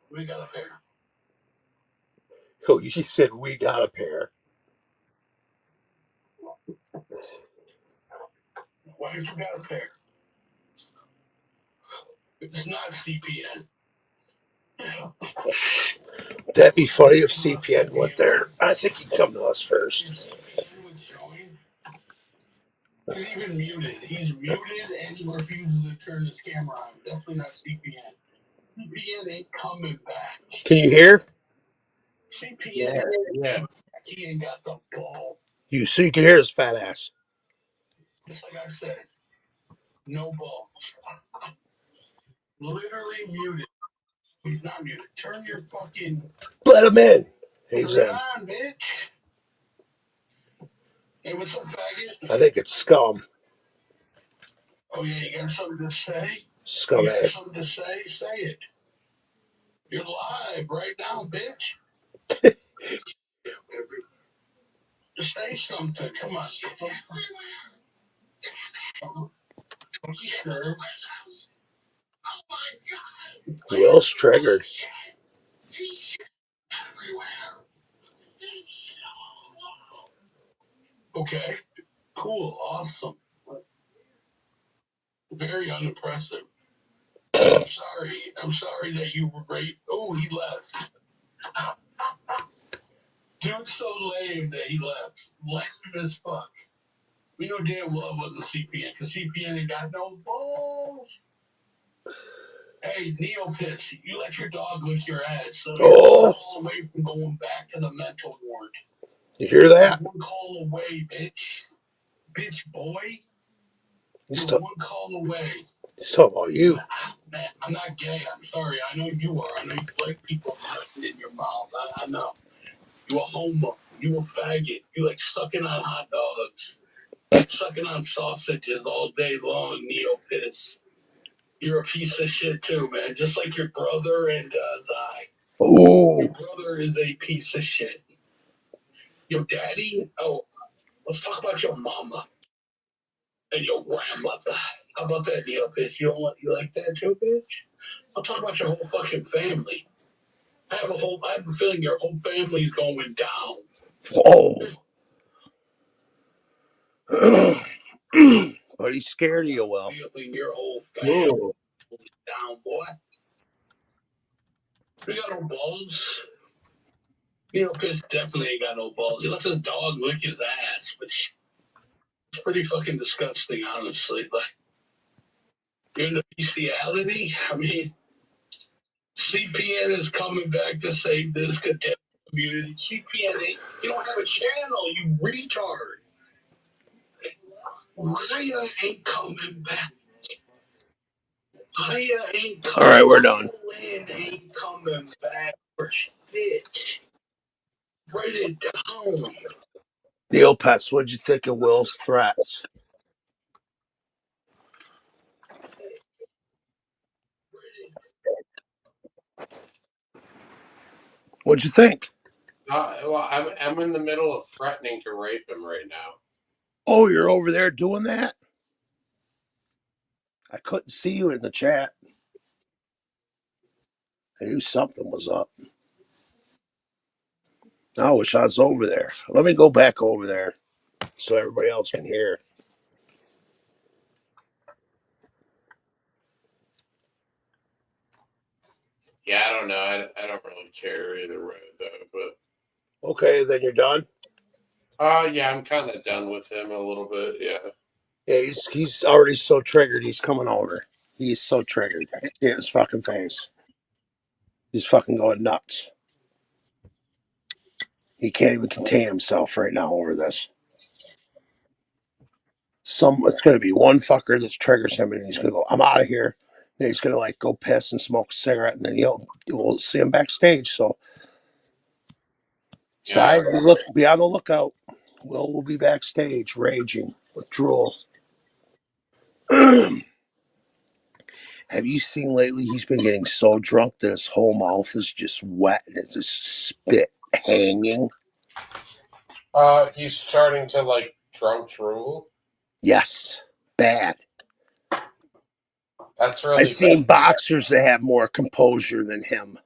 We got a pair. Oh, he said we got a pair. Why don't you got a pair? It's not CPN. That'd be funny if CPN went there. I think he'd come to us first. He's even muted. He's muted and he refuses to turn his camera on. Definitely not CPN. CPN ain't coming back. Can you hear? CPN, yeah. He ain't got the ball. So you can hear his fat ass. Just like I said, no balls. Literally muted. He's not muted. Turn your fucking. Let him in. He's Turn in. it on, bitch. Hey, what's up, faggot? I think it's scum. Oh yeah, you got something to say? Scum. You got something to say? Say it. You're live right now, bitch. Say something. Come on. Don't be scared. Will's triggered. Okay. Cool. Awesome. very unimpressive. I'm sorry that you were raped. Oh, he left. Dude's so lame that he left. Lame as fuck. We know damn well it wasn't CPN, because CPN ain't got no balls. Hey, Neopits, you let your dog lick your ass, so you're one call away from going back to the mental ward. You hear that? You're one call away, bitch. Bitch boy. He's You're one call away. He's talking about you. Man, I'm not gay. I'm sorry. I know you are. I know you like people nutting in your mouth. I know. You a homo. You a faggot. You like sucking on hot dogs. Sucking on sausages all day long, Neopits. You're a piece of shit too, man. Just like your brother and Zai. Ooh. Your brother is a piece of shit. Your daddy? Oh, let's talk about your mama and your grandmother. How about that, Neopits? You like that too, bitch? I'll talk about your whole fucking family. I have a feeling your whole family's going down. Whoa. But he's scared of you, Will. Your whole family down, boy. We got no balls. Piss definitely ain't got no balls. He lets his dog lick his ass, which is pretty fucking disgusting, honestly. But you're into bestiality? I mean, CPN is coming back to save this contempt community. CPN, you don't have a channel, you retard. Raya ain't coming back. Raya ain't coming back. All right, we're done. Lynn ain't coming back for shit. Write it down. Neopets, what'd you think of Will's threats? What'd you think? Well, I'm in the middle of threatening to rape him right now. Oh, you're over there doing that? I couldn't see you in the chat. I knew something was up. I wish I was over there. Let me go back over there so everybody else can hear. Yeah, I don't know. I don't really care either way, though. But okay, then you're done. Yeah, I'm kind of done with him a little bit. Yeah. Yeah, he's already so triggered. He's coming over. He's so triggered. I can see it in his fucking face. He's fucking going nuts. He can't even contain himself right now over this. It's going to be one fucker that triggers him, and he's going to go, "I'm out of here." Then he's going to like go piss and smoke a cigarette, and then we'll see him backstage. So, Yeah. be on the lookout. We'll be backstage raging with drool. Have you seen lately? He's been getting so drunk that his whole mouth is just wet and it's just spit hanging. He's starting to like drunk drool. Yes, bad. That's really. I've seen boxers that have more composure than him.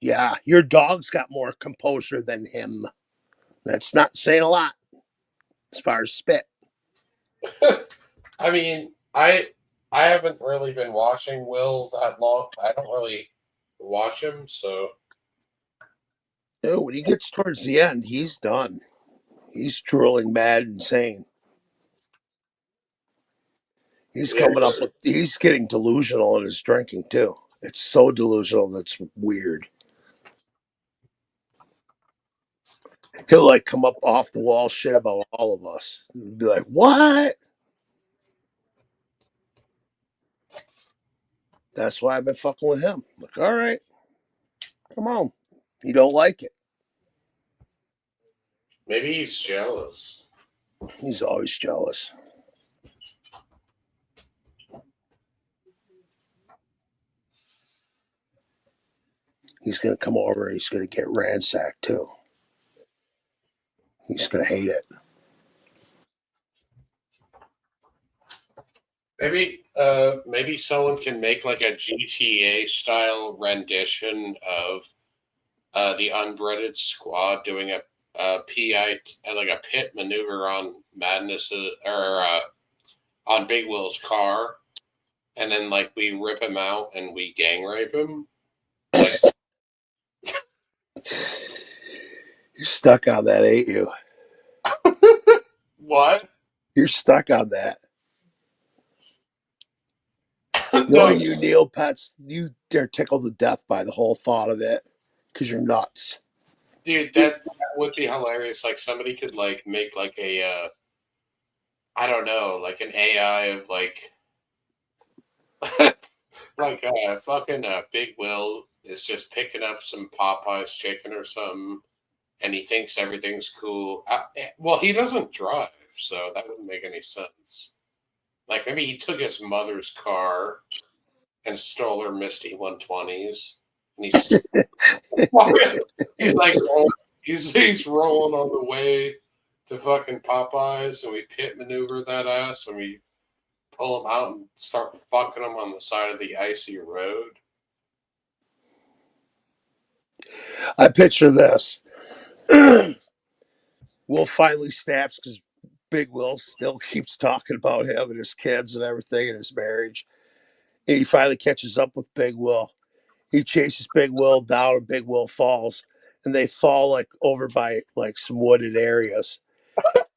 Yeah, your dog's got more composure than him. That's not saying a lot as far as spit. I mean, I haven't really been watching Will that long. I don't really watch him, so. No, when he gets towards the end, he's done. He's drooling mad insane. He's coming up with, he's getting delusional in his drinking too. It's so delusional that's weird. He'll like come up off the wall shit about all of us. He'll be like, "What?" That's why I've been fucking with him. I'm like, all right, come on. You don't like it. Maybe he's jealous. He's always jealous. He's going to come over and he's going to get ransacked too. He's going to hate it. Maybe someone can make like a GTA style rendition of the Unbreaded Squad doing a PI, like a pit maneuver on Madness or on Big Will's car, and then like we rip him out and we gang rape him. Like, You're stuck on that, ain't you? what? You're stuck on that. No. Knowing you Neopets, you are tickled to death by the whole thought of it because you're nuts. Dude, that would be hilarious. Like somebody could like make like a I don't know, like an AI of like like fucking Big Will is just picking up some Popeye's chicken or something, and he thinks everything's cool. Well, he doesn't drive, so that wouldn't make any sense. Like maybe he took his mother's car and stole her Misty 120s, and he's he's like he's rolling on the way to fucking Popeyes, and we pit maneuver that ass, and we pull him out and start fucking him on the side of the icy road. I picture this. Will finally snaps because Big Will still keeps talking about him and his kids and everything and his marriage. And he finally catches up with Big Will. He chases Big Will down and Big Will falls. And they fall like over by like some wooded areas.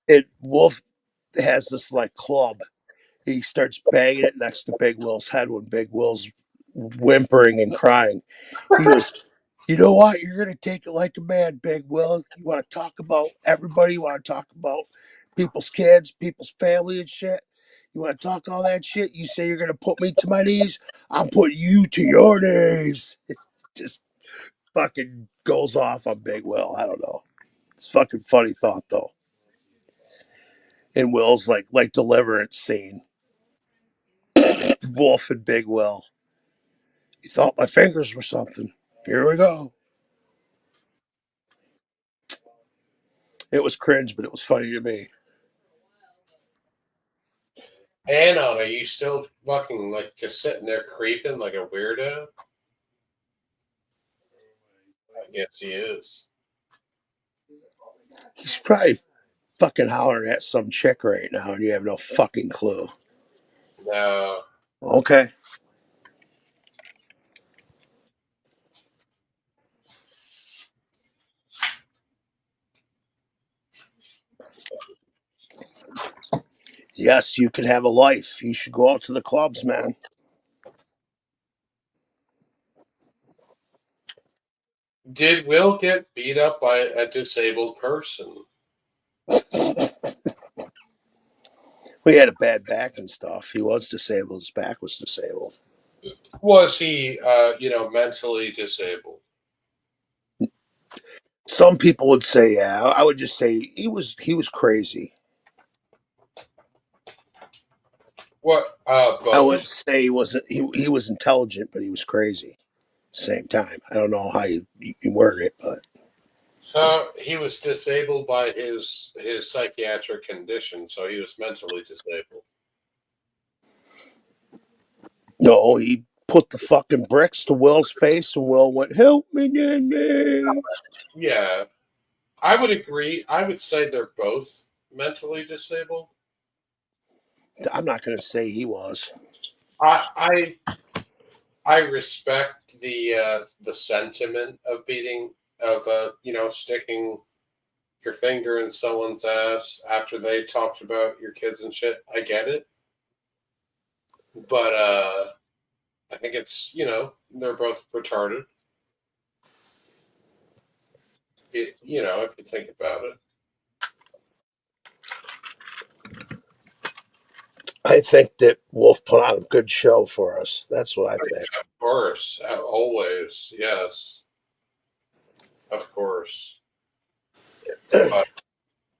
And Wolf has this like club. He starts banging it next to Big Will's head when Big Will's whimpering and crying. He goes, "You know what? You're going to take it like a man, Big Will. You want to talk about everybody. You want to talk about people's kids, people's family and shit. You want to talk all that shit. You say you're going to put me to my knees. I'm putting you to your knees." It just fucking goes off on Big Will. I don't know. It's fucking funny thought, though. And Will's like deliverance scene. Wolf and Big Will. You thought my fingers were something. Here we go. It was cringe, but it was funny to me. Anon, are you still fucking like just sitting there creeping like a weirdo? I guess he is. He's probably fucking hollering at some chick right now, and you have no fucking clue. No. Okay. Yes, you can have a life. You should go out to the clubs, man. Did Will get beat up by a disabled person? He had a bad back and stuff. He was disabled. His back was disabled. Was he, mentally disabled? Some people would say, yeah. I would just say he was crazy. What? I would say he wasn't. He was intelligent, but he was crazy. At the same time, I don't know how you word it, but So he was disabled by his psychiatric condition, so he was mentally disabled. no, he put the fucking bricks to Will's face, and Will went, "Help me, Nanny." Yeah, I would agree. I would say they're both mentally disabled. I'm not going to say he was. I respect the sentiment of sticking your finger in someone's ass after they talked about your kids and shit. I get it, but I think it's they're both retarded. If you think about it. I think that Wolf put on a good show for us. That's what I think. Of course, always, yes, of course. But,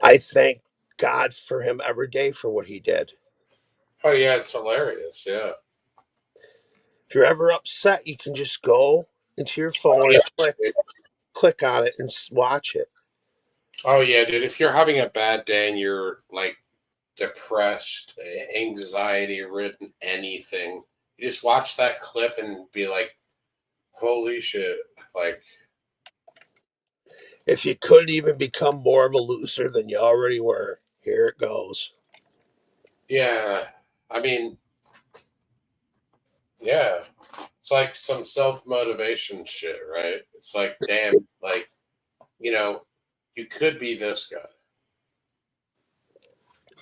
I thank God for him every day for what he did. oh yeah, it's hilarious. Yeah. If you're ever upset, you can just go into your phone and click on it and watch it. Oh yeah, dude. If you're having a bad day and you're like depressed, anxiety ridden, anything, you just watch that clip and be like, holy shit. Like, if you couldn't even become more of a loser than you already were, here it goes. Yeah, I mean, yeah, it's like some self-motivation shit, right? It's like, damn, like, you know, you could be this guy.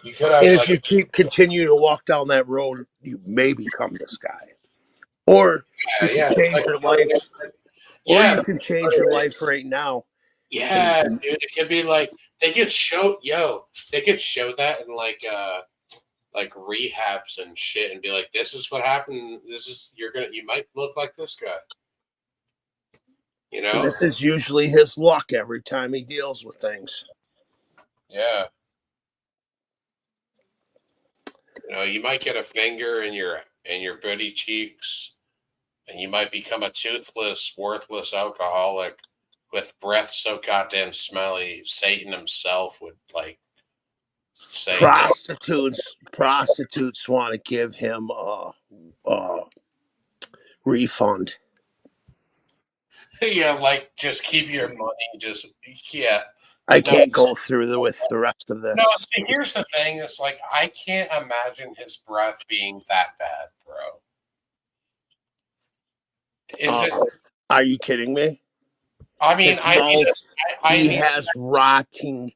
You could have, And like, if you continue to walk down that road, you may become this guy. Or you can change like, your life. Or yeah, you can change your life right now. yeah, dude. It could be like they could show that in like rehabs and shit, and be like, this is what happened. You might look like this guy. You know, this is usually his luck every time he deals with things. yeah. You know, you might get a finger in your booty cheeks, and you might become a toothless, worthless alcoholic with breath so goddamn smelly. Satan himself would like say, Prostitutes want to give him a refund. yeah, like just keep your money. I can't go through with the rest of this. No, see, here's the thing. It's like I can't imagine his breath being that bad, bro. Are you kidding me? I mean, he has rotting.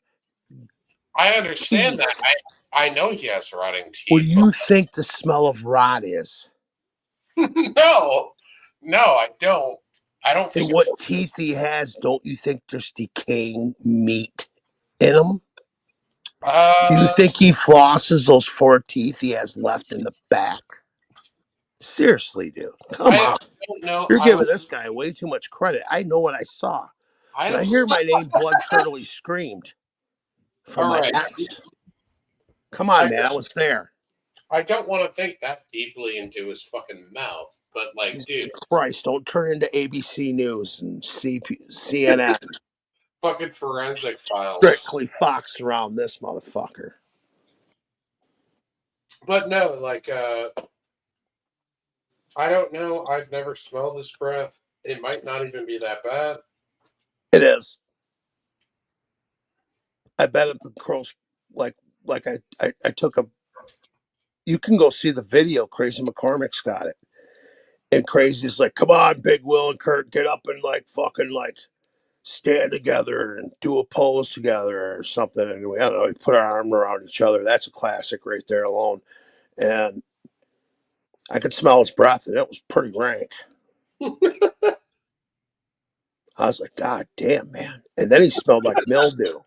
I understand that. I know he has rotting teeth. What do you think the smell of rot is? No, I don't. I don't think. And what teeth he has, don't you think there's decaying meat in them? Do you think he flosses those 4 teeth he has left in the back? Seriously, dude. Come on. Don't know. You're giving this guy way too much credit. I know what I saw. When I hear my name, blood curdling screamed from my ex. Come on, man. I was there. I don't want to think that deeply into his fucking mouth, but like, dude. Christ, don't turn into ABC News and CNN. Fucking forensic files. Strictly Fox around this motherfucker. But no, like, I don't know. I've never smelled his breath. It might not even be that bad. It is. I bet it grows like I took a. You can go see the video. Crazy McCormick's got it, and Crazy's like, "Come on, Big Will and Kurt, get up and like fucking like stand together and do a pose together or something." And we, I don't know, we put our arm around each other. That's a classic right there alone. And I could smell his breath, and it was pretty rank. I was like, God damn, man. And then he smelled like mildew.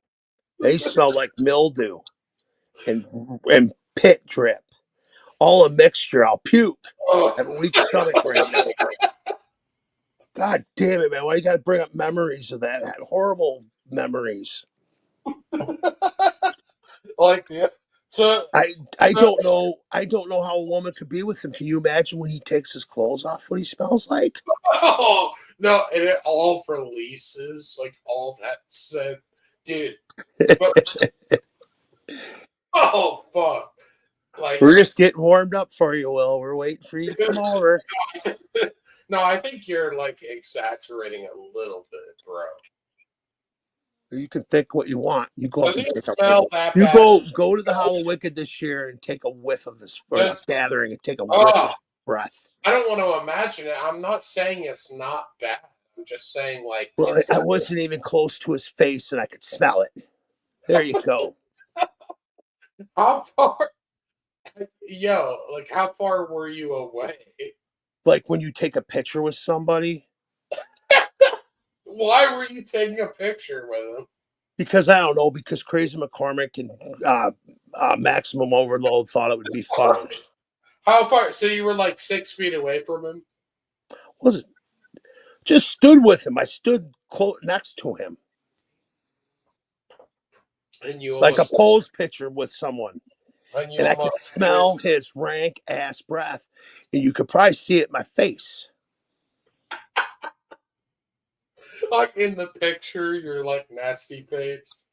And pit drip. All a mixture. I'll puke. I have a weak stomach right now. God damn it, man. Why you got to bring up memories of that? Horrible memories. Like, yeah. So I don't know. I don't know how a woman could be with him. Can you imagine when he takes his clothes off, what he smells like? Oh, no, and it all releases, like all that said, dude. But, oh fuck! Like we're just getting warmed up for you, Will. We're waiting for you to come over. No, I think you're like exaggerating a little bit, bro. You can think what you want. You go. Does he smell that bad? You go to the Hollow Wicked this year and take a whiff of this gathering and take a whiff of breath. I don't want to imagine it. I'm not saying it's not bad. I'm just saying like. Well, I wasn't even close to his face and I could smell it. There you go. How far? Yo, like how far were you away? Like when you take a picture with somebody. Why were you taking a picture with him? Because I don't know. Because Crazy McCormick and Maximum Overload thought it would be funny. How far? So you were like 6 feet away from him? Wasn't. Just stood with him. I stood next to him. And you like a pose picture with someone. And I could smell his rank ass breath. And you could probably see it in my face. Like in the picture, you're like nasty face.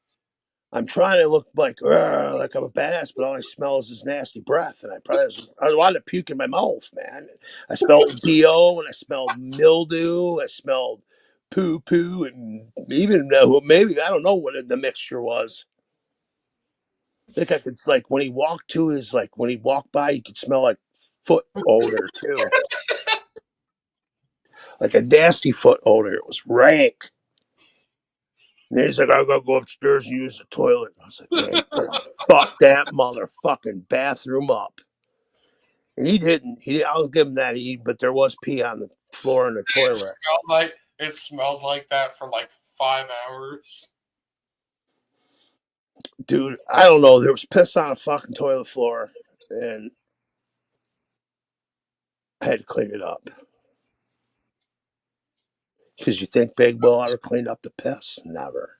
I'm trying to look like I'm a badass, but all I smell is his nasty breath. And I wanted to puke in my mouth, man. I smelled BO and I smelled mildew. I smelled poo and even maybe I don't know what the mixture was. think I could, like, when he walked to his, like, when he walked by, you could smell like foot odor too. Like a nasty foot odor. It was rank. And he's like, I gotta go upstairs and use the toilet. I was like, man, fuck that motherfucking bathroom up. And he didn't. I'll give him that. But there was pee on the floor in the toilet. It smelled like that for like 5 hours. Dude, I don't know. There was piss on a fucking toilet floor, and I had to clean it up. Because you think Big Will ever cleaned up the piss? Never.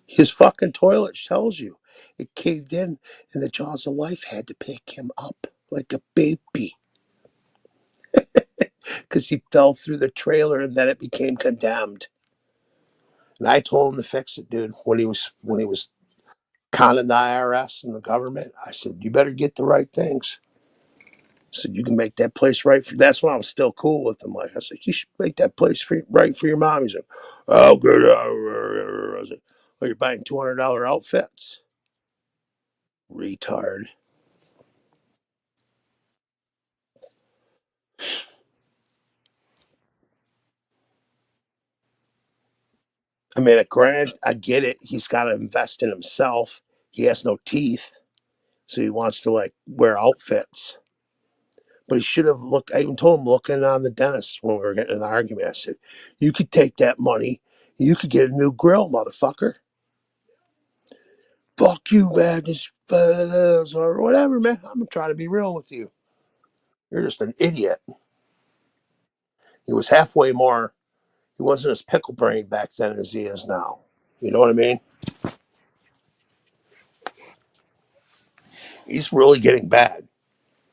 His fucking toilet tells you it caved in, and the jaws of life had to pick him up like a baby. Because he fell through the trailer, and then it became condemned. And I told him to fix it, dude. When he was conning the IRS and the government, I said, you better get the right things. I said, you can make that place right for. That's when I was still cool with him. Like I said, you should make that place right for your mom. He's like, oh, good. I was like, well, you're buying $200 outfits. Retard. I mean, granted, I get it. He's got to invest in himself. He has no teeth, so he wants to like wear outfits. But he should have looked. I even told him looking on the dentist when we were getting in an argument. I said, "You could take that money. You could get a new grill, motherfucker." Fuck you, man. This or whatever, man. I'm trying to be real with you. You're just an idiot. He was halfway more. He wasn't as pickle brain back then as he is now. You know what I mean? He's really getting bad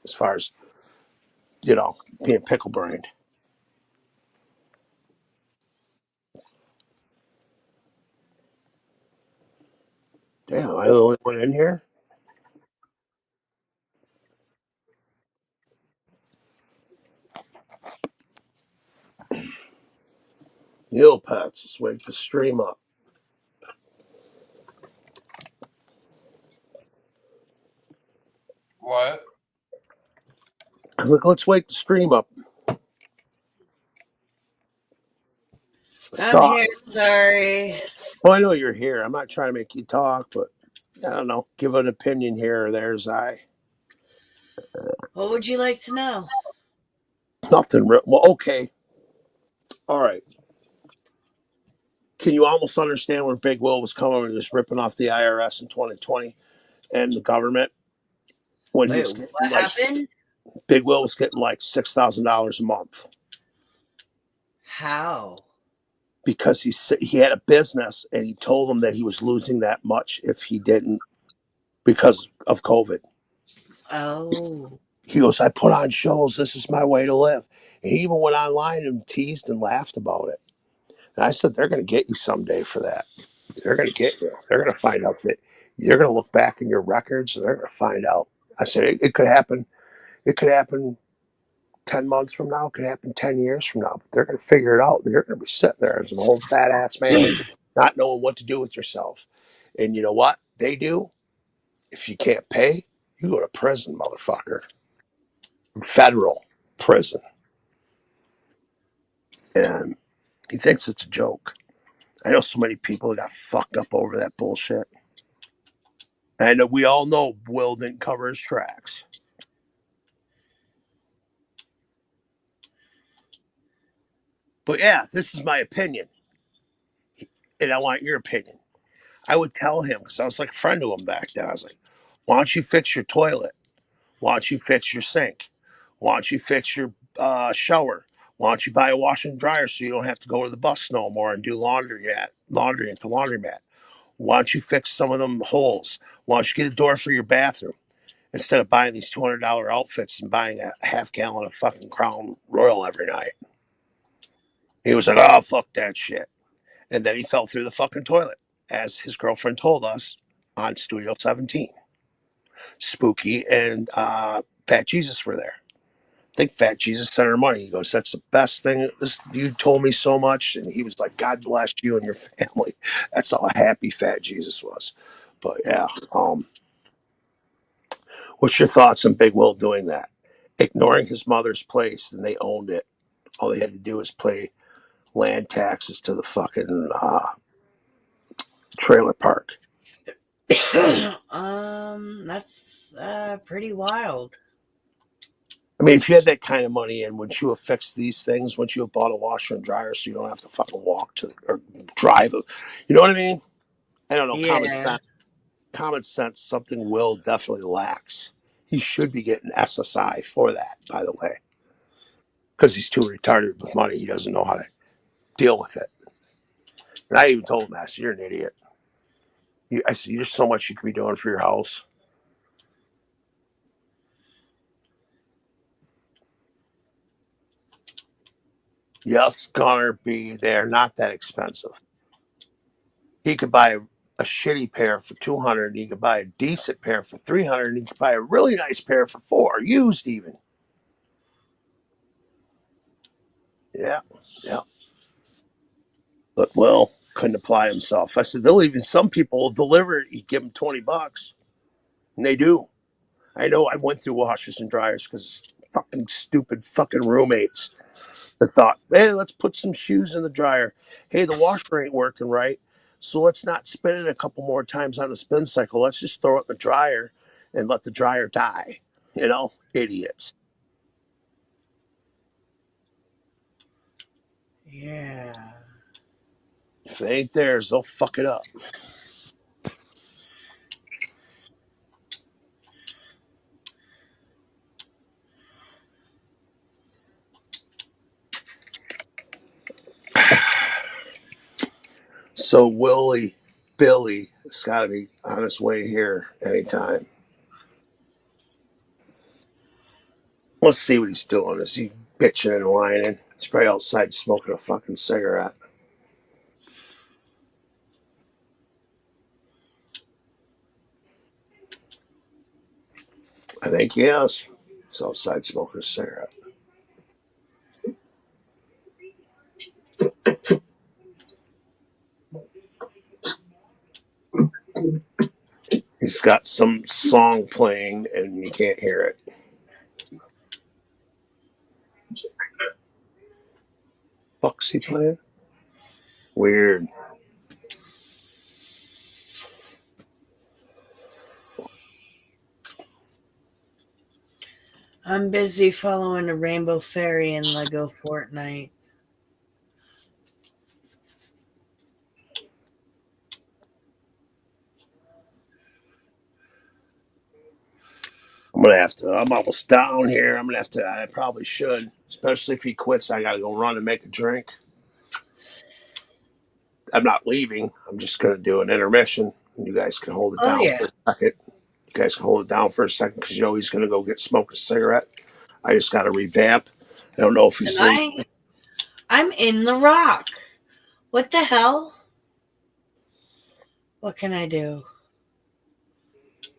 as far as being pickle brained. Damn, am I the only one in here? Neopets, let's wake the stream up. What? Look, let's wake the stream up. Let's I'm talk. here. Sorry. Oh, I know you're here. I'm not trying to make you talk, but I don't know. Give an opinion here or there, Zai. What would you like to know? Nothing real. Well, okay. All right. Can you almost understand where Big Will was coming and just ripping off the IRS in 2020 and the government? When he was getting, what happened? Big Will was getting like $6,000 a month. How? Because he had a business and he told them that he was losing that much if he didn't because of COVID. Oh. He goes, I put on shows. This is my way to live. And he even went online and teased and laughed about it. And I said, they're going to get you someday for that. They're going to get you. They're going to find out that you're going to look back in your records and they're going to find out. I said, it could happen. It could happen 10 months from now. It could happen 10 years from now. But they're going to figure it out. You're going to be sitting there as an old fat ass man, not knowing what to do with yourself. And you know what they do? If you can't pay, you go to prison, motherfucker. Federal prison. And he thinks it's a joke. I know so many people that got fucked up over that bullshit. And we all know Will didn't cover his tracks. But yeah, this is my opinion. And I want your opinion. I would tell him, because I was like a friend to him back then. I was like, why don't you fix your toilet? Why don't you fix your sink? Why don't you fix your shower? Why don't you buy a washer and dryer so you don't have to go to the bus no more and do laundry at the laundromat? Why don't you fix some of them holes? Why don't you get a door for your bathroom instead of buying these $200 outfits and buying a half gallon of fucking Crown Royal every night? He was like, oh, fuck that shit. And then he fell through the fucking toilet, as his girlfriend told us on Studio 17. Spooky and Fat Jesus were there. I think Fat Jesus sent her money. He goes, that's the best thing. You told me so much. And he was like, God bless you and your family. That's how happy Fat Jesus was. But yeah, What's your thoughts on Big Will doing that? Ignoring his mother's place, and they owned it. All they had to do was pay land taxes to the fucking trailer park. That's pretty wild. I mean, if you had that kind of money in, wouldn't you have fixed these things? Wouldn't you have bought a washer and dryer so you don't have to fucking walk to or drive? You know what I mean? I don't know. Yeah. Common sense, something Will definitely lacks. He should be getting SSI for that, by the way, because he's too retarded with money. He doesn't know how to deal with it. And I even told him, I said, you're an idiot. I said, there's so much you could be doing for your house. Yes, Gunner B, they're not that expensive. He could buy a shitty pair for $200, and he could buy a decent pair for $300, and he could buy a really nice pair for $400, used even. Yeah. But Will couldn't apply himself. I said, some people will deliver it. You give them $20, and they do. I know I went through washers and dryers because fucking stupid fucking roommates that thought, hey, let's put some shoes in the dryer. Hey, the washer ain't working right, so let's not spin it a couple more times on the spin cycle. Let's just throw it in the dryer and let the dryer die. You know, idiots. Yeah. If they ain't theirs, they'll fuck it up. So Billy has got to be on his way here anytime. Let's see what he's doing. Is he bitching and whining? He's probably outside smoking a fucking cigarette. I think he is. He's outside smoking a cigarette. He's got some song playing and you can't hear it. Fuck's he playing? Weird. I'm busy following a Rainbow Fairy in Lego Fortnite. I'm almost down here. I probably should. Especially if he quits, I gotta go run and make a drink. I'm not leaving. I'm just gonna do an intermission. You guys can hold it down for a second. You guys can hold it down for a second because you know he's gonna go smoke a cigarette. I just gotta revamp. I don't know if he's leaving. I'm in the rock. What the hell? What can I do?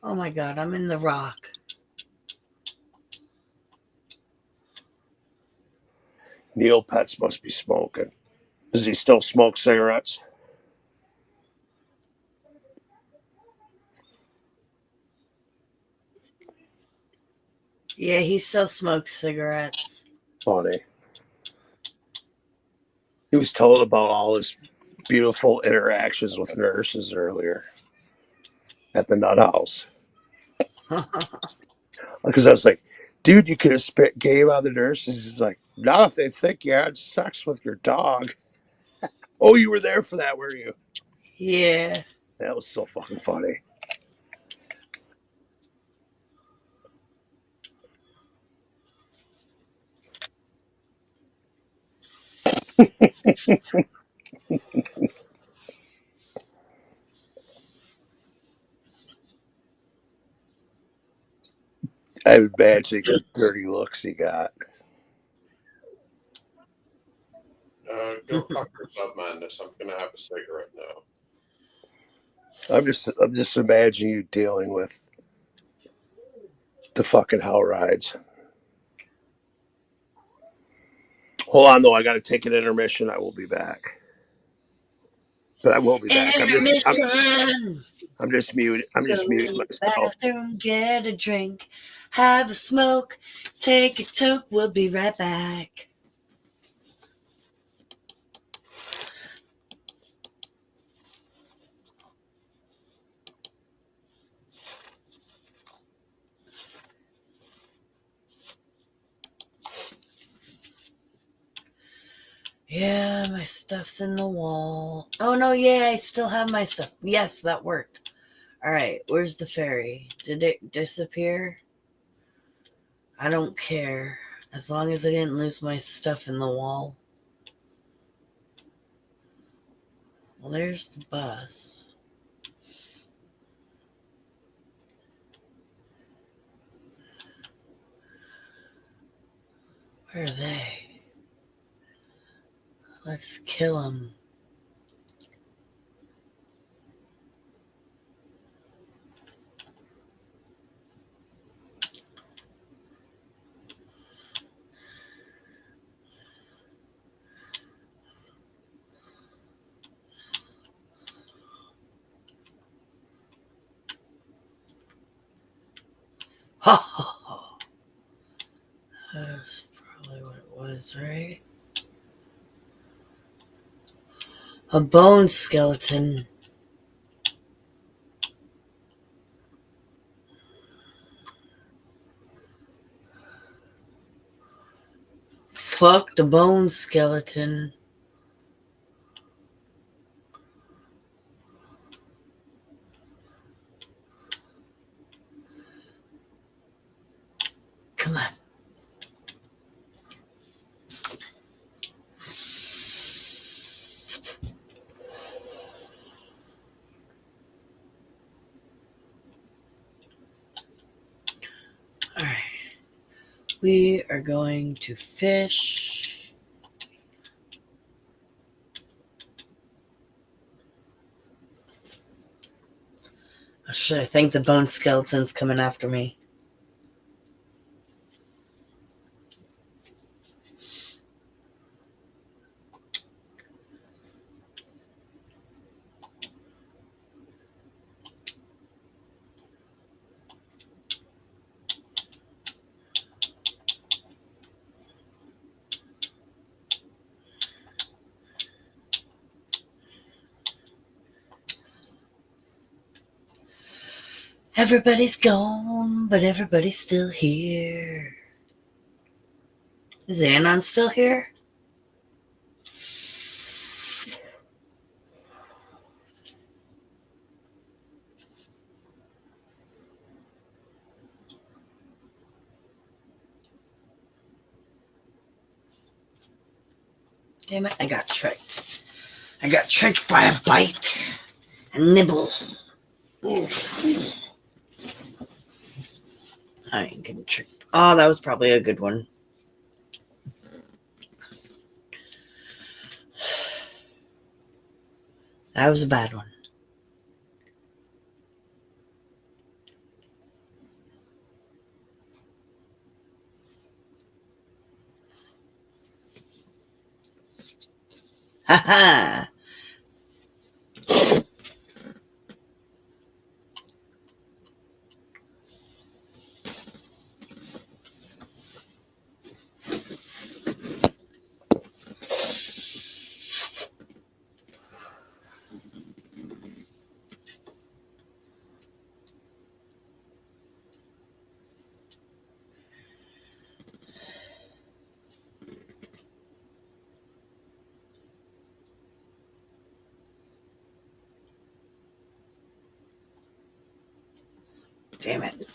Oh my god, I'm in the rock. Neil Pets must be smoking. Does he still smoke cigarettes? Yeah, he still smokes cigarettes. Funny. He was telling about all his beautiful interactions with nurses earlier at the nut house. Because I was like, dude, you could have spit game on the nurses. He's like, not if they think you had sex with your dog. Oh, you were there for that, were you? Yeah. That was so fucking funny. I'm imagining the dirty looks he got. Go fuck yourself, Madness. I'm gonna have a cigarette now. I'm just imagining you dealing with the fucking hell rides. Hold on though, I gotta take an intermission. I will be back. But I will be back. Intermission. I'm just muted. I'm just Go muting to the myself. bathroom, get a drink, have a smoke, take a toke. We'll be right back. Yeah, my stuff's in the wall. Oh, no, yeah, I still have my stuff. Yes, that worked. All right, where's the fairy? Did it disappear? I don't care. As long as I didn't lose my stuff in the wall. Well, there's the bus. Where are they? Let's kill them. Ha ha ha. That's probably what it was, right? A bone skeleton. Fuck the bone skeleton. Come on. All right. We are going to fish. Or should I think the bone skeleton's coming after me? Everybody's gone, but everybody's still here. Is Anon still here? Damn it, I got tricked. I got tricked by a bite. A nibble. I ain't getting tricked. Oh, that was probably a good one. That was a bad one. Ha ha! Damn it.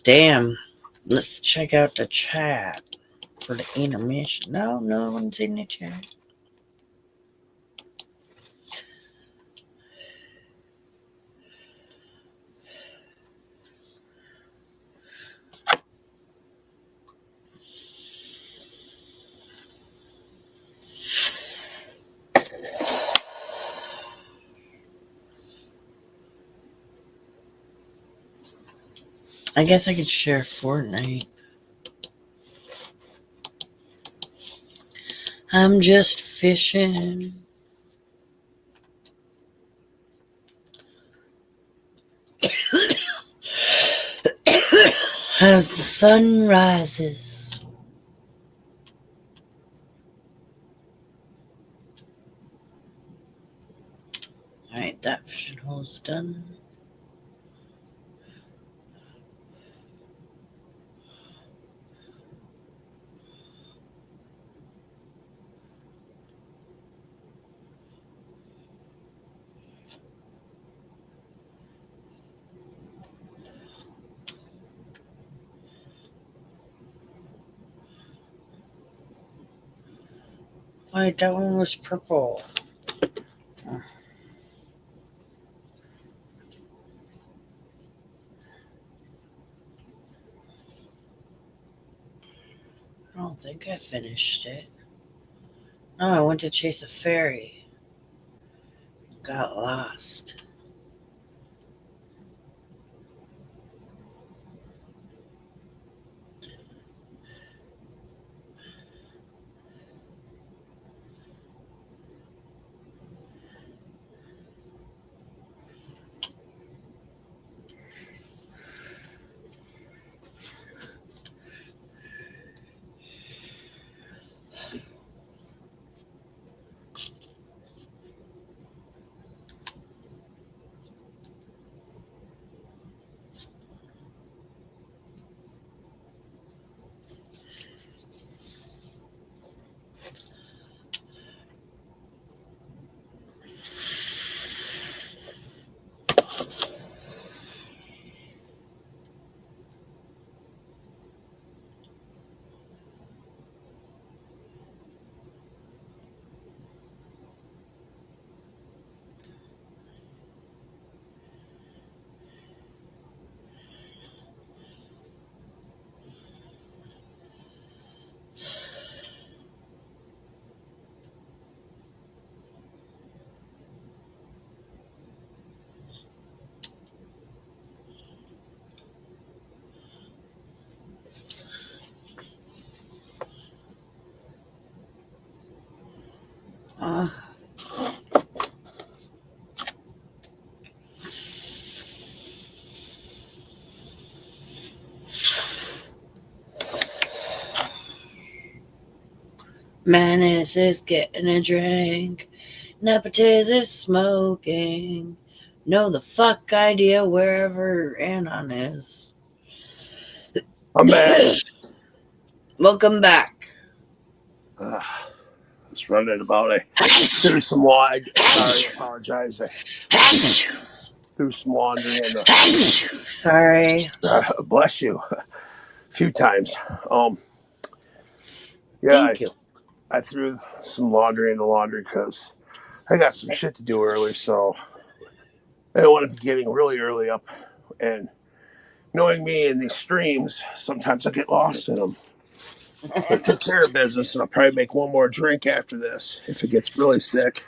Damn. Let's check out the chat for the intermission. No one's in the chat. I guess I could share Fortnite. I'm just fishing. As the sun rises. Alright, that fishing hole's done. Wait, that one was purple. I don't think I finished it. No, I went to chase a fairy. Got lost. Manis is getting a drink. Nepotiz is smoking. No the fuck idea wherever Anon is. I'm back. Welcome back. Just running about. I threw some laundry. Sorry, I apologize. I threw some laundry in the. Sorry. Bless you. A few times. Yeah, Thank you. I threw some laundry in the laundry because I got some shit to do early, so I don't want to be getting really early up. And knowing me in these streams, sometimes I get lost in them. I took care of business, and I'll probably make one more drink after this if it gets really sick.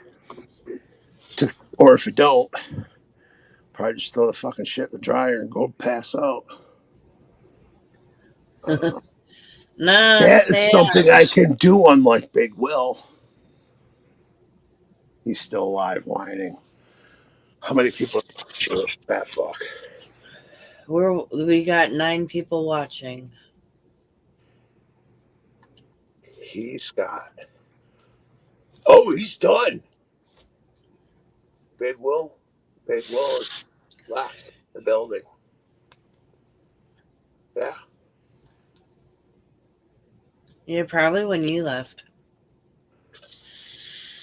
Or if it don't, probably just throw the fucking shit in the dryer and go pass out. That is something I can do, unlike Big Will. He's still alive whining. How many people are that fuck? We got 9 people watching. He's got. Oh, he's done. Big Will has left the building. Yeah. Yeah, probably when you left.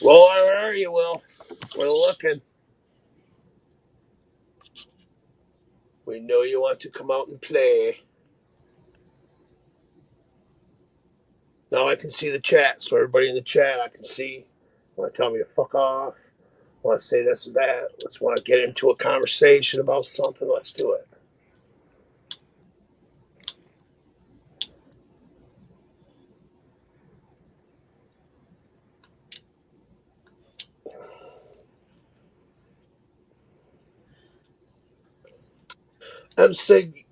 Well, where are you, Will? We're looking. We know you want to come out and play. Now I can see the chat, so everybody in the chat I can see. Want to tell me to fuck off? Want to say this or that? Let's want to get into a conversation about something. Let's do it.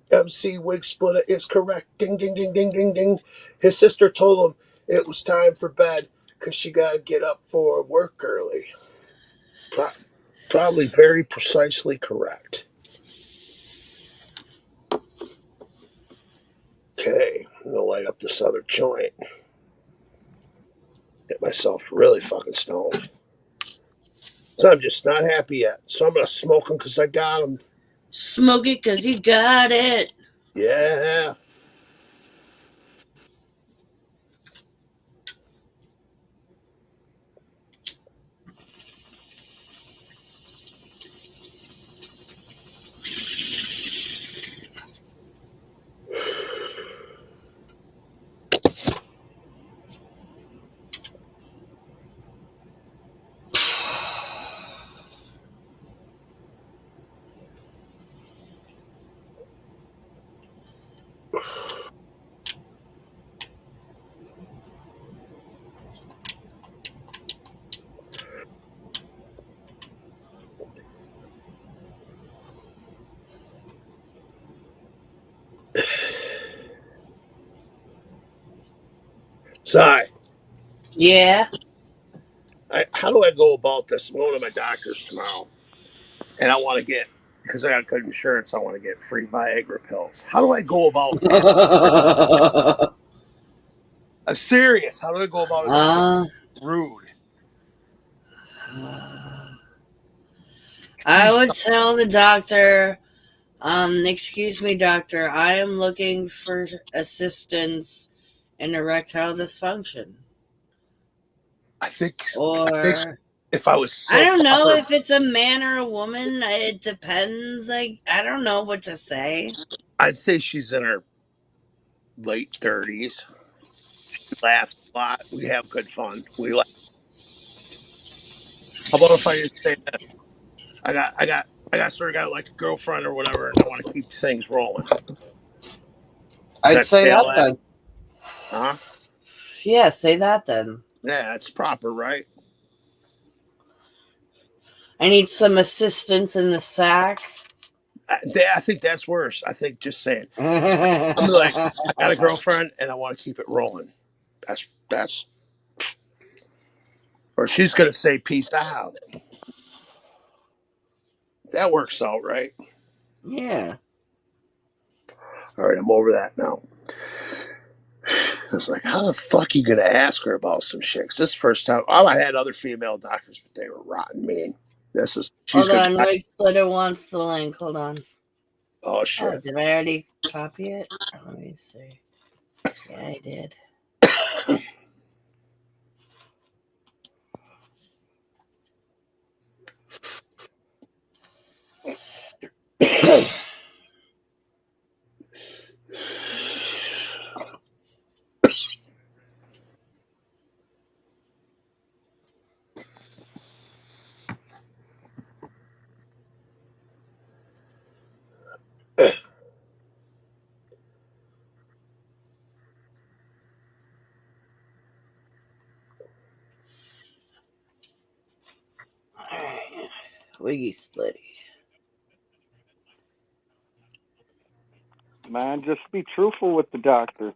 MC Wig Splitter is correct. Ding, ding, ding, ding, ding, ding. His sister told him it was time for bed because she got to get up for work early. Probably very precisely correct. Okay, I'm going to light up this other joint. Get myself really fucking stoned. So I'm just not happy yet. So I'm going to smoke them because I got them. Smoke it because you got it. Yeah. Sai. Yeah. How do I go about this? I'm going to my doctor's tomorrow, and I want to get, because I got good insurance, I want to get free Viagra pills. How do I go about it? I'm serious. How do I go about it? Rude. I would tell the doctor, excuse me, doctor, I am looking for assistance in erectile dysfunction. I think if I was I don't know if it's a man or a woman. It depends. Like, I don't know what to say. I'd say she's in her late 30s. She laughs a lot. We have good fun. We laugh. How about if I just say that I sort of got like a girlfriend or whatever, and I want to keep things rolling. I'd say that then. Huh? Yeah, say that then. Yeah, that's proper, right? I need some assistance in the sack. I think that's worse. I think just saying. I'm like, I got a girlfriend and I want to keep it rolling. That's. Or she's gonna say peace out. That works out, right? Yeah. All right, I'm over that now. It's like, how the fuck are you gonna ask her about some shit? 'Cause this first time, I had other female doctors, but they were rotten mean. Hold on, Wig Splitter wants the link. Hold on. Oh shit! Oh, did I already copy it? Let me see. Yeah, I did. Alright. Wiggy Splitty. Man, just be truthful with the doctor.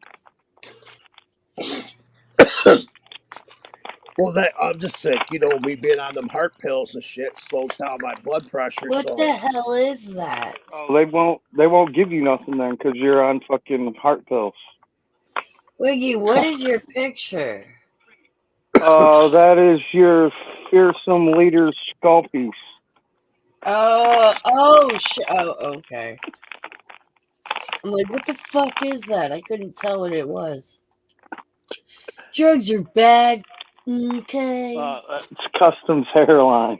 Well, I'm just sick. Me being on them heart pills and shit slows down my blood pressure. What the hell is that? Oh, they won't give you nothing then because you're on fucking heart pills. Wiggy, what is your picture? That is your fearsome leader's skull piece. Oh, okay. I'm like, what the fuck is that? I couldn't tell what it was. Drugs are bad. Okay. It's Customs hairline.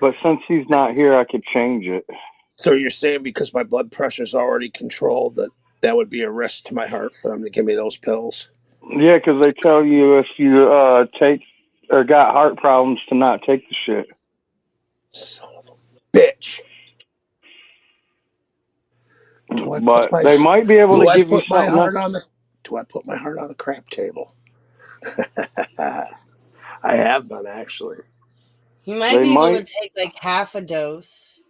But since he's not here, I could change it. So you're saying because my blood pressure's already controlled that would be a risk to my heart for them to give me those pills? Yeah, because they tell you if you take or got heart problems to not take the shit. Son of a bitch. But they might be able to give you something else. Do I put my heart on the crap table? I have been, actually. You might be able to take like half a dose.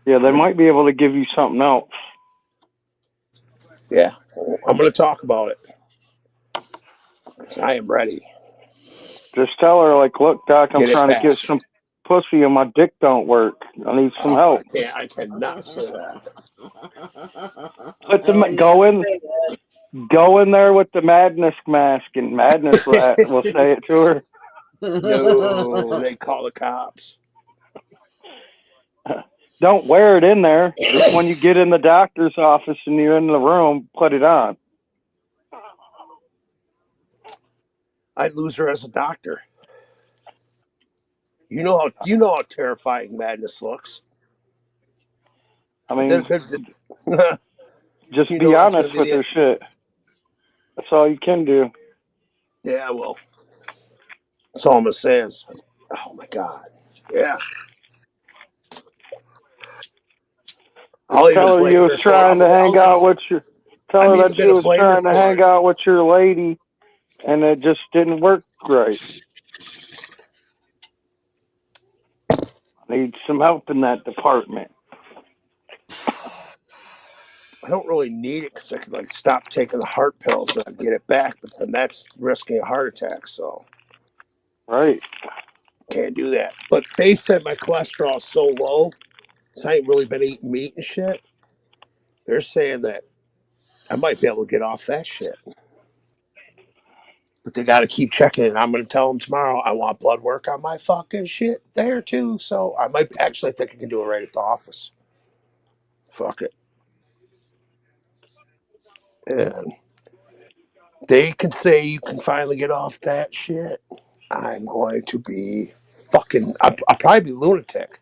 Yeah, they might be able to give you something else. Yeah, I'm going to talk about it. I am ready. Just tell her, like, look, Doc, I'm Get it trying to back. get some pussy and my dick don't work. I need some help. I cannot say that. Go in there with the Madness mask, and Madness will say it to her. No, they call the cops. Don't wear it in there. Just when you get in the doctor's office and you're in the room, put it on. I'd lose her as a doctor. You know how terrifying Madness looks. I mean, just You be know that's honest gonna be with the- her shit. That's all you can do. Yeah, well, that's all I'm gonna say is, oh my god, yeah. I'll even Tell her blame you was her for- trying to hang out with your. Tell I'm her even that you gonna was blame her trying to for hang it. out with your lady, and it just didn't work right. Need some help in that department. I don't really need it because I could stop taking the heart pills and I'd get it back, but then that's risking a heart attack. So right, can't do that. But they said my cholesterol is so low, so I ain't really been eating meat and shit. They're saying that I might be able to get off that shit. But they got to keep checking it. I'm going to tell them tomorrow I want blood work on my fucking shit there too. So I might actually think I can do it right at the office. Fuck it. And they can say you can finally get off that shit. I'm going to be fucking. I'll probably be lunatic.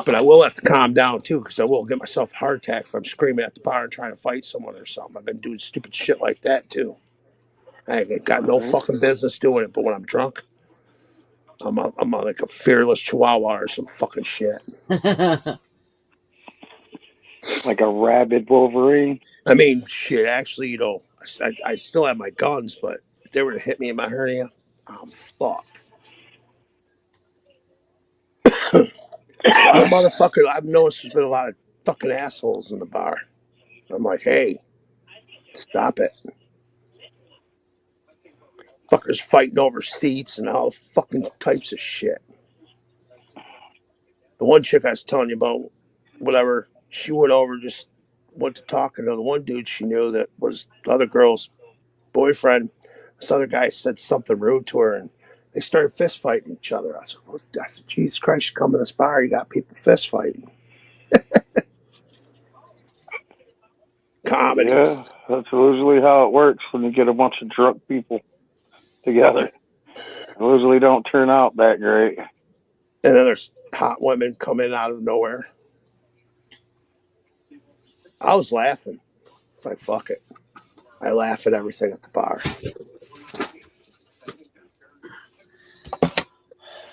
But I will have to calm down too, because I will get myself a heart attack if I'm screaming at the bar and trying to fight someone or something. I've been doing stupid shit like that too. I ain't got no fucking business doing it, but when I'm drunk, I'm like a fearless chihuahua or some fucking shit. Like a rabid Wolverine. I mean, shit, actually, I still have my guns, but if they were to hit me in my hernia, I'm fucked. A lot of motherfuckers, I've noticed there's been a lot of fucking assholes in the bar. I'm like, hey, stop it. Fuckers fighting over seats and all fucking types of shit. The one chick I was telling you about, whatever, she went over, just went to talking to the one dude she knew that was the other girl's boyfriend. This other guy said something rude to her, and they started fist fighting each other. I said, Jesus Christ, you come to this bar, you got people fist fighting. Comedy. Yeah, that's usually how it works when you get a bunch of drunk people together. They usually don't turn out that great. And then there's hot women coming out of nowhere. I was laughing. It's like, fuck it. I laugh at everything at the bar.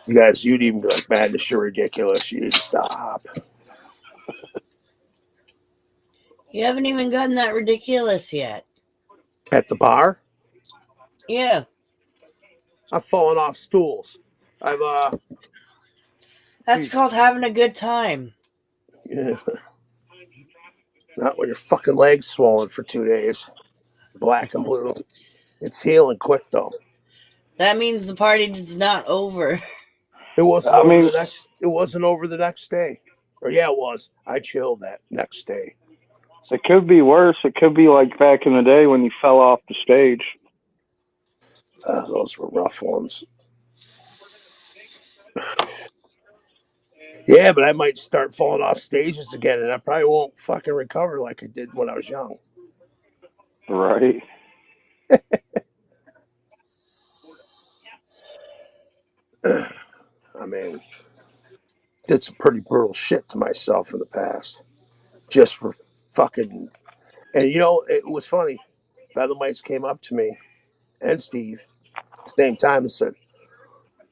You guys, you'd even be like, Madness, you're ridiculous. You need to stop. You haven't even gotten that ridiculous yet. At the bar? Yeah. I've fallen off stools. That's called having a good time. Yeah. Not when your fucking leg's swollen for 2 days. Black and blue. It's healing quick, though. That means the party is not over. It wasn't over the next day. Or yeah, it was. I chilled that next day. It could be worse. It could be like back in the day when you fell off the stage. Those were rough ones. Yeah, but I might start falling off stages again, and I probably won't fucking recover like I did when I was young. Right. I mean, did some pretty brutal shit to myself in the past, just for fucking. And you know, it was funny. Bedlamites came up to me and Steve at the same time and said,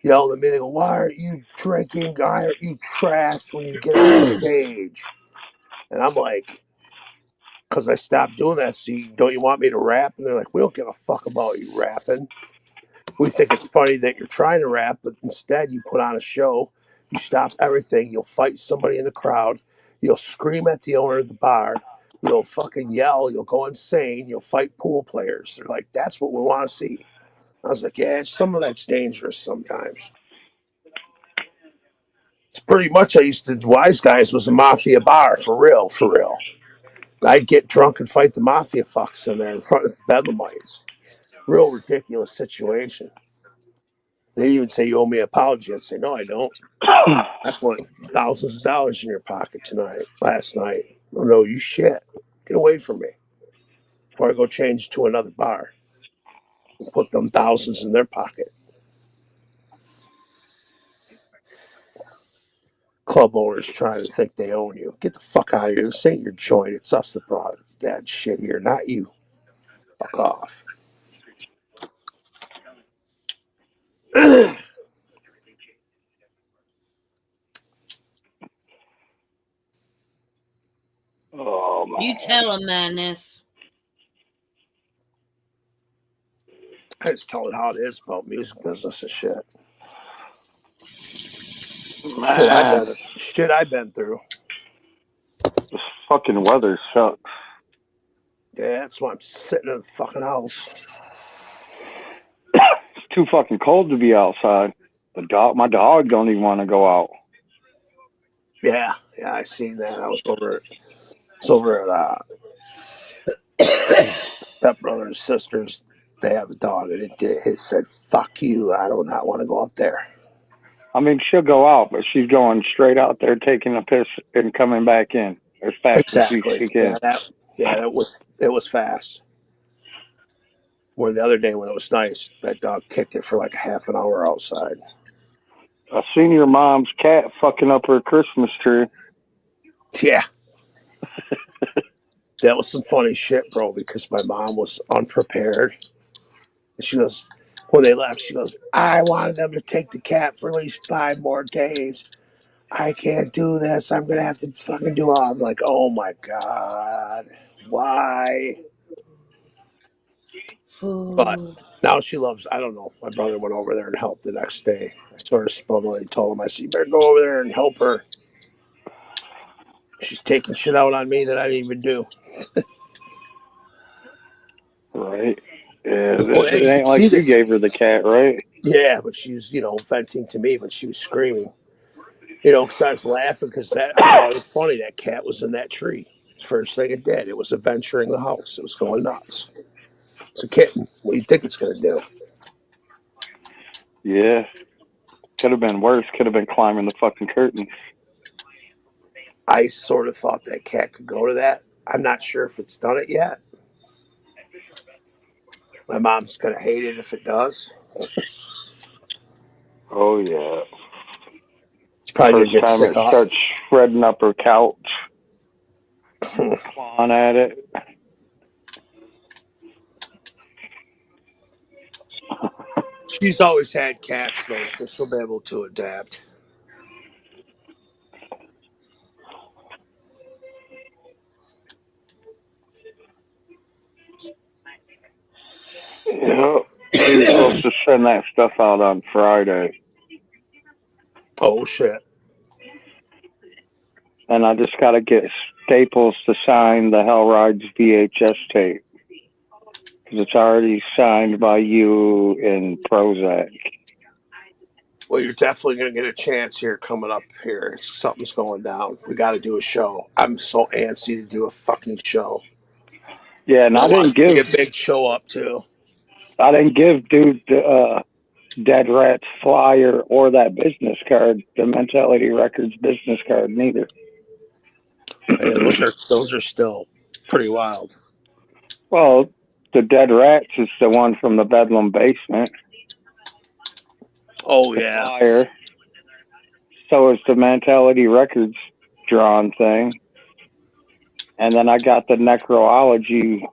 yelled at me. They go, "Why aren't you drinking? Why aren't you trashed when you get on stage?" And I'm like, "Because I stopped doing that. So don't you want me to rap?" And they're like, "We don't give a fuck about you rapping. We think it's funny that you're trying to rap, but instead you put on a show. You stop everything. You'll fight somebody in the crowd. You'll scream at the owner of the bar. You'll fucking yell. You'll go insane. You'll fight pool players." They're like, "That's what we want to see." I was like, "Yeah, some of that's dangerous sometimes." It's pretty much I used to. Wise Guys was a mafia bar, for real, for real. I'd get drunk and fight the mafia fucks in there in front of the Bedlamites. Real ridiculous situation. They even say, "You owe me an apology." I'd say, "No, I don't. I put thousands of dollars in your pocket last night. I don't know you shit. Get away from me before I go change to another bar and put them thousands in their pocket." Club owners trying to think they own you. Get the fuck out of here. This ain't your joint. It's us that brought that shit here, not you. Fuck off. Oh man. You tell him, Madness. I just tell it how it is about music business and shit. Man, Shit I've been through. this fucking weather sucks. Yeah, that's why I'm sitting in the fucking house. It's too fucking cold to be outside. My dog don't even want to go out. Yeah, I seen that. I was over at stepbrother and sisters. They have a dog, and it said, "Fuck you! I do not want to go out there." I mean, she'll go out, but she's going straight out there, taking a piss and coming back in as fast as Exactly. she can. It was fast. Where the other day when it was nice, that dog kicked it for like a half an hour outside. I seen your mom's cat fucking up her Christmas tree. Yeah. That was some funny shit, bro, because my mom was unprepared. And she goes, when they left, she goes, "I wanted them to take the cat for at least 5 more days. I can't do this. I'm going to have to fucking do it." I'm like, "Oh my God. Why?" But now she loves, I don't know. My brother went over there and helped the next day. I sort of spumily told him, I said, "You better go over there and help her. She's taking shit out on me that I didn't even do." Right. Yeah, Well, it you ain't can like see you that. gave her the cat, right? Yeah, but she was, venting to me, but she was screaming. Because I was laughing because I thought it was funny. That cat was in that tree. First thing it did, it was adventuring the house. It was going nuts. It's a kitten. What do you think it's going to do? Yeah. Could have been worse. Could have been climbing the fucking curtains. I sort of thought that cat could go to that. I'm not sure if it's done it yet. My mom's going to hate it if it does. Oh yeah. It's probably going First to get time it set up. starts shredding up her couch, clawing at it. She's always had cats, though, so she'll be able to adapt. Yeah. He was supposed to send that stuff out on Friday. Oh, shit. And I just got to get Staples to sign the Hell Rides VHS tape. Because it's already signed by you and Prozac. Well, you're definitely going to get a chance here coming up here. Something's going down. We got to do a show. I'm so antsy to do a fucking show. Yeah, and I didn't give a big show up too. dude the Dead Rats flyer or that business card, the Mentality Records business card, neither. Yeah, those are still pretty wild. Well, the Dead Rats is the one from the Bedlam basement. Oh the yeah. flyer. So is the Mentality Records drawn thing. And then I got the Necrology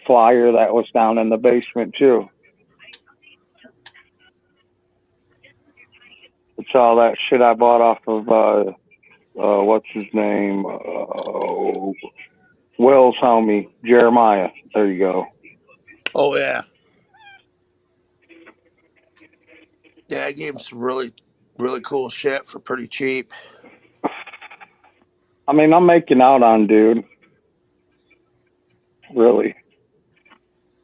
flyer that was down in the basement too. It's all that shit I bought off of what's his name? Will's homie, Jeremiah. There you go. Oh yeah. Yeah, I gave him some really, really cool shit for pretty cheap. I mean, I'm making out on dude. Really.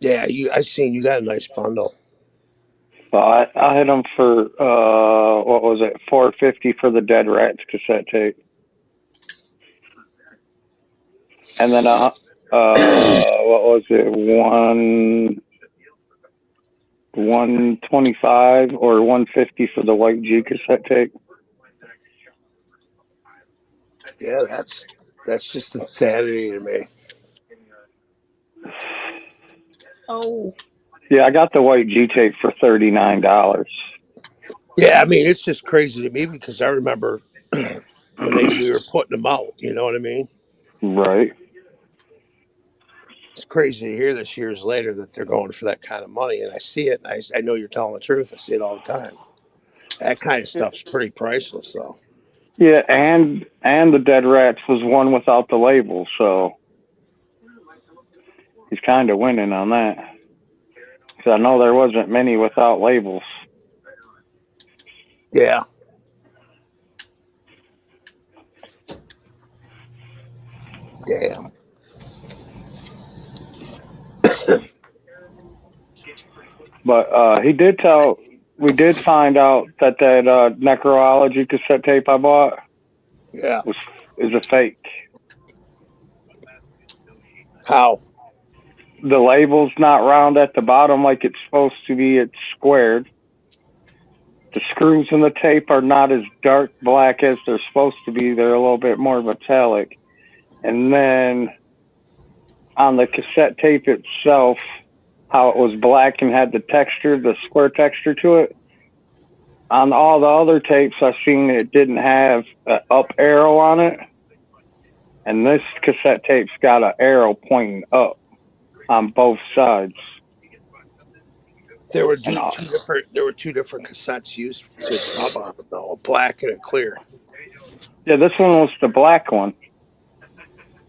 Yeah, I seen you got a nice bundle. But I hit him for what was it, $450 for the Dead Rats cassette tape, and then what was it, 125 or 150 for the White G cassette tape. Yeah, that's just insanity to me. Oh. Yeah, I got the White G tape for $39. Yeah, I mean it's just crazy to me because I remember when we were putting them out. You know what I mean? Right. It's crazy to hear this years later that they're going for that kind of money, and I see it. And I know you're telling the truth. I see it all the time. That kind of stuff's pretty priceless, though. Yeah, and the Dead Rats was one without the label, so he's kind of winning on that. Because I know there wasn't many without labels. Yeah. Damn. But we did find out that Necrology cassette tape I bought is a fake. How? The label's not round at the bottom like it's supposed to be. It's squared. The screws in the tape are not as dark black as they're supposed to be. They're a little bit more metallic. And then on the cassette tape itself, how it was black and had the texture, the square texture to it. On all the other tapes I've seen, it didn't have an up arrow on it. And this cassette tape's got an arrow pointing up on both sides. There were two different cassettes used to dub on it, though, a black and a clear. Yeah, this one was the black one.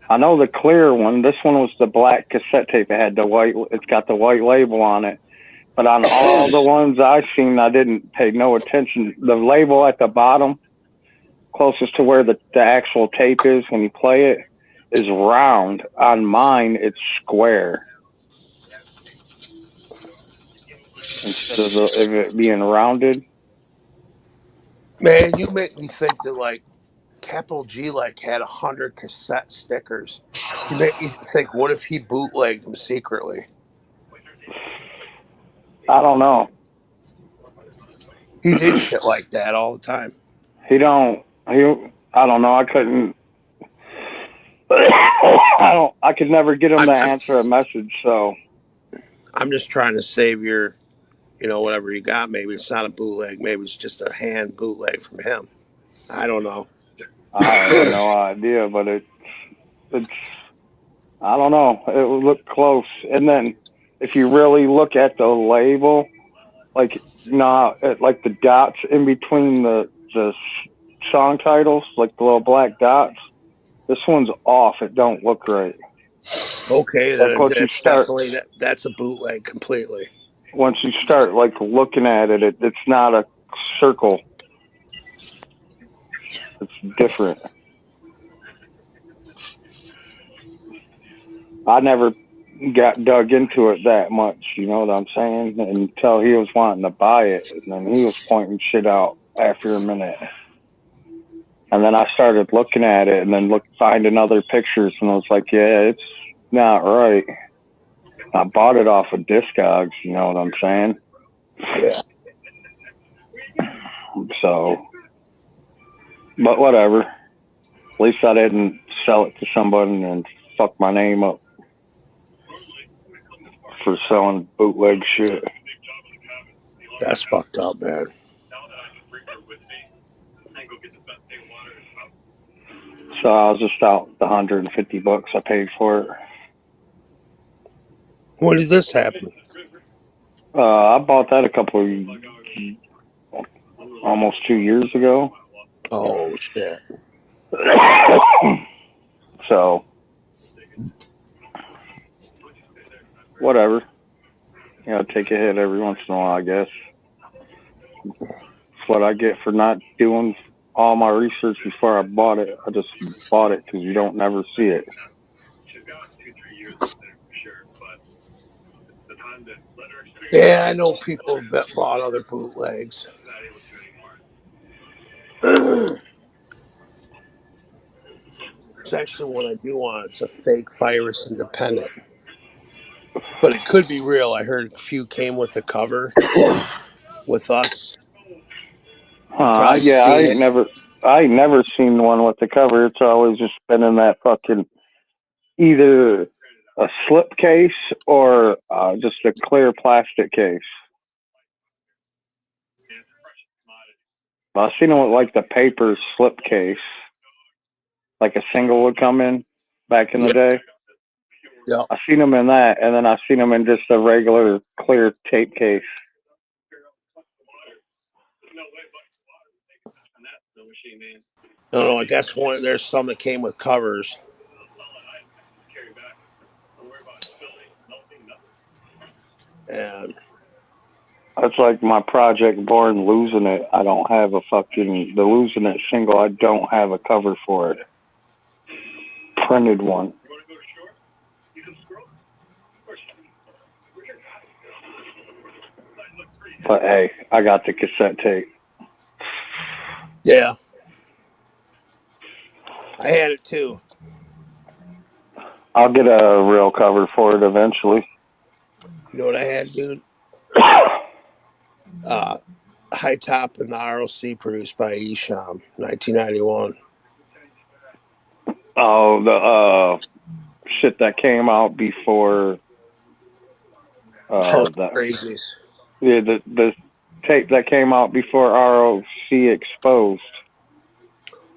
I know the clear one. This one was the black cassette tape. It had the white. It's got the white label on it. But on all the ones I've seen, I didn't pay no attention. The label at the bottom, closest to where the actual tape is when you play it, is round. On mine, it's square. Instead of it being rounded. Man, you make me think that like Capital G had 100 cassette stickers. You make me think, what if he bootlegged them secretly? I don't know. He did shit like that all the time. I don't know. I couldn't. I could never get him to answer a message. So I'm just trying to save your, whatever you got. Maybe it's not a bootleg. Maybe it's just a hand bootleg from him. I don't know. I have no idea, but it's. I don't know. It would look close, and then if you really look at the label, like like the dots in between the song titles, like the little black dots. This one's off. It don't look right. Okay, Like that's a bootleg completely. Once you start like looking at it, it's not a circle. It's different. I never got dug into it that much, you know what I'm saying? Until he was wanting to buy it, and then he was pointing shit out after a minute. And then I started looking at it, and then finding other pictures, and I was like, yeah, it's not right. I bought it off of Discogs, you know what I'm saying? Yeah. So, but whatever. At least I didn't sell it to somebody and fuck my name up for selling bootleg shit. That's fucked up, man. So I was just out the $150 I paid for it. When did this happen? I bought that almost 2 years ago. Oh shit. So whatever. You know, take a hit every once in a while, I guess. That's what I get for not doing all my research before I bought it. I just bought it because you don't never see it. Yeah, I know people that bought other bootlegs. It's actually one I do want. It's a fake Virus Independent. But it could be real. I heard a few came with the cover with us. Yeah, I ain't never seen one with the cover. It's always just been in that fucking either a slip case or just a clear plastic case. I've seen them with like the paper slip case, like a single would come in back in the day. Yeah. I've seen them in that, and then I've seen them in just a regular clear tape case. I don't know. I guess there's some that came with covers. And That's like my Project Born Losing It. I don't have the Losing It single. I don't have a cover for it. Printed one. But hey, I got the cassette tape. yeah. I had it too. I'll get a real cover for it eventually. You know what I had, dude? High Top and the ROC produced by Esham, 1991. Oh, the shit that came out before House Crazies. Yeah, the tape that came out before ROC Exposed.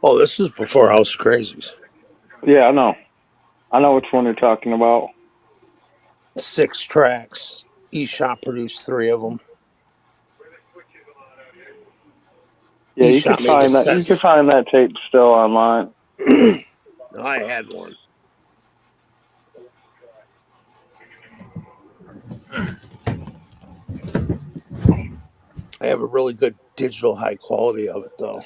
Oh, this is before House Crazies. Yeah, I know. I know which one you're talking about. 6 tracks. Esham produced 3 of them. Yeah, you can find that. You can find that tape still online. No, I had one. I have a really good digital high quality of it, though.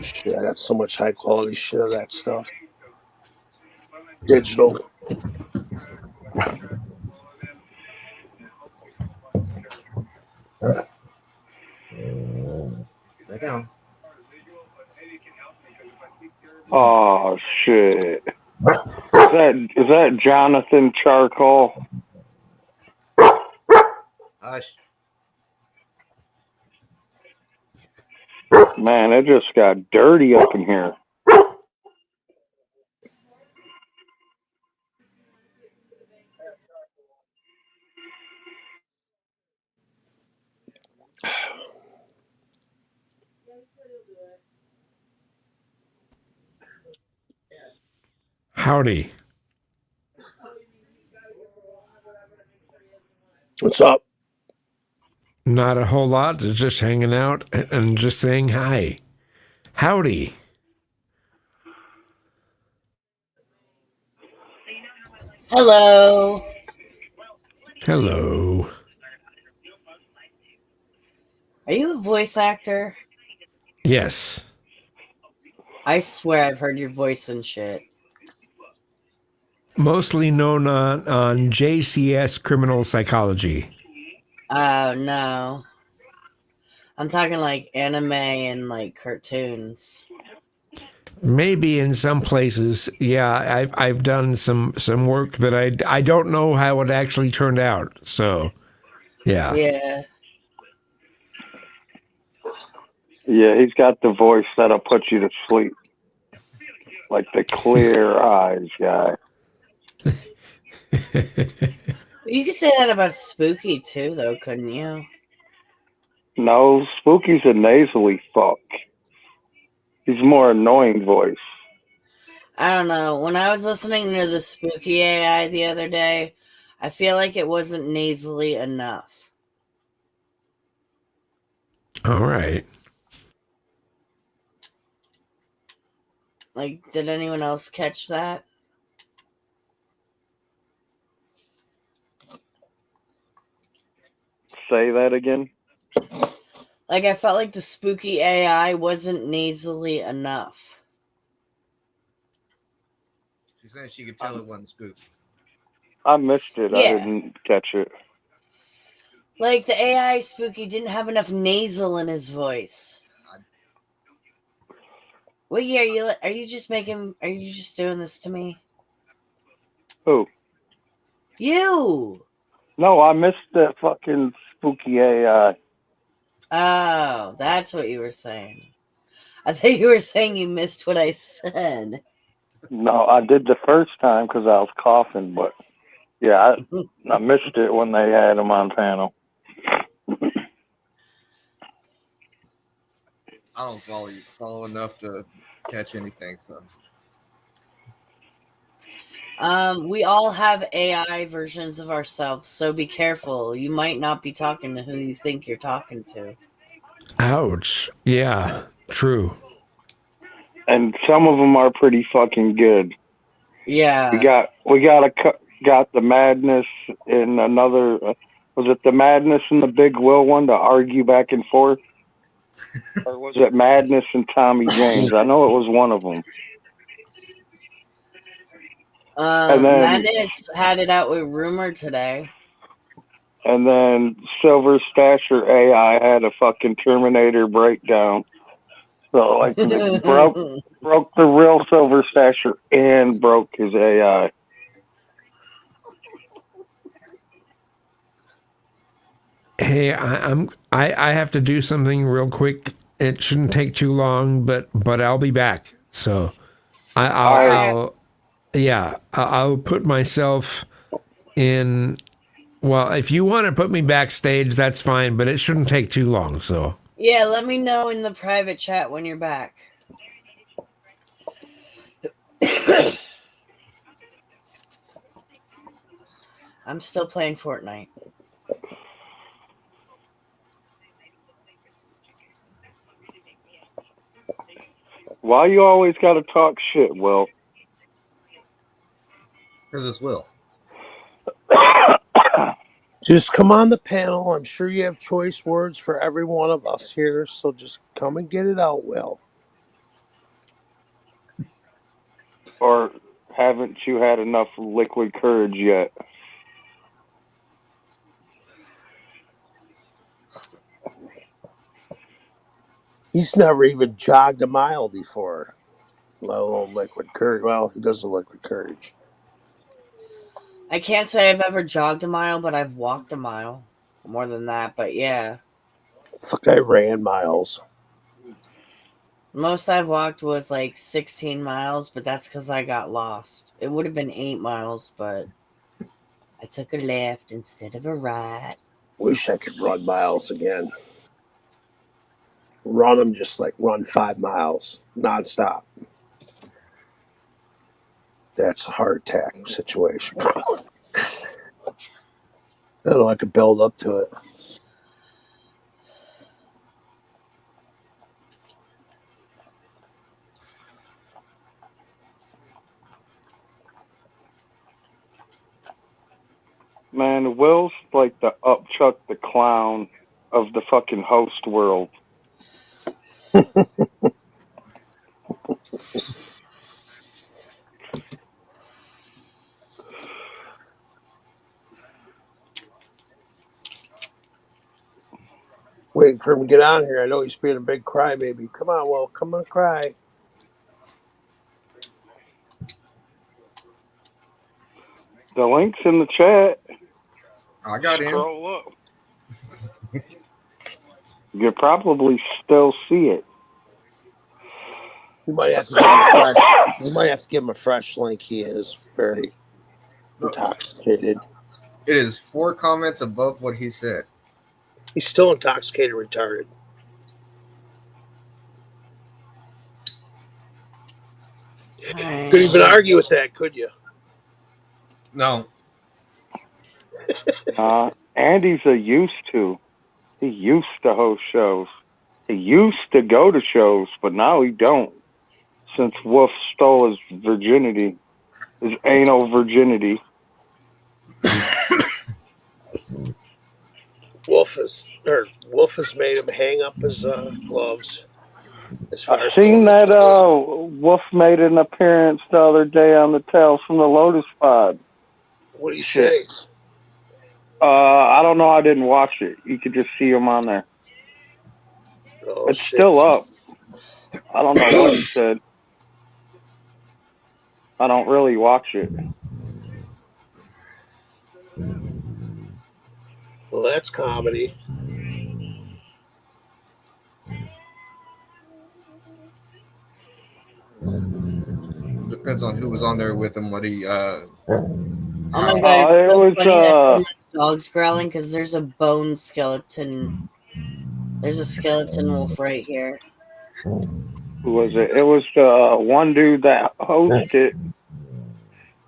Shit, I got so much high quality shit of that stuff. Digital. Lay down. Oh shit! Is that Jonathan Charcoal? Hush. Man, it just got dirty up in here. Howdy. What's up? Not a whole lot. Just hanging out and just saying hi. Howdy. Hello. Hello. Are you a voice actor? Yes. I swear I've heard your voice and shit. Mostly known on JCS Criminal Psychology. Oh, no. I'm talking like anime and like cartoons. Maybe in some places, yeah. I've done some work that I don't know how it actually turned out. So, yeah. Yeah. Yeah, he's got the voice that'll put you to sleep, like the clear eyes guy. You could say that about Spooky too, though, couldn't you? No, Spooky's a nasally fuck. He's more annoying voice. I don't know. When I was listening to the spooky AI the other day, I feel like it wasn't nasally enough. All right. Like, did anyone else catch that? Say that again. Like, I felt like the spooky AI wasn't nasally enough. She said she could tell it wasn't spooky. I missed it. I Yeah. didn't catch it. Like, the AI spooky didn't have enough nasal in his voice. Wiggy, are you just doing this to me? Who? You! No, I missed the fucking spooky AI. Oh, that's what you were saying. I thought you were saying you missed what I said. No, I did the first time because I was coughing, but yeah, I missed it when they had him on panel. I don't follow enough to catch anything. So We all have AI versions of ourselves, so be careful. You might not be talking to who you think you're talking to. Ouch. Yeah, true. And some of them are pretty fucking good. Yeah. We got the Madness in another. Was it the Madness and the Big Will one to argue back and forth, or was it Madness and Tommy James? I know it was one of them. And then Madness had it out with Rumor today. And then Silver Stasher AI had a fucking Terminator breakdown. So like it broke the real Silver Stasher and broke his AI. Hey, I have to do something real quick. It shouldn't take too long, but I'll be back. So I'll put myself in. Well, if you want to put me backstage, that's fine, but it shouldn't take too long. So Yeah, let me know in the private chat when you're back. I'm still playing Fortnite. Why you always got to talk shit, Will? because it's Will. just come on the panel. I'm sure you have choice words for every one of us here, so just come and get it out, Will. Or haven't you had enough liquid courage yet? He's never even jogged a mile before, let alone liquid courage. Well, he does the liquid courage. I can't say I've ever jogged a mile, but I've walked a mile. More than that, but yeah. Fuck, I ran miles. Most I've walked was like 16 miles, but that's because I got lost. It would have been 8 miles, but I took a left instead of a right. Wish I could run miles again. Run them just like run 5 miles nonstop. That's a heart attack situation. I don't know, I could build up to it. Man, Will's like the Upchuck the Clown of the fucking host world. Waiting for him to get on here. I know he's being a big crybaby. Come on, Will. Come on, cry. The link's in the chat. I got him. Scroll up. You could probably still see it. You might have to give him a fresh. You might have to give him a fresh link. He is very intoxicated. It is 4 comments above what he said. He's still intoxicated, retarded. Couldn't even argue with that, could you? No. Andy's a used to. He used to host shows. He used to go to shows, but now he don't. Since Wolf stole his virginity, his anal virginity. Wolf has made him hang up his gloves. As far I as seen that Wolf made an appearance the other day on the Tales from the Lotus Pod. What do you Shit. say? I don't know. I didn't watch it. You could just see him on there. Oh, It's shit. still up. I don't know what he said. I don't really watch it. Well, that's comedy. Depends on who was on there with him. What he. Oh my god, it's so funny that this dog's growling because there's a bone skeleton. There's a skeleton wolf right here. Who was it? It was the one dude that hosted.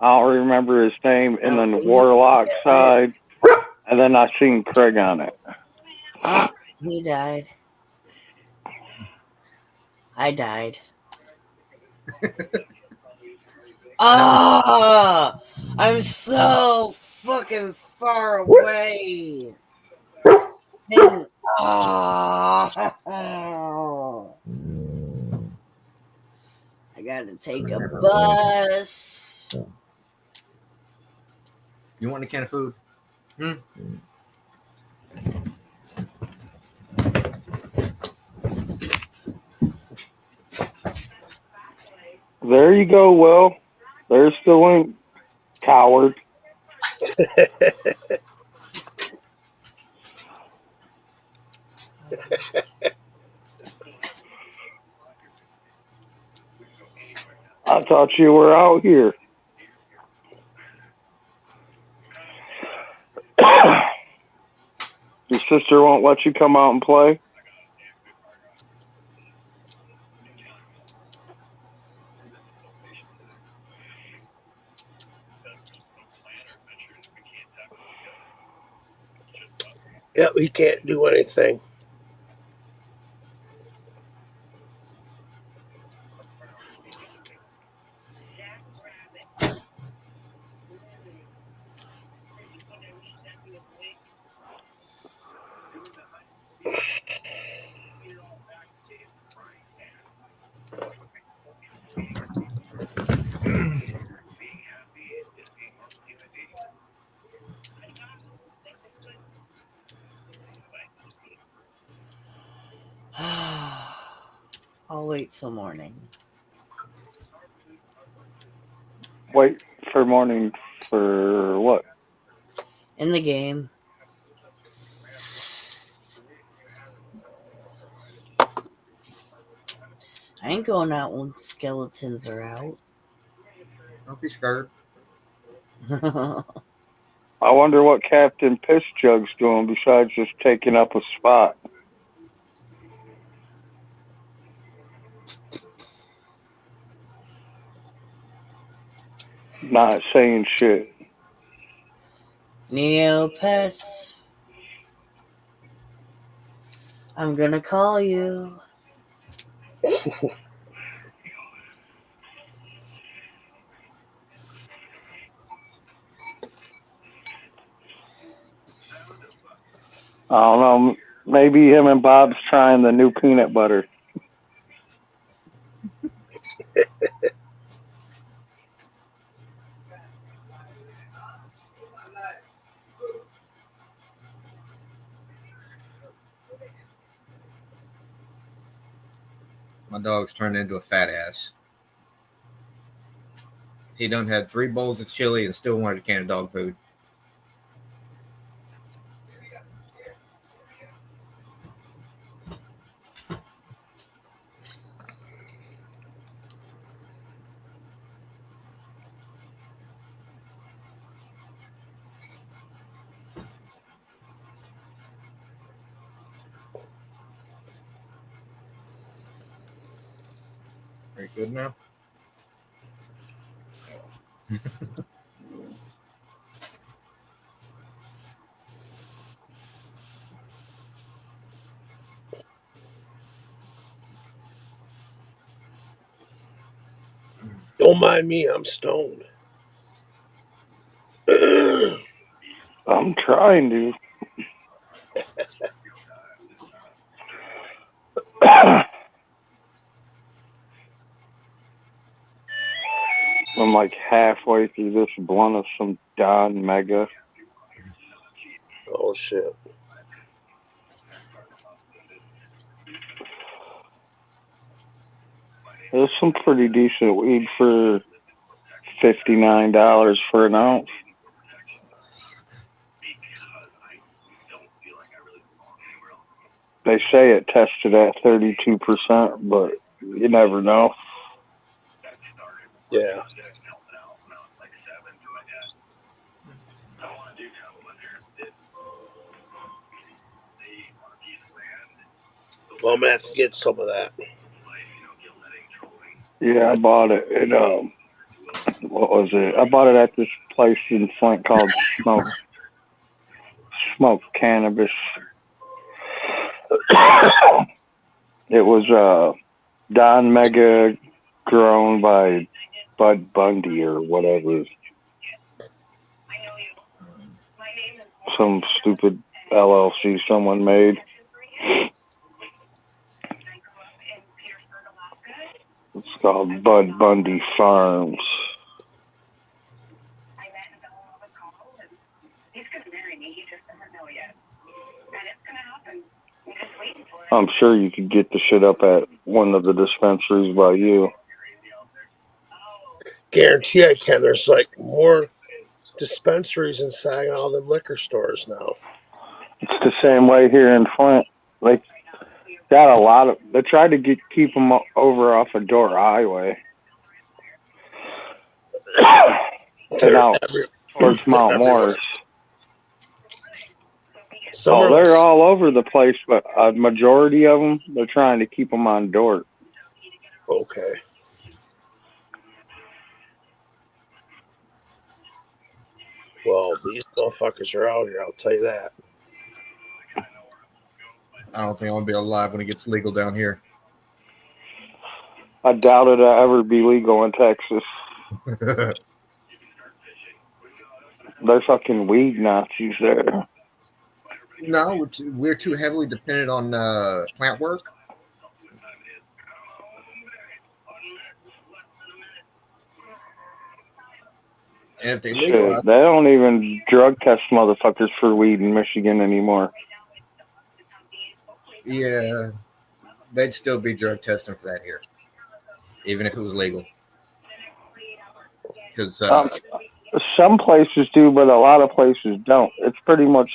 I don't remember his name. And then the Warlock side. And then I seen Craig on it. Ah, he died. I died. Ah, I'm so fucking far away. And, I gotta take a bus. You want a can of food? There you go, Will. There's the link. Coward. I thought you were out here. Your sister won't let you come out and play? Yep, he can't do anything. I'll wait till morning. Wait for morning for what? In the game. I ain't going out when skeletons are out. Don't be scared. I wonder what Captain Piss Jug's doing besides just taking up a spot. Not saying shit. Neopets. I'm gonna call you. I don't know. Maybe him and Bob's trying the new peanut butter. My dog's turned into a fat ass. He done had 3 bowls of chili and still wanted a can of dog food. Are you good now? Don't mind me, I'm stoned. I'm trying to. I'm like halfway through this blunt of some Don Mega. Oh shit. There's some pretty decent weed for $59 for an ounce. They say it tested at 32%, but you never know. Yeah. Well, I'm gonna have to get some of that. Yeah, I bought it. What was it? I bought it at this place in Flint called Smoke Cannabis. It was Don Mega grown by Bud Bundy or whatever. Some stupid LLC someone made. It's called Bud Bundy Farms. I'm sure you could get the shit up at one of the dispensaries by you. Guarantee I can. There's like more dispensaries inside all them liquor stores now. It's the same way here in Flint. Like, got a lot of. They tried to keep them over off of Door Highway. And out towards Mount Morris. They're all over the place, but a majority of them, they're trying to keep them on Dort. Okay. Well, these motherfuckers are out here, I'll tell you that. I don't think I'll be alive when it gets legal down here. I doubt it'll ever be legal in Texas. They're fucking weed Nazis there. No, we're too heavily dependent on plant work. And if they legalize, They don't even drug test motherfuckers for weed in Michigan anymore. yeah, they'd still be drug testing for that here, even if it was legal. Because some places do, but a lot of places don't. It's pretty much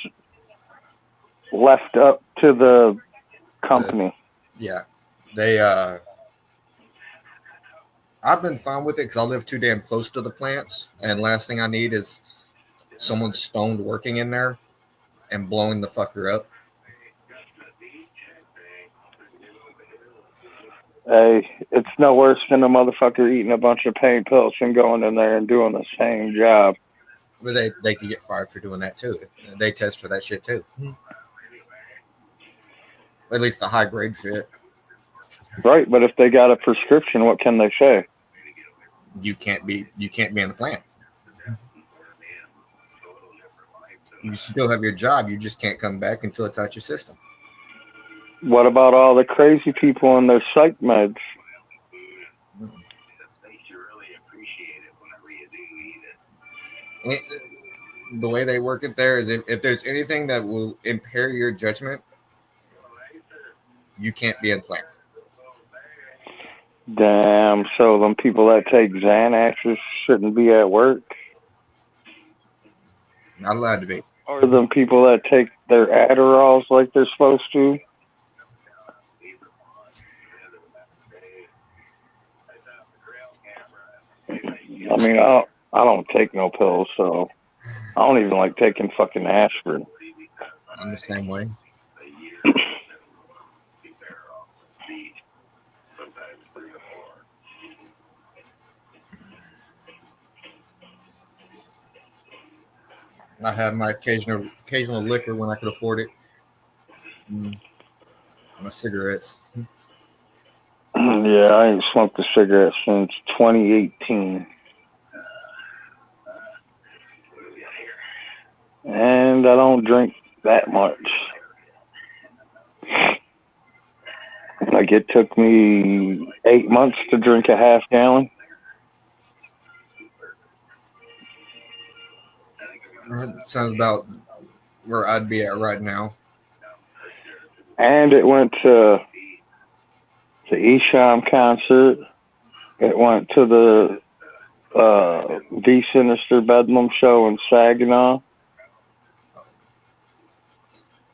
left up to the company. yeah, they. I've been fine with it because I live too damn close to the plants, and last thing I need is someone stoned working in there and blowing the fucker up. Hey, it's no worse than a motherfucker eating a bunch of pain pills and going in there and doing the same job. But they could get fired for doing that too. They test for that shit too. At least the high grade shit. Right, but if they got a prescription, what can they say? You can't be in the plant. You still have your job. You just can't come back until it's out your system. What about all the crazy people and their psych meds? The way they work it there is if there's anything that will impair your judgment, you can't be in plant. Damn, so them people that take Xanaxes shouldn't be at work? Not allowed to be. Or them people that take their Adderalls like they're supposed to? I mean, I don't take no pills, so I don't even like taking fucking aspirin. I'm the same way. I have my occasional liquor when I could afford it. My cigarettes. Yeah, I ain't smoked a cigarette since 2018. And I don't drink that much. Like, it took me 8 months to drink a half gallon. That sounds about where I'd be at right now. And it went to the Esham concert. It went to the V Sinister Bedlam show in Saginaw.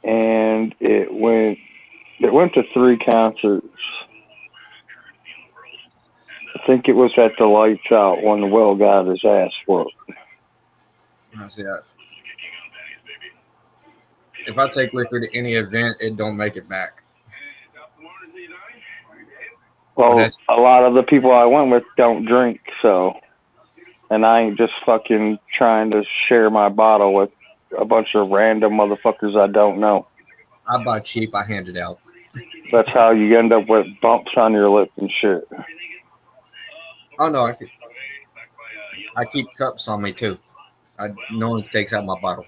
And it went to 3 concerts. I think it was at the Lights Out when Will got his ass whooped. I see that. If I take liquor to any event, it don't make it back. Well, a lot of the people I went with don't drink, so, and I ain't just fucking trying to share my bottle with a bunch of random motherfuckers I don't know. I buy cheap, I hand it out. That's how you end up with bumps on your lip and shit. Oh no, I keep cups on me too. No one takes out my bottle.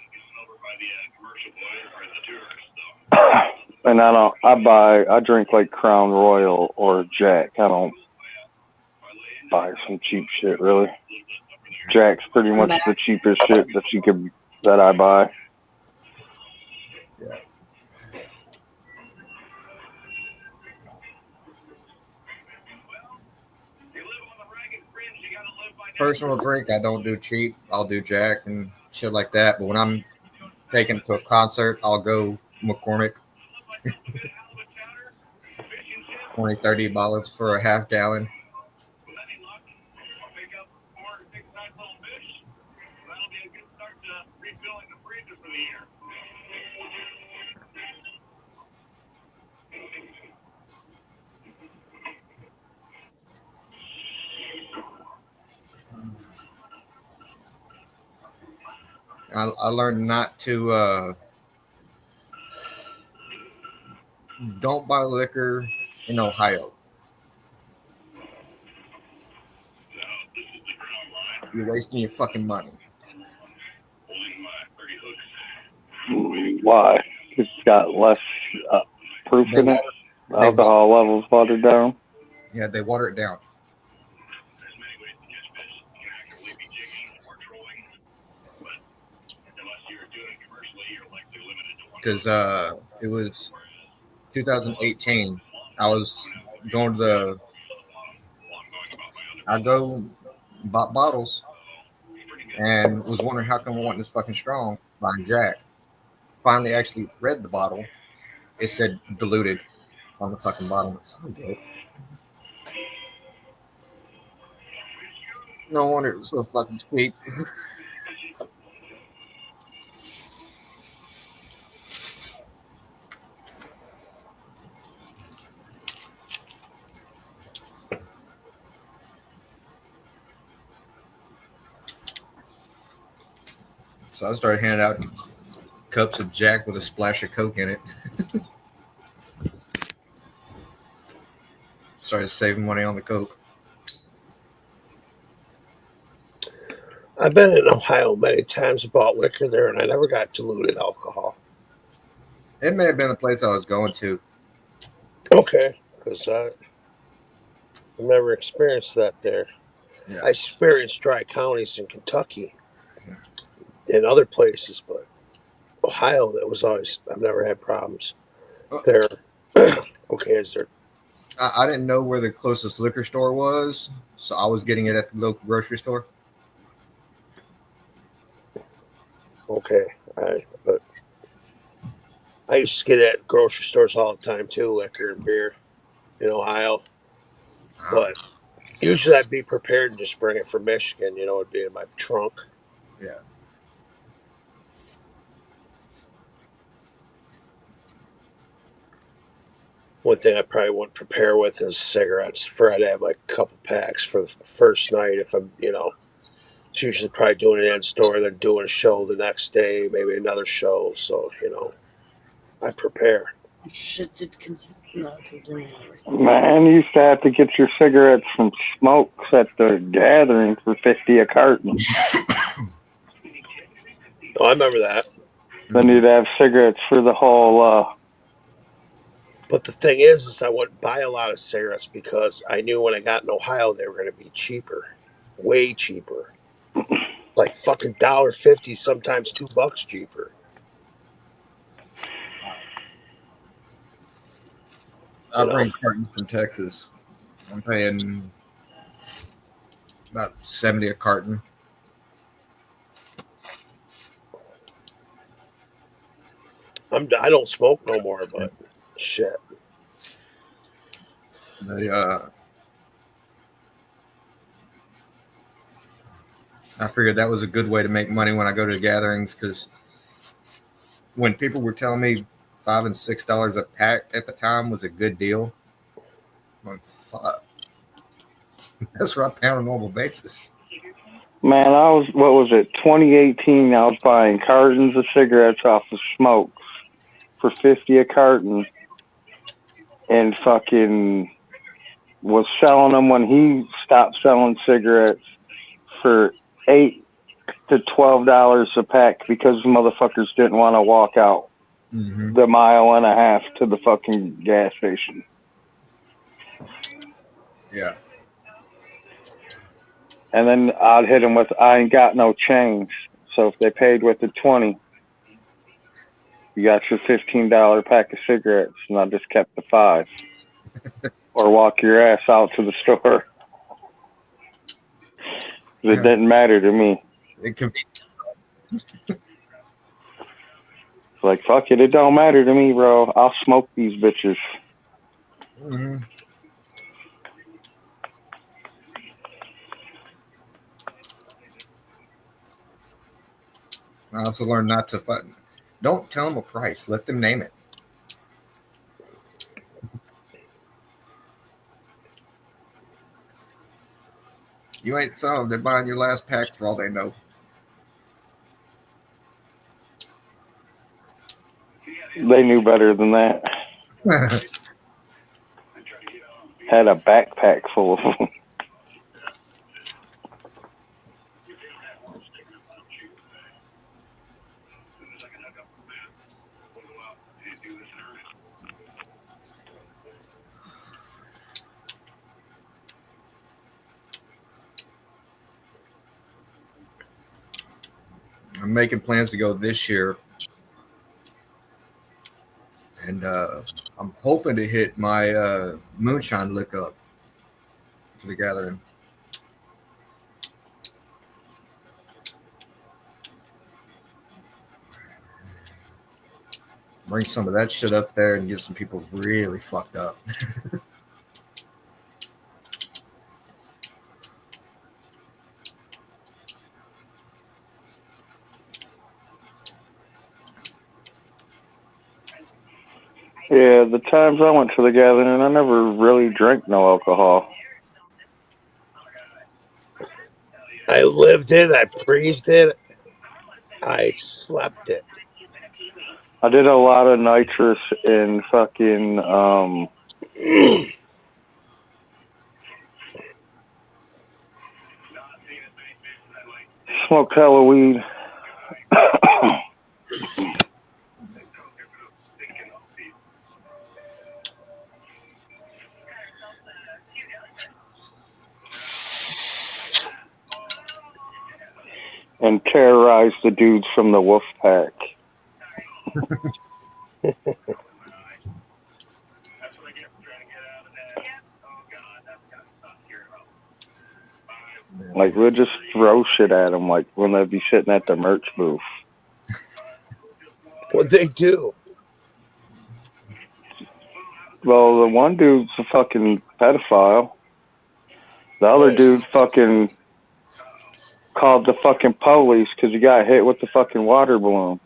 And I drink like Crown Royal or Jack. I don't buy some cheap shit really. Jack's pretty much the cheapest shit that I buy. Yeah. Personal drink, I don't do cheap. I'll do Jack and shit like that. But when I'm taken to a concert, I'll go McCormick. 20, 30 dollars for a half gallon. I learned not to don't buy liquor in Ohio. You're wasting your fucking money. Why? It's got less proof in it. Alcohol levels watered down. Yeah, they water it down. Because it was 2018. I was going to I bought bottles and was wondering how come I wasn't this fucking strong buying Jack. Finally actually read the bottle. It said diluted on the fucking bottom. No wonder it was so fucking cheap. So I started handing out cups of Jack with a splash of Coke in it. Started saving money on the Coke. I've been in Ohio many times, bought liquor there, and I never got diluted alcohol. It may have been the place I was going to. Okay, because I've never experienced that there. Yeah. I experienced dry counties in Kentucky and other places, but Ohio, I've never had problems there. Okay, is there? I didn't know where the closest liquor store was, so I was getting it at the local grocery store. Okay, but I used to get it at grocery stores all the time too, liquor and beer in Ohio. But usually I'd be prepared and just bring it from Michigan, it'd be in my trunk. Yeah. One thing I probably wouldn't prepare with is cigarettes. I'd have like a couple packs for the first night if I'm, It's usually probably doing it in store, then doing a show the next day, maybe another show. So, I prepare. Shit did consume. Man, you used to have to get your cigarettes from Smokes at the gathering for 50 a carton. Oh, I remember that. Then you'd have cigarettes for the whole. But the thing is I wouldn't buy a lot of cigarettes because I knew when I got in Ohio they were going to be cheaper, way cheaper, like fucking $1.50, sometimes $2 cheaper. I bring cartons from Texas. I'm paying about 70 a carton. I don't smoke no more, but shit. I figured that was a good way to make money when I go to gatherings, because when people were telling me $5 and $6 a pack at the time was a good deal, I'm like, fuck. That's what I pay on a normal basis. Man, what was it, 2018, I was buying cartons of cigarettes off of Smokes for 50 a carton and fucking was selling them when he stopped selling cigarettes for $8 to $12 a pack because motherfuckers didn't want to walk out the mile and a half to the fucking gas station. Yeah. And then I'd hit them with, I ain't got no change. So if they paid with the 20, you got your $15 pack of cigarettes, and I just kept the 5. Or walk your ass out to the store. It didn't matter to me. It could It's like, fuck it, it don't matter to me, bro. I'll smoke these bitches. I also learned not to don't tell them a price. Let them name it. You ain't selling them. They're buying your last pack for all they know. They knew better than that. Had a backpack full of them. I'm making plans to go this year. And I'm hoping to hit my moonshine lick up for the gathering. Bring some of that shit up there and get some people really fucked up. Yeah, the times I went to the gathering, I never really drank no alcohol. I lived it. I breathed it. I slept it. I did a lot of nitrous and fucking smoked hella weed. And terrorized the dudes from the wolf pack. Like, we'll just throw shit at them, like when they'd be sitting at the merch booth. What'd they do? Well, the one dude's a fucking pedophile. The other dude fucking called the fucking police because he got hit with the fucking water balloon.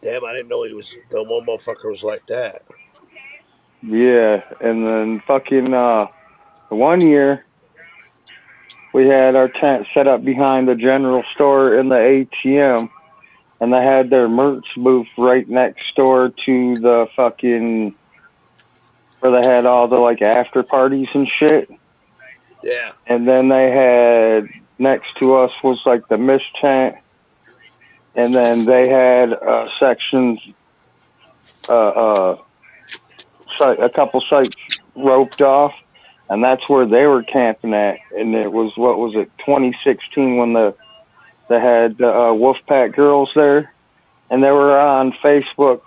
Damn, I didn't know the one motherfucker was like that. Yeah, and then fucking the one year we had our tent set up behind the general store in the ATM, and they had their merch booth right next door to the fucking where they had all the like after parties and shit. Yeah. And then they had next to us was like the Mish tent, and then they had sections, a couple sites roped off, and that's where they were camping at. And it was 2016 when they had Wolfpack girls there, and they were on Facebook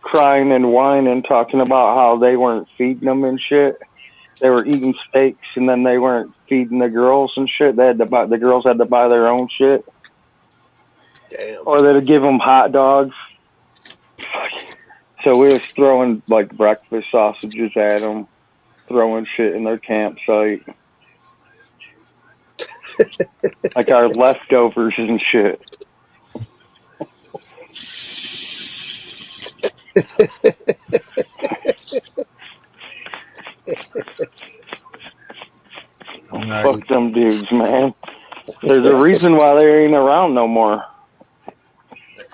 crying and whining, talking about how they weren't feeding them and shit. They were eating steaks, and then they weren't feeding the girls and shit. The girls had to buy their own shit. Damn. Or they'd give them hot dogs. So we was throwing like breakfast sausages at them, throwing shit in their campsite. Like our leftovers and shit. Fuck them dudes, man. There's a reason why they ain't around no more.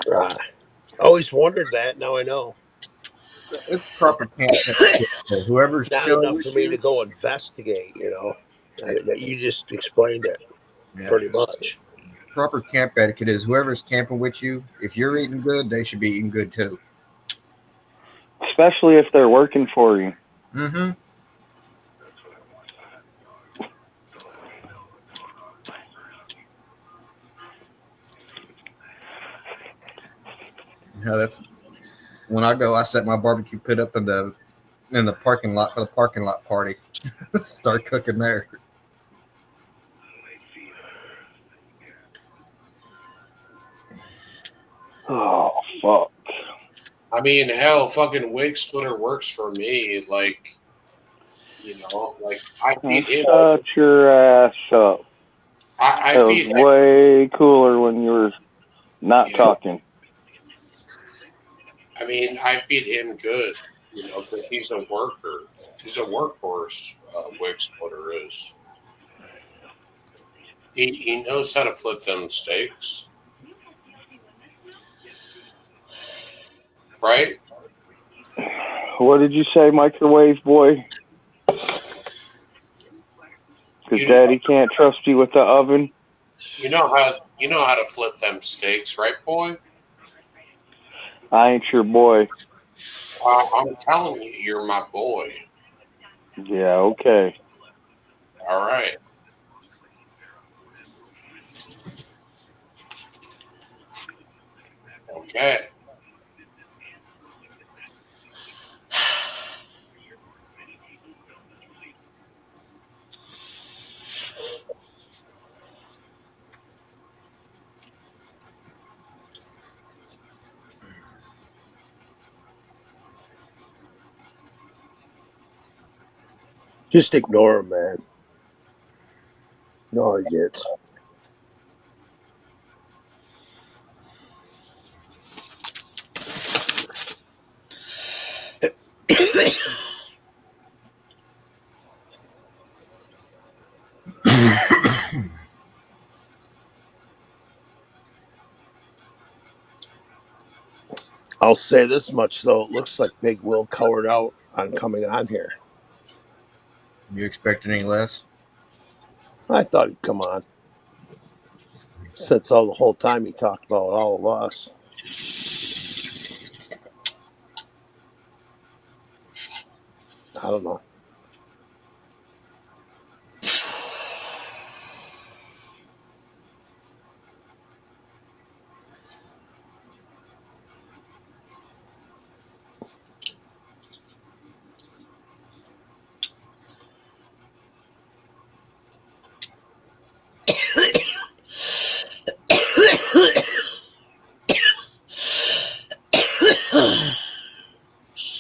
Right. I always wondered that. Now I know. It's proper camp. Whoever's Not chilling enough with for me you, to go investigate, you know. You just explained it yeah. pretty much. Proper camp etiquette is whoever's camping with you, if you're eating good, they should be eating good too. Especially if they're working for you. Mm-hmm. Yeah, that's when I go. I set my barbecue pit up in the parking lot for the parking lot party. Start cooking there. Oh fuck! I mean, hell, fucking Wig Splitter works for me. Like, you know, like I feed him. Shut your ass up. I it feed was way cooler when you were not talking. I mean, I feed him good, you know, because he's a worker. He's a workhorse. Wig Splitter is. He knows how to flip them steaks, right? What did you say, microwave boy? Because Daddy can't trust you with the oven. You know how to flip them steaks, right, boy? I ain't your boy. I'm telling you, you're my boy. Yeah, okay. All right. Okay. Just ignore him, man. No, he gets. I'll say this much though: it looks like Big Will cowered out on coming on here. You expecting any less? I thought he'd come on. Since all the whole time he talked about all of us. I don't know.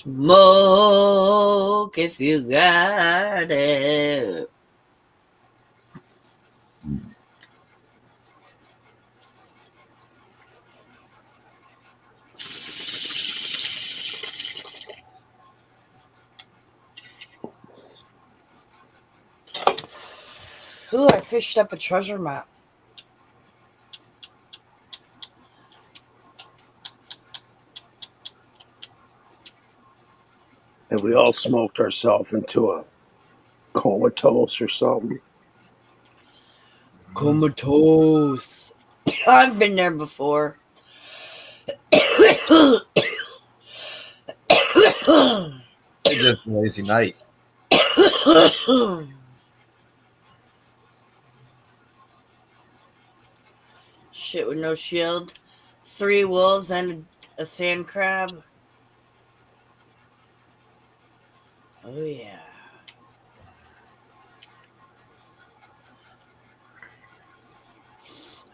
Smoke if you got it. Ooh, I fished up a treasure map. And we all smoked ourselves into a comatose or something. Comatose. I've been there before. It's just a lazy night. Shit with no shield. 3 wolves and a sand crab. Oh yeah.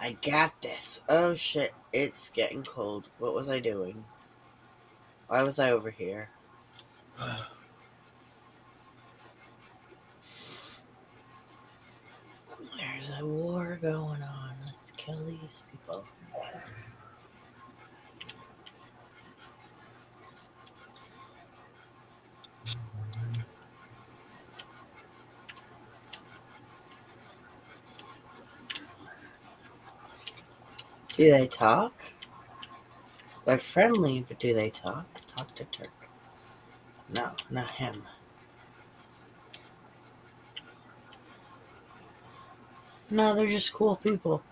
I got this. Oh shit, it's getting cold. What was I doing? Why was I over here? There's a war going on. Let's kill these people. Do they talk? They're friendly, but do they talk? Talk to Turk. No, not him. No, they're just cool people.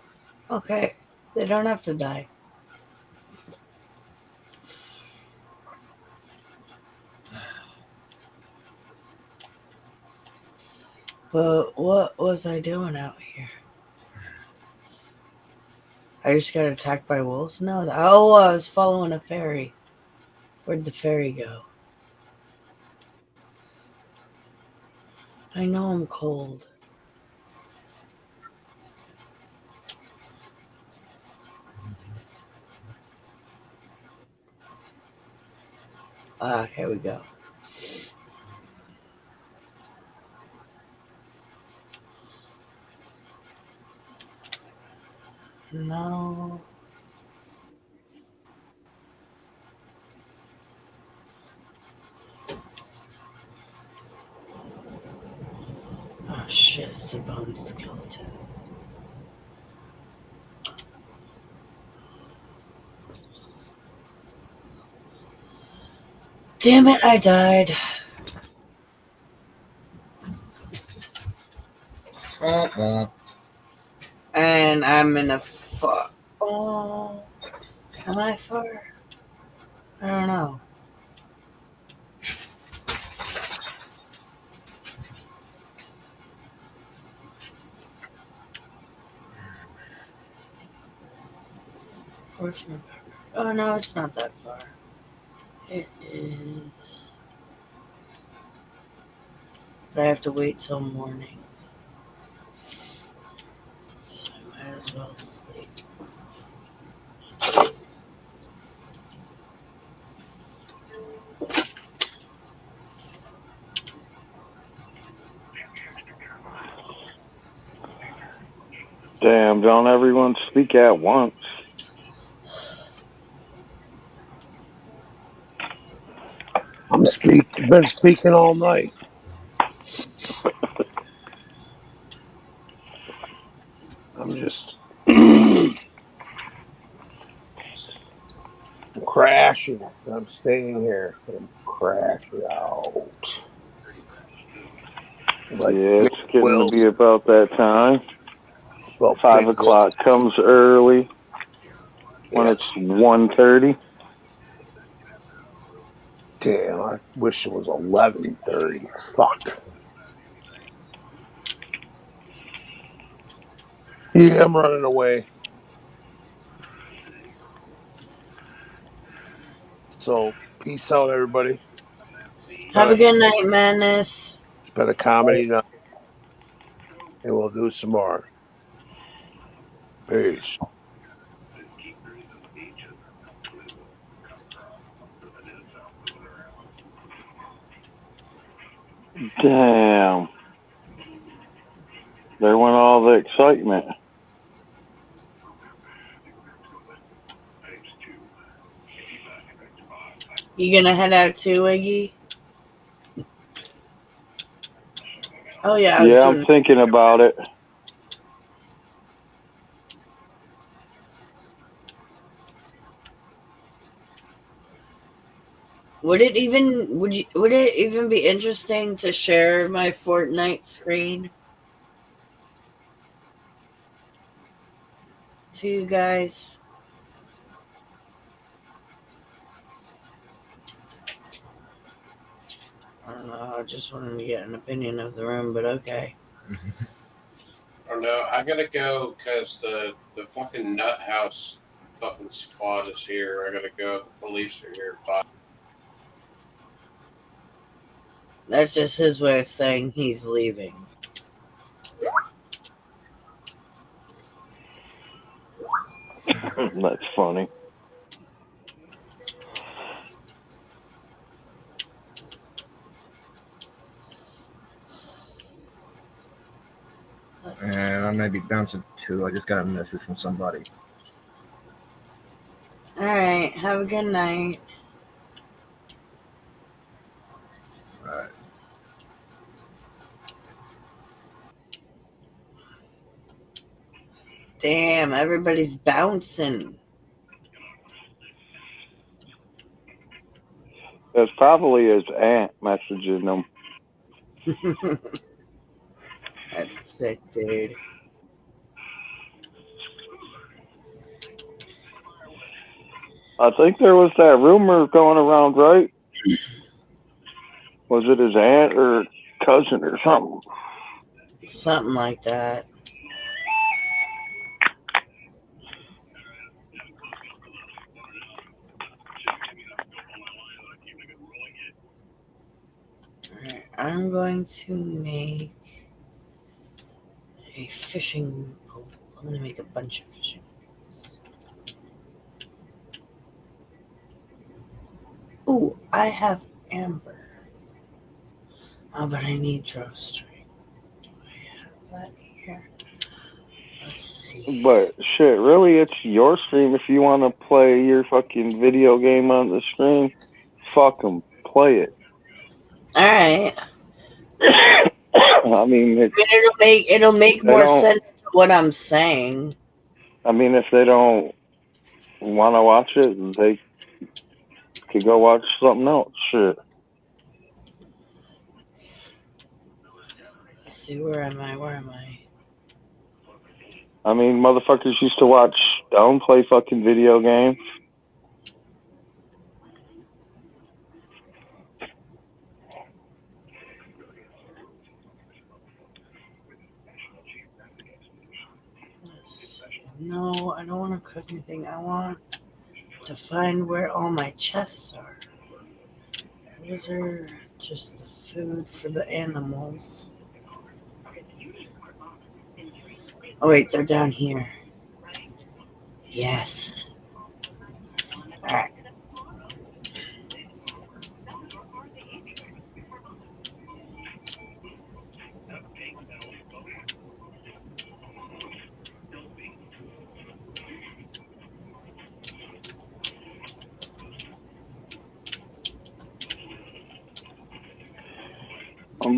Okay, they don't have to die. But what was I doing out here? I just got attacked by wolves? No. I was following a ferry. Where'd the ferry go? I know I'm cold. Here we go. No. Oh shit, it's a bone skeleton. Damn it, I died. And I'm in a oh, am I far? I don't know. Where's my backpack? Oh no, it's not that far. It is. But I have to wait till morning. So I might as well sleep. Damn, don't everyone speak at once. Been speaking all night. I'm just crashing. I'm staying here. I'm crashing out. Like Yeah, Big it's getting to Wills. be about that time. Well, 5 Big o'clock Wills. comes early when Yes. it's 1:30. Damn, I wish it was 11:30. Fuck. Yeah, I'm running away. So, peace out, everybody. Have a good night, Madness. It's been a comedy night, and we'll do some more. Peace. Damn. There went all the excitement. You gonna head out too, Iggy? Oh yeah, I was Yeah, I'm doing. thinking about it. Would it even be interesting to share my Fortnite screen to you guys? I don't know. I just wanted to get an opinion of the room, but okay. I don't know. I gotta go because the fucking nut house fucking squad is here. I gotta go. The police are here. Bye. That's just his way of saying he's leaving. That's funny. And I may be bouncing too. I just got a message from somebody. All right. Have a good night. All right. Damn, everybody's bouncing. That's probably his aunt messaging him. That's sick, dude. I think there was that rumor going around, right? Was it his aunt or cousin or something? Something like that. Alright, I'm going to make a fishing pole. I'm going to make a bunch of fishing poles. Ooh, I have amber. Oh, but I need drawstring. Do I have that here? Let's see. But shit, really, it's your stream. If you want to play your fucking video game on the stream, fuck 'em. Play it. Alright. I mean, it'll make more sense to what I'm saying. I mean, if they don't want to watch it, they could go watch something else. Shit. Let's see, where am I? I mean, motherfuckers used to watch Stone play fucking video games. No, I don't want to cook anything. I want to find where all my chests are. These are just the food for the animals. Oh wait, they're down here. Yes. Alright.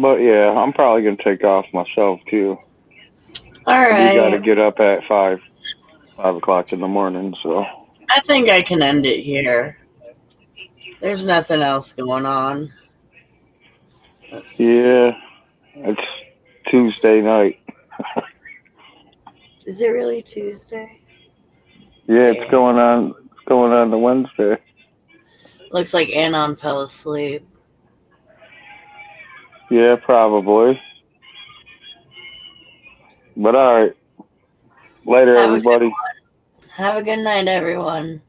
But yeah, I'm probably gonna take off myself too. All right. We got to get up at 5 o'clock in the morning. So I think I can end it here. There's nothing else going on. yeah, it's Tuesday night. Is it really Tuesday? Yeah, it's going on. It's going on to Wednesday. Looks like Anon fell asleep. Yeah, probably. But all right. Later, everybody. Have a good night, everyone.